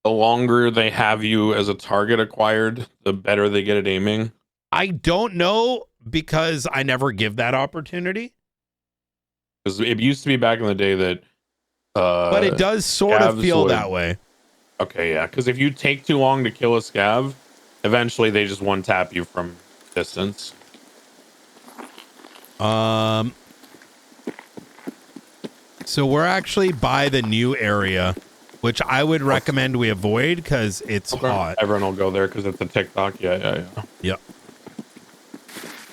the longer they have you as a target acquired, the better they get at aiming? I don't know, because I never give that opportunity. Because it used to be back in the day that but it does sort of feel that way. Okay, yeah, because if you take too long to kill a scav, eventually they just one tap you from distance. So we're actually by the new area, which I would recommend we avoid because it's hot. Everyone will go there because it's a TikTok. Yeah. Yep.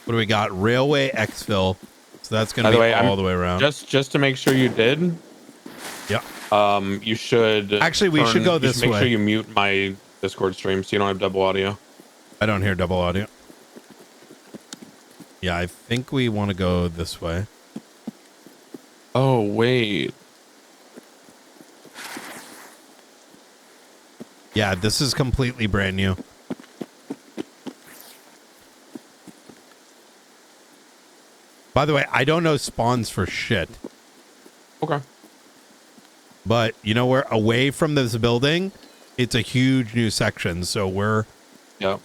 What do we got? Railway exfil. So that's going to be all the way around. Just to make sure you did. Yep. You should. Actually, we should go this way. Make sure you mute my Discord stream so you don't have double audio. I don't hear double audio. Yeah, I think we want to go this way. Oh, wait. Yeah, this is completely brand new. By the way, I don't know spawns for shit. Okay. But, you know, we're away from this building. It's a huge new section, so we're... Yep.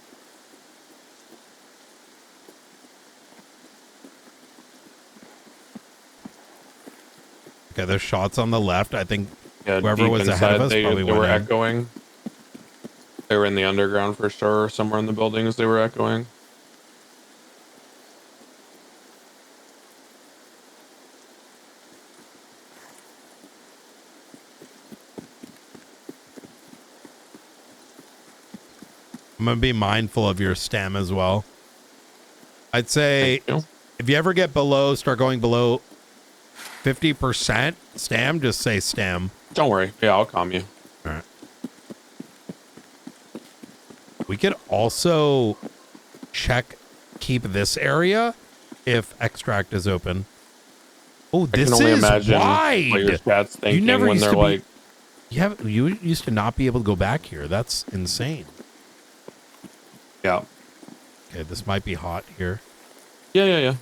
Okay, there's shots on the left. I think Yeah, whoever deep was ahead of us inside, probably they were went in. echoing. They were in the underground for sure, or somewhere in the buildings they were echoing. I'm going to be mindful of your stam as well. I'd say if you ever get start going below 50% stam, just say stam. Don't worry. Yeah, I'll calm you. All right. We could also keep this area if extract is open. Oh, this I can only is imagine wide. what your chat's thinking when they're like... You used to not be able to go back here. That's insane. Yeah. Okay, this might be hot here. Yeah.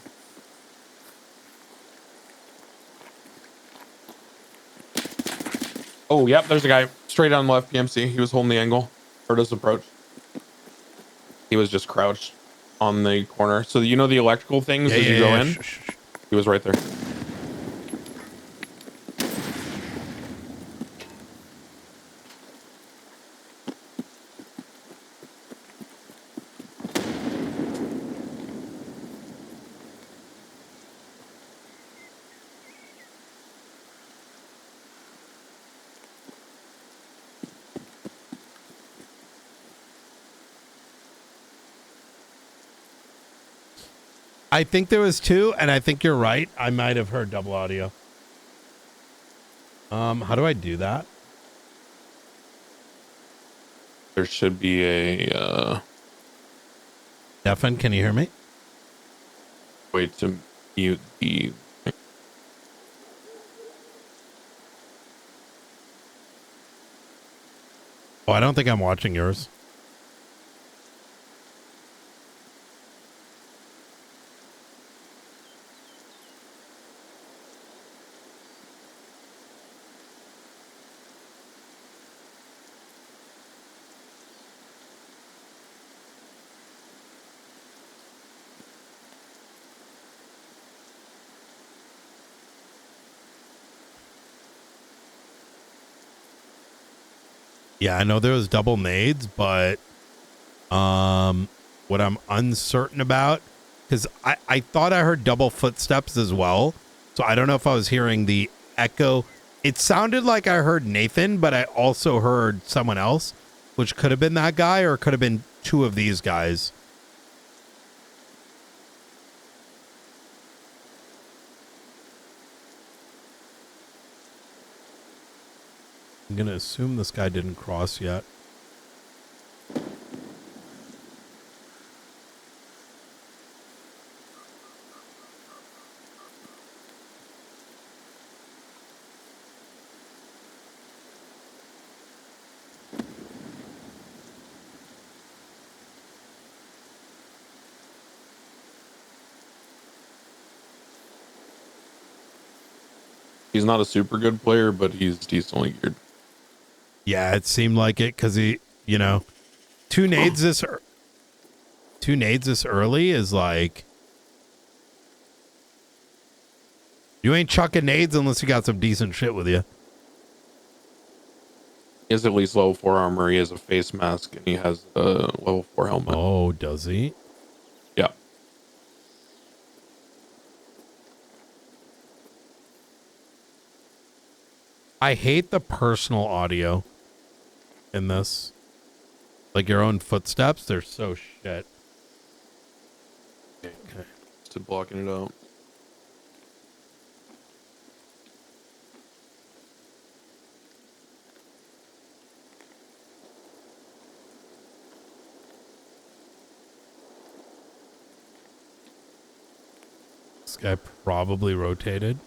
Oh, yep, there's a guy straight on left PMC. He was holding the angle. Heard us approach. He was just crouched on the corner. So you know the electrical things as you go in? He was right there. I think there was two, and I think you're right. I might have heard double audio. How do I do that? There should be a Stefan, can you hear me? way to mute the... Oh, I don't think I'm watching yours. Yeah, I know there was double nades, but What I'm uncertain about, because I thought I heard double footsteps as well. So I don't know if I was hearing the echo. It sounded like I heard Nathan, but I also heard someone else, which could have been that guy or it could have been two of these guys. I'm going to assume this guy didn't cross yet. He's not a super good player, but he's decently geared. Yeah, it seemed like it because he, you know, two nades this early is like, you ain't chucking nades unless you got some decent shit with you. He has at least level 4 armor. He has a face mask, and he has a level 4 helmet. Oh, does he? Yeah. I hate the personal audio in this. Like your own footsteps, they're so shit. Okay. Just blocking it out. This guy probably rotated.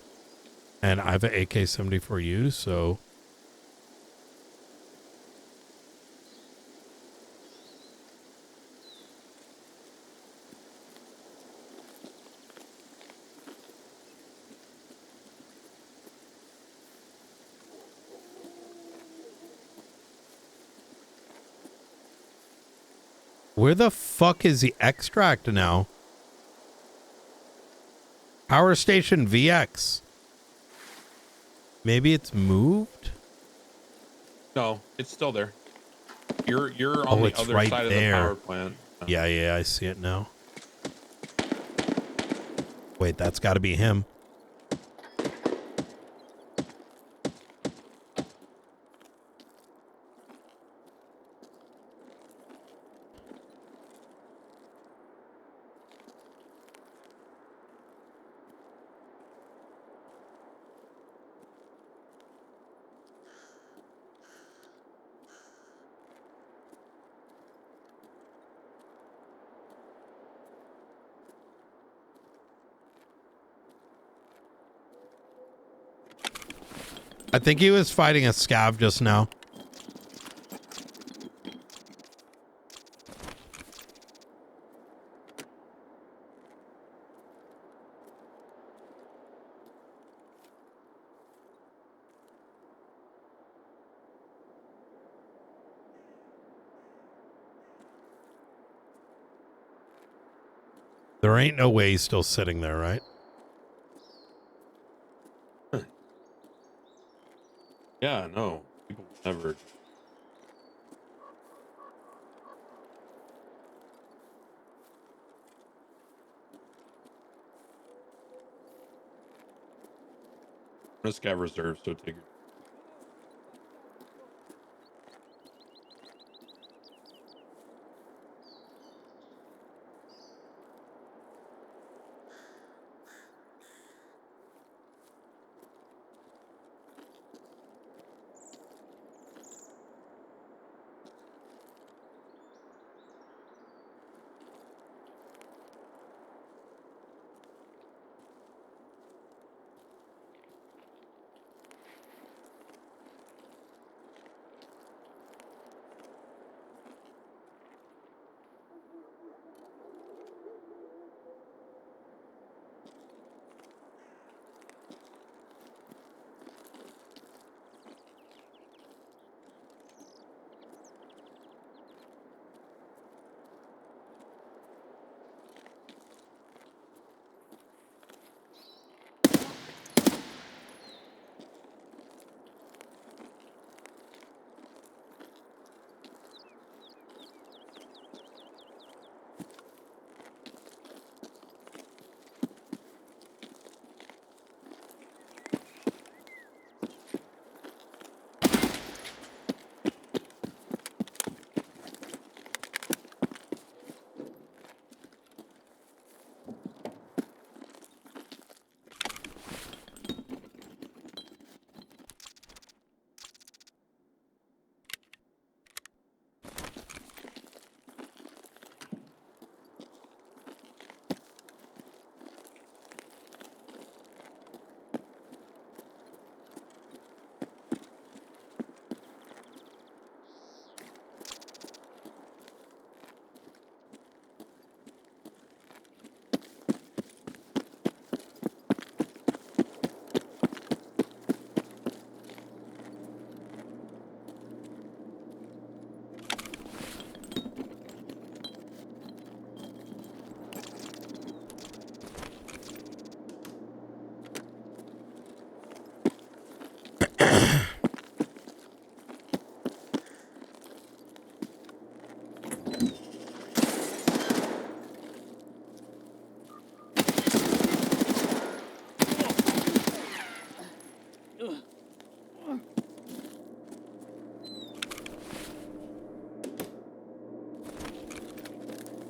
And I have an AK-74U, so... Where the fuck is the extract now? Power Station VX. Maybe it's moved? No, it's still there. You're on the other side of the power plant. Yeah, I see it now. Wait, that's got to be him. I think he was fighting a scav just now. There ain't no way he's still sitting there, right? Yeah, no. People never. This guy reserves, so take your.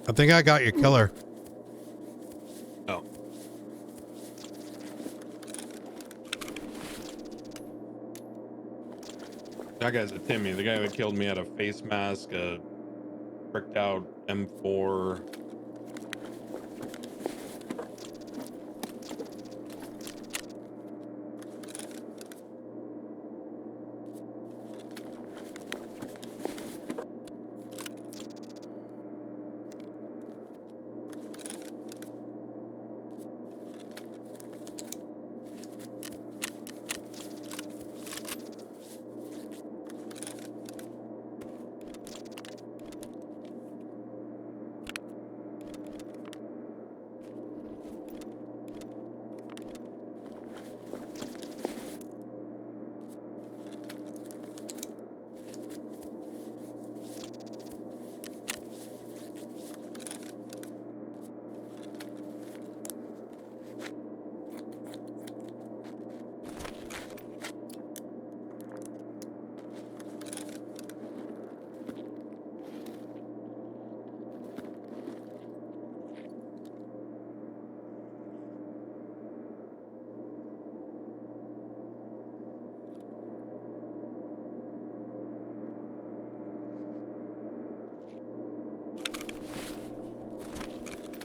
I think I got your killer. Oh. That guy's a Timmy. The guy that killed me had a face mask, a tricked out M4.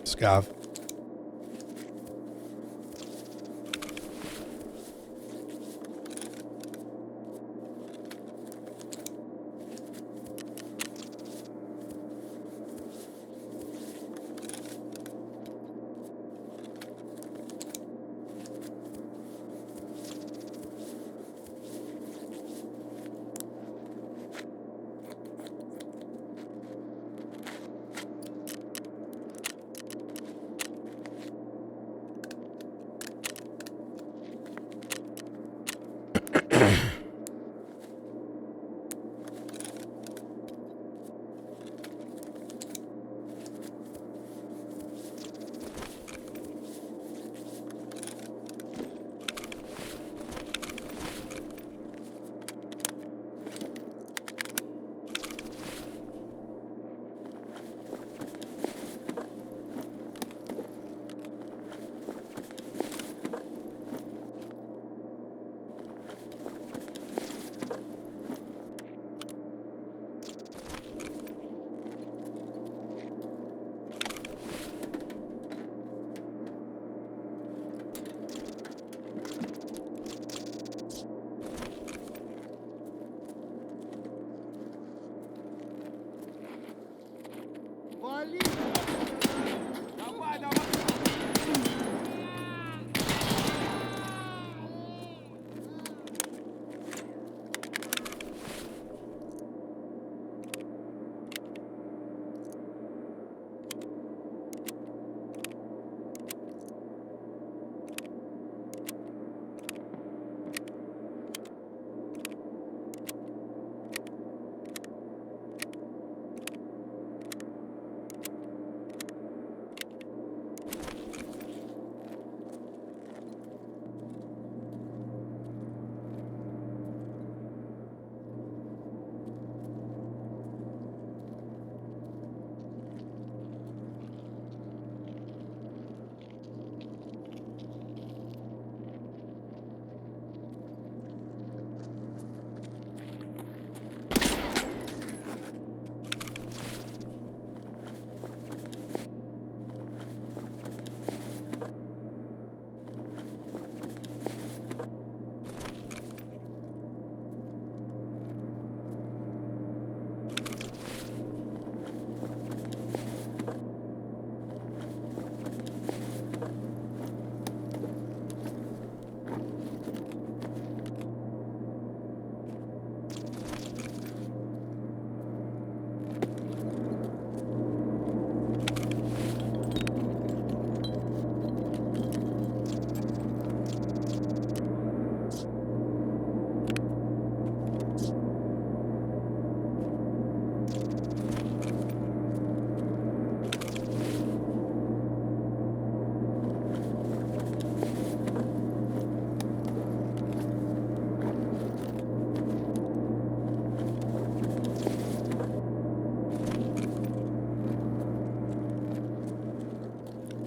Scav.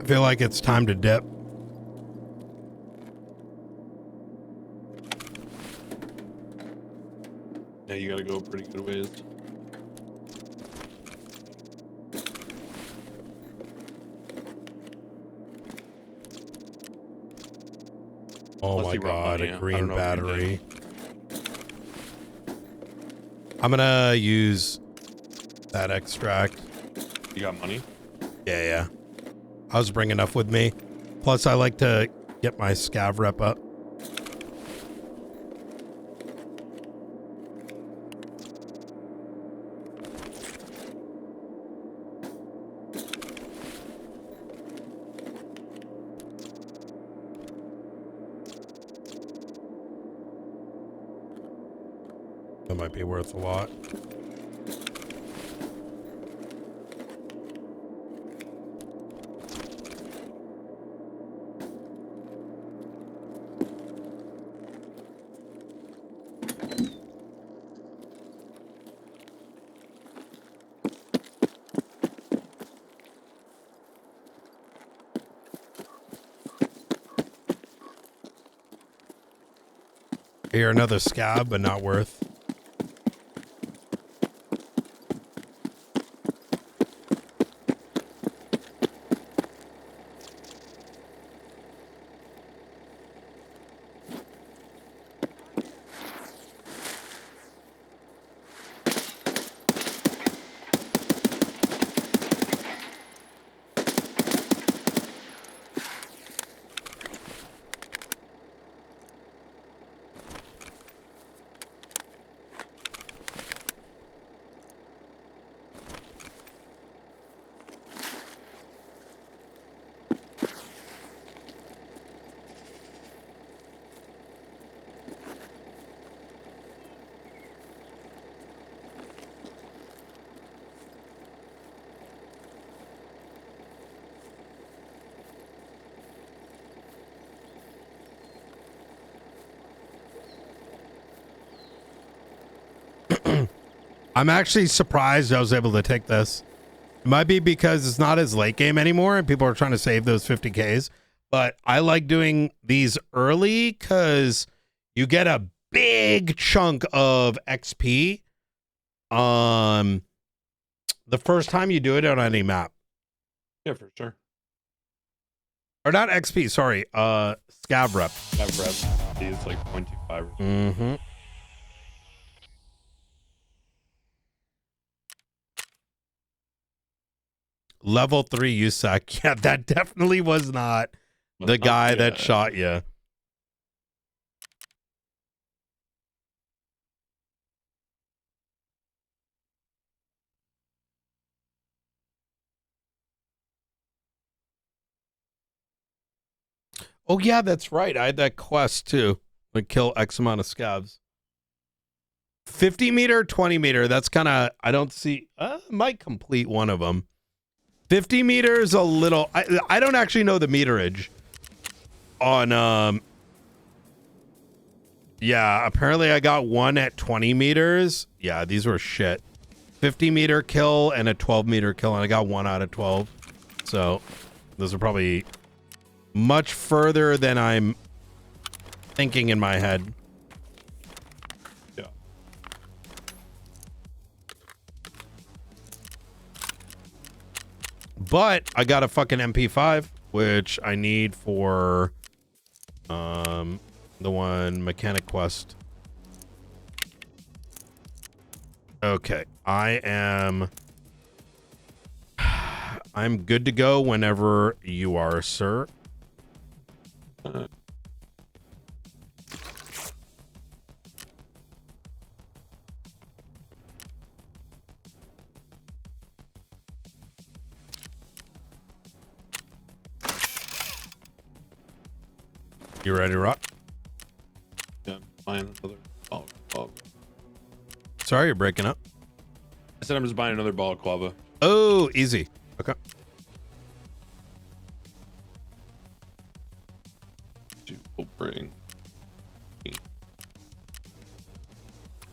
feel like it's time to dip. Yeah, you gotta go a pretty good ways. Oh Unless my you run god, money, a I green don't know if you battery. I'm gonna use that extract. You got money? Yeah. I was bringing enough with me. Plus, I like to get my scav rep up. That might be worth a lot. Here, another scab, but not worth. I'm actually surprised I was able to take this. It might be because it's not as late game anymore and people are trying to save those 50Ks. But I like doing these early because you get a big chunk of XP the first time you do it on any map. Yeah, for sure. Or not XP, sorry. Scav rep. Scav rep. It's like 0.25 or something. Mm-hmm. Level 3 USAC. Yeah, that definitely was not the guy that shot you. Oh, yeah, that's right. I had that quest too. Like kill X amount of scavs. 50 meter, 20 meter. That's kind of, I don't see, might complete one of them. 50 meters a little, I don't actually know the meterage on, yeah, apparently I got one at 20 meters. Yeah, these were shit. 50 meter kill and a 12 meter kill, and I got 1 out of 12. So those are probably much further than I'm thinking in my head. Yeah. But I got a fucking MP5, which I need for the one mechanic quest. Okay, I'm good to go whenever you are, sir. You ready to rock? Yeah, buying another ball of clava. Sorry, you're breaking up. I said I'm just buying another ball of clava. Oh, easy. Okay. Bring.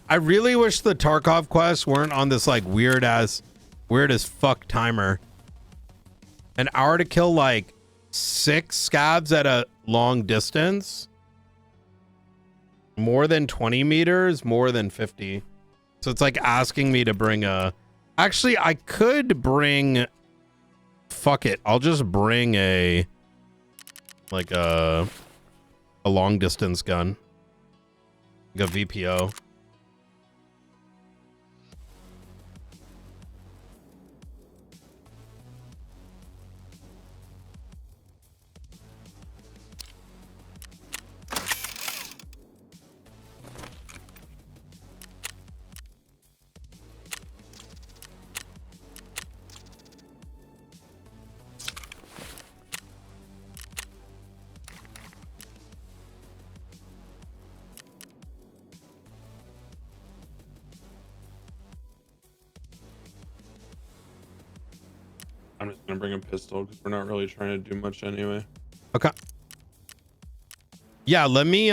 I really wish the Tarkov quests weren't on this like weird as fuck timer. An hour to kill like 6 scavs at a long distance. More than 20 meters, more than 50. So it's like asking me to bring a... Actually, I could bring... Fuck it. I'll just bring a... Like a long distance gun. Like a VPO. I'm just gonna bring a pistol because we're not really trying to do much anyway. Okay. Yeah, let me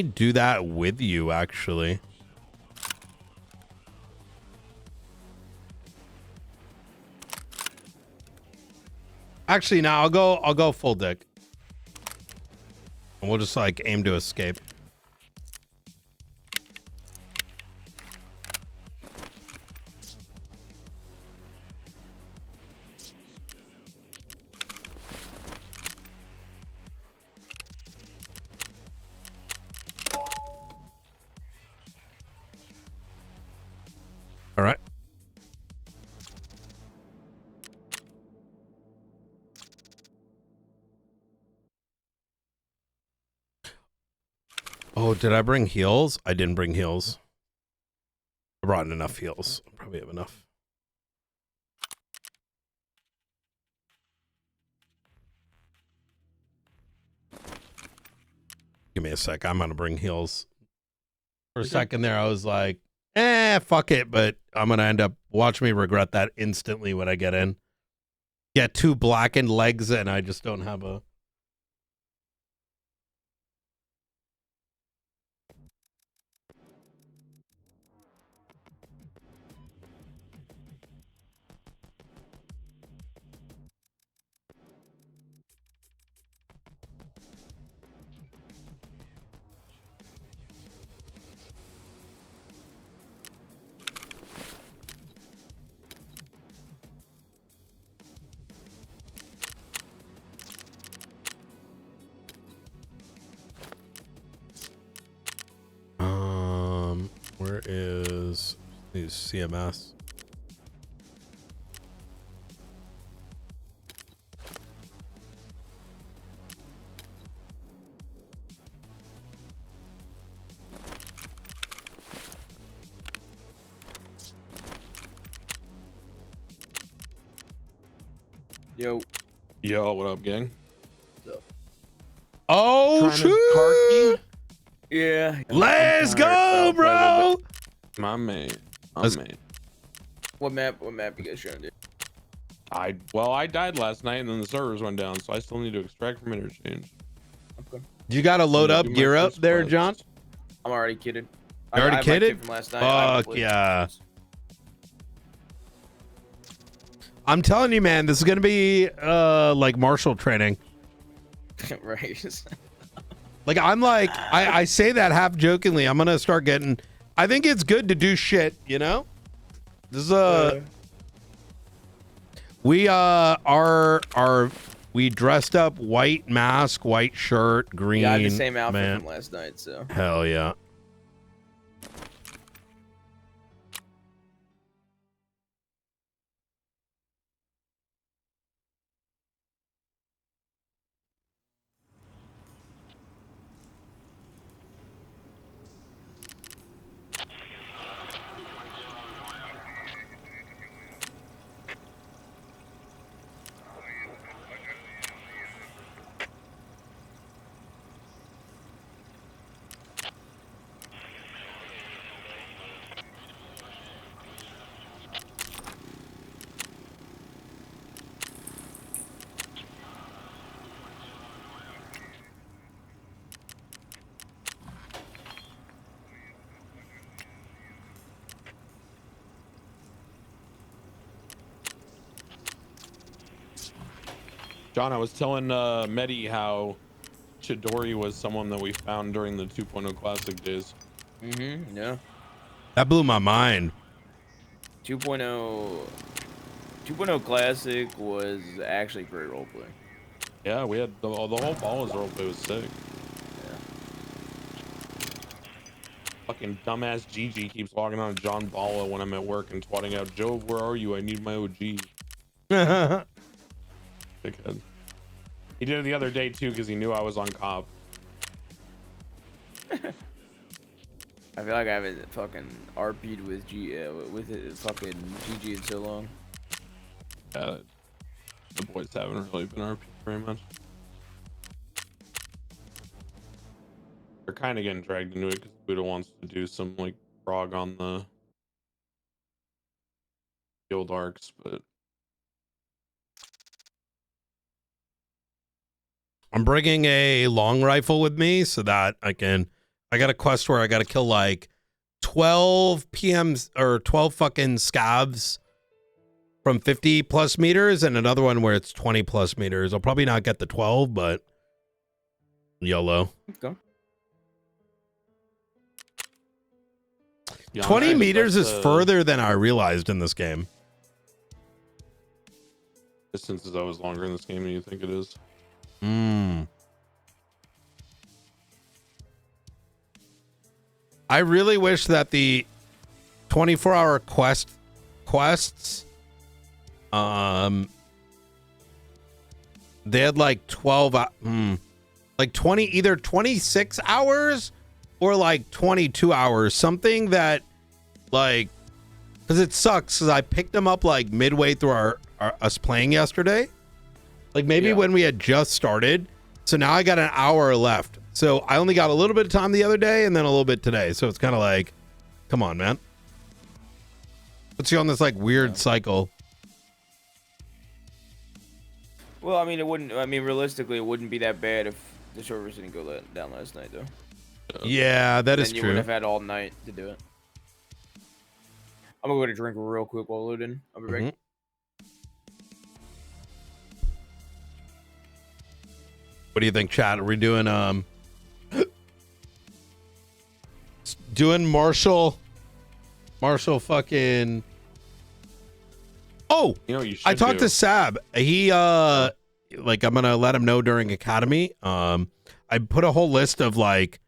do that with you actually. Actually, no, I'll go full dick. And we'll just like aim to escape. All right. Oh, did I bring heals? I didn't bring heals. I brought enough heals. Probably have enough. Give me a sec. I'm gonna bring heals. For a second there, I was like, fuck it. But I'm gonna end up, watch me regret that instantly when I get in. Get 2 blackened legs and I just don't have a... Where is these CMS? Yo. Yo, what up, gang? Oh, shoot! Yeah. Let's go, bro! My man. My man. What map you guys trying to do? I died last night and then the servers went down, so I still need to extract from interchange. Okay. You gotta load up, Do my gear up first there, quest. John? I'm already kidded. You already I have my kidded? kit from last night. Fuck yeah. I'm telling you, man, this is gonna be like martial training. Right. Like I'm like I say that half jokingly. I'm gonna start getting. I think it's good to do shit. You know, this is we dressed up, white mask, white shirt, green. Yeah, I had the same outfit man. from last night. So. Hell yeah. John, I was telling Medi how Chidori was someone that we found during the 2.0 Classic days. Yeah. That blew my mind. 2.0 Classic was actually great roleplay. Yeah, we had the whole Ballas roleplay was sick. Fucking dumbass Gigi keeps logging on to John Balla when I'm at work and twatting out, Jove, where are you? I need my OG. Dickhead. He did it the other day too because he knew I was on cop. I feel like I haven't fucking RP'd with fucking GG in so long. The boys haven't really been RP very much. They're kind of getting dragged into it because Buddha wants to do some like frog on the guild arcs, but I'm bringing a long rifle with me so that I got a quest where I got to kill like 12 PMs or 12 fucking scavs from 50 plus meters and another one where it's 20 plus meters. I'll probably not get the 12, but YOLO. Okay. 20 meters is further than I realized in this game. Distance is always longer in this game than you think it is. I really wish that the 24-hour quests they had like 12 like 20, either 26 hours or like 22 hours, something that like, because it sucks because I picked them up like midway through us playing yesterday, like maybe when we had just started. So now I got an hour left, so I only got a little bit of time the other day and then a little bit today, so it's kind of like, come on, man, puts you on this like weird cycle. Well, I mean, realistically, it wouldn't be that bad if the servers didn't go down last night, though. Yeah, that is You true. would have had all night to do it. I'm gonna go to drink real quick while loading. I'll be back. What do you think, chat? Are we doing Marshall fucking? Oh, you know what you should I talked do? to Sab. He like, I'm gonna let him know during Academy. I put a whole list of like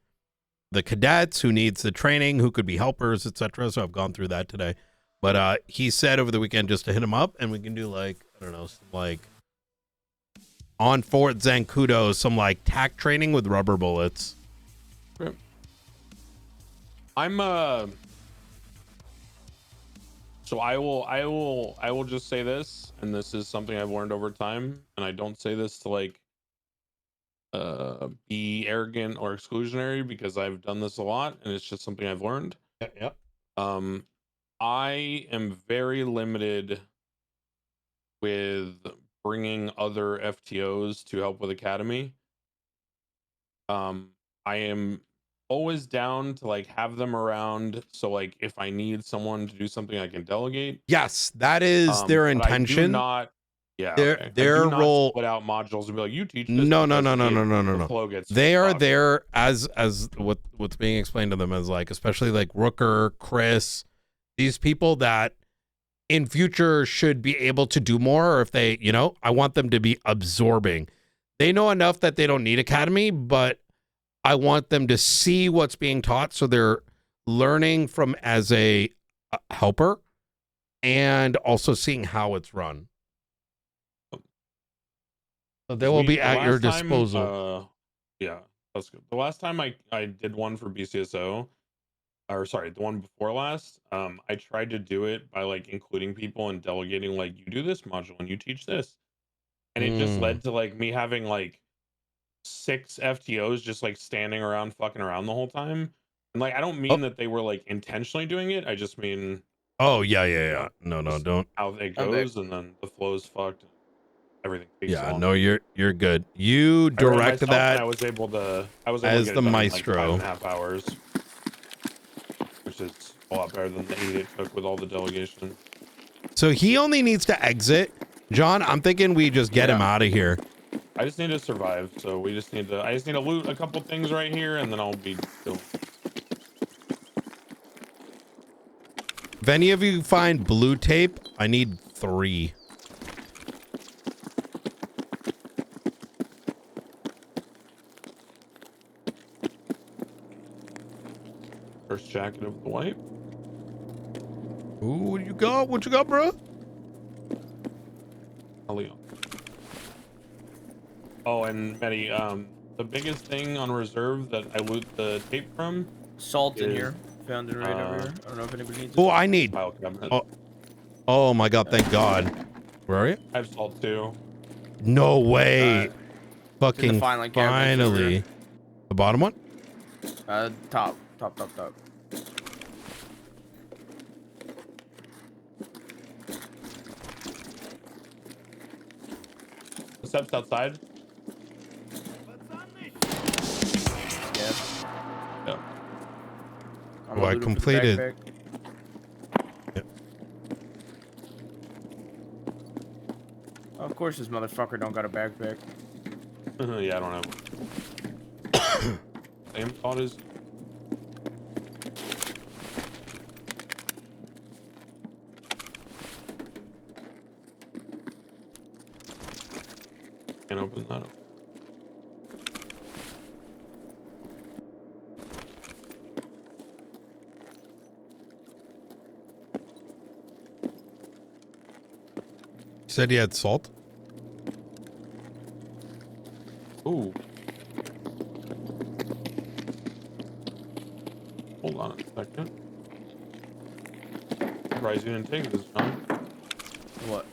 the cadets who needs the training, who could be helpers, etc. So I've gone through that today. But he said over the weekend just to hit him up and we can do like, I don't know, some like on Fort Zancudo, some like tac training with rubber bullets. Great. I'm so I will just say this, and this is something I've learned over time, and I don't say this to like be arrogant or exclusionary because I've done this a lot and it's just something I've learned. Yep. I am very limited with bringing other FTOs to help with Academy. I am always down to like have them around, so like if I need someone to do something I can delegate. Yes, that is their but intention. I do not, yeah, their I do not role. split out modules and be like, you teach this. No. The flow gets They are fucked. there as what's being explained to them as like, especially like Rooker, Chris, these people that in future should be able to do more, or if they, I want them to be absorbing. They know enough that they don't need Academy, but I want them to see what's being taught so they're learning from as a helper and also seeing how it's run. So they will be at your disposal. Yeah, that's good. The last time I did one for BCSO, or sorry, the one before last, I tried to do it by like including people and delegating, like, you do this module and you teach this, and it just led to like me having like 6 FTOs just like standing around fucking around the whole time. And like, I don't mean that they were like intentionally doing it, I just mean Yeah. No, don't. how it goes, and then the flow's fucked, everything takes long. No, you're good. You I ran direct myself, that. and I was able to as get it the done in, maestro. like 5.5 hours, which is a lot better than the 8 it took with all the delegation. So he only needs to exit. John, I'm thinking we just get him out of here. I just need to survive, so we just need to. I just need to loot a couple things right here, and then I'll be chill. If any of you find blue tape, I need 3. First jacket of the wipe. Ooh, what you got? What you got, bro? Oh, and Maddie, the biggest thing on reserve that I loot the tape from. Salt in here. Found it right over here. I don't know if anybody needs it. Oh, I need. Oh my God! Thank God. Where are you? I have salt too. No way. Fucking filing cabinet over finally. here. The bottom one? Top. Steps outside. Yes. Yep. Oh, I completed. Yep. Of course, this motherfucker don't got a backpack. Yeah, I don't have. Same thought as. Can't open that up. You said you had salt? Ooh. Hold on a second. Surprised you didn't take this, John. What?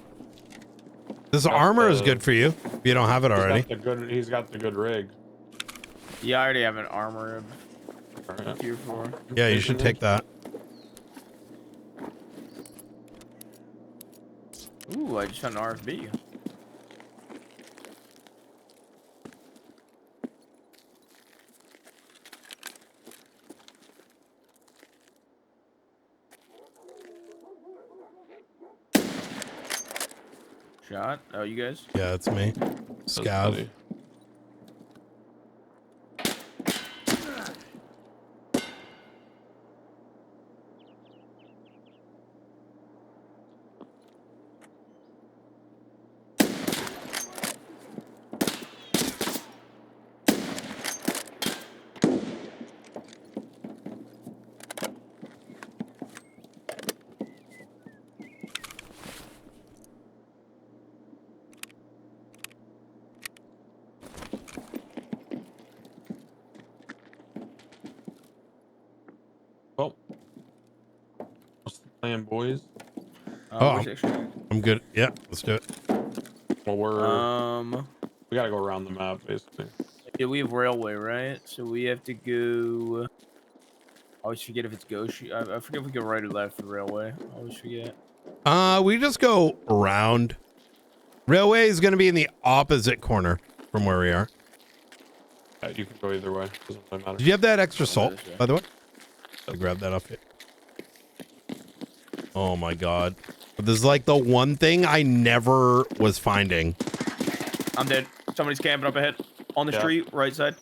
This armor is good for you if you don't have it already. He's got the good rig. Yeah, I already have an armor of tier 4. Yeah, you should take that. Ooh, I just found an RFB. Shot? Oh, you guys? Yeah, it's me. Scav. Well, what's the plan, boys? Oh, I'm good. Yeah, let's do it. Well, we're we gotta go around the map basically. Yeah, we have railway, right? So we have to go. I always forget if it's go. I forget if we go right or left for railway. I always forget. We just go around. Railway is going to be in the opposite corner from where we are. You can go either way. Doesn't really matter. Did you have that extra salt, by the way? I grabbed that off it. Oh my God. This is like the one thing I never was finding. I'm dead. Somebody's camping up ahead. On the street, right side.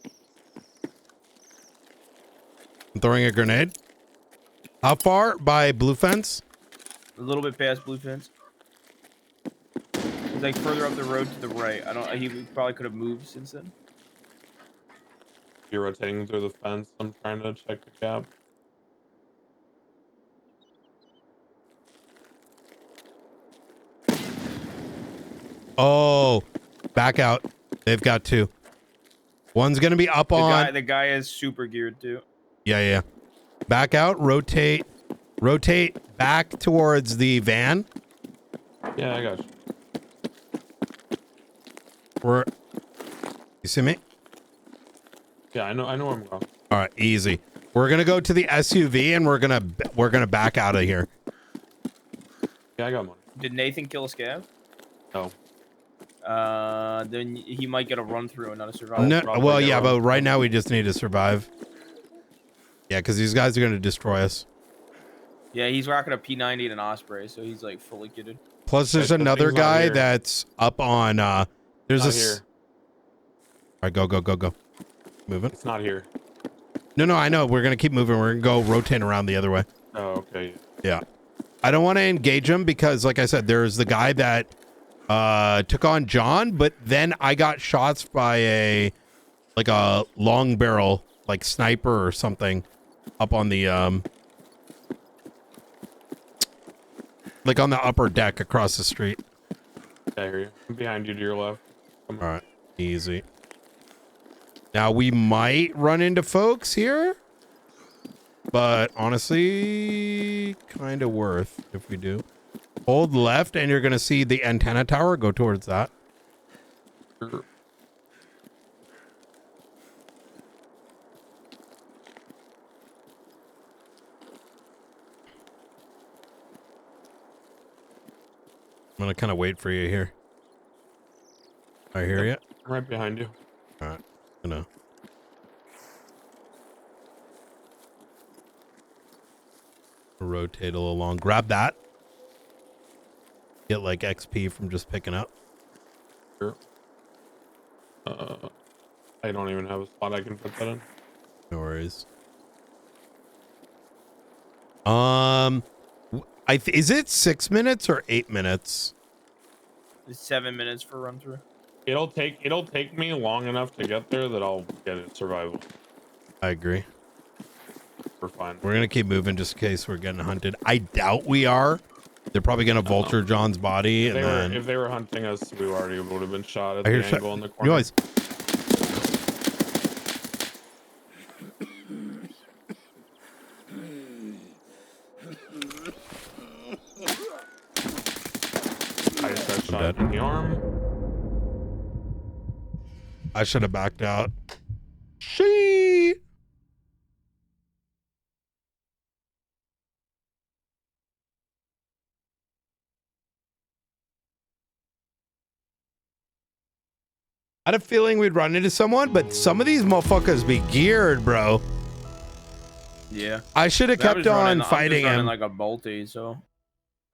I'm throwing a grenade. How far? By blue fence? A little bit past blue fence. He's like further up the road to the right. I don't. He probably could have moved since then. You're rotating through the fence. I'm trying to check the gap. Oh, back out. They've got 2. One's going to be up on. The guy is super geared too. Yeah. Back out. Rotate back towards the van. Yeah, I got you. You see me? Yeah, I know where I'm going. All right, easy. We're gonna go to the SUV and we're gonna back out of here. Yeah, I got one. Did Nathan kill a scav? No. Then he might get a run through and not a survival. No, well, yeah, but right now we just need to survive. Yeah, because these guys are gonna destroy us. Yeah, he's rocking a P90 and an Osprey, so he's like fully kitted. Plus, there's another guy that's up on. There's Not a. here. right, go. Moving. It's not here. No, I know. We're gonna keep moving. We're gonna go rotate around the other way. Oh, okay. Yeah. I don't want to engage him because, like I said, there's the guy that took on John, but then I got shots by a long barrel, like sniper or something, up on the like on the upper deck across the street. Yeah, I hear you. I'm behind you to your left. All right, easy. Now we might run into folks here, but honestly, kind of worth if we do. Hold left, and you're gonna see the antenna tower. Go towards that. Sure. I'm gonna kind of wait for you here. I hear you. I'm right behind you. All right, gonna rotate a little long. Grab that. Get like XP from just picking up. Sure. I don't even have a spot I can put that in. No worries. Is it 6 minutes or 8 minutes? It's 7 minutes for run through. It'll take me long enough to get there that I'll get it survival. I agree. We're fine. We're gonna keep moving just in case we're getting hunted. I doubt we are. They're probably gonna vulture John's body, and then If they were hunting us, we already would have been shot at I the hear angle in the corner. noise. I just got shot in the arm. I should have backed out. She. I had a feeling we'd run into someone, but some of these motherfuckers be geared, bro. Yeah. I should have kept on fighting I'm just running him. like a bolty, so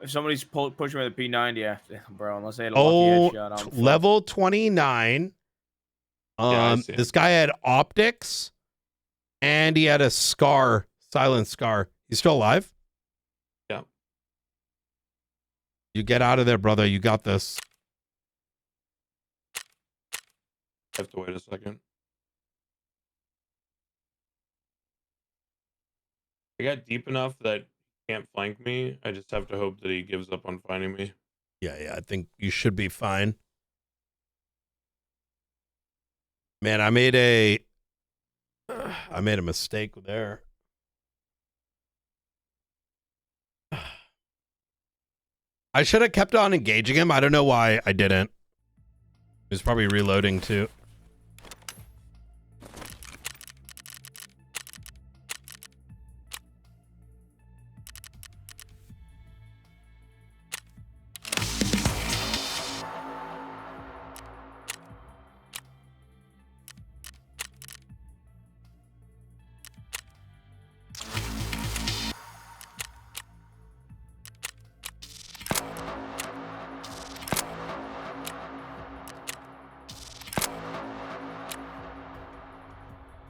if somebody's pushing me with a P90, yeah, bro, unless they had a lucky headshot, I'm fucked. Level 29. I see This guy had optics, and he had a scar, silent scar. He's still alive? Yeah. You get out of there, brother. You got this. I have to wait a second. I got deep enough that he can't flank me. I just have to hope that he gives up on finding me. Yeah, I think you should be fine. Man, I made a mistake there. I should have kept on engaging him. I don't know why I didn't. He was probably reloading too.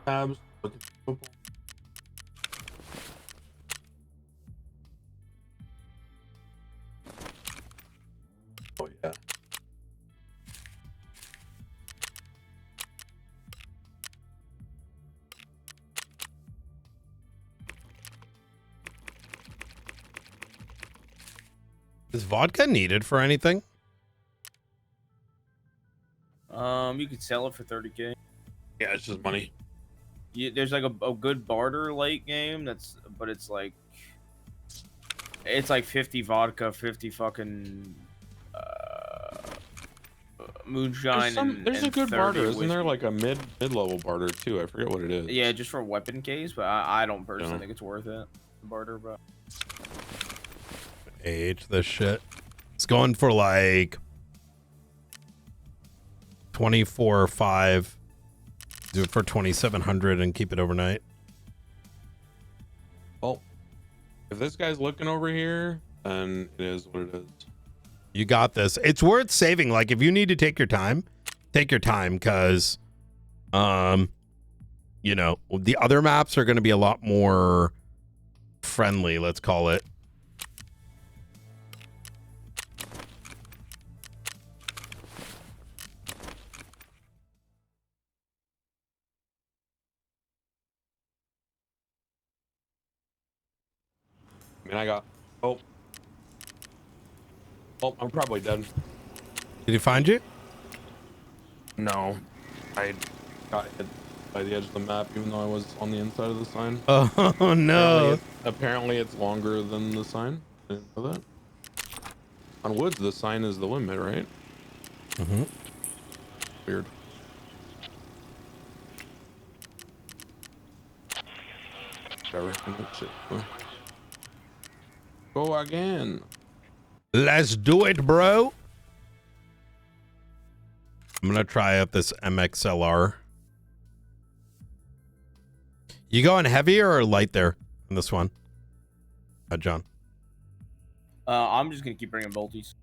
Tabs. Look at football. Oh yeah. Is vodka needed for anything? You could sell it for 30K. Yeah, it's just money. There's like a good barter late game but it's like 50 vodka, 50 fucking moonshine. There's a good 30 barter, isn't whiskey. there? Like a mid-level barter too. I forget what it is. Yeah, just for a weapon case, but I don't personally Yeah. think it's worth it. Barter, but Age this shit. It's going for like 24 or 5. Do it for 2,700 and keep it overnight. Well, if this guy's looking over here, then it is what it is. You got this. It's worth saving. Like if you need to take your time, because You know, the other maps are going to be a lot more friendly, let's call it. I mean, I got. Oh, I'm probably dead. Did he find you? No, I got hit by the edge of the map, even though I was on the inside of the sign. Oh no! Apparently it's longer than the sign. I didn't know that. On woods, the sign is the limit, right? Mm-hmm. Weird. Whatever. Go again. Let's do it, bro. I'm gonna try out this MXLR. You going heavy or light there in this one, John? I'm just gonna keep bringing bolties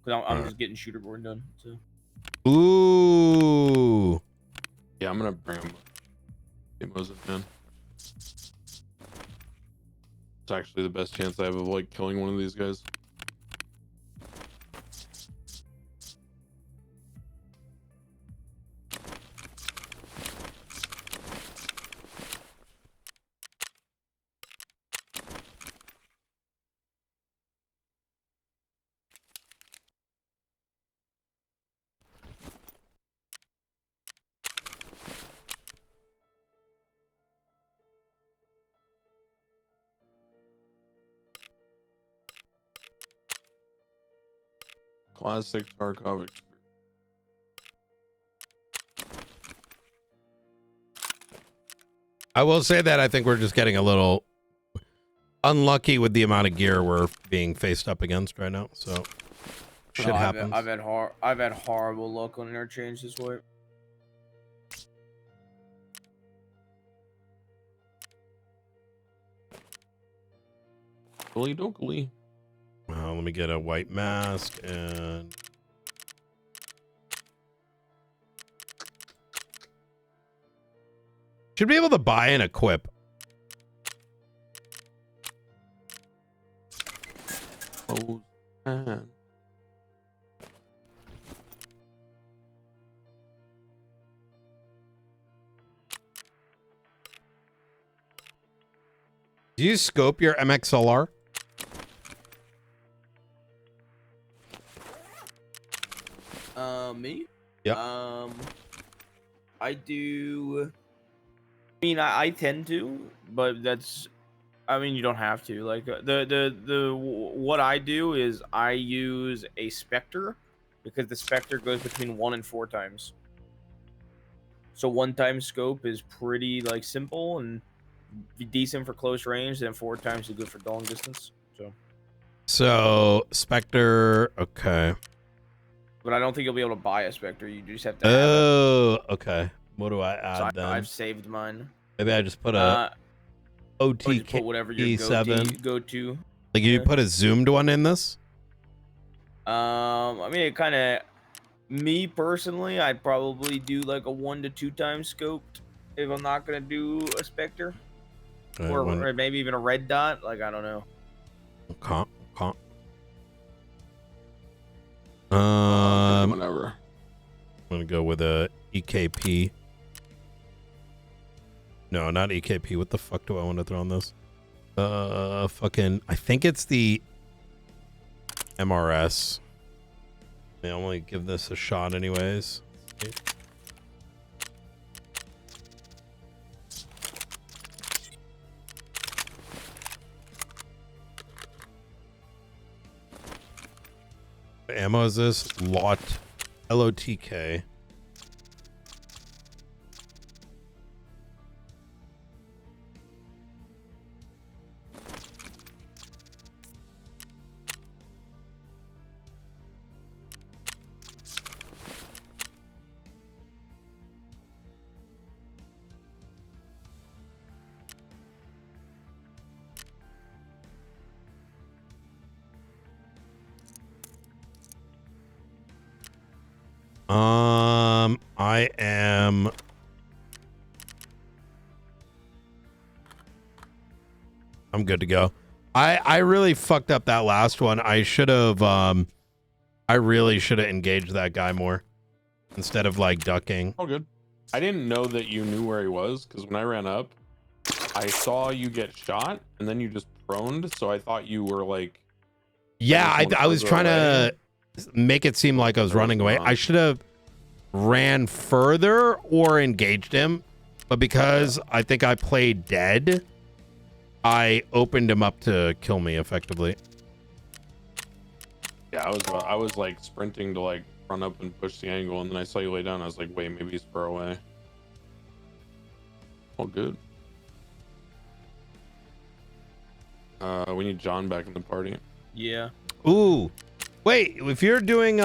because I'm just getting shooter board done. So. Ooh. Yeah, I'm gonna bring him. Demos in. It's actually the best chance I have of like killing one of these guys. Classic Tarkov experience. I will say that I think we're just getting a little unlucky with the amount of gear we're being faced up against right now. So shit happens. I've had horrible luck on interchange this way. Glee dokely. Let me get a white mask and should be able to buy and equip. Oh man. Do you scope your MXLR? Me? Yep. I do. I mean, I tend to, but that's. I mean, you don't have to. Like what I do is I use a Spectre because the Spectre goes between 1 and 4 times. So 1 time scope is pretty like simple and decent for close range. Then 4 times is good for long distance. So Spectre, okay. But I don't think you'll be able to buy a Spectre. You just have to have Oh, okay. What do I add so then? I've saved mine. Maybe I just put a OTK put whatever your E7. go to. Like you put a zoomed one in this? I mean, it kind of. Me personally, I'd probably do like a 1 to 2 times scoped if I'm not gonna do a Spectre, or maybe even a red dot. Like I don't know. Okay. Whatever. I'm gonna go with a EKP. No, not EKP. What the fuck do I want to throw on this? Fucking. I think it's the MRS. I'll only give this a shot, anyways. What ammo is this? LOTK. I am I'm good to go. I really fucked up that last one. I should have I really should have engaged that guy more instead of like ducking. Oh, good. I didn't know that you knew where he was because when I ran up, I saw you get shot and then you just proned. So I thought you were like, Yeah, I was trying to make it seem like I was running away. I should have ran further or engaged him, but because I think I played dead, I opened him up to kill me effectively. Yeah, I was like sprinting to like run up and push the angle, and then I saw you lay down. I was like, wait, maybe he's far away. Oh, good. We need John back in the party. Yeah. Ooh, wait, if you're doing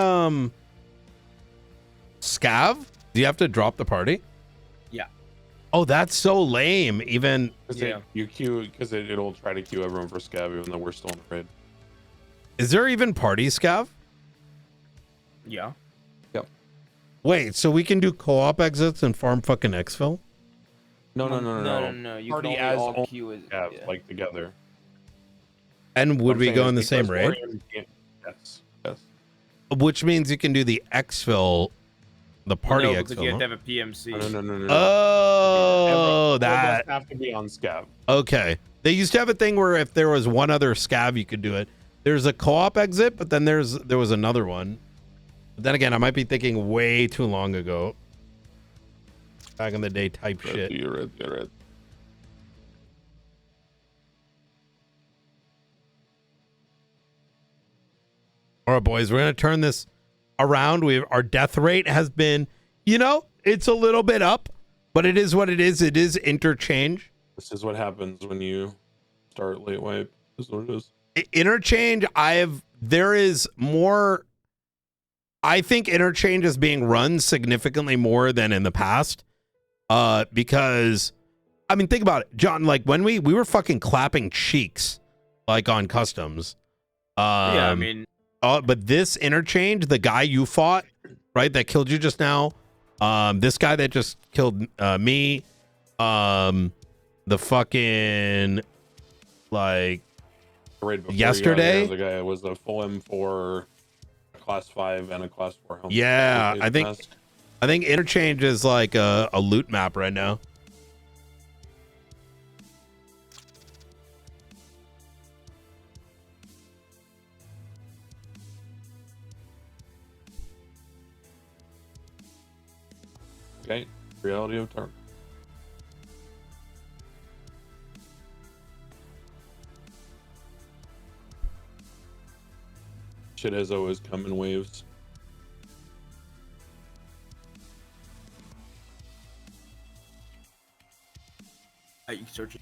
scav, do you have to drop the party? Yeah. Oh, that's so lame. Even You queue because it'll try to queue everyone for scav even though we're still in the raid. Is there even party scav? Yeah. Yep. Wait, so we can do co-op exits and farm fucking exfil? No. You Party can as only all only queue as scav, like together. And would I'm we saying go is in the same because raid? we're in- Yes. Yes. Which means you can do the exfil, the party no, because exfil. you have no? to have a PMC. No. Oh, Everyone that have to be on scav. okay. They used to have a thing where if there was one other scav, you could do it. There's a co-op exit, but then there was another one. But then again, I might be thinking way too long ago. Back in the day type shit. You're right. All right, boys, we're gonna turn this around. Our death rate has been, it's a little bit up, but it is what it is. It is interchange. This is what happens when you start late wipe. This is what it is. Interchange, there is more. I think interchange is being run significantly more than in the past. Because I mean, think about it, John, like when we were fucking clapping cheeks like on customs. Yeah, I mean, but this interchange, the guy you fought, right, that killed you just now, this guy that just killed me, the fucking like Right before yesterday. the guy was a full M4, class 5, and a class 4 helmet. Yeah, Face mask. I think interchange is like a loot map right now. Okay, reality of turn. Shit has always come in waves. you can search it.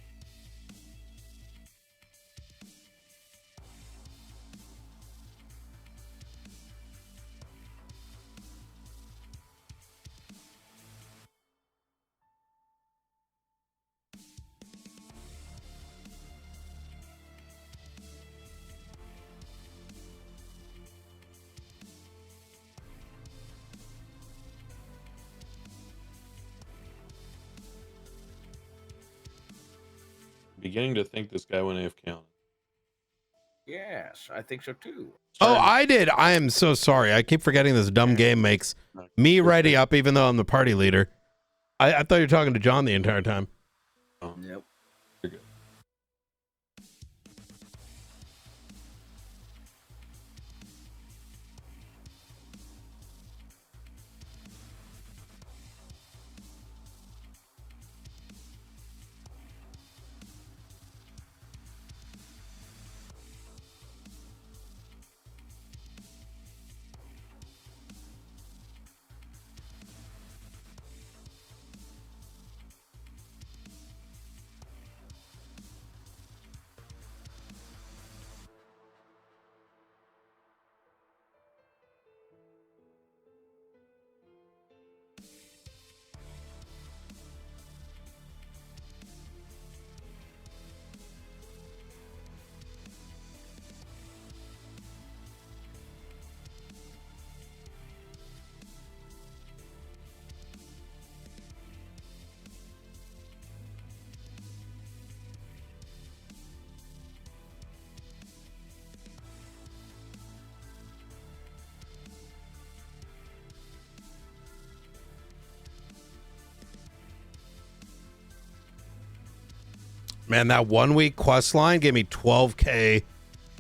Beginning to think this guy went AFK on. Yes, I think so too. Oh, I did. I am so sorry. I keep forgetting this dumb game makes me ready up even though I'm the party leader. I thought you were talking to John the entire time. Yep. You're good. Man, that 1 week quest line gave me 12k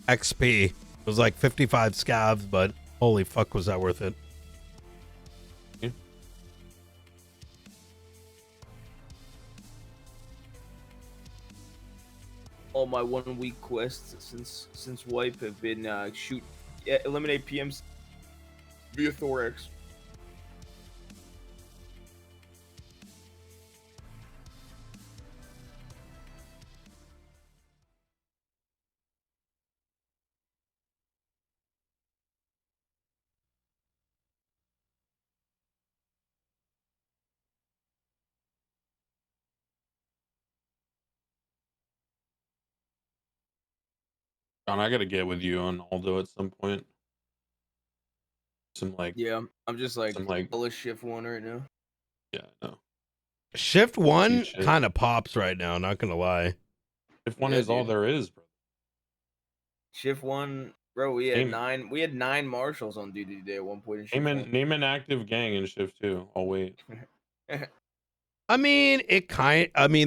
XP. It was like 55 scavs, but holy fuck, was that worth it? All my 1 week quests since wipe have been eliminate PMs via thorax. John, I gotta get with you on Aldo at some point. Some like I'm just like some like bullish shift one right now. yeah, no. Shift 1 shit. kind of pops right now, not gonna lie. Shift 1 Yeah, is all dude. there is, bro. Shift one, bro. We had Name- nine. We had 9 marshals on duty today at one point in shift Name an active gang in Shift 2. I'll wait. I mean,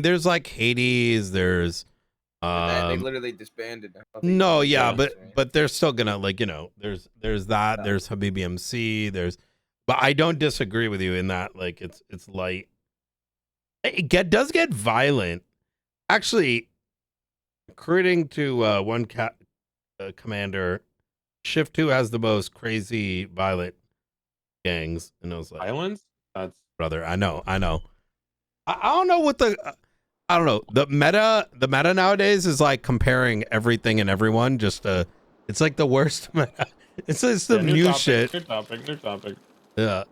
there's like Hades, there's they literally disbanded. no, yeah, but they're still gonna like, you know, there's that, there's Habibi MC, but I don't disagree with you in that like it's light. It does get violent. Actually, according to one commander, Shift 2 has the most crazy violent gangs, and I was like, violence? That's brother. I know. I don't know what I don't know. The meta nowadays is like comparing everything and everyone. It's like the worst meta. It's the new topic, shit. New topic. Yeah.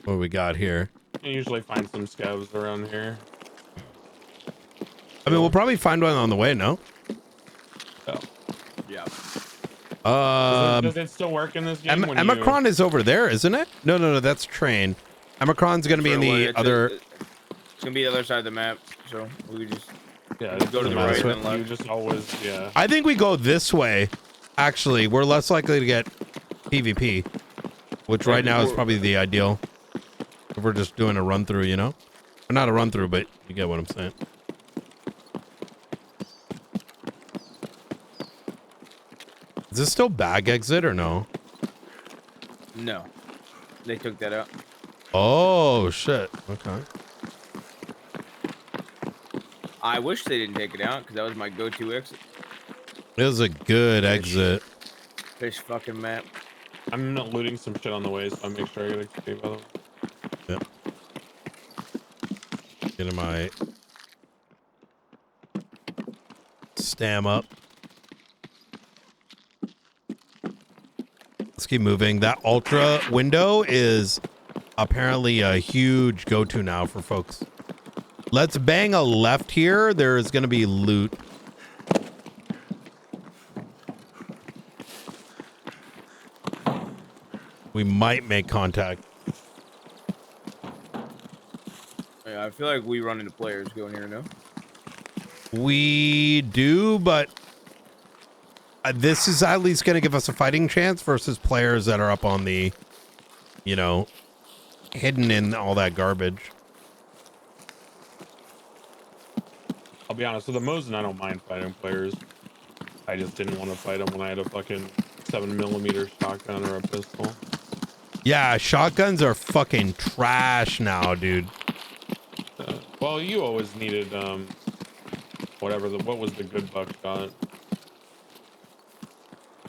What do we got here? You usually find some scavs around here. I mean, we'll probably find one on the way. No. Oh. Yeah. Does it still work in this game? Emicron is over there, isn't it? No, that's train. Emicron's gonna be in the other. It's gonna be the other side of the map, so we just go to the right and left. You just always I think we go this way. Actually, we're less likely to get PvP, which right now is probably the ideal. If we're just doing a run through, you know, or not a run through, but you get what I'm saying. Is this still bag exit or no? No, they took that out. Oh shit. Okay. I wish they didn't take it out because that was my go-to exit. It was a good exit. Fish fucking map. I'm not looting some shit on the way, so I make sure I get XP by the way. Yep. Getting my stam up. Let's keep moving. That ultra window is apparently a huge go-to now for folks. Let's bang a left here. There is going to be loot. We might make contact. Yeah, I feel like we run into players going here now. We do, but this is at least going to give us a fighting chance versus players that are up on the, you know, hidden in all that garbage. I'll be honest, with the Mosin, I don't mind fighting players. I just didn't want to fight them when I had a fucking 7mm shotgun or a pistol. Yeah, shotguns are fucking trash now, dude. Well, you always needed what was the good buckshot?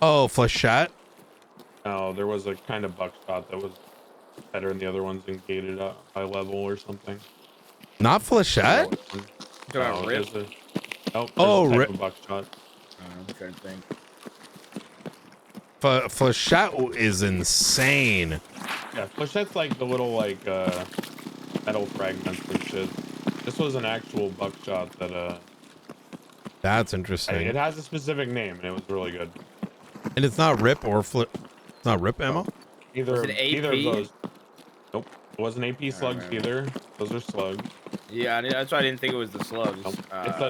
Oh, flechette? No, there was a kind of buckshot that was better than the other ones and gated at high level or something. Not flechette? No, Rip? Rip buckshot. I'm trying to think. Flechette is insane. Yeah, flechette's like the little like metal fragments and shit. This was an actual buckshot that That's interesting. it has a specific name and it was really good. And it's not rip or flip. It's not rip ammo? Either Was it either of AP? those. Nope. It wasn't AP slugs either. Those are slugs. Yeah, that's why I didn't think it was the slugs. Nope.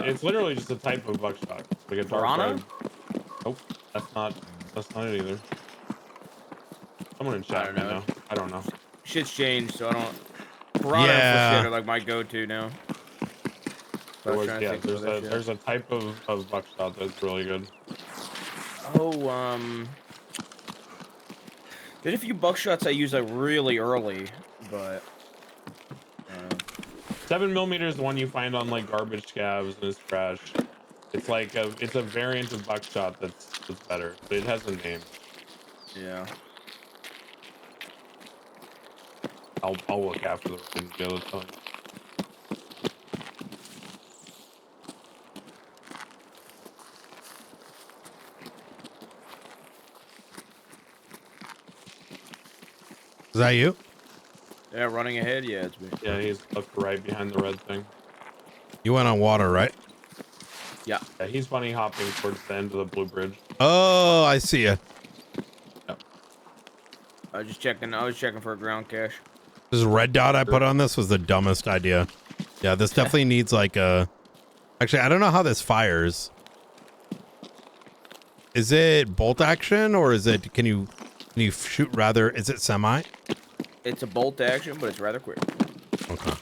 It's literally just a type of buckshot. Like a dark Piranha? red. Nope. That's not it either. Someone in chat may know. I don't know. Shit's changed, so I don't. Piranha for shit are like my go-to now. So I was trying to think of other shit. There's a type of buckshot that's really good. Oh, there's a few buckshots I use like really early, but 7mm is the one you find on like garbage scabs and it's trash. It's like it's a variant of buckshot that's better, but it has a name. Yeah. I'll look after the video to tell you. Is that you? Yeah, running ahead. Yeah, it's me. Yeah, he's left to right behind the red thing. You went on water, right? Yeah. Yeah, he's bunny hopping towards the end of the blue bridge. Oh, I see you. Yep. I was just checking. I was checking for a ground cache. This red dot I put on this was the dumbest idea. Yeah, this definitely needs like a... Actually, I don't know how this fires. Is it bolt action or is it... Can you shoot rather... Is it semi? It's a bolt action, but it's rather quick. Okay.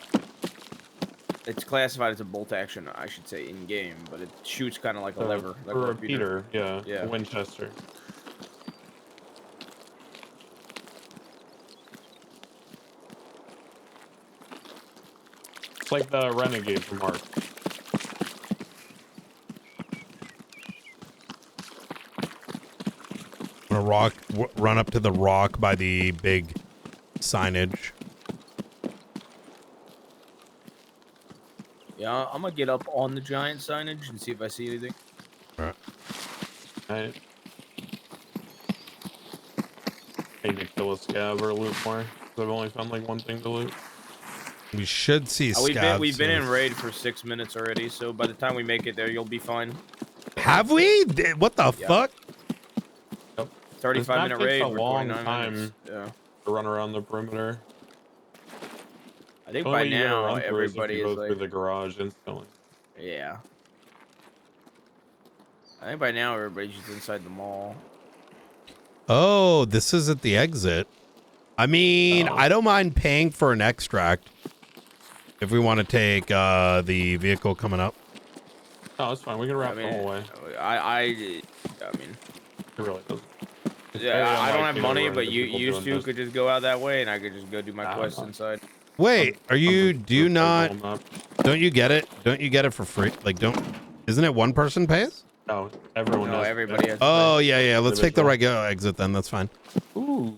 It's classified as a bolt action, I should say, in game, but it shoots kind of like a lever, like a a repeater. Yeah. Yeah. A Winchester. It's like the Renegade from Ark. I'm gonna run up to the rock by the big signage. Yeah, I'm gonna get up on the giant signage and see if I see anything. All right. I need to kill a scab or loot more. I've only found like one thing to loot. We should see scabs. We've been in raid for 6 minutes already, so by the time we make it there, you'll be fine. Have we? What the fuck? 35-minute raid. Takes a we're long 29 time minutes. Yeah. to run around the perimeter. I think The only by way you get now around through is if everybody you is go like. through the garage instantly. Yeah. I think by now everybody's just inside the mall. Oh, this is at the exit. I mean, I don't mind paying for an extract if we want to take the vehicle coming up. Oh, it's fine. We can wrap the whole way. I mean, it really doesn't. Yeah, I don't have unlikely to money, run but into you people used doing to this. could just go out that way, and I could just go do my quest inside. Wait, are you? Do you not? Don't you get it? Don't you get it for free? Like, don't? Isn't it one person pays? No, everyone. No, everybody has. Oh yeah. Let's take the regular exit then. That's fine. Ooh.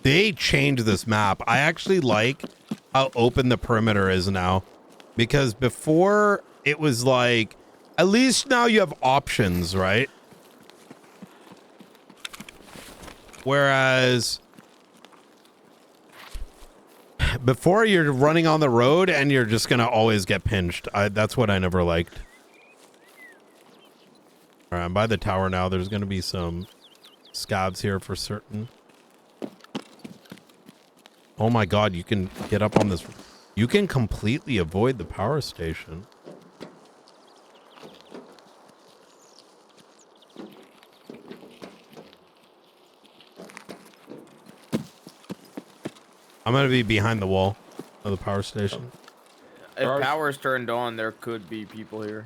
They changed this map. I actually like how open the perimeter is now, because before it was like, at least now you have options, right? Whereas before you're running on the road and you're just gonna always get pinched. That's what I never liked. All right, I'm by the tower now. There's gonna be some scabs here for certain. Oh my god, you can get up on this. You can completely avoid the power station. I'm gonna be behind the wall of the power station. If power is turned on, there could be people here.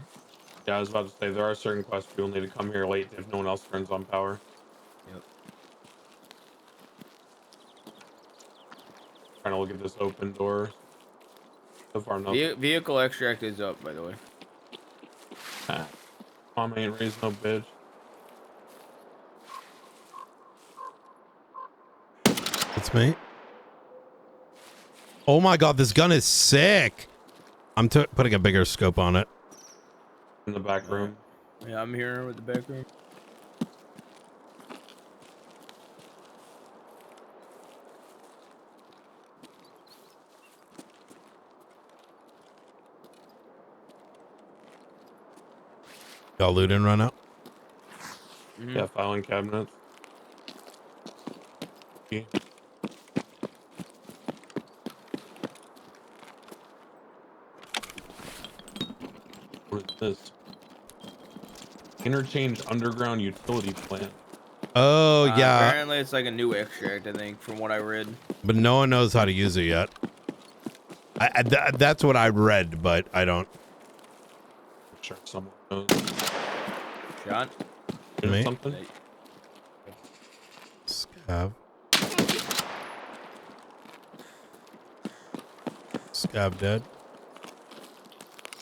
Yeah, I was about to say there are certain quests people need to come here late if no one else turns on power. Yep. Trying to look at this open door. So far, nothing. Vehicle extract is up, by the way. Mom ain't raised no bitch. It's me. Oh my god, this gun is sick. I'm putting a bigger scope on it. In the back room. Yeah, I'm here with the back room. Y'all loot and run out. Yeah, filing cabinets. Okay. This interchange underground utility plant. Oh yeah, Apparently, it's like a new extract. I think, from what I read. but no one knows how to use it yet. That's what I read, but I don't. I'm sure someone knows. John? Me? Something? Scab. Scab dead.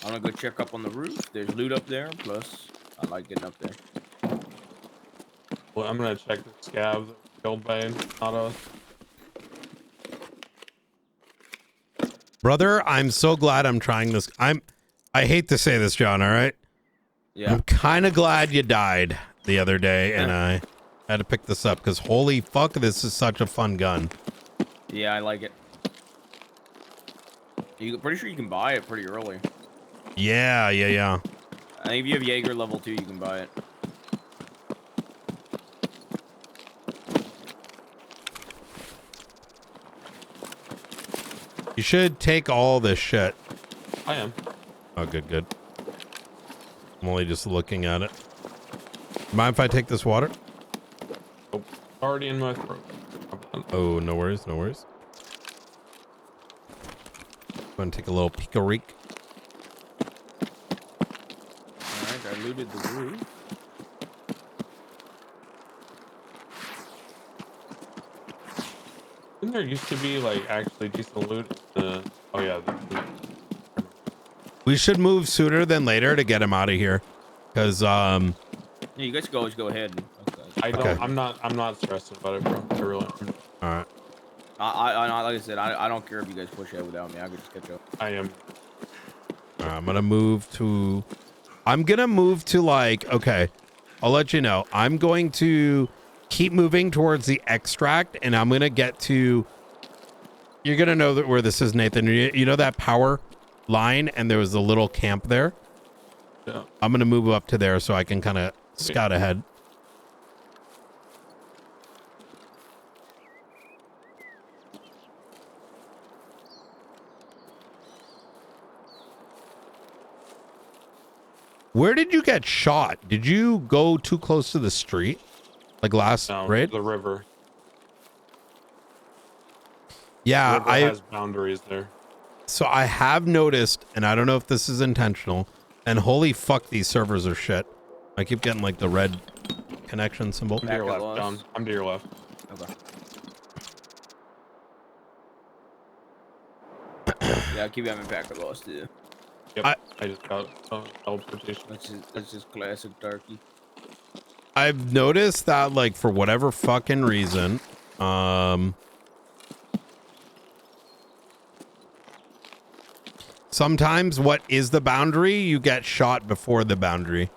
I'm gonna go check up on the roof. There's loot up there. Plus, I like getting up there. Well, I'm gonna check the scabs that were killed by not us. Brother, I'm so glad I'm trying this. I hate to say this, John, all right? Yeah. I'm kind of glad you died the other day, and I had to pick this up, because holy fuck, this is such a fun gun. Yeah, I like it. You pretty sure you can buy it pretty early. Yeah. I think if you have Jaeger level 2, you can buy it. You should take all this shit. I am. Oh, good. I'm only just looking at it. Mind if I take this water? Oh, already in my throat. Oh, no worries. I'm going to take a little peek-a-reek. Alright, I looted the roof. Didn't there used to be like actually decent loot? Oh yeah. We should move sooner than later to get him out of here, because Yeah, you guys can always go ahead. I don't. Okay. I'm not stressing about it, bro. I really. All right. I like I said, I don't care if you guys push ahead without me. I could just catch up. I am. All right, I'm gonna move to like, okay, I'll let you know. I'm going to keep moving towards the extract, and I'm gonna get to. You're gonna know that where this is, Nathan. You know that power line, and there was a little camp there. Yeah. I'm gonna move up to there so I can kind of scout ahead. Where did you get shot? Did you go too close to the street? Like last raid? The river. Yeah, The river has boundaries there. So I have noticed, and I don't know if this is intentional, and holy fuck, these servers are shit. I keep getting like the red connection symbol. I'm to your left, John. I'm to your left. Okay. Yeah, I keep having packet loss too. Yep. I just got teleportation. That's just classic darky. I've noticed that, like, for whatever fucking reason, sometimes what is the boundary, you get shot before the boundary.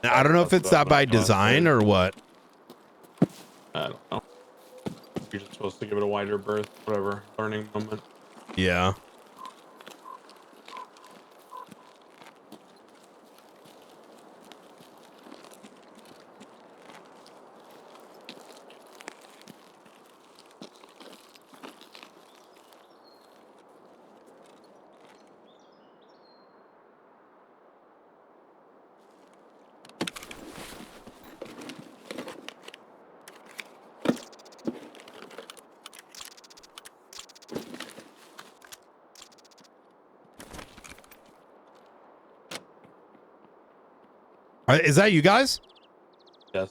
Now, I don't know if it's that by design or what. I don't know. You're just supposed to give it a wider berth, whatever. Learning moment. Yeah. Is that you guys? Yes.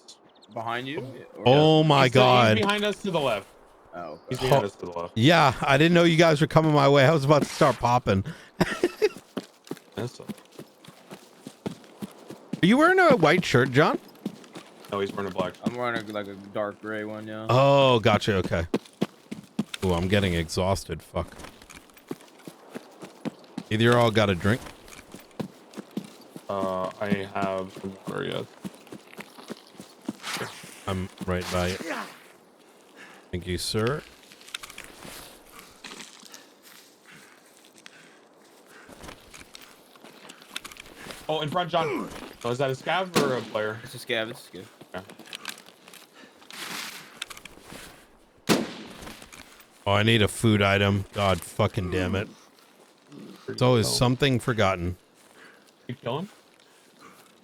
Behind you? Oh my God. He's behind us to the left. Oh, okay. He's behind us to the left. Yeah, I didn't know you guys were coming my way. I was about to start popping. Are you wearing a white shirt, John? No, he's wearing a black shirt. I'm wearing like a dark gray one, yeah. Oh, gotcha. Okay. Oh, I'm getting exhausted. Fuck. Either you all got a drink? I have some water, yes. I'm right by it. Thank you, sir. Oh, in front, John. Oh, is that a scav or a player? It's a scav. It's a scav. Okay. Oh, I need a food item. God fucking damn it. It's always something forgotten. You kill him?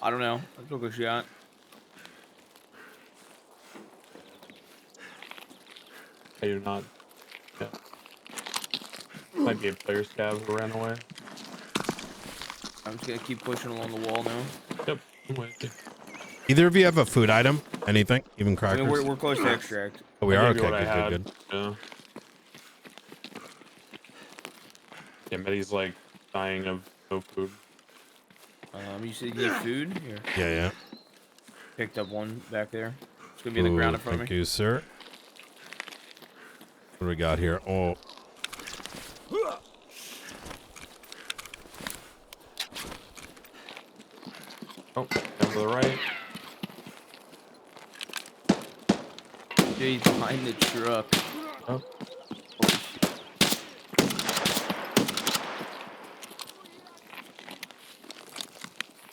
I don't know. I took a shot. Hey, you're not. Yeah. Might be a player scab who ran away. I'm just gonna keep pushing along the wall now. Yep. I'm with you. Either of you have a food item? Anything? Even I crackers? mean, we're close to extract. Oh, we I are? gave you Okay, what I good, had. good, good. Yeah. Yeah, Meddy's like dying of no food. You said you need food? Here. Yeah, yeah. Picked up one back there. It's gonna be in the ground in front of me. Thank you, sir. What do we got here? Oh. Oh, down to the right. Dude, he's behind the truck. Oh.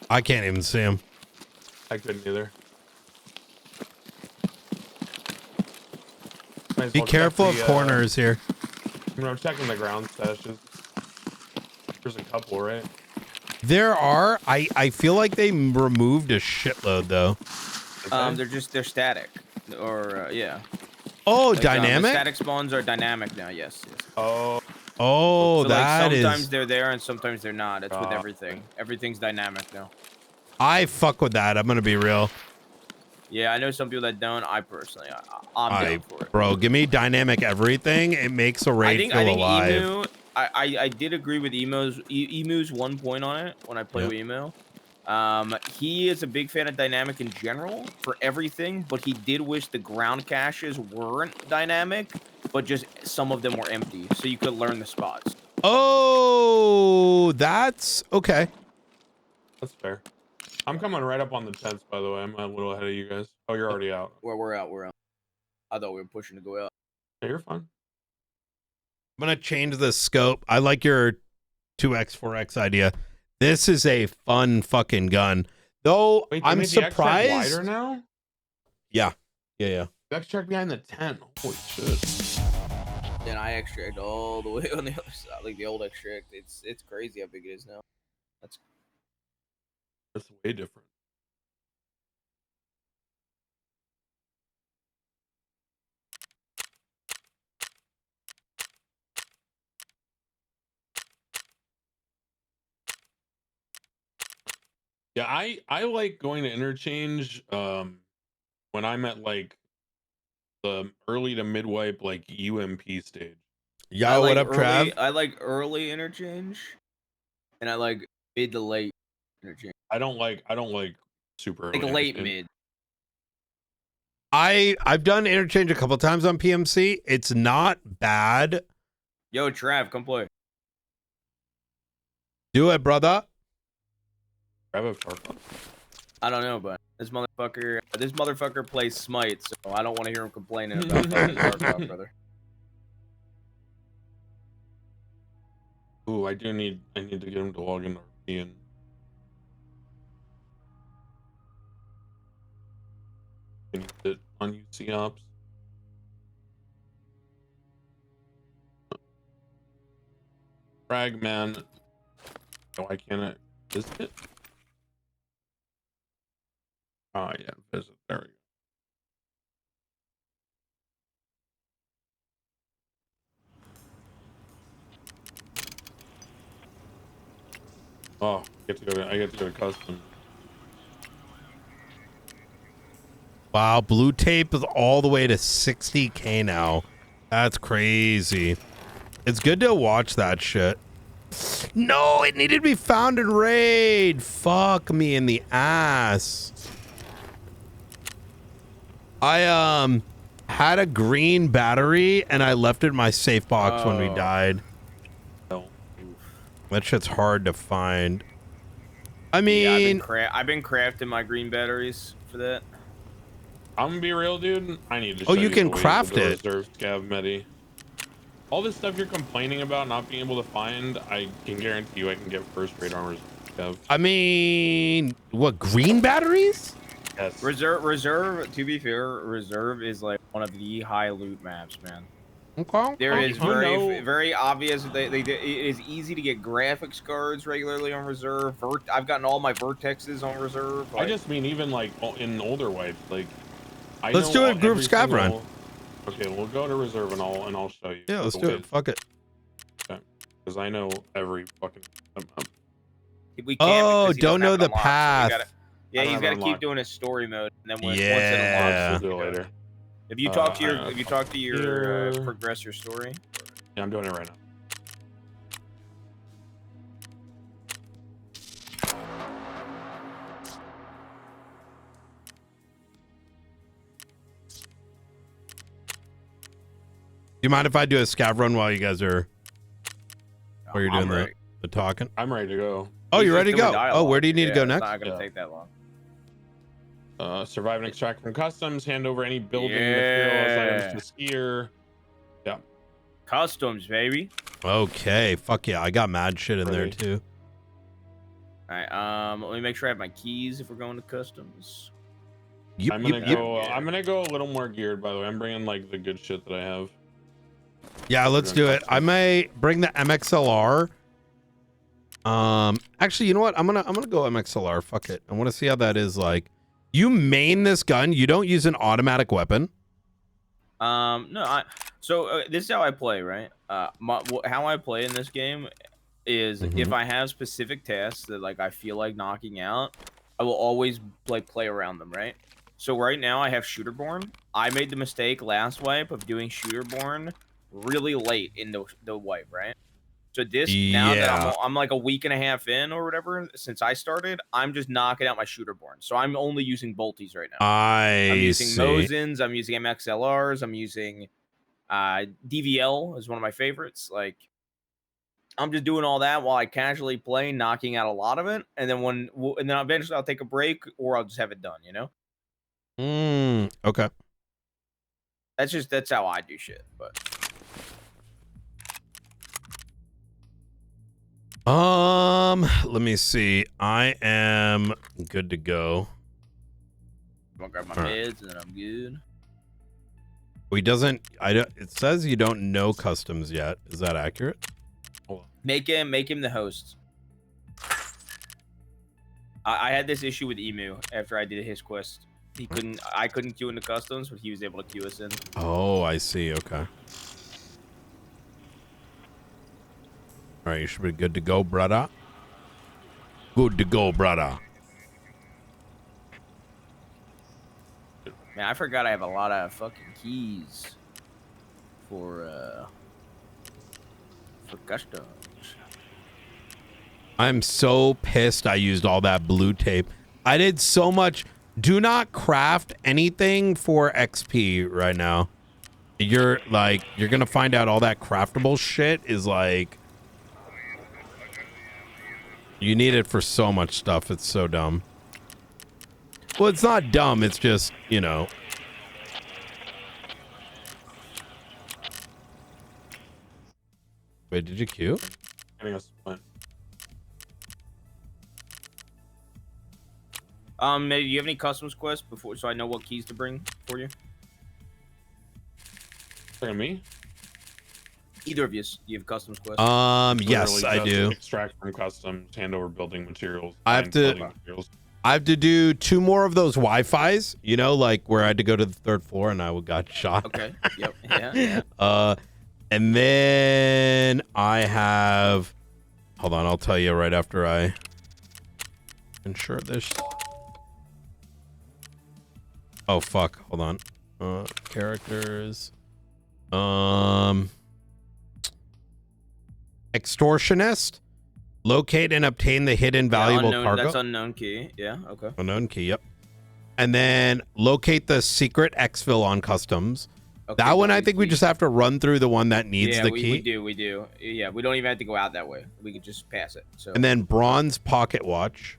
I can't even see him. I couldn't either. Be careful of corners here. I'm checking the ground stashes. There's a couple, right? There are. I feel like they removed a shitload though. They're static, or yeah. Oh, Like, dynamic. the static spawns are dynamic now. Yes. Oh. Oh, so, that like, sometimes is. they're there and sometimes they're not. It's with everything. Everything's dynamic now. I fuck with that. I'm gonna be real. Yeah, I know some people that don't. I personally, I'm down for it. Bro, give me dynamic everything. It makes a raid feel alive. Emu. I did agree with Emu's 1 point on it when I play with Emu. He is a big fan of dynamic in general for everything, but he did wish the ground caches weren't dynamic, but just some of them were empty, so you could learn the spots. Oh, that's okay. That's fair. I'm coming right up on the tents, by the way. I'm a little ahead of you guys. Oh, you're already out. We're out. I thought we were pushing to go out. Yeah, you're fine. I'm gonna change the scope. I like your 2x 4x idea. This is a fun fucking gun, though. Wait, I'm made the extract surprised. wider now? Yeah. The extract behind the tent. Holy shit. Then I extract all the way on the other side, like the old extract. It's crazy how big it is now. That's way different. Yeah, I like going to interchange when I'm at like the early to mid wipe like UMP stage. Yo, what up, Trav? I like early interchange, and I like mid to late interchange. I don't like super Like early late interchange. mid. I've done interchange a couple times on PMC. It's not bad. Yo, Trav, come play. Do it, brother. I don't know, but this motherfucker plays Smite, so I don't want to hear him complaining about Tarkov, brother. Ooh, I need to get him to log into RP and it on UC Ops. Fragman. Why can't I visit? Oh yeah, visit. There we go. Oh, I get to go to custom. Wow, blue tape is all the way to 60K now. That's crazy. It's good to watch that shit. No, it needed to be found in raid. Fuck me in the ass. I had a green battery and I left it in my safe box when we died. That shit's hard to find. I mean, I've been crafting my green batteries for that. I'm gonna be real, dude. I need to. Oh, show you can the ways craft of the it. Reserve scav Medi. All this stuff you're complaining about not being able to find, I can guarantee you I can get first rate on Reserve scav. I mean, what, green batteries? Yes. Reserve. To be fair, Reserve is like one of the high loot maps, man. Okay. There is You know- very obvious. It is easy to get graphics cards regularly on reserve. I've gotten all my vertexes on reserve. I just mean even like in older wipes, like I Let's know do a group every scav run. single- Okay, we'll go to reserve and I'll show you. Yeah, let's the do way- it. Fuck it. Okay, because I know every fucking. We can't Oh, because he don't doesn't know have it the unlocked, so we path. gotta- yeah, I don't he's have got it to keep unlocked. doing his story mode, and then once it Yeah. unlocks, We'll do it later. If you talk to your, Here. progress your story. Yeah, I'm doing it right now. Do you mind if I do a scav run while you guys are while you're doing ready. the talking? I'm ready to go. Oh, He's you're just ready to doing go. Oh, dialogue. where do you need to go It's next? not gonna Yeah. take that long. Survive and extract from customs. Hand over any building materials items to the skier. Yeah. Customs, baby. Okay, fuck yeah, I got mad shit in there Ready. too. All right. Let me make sure I have my keys if we're going to customs. I'm gonna go a little more geared. By the way, I'm bringing like the good shit that I have. Yeah, let's do it. I may bring the MXLR. Actually, you know what? I'm gonna go MXLR. Fuck it. I want to see how that is like. You main this gun. You don't use an automatic weapon. No. So this is how I play, right? How I play in this game is if I have specific tasks that like I feel like knocking out, I will always like play around them, right? So right now I have Shooterborn. I made the mistake last wipe of doing Shooterborn really late in the wipe, right? So this now that I'm like a week and a half in or whatever since I started, I'm just knocking out my Shooterborn. So I'm only using bolties right now. I'm using see. Mosins, I'm using MXLRs, I'm using DVL is one of my favorites. Like I'm just doing all that while I casually play, knocking out a lot of it, and then and then eventually I'll take a break or I'll just have it done. You know, Okay. that's how I do shit. But let me see. I am good to go. I'm gonna grab my All right. meds and then I'm good. We doesn't. I don't. It says you don't know customs yet. Is that accurate? Make him the host. I had this issue with Emu after I did his quest. I couldn't queue into customs, but he was able to queue us in. Oh, I see. Okay. All right, you should be good to go, brother. Good to go, brother. Man, I forgot I have a lot of fucking keys for customs. I'm so pissed I used all that blue tape. I did so much. Do not craft anything for XP right now. You're gonna find out all that craftable shit is like, you need it for so much stuff. It's so dumb. Well, it's not dumb. It's just, you know. Wait, did you queue? Getting us one. Maybe do you have any customs quests before, so I know what keys to bring for you? Bring me? Either of you, do you have customs quests? Yes, Literally I just do. Extract from customs, hand over building materials. I have find to- building materials. I have to do 2 more of those Wi-Fis, you know, like where I had to go to the 3rd floor and I got shot. Okay. Yep. Yeah. And then I have, hold on, I'll tell you right after I ensure this. Oh, fuck. Hold on. Characters. Extortionist. Locate and obtain the hidden valuable unknown, cargo. That's unknown key. Yeah. Okay. Unknown key, yep. And then locate the secret exfil on customs. Okay, That one, I easy. think we just have to run through the one that needs yeah, the we key. we do. Yeah, we don't even have to go out that way. We could just pass it. So. And then bronze pocket watch.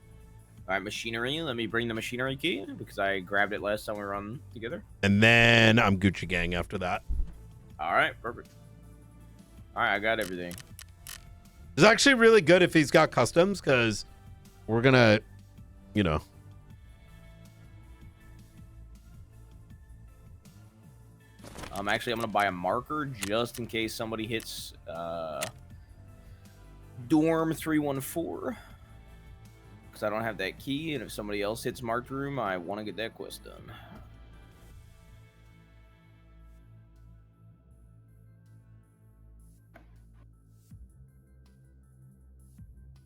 All right, machinery. Let me bring the machinery key because I grabbed it last time we were on together. And then I'm Gucci Gang after that. All right, perfect. All right, I got everything. It's actually really good if he's got customs because we're going to, you know. Actually, I'm gonna buy a marker just in case somebody hits dorm 314 because I don't have that key, and if somebody else hits marked room, I want to get that quest done.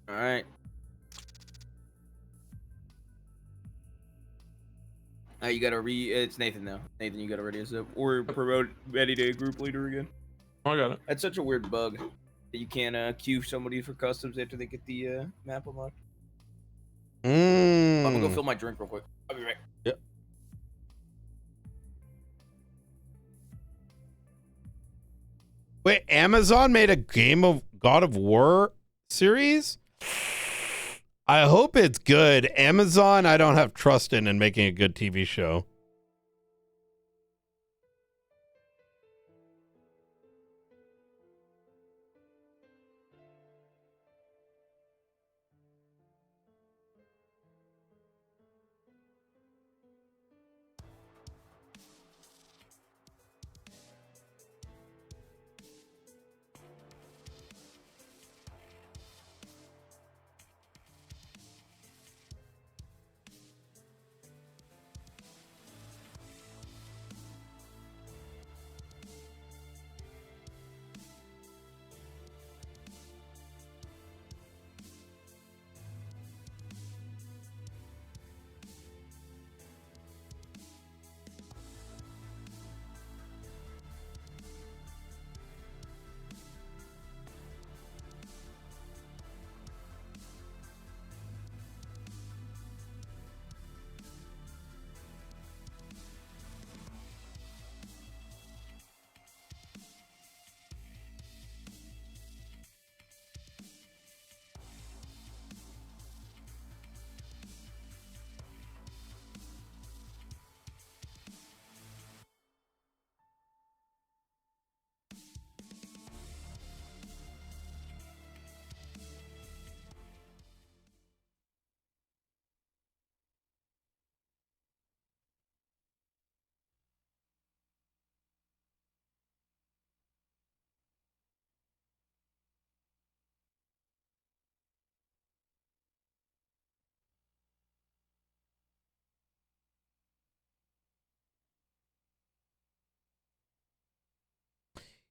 All right. You gotta it's Nathan now. Nathan, you gotta ready us up or promote Eddie to group leader again. I got it. That's such a weird bug that you can't queue somebody for customs after they get the map unlocked. I'm gonna go fill my drink real quick. I'll be right. Yep. Wait, Amazon made a game of God of War series? I hope it's good. Amazon, I don't have trust in making a good TV show.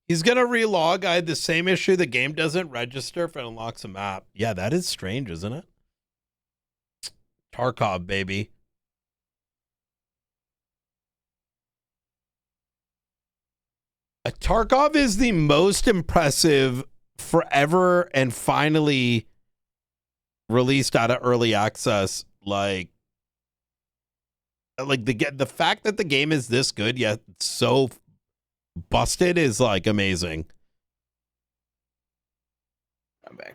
He's gonna relog. I had the same issue. The game doesn't register if it unlocks a map. Yeah, that is strange, isn't it? Tarkov, baby. Tarkov is the most impressive forever and finally released out of early access. Like the fact that the game is this good yet so busted is like amazing. I'm back.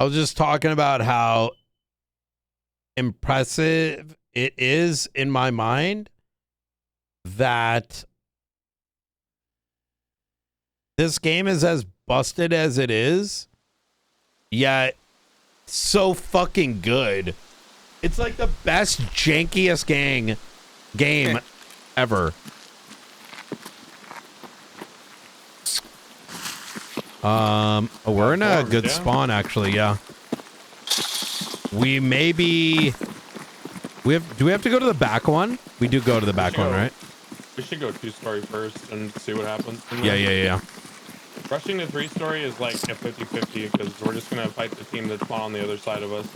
I was just talking about how impressive it is in my mind that this game is as busted as it is, yet so fucking good. It's like the best, jankiest game ever. We're in a good spawn actually, yeah. We maybe do we have to go to the back one? We do go to the back one, right? We should go 2-story first and see what happens. Yeah. Rushing to 3-story is like a 50-50 because we're just gonna fight the team that's on the other side of us.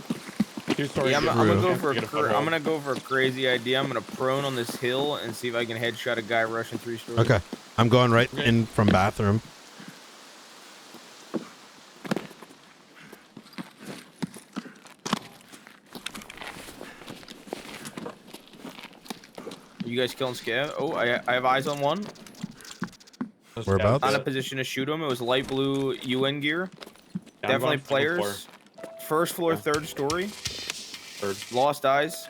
2-story. Yeah, I'm gonna go for a crazy idea. I'm gonna prone on this hill and see if I can headshot a guy rushing 3 stories. Okay. I'm going right in from bathroom. guys killing Scav? Oh, I have eyes on one. Whereabouts? Not in a position to shoot him. It was light blue UN gear. Yeah, I'm Definitely going second floor. players. First floor, third story. Third. Lost eyes.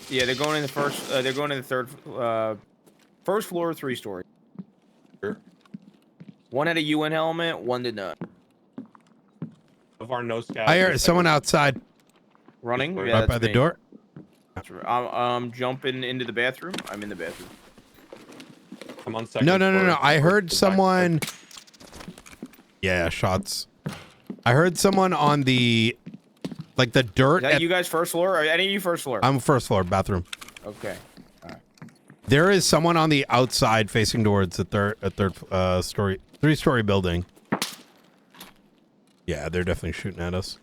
Yeah, they're going in the first. They're going in the third. First floor, 3-story. Sure. One had a UN helmet. One did not. Of our no scouts. I heard someone outside. Running. Right Yeah, by that's the me. door. I'm jumping into the bathroom. I'm in the bathroom. I'm on second No. floor. I heard someone. Yeah, shots. I heard someone on the, like the dirt. Is that at- you guys first floor? Or any of you first floor? I'm first floor, bathroom. Okay. There is someone on the outside facing towards the third story, 3-story building. Yeah, they're definitely shooting at us.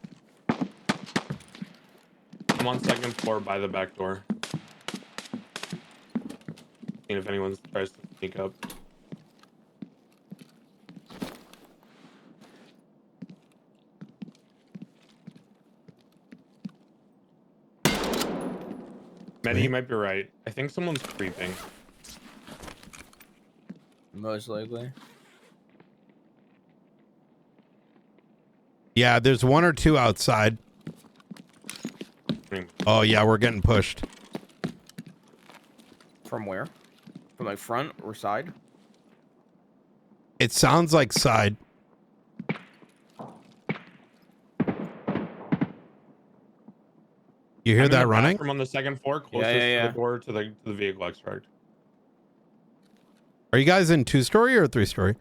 I'm on second floor by the back door. And if anyone tries to sneak up. Mehdi, you might be right. I think someone's creeping. Most likely. Yeah, there's 1 or 2 outside. Oh yeah, we're getting pushed. From where? From like front or side? It sounds like side. You hear I'm in that the running? bathroom on the second floor, closest yeah. to the door to the vehicle extract. Are you guys in 2-story or 3-story?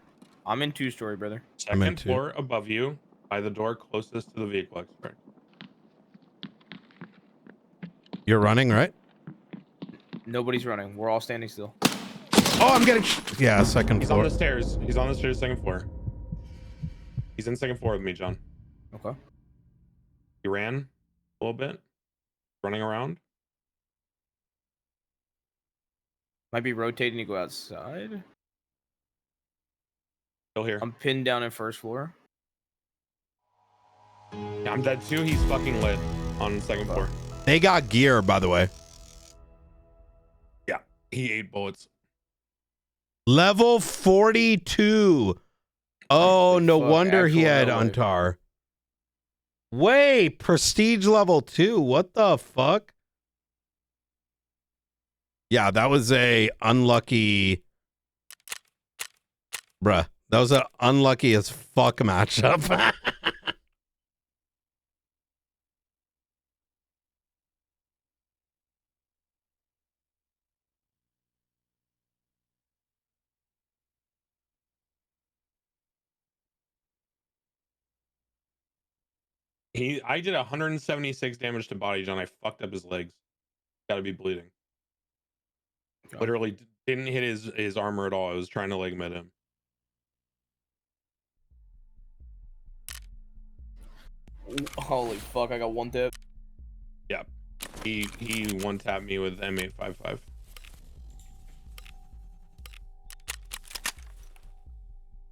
I'm in 2-story, brother. Second floor above you, by the door closest to the vehicle extract. You're running, right? Nobody's running. We're all standing still. Oh, I'm getting. Yeah, second He's floor. on the stairs. He's on the stairs, second floor. He's in second floor with me, John. Okay. He ran a little bit, running around. Might be rotating to go outside. Still here. I'm pinned down in first floor. Yeah, I'm dead too. He's fucking lit on second floor. They got gear, by the way. Yeah, he 8 bullets. Level 42. Oh, no fuck, wonder he actual had no way. Untar. Wait, prestige level 2. What the fuck? Yeah, that was a unlucky. Bruh, that was an unlucky as fuck matchup. I did 176 damage to body, John. I fucked up his legs. Gotta be bleeding. Literally didn't hit his armor at all. I was trying to leg mid him. Holy fuck, I got one tip. Yeah. He one tapped me with M855.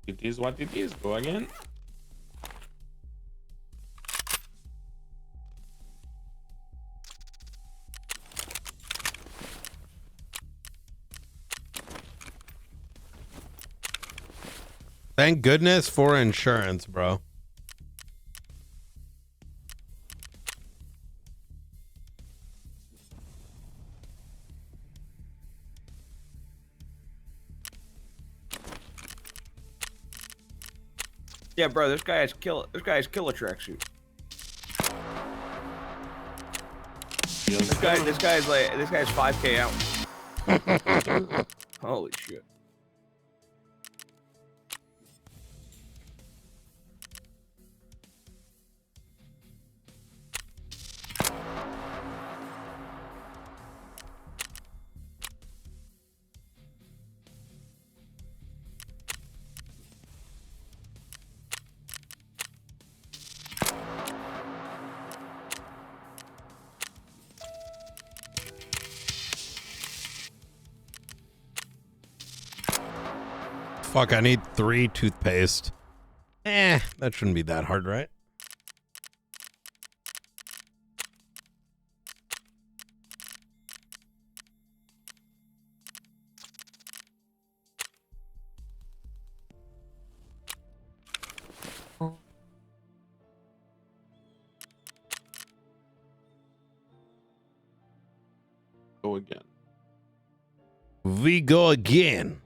It is what it is. Go again. Thank goodness for insurance, bro. Yeah, bro, this guy has killer tracksuit. This guy's 5K out. Holy shit. Fuck, I need 3 toothpaste. That shouldn't be that hard, right? again. We go again.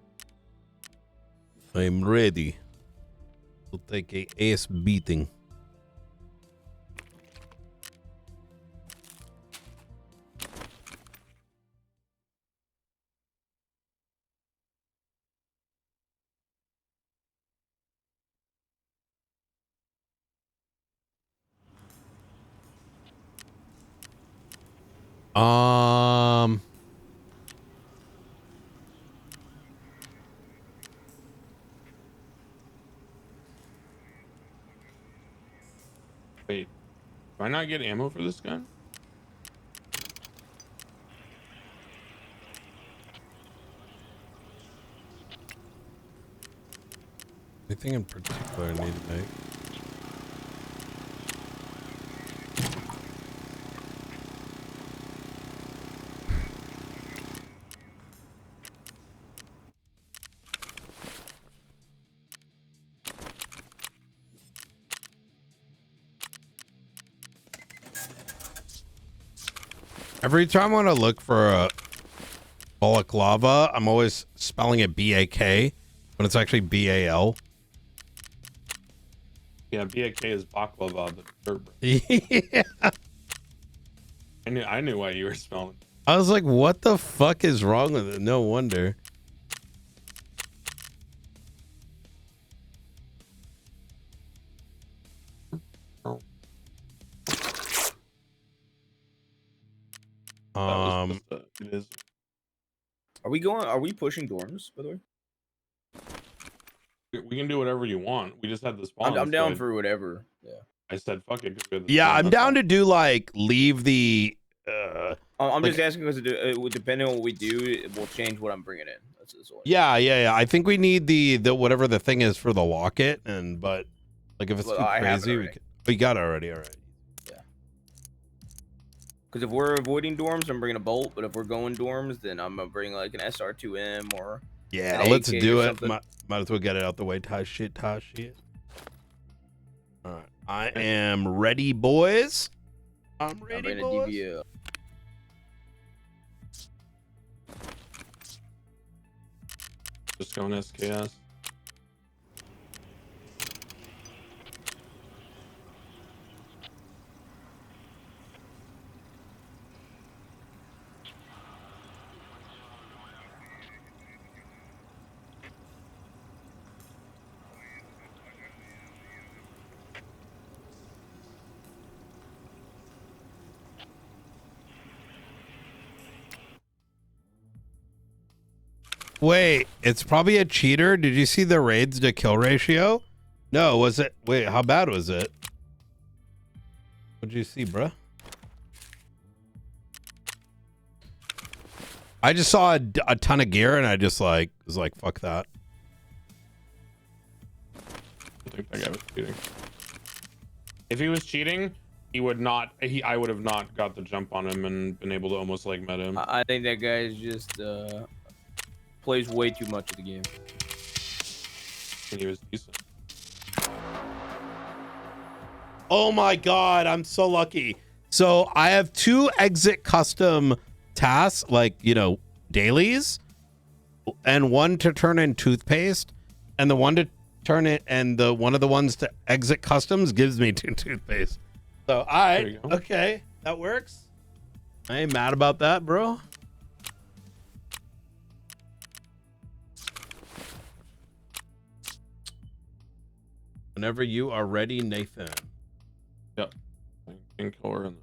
I'm ready to take a ass beating. Wait, do I not get ammo for this gun? Anything in particular I need to make? Every time I want to look for a balaclava, I'm always spelling it B-A-K, but it's actually B-A-L. Yeah, BAK is baklava, the Yeah. I knew why you were spelling. I was like, what the fuck is wrong with it? No wonder. It is. Are we pushing dorms, by the way? We can do whatever you want. We just had the spawn. I'm down for whatever. Yeah. I said fuck it. 'Cause we had the Yeah, spawn, I'm that's down all. to do like leave the. I'm like- just asking because depending on what we do, it will change what I'm bringing in. That's all. Yeah. I think we need the whatever the thing is for the locket, and but like if it's Well, too I have it crazy, we got it already. All right. Because if we're avoiding dorms, I'm bringing a bolt. But if we're going dorms, then I'm gonna bring like an SR2M or Yeah, an let's AK do or it. something. Might as well get it out the way. Tie shit. All right, I am ready, boys. I'm ready, I'm bringing a boys. DVL. Just going SKS. Wait, it's probably a cheater. Did you see the raids to kill ratio? No, was it? Wait, how bad was it? What'd you see, bruh? I just saw a ton of gear and I just like was like, fuck that. I think that guy was cheating. If he was cheating, he would not. I would have not got the jump on him and been able to almost like met him. I think that guy is just plays way too much of the game. And he was decent. Oh my god, I'm so lucky. So I have 2 exit custom tasks, like, you know, dailies, and 1 to turn in toothpaste, and the 1 to turn it, and the one of the ones to exit customs gives me 2 toothpaste. So all right, okay, that works. I ain't mad about that, bro. Whenever you are ready, Nathan. Yep. Painkiller and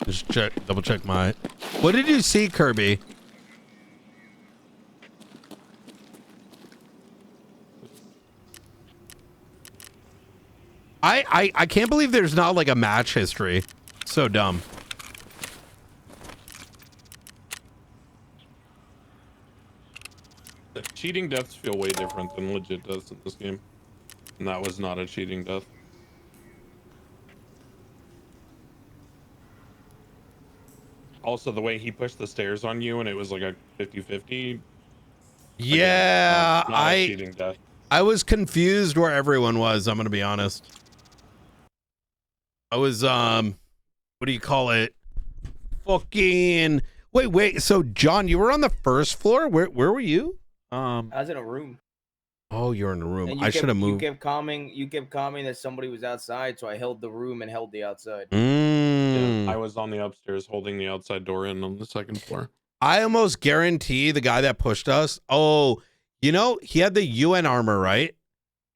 Just double check my. What did you see, Kirby? I can't believe there's not like a match history. So dumb. cheating deaths feel way different than legit deaths in this game. And that was not a cheating death. Also, the way he pushed the stairs on you and it was like a 50-50. Yeah, not a cheating death. I was confused where everyone was, I'm gonna be honest. I I was what do you call it? Fucking wait. So John, you were on the first floor? Where were you? I was in a room. Oh, you're in the room. And I should have moved. You kept calming that somebody was outside, so I held the room and held the outside. Mm. Yeah, I was on the upstairs holding the outside door in on the second floor. I almost guarantee the guy that pushed us. Oh, you know, he had the UN armor, right?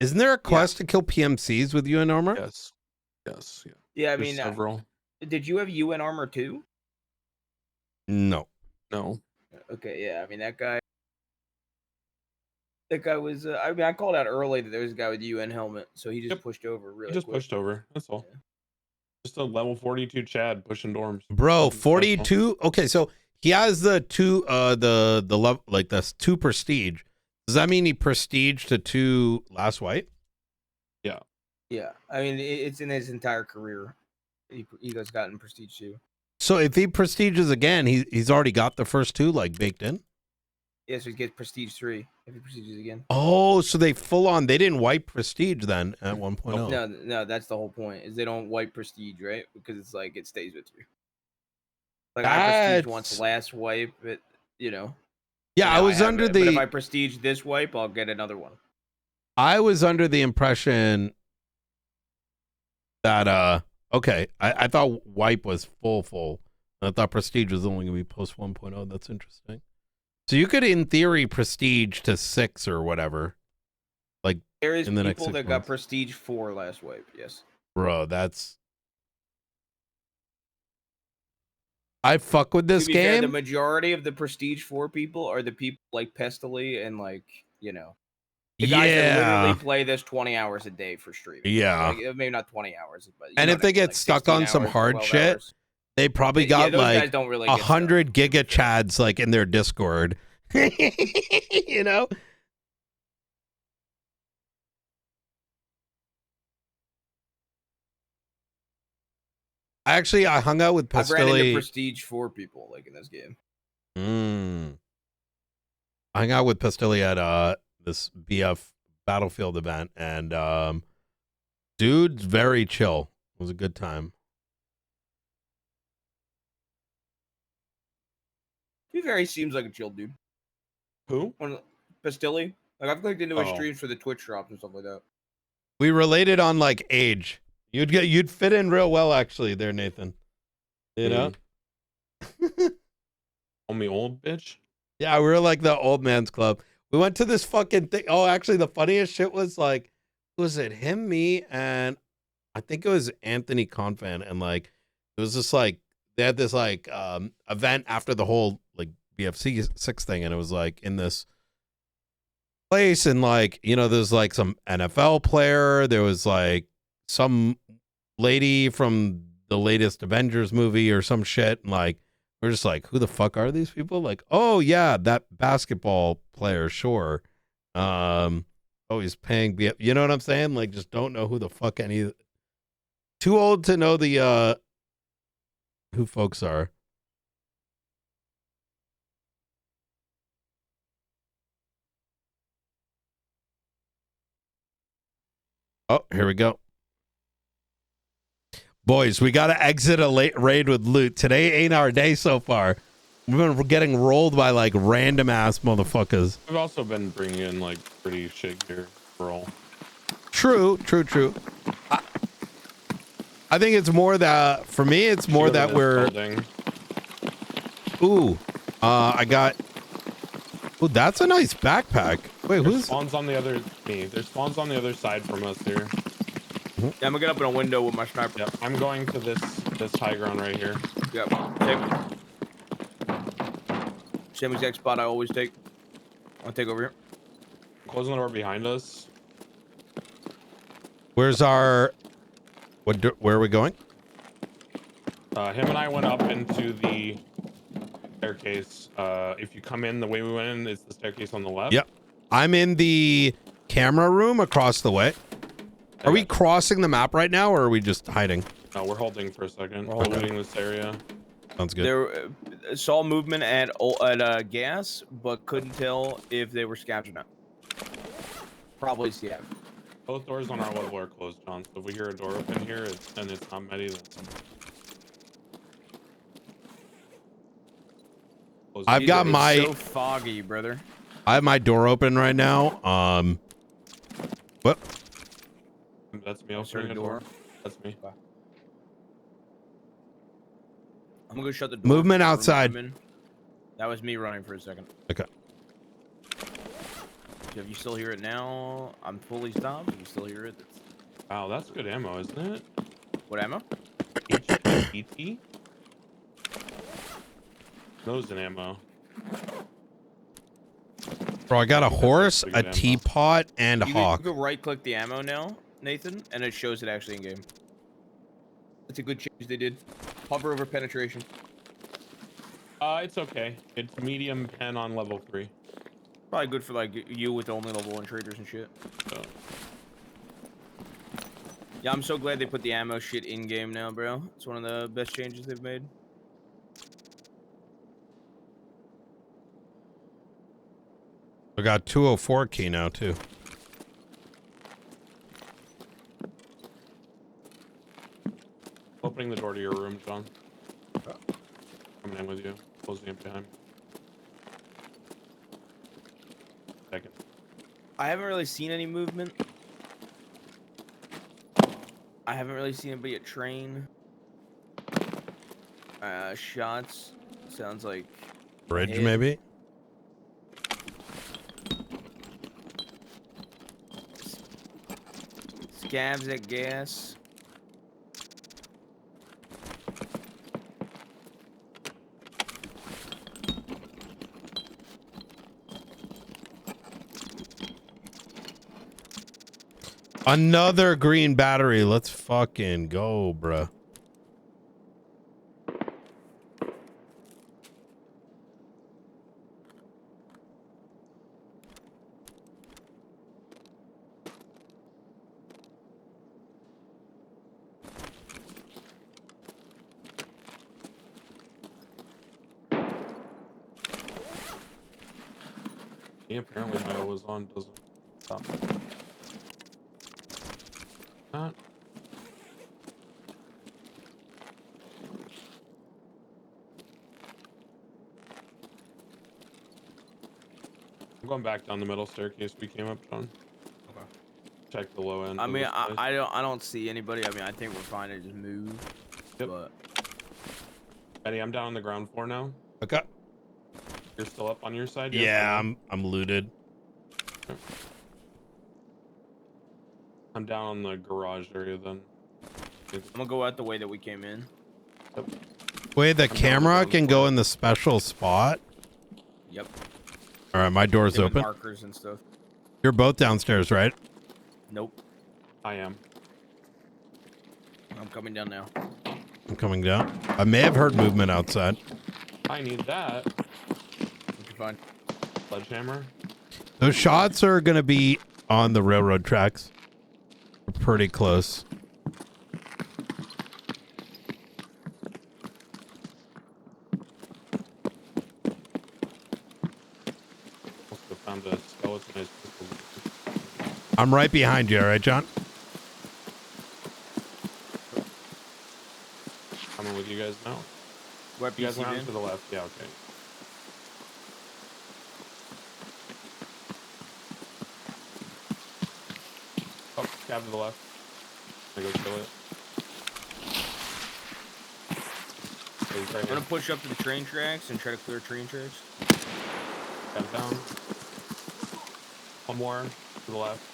Isn't there a quest to kill PMCs with UN armor? Yes. Yes. Yeah. Yeah, I There's mean, several. Did you have UN armor too? No. No. Okay, yeah. I mean, that guy was. I mean, I called out early that there was a guy with a UN helmet, so he just pushed over really. He just quick. pushed over. That's all. Yeah. Just a level 42 Chad pushing dorms. Bro, 42. Okay, so he has the two the level like that's 2 prestige. Does that mean he prestige to 2 last white? Yeah. Yeah, I mean, it's in his entire career. He has gotten prestige 2. So if he prestiges again, he's already got the first 2 like baked in. Yeah, so he gets prestige 3 if he prestiges again. Oh, so they they didn't wipe prestige then at 1.0. No, that's the whole point. Is they don't wipe prestige, right? Because it's like it stays with you. Like I prestige once last wipe, you know. Yeah, I was under the. But if I prestige this wipe, I'll get another one. I was under the impression that okay, I thought wipe was full. I thought prestige was only gonna be post 1.0. That's interesting. So you could, in theory, prestige to 6 or whatever. Like there is in the people next 6 that got months. prestige 4 last wipe. Yes. Bro, that's. I fuck with this To be fair, game. the majority of the prestige 4 people are the people like Pestily and like the guys that literally play this 20 hours a day for stream. Yeah. Like, maybe not 20 hours, but And if they get stuck on some hard shit, they probably got those guys like don't really get 100 giga chads like in their Discord. You know? Actually, I hung out with I've ran into Pastilli. prestige 4 people like in this game. I hung out with Pastilli at this BF Battlefield event, and dude's very chill. It was a good time. He very seems like a chill dude. Who? Pastilli. Like I've clicked into his Oh. streams for the Twitch drops and stuff like that. We related on like age. You'd fit in real well actually there, Nathan. You know? On me old bitch? Yeah, we were like the old man's club. We went to this fucking thing. Oh, actually the funniest shit was like, was it him, me, and I think it was Anthony Confan, and like it was just like they had this like event after the whole like BFC 6 thing, and it was like in this place, and like, you know, there's like some NFL player, there was like some lady from the latest Avengers movie or some shit, and like we're just like, who the fuck are these people? Like, oh yeah, that basketball player, sure. Oh, he's paying you know what I'm saying? Like, just don't know who the fuck any. Too old to know the who folks are. Oh, here we go. Boys, we got to exit a late raid with loot. Today ain't our day so far. We've been getting rolled by like random ass motherfuckers. We've also been bringing in like pretty shit gear for all. True. I think it's more that for me, it's more that we're. Ooh, I got. Ooh, that's a nice backpack. Wait, There's who's spawns on the other There's spawns on the other side from us here. Yeah, I'm gonna get up in a window with my sniper. Yep, I'm going to this high ground right here. Yep. Same exact spot I always take. I'll take over here. Closing the door behind us. Where's our? Where are we going? Him and I went up into the staircase. If you come in the way we went in, it's the staircase on the left. Yep. I'm in the camera room across the way. Are we crossing the map right now, or are we just hiding? No, we're holding for a second. We're Okay. holding this area. Sounds good. There saw movement at gas, but couldn't tell if they were scavs or not. Probably scav. Both doors on our level are closed, John. So if we hear a door open here and it's not Mehdi, then something. I've got It's my so foggy, brother. I have my door open right now. What? That's me opening the door. That's me. I'm gonna go shut the door. Movement for the room outside. I'm in. That was me running for a second. Okay. So if you still hear it now, I'm fully stopped. If you still hear it, Wow, that's good ammo, isn't it? what ammo? HPT? Nose and ammo. Bro, I got a horse, a teapot, and a You hawk. can right-click the ammo now, Nathan, and it shows it actually in game. That's a good change they did. Hover over penetration. It's okay. It's medium pen on level 3. Probably good for like you with only level 1 traders and shit. So. Yeah, I'm so glad they put the ammo shit in game now, bro. It's one of the best changes they've made. I got 204 key now too. Opening the door to your room, John. Coming in with you. Closing it behind me. Second. I haven't really seen any movement. I haven't really seen anybody at train. Shots. Sounds like Bridge, hit. maybe? Scabs at gas. Another green battery. Let's fucking go, bruh. Yeah, apparently my was on doesn't stop. Not. I'm going back down the middle staircase we came up, John. Okay. Check the low end. I of mean, this place. I don't see anybody. I mean, I think we're fine to just move. Yep. But Eddie, I'm down on the ground floor now. Okay. You're still up on your side? Yeah, I'm looted. Okay. I'm down on the garage area then. I'm gonna go out the way that we came in. Yep. Wait, the camera can go in the special spot? Yep. All right, my door's They with open. markers and stuff. You're both downstairs, right? Nope. I am. I'm coming down now. I'm coming down. I may have heard movement outside. I need that. Okay, fine. Sledgehammer. Those shots are going to be on the railroad tracks. We're pretty close. Also found a skeleton. I'm right behind you, all right, John? Coming with you guys now. What You guys PC, around man? to the left. Yeah, okay. Oh, cab to the left. I go kill it. Okay, he's right I'm gonna here. push up to the train tracks and try to clear train tracks. Cab down. One more to the left.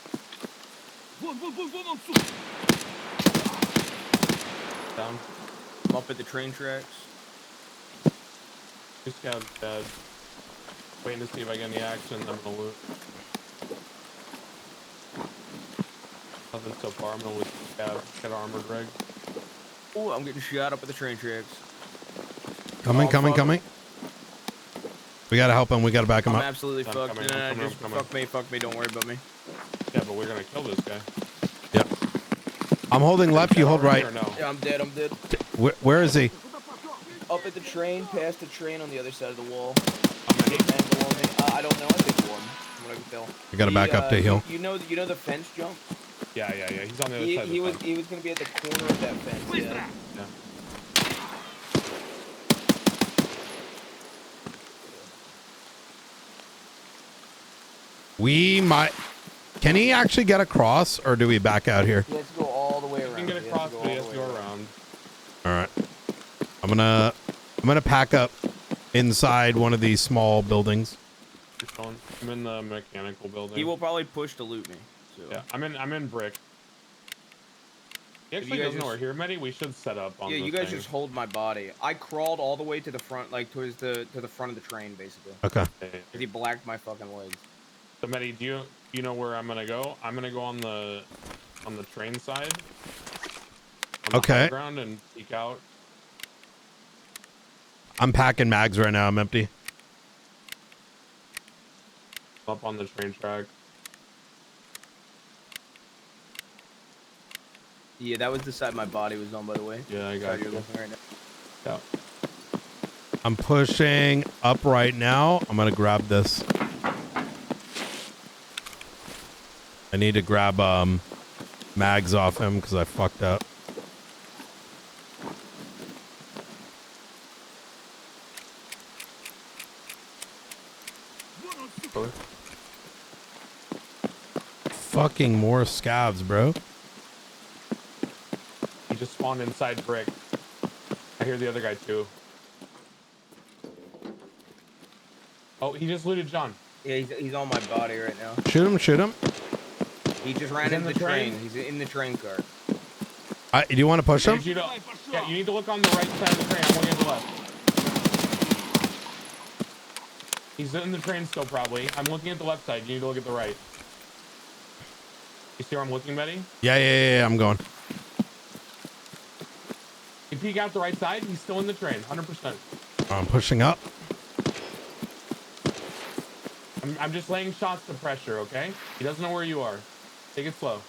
Down. I'm up at the train tracks. Two scabs dead. Waiting to see if I get any action, then I'm gonna loot. Nothing so far. I'm gonna loot the scab. Get armored rig. Oh, I'm getting shot up at the train tracks. Coming, Oh, coming, fuck. coming. We got to help him. We got to back him I'm up. absolutely I'm fucked. coming, No, I'm no, coming, just I'm coming. fuck me. Don't worry about me. Yeah, but we're gonna kill this guy. Yep. I'm holding left. You hold right. Or no? Yeah, I'm dead. Where is he? Up at the train, past the train on the other side of the wall. I don't know. I think one. From what I can tell. I gotta back up to heal. You know the fence jump. Yeah. He's on the other side. He was gonna be at the corner of that fence. Yeah. We might. Can he actually get across, or do we back out here? He has to go all the way around. He can get across, but he has to go around. All right. I'm gonna pack up inside one of these small buildings. I'm in the mechanical building. He will probably push to loot me. So. Yeah, I'm in brick. He actually doesn't know we're here, Medi. We should set up on. Yeah, the you guys thing. just hold my body. I crawled all the way to the front, like towards the front of the train, basically. Okay. He blacked my fucking legs. So Medi, do you know where I'm gonna go? I'm gonna go on the train side. On the Okay. high ground and peek out. I'm packing mags right now. I'm empty. Up on the train track. Yeah, that was the side my body was on, by the way. Yeah, I got Side you're you. looking right now. Yeah. I'm pushing up right now. I'm gonna grab this. I need to grab mags off him because I fucked up. Fucking more scavs, bro. He just spawned inside brick. I hear the other guy too. Oh, he just looted John. Yeah, he's on my body right now. Shoot him. He just ran into the train. He's in the train car. Do you want to push him? Yeah, you need to look on the right side of the train. I'm looking at the left. He's in the train still, probably. I'm looking at the left side. You need to look at the right. You see where I'm looking, Betty? Yeah. I'm going. You peek out the right side. He's still in the train, 100%. I'm pushing up. I'm just laying shots to pressure, okay? He doesn't know where you are. Take it slow.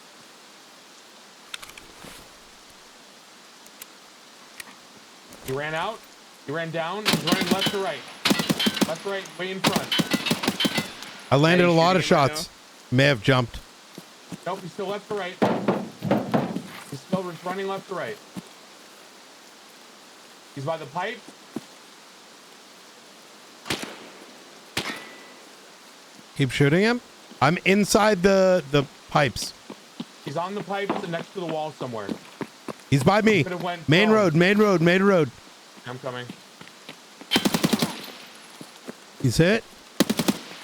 He ran out. He ran down. He's running left to right. Left to right, way in front. I landed a lot of shots. May have jumped. Nope, he's still left to right. He's still running left to right. He's by the pipe. Keep shooting him. I'm inside the pipes. He's on the pipes and next to the wall somewhere. He's by me. Main road. I'm coming. He's hit.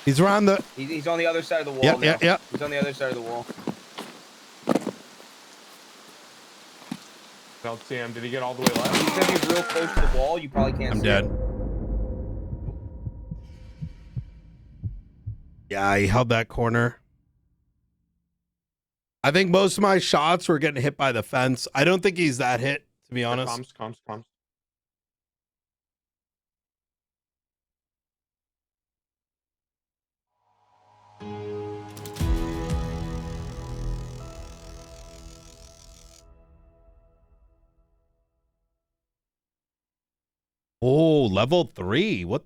He's around the. He's on the other side of the wall now. Yep. He's on the other side of the wall. I don't see him. Did he get all the way left? He's gonna be real close to the wall. You probably can't I'm see dead. him. Yeah, he held that corner. I think most of my shots were getting hit by the fence. I don't think he's that hit, to be honest. Comms. Oh, level 3. What